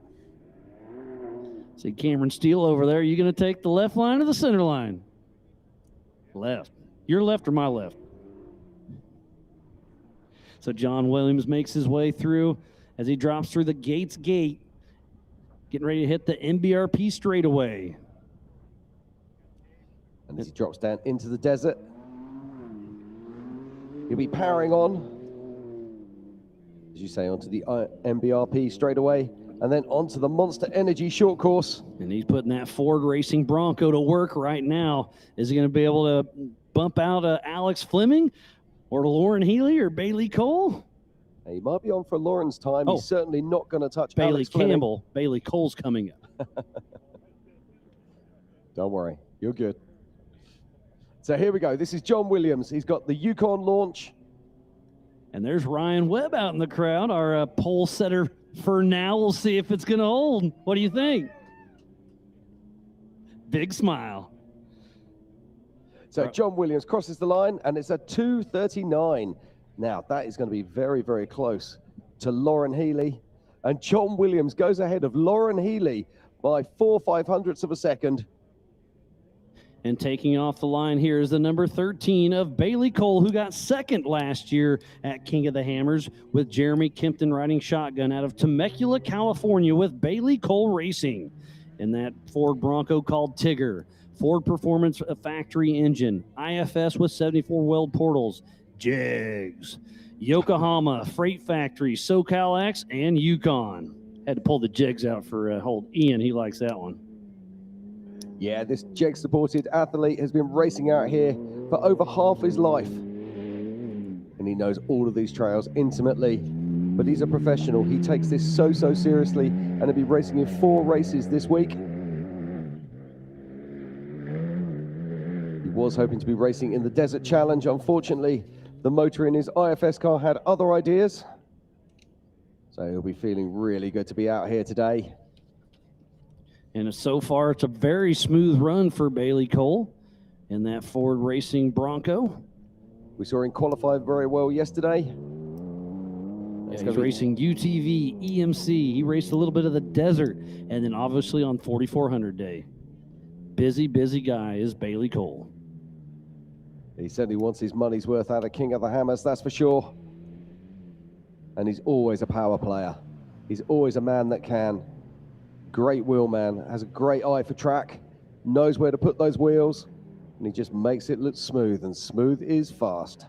See Cameron Steele over there. Are you going to take the left line or the center line? Left. Your left or my left? So John Williams makes his way through as he drops through the Gates Gate, getting ready to hit the MBRP straightaway. And as he drops down into the desert, he'll be powering on, as you say, onto the MBRP straightaway, and then onto the Monster Energy short course. And he's putting that Ford Racing Bronco to work right now. Is he going to be able to bump out Alex Fleming or Lauren Healy or Bailey Cole? He might be on for Lauren's time. Oh. He's certainly not going to touch Bailey Alex Fleming. Campbell. Bailey Cole's coming up. Don't worry, you're good. So here we go. This is John Williams. He's got the Yukon launch. And there's Ryan Webb out in the crowd, our pole setter for now. We'll see if it's going to hold. What do you think? Big smile. So John Williams crosses the line, and it's a 2:39. Now, that is going to be very, very close to Lauren Healy. And John Williams goes ahead of Lauren Healy by 4/500ths of a second. And taking off the line here is the number 13 of Bailey Cole, who got second last year at King of the Hammers, with Jeremy Kempton riding shotgun out of Temecula, California, with Bailey Cole Racing. In that Ford Bronco called Tigger, Ford Performance Factory engine, IFS with 74 weld portals, Jigs, Yokohama, Freight Factory, SoCal X, and Yukon. Had to pull the Jigs out for old Ian. He likes that one. Yeah, this JEG-supported athlete has been racing out here for over half his life. And he knows all of these trails intimately. But he's a professional. He takes this so seriously, and he'll be racing in 4 races this week. He was hoping to be racing in the Desert Challenge. Unfortunately, the motor in his IFS car had other ideas. So he'll be feeling really good to be out here today. And so far, it's a very smooth run for Bailey Cole in that Ford Racing Bronco. We saw him qualify very well yesterday. Yeah, he's racing UTV, EMC. He raced a little bit of the desert, and then obviously on 4400 day. Busy guy is Bailey Cole. He certainly wants his money's worth out of King of the Hammers, that's for sure. And he's always a power player. He's always a man that can. Great wheel man, has a great eye for track, knows where to put those wheels, and he just makes it look smooth, and smooth is fast.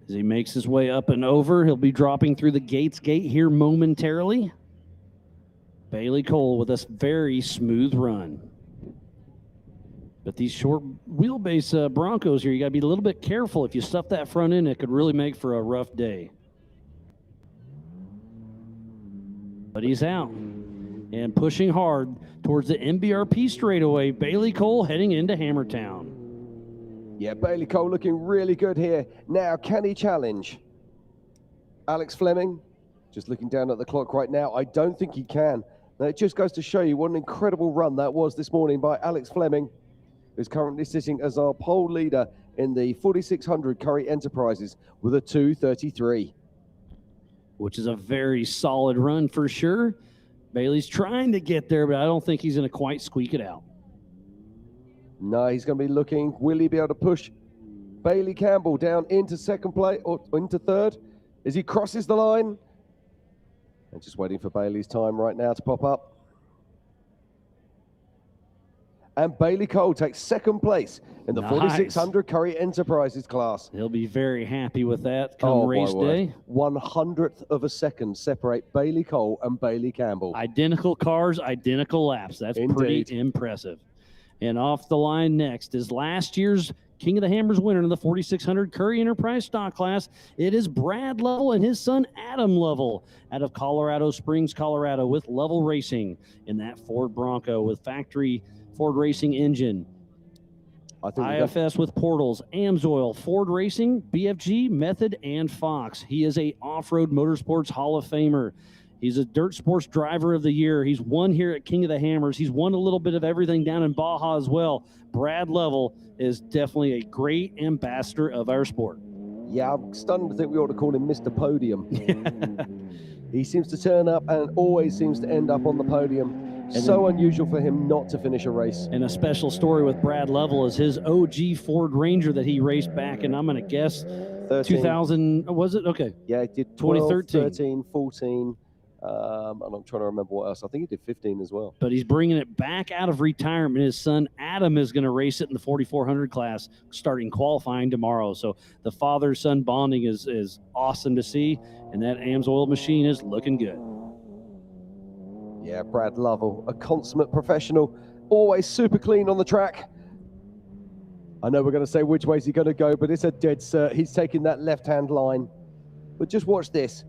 As he makes his way up and over, he'll be dropping through the Gates Gate here momentarily. Bailey Cole with a very smooth run. But these short wheelbase Broncos here, you got to be a little bit careful. If you stuff that front end, it could really make for a rough day. But he's out and pushing hard towards the MBRP straightaway. Bailey Cole heading into Hammertown. Yeah, Bailey Cole looking really good here. Now, can he challenge Alex Fleming? Just looking down at the clock right now, I don't think he can. Now, it just goes to show you what an incredible run that was this morning by Alex Fleming, who's currently sitting as our pole leader in the 4600 Curry Enterprises with a 2:33. Which is a very solid run for sure. Bailey's trying to get there, but I don't think he's going to quite squeak it out. No, he's going to be looking. Will he be able to push Bailey Campbell down into second place or into third as he crosses the line? And just waiting for Bailey's time right now to pop up. And Bailey Cole takes second place in the 4600 Curry Enterprises class. He'll be very happy with that come race day. 100th of a second separate Bailey Cole and Bailey Campbell. Identical cars, identical laps. That's pretty impressive. And off the line next is last year's King of the Hammers winner in the 4600 Curry Enterprise stock class. It is Brad Lovell and his son Adam Lovell out of Colorado Springs, Colorado, with Lovell Racing in that Ford Bronco with factory Ford Racing engine. IFS with Portals, Amsoil, Ford Racing, BFG, Method, and Fox. He is a Off-Road Motorsports Hall of Famer. He's a Dirt Sports Driver of the Year. He's won here at King of the Hammers. He's won a little bit of everything down in Baja as well. Brad Lovell is definitely a great ambassador of our sport. Yeah, I'm starting to think we ought to call him Mr. Podium. He seems to turn up and always seems to end up on the podium. And so unusual for him not to finish a race. And a special story with Brad Lovell is his OG Ford Ranger that he raced back in, I'm going to guess, 2000, was it? Okay. Yeah, he did 12, 2013. 13, 14, and I'm trying to remember what else. I think he did 15 as well. But he's bringing it back out of retirement. His son Adam is going to race it in the 4400 class, starting qualifying tomorrow. So the father-son bonding is awesome to see, and that Amsoil machine is looking good. Yeah, Brad Lovell, a consummate professional, always super clean on the track. I know we're going to say which way is he going to go, but it's a dead cert. He's taking that left-hand line. But just watch this.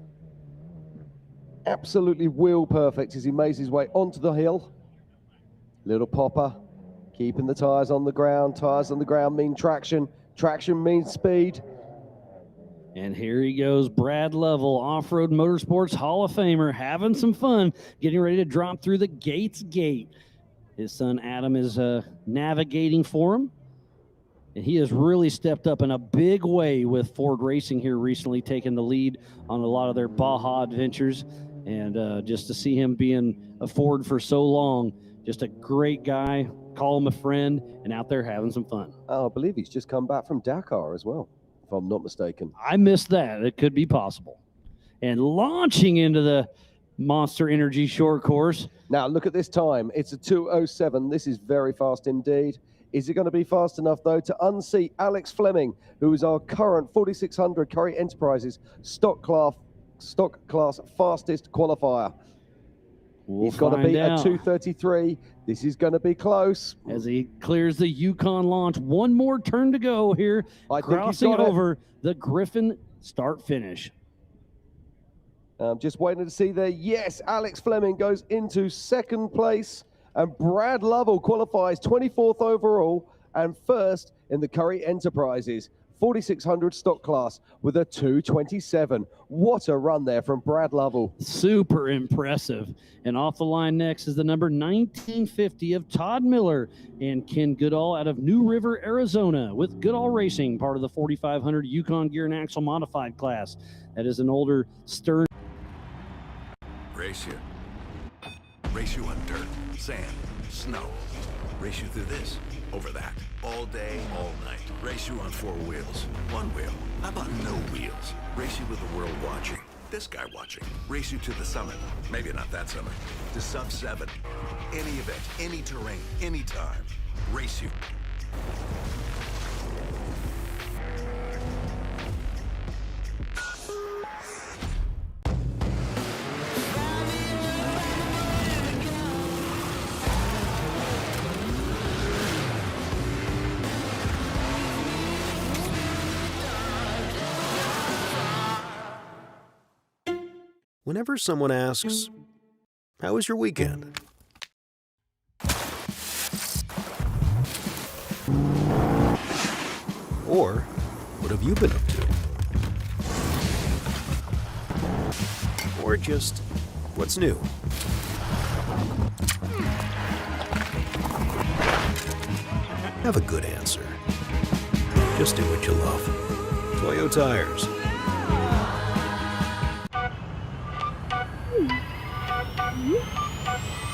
Absolutely wheel perfect as he makes his way onto the hill. Little popper, keeping the tires on the ground. Tires on the ground mean traction. Traction means speed. And here he goes, Brad Lovell, Off-Road Motorsports Hall of Famer, having some fun, getting ready to drop through the Gates Gate. His son Adam is navigating for him. And he has really stepped up in a big way with Ford Racing here recently, taking the lead on a lot of their Baja adventures. And just to see him being a Ford for so long, just a great guy, call him a friend, and out there having some fun. Oh, I believe he's just come back from Dakar as well, if I'm not mistaken. I missed that. It could be possible. And launching into the Monster Energy short course. Now, look at this time. It's a 2:07. This is very fast indeed. Is it going to be fast enough, though, to unseat Alex Fleming, who is our current 4600 Curry Enterprises stock class fastest qualifier? He's got to be at 2:33. This is going to be close. As he clears the Yukon launch. One more turn to go here. Crossing over the Griffin start-finish. I'm just waiting to see there. Yes, Alex Fleming goes into second place. And Brad Lovell qualifies 24th overall and first in the Curry Enterprises 4600 stock class with a 2:27. What a run there from Brad Lovell. Super impressive. And off the line next is the number 1950 of Todd Miller and Ken Goodall out of New River, Arizona with Goodall Racing, part of the 4500 Yukon Gear and Axle Modified class. That is an older Stern. Race you. Race you on dirt, sand, snow. Race you through this, over that, all day, all night. Race you on four wheels, one wheel. How about no wheels? Race you with the world watching, this guy watching. Race you to the summit, maybe not that summit, to sub 7. Any event, any terrain, anytime. Race you. Whenever someone asks, "How was your weekend?" Or, "What have you been up to?" Or just, "What's new?" Have a good answer. Just do what you love. Toyo Tires.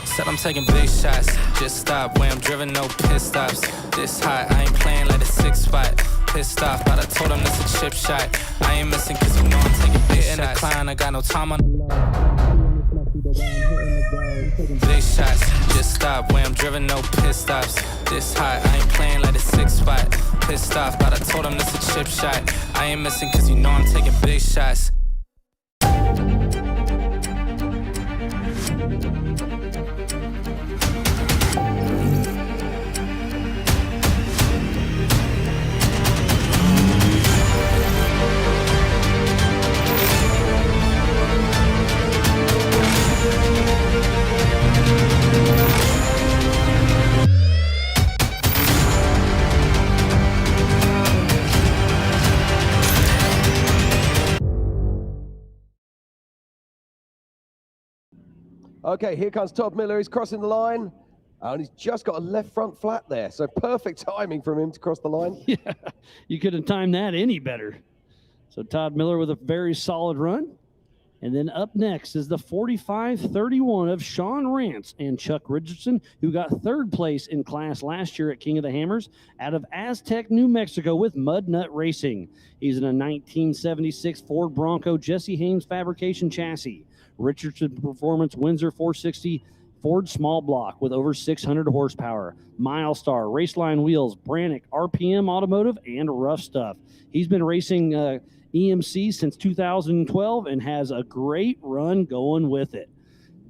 Said I'm taking big shots, just stop where I'm driven, no pit stops. This hot, I ain't playing like a 6 spot. Pissed off, but I told him this a chip shot. I ain't missing cause you know I'm taking big shots. In the climb, I got no time on big shots, just stop where I'm driven, no pit stops. This hot, I ain't playing like a 6 spot. Pissed off, but I told him this a chip shot. I ain't missing cause you know I'm taking big shots. Okay, here comes Todd Miller. He's crossing the line. And he's just got a left front flat there. So perfect timing from him to cross the line. Yeah, you couldn't time that any better. So Todd Miller with a very solid run. And then up next is the 45-31 of Sean Rance and Chuck Richardson, who got third place in class last year at King of the Hammers out of Aztec, New Mexico with Mud Nut Racing. He's in a 1976 Ford Bronco Jesse Haynes fabrication chassis. Richardson Performance Windsor 460 Ford small block with over 600 horsepower. Milestar, Raceline wheels, Brannick, RPM Automotive, and Rough Stuff. He's been racing EMC since 2012 and has a great run going with it.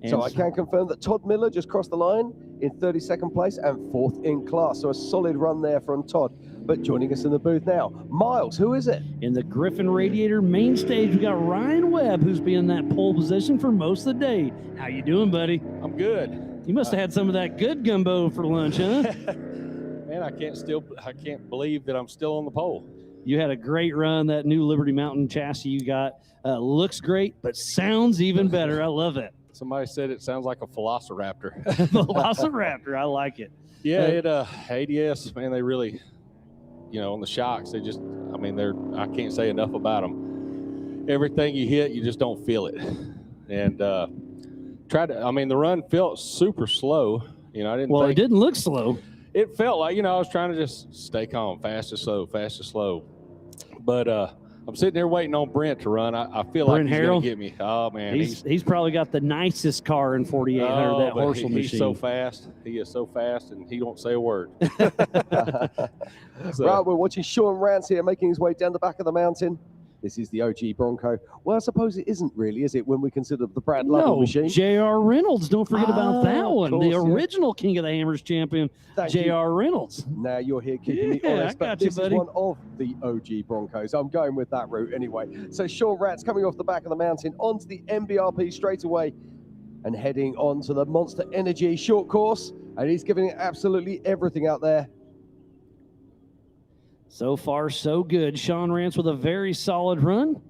And so I can confirm that Todd Miller just crossed the line in 32nd place and 4th in class. So a solid run there from Todd. But joining us in the booth now, Miles, who is it? In the Griffin Radiator main stage, we got Ryan Webb, who's been in that pole position for most of the day. How you doing, buddy? I'm good. You must have had some of that good gumbo for lunch, huh? Man, I can't believe that I'm still on the pole. You had a great run. That new Liberty Mountain chassis you got looks great, but sounds even better. I love it. Somebody said it sounds like a Velociraptor. Velociraptor, I like it. Yeah, ADS, man, they really, on the shocks, they just, I can't say enough about them. Everything you hit, you just don't feel it. And the run felt super slow. It didn't look slow. It felt like, I was trying to just stay calm, fast and slow. But I'm sitting there waiting on Brent to run. I feel like he's going to get me. Oh, man. He's probably got the nicest car in 4800, that Horschel machine. He's so fast. He is so fast, and he don't say a word. Right, we're watching Sean Rance here making his way down the back of the mountain. This is the OG Bronco. Well, I suppose it isn't really, is it, when we consider the Brad Lovell machine? J.R. Reynolds. Don't forget about that one. Course, the original King of the Hammers champion, J.R. Reynolds. Now you're here keeping me honest, but this is one of the OG Broncos. I'm going with that route anyway. So Sean Rance coming off the back of the mountain onto the MBRP straight away and heading on to the Monster Energy short course. And he's giving it absolutely everything out there. So far, so good. Sean Rance with a very solid run.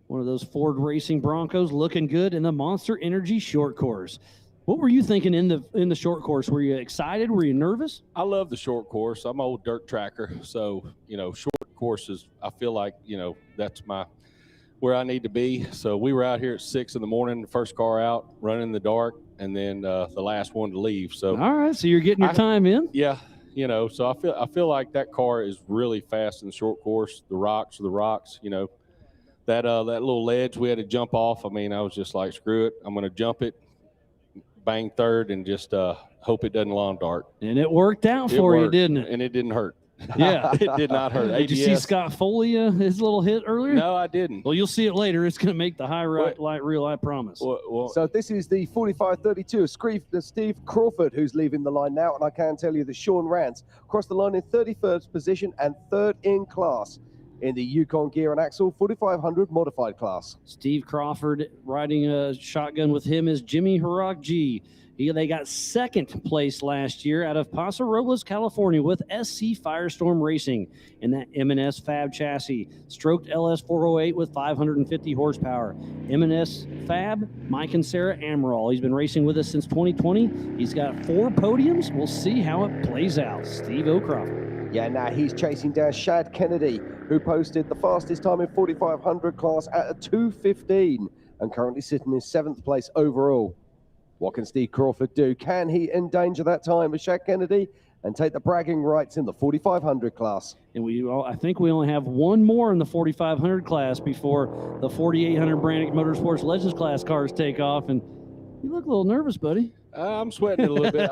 One of those Ford Racing Broncos looking good in the Monster Energy short course. What were you thinking in the short course? Were you excited? Were you nervous? I love the short course. I'm an old dirt tracker, so short courses, I feel like that's where I need to be. So we were out here at 6 in the morning, the first car out, running in the dark, and then the last one to leave. So all right, so you're getting your time in. Yeah. So I feel like that car is really fast in the short course. The rocks are the rocks. That little ledge we had to jump off. I was just like, screw it, I'm going to jump it, bang third, and just hope it doesn't lawn dart. And it worked out for you, didn't it? And it didn't hurt. Yeah, it did not hurt. Did you see Scott Foley his little hit earlier? No, I didn't. Well, you'll see it later. It's going to make the high light reel, I promise. So this is the 45-32 of Steve Crawford, who's leaving the line now, and I can tell you that Sean Rance crossed the line in 31st position and 3rd in class in the Yukon Gear and Axle 4500 modified class. Steve Crawford riding a shotgun with him is Jimmy Haragji. They got second place last year out of Paso Robles, California with SC Firestorm Racing in that M&S Fab chassis. Stroked LS 408 with 550 horsepower. M&S Fab, Mike and Sarah Amaral. He's been racing with us since 2020. He's got 4 podiums. We'll see how it plays out. Steve O'Croft. Yeah, now he's chasing down Shad Kennedy, who posted the fastest time in 4,500 class at a 2:15 and currently sitting in 7th place overall. What can Steve Crawford do? Can he endanger that time with Shad Kennedy and take the bragging rights in the 4,500 class? And I think we only have one more in the 4,500 class before the 4,800 Brannick Motorsports Legends class cars take off. And you look a little nervous, buddy. I'm sweating it a little bit.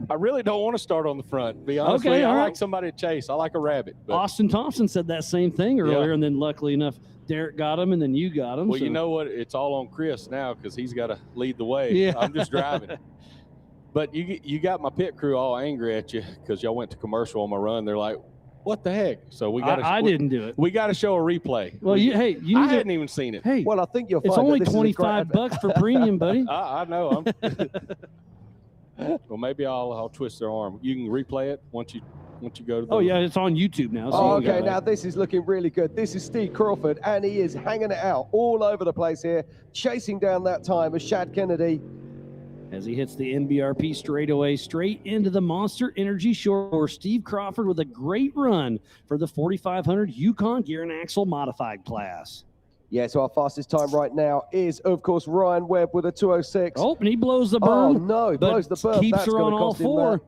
I really don't want to start on the front, to be honest with you. I like somebody to chase. I like a rabbit. But Austin Thompson said that same thing earlier, and then luckily enough, Derek got him, and then you got him. Well, so. you know what? It's all on Chris now because he's got to lead the way. Yeah. I'm just driving. But you got my pit crew all angry at you because y'all went to commercial on my run. They're like, what the heck? So we got. I didn't do it. We got to show a replay. Well, I hadn't even seen it. Hey, well, I think you'll. It's find only that this is a great $25 for premium, buddy. I know. Well, maybe I'll twist their arm. You can replay it once you go to the. Oh yeah, it's on YouTube now. So Oh, okay, now this is looking really good. This is Steve Crawford, and he is hanging it out all over the place here, chasing down that time as Shad Kennedy. As he hits the NBRP straightaway, straight into the Monster Energy short course. Steve Crawford with a great run for the 4,500 Yukon Gear and Axle Modified class. Yeah, so our fastest time right now is, of course, Ryan Webb with a 2:06. Oh, and he blows the berm. Oh, no, he blows the berm. Keeps That's her on gonna all cost him 4. that.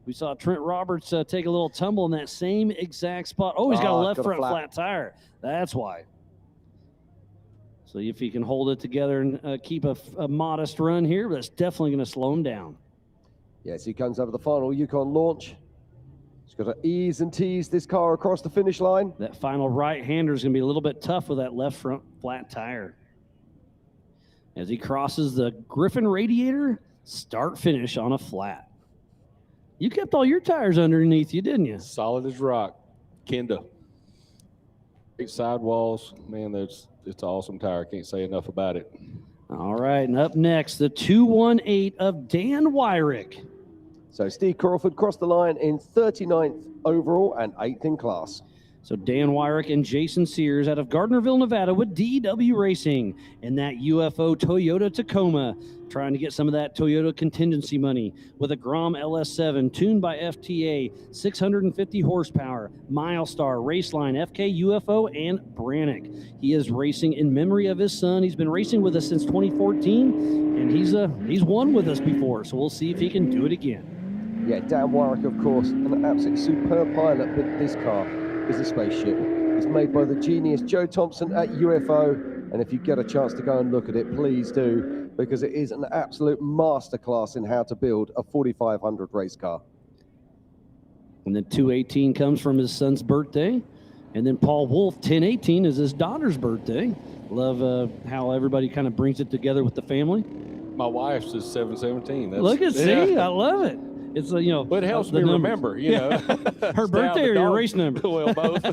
We saw Trent Roberts take a little tumble in that same exact spot. Oh, he's got a left front flat tire. That's why. So if he can hold it together and keep a modest run here, that's definitely going to slow him down. Yes, he comes over the final Yukon launch. He's got to ease and tease this car across the finish line. That final right-hander is going to be a little bit tough with that left front flat tire. As he crosses the Griffin radiator, start-finish on a flat. You kept all your tires underneath you, didn't you? Solid as rock. Kenda. Great sidewalls. Man, it's an awesome tire. Can't say enough about it. All right, and up next, the 218 of Dan Wyrick. So Steve Crawford crossed the line in 39th overall and 8th in class. So Dan Wyrick and Jason Sears out of Gardnerville, Nevada with DW Racing and that UFO Toyota Tacoma, trying to get some of that Toyota contingency money with a Grom LS7 tuned by FTA, 650 horsepower, Milestar, Raceline, FK, UFO, and Brannick. He is racing in memory of his son. He's been racing with us since 2014, and he's won with us before, so we'll see if he can do it again. Yeah, Dan Warwick, of course, an absolutely superb pilot, but this car is a spaceship. It's made by the genius Joe Thompson at UFO, and if you get a chance to go and look at it, please do, because it is an absolute masterclass in how to build a 4,500 race car. And then 218 comes from his son's birthday, and then Paul Wolf 1018 is his daughter's birthday. Love how everybody kind of brings it together with the family. My wife's is 717. Look at see, I love it. It's but it helps me remember, you know. Her birthday or your race number? Well, both.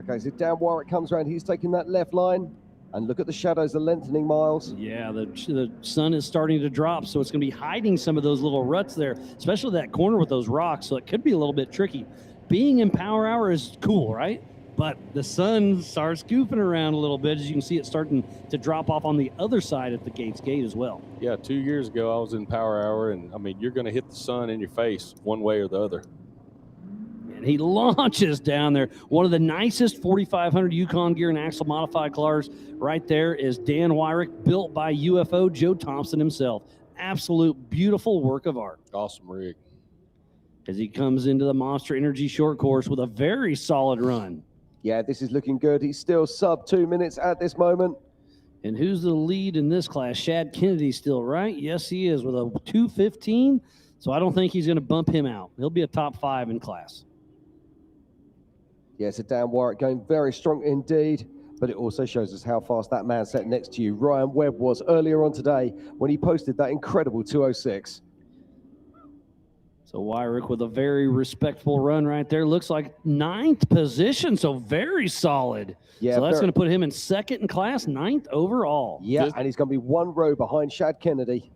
Okay, so Dan Warwick comes around. He's taking that left line, and look at the shadows, the lengthening miles. Yeah, the sun is starting to drop, so it's going to be hiding some of those little ruts there, especially that corner with those rocks. So it could be a little bit tricky. Being in power hour is cool, right? But the sun starts goofing around a little bit. As you can see, it's starting to drop off on the other side at the Gates Gate as well. Yeah, 2 years ago, I was in power hour, and, I mean, you're going to hit the sun in your face one way or the other. And he launches down there. One of the nicest 4,500 Yukon Gear and Axle Modified cars right there is Dan Wyrick, built by UFO Joe Thompson himself. Absolute beautiful work of art. Awesome rig. As he comes into the Monster Energy short course with a very solid run. Yeah, this is looking good. He's still sub 2 minutes at this moment. And who's the lead in this class? Shad Kennedy still, right? Yes, he is with a 215. So I don't think he's going to bump him out. He'll be a top 5 in class. Yeah, so Dan Warwick going very strong indeed, but it also shows us how fast that man sat next to you, Ryan Webb, was earlier on today when he posted that incredible 206. So Wyrick with a very respectful run right there. Looks like 9th position, so very solid. Yeah, so that's going to put him in 2nd in class, 9th overall. Yeah, and he's going to be 1 row behind Shad Kennedy.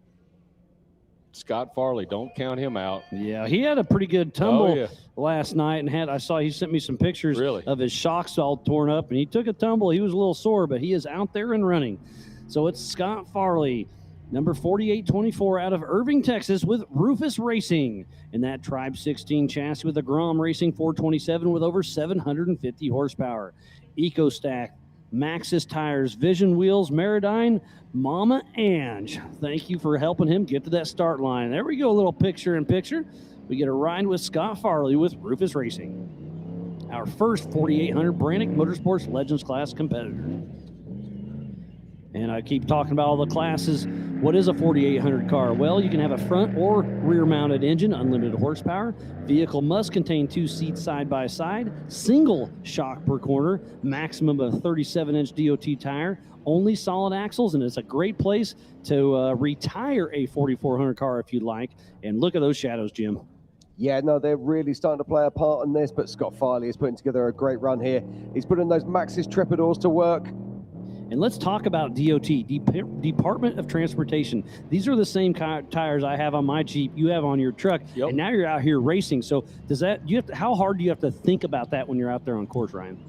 Scott Farley, don't count him out. Yeah, he had a pretty good tumble last night, and I saw he sent me some pictures of his shocks all torn up, and he took a tumble. He was a little sore, but he is out there and running. So it's Scott Farley, number 4824 out of Irving, Texas, with Rufus Racing in that Tribe 16 chassis with a Grom Racing 427 with over 750 horsepower. EcoStack, Maxxis tires, Vision wheels, Meridyne, Mama Ange. Thank you for helping him get to that start line. There we go, a little picture-in-picture. We get a ride with Scott Farley with Rufus Racing, our first 4800 Brannick Motorsports Legends class competitor. And I keep talking about all the classes. What is a 4800 car? Well, you can have a front or rear-mounted engine, unlimited horsepower. Vehicle must contain 2 seats side by side, single shock per corner, maximum of 37-inch DOT tire, only solid axles, and it's a great place to retire a 4400 car if you'd like. And look at those shadows, Jim. Yeah, no, they're really starting to play a part in this, but Scott Farley is putting together a great run here. He's putting those Maxxis Trepadors to work. And let's talk about DOT, Department of Transportation. These are the same tires I have on my Jeep, you have on your truck, and now you're out here racing. So does that, how hard do you have to think about that when you're out there on course, Ryan?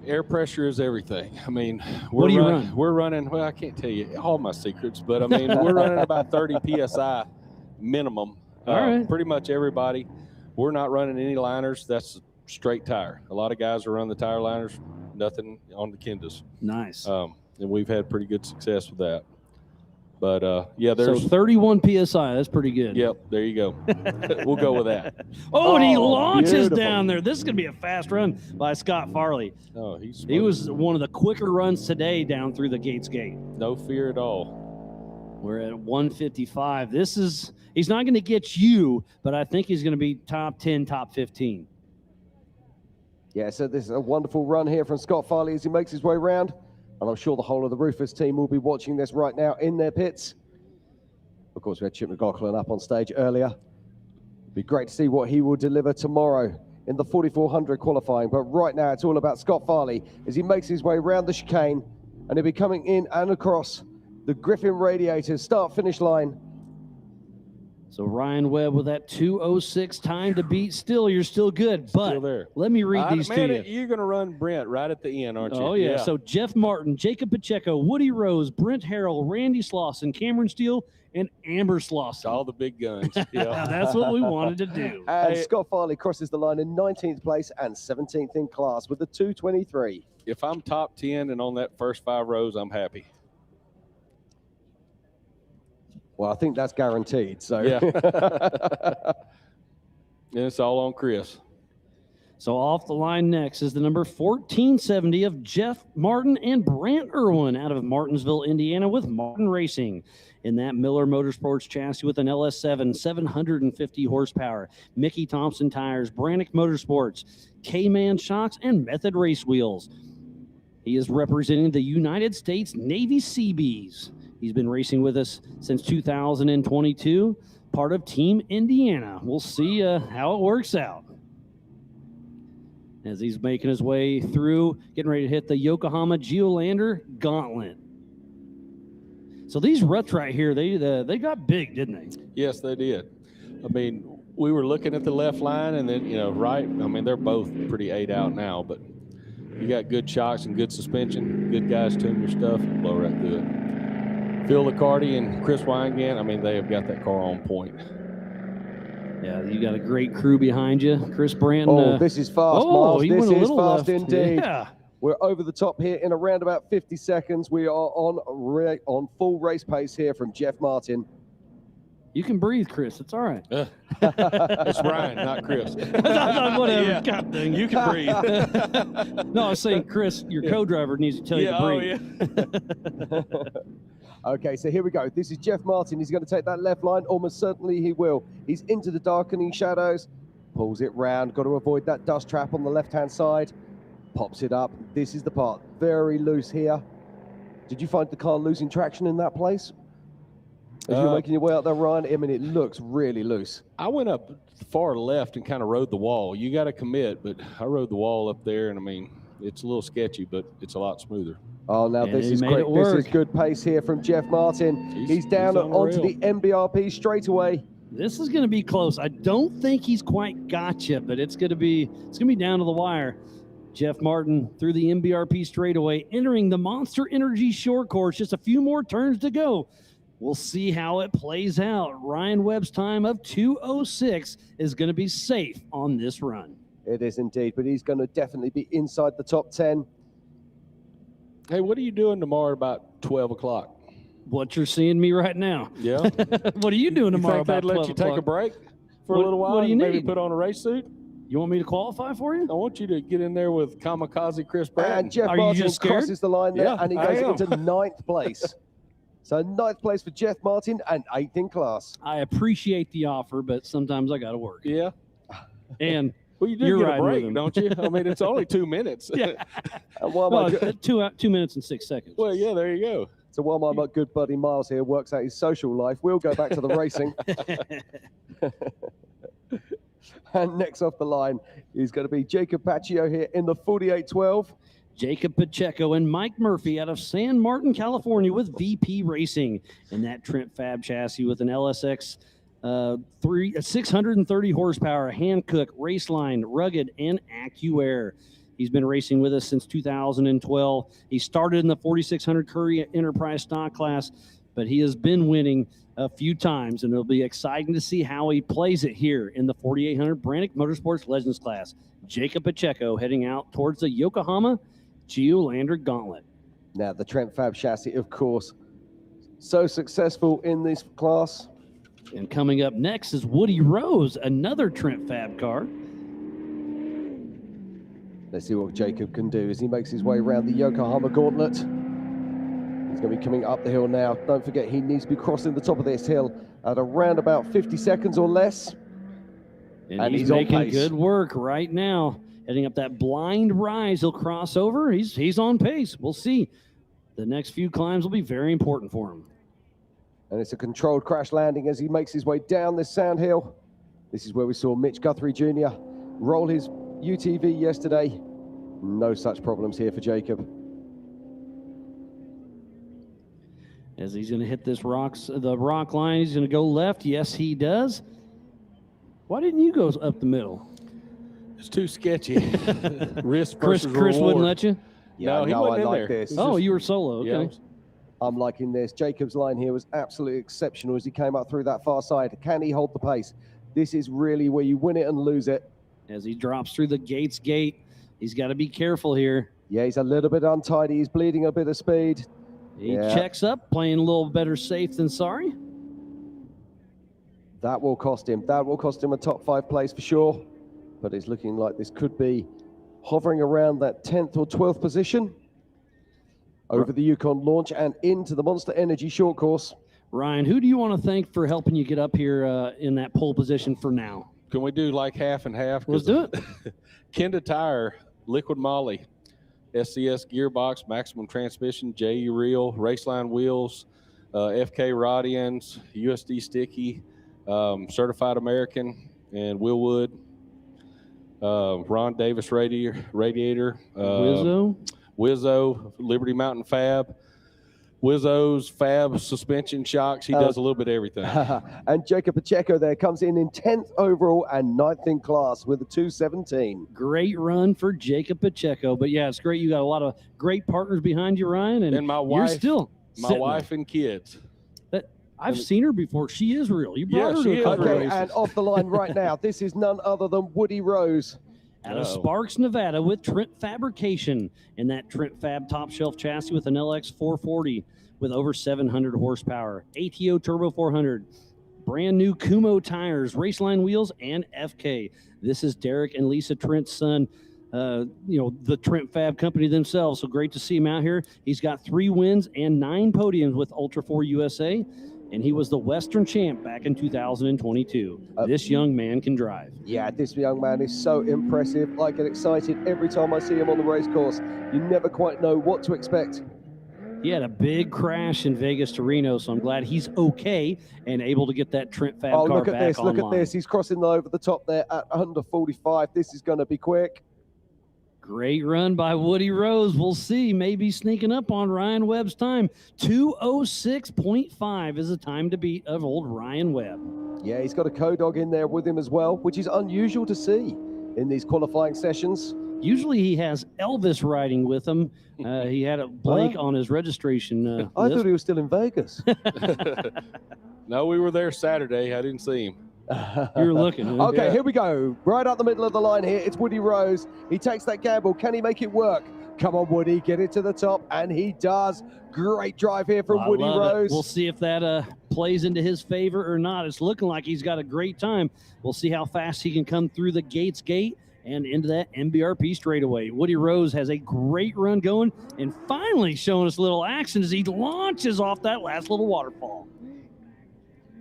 Air pressure is everything. I mean, what do you run? We're running, well, I can't tell you all my secrets, but I mean, we're running about 30 PSI minimum. All right. Pretty much everybody. We're not running any liners. That's a straight tire. A lot of guys are running the tire liners. Nothing on the Kendas. Nice. And we've had pretty good success with that. But, yeah, there's... So 31 PSI, that's pretty good. Yep, there you go. We'll go with that. Oh, and he launches down there. This is going to be a fast run by Scott Farley. Oh, he was one of the quicker runs today down through the Gates Gate. No fear at all. We're at 155. He's not going to get you, but I think he's going to be top 10, top 15. Yeah, so this is a wonderful run here from Scott Farley as he makes his way around. And I'm sure the whole of the Rufus team will be watching this right now in their pits. Of course, we had Chip McLaughlin up on stage earlier. It'd be great to see what he will deliver tomorrow in the 4400 qualifying. But right now, it's all about Scott Farley as he makes his way around the chicane. And he'll be coming in and across the Griffin Radiators start-finish line. So Ryan Webb with that 2:06 time to beat. Still, you're still good, but still there. Let me read these to you. You're going to run Brent right at the end, aren't you? Oh, yeah. So Jeff Martin, Jacob Pacheco, Woody Rose, Brent Harrell, Randy Slauson, Cameron Steele, and Amber Slauson. All the big guns. Yeah. That's what we wanted to do. And Scott Farley crosses the line in 19th place and 17th in class with a 2:23. If I'm top 10 and on that first 5 rows, I'm happy. Well, I think that's guaranteed. So yeah. And it's all on Chris. So off the line next is the number 1470 of Jeff Martin and Brant Irwin out of Martinsville, Indiana with Martin Racing in that Miller Motorsports chassis with an LS7, 750 horsepower, Mickey Thompson tires, Brannick Motorsports, K-Man shocks, and Method race wheels. He is representing the United States Navy Seabees. He's been racing with us since 2022, part of Team Indiana. We'll see how it works out. As he's making his way through, getting ready to hit the Yokohama Geolander Gauntlet. So these ruts right here, they got big, didn't they? Yes, they did. I mean, we were looking at the left line and then, right, I mean, they're both pretty 8 out now, but you got good shocks and good suspension, good guys tune your stuff, and blow right through it. Phil Licardi and Chris Weingan, I mean, they have got that car on point. Yeah, you got a great crew behind you. Chris Brand. Oh, this is fast, Miles. He this went a is little fast left. indeed. Yeah. We're over the top here in around about 50 seconds. We are on full race pace here from Jeff Martin. You can breathe, Chris. It's all right. It's Ryan, not Chris. Whatever. Yeah. God dang. You can breathe. No, I was saying, Chris, your co-driver needs to tell you to breathe. Okay, so here we go. This is Jeff Martin. He's going to take that left line. Almost certainly he will. He's into the darkening shadows. Pulls it round. Got to avoid that dust trap on the left-hand side. Pops it up. This is the part. Very loose here. Did you find the car losing traction in that place? As you're making your way out there, Ryan, I mean, it looks really loose. I went up far left and kind of rode the wall. You got to commit, but I rode the wall up there, and I mean, it's a little sketchy, but it's a lot smoother. Oh, now this is great. This is good pace here from Jeff Martin. He's down onto the MBRP straight away. This is going to be close. I don't think he's quite got you, but it's going to be down to the wire. Jeff Martin through the MBRP straightaway, entering the Monster Energy short course. Just a few more turns to go. We'll see how it plays out. Ryan Webb's time of 2:06 is going to be safe on this run. It is indeed, but he's going to definitely be inside the top 10. Hey, what are you doing tomorrow about 12 o'clock? What you're seeing me right now. Yeah. What are you doing tomorrow about 12 they'd let you take a break for a little while? What do you and need? Maybe put on a race suit? You want me to qualify for you? I want you to get in there with Kamikaze Chris Bratton. And Jeff Are you Martin just scared? crosses the line there, Yeah, and he I goes am. into 9th place. So 9th place for Jeff Martin and 8th in class. I appreciate the offer, but sometimes I got to work. Yeah. And well, you do you're get a riding with break, him. don't you? I mean, it's only 2 minutes. Yeah. And while my Well, 2 minutes and 6 seconds. Well, yeah, there you go. So while my good buddy Miles here works out his social life, we'll go back to the racing. And next off the line is going to be Jacob Paccio here in the 4812. Jacob Pacheco and Mike Murphy out of San Martin, California with VP Racing in that Trent Fab chassis with an LSX 630 horsepower, Hankook, Raceline, Rugged, and AccuAir. He's been racing with us since 2012. He started in the 4600 Curry Enterprise stock class, but he has been winning a few times, and it'll be exciting to see how he plays it here in the 4800 Brannick Motorsports Legends class. Jacob Pacheco heading out towards the Yokohama Geolandar Gauntlet. Now, the Trent Fab chassis, of course, so successful in this class. And coming up next is Woody Rose, another Trent Fab car. Let's see what Jacob can do as he makes his way around the Yokohama Gauntlet. He's going to be coming up the hill now. Don't forget, he needs to be crossing the top of this hill at around about 50 seconds or less. And he's on making pace. good work right now. Heading up that blind rise, he'll cross over. He's on pace. We'll see. The next few climbs will be very important for him. And it's a controlled crash landing as he makes his way down this sand hill. This is where we saw Mitch Guthrie Jr. roll his UTV yesterday. No such problems here for Jacob. As he's going to hit the rock line, he's going to go left. Yes, he does. Why didn't you go up the middle? It's too sketchy. Risk Chris versus reward. wouldn't let you? Yeah, he no, wasn't I in like there. this. Oh, you were solo. Okay. Yeah. I'm liking this. Jacob's line here was absolutely exceptional as he came up through that far side. Can he hold the pace? This is really where you win it and lose it. As he drops through the Gates gate, he's got to be careful here. Yeah, he's a little bit untidy. He's bleeding a bit of speed. He Yeah. checks up, playing a little better safe than sorry. That will cost him. That will cost him a top 5 place for sure. But it's looking like this could be hovering around that 10th or 12th position over the Yukon launch and into the Monster Energy short course. Ryan, who do you want to thank for helping you get up here in that pole position for now? Can we do like half and half? Let's do it. Kenda Tire, Liquid Moly, SCS Gearbox, Maximum Transmission, JE Reel, Raceline Wheels, FK Rodians, USD Sticky, Certified American, and Willwood, Ron Davis Radiator, Wizzo, Liberty Mountain Fab, Wizzo's Fab Suspension Shocks. He does a little bit of everything. And Jacob Pacheco there comes in 10th overall and 9th in class with a 2:17. Great run for Jacob Pacheco. But yeah, it's great. You got a lot of great partners behind you, Ryan. And my you're wife, still my sitting wife there. and kids. But I've seen her before. She is real. You brought Yeah, her she to a is couple real. of Okay, races. and off the line right now, this is none other than Woody Rose. Out of Sparks, Nevada with Trent Fabrication in that Trent Fab top shelf chassis with an LX 440 with over 700 horsepower, ATO Turbo 400, brand new Kumo tires, Raceline wheels, and FK. This is Derek and Lisa Trent's son, the Trent Fab company themselves. So great to see him out here. He's got 3 wins and 9 podiums with Ultra 4 USA, and he was the Western champ back in 2022. This young man can drive. Yeah, this young man is so impressive. I get excited every time I see him on the race course. You never quite know what to expect. He had a big crash in Vegas to Reno, so I'm glad he's okay and able to get that Trent Fab car look at back this! online. Look at this! He's crossing over the top there at under 45. This is going to be quick. Great run by Woody Rose. We'll see. Maybe sneaking up on Ryan Webb's time. 2:06.5 is the time to beat of old Ryan Webb. Yeah, he's got a co-dog in there with him as well, which is unusual to see in these qualifying sessions. Usually he has Elvis riding with him. He had a Blake on his registration. I thought he was still in Vegas. No, we were there Saturday. I didn't see him. You're looking. Okay, here we go. Right up the middle of the line here. It's Woody Rose. He takes that gamble. Can he make it work? Come on, Woody, get it to the top, and he does. Great drive here from Woody Rose. We'll see if that plays into his favor or not. It's looking like he's got a great time. We'll see how fast he can come through the Gates gate and into that MBRP straightaway. Woody Rose has a great run going and finally showing us a little action as he launches off that last little waterfall.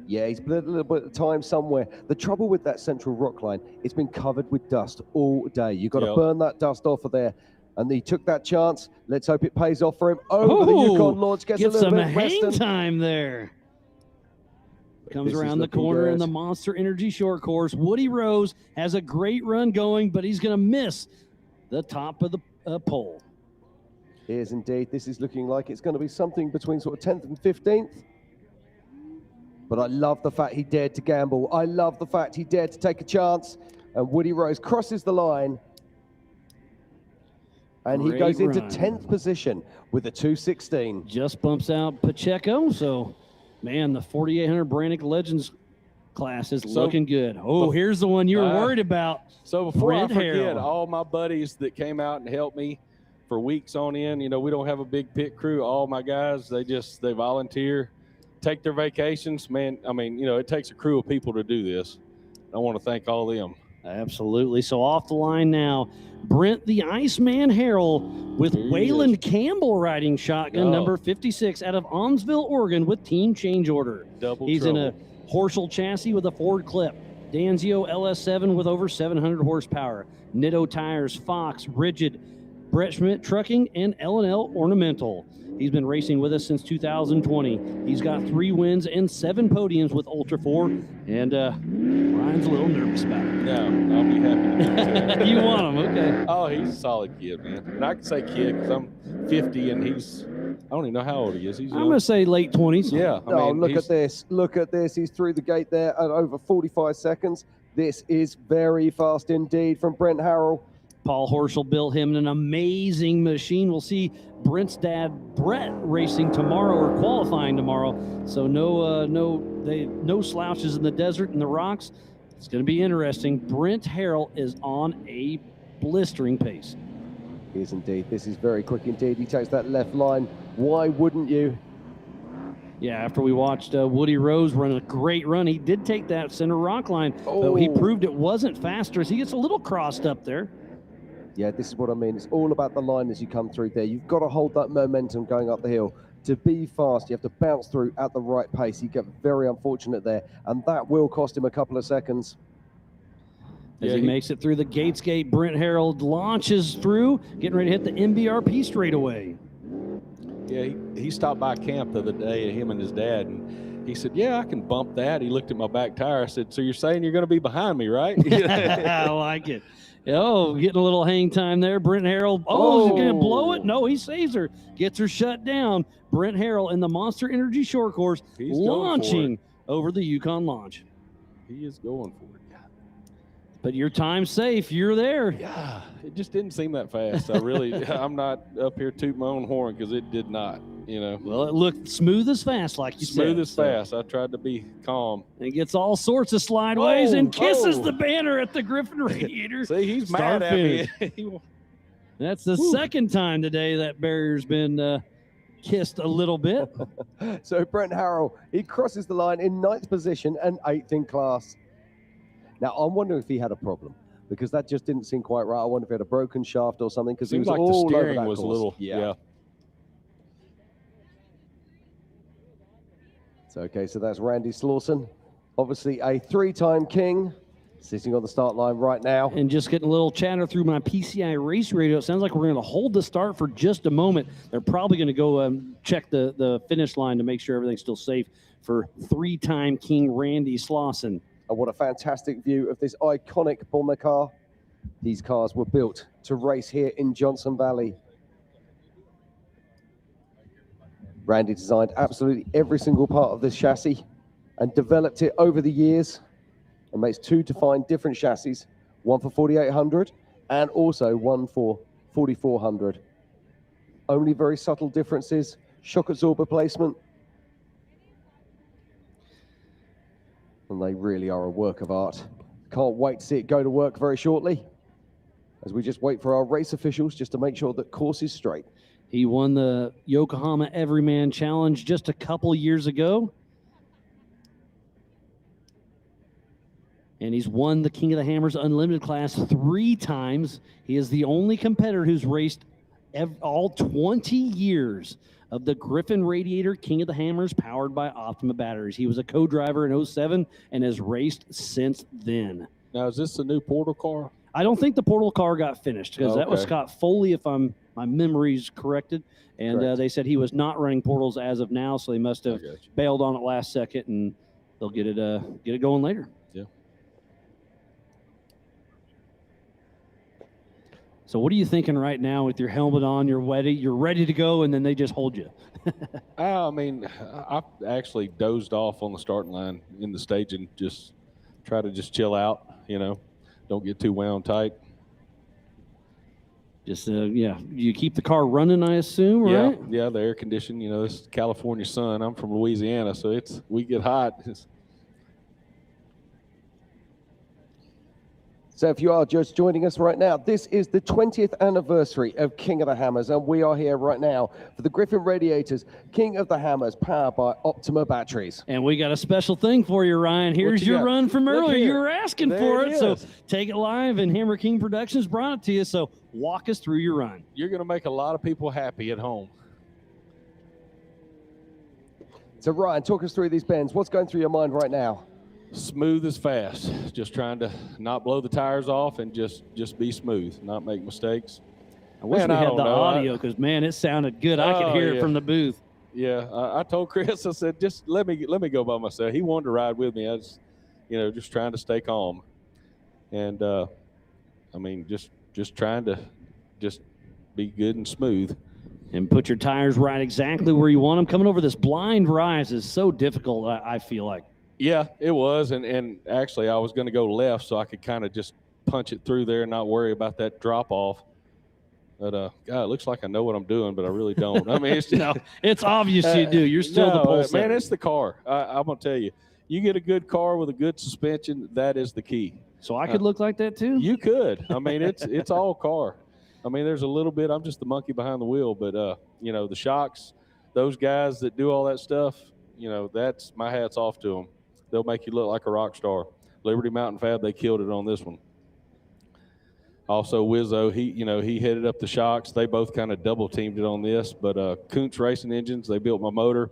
Yeah, he's put a little bit of time somewhere. The trouble with that central rock line, it's been covered with dust all day. You've got to burn that dust off of there. And he took that chance. Let's hope it pays off for him. Over the Yukon launch, gets a little some bit hang rested. time there. Comes This is around the looking corner in good. the Monster Energy short course. Woody Rose has a great run going, but he's going to miss the top of the pole. Here's indeed. This is looking like it's going to be something between sort of 10th and 15th. But I love the fact he dared to gamble. I love the fact he dared to take a chance. And Woody Rose crosses the line. And he Great goes into run. 10th position with a 2:16. Just bumps out Pacheco. So, man, the 4,800 Brannick Legends class is looking good. Oh, here's the one you were worried about. So before Brent I forget, Harrell. all my buddies that came out and helped me for weeks on end, you know, we don't have a big pit crew. All my guys, they volunteer, take their vacations. Man, I mean, you know, it takes a crew of people to do this. I want to thank all of them. Absolutely. So off the line now, Brent the Iceman Harrell with Waylon Campbell riding shotgun, number 56 out of Onsville, Oregon with team change order. He's in a Horschel chassis with a Ford Clip. Danzio LS7 with over 700 horsepower. Nitto tires, Fox, Rigid, Brett Schmidt Trucking, and L&L Ornamental. He's been racing with us since 2020. He's got 3 wins and 7 podiums with Ultra 4, and Ryan's a little nervous about it. No, I'll be happy to do it. You want him, okay. Oh, he's a solid kid, man. And I can say kid because I'm 50 and he's, I don't even know how old he is. He's I'm going to say late 20s. Yeah. Oh, look at this. Look at this. He's through the gate there at over 45 seconds. This is very fast indeed from Brent Harrell. Paul Horschel built him an amazing machine. We'll see Brent's dad, Brett, racing tomorrow or qualifying tomorrow. So no slouches in the desert and the rocks. It's going to be interesting. Brent Harrell is on a blistering pace. He is indeed. This is very quick indeed. He takes that left line. Why wouldn't you? Yeah, after we watched Woody Rose run a great run, he did take that center rock line, but he proved it wasn't faster as he gets a little crossed up there. Yeah, this is what I mean. It's all about the line as you come through there. You've got to hold that momentum going up the hill. To be fast, you have to bounce through at the right pace. You get very unfortunate there, and that will cost him a couple of seconds. As he makes it through the Gates Gate, Brent Harrell launches through, getting ready to hit the MBRP straightaway. Yeah, he stopped by camp the other day, him and his dad, and he said, yeah, I can bump that. He looked at my back tire. I said, so you're saying you're going to be behind me, right? I like it. Oh, getting a little hang time there. Brent Harrell. Oh, is he going to blow it? No, he saves her. Gets her shut down. Brent Harrell in the Monster Energy short course launching over the Yukon launch. He is going for it. But your time's safe. You're there. Yeah, it just didn't seem that fast. I'm not up here tooting my own horn because it did not, you know. Well, it looked smooth as fast, like you said. Smooth as fast. I tried to be calm. And gets all sorts of slideways and kisses the banner at the Griffin Radiator. See, he's mad at me. That's the second time today that barrier's been kissed a little bit. So Brent Harrell, he crosses the line in 9th position and 8th in class. Now, I'm wondering if he had a problem because that just didn't seem quite right. I wonder if he had a broken shaft or something because he was Seems like all the over steering that was course. a little, yeah. So, okay, so that's Randy Slauson, obviously a 3-time king Sitting on the start line right now. And just getting a little chatter through my PCI race radio. It sounds like we're going to hold the start for just a moment. They're probably going to go check the finish line to make sure everything's still safe for 3-time King Randy Slauson. And what a fantastic view of this iconic bomber car. These cars were built to race here in Johnson Valley. Randy designed absolutely every single part of this chassis and developed it over the years and makes 2 defined different chassis, one for 4800 and also one for 4400. Only very subtle differences, shock absorber placement. And they really are a work of art. Can't wait to see it go to work very shortly as we just wait for our race officials just to make sure that course is straight. He won the Yokohama Everyman Challenge just a couple years ago. And he's won the King of the Hammers Unlimited class 3 times. He is the only competitor who's raced all 20 years of the Griffin Radiator King of the Hammers powered by Optima batteries. He was a co-driver in 07 and has raced since then. Now, is this the new portal car? I don't think the portal car got finished because that was Scott Foley, if my memory's corrected. And they said he was not running portals as of now, so they must have bailed on it last second, and they'll get it going later. Yeah. So what are you thinking right now with your helmet on? You're ready to go, and then they just hold you. I mean, I actually dozed off on the starting line in the stage and just try to just chill out, you know, don't get too wound tight. Just, you keep the car running, I assume, right? Yeah, the air conditioning, you know, this is California sun. I'm from Louisiana, so we get hot. So if you are just joining us right now, this is the 20th anniversary of King of the Hammers, and we are here right now for the Griffin Radiators King of the Hammers powered by Optima batteries. And we got a special thing for you, Ryan. Here's your run from earlier. You were asking for it, so take it live, and Hammer King Productions brought it to you, so walk us through your run. You're going to make a lot of people happy at home. So Ryan, talk us through these bends. What's going through your mind right now? Smooth as fast. Just trying to not blow the tires off and just be smooth, not make mistakes. I wish we had the audio because, man, it sounded good. I could hear it from the booth. Yeah, I told Chris, I said, just let me go by myself. He wanted to ride with me. I was, just trying to stay calm. And, I mean, just trying to just be good and smooth. And put your tires right exactly where you want them. Coming over this blind rise is so difficult, I feel like. Yeah, it was, and actually I was going to go left so I could kind of just punch it through there and not worry about that drop off. But God, it looks like I know what I'm doing, but I really don't. I mean, it's no, it's obvious you do. You're still the pole setter. Man, it's the car. I'm gonna tell you, you get a good car with a good suspension, that is the key. So I could look like that too. You could. I mean, it's all car. I mean, there's a little bit. I'm just the monkey behind the wheel, but the shocks, those guys that do all that stuff, that's my hat's off to them. They'll make you look like a rock star. Liberty Mountain Fab, they killed it on this one. Also, Wizzo, he headed up the shocks. They both kind of double teamed it on this. But Kuntz Racing Engines, they built my motor.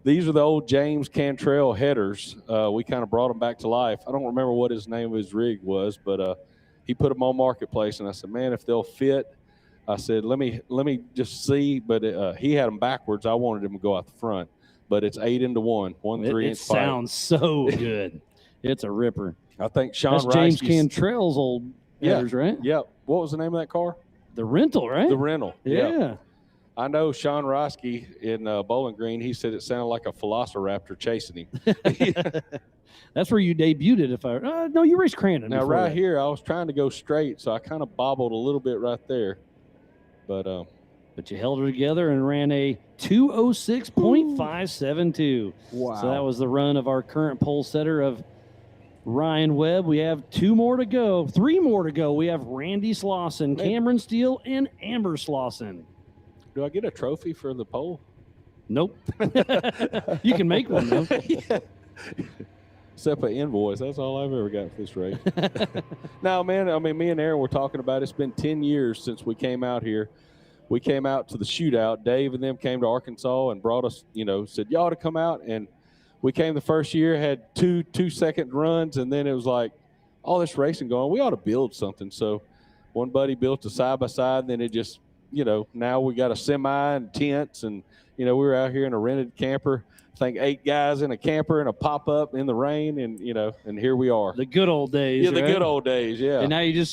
These are the old James Cantrell headers. We kind of brought them back to life. I don't remember what his name of his rig was, but he put them on Marketplace. And I said, man, if they'll fit, I said, let me just see. But he had them backwards. I wanted him to go out the front. But it's 8 into 1, 3-inch pipe. It sounds so good. It's a ripper. I think Sean That's James Cantrell's old headers, right? Yeah. What was the name of that car? The rental, right? The rental. Yeah. I know Sean Roski in Bowling Green. He said it sounded like a Velociraptor chasing him. That's where you debuted it. No, you raced Crandon. Now right here, I was trying to go straight, so I kind of bobbled a little bit right there, but you held her together and ran a 206.572. Wow. So that was the run of our current pole setter of Ryan Webb. We have 3 more to go. We have Randy Slauson, Cameron Steele, and Amber Slauson. Do I get a trophy for the pole? Nope. You can make one, though. Yeah. Except an invoice. That's all I've ever got for this race. No, man, I mean, me and Aaron were talking about it's been 10 years since we came out here. We came out to the shootout. Dave and them came to Arkansas and brought us, said, y'all to come out. And we came the first year, had two second runs, and then it was like, all this racing going, we ought to build something. So one buddy built a side-by-side, and then it just, now we got a semi and tents, and, we were out here in a rented camper. I think 8 guys in a camper and a pop-up in the rain, and, and here we are. The good old days, Yeah, the right? good old days, yeah. And now you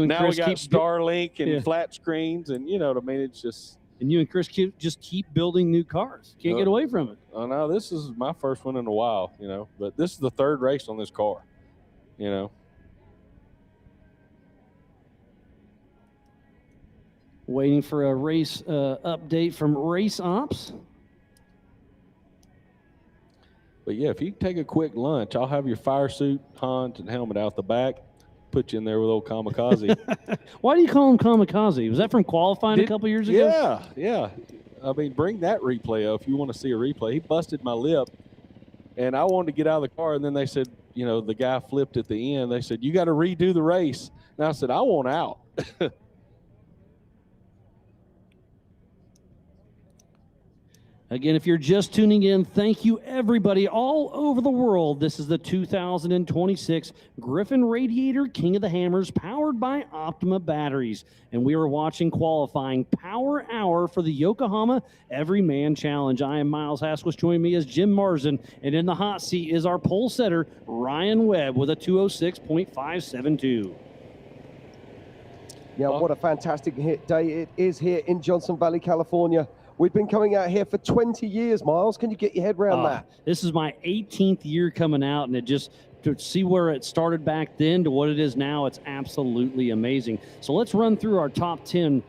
and now Chris we got keep Starlink and Yeah. flat screens, and, what I mean? It's just. And you and Chris just keep building new cars. Can't get away from it. Oh, no, this is my first one in a while, but this is the 3rd race on this car, Waiting for a race update from Race Ops. But yeah, if you take a quick lunch, I'll have your fire suit, Hans, and helmet out the back. Put you in there with old Kamikaze. Why do you call him Kamikaze? Was that from qualifying a couple years ago? Yeah. I mean, bring that replay up if you want to see a replay. He busted my lip, and I wanted to get out of the car, and then they said, the guy flipped at the end. They said, you got to redo the race. And I said, I want out. Again, if you're just tuning in, thank you everybody all over the world. This is the 2026 Griffin Radiator King of the Hammers powered by Optima Batteries. And we are watching qualifying Power Hour for the Yokohama Everyman Challenge. I am Miles Haskell. Joining me is Jim Marsden. And in the hot seat is our pole setter, Ryan Webb, with a 206.572. Yeah, what a fantastic day it is here in Johnson Valley, California. We've been coming out here for 20 years, Miles. Can you get your head around that? This is my 18th year coming out, and it just to see where it started back then to what it is now, it's absolutely amazing. So let's run through our top 10.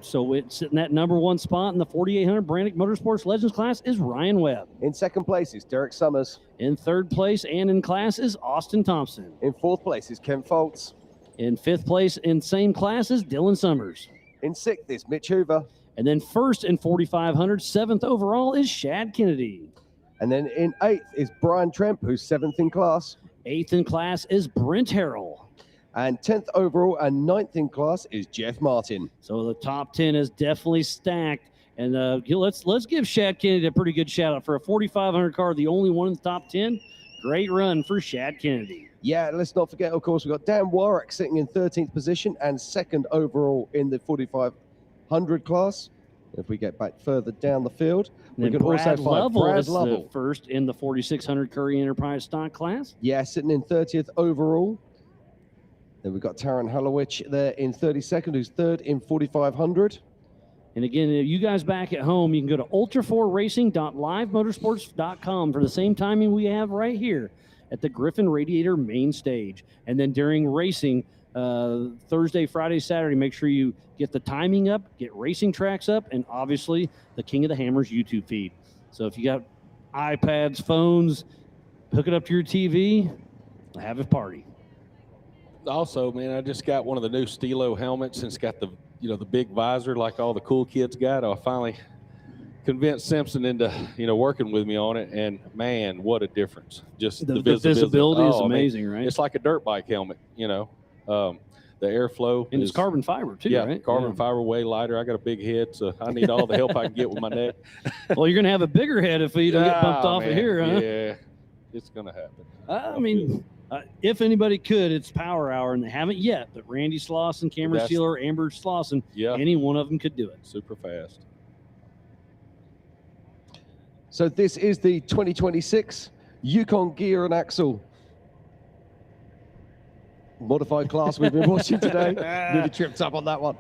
So it's sitting at number 1 spot in the 4800 Brannick Motorsports Legends class is Ryan Webb. In 2nd place is Derek Summers. In 3rd place and in class is Austin Thompson. In 4th place is Ken Foltz. In 5th place in same class is Dylan Summers. In 6th is Mitch Hoover. And then 1st in 4,500, 7th overall is Shad Kennedy. And then in 8th is Brian Tremp, who's 7th in class. 8th in class is Brent Harrell. And 10th overall and 9th in class is Jeff Martin. So the top 10 is definitely stacked. And let's give Shad Kennedy a pretty good shout out for a 4,500 car, the only one in the top 10. Great run for Shad Kennedy. Yeah, let's not forget, of course, we've got Dan Warwick sitting in 13th position and 2nd overall in the 4,500 class. If we get back further down the field, we can also find Brad Lovell. The first in the 4,600 Curry Enterprise stock class. Yeah, sitting in 30th overall. Then we've got Taron Halowich there in 32nd, who's 3rd in 4,500. And again, you guys back at home, you can go to ultra4racing.livemotorsports.com for the same timing we have right here at the Griffin Radiator main stage. And then during racing, Thursday, Friday, Saturday, make sure you get the timing up, get racing tracks up, and obviously the King of the Hammers YouTube feed. So if you got iPads, phones, hook it up to your TV, have a party. Also, man, I just got one of the new Stilo helmets, and it's got the the big visor like all the cool kids got. I finally convinced Simpson into working with me on it, and man, what a difference! Just the visibility is amazing, right? It's like a dirt bike helmet, the airflow. And it's carbon fiber too, right? Carbon fiber, way lighter. I got a big head, so I need all the help I can get with my neck. Well, you're going to have a bigger head if you don't get bumped off of here, huh? Yeah, it's going to happen. I mean, if anybody could, it's Power Hour, and they haven't yet, but Randy Slauson, Cameron Steeler, Amber Slauson, any one of them could do it. Super fast. So this is the 2026 Yukon Gear and Axle modified class we've been watching today. Really tripped up on that one.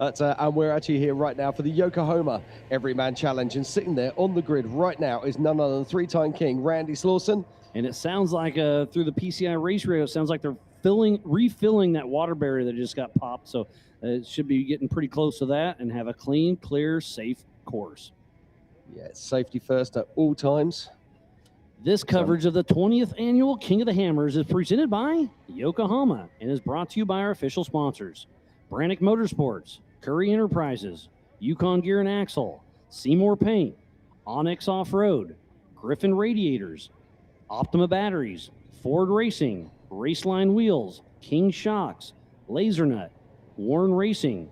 And we're actually here right now for the Yokohama Everyman Challenge. And sitting there on the grid right now is none other than 3-time king Randy Slauson. And it sounds like through the PCI race radio, it sounds like they're refilling that water barrier that just got popped. So it should be getting pretty close to that and have a clean, clear, safe course. Yeah, safety first at all times. This coverage of the 20th annual King of the Hammers is presented by Yokohama and is brought to you by our official sponsors: Brannick Motorsports, Curry Enterprises, Yukon Gear and Axle, Seymour Paint, Onyx Off-Road, Griffin Radiators, Optima Batteries, Ford Racing, Raceline Wheels, King Shocks, Lasernut, Warren Racing,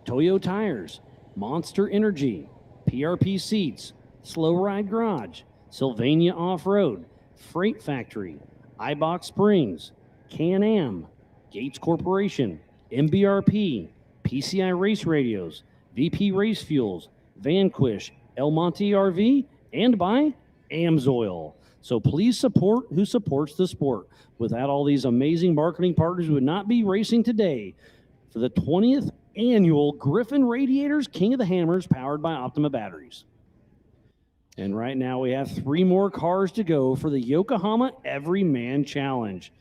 Toyo Tires, Monster Energy, PRP Seats, Slow Ride Garage, Sylvania Off-Road, Freight Factory, iBox Springs, Can-Am, Gates Corporation, MBRP, PCI Race Radios, VP Race Fuels, Vanquish, El Monte RV, and by AMSOIL. So please support who supports the sport. Without all these amazing marketing partners, we would not be racing today for the 20th annual Griffin Radiators King of the Hammers powered by Optima batteries. And right now we have 3 more cars to go for the Yokohama Everyman Challenge.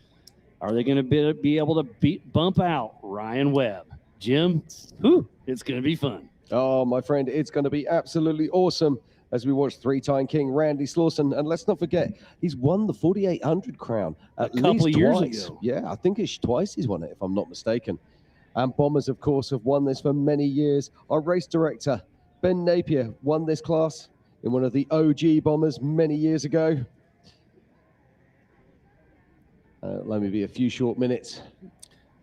Are they going to be able to bump out Ryan Webb? Jim, it's going to be fun. Oh, my friend, it's going to be absolutely awesome as we watch 3-time king Randy Slauson. And let's not forget, he's won the 4,800 crown at least couple of years twice. ago. Yeah, I think it's twice he's won it, if I'm not mistaken. And Bombers, of course, have won this for many years. Our race director, Ben Napier, won this class in one of the OG Bombers many years ago. Let me be a few short minutes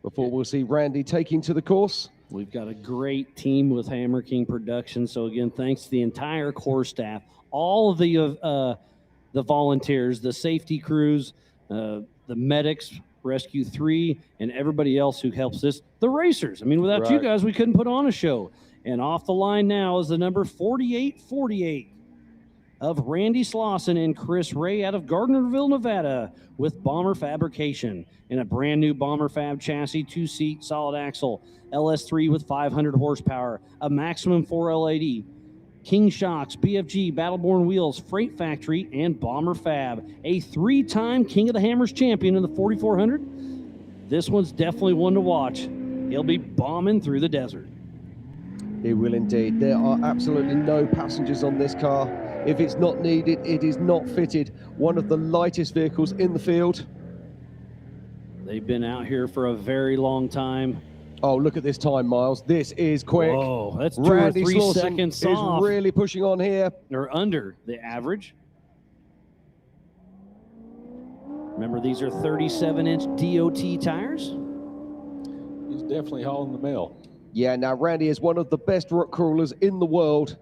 before we'll see Randy taking to the course. We've got a great team with Hammer King Productions. So again, thanks to the entire course staff, all of the volunteers, the safety crews, the medics, Rescue 3, and everybody else who helps us, the racers. I mean, without you guys, we couldn't put on a show. And off the line now is the number 4848 of Randy Slauson and Chris Ray out of Gardnerville, Nevada, with Bomber Fabrication in a brand new Bomber Fab chassis, 2-seat solid axle, LS3 with 500 horsepower, a maximum 4L80, King Shocks, BFG, Battleborn Wheels, Freight Factory, and Bomber Fab. A 3-time King of the Hammers champion in the 4400. This one's definitely one to watch. He'll be bombing through the desert. He will indeed. There are absolutely no passengers on this car. If it's not needed, it is not fitted. One of the lightest vehicles in the field. They've been out here for a very long time. Oh, look at this time, Miles. This is quick. Whoa, that's 2 Randy or 3 Slauson seconds is off. really pushing on here. Or under the average. Remember, these are 37-inch DOT tires. He's definitely hauling the mail. Yeah, now Randy is one of the best rock crawlers in the world.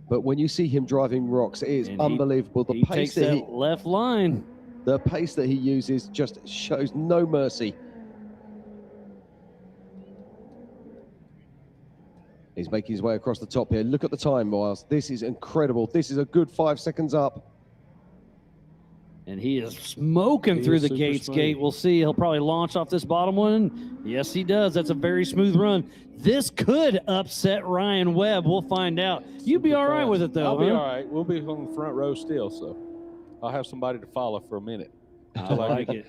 But when you see him driving rocks, it is unbelievable. The pace that he left line. The pace that he uses just shows no mercy. He's making his way across the top here. Look at the time, Miles. This is incredible. This is a good 5 seconds up. And he is smoking through the Gates gate. We'll see. He'll probably launch off this bottom one. Yes, he does. That's a very smooth run. This could upset Ryan Webb. We'll find out. You'd be all right with it, though. I'll be all right. We'll be on the front row still, so I'll have somebody to follow for a minute. I like it.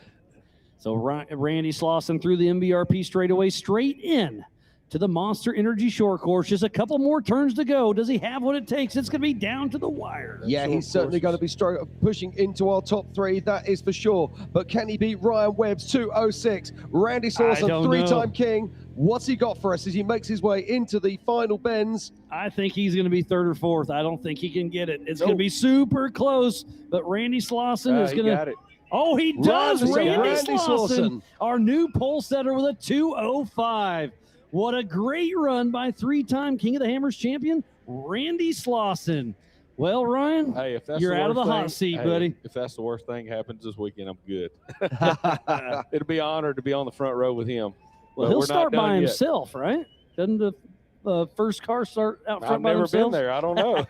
So Randy Slauson through the MBRP straightaway, straight in to the Monster Energy Short Course. Just a couple more turns to go. Does he have what it takes? It's going to be down to the wire. Yeah, he's certainly going to be pushing into our top 3, that is for sure. But can he beat Ryan Webb's 2:06? Randy Slauson, 3-time king. What's he got for us as he makes his way into the final bends? I think he's going to be 3rd or 4th. I don't think he can get it. It's going to be super close, but Randy Slauson is going to... Oh, he does! Randy Slauson, our new pole setter with a 2:05. What a great run by 3-time King of the Hammers champion, Randy Slauson. Well, Ryan, hey, if that's you're out of the hot seat, buddy. If that's the worst thing happens this weekend, I'm good. It'll be an honor to be on the front row with him. Well, he'll start by himself, right? Doesn't the first car start out front by themselves? I've never been there. I don't know.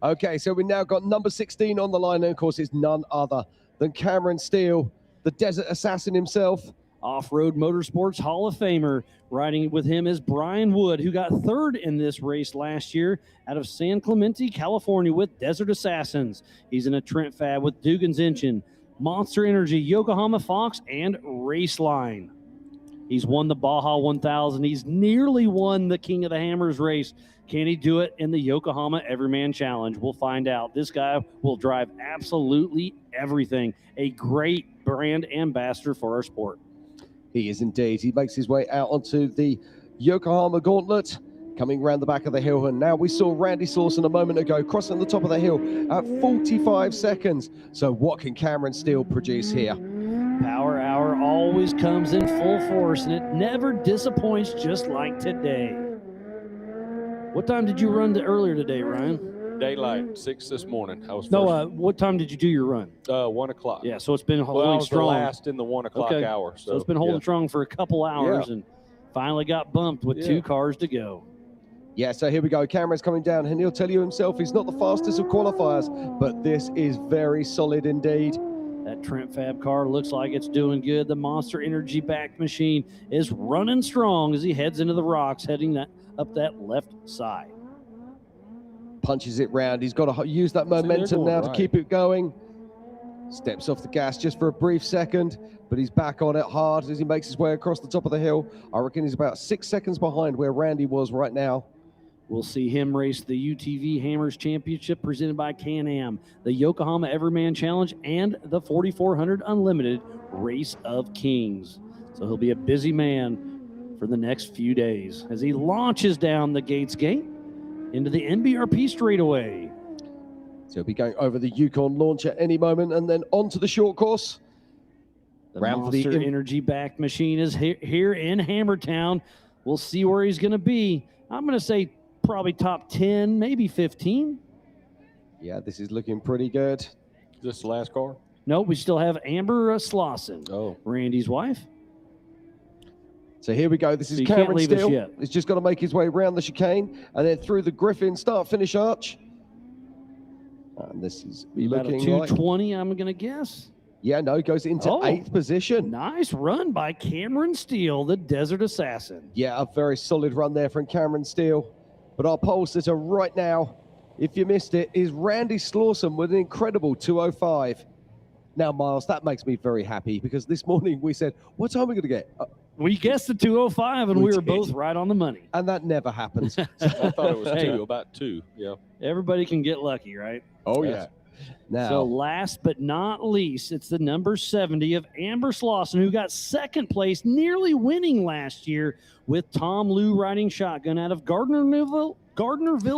Okay, so we've now got number 16 on the line, and of course, it's none other than Cameron Steele, the desert assassin himself. Off-Road Motorsports Hall of Famer. Riding with him is Brian Wood, who got 3rd in this race last year out of San Clemente, California with Desert Assassins. He's in a Trent Fab with Dugan's Engine, Monster Energy, Yokohama Fox, and Raceline. He's won the Baja 1000. He's nearly won the King of the Hammers race. Can he do it in the Yokohama Everyman Challenge? We'll find out. This guy will drive absolutely everything. A great brand ambassador for our sport. He is indeed. He makes his way out onto the Yokohama Gauntlet, coming around the back of the hill. And now we saw Randy Slauson a moment ago crossing the top of the hill at 45 seconds. So what can Cameron Steele produce here? Power Hour always comes in full force, and it never disappoints, just like today. What time did you run earlier today, Ryan? Daylight, 6 this morning. I was No, first. what time did you do your run? 1 o'clock. Yeah, so it's been Well, I holding was strong. the last in the 1 o'clock Okay. hour. So it's been holding yeah. strong for a couple hours and finally got bumped with 2 cars to go. Yeah, so here we go. Cameron's coming down, and he'll tell you himself he's not the fastest of qualifiers, but this is very solid indeed. That Trent Fab car looks like it's doing good. The Monster Energy back machine is running strong as he heads into the rocks, heading up that left side. Punches it round. He's got to use that momentum now to keep it going. Steps off the gas just for a brief second, but he's back on it hard as he makes his way across the top of the hill. I reckon he's about 6 seconds behind where Randy was right now. We'll see him race the UTV Hammers Championship presented by Can-Am, the Yokohama Everyman Challenge, and the 4400 Unlimited Race of Kings. So he'll be a busy man for the next few days as he launches down the Gates Gate into the NBRP straightaway. So he'll be going over the Yukon launch at any moment and then onto the short course. The Monster Energy back machine is here in Hammertown. We'll see where he's going to be. I'm going to say probably top 10, maybe 15. Yeah, this is looking pretty good. Is this the last car? No, we still have Amber Slauson, Randy's wife. So here we go. This is So you can't Cameron leave us Steele. yet. He's just got to make his way around the chicane and then through the Griffin start-finish arch. And this is About a looking 220, I'm going to guess. Yeah, no, goes into 8th position. Nice run by Cameron Steele, the Desert Assassin. Yeah, a very solid run there from Cameron Steele. But our pole sitter right now, if you missed it, is Randy Slauson with an incredible 2:05. Now, Miles, that makes me very happy because this morning we said, what time are we going to get? We guessed the 2:05 and we were did. both right on the money. And that never happens. I thought it was Hey. about 2. Yeah. Everybody can get lucky, right? Oh, Yes. Now, So last but not least, it's the number 70 of Amber Slauson, who got second place, nearly winning last year with Tom Liu riding shotgun out of Gardnerville,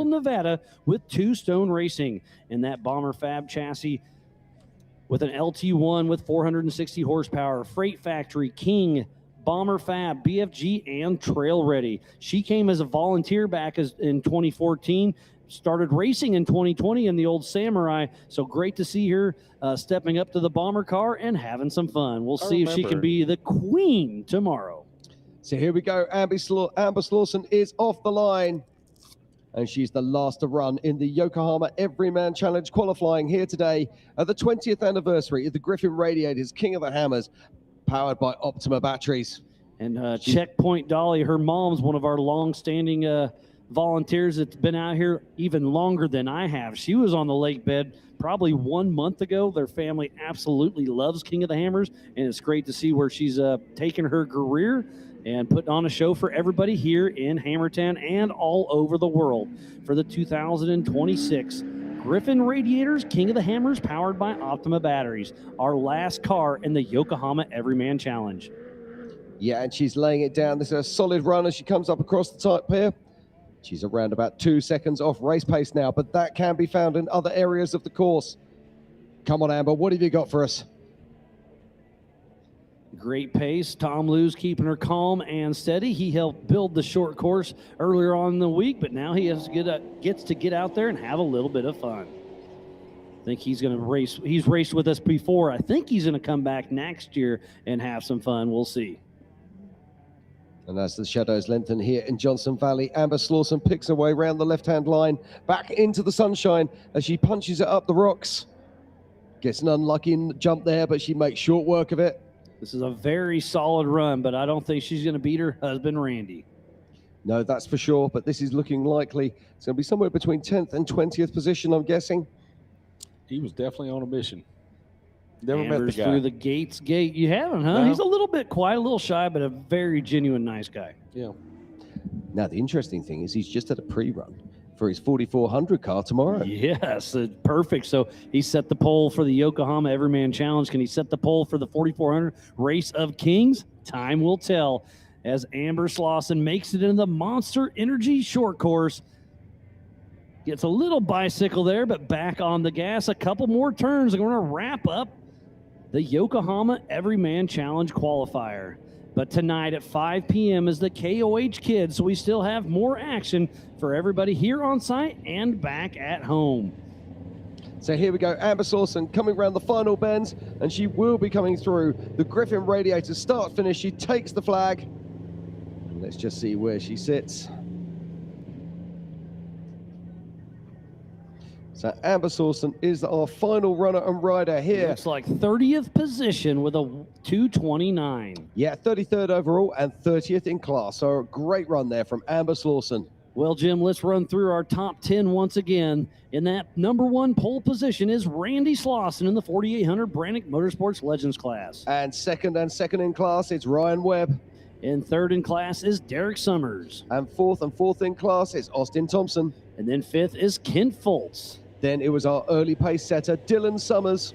Nevada with Two Stone Racing. And that Bomber Fab chassis with an LT1 with 460 horsepower, Freight Factory, King, Bomber Fab, BFG, and Trail Ready. She came as a volunteer back in 2014. Started racing in 2020 in the old Samurai, so great to see her stepping up to the bomber car and having some fun. We'll see if she can be the queen tomorrow. So here we go. Amber Slauson is off the line. And she's the last to run in the Yokohama Everyman Challenge qualifying here today at the 20th anniversary of the Griffin Radiators King of the Hammers, powered by Optima batteries. And Checkpoint Dolly, her mom's one of our long-standing volunteers that's been out here even longer than I have. She was on the lake bed probably 1 month ago. Their family absolutely loves King of the Hammers, and it's great to see where she's taken her career and putting on a show for everybody here in Hammertown and all over the world for the 2026 Griffin Radiators King of the Hammers, powered by Optima batteries, our last car in the Yokohama Everyman Challenge. Yeah, and she's laying it down. This is a solid run as she comes up across the top here. She's around about 2 seconds off race pace now, but that can be found in other areas of the course. Come on, Amber, what have you got for us? Great pace. Tom Liu's keeping her calm and steady. He helped build the short course earlier on in the week, but now he gets to get out there and have a little bit of fun. I think he's going to race. He's raced with us before. I think he's going to come back next year and have some fun. We'll see. And as the shadows lengthen here in Johnson Valley, Amber Slauson picks her way around the left-hand line, back into the sunshine as she punches it up the rocks. Gets an unlucky jump there, but she makes short work of it. This is a very solid run, but I don't think she's going to beat her husband, Randy. No, that's for sure, but this is looking likely. It's going to be somewhere between 10th and 20th position, I'm guessing. He was definitely on a mission. Never met the Amber's guy. through the Gates Gate. You haven't, huh? No. He's a little bit quiet, a little shy, but a very genuine, nice guy. Yeah. Now, the interesting thing is he's just had a pre-run for his 4400 car tomorrow. Yes, perfect. So he set the pole for the Yokohama Everyman Challenge. Can he set the pole for the 4400 Race of Kings? Time will tell as Amber Slauson makes it into the Monster Energy short course. Gets a little bicycle there, but back on the gas. A couple more turns. They're going to wrap up the Yokohama Everyman Challenge qualifier. But tonight at 5 p.m. is the KOH Kids, so we still have more action for everybody here on site and back at home. So here we go, Amber Slauson coming around the final bends, and she will be coming through the Griffin Radiator start finish. She takes the flag. And let's just see where she sits. So Amber Slauson is our final runner and rider here. Looks like 30th position with a 2:29. Yeah, 33rd overall and 30th in class. So a great run there from Amber Slauson. Well, Jim, let's run through our top 10 once again. In that number 1 pole position is Randy Slauson in the 4800 Brannick Motorsports Legends class. And second in class, it's Ryan Webb. And third in class is Derek Summers. And fourth in class is Austin Thompson. And then fifth is Kent Foltz. Then it was our early pace setter, Dylan Summers.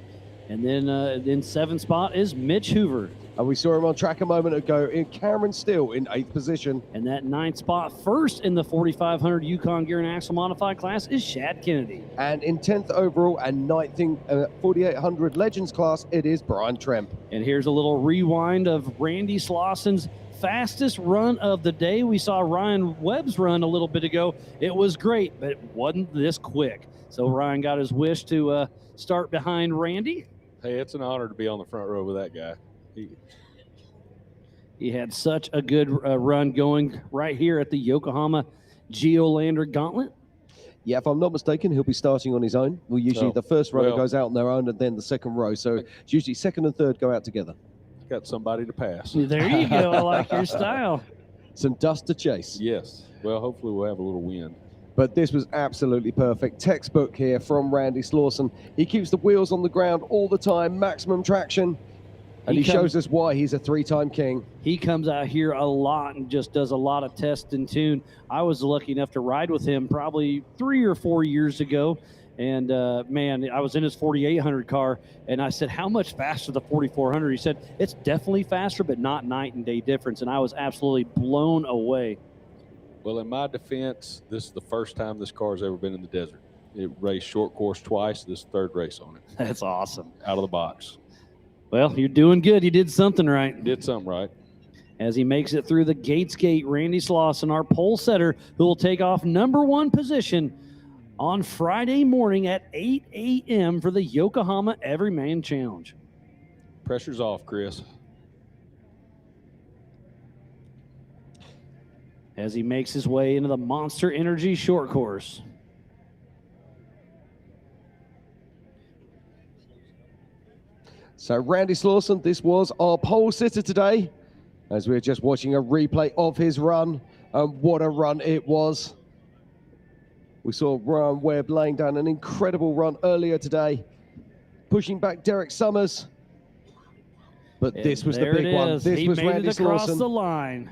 And then in seventh spot is Mitch Hoover. And we saw him on track a moment ago in Cameron Steele in 8th position. And that 9th spot, first in the 4500 Yukon Gear and Axle Modified class, is Shad Kennedy. And in 10th overall and 9th in 4800 Legends class, it is Brian Tremp. And here's a little rewind of Randy Slauson's fastest run of the day. We saw Ryan Webb's run a little bit ago. It was great, but it wasn't this quick. So Ryan got his wish to start behind Randy. Hey, it's an honor to be on the front row with that guy. He had such a good run going right here at the Yokohama Geolander Gauntlet. Yeah, if I'm not mistaken, he'll be starting on his own. Well, usually the first row goes out on their own and then the second row. So it's usually second and third go out together. Got somebody to pass. There you go. I like your style. Some dust to chase. Yes. Well, hopefully we'll have a little wind. But this was absolutely perfect. Textbook here from Randy Slauson. He keeps the wheels on the ground all the time, maximum traction. And he shows us why he's a 3-time king. He comes out here a lot and just does a lot of test and tune. I was lucky enough to ride with him probably 3 or 4 years ago. And man, I was in his 4800 car and I said, how much faster the 4400? He said, it's definitely faster, but not night and day difference. And I was absolutely blown away. Well, in my defense, this is the first time this car has ever been in the desert. It raced short course twice. This is the third race on it. That's awesome. Out of the box. Well, you're doing good. You did something right. Did something right. As he makes it through the Gates Gate, Randy Slauson, our pole setter, who will take off number 1 position on Friday morning at 8 a.m. for the Yokohama Everyman Challenge. Pressure's off, Chris. As he makes his way into the Monster Energy short course. So Randy Slauson, this was our pole sitter today, as we're just watching a replay of his run, and what a run it was. We saw Ryan Webb laying down an incredible run earlier today, pushing back Derek Summers. But this was the big one. This was Randy Slauson. He made it across the line.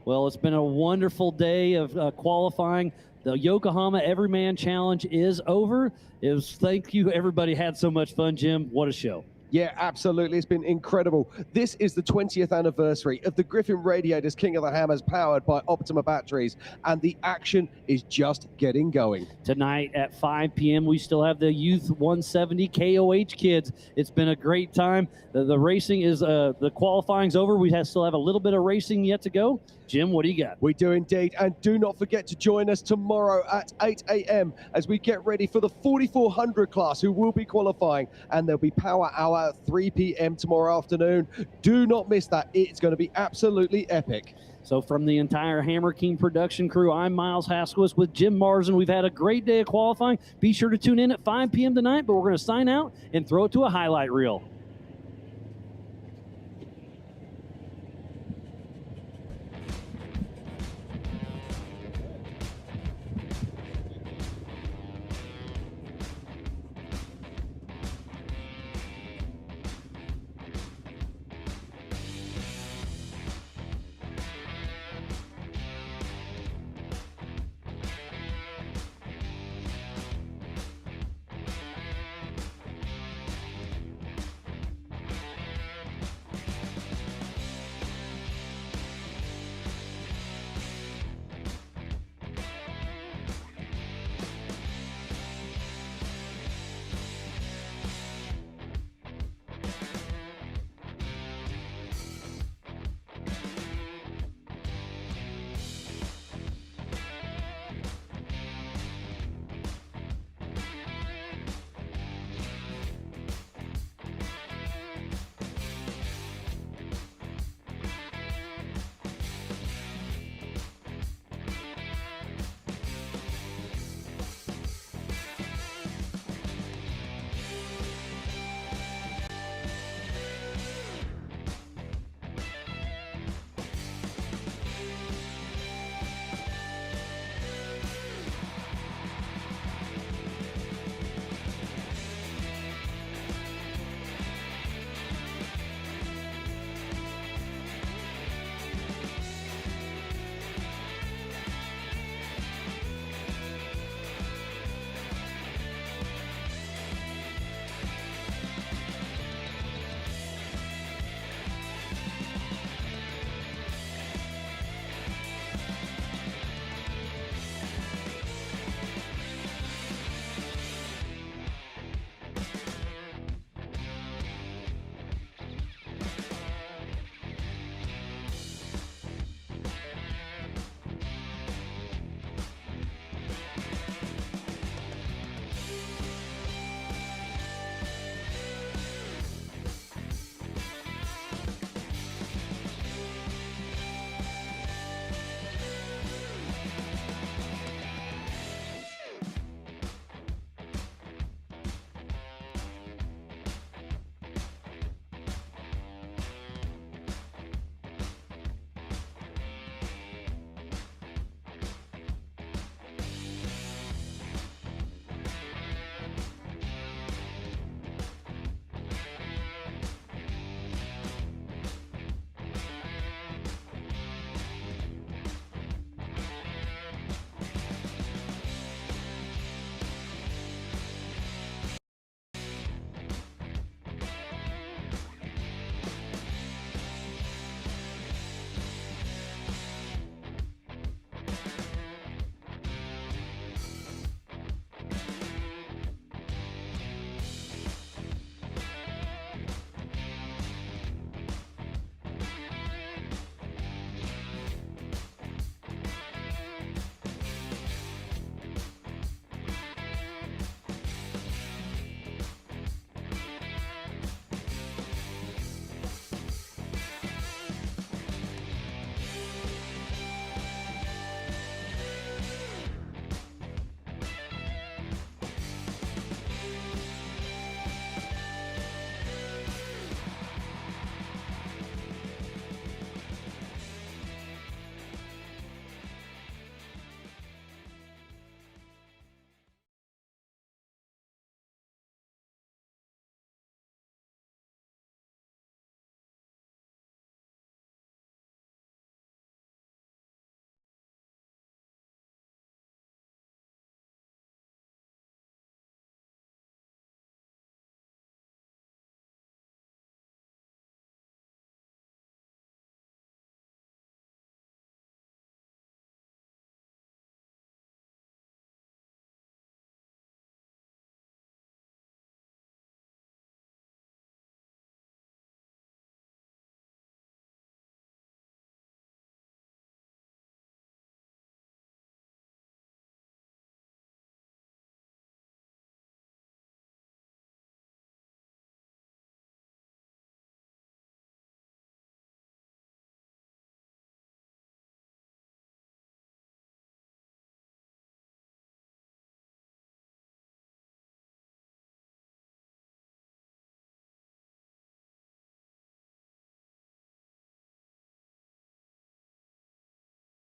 Well, it's been a wonderful day of qualifying. The Yokohama Everyman Challenge is over. Thank you, everybody. Had so much fun, Jim. What a show. Yeah, absolutely. It's been incredible. This is the 20th anniversary of the Griffin Radiators King of the Hammers, powered by Optima batteries, and the action is just getting going. Tonight at 5 p.m., we still have the Youth 170 KOH Kids. It's been a great time. The racing is, the qualifying's over. We still have a little bit of racing yet to go. Jim, what do you got? We do indeed. And do not forget to join us tomorrow at 8 a.m. as we get ready for the 4400 class, who will be qualifying. And there'll be power hour at 3 p.m. tomorrow afternoon. Do not miss that. It's going to be absolutely epic. So from the entire Hammer King production crew, I'm Miles Haskowitz with Jim Marsden. We've had a great day of qualifying. Be sure to tune in at 5 p.m. tonight, but we're going to sign out and throw it to a highlight reel.